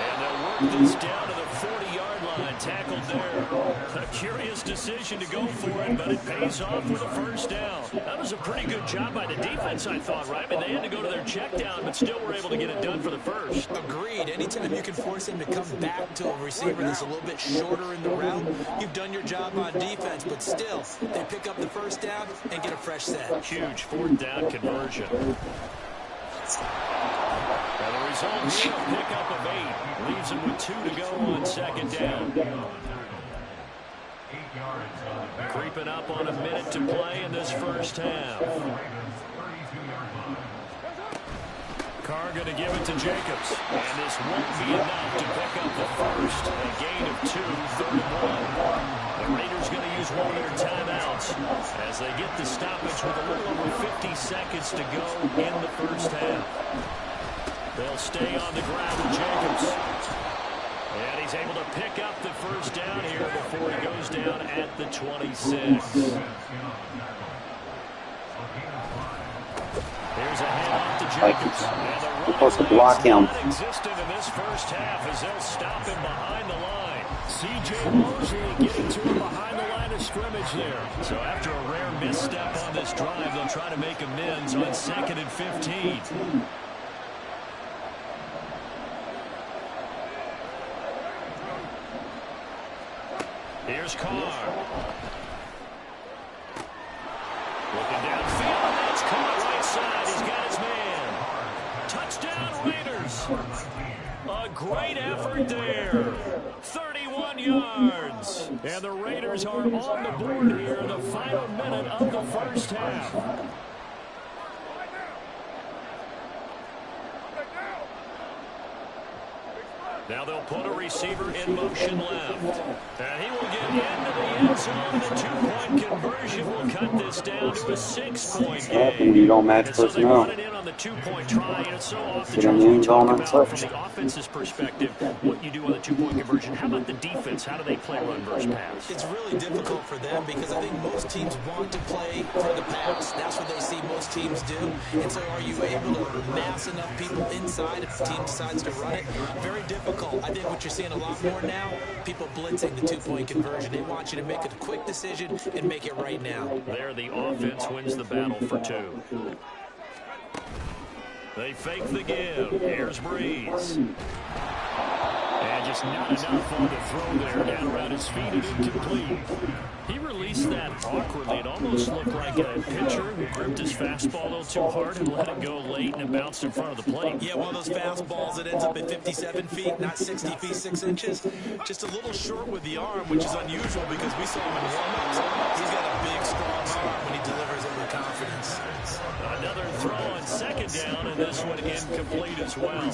And they'll work this down to the 40-yard line. Tackled there. A curious decision to go for it, but it pays off with a 1st down. That was a pretty good job by the defense, I thought, right? I mean, they had to go to their check down, but still were able to get it done for the 1st. Agreed. Anytime you can force him to come back to a receiver that's a little bit shorter in the route, you've done your job on defense, but still, they pick up the 1st down and get a fresh set. Huge 4th down conversion. And the result here, a pickup of 8. Leaves them with 2 to go on 2nd down. Creeping up on a minute to play in this 1st half. Carr going to give it to Jacobs. And this won't be enough to pick up the 1st. A gain of 2, 3rd and 1. The Raiders going to use one of their timeouts as they get the stoppage with a little over 50 seconds to go in the 1st half. They'll stay on the ground with Jacobs. And he's able to pick up the 1st down here before he goes down at the 26. Here's a handoff to Jacobs. And the supposed to block him. Existed in this 1st half as they'll stop him behind the line. C.J. Mosley getting to him behind the line of scrimmage there. So after a rare misstep on this drive, they'll try to make amends on 2nd and 15. Here's Carr. Looking downfield, and that's Carr right side. He's got his man. Touchdown, Raiders. A great effort there. 31 yards. And the Raiders are on the board here in the final minute of the 1st half. Now they'll put a receiver in motion left. And he will get into the end zone. The 2-point conversion will cut this down to a 6-point game. You don't match And so they personnel. run it in on the 2-point try. And it's so often Get in the end zone talk about untouched. from the offense's perspective what you do on the 2-point conversion. How about the defense? How do they play run versus pass? It's really difficult for them because I think most teams want to play for the pass. That's what they see most teams do. And so are you able to mass enough people inside if the team decides to run it? Very difficult call. I think what you're seeing a lot more now, people blitzing the two-point conversion. They want you to make a quick decision and make it right now. There, the offense wins the battle for 2. They fake the give. Here's Breeze. And just not enough on the throw there. Down around his feet and incomplete. He released that awkwardly. It almost looked like a pitcher who gripped his fastball a little too hard and let it go late, and it bounced in front of the plate. Yeah, one of those fastballs that ends up at 57 feet, not 60 feet, 6 inches. Just a little short with the arm, which is unusual because we saw him in warm-ups. He's got a big, strong arm when he delivers it with confidence. Another throw on second down, and this one incomplete as well.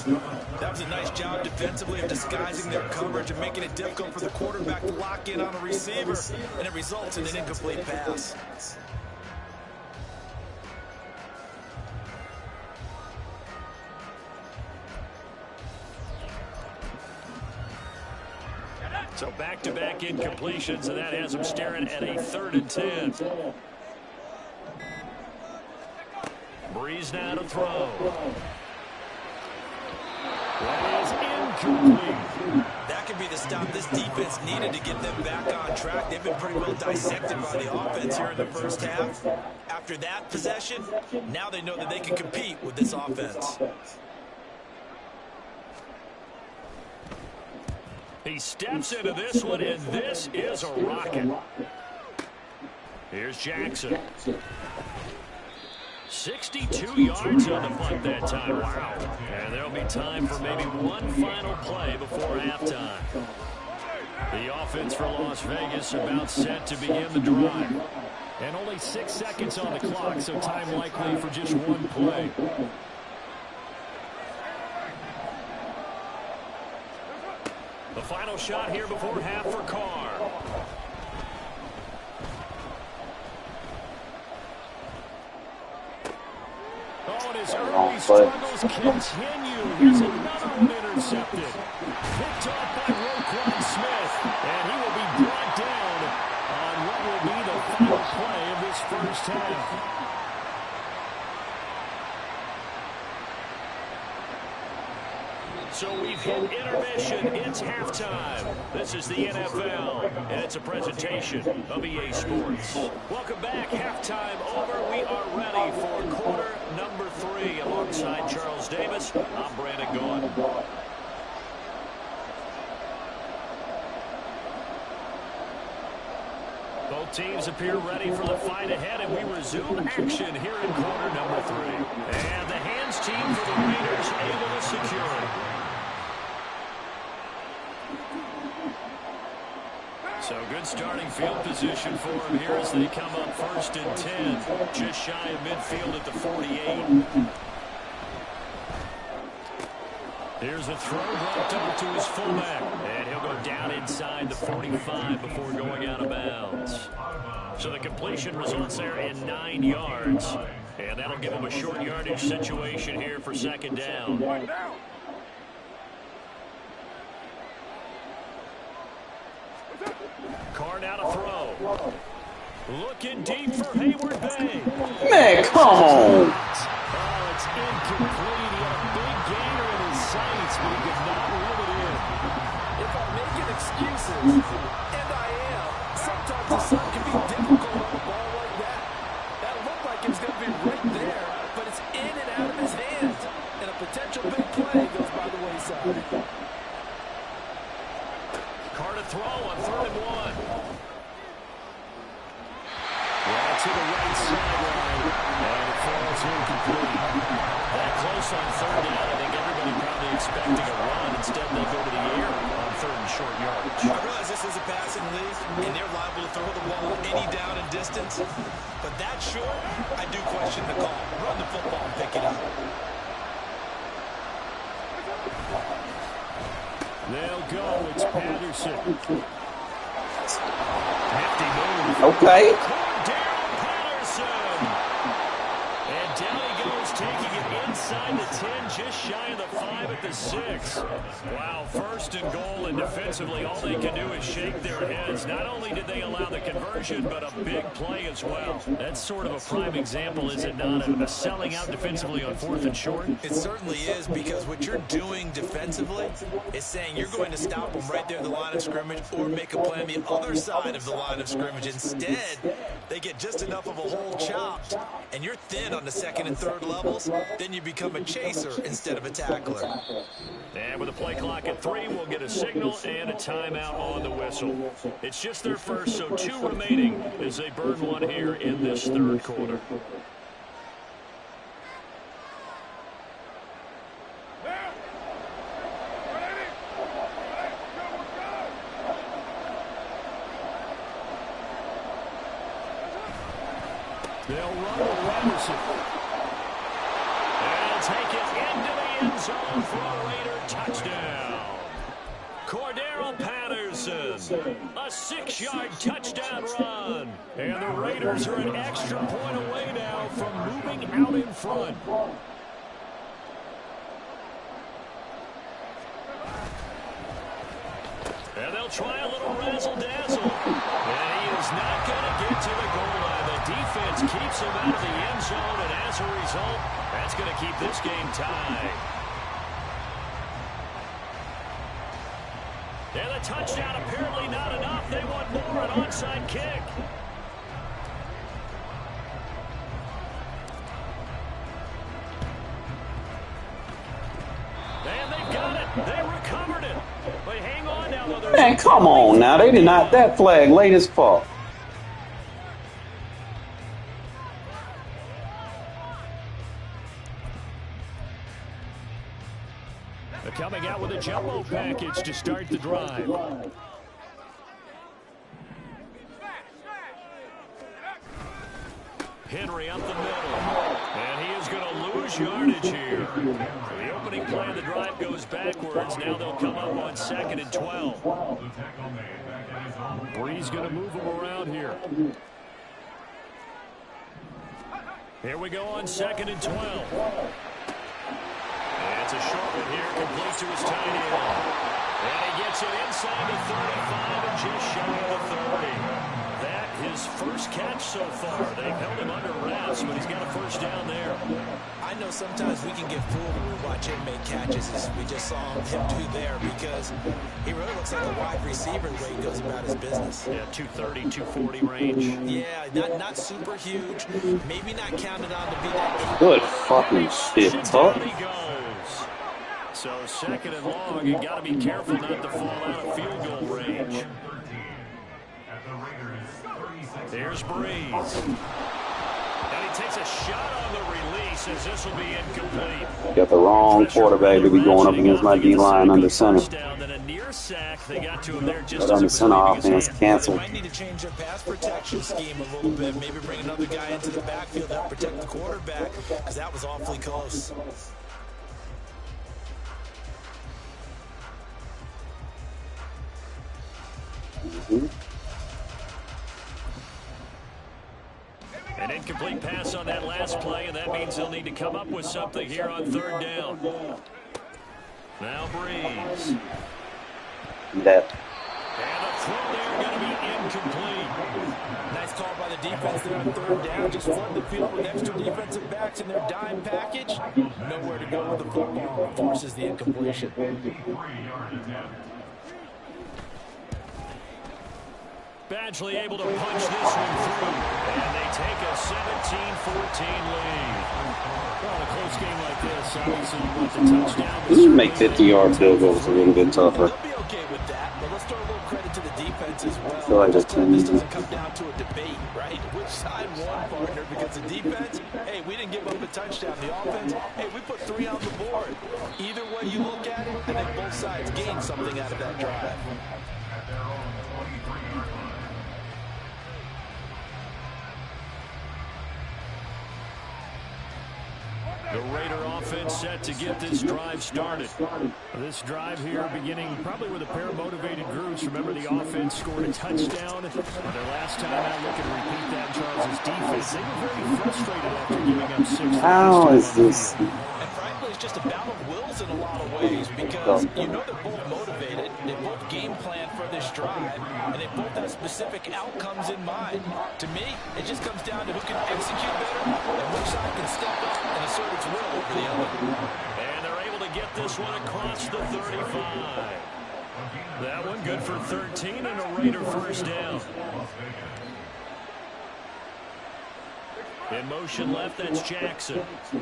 That was a nice job defensively of disguising their coverage and making it difficult for the quarterback to lock in on a receiver, and it results in an incomplete pass. So back-to-back incompletions, and that has them staring at a 3rd and 10. Breeze now to throw. That is incomplete. That could be the stop this defense needed to get them back on track. They've been pretty well dissected by the offense here in the first half. After that possession, now they know that they can compete with this offense. He steps into this one, and this is a rocket. Here's Jackson. 62 yards on the punt that time. Wow. And there'll be time for maybe one final play before halftime. The offense for Las Vegas about set to begin the drive. And only 6 seconds on the clock, so time likely for just one play. The final shot here before half for Carr. Oh, and his early struggles continue. Here's another one intercepted. Picked off by Roquan Smith, and he will be brought down on what will be the final play of this first half. So we've hit intermission. It's halftime. This is the NFL, and it's a presentation of EA Sports. Welcome back. Halftime over. We are ready for quarter number 3. Alongside Charles Davis, I'm Brandon Gaughan. Both teams appear ready for the fight ahead, and we resume action here in quarter number 3. And the hands team for the Raiders able to secure it. So good starting field position for him here as they come up 1st and 10. Just shy of midfield at the 48. Here's a throw blocked off to his fullback. And he'll go down inside the 45 before going out of bounds. So the completion results there in 9 yards. And that'll give him a short yardage situation here for 2nd down. Carr now to throw. Looking deep for Hayward Bay. Man, come on. Oh, it's incomplete. He had a big gainer in his sights, but he could not reel it in. If I'm making excuses, and I am, sometimes the sun can be difficult on a ball like that. That looked like it was going to be right there, but it's in and out of his hands. And a potential big play goes by the wayside. Carr to throw on 3rd and 1. Well, to the right sideline, and it falls incomplete. That close on 3rd down. I think everybody probably expecting a run. Instead, they go to the air on 3rd and short yardage. I realize this is a passing league, and they're liable to throw the ball any down and distance. But that short, I do question the call. Run the football and pick it up. They'll go. It's Patterson. Hefty move. Okay. Patterson. And down he goes, taking it inside inside the 10, just shy of the 5 at the 6. Wow, first and goal, and defensively all they can do is shake their heads. Not only did they allow the conversion, but a big play as well. That's sort of a prime example, is it not, of a selling out defensively on 4th and short? It certainly is, because what you're doing defensively is saying you're going to stop them right there at the line of scrimmage or make a play on the other side of the line of scrimmage. Instead, they get just enough of a hole chopped, and you're thin on the 2nd and 3rd levels, then you become a chaser instead of a tackler. And with a play clock at 3, we'll get a signal and a timeout on the whistle. It's just their first, so 2 remaining as they burn one here in this 3rd quarter. They'll run with Robinson. They'll take it into the end zone for a Raider touchdown. Cordero Patterson, a 6-yard touchdown run. And the Raiders are an extra point away now from moving out in front. And they'll try a little razzle-dazzle. And he is not going to get to the goal line. The defense keeps him out of the end zone, and as a result, that's going to keep this game tied. And the touchdown apparently not enough. They want more, an onside kick. And they've got it. They recovered it. But hang on now, though. Man, come on now. They did not. That flag late as fuck. They're coming out with a jumbo package to start the drive. Henry up the middle. And he is going to lose yardage here. The opening play of the drive goes backwards. Now they'll come up on 2nd and 12. Bree's going to move them around here. Here we go on 2nd and 12. And it's a short one here, complete to his tight end. And he gets it inside the 35 and just shy of the 30. That his first catch so far. They've held him under wraps, but he's got a first down there. I know sometimes we can get fooled when we watch him make catches, as we just saw him do there, because he really looks like a wide receiver the way he goes about his business. Yeah, 230, 240 range. Yeah, not super huge. Maybe not counted on to be that. Good fucking shit, Tuck. Down he goes. So 2nd and long, you got to be careful not to fall out of field goal range. There's Breeze. And he takes a shot on the release as this will be incomplete. Got the wrong quarterback to be going up against my D-line under center. Then a near sack. They got to him there just But under center offense canceled. Might need to change their pass protection scheme a little bit. Maybe bring another guy into the backfield to help protect the quarterback, because that was awfully close. An incomplete pass on that last play, and that means they'll need to come up with something here on 3rd down. Now Breeze. That. And the throw there going to be incomplete. Nice call by the defense there on 3rd down. Just flood the field with extra defensive backs in their dime package. Nowhere to go with the football. Forces the incompletion. Badgley able to punch this one through. And they take a 17-14 lead. Well, a close game like this, obviously you want the touchdown. You make 50-yard field goals a little bit tougher. They'll be okay with that, but let's throw a little credit to the defense as well. I feel like that's this doesn't come down to a debate, right? Which side won, partner? Because the defense, hey, we didn't give up a touchdown. The offense, hey, we put 3 on the board. Either way you look at it, I think both sides gained something out of that drive. The Raider offense set to get this drive started. This drive here beginning probably with a pair of motivated groups. Remember, the offense scored a touchdown. Their last time out, looking to repeat that, Charles' defense. They were very frustrated after giving up 6. How is this? And really it's just a battle of wills in a lot of ways because you know they're both motivated, they both game plan for this drive, and they both have specific outcomes in mind. To me, it just comes down to who can execute better and which side can step up and assert its will over the other. And they're able to get this one across the 35. That one good for 13 and a Raider first down. In motion left, that's Jackson. A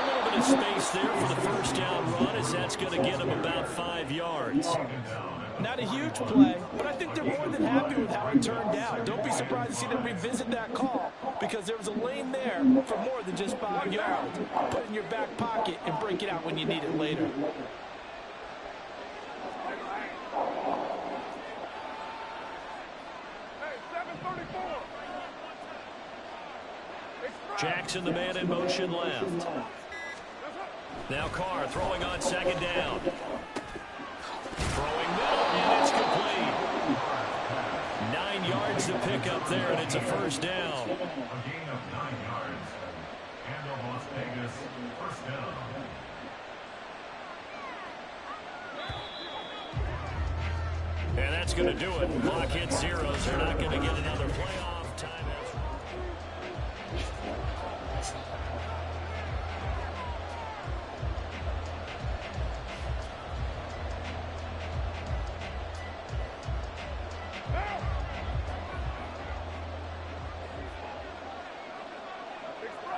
little bit of space there for the first down run, as that's going to get him about 5 yards. Not a huge play, but I think they're more than happy with how it turned out. Don't be surprised to see them revisit that call because there was a lane there for more than just 5 yards. Put it in your back pocket and break it out when you need it later. Jackson, the man in motion left. Now Carr throwing on second down. Throwing middle, and it's complete. 9 yards to pick up there, and it's a first down. A gain of 9 yards. And the Las Vegas first down. And that's going to do it. Clock hits zeros. They're not going to get another playoff time.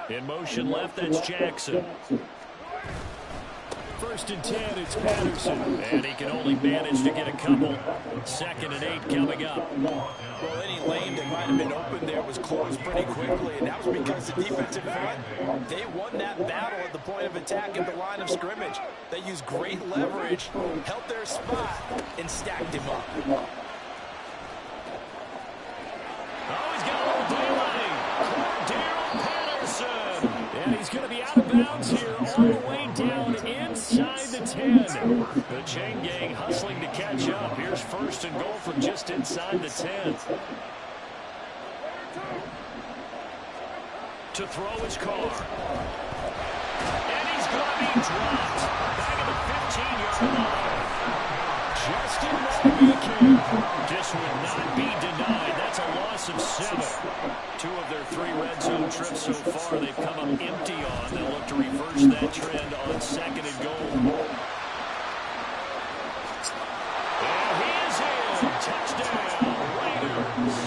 In motion left, that's Jackson. First and 10, it's Patterson. And he can only manage to get a couple. 2nd and 8 coming up. Well, any lane that might have been open there was closed pretty quickly, and that was because the defensive front, they won that battle at the point of attack at the line of scrimmage. They used great leverage, held their spot, and stacked him up. Oh, he's got a little daylight. Darrell Patterson. And he's going to be out of bounds here all the way down inside the 10. The chain gang hustling to catch up. Here's first and goal from just inside the 10. To throw his Carr. And he's going to be dropped. Back at the 15-yard line. Justin Robinson. This would not be denied. That's a loss of 7. 2 of their 3 red zone trips so far they've come up empty on. They'll look to reverse that trend on 2nd and goal. And he is in. Touchdown, Raiders.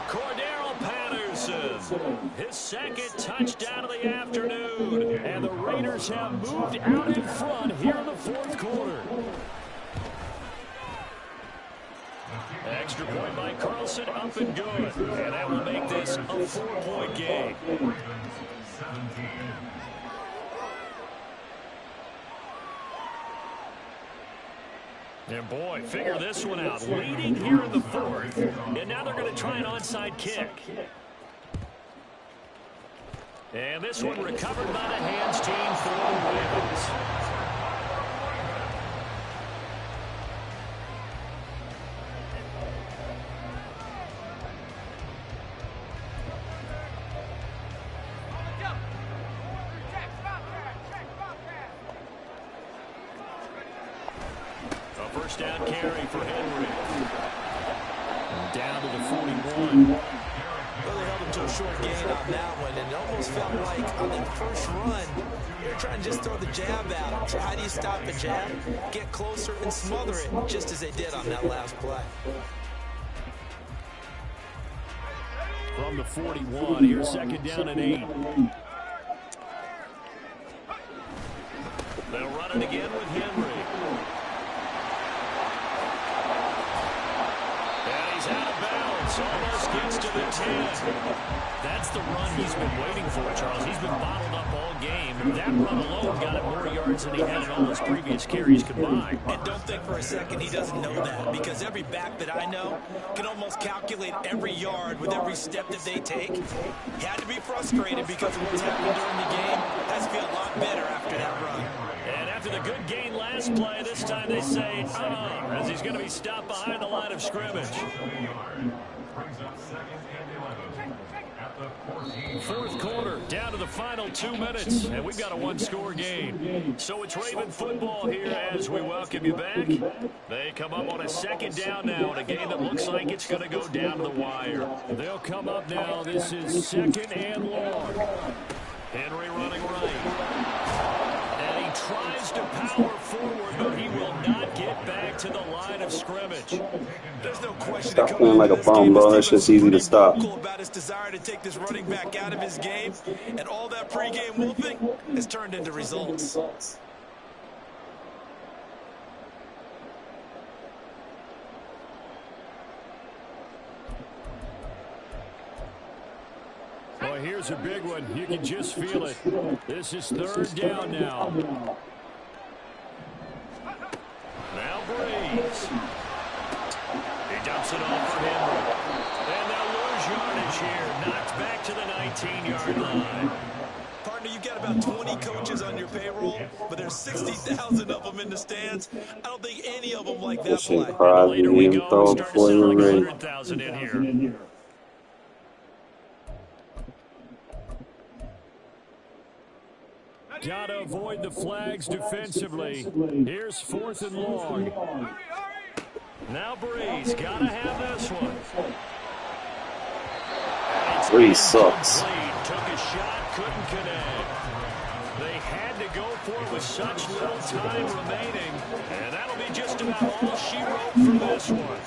Cordero Patterson, his 2nd touchdown of the afternoon. And the Raiders have moved out in front here in the 4th quarter. Extra point by Carlson, up and good. And that will make this a 4-point game. And boy, figure this one out. Leading here in the 4th. And now they're going to try an onside kick. And this one recovered by the hands team for the Ravens. First down carry for Henry. Down to the 41. Well, they held him to a short gain on that one, and it almost felt like on that first run, you're trying to just throw the jab out. So how do you stop a jab? Get closer and smother it, just as they did on that last play. From the 41, here's 2nd down and 8. They'll run it again with Henry. Almost gets to the 10. That's the run he's been waiting for, Charles. He's been bottled up all game. That run alone got him more yards than he had in all his previous carries combined. And don't think for a second he doesn't know that, because every back that I know can almost calculate every yard with every step that they take. He had to be frustrated because of what's happened during the game. Has to feel a lot better after that run. And after the good gain last play, this time they say, as he's going to be stopped behind the line of scrimmage. Brings up 2nd and 11 at the 14-yard Fourth line. quarter, down to the final 2 minutes, and we've got a one-score game. So it's Raven football here as we welcome you back. They come up on a second down now in a game that looks like it's going to go down to the wire. They'll come up now. This is second and long. Henry running right. And he tries to power forward, but he will not get back to the line of scrimmage. There's no question Stop playing like a bum, bro. That shit's easy to stop. About his desire to take this running back out of his game, and all that pregame wolfing has turned into results. Well, here's a big one. You can just feel it. This is third down now. Now Breeze. He dumps it off for Henry. And they'll lose yardage here. Knocked back to the 19-yard line. Partner, you've got about 20 coaches on your payroll, but there's 60,000 of them in the stands. I don't think any of them like that Shit, play. cry, Later we him, go. throw Starting to before sound you're like ready. 100,000 in here. Got to avoid the flags defensively. Here's fourth and long. Now Breeze. Got to have this one. Breeze sucks. Took a shot, couldn't connect. They had to go for it with such little time remaining. And that'll be just about all she wrote for this one.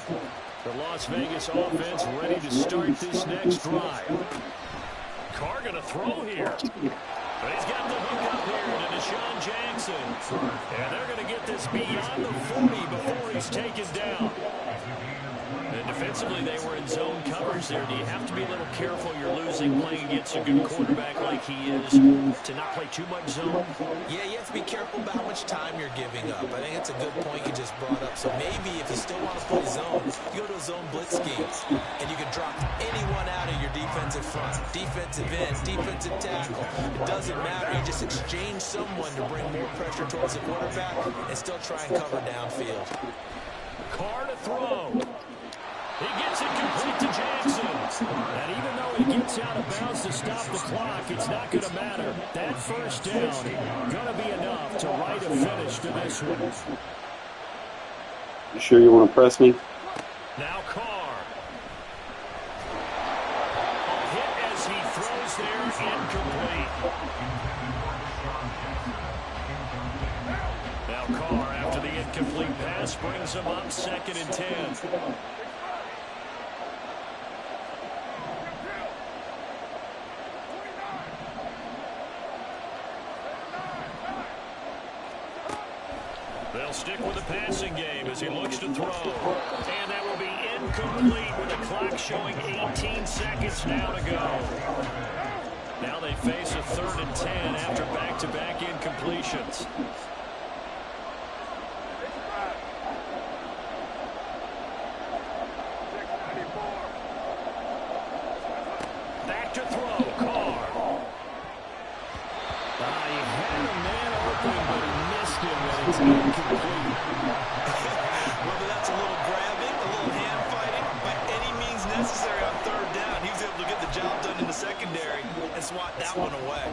The Las Vegas offense ready to start this next drive. Carr going to throw here. But he's got the hook up here to Deshaun Jackson. And they're going to get this beyond the 40 before he's taken down. And defensively, they were in zone coverage there. Do you have to be a little careful you're losing playing against a good quarterback like he is to not play too much zone? Yeah, you have to be careful about how much time you're giving up. I think it's a good point you just brought up. So maybe if you still want to play zone, you go to a zone blitz scheme, and you can drop anyone out of your defensive front, defensive end, defensive tackle. It doesn't matter. You just exchange someone to bring more pressure towards the quarterback and still try and cover downfield. Carr to throw. He gets it complete to Jackson. And even though he gets out of bounds to stop the clock, it's not going to matter. That first down going to be enough to write a finish to this one. You sure you want to press me? Now Carr. A hit as he throws there, incomplete. Now Carr, after the incomplete pass, brings him up 2nd and 10. They'll stick with the passing game as he looks to throw. And that will be incomplete with the clock showing 18 seconds now to go. Now they face a 3rd and 10 after back-to-back incompletions. Back to throw, Carr. He had a man open, but he missed him, and it's incomplete. Whether that's a little grabbing, a little hand fighting, by any means necessary on 3rd down, he was able to get the job done in the secondary and swat that one away.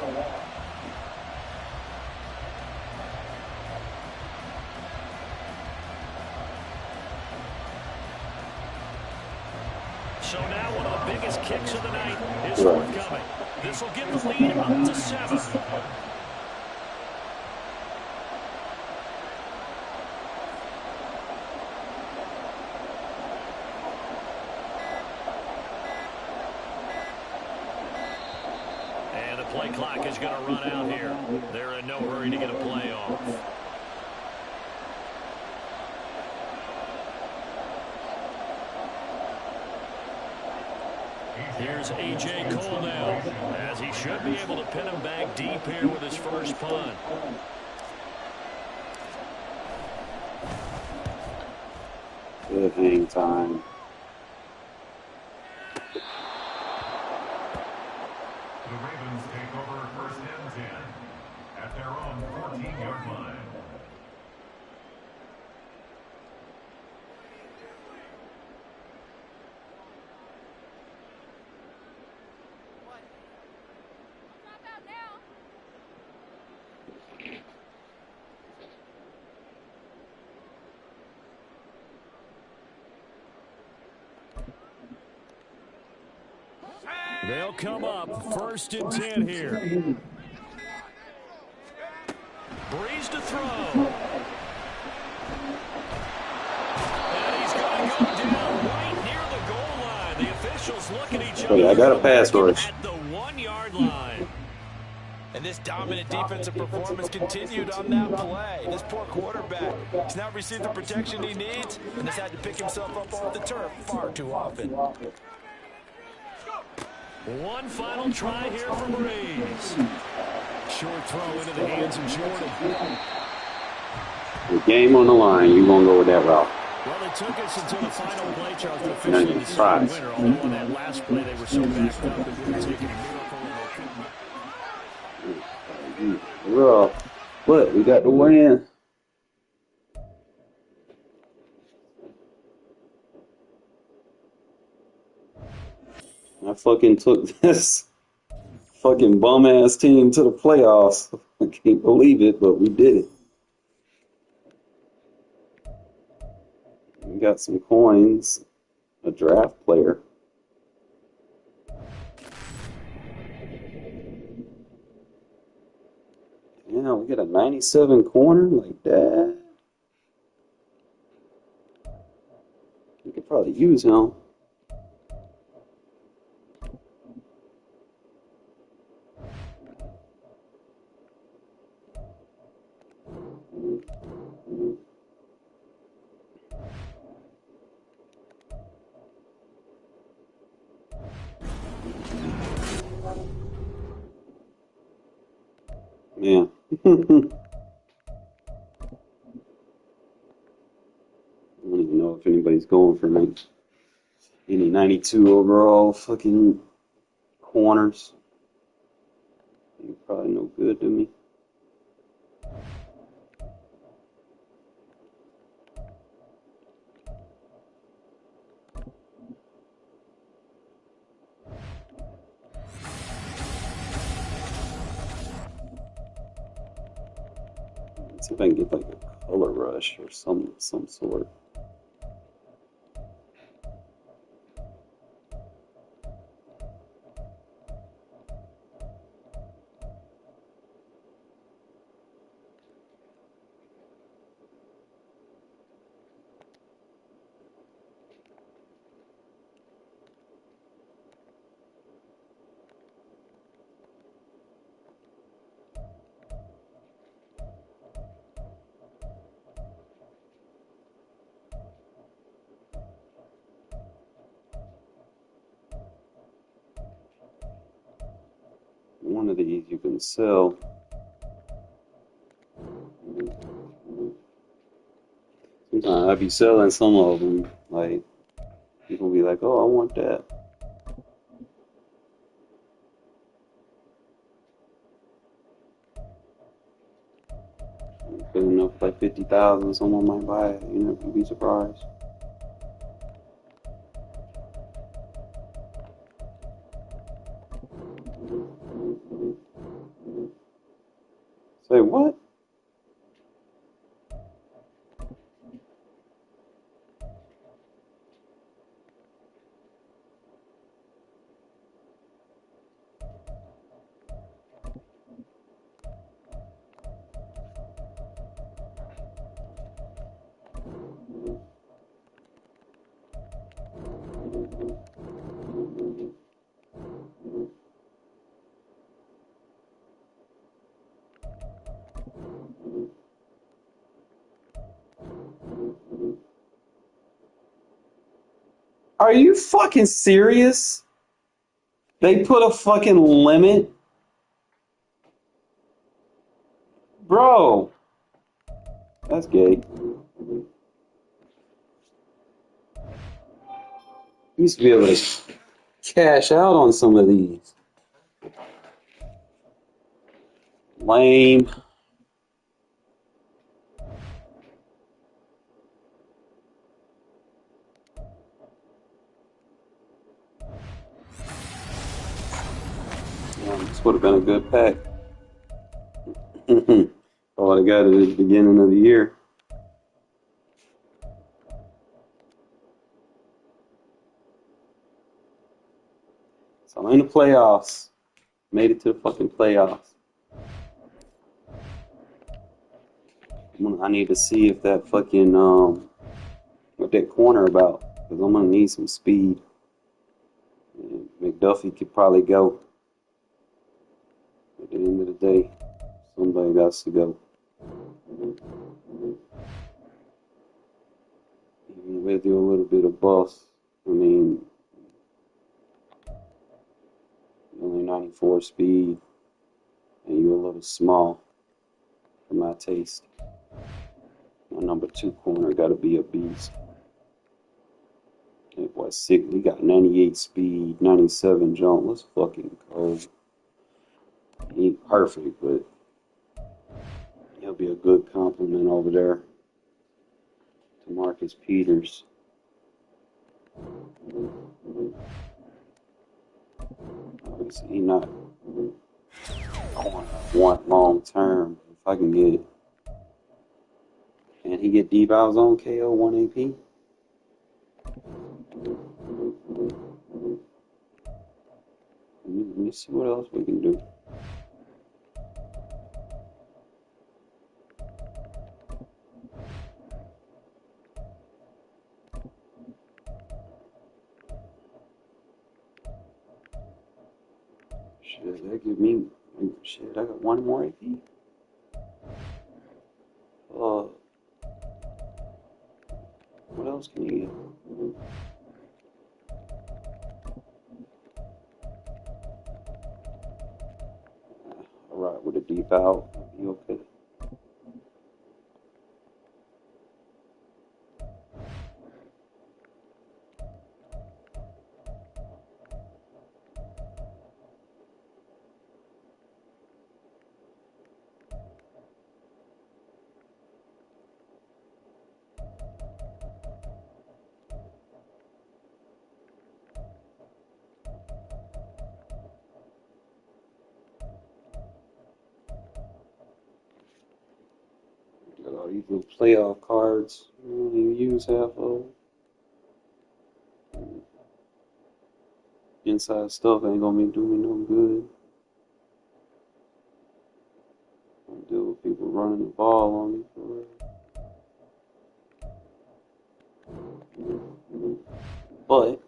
So now one of the biggest kicks of the night is forthcoming. This will give the lead up to 7. And the play clock is going to run out here. They're in no hurry to get a play off. Here's A.J. Cole now, as he should be able to pin him back deep here with his first punt. Good hang time. The Ravens take over 1st and 10 at their own 14-yard line. They'll come up 1st and 10 here. Breeze to throw. And he's going to go down right near the goal line. The officials look at each other. Hey, I got a pass rush. At the 1-yard line. And this dominant defensive performance continued on that play. This poor quarterback has now received the protection he needs and has had to pick himself up off the turf far too often. One final try here for Breeze. Short throw into the hands of Jordan. The game on the line, you're going to go with that route. Well, it took us until the final play, Charles, to officially decide the winner. Although on that last play, they were so backed up, it would have taken a miracle. Rough, but we got the win. I fucking took this fucking bum ass team to the playoffs. I can't believe it, but we did it. We got some coins, a draft player. Yeah, we get a 97 corner like that. We could probably use him. Yeah. I don't even know if anybody's going for me. Any 92 overall fucking corners. You're probably no good to me. Let's see if I can get like a color rush or some sort. One of these you can sell. Sometimes I'd be selling some of them. Like, people be like, oh, I want that. Good enough, like 50,000, someone might buy it. You know, you'd be surprised. Say what? Are you fucking serious? They put a fucking limit? Bro. That's gay. Used to be able to cash out on some of these. Lame. This would have been a good pack. All I got it at the beginning of the year. So in the playoffs. Made it to the fucking playoffs. I need to see if that fucking what that corner about, because I'm gonna need some speed. And McDuffie could probably go. At the end of the day, somebody got to go. Even with you a little bit of bust, I mean, only 94 speed, and you're a little small for my taste. My number 2 corner got to be a beast. That boy sick. We got 98 speed, 97 jump. Let's fucking go. He ain't perfect, but he'll be a good compliment over there to Marcus Peters. Obviously, he not want long term. If I can get it. Can he get D-Bow's on KO 1 AP? Let me see what else we can do. Shit, that give me shit. I got 1 more AP. What else can you get? Alright, with a deep out, be okay. Got all these little playoff cards. I don't even use half of them. Inside stuff ain't gonna be doing me no good. I deal with people running the ball on me for real. But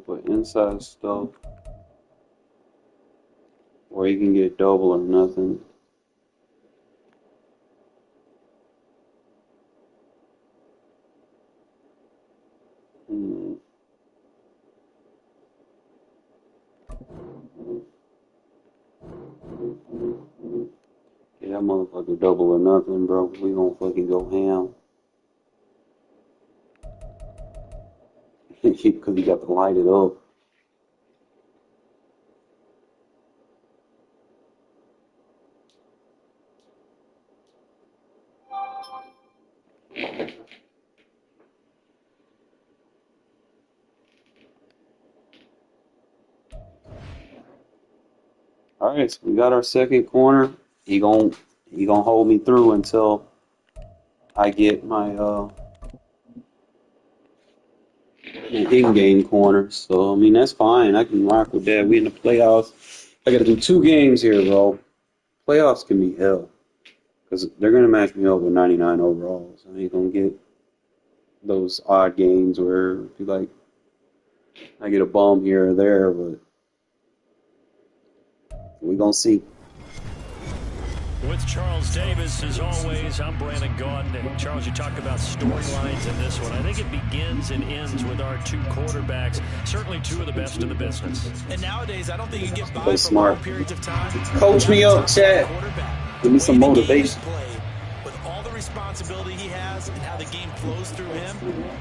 put inside stuff where you can get double or nothing. Yeah, that motherfucker double or nothing, bro. We gonna fucking go ham. Because you got to light it up. All right, so we got our second corner. He gonna hold me through until I get my in-game corner. So I mean that's fine. I can rock with that. We in the playoffs. I got to do 2 games here, bro. Playoffs can be hell because they're gonna match me up with 99 overalls. I ain't gonna get those odd games where I get a bum here or there, but we gonna see. With Charles Davis, as always, I'm Brandon Gaudin. And Charles, you talk about storylines in this one. I think it begins and ends with our 2 quarterbacks, certainly 2 of the best in the business. And nowadays, I don't think you get by for long periods of time. Coach me up, Chad. Give me some motivation. With all the responsibility he has and how the game flows through him,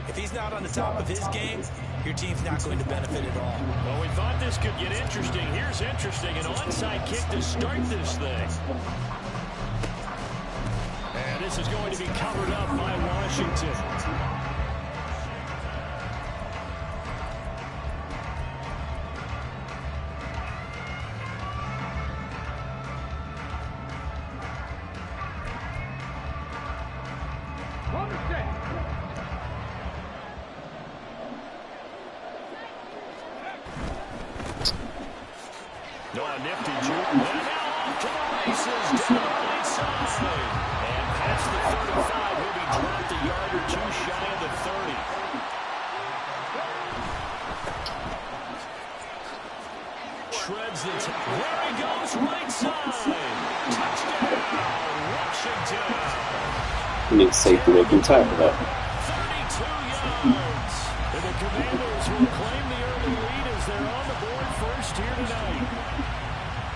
if he's not on the top of his game, your team's not going to benefit at all. Well, we thought this could get interesting. Here's interesting. An onside kick to start this thing. And this is going to be covered up by Washington. nifty juke. And now off to the races down the right side. And past the 35, he'll be dropped a yard or two shy of the 30. Shreds the tackle. There he goes, right side. Touchdown, Washington. He needs safety that can tackle that. 32 yards. And the Commanders will claim the early lead as they're on the board first here tonight.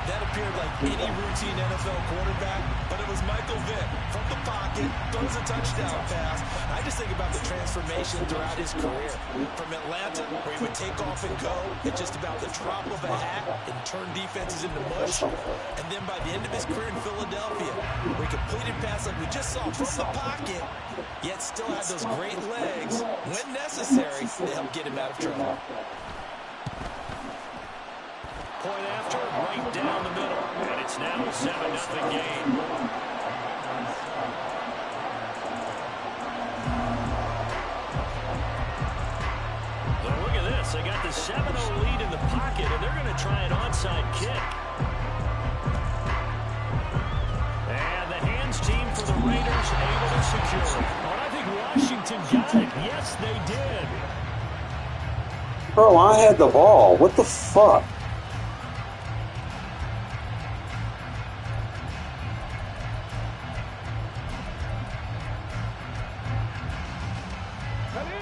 That appeared like any routine NFL quarterback, but it was Michael Vick from the pocket, throws a touchdown pass. I just think about the transformation throughout his career. From Atlanta, where he would take off and go at just about the drop of a hat and turn defenses into mush. And then by the end of his career in Philadelphia, where he completed passes like we just saw from the pocket, yet still had those great legs, when necessary, to help get him out of trouble. Point after, right down the middle. And it's now a 7-0 game. Well, look at this. They got the 7-0 lead in the pocket, and they're going to try an onside kick. And the hands team for the Raiders able to secure it. Oh, I think Washington got it. Yes, they did. Bro, I had the ball. What the fuck?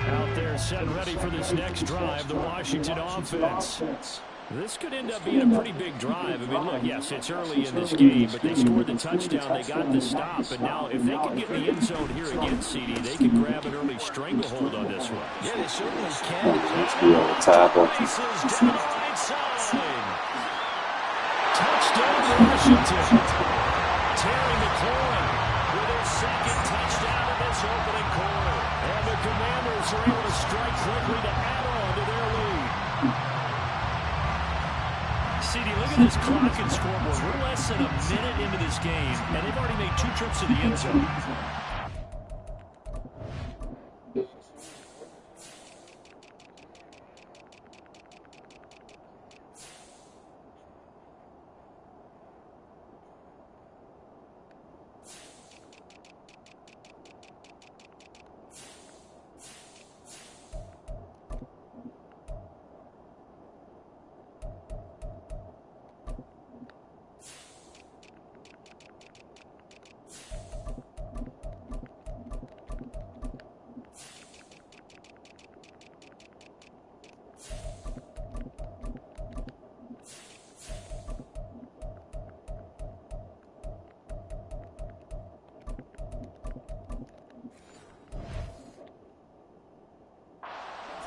Out there set ready for this next drive, the Washington offense. This could end up being a pretty big drive. I mean, look, yes, it's early in this game, but they scored the touchdown, they got the stop, and now if they can get in the end zone here again, CD, they can grab an early stranglehold on this one. Yeah, they certainly can. Let's be able to tackle. Down the right side. Touchdown, Washington. Tearing the corn with their second touchdown in this opening quarter. And the Commanders are able to strike quickly to add on to their lead. CD, look at this clock and scoreboard. We're less than a minute into this game, and they've already made 2 trips to the end zone.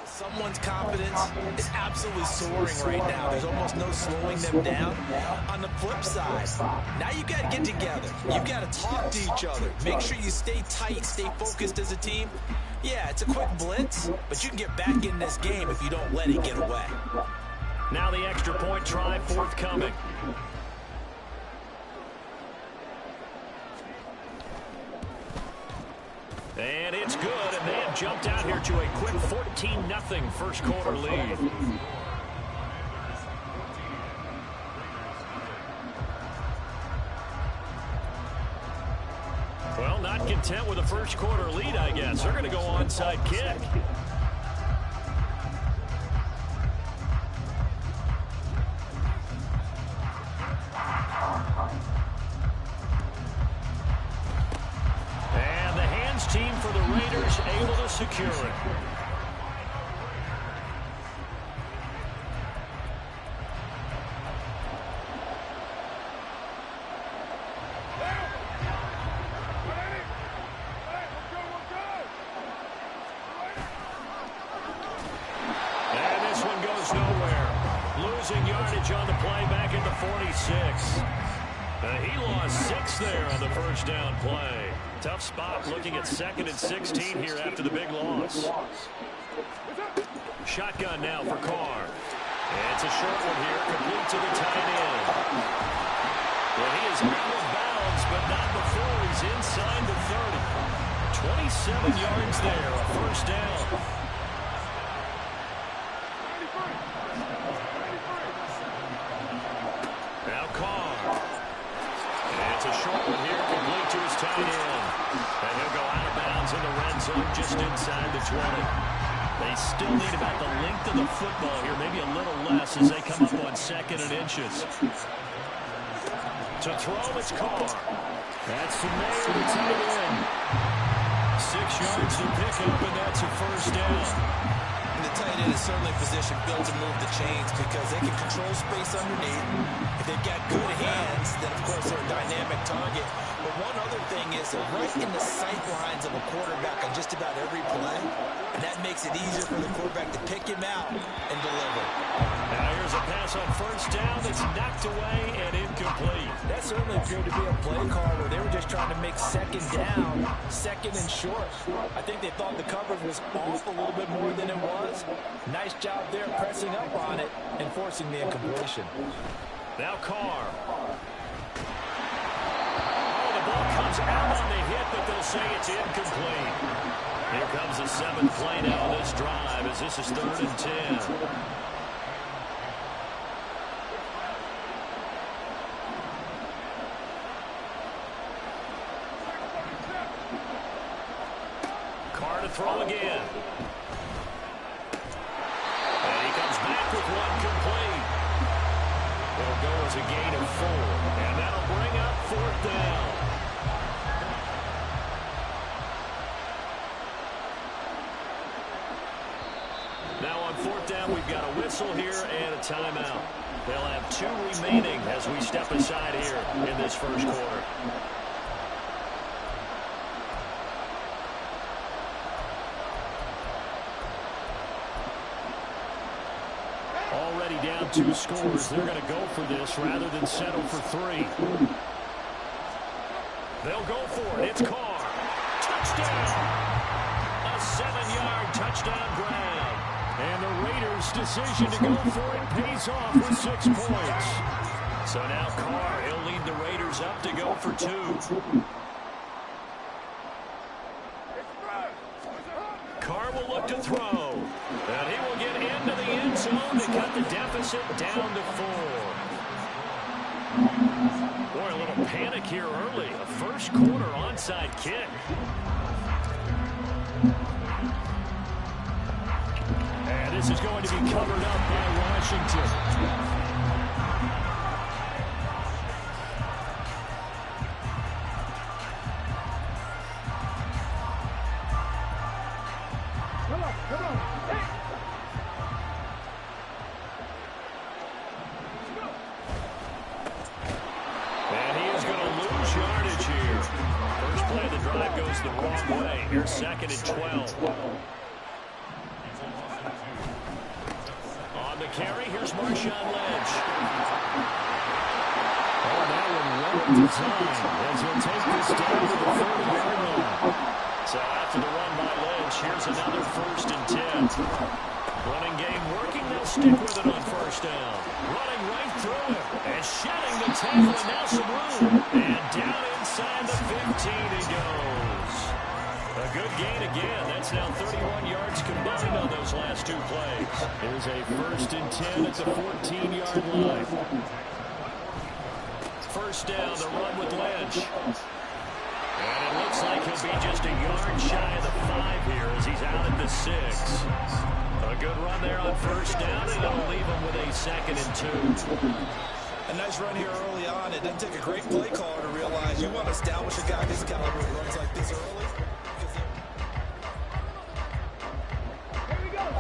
Someone's confidence is absolutely soaring right now. There's almost no slowing them down. On the flip side, now you got to get together. You've got to talk to each other. Make sure you stay tight, stay focused as a team. Yeah, it's a quick blitz, but you can get back in this game if you don't let it get away. Now the extra point try forthcoming. And it's good, and they have jumped out here to a quick 14-0 first quarter lead. Well, not content with a first quarter lead, I guess. They're going to go onside kick. Team for the Raiders able to secure it. And this one goes nowhere. Losing yardage on the play back at the 46. He lost 6 there on the first down play. Tough spot looking at 2nd and 16 here after the big loss. Shotgun now for Carr. It's a short one here, complete to the tight end. Well, he is out of bounds, but not before he's inside the 30. 27 yards there, a first down. short one here, complete to his tight end. And he'll go out of bounds in the red zone just inside the 20. They still need about the length of the football here, maybe a little less as they come up on 2nd and inches. To throw, it's Carr. That's the Mayer, the tight end. 6 yards to pick up, and that's a first down. And the tight end is certainly a position built to move the chains because they can control space underneath. If they've got good hands, then of course they're a dynamic target. But one other thing is they're right in the sight lines of a quarterback on just about every play. And that makes it easier for the quarterback to pick him out and deliver. Now here's a pass on first down that's knocked away and incomplete. That certainly appeared to be a play call where they were just trying to make 2nd down, 2nd and short. I think they thought the coverage was off a little bit more than it was. Nice job there pressing up on it and forcing the incompletion. Now Carr. Oh, the ball comes out on the hit, but they'll say it's incomplete. Here comes the 7th play now on this drive as this is 3rd and 10. Carr to throw again. And he comes back with one complete. It'll go as a gain of 4, and that'll bring up 4th down. Now on 4th down, we've got a whistle here and a timeout. They'll have 2 remaining as we step aside here in this first quarter. Already down 2 scores. They're going to go for this rather than settle for 3. They'll go for it. It's Carr. Touchdown. A 7-yard touchdown grab. And the Raiders' decision to go for it pays off with 6 points. So now Carr, he'll lead the Raiders up to go for 2. Carr will look to throw. And he will get into the end zone to cut the deficit down to 4. Boy, a little panic here early. A first quarter onside kick. And this is going to be covered up by Washington. And he is going to lose yardage here. First play of the drive goes the wrong way. Here's 2nd and 12. On the carry, here's Marshawn Lynch. Oh, that one well designed as he'll take this down to the 40-yard line. So after the run by Lynch, here's another 1st and 10. Running game working, they'll stick with it on first down. Running right through it and shedding the tackle, and now some room. And down inside the 15 he goes. A good gain again. That's now 31 yards combined on those last 2 plays. Here's a 1st and 10 at the 14-yard line. First down, the run with Lynch. And it looks like he'll be just a yard shy of the 5 here as he's out at the 6. A good run there on first down, and it'll leave him with a 2nd and 2. A nice run here early on. It doesn't take a great play caller to realize you want to establish a guy this caliber who runs like this early.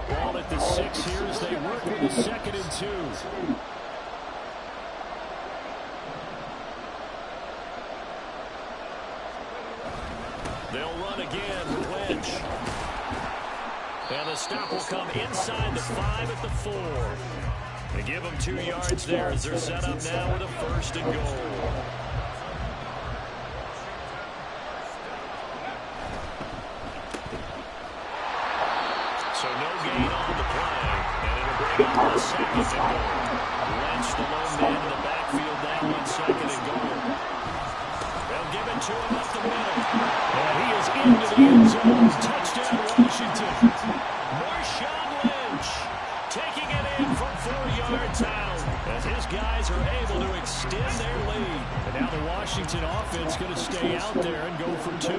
Ball at the 6 here as they work with a 2nd and 2. They'll run again with Lynch. And the stop will come inside the 5 at the 4. They give them 2 yards there as they're set up now with a 1st and goal. So no gain on the play, and it'll bring up a 2nd and goal. Lynch, the lone man in the backfield now on 2nd and goal. They'll give it to him up the middle. And he is into the end zone. Touchdown, Washington. Marshawn Lynch taking it in from 4 yards out as his guys are able to extend their lead. now the Washington offense going to stay out there and go for 2.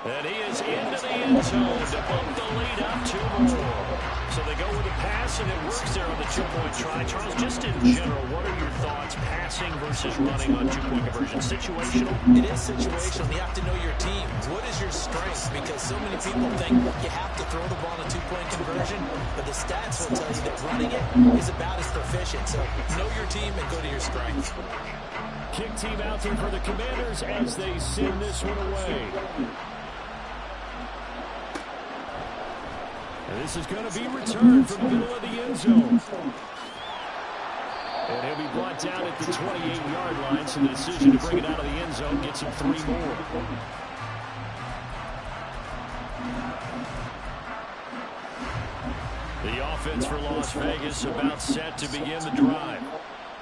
And he is into the end zone to bump the lead up 2 more. So they go with a pass, and it works there on the 2-point try. Charles, just in general, what are your thoughts passing versus running on 2-point conversion? Situational? It is situational. You have to know your team. What is your strength? Because so many people think you have to throw the ball in a 2-point conversion, but the stats will tell you that running it is about as proficient. So know your team and go to your strength. Kick team out there for the Commanders as they send this one away. And this is going to be returned from the middle of the end zone. And he'll be brought down at the 28-yard line, so the decision to bring it out of the end zone gets him 3 more. The offense for Las Vegas about set to begin the drive.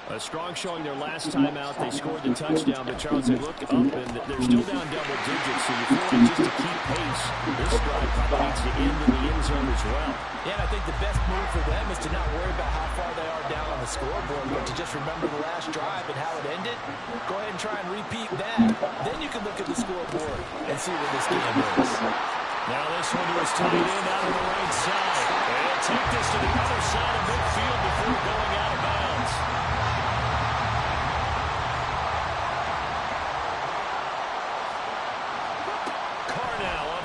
A strong showing their last time out. They scored the touchdown, but Charles, they look up and they're still down double digits, so you feel like just to keep pace, this drive probably needs to end in the end zone as well. Yeah, and I think the best move for them is to not worry about how far they are down on the scoreboard, but to just remember the last drive and how it ended. Go ahead and try and repeat that. Then you can look at the scoreboard and see where this game is. Now this one was tight end out of the right side. They'll take this to the other side of midfield before going out of bounds.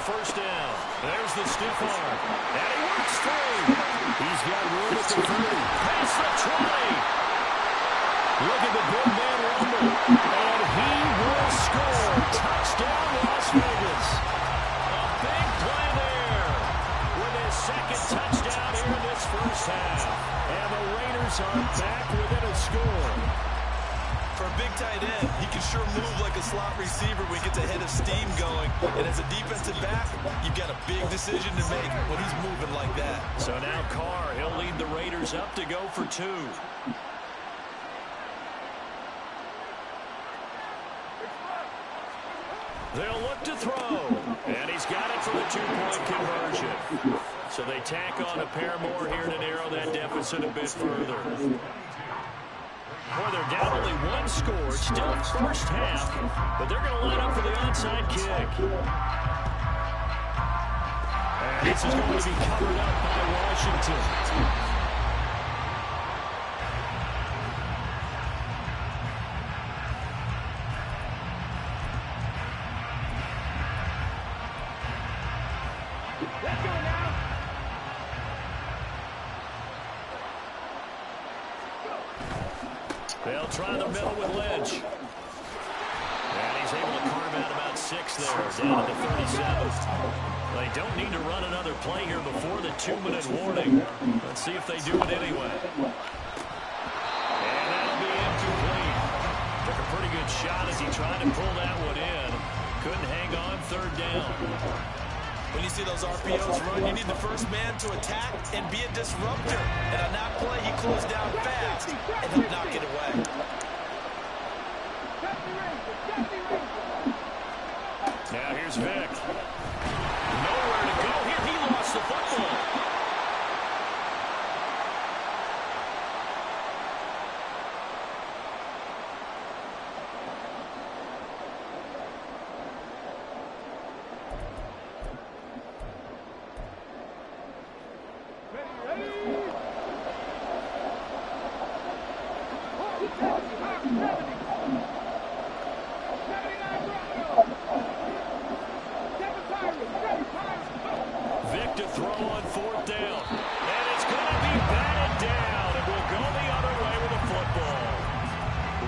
First down. There's the stiff arm. And he works through. He's got room at the 30. Past the 20. Look at the big man rumble. And he will score. Touchdown, Las Vegas. A big play there with his second touchdown here in this first half. And the Raiders are back within a score. For a big tight end, he can sure move like a slot receiver when he gets a head of steam going. And as a defensive back, you've got a big decision to make when he's moving like that. So now Carr, he'll lead the Raiders up to go for 2. They'll look to throw. And he's got it for the 2-point conversion. So they tack on a pair more here to narrow that deficit a bit further. Boy, they're down only 1 score. Still first half, but they're going to line up for the onside kick. And this is going to be covered up by Washington. They'll try the middle with Lynch. And he's able to carve out about 6 there, down to the 37. They don't need to run another play here before the 2-minute warning. Let's see if they do it anyway. And that'll be incomplete. Took a pretty good shot as he tried to pull that one in. Couldn't hang on 3rd down. When you see those RPOs run, you need the first man to attack and be a disruptor. And on that play, he closed down fast and he'll knock it away. Now here's Vic. Nowhere to go here. He lost the football. Vic to throw on 4th down. And it's going to be batted down. And we'll go the other way with the football.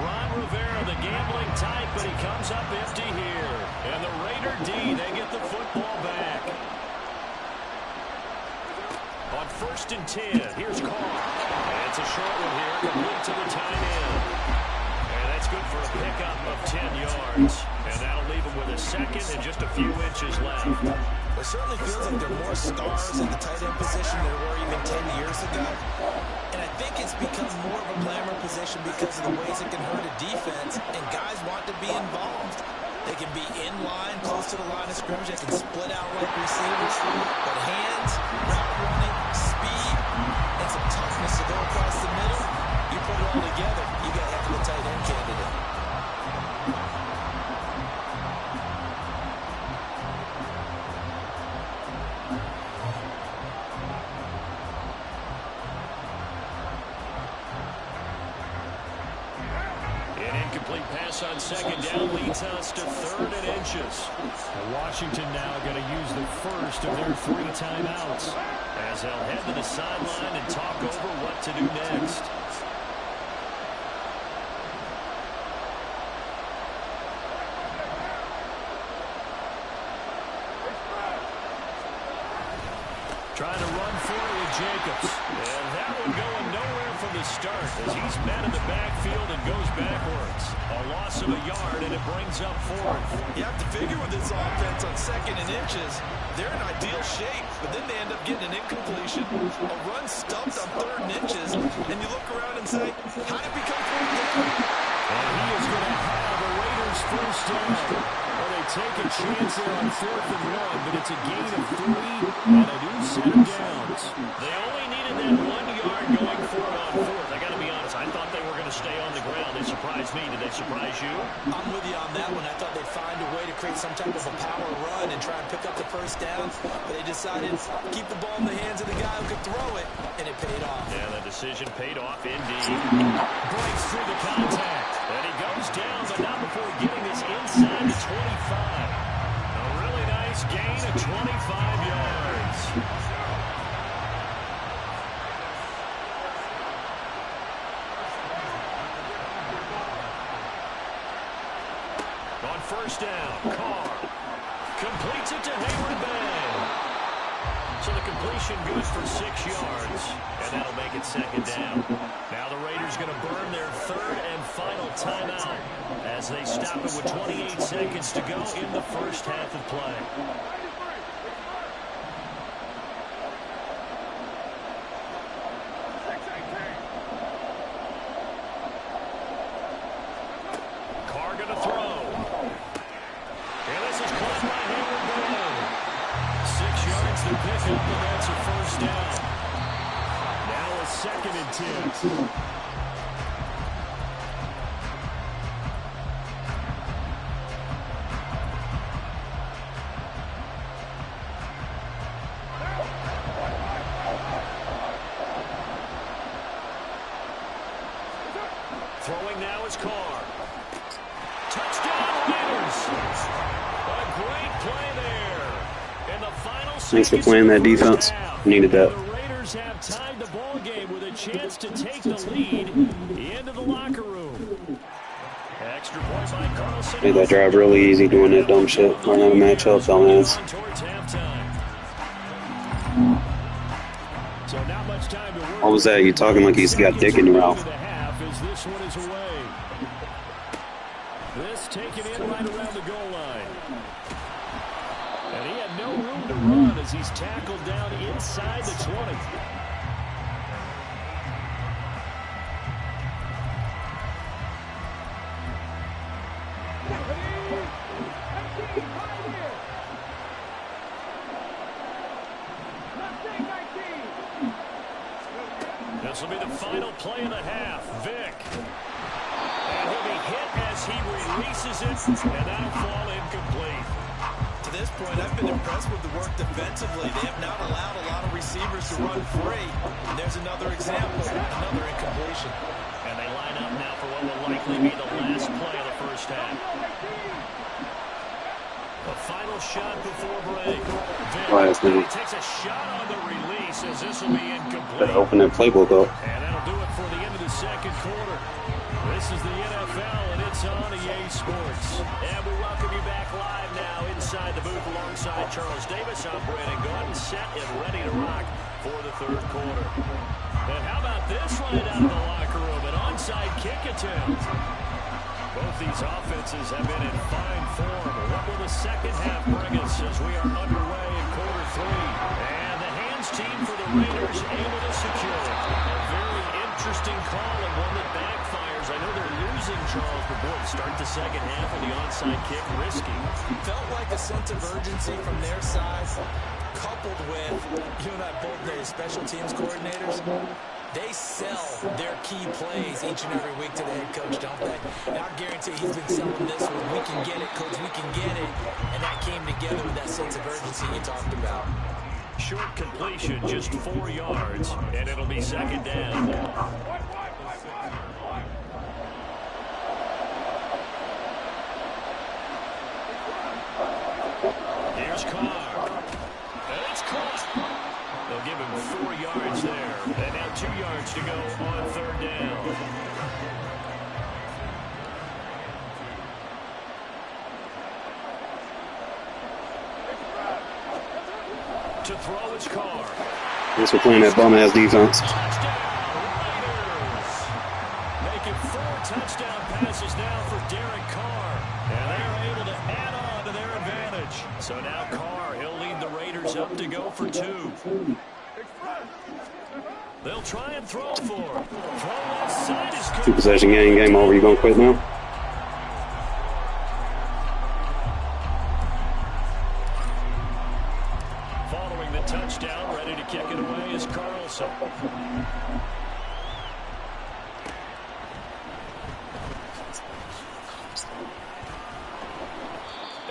Ron Rivera, the gambling type, but he comes up empty here. And the Raider D, they get the football back. On 1st and 10, here's Carr. And it's a short one here, complete to the tight end. And that's good for a pickup of 10 yards. And that'll leave him with a second and just a few inches left. It certainly feels like there are more stars at the tight end position than there were even 10 years ago. And I think it's become more of a glamour position because of the ways it can hurt a defense, and guys want to be involved. They can be in one line close to the line of scrimmage that can split out like receivers. But hands, route running, speed, and some toughness to go across the middle. You put it all together, you got a heck of a tight end candidate. Pass on second down leads us to 3rd and inches. Washington now going to use the first of their 3 timeouts, as they'll head to the sideline and talk over what to do next. Trying to run for it with Jacobs. And that one going nowhere from the start as he's met in the backfield and goes backwards. A loss of a yard, and it brings up 4th. You have to figure with this offense on 2nd and inches, they're in ideal shape, but then they end up getting an incompletion, a run stumped on 3rd and inches, and you look around and say, how did it become 4th down? And he is going to have the Raiders first down. Well, they take a chance there on 4th and 1, but it's a gain of 3 and a new set of downs. They only needed that 1 yard going for it on 4th. I got to be honest, I thought they were going to stay on the ground. They surprised me. Did they surprise you? I'm with you on that one. I thought they'd find a way to create some type of a power run and try and pick up the first down, but they decided to keep the ball in the hands of the guy who could throw it, and it paid off. Yeah, the decision paid off indeed. Breaks through the contact, and he goes down, but not before getting this inside the 25. A really nice gain of 25 yards. On first down, Carr completes it to Hayward Bay. So the completion good for 6 yards, and that'll make it 2nd down. Now the Raiders going to burn their 3rd and final timeout as they stop it with 28 seconds to go in the first half of play. Carr going to throw. And this is caught by Hayward Bay. 6 yards to pick up, and that's a first down. Now a 2nd and 10. Throwing now is Carr. Touchdown, Raiders. A great play there. And the final Thanks for playing that defense. Needed that. The Raiders have tied the ball game with a chance to take the lead into the locker room. Extra point by Carlson. Made that drive really easy doing that dumb shit. Learn how to match up, dumbass. Towards halftime. So not much time to work. What was that? You talking like he's got dick in your mouth. As this one is away. This taken in right around the goal line. And he had no room to run as he's tackled down inside the 20. This will be the final play of the half. Vick. And he'll be hit as he releases it, and that'll fall incomplete. To this point, I've been impressed with the work defensively. They have not allowed a lot of receivers to run free. And there's another example, another incompletion. And they line up now for what will likely be the last play of the first half. A final shot before break. Vick takes a shot on the release as this will be incomplete. Better open that playbook up. And that'll do it for the end of the second quarter. This is the NFL, and it's on EA Sports. And we welcome you back live now inside the booth alongside Charles Davis. I'm Brandon Gordon, set and ready to rock for the third quarter. And how about this right out of the locker room? An onside kick attempt. Both these offenses have been in fine form. What will the second half bring us as we are underway in quarter 3? And the hands team for the Raiders able to secure it. A very interesting call and one that backfires. I know they're losing Charles, but boy, to start the second half with the onside kick, risky. Felt like a sense of urgency from their side, coupled with, you and I both know, the special teams coordinators, they sell their key plays each and every week to the head coach, don't they? And I guarantee he's been selling this one. We can get it, coach, we can get it. And that came together with that sense of urgency you talked about. Short completion, just 4 yards, and it'll be second down. Here's Carr. And it's caught. They'll give him 4 yards there. And now 2 yards to go on third down. To throw his Carr. Guess we're playing that bum-ass defense. Making 4 touchdown passes now for Derek Carr. And they're able to add on to their advantage. So now Carr, he'll lead the Raiders up to go for 2. They'll try and throw for him. Throw left side is good. 2-possession game over. You gonna quit now? Following the touchdown, ready to kick it away is Carlson.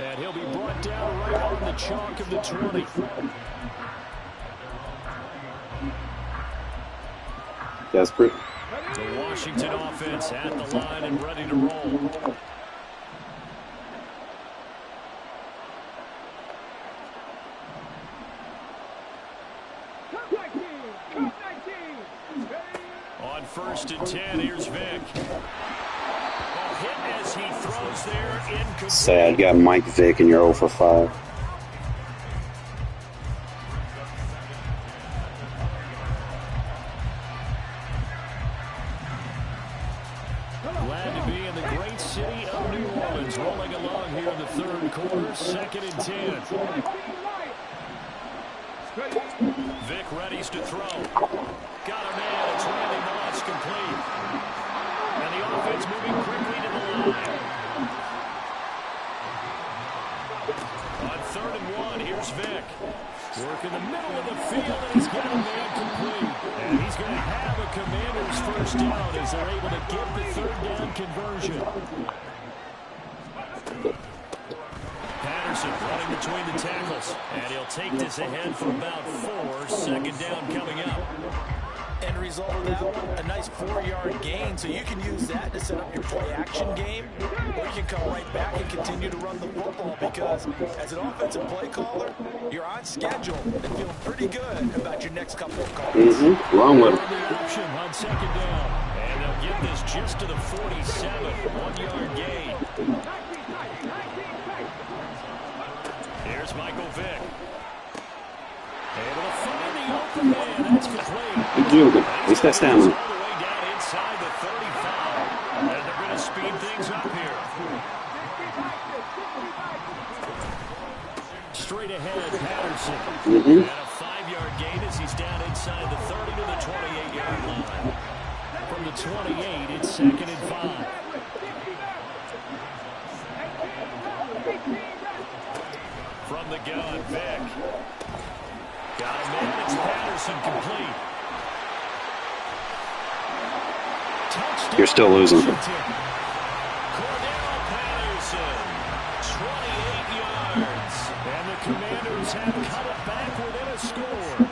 And he'll be brought down right on the chalk of the 20. Desperate. The Washington offense at the line and ready to roll. On 1st and 10, here's Vic. A hit as he throws there, incomplete. Sad. Got Mike Vick and you're 0 for 5. Glad to be in the great city of New Orleans. Rolling along here in the third quarter, 2nd and 10. Vic readies to throw. Got a man. It's Randy Moss, complete. And the offense moving quickly to the line. On 3rd and 1, here's Vic. Work in the middle of the field, and he's got a man complete. And he's going to have a Commander's first down as they're able to get the 3rd down conversion. Patterson running between the tackles. And he'll take this ahead for about 4. 2nd down coming up. End result of that one, a nice 4-yard gain, so you can use that to set up your play-action game, or you can come right back and continue to run the football, because as an offensive play caller, you're on schedule and feeling pretty good about your next couple of calls. Wrong with it. The option on 2nd down, and they'll get this just to the 47, 1-yard gain. Here's Michael Vick. Able to find the open man. That's complete. Good deal. At least that's stamina. All the way down inside the 35. And they're going to speed things up here. Straight ahead, Patterson. And a 5-yard gain as he's down inside the 30 to the 28-yard line. From the 28, it's 2nd and 5. From the gun, Vick. Got a man. It's Patterson, complete. Touchdown. You're still losing. Cordell Patterson, 28 yards. And the Commanders have cut it back within a score.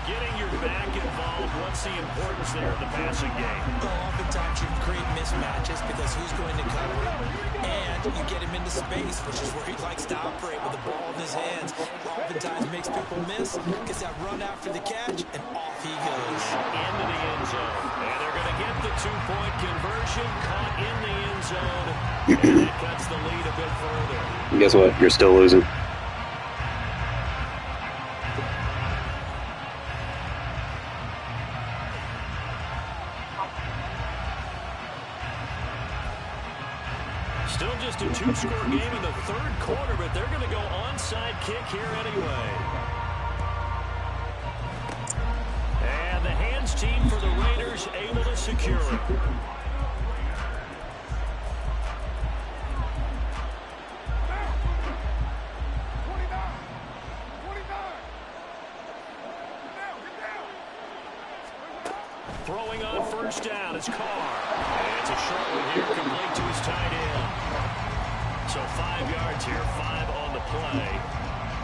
Getting your back involved, what's the importance there in the passing game? Well, oftentimes you create mismatches because who's going to cover it, and you get him into space, which is where he likes to operate with the ball in his hands. Oftentimes makes people miss, gets that run after the catch, and off he goes. Into the end zone. And they're going to get the 2-point conversion, caught in the end zone, and it cuts the lead a bit further. Guess what? You're still losing. Still just a 2-score game in the third quarter, but they're going to go onside kick here anyway. And the hand defense team for the Raiders able to secure it. Throwing on first down is Carr. And it's a short one here, complete to his tight end. So 5 yards here, 5 on the play.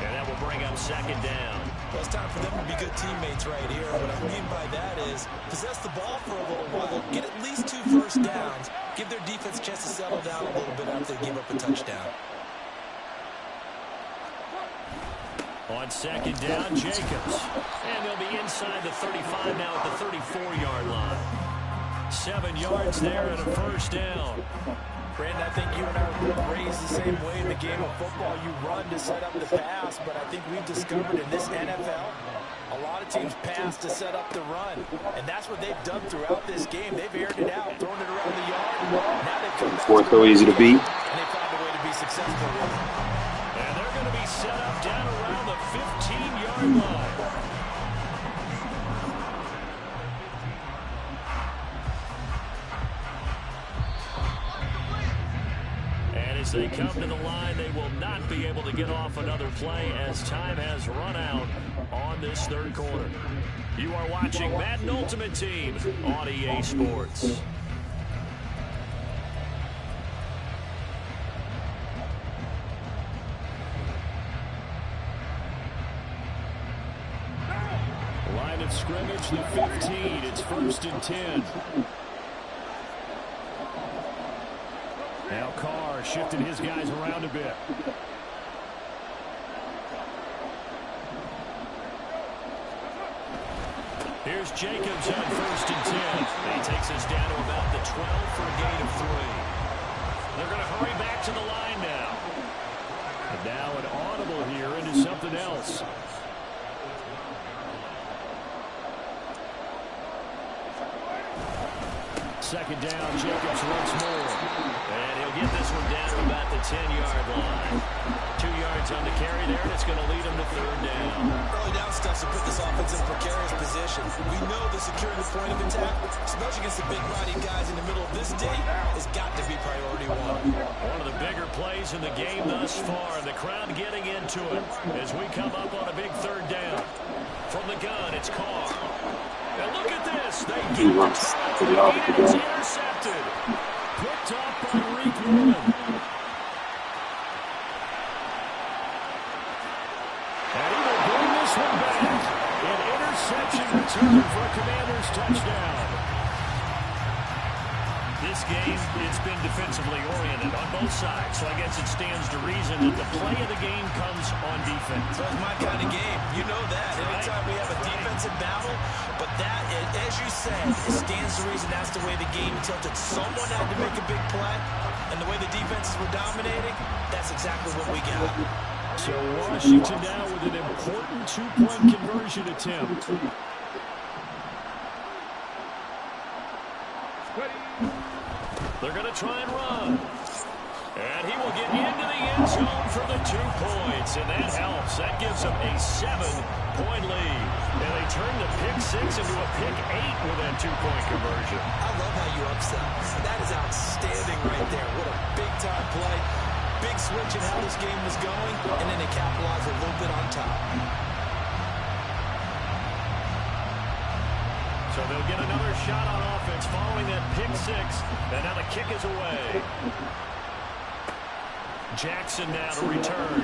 And that will bring up second down. Well, it's time for them to be good teammates right here. What I mean by that is possess the ball for a little while, get at least 2 first downs, give their defense a chance to settle down a little bit after they give up a touchdown. On second down, Jacobs. And they'll be inside the 35 now at the 34-yard line. 7 yards there and a first down. Brandon, I think you and I were raised the same way in the game of football. You run to set up the pass, but I think we've discovered in this NFL, a lot of teams pass to set up the run. And that's what they've done throughout this game. They've aired it out, thrown it around the yard. Now they've come back Fourth so easy to beat. and they found a way to be successful with it. And they're going to be set up down around the 15-yard line. And as they come to the line, they will not be able to get off another play as time has run out on this third quarter. You are watching Madden Ultimate Team on EA Sports. Line of scrimmage, the 15. It's 1st and 10. Now Carr shifting his guys around a bit. Here's Jacobs on 1st and 10. He takes us down to about the 12 for a gain of 3. They're going to hurry back to the line now. And now an audible here into something else. Second down, Jacobs once more. And he'll get this one down to about the 10-yard line. 2 yards on the carry there, and it's going to lead him to third down. Early down stuff to put this offense in a precarious position. We know that securing the point of attack, especially against the big-bodied guys in the middle of this day, has got to be priority 1. One of the bigger plays in the game thus far, and the crowd getting into it as we come up on a big third down. From the gun, it's Carr. And look at this. They get the throw, and it's intercepted. Picked up by Reek Norman. And he will bring this one back. An interception return for a Commanders touchdown. This game, it's been defensively oriented on both sides, so I guess it stands to reason that the play of the game comes on defense. That's my kind of game. You know that. Anytime we have a defensive battle, but that, as you said, it stands to reason that's the way the game tilted. Someone had to make a big play, and the way the defenses were dominating, that's exactly what we got. So Washington now with an important 2-point conversion attempt. They're going to try and run. And he will get into the end zone for the 2 points. And that helps. That gives them a 7-point lead. And they turn the pick 6 into a pick 8 with that 2-point conversion. I love how you upset. That is outstanding right there. What a big-time play. Big switch in how this game was going. And then they capitalized a little bit on top. So they'll get another shot on offense following that pick 6. And now the kick is away. Jackson now to return.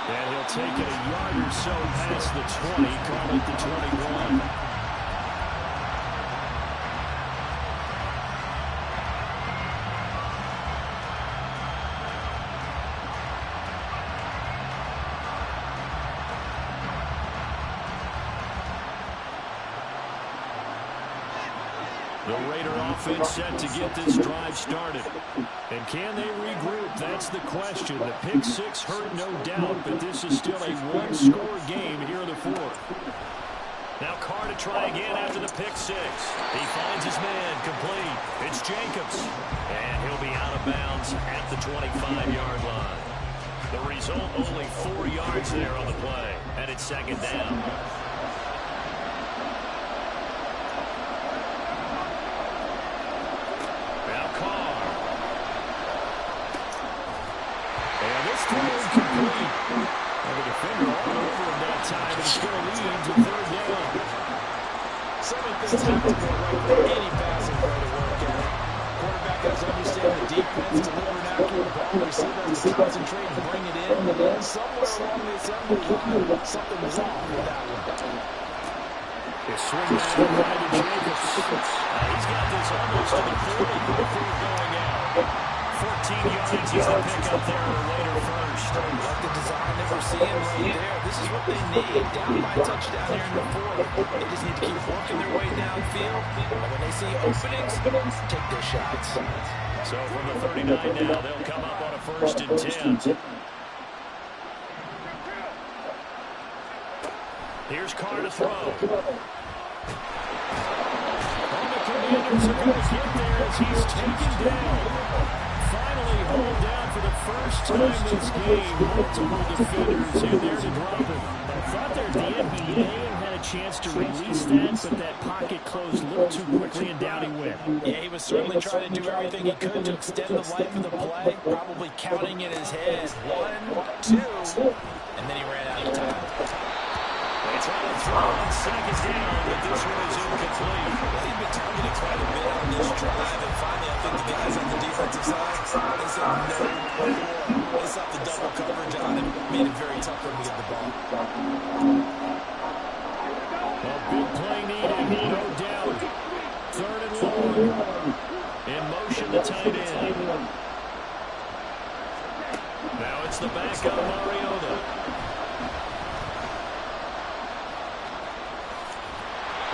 And he'll take it a yard or so past the 20, call it the 21. The Raider offense set to get this drive started. And can they regroup? That's the question. The pick 6 hurt, no doubt, but this is still a one-score game here in the 4th. Now Carr to try again after the pick 6. He finds his man complete. It's Jacobs. And he'll be out of bounds at the 25-yard line. The result, only 4 yards there on the play. And it's second down. And the defender all over him that time, and it's going to lead to third down. So many things have to go right for any passing play to work out. Quarterback has to understand the defense, deliver an accurate ball, receiver has to concentrate and bring it in. Somewhere along the assembly line, something's wrong with that one. They swing back to Brandon Jacobs. He's got this almost to the 40 before going out. 14 yards, he's the pickup there later first. Like the design that we're seeing right there. This is what they need. Down by a touchdown here in the fourth. They just need to keep working their way downfield. And when they see openings, take their shots. So from the 39 now, they'll come up on a 1st and 10. Here's Carr to throw. And the Commanders are going to get there as he's taken down. Finally hauled down for the first time this game. Multiple defenders in there to drop him. I thought there at the NBA had a chance to release that, but that pocket closed a little too quickly and down he went. Yeah, he was certainly trying to do everything he could to extend the life of the play, probably counting in his head. 1, 2, and then he ran out of time. They try to throw on second down, but this one is incomplete. Well, he's been targeted quite a bit on this drive, and finally I think the guys on the defensive side, they said no more. They stopped the double coverage on him, made it very tough for him to get the ball. A big play needed, no doubt. 3rd and long. In motion, the tight end. Now it's the backup, Mariota.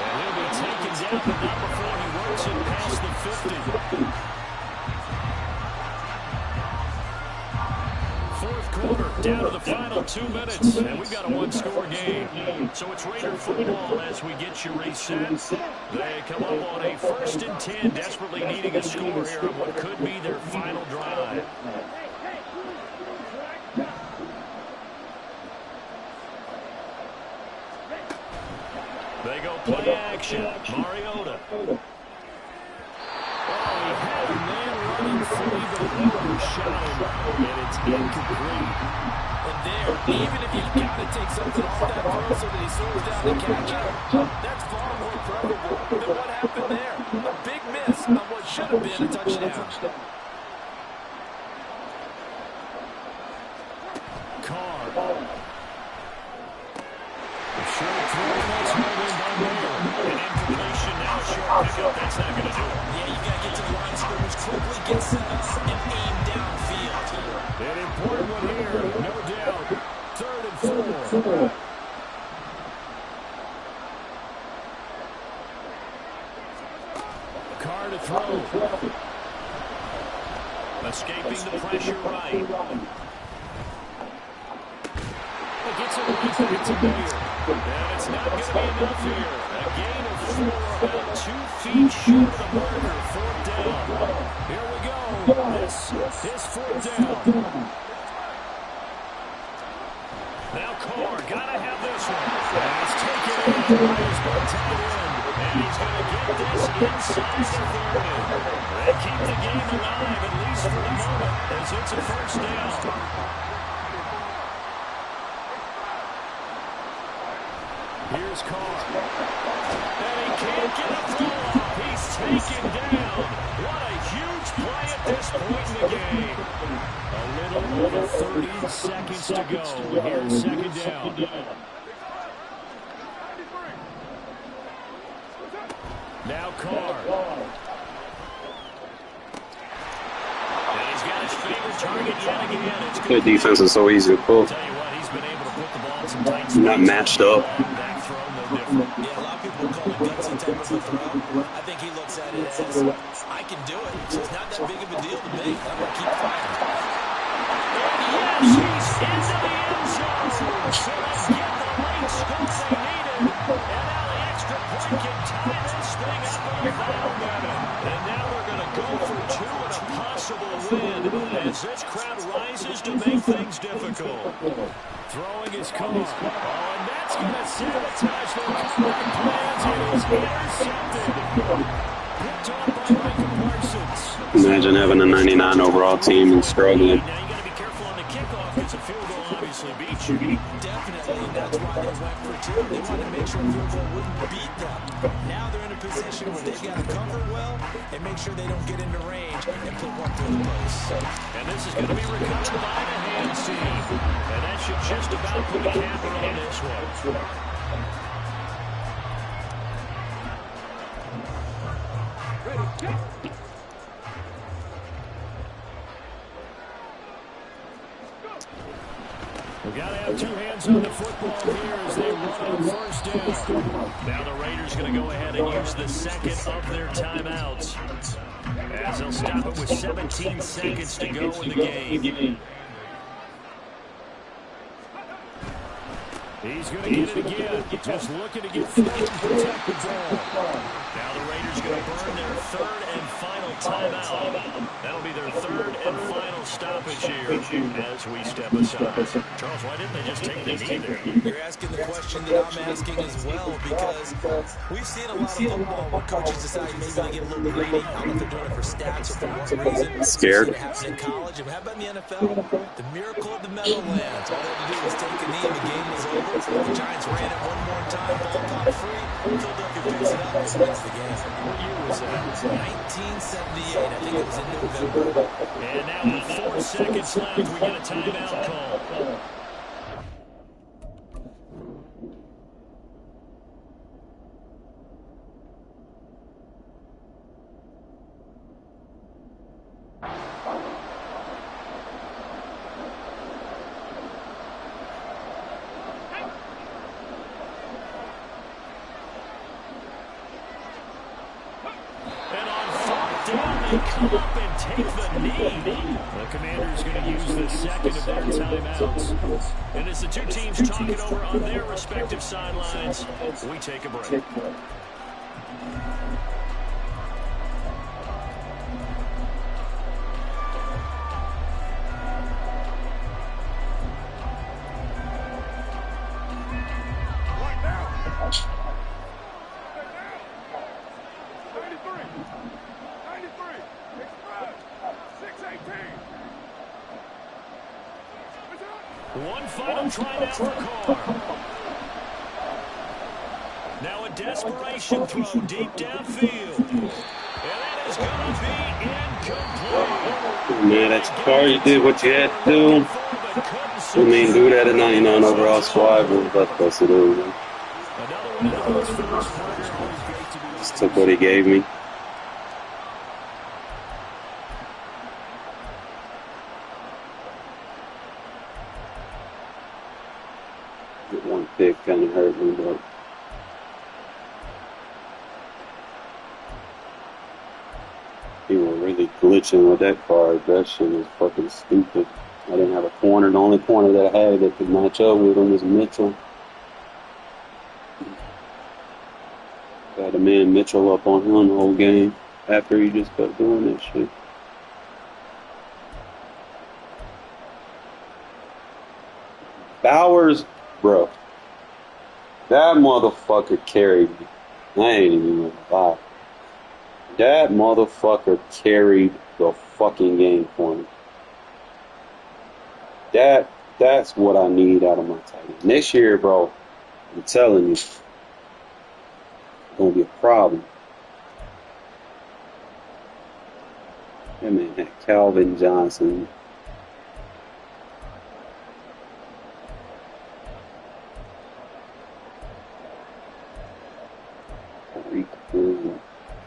And he'll be taken down, but not before he works it past the 50. 4th quarter, down to the final 2 minutes, and we've got a one-score game. So it's Raider football as we get you reset. They come up on a 1st and 10, desperately needing a score here on what could be their final drive. They go play action. Mariota. Oh, he had a man running free, but it overshot him, and it's incomplete. And there, even if you've got to take something off that throw so that he slows down to catch it, that's far more probable than what happened there. A big miss on what should have been a touchdown. Carr. Short throw, that's held in by Mayer. An incompletion now, short pickup, that's not going to do it. Yeah, you got to get to the line of scrimmage quickly, get set up, and aim downfield. An important one here, no doubt. 3rd and 4. Carr to throw. Escaping the pressure right. Gets it right back to Mayer. And it's not going to be enough here. A gain of 4, about 2 feet short of the marker. 4th down. Here we go. This is 4th down. Now Carr, gotta have this one. And he's taken in by his good tight end. And he's going to get this inside the 30. They keep the game alive, at least for the moment, as it's a 1st down. Here's Carr. And he can't get a throw off. He's taken down. What a huge play at this point in the game. A little over 30 seconds to go. Here's 2nd down. Now Carr. And he's got his favorite target yet again. Their defense is so easy to pull. Tell you what, he's been able to put the ball in some tight spots. Not matched up. Yeah, a lot of people call it gutsy type of a throw. I think he looks at it as, I can do it. So it's not that big of a deal to me. I'm going to keep fighting. And yes, he's into the end zone. So they get the late score they needed. And now the extra point can tie this thing up in the final minute. And now they're going to go for 2 and a possible win as this crowd rises to make things difficult. Throwing his Carr. Oh, and that's going to sabotage their comeback plans. It is intercepted. Picked off by Micah Parsons. Imagine having a 99 overall team and struggling. Now you got to be careful on the kickoff because a field goal obviously obviously beat you. Definitely, and that's why they went for two. They wanted to make sure a field goal wouldn't beat them. Now they're in a position where they've got to cover well and make sure they don't get into range and put one through the post. And this is going to be recovered by the hands team. And that should just about put the camera on this one. We've got to have two hands on the football here as they run on first down. Now the Raiders going to go ahead and use the second of their timeouts, as they'll stop it with 17 seconds to go in the game. He's going to get it again. Just looking to get through and protect the ball. Now the Raiders going to burn their third and final timeout. That'll be their third and final stoppage here as we step aside. Charles, why didn't they just take the knee there? You're asking the question that I'm asking as well, because we've seen a lot of football where coaches decide maybe they get a little greedy. I don't know if they're doing it for stats or for what reason. Scared. We've seen it happen in college. And how about in the NFL? The miracle of the Meadowlands. All they had to do was take a knee and the game was over. The Giants ran it one more time, ball popped free. Philadelphia picks it up and wins the game. What year was that? 1978. I think it was in November. And now with 4 seconds left, we get a timeout call. They come up and take the knee. The Commanders going to use the second of their timeouts. And as the two teams talk it over on their respective sidelines, we take a break. One final try now for Carr. Now a desperation throw deep downfield. And that is going to be incomplete. Man, that's Carr. You did what you had to do. I mean, do that at 99 overall squad, but that's supposed to do. Man. Just took what he gave me. One pick kind of hurt me, but he was really glitching with that card. That shit was fucking stupid. I didn't have a corner. The only corner that I had that could match up with him was Mitchell. Got a man Mitchell up on him the whole game after he just kept doing that shit. Bowers, bro, that motherfucker carried me. I ain't even gonna lie. That motherfucker carried the fucking game for me. That's what I need out of my tight end. Next year, bro, I'm telling you, it's gonna be a problem. That man had Calvin Johnson.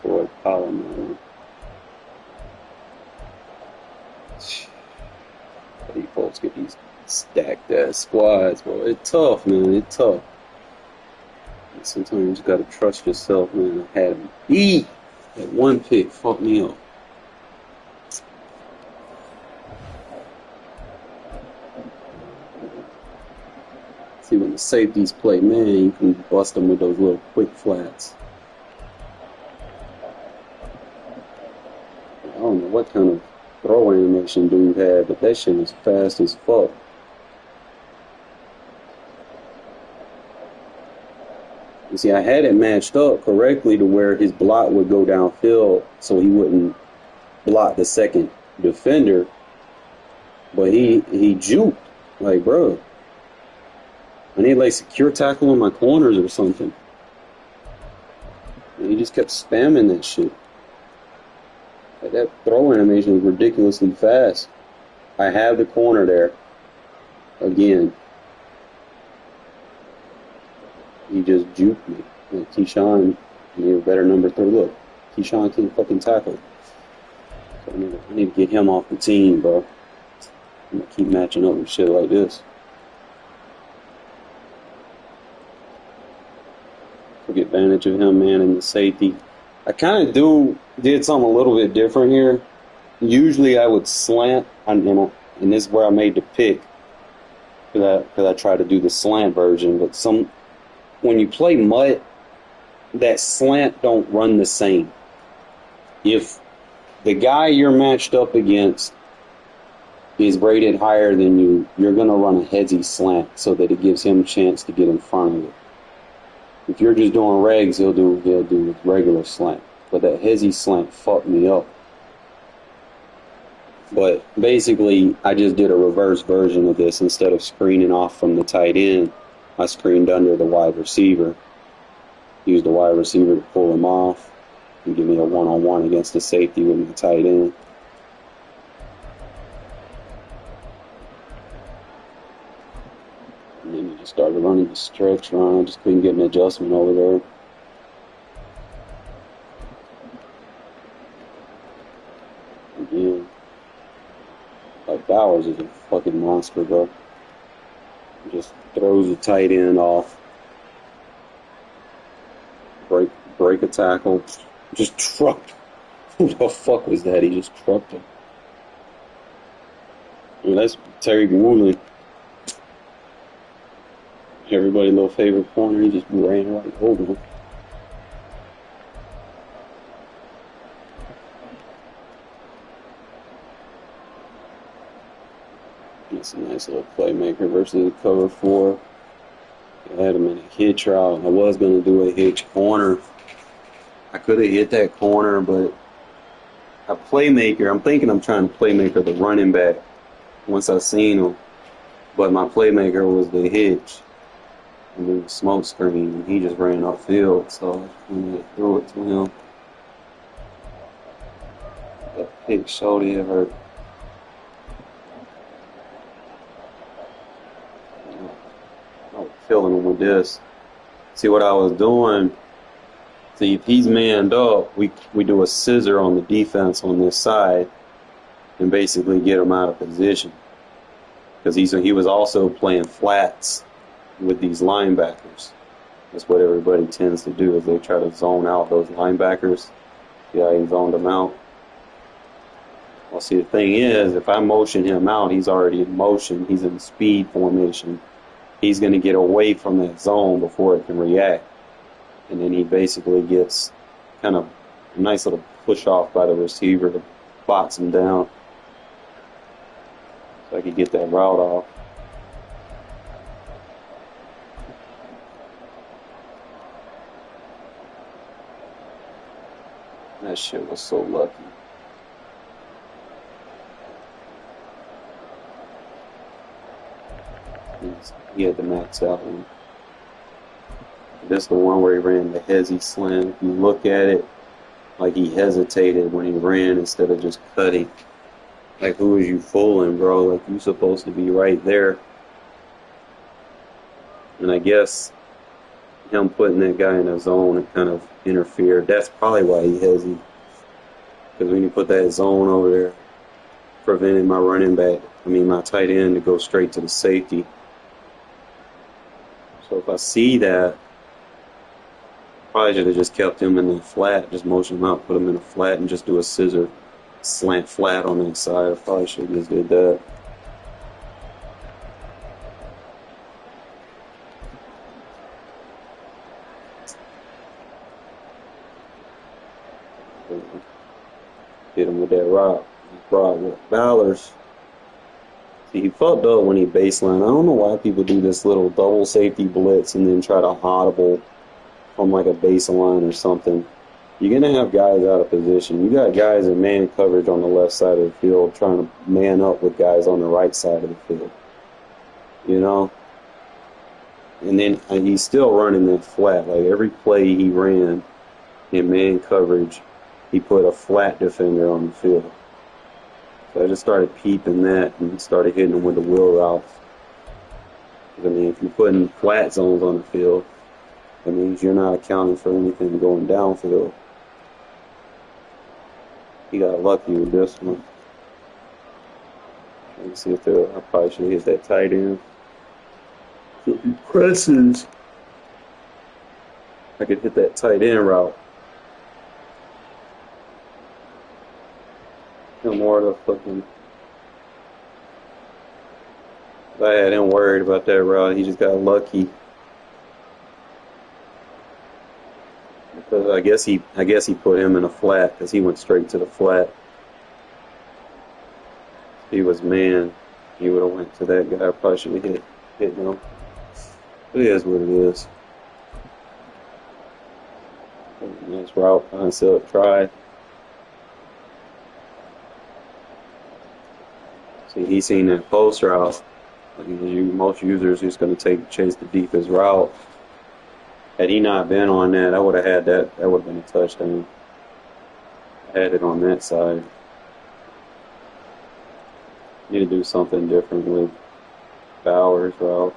For Palomar. These folks get these stacked ass squads, bro. It's tough, man. It's tough. And sometimes you just gotta trust yourself, man. I had him beat. That one pick fucked me up. See, when the safeties play, man, you can bust them with those little quick flats. I don't know what kind of throw animation dude had, but that shit was fast as fuck. You see, I had it matched up correctly to where his block would go downfield so he wouldn't block the second defender, but he juked. Like, bro, I need like secure tackle on my corners or something. And he just kept spamming that shit. Like that throw animation is ridiculously fast. I have the corner there. Again. He just juked me. Like Keyshawn, he need a better number 3. Look, Keyshawn can't fucking tackle. So I need to get him off the team, bro. I'm gonna keep matching up with shit like this. Took advantage of him, man, in the safety. I kind of did something a little bit different here. Usually I would slant, and this is where I made the pick, because I try to do the slant version. But when you play MUT, that slant don't run the same. If the guy you're matched up against is rated higher than you, you're going to run a headsy slant so that it gives him a chance to get in front of it. If you're just doing regs, he'll do regular slant. But that headsy slant fucked me up. But basically, I just did a reverse version of this. Instead of screening off from the tight end, I screened under the wide receiver. Used the wide receiver to pull him off and give me a one-on-one against the safety with my tight end. And then he just started running the stretch run. I just couldn't get an adjustment over there. Again, like Bowers is a fucking monster, bro. He just throws the tight end off. Break a tackle. Just trucked. Who the fuck was that? He just trucked him. I mean, that's Terry Woolley. Everybody's little favorite corner. He just ran right over him. That's a nice little playmaker versus the cover 4. I had him in a hitch route. I was going to do a hitch corner. I could have hit that corner, but a playmaker, I'm thinking I'm trying to playmaker the running back once I seen him. But my playmaker was the hitch. And then the smoke screen, and he just ran upfield, so I threw it to him. That pick showed it hurt. I was killing him with this. See what I was doing? See, if he's manned up, we do a scissor on the defense on this side and basically get him out of position. Because he was also playing flats with these linebackers. That's what everybody tends to do, is they try to zone out those linebackers. See how he zoned them out? Well, see, the thing is, if I motion him out, he's already in motion. He's in speed formation. He's going to get away from that zone before it can react. And then he basically gets kind of a nice little push off by the receiver to box him down. So I could get that route off. That shit was so lucky. He had the max out one. This is the one where he ran the hezzy slam. If you look at it, like he hesitated when he ran instead of just cutting. Like, who is you fooling, bro? Like, you supposed to be right there. And I guess him putting that guy in a zone and kind of interfered. That's probably why he hezzy. Because when you put that zone over there, preventing my my tight end to go straight to the safety. So if I see that, probably should have just kept him in the flat, just motion him out, put him in a flat, and just do a scissor slant flat on the inside. I probably should have just did that. Hit him with that rock. With Bowers. See, he fucked up when he baseline. I don't know why people do this little double safety blitz and then try to audible from like a baseline or something. You're going to have guys out of position. You got guys in man coverage on the left side of the field trying to man up with guys on the right side of the field. You know? And then he's still running that flat. Like every play he ran in man coverage, he put a flat defender on the field. So I just started peeping that and started hitting him with the wheel routes. I mean, if you're putting flat zones on the field, that means you're not accounting for anything going downfield. He got lucky with this one. Let's see if I probably should hit that tight end. So if he presses, I could hit that tight end route. No more of the fucking. I had him worried about that route. He just got lucky. Because I guess he put him in a flat because he went straight to the flat. If he was man, he would have went to that guy. I probably should have hit him. It is what it is. Nice route concept try. See, he's seen that post route. Like most users just going to chase the deepest route. Had he not been on that, I would have had that. That would have been a touchdown. I had it on that side. Need to do something different with Bowers' route.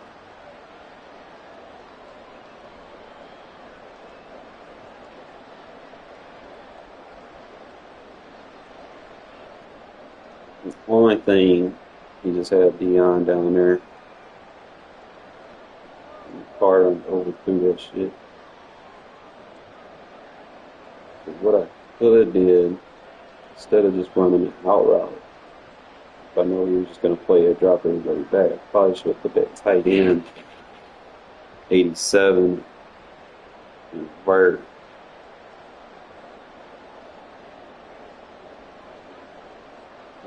The only thing, he just had Dion down there. Carter overthrew that shit. But what I could have did, instead of just running an out route, if I know he was just going to play it, drop everybody back, I probably should have put that tight end, 87, and Burt.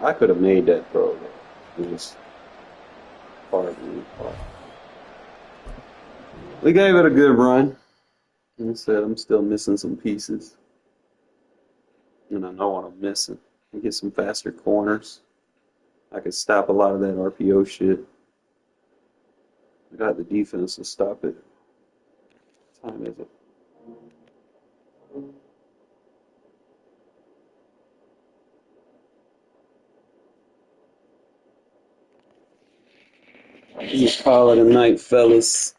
I could have made that throw, though. It was hard. We gave it a good run. Like I said, I'm still missing some pieces. And I know what I'm missing. I get some faster corners. I could stop a lot of that RPO shit. I got the defense to stop it. What time is it? You call it a night, fellas.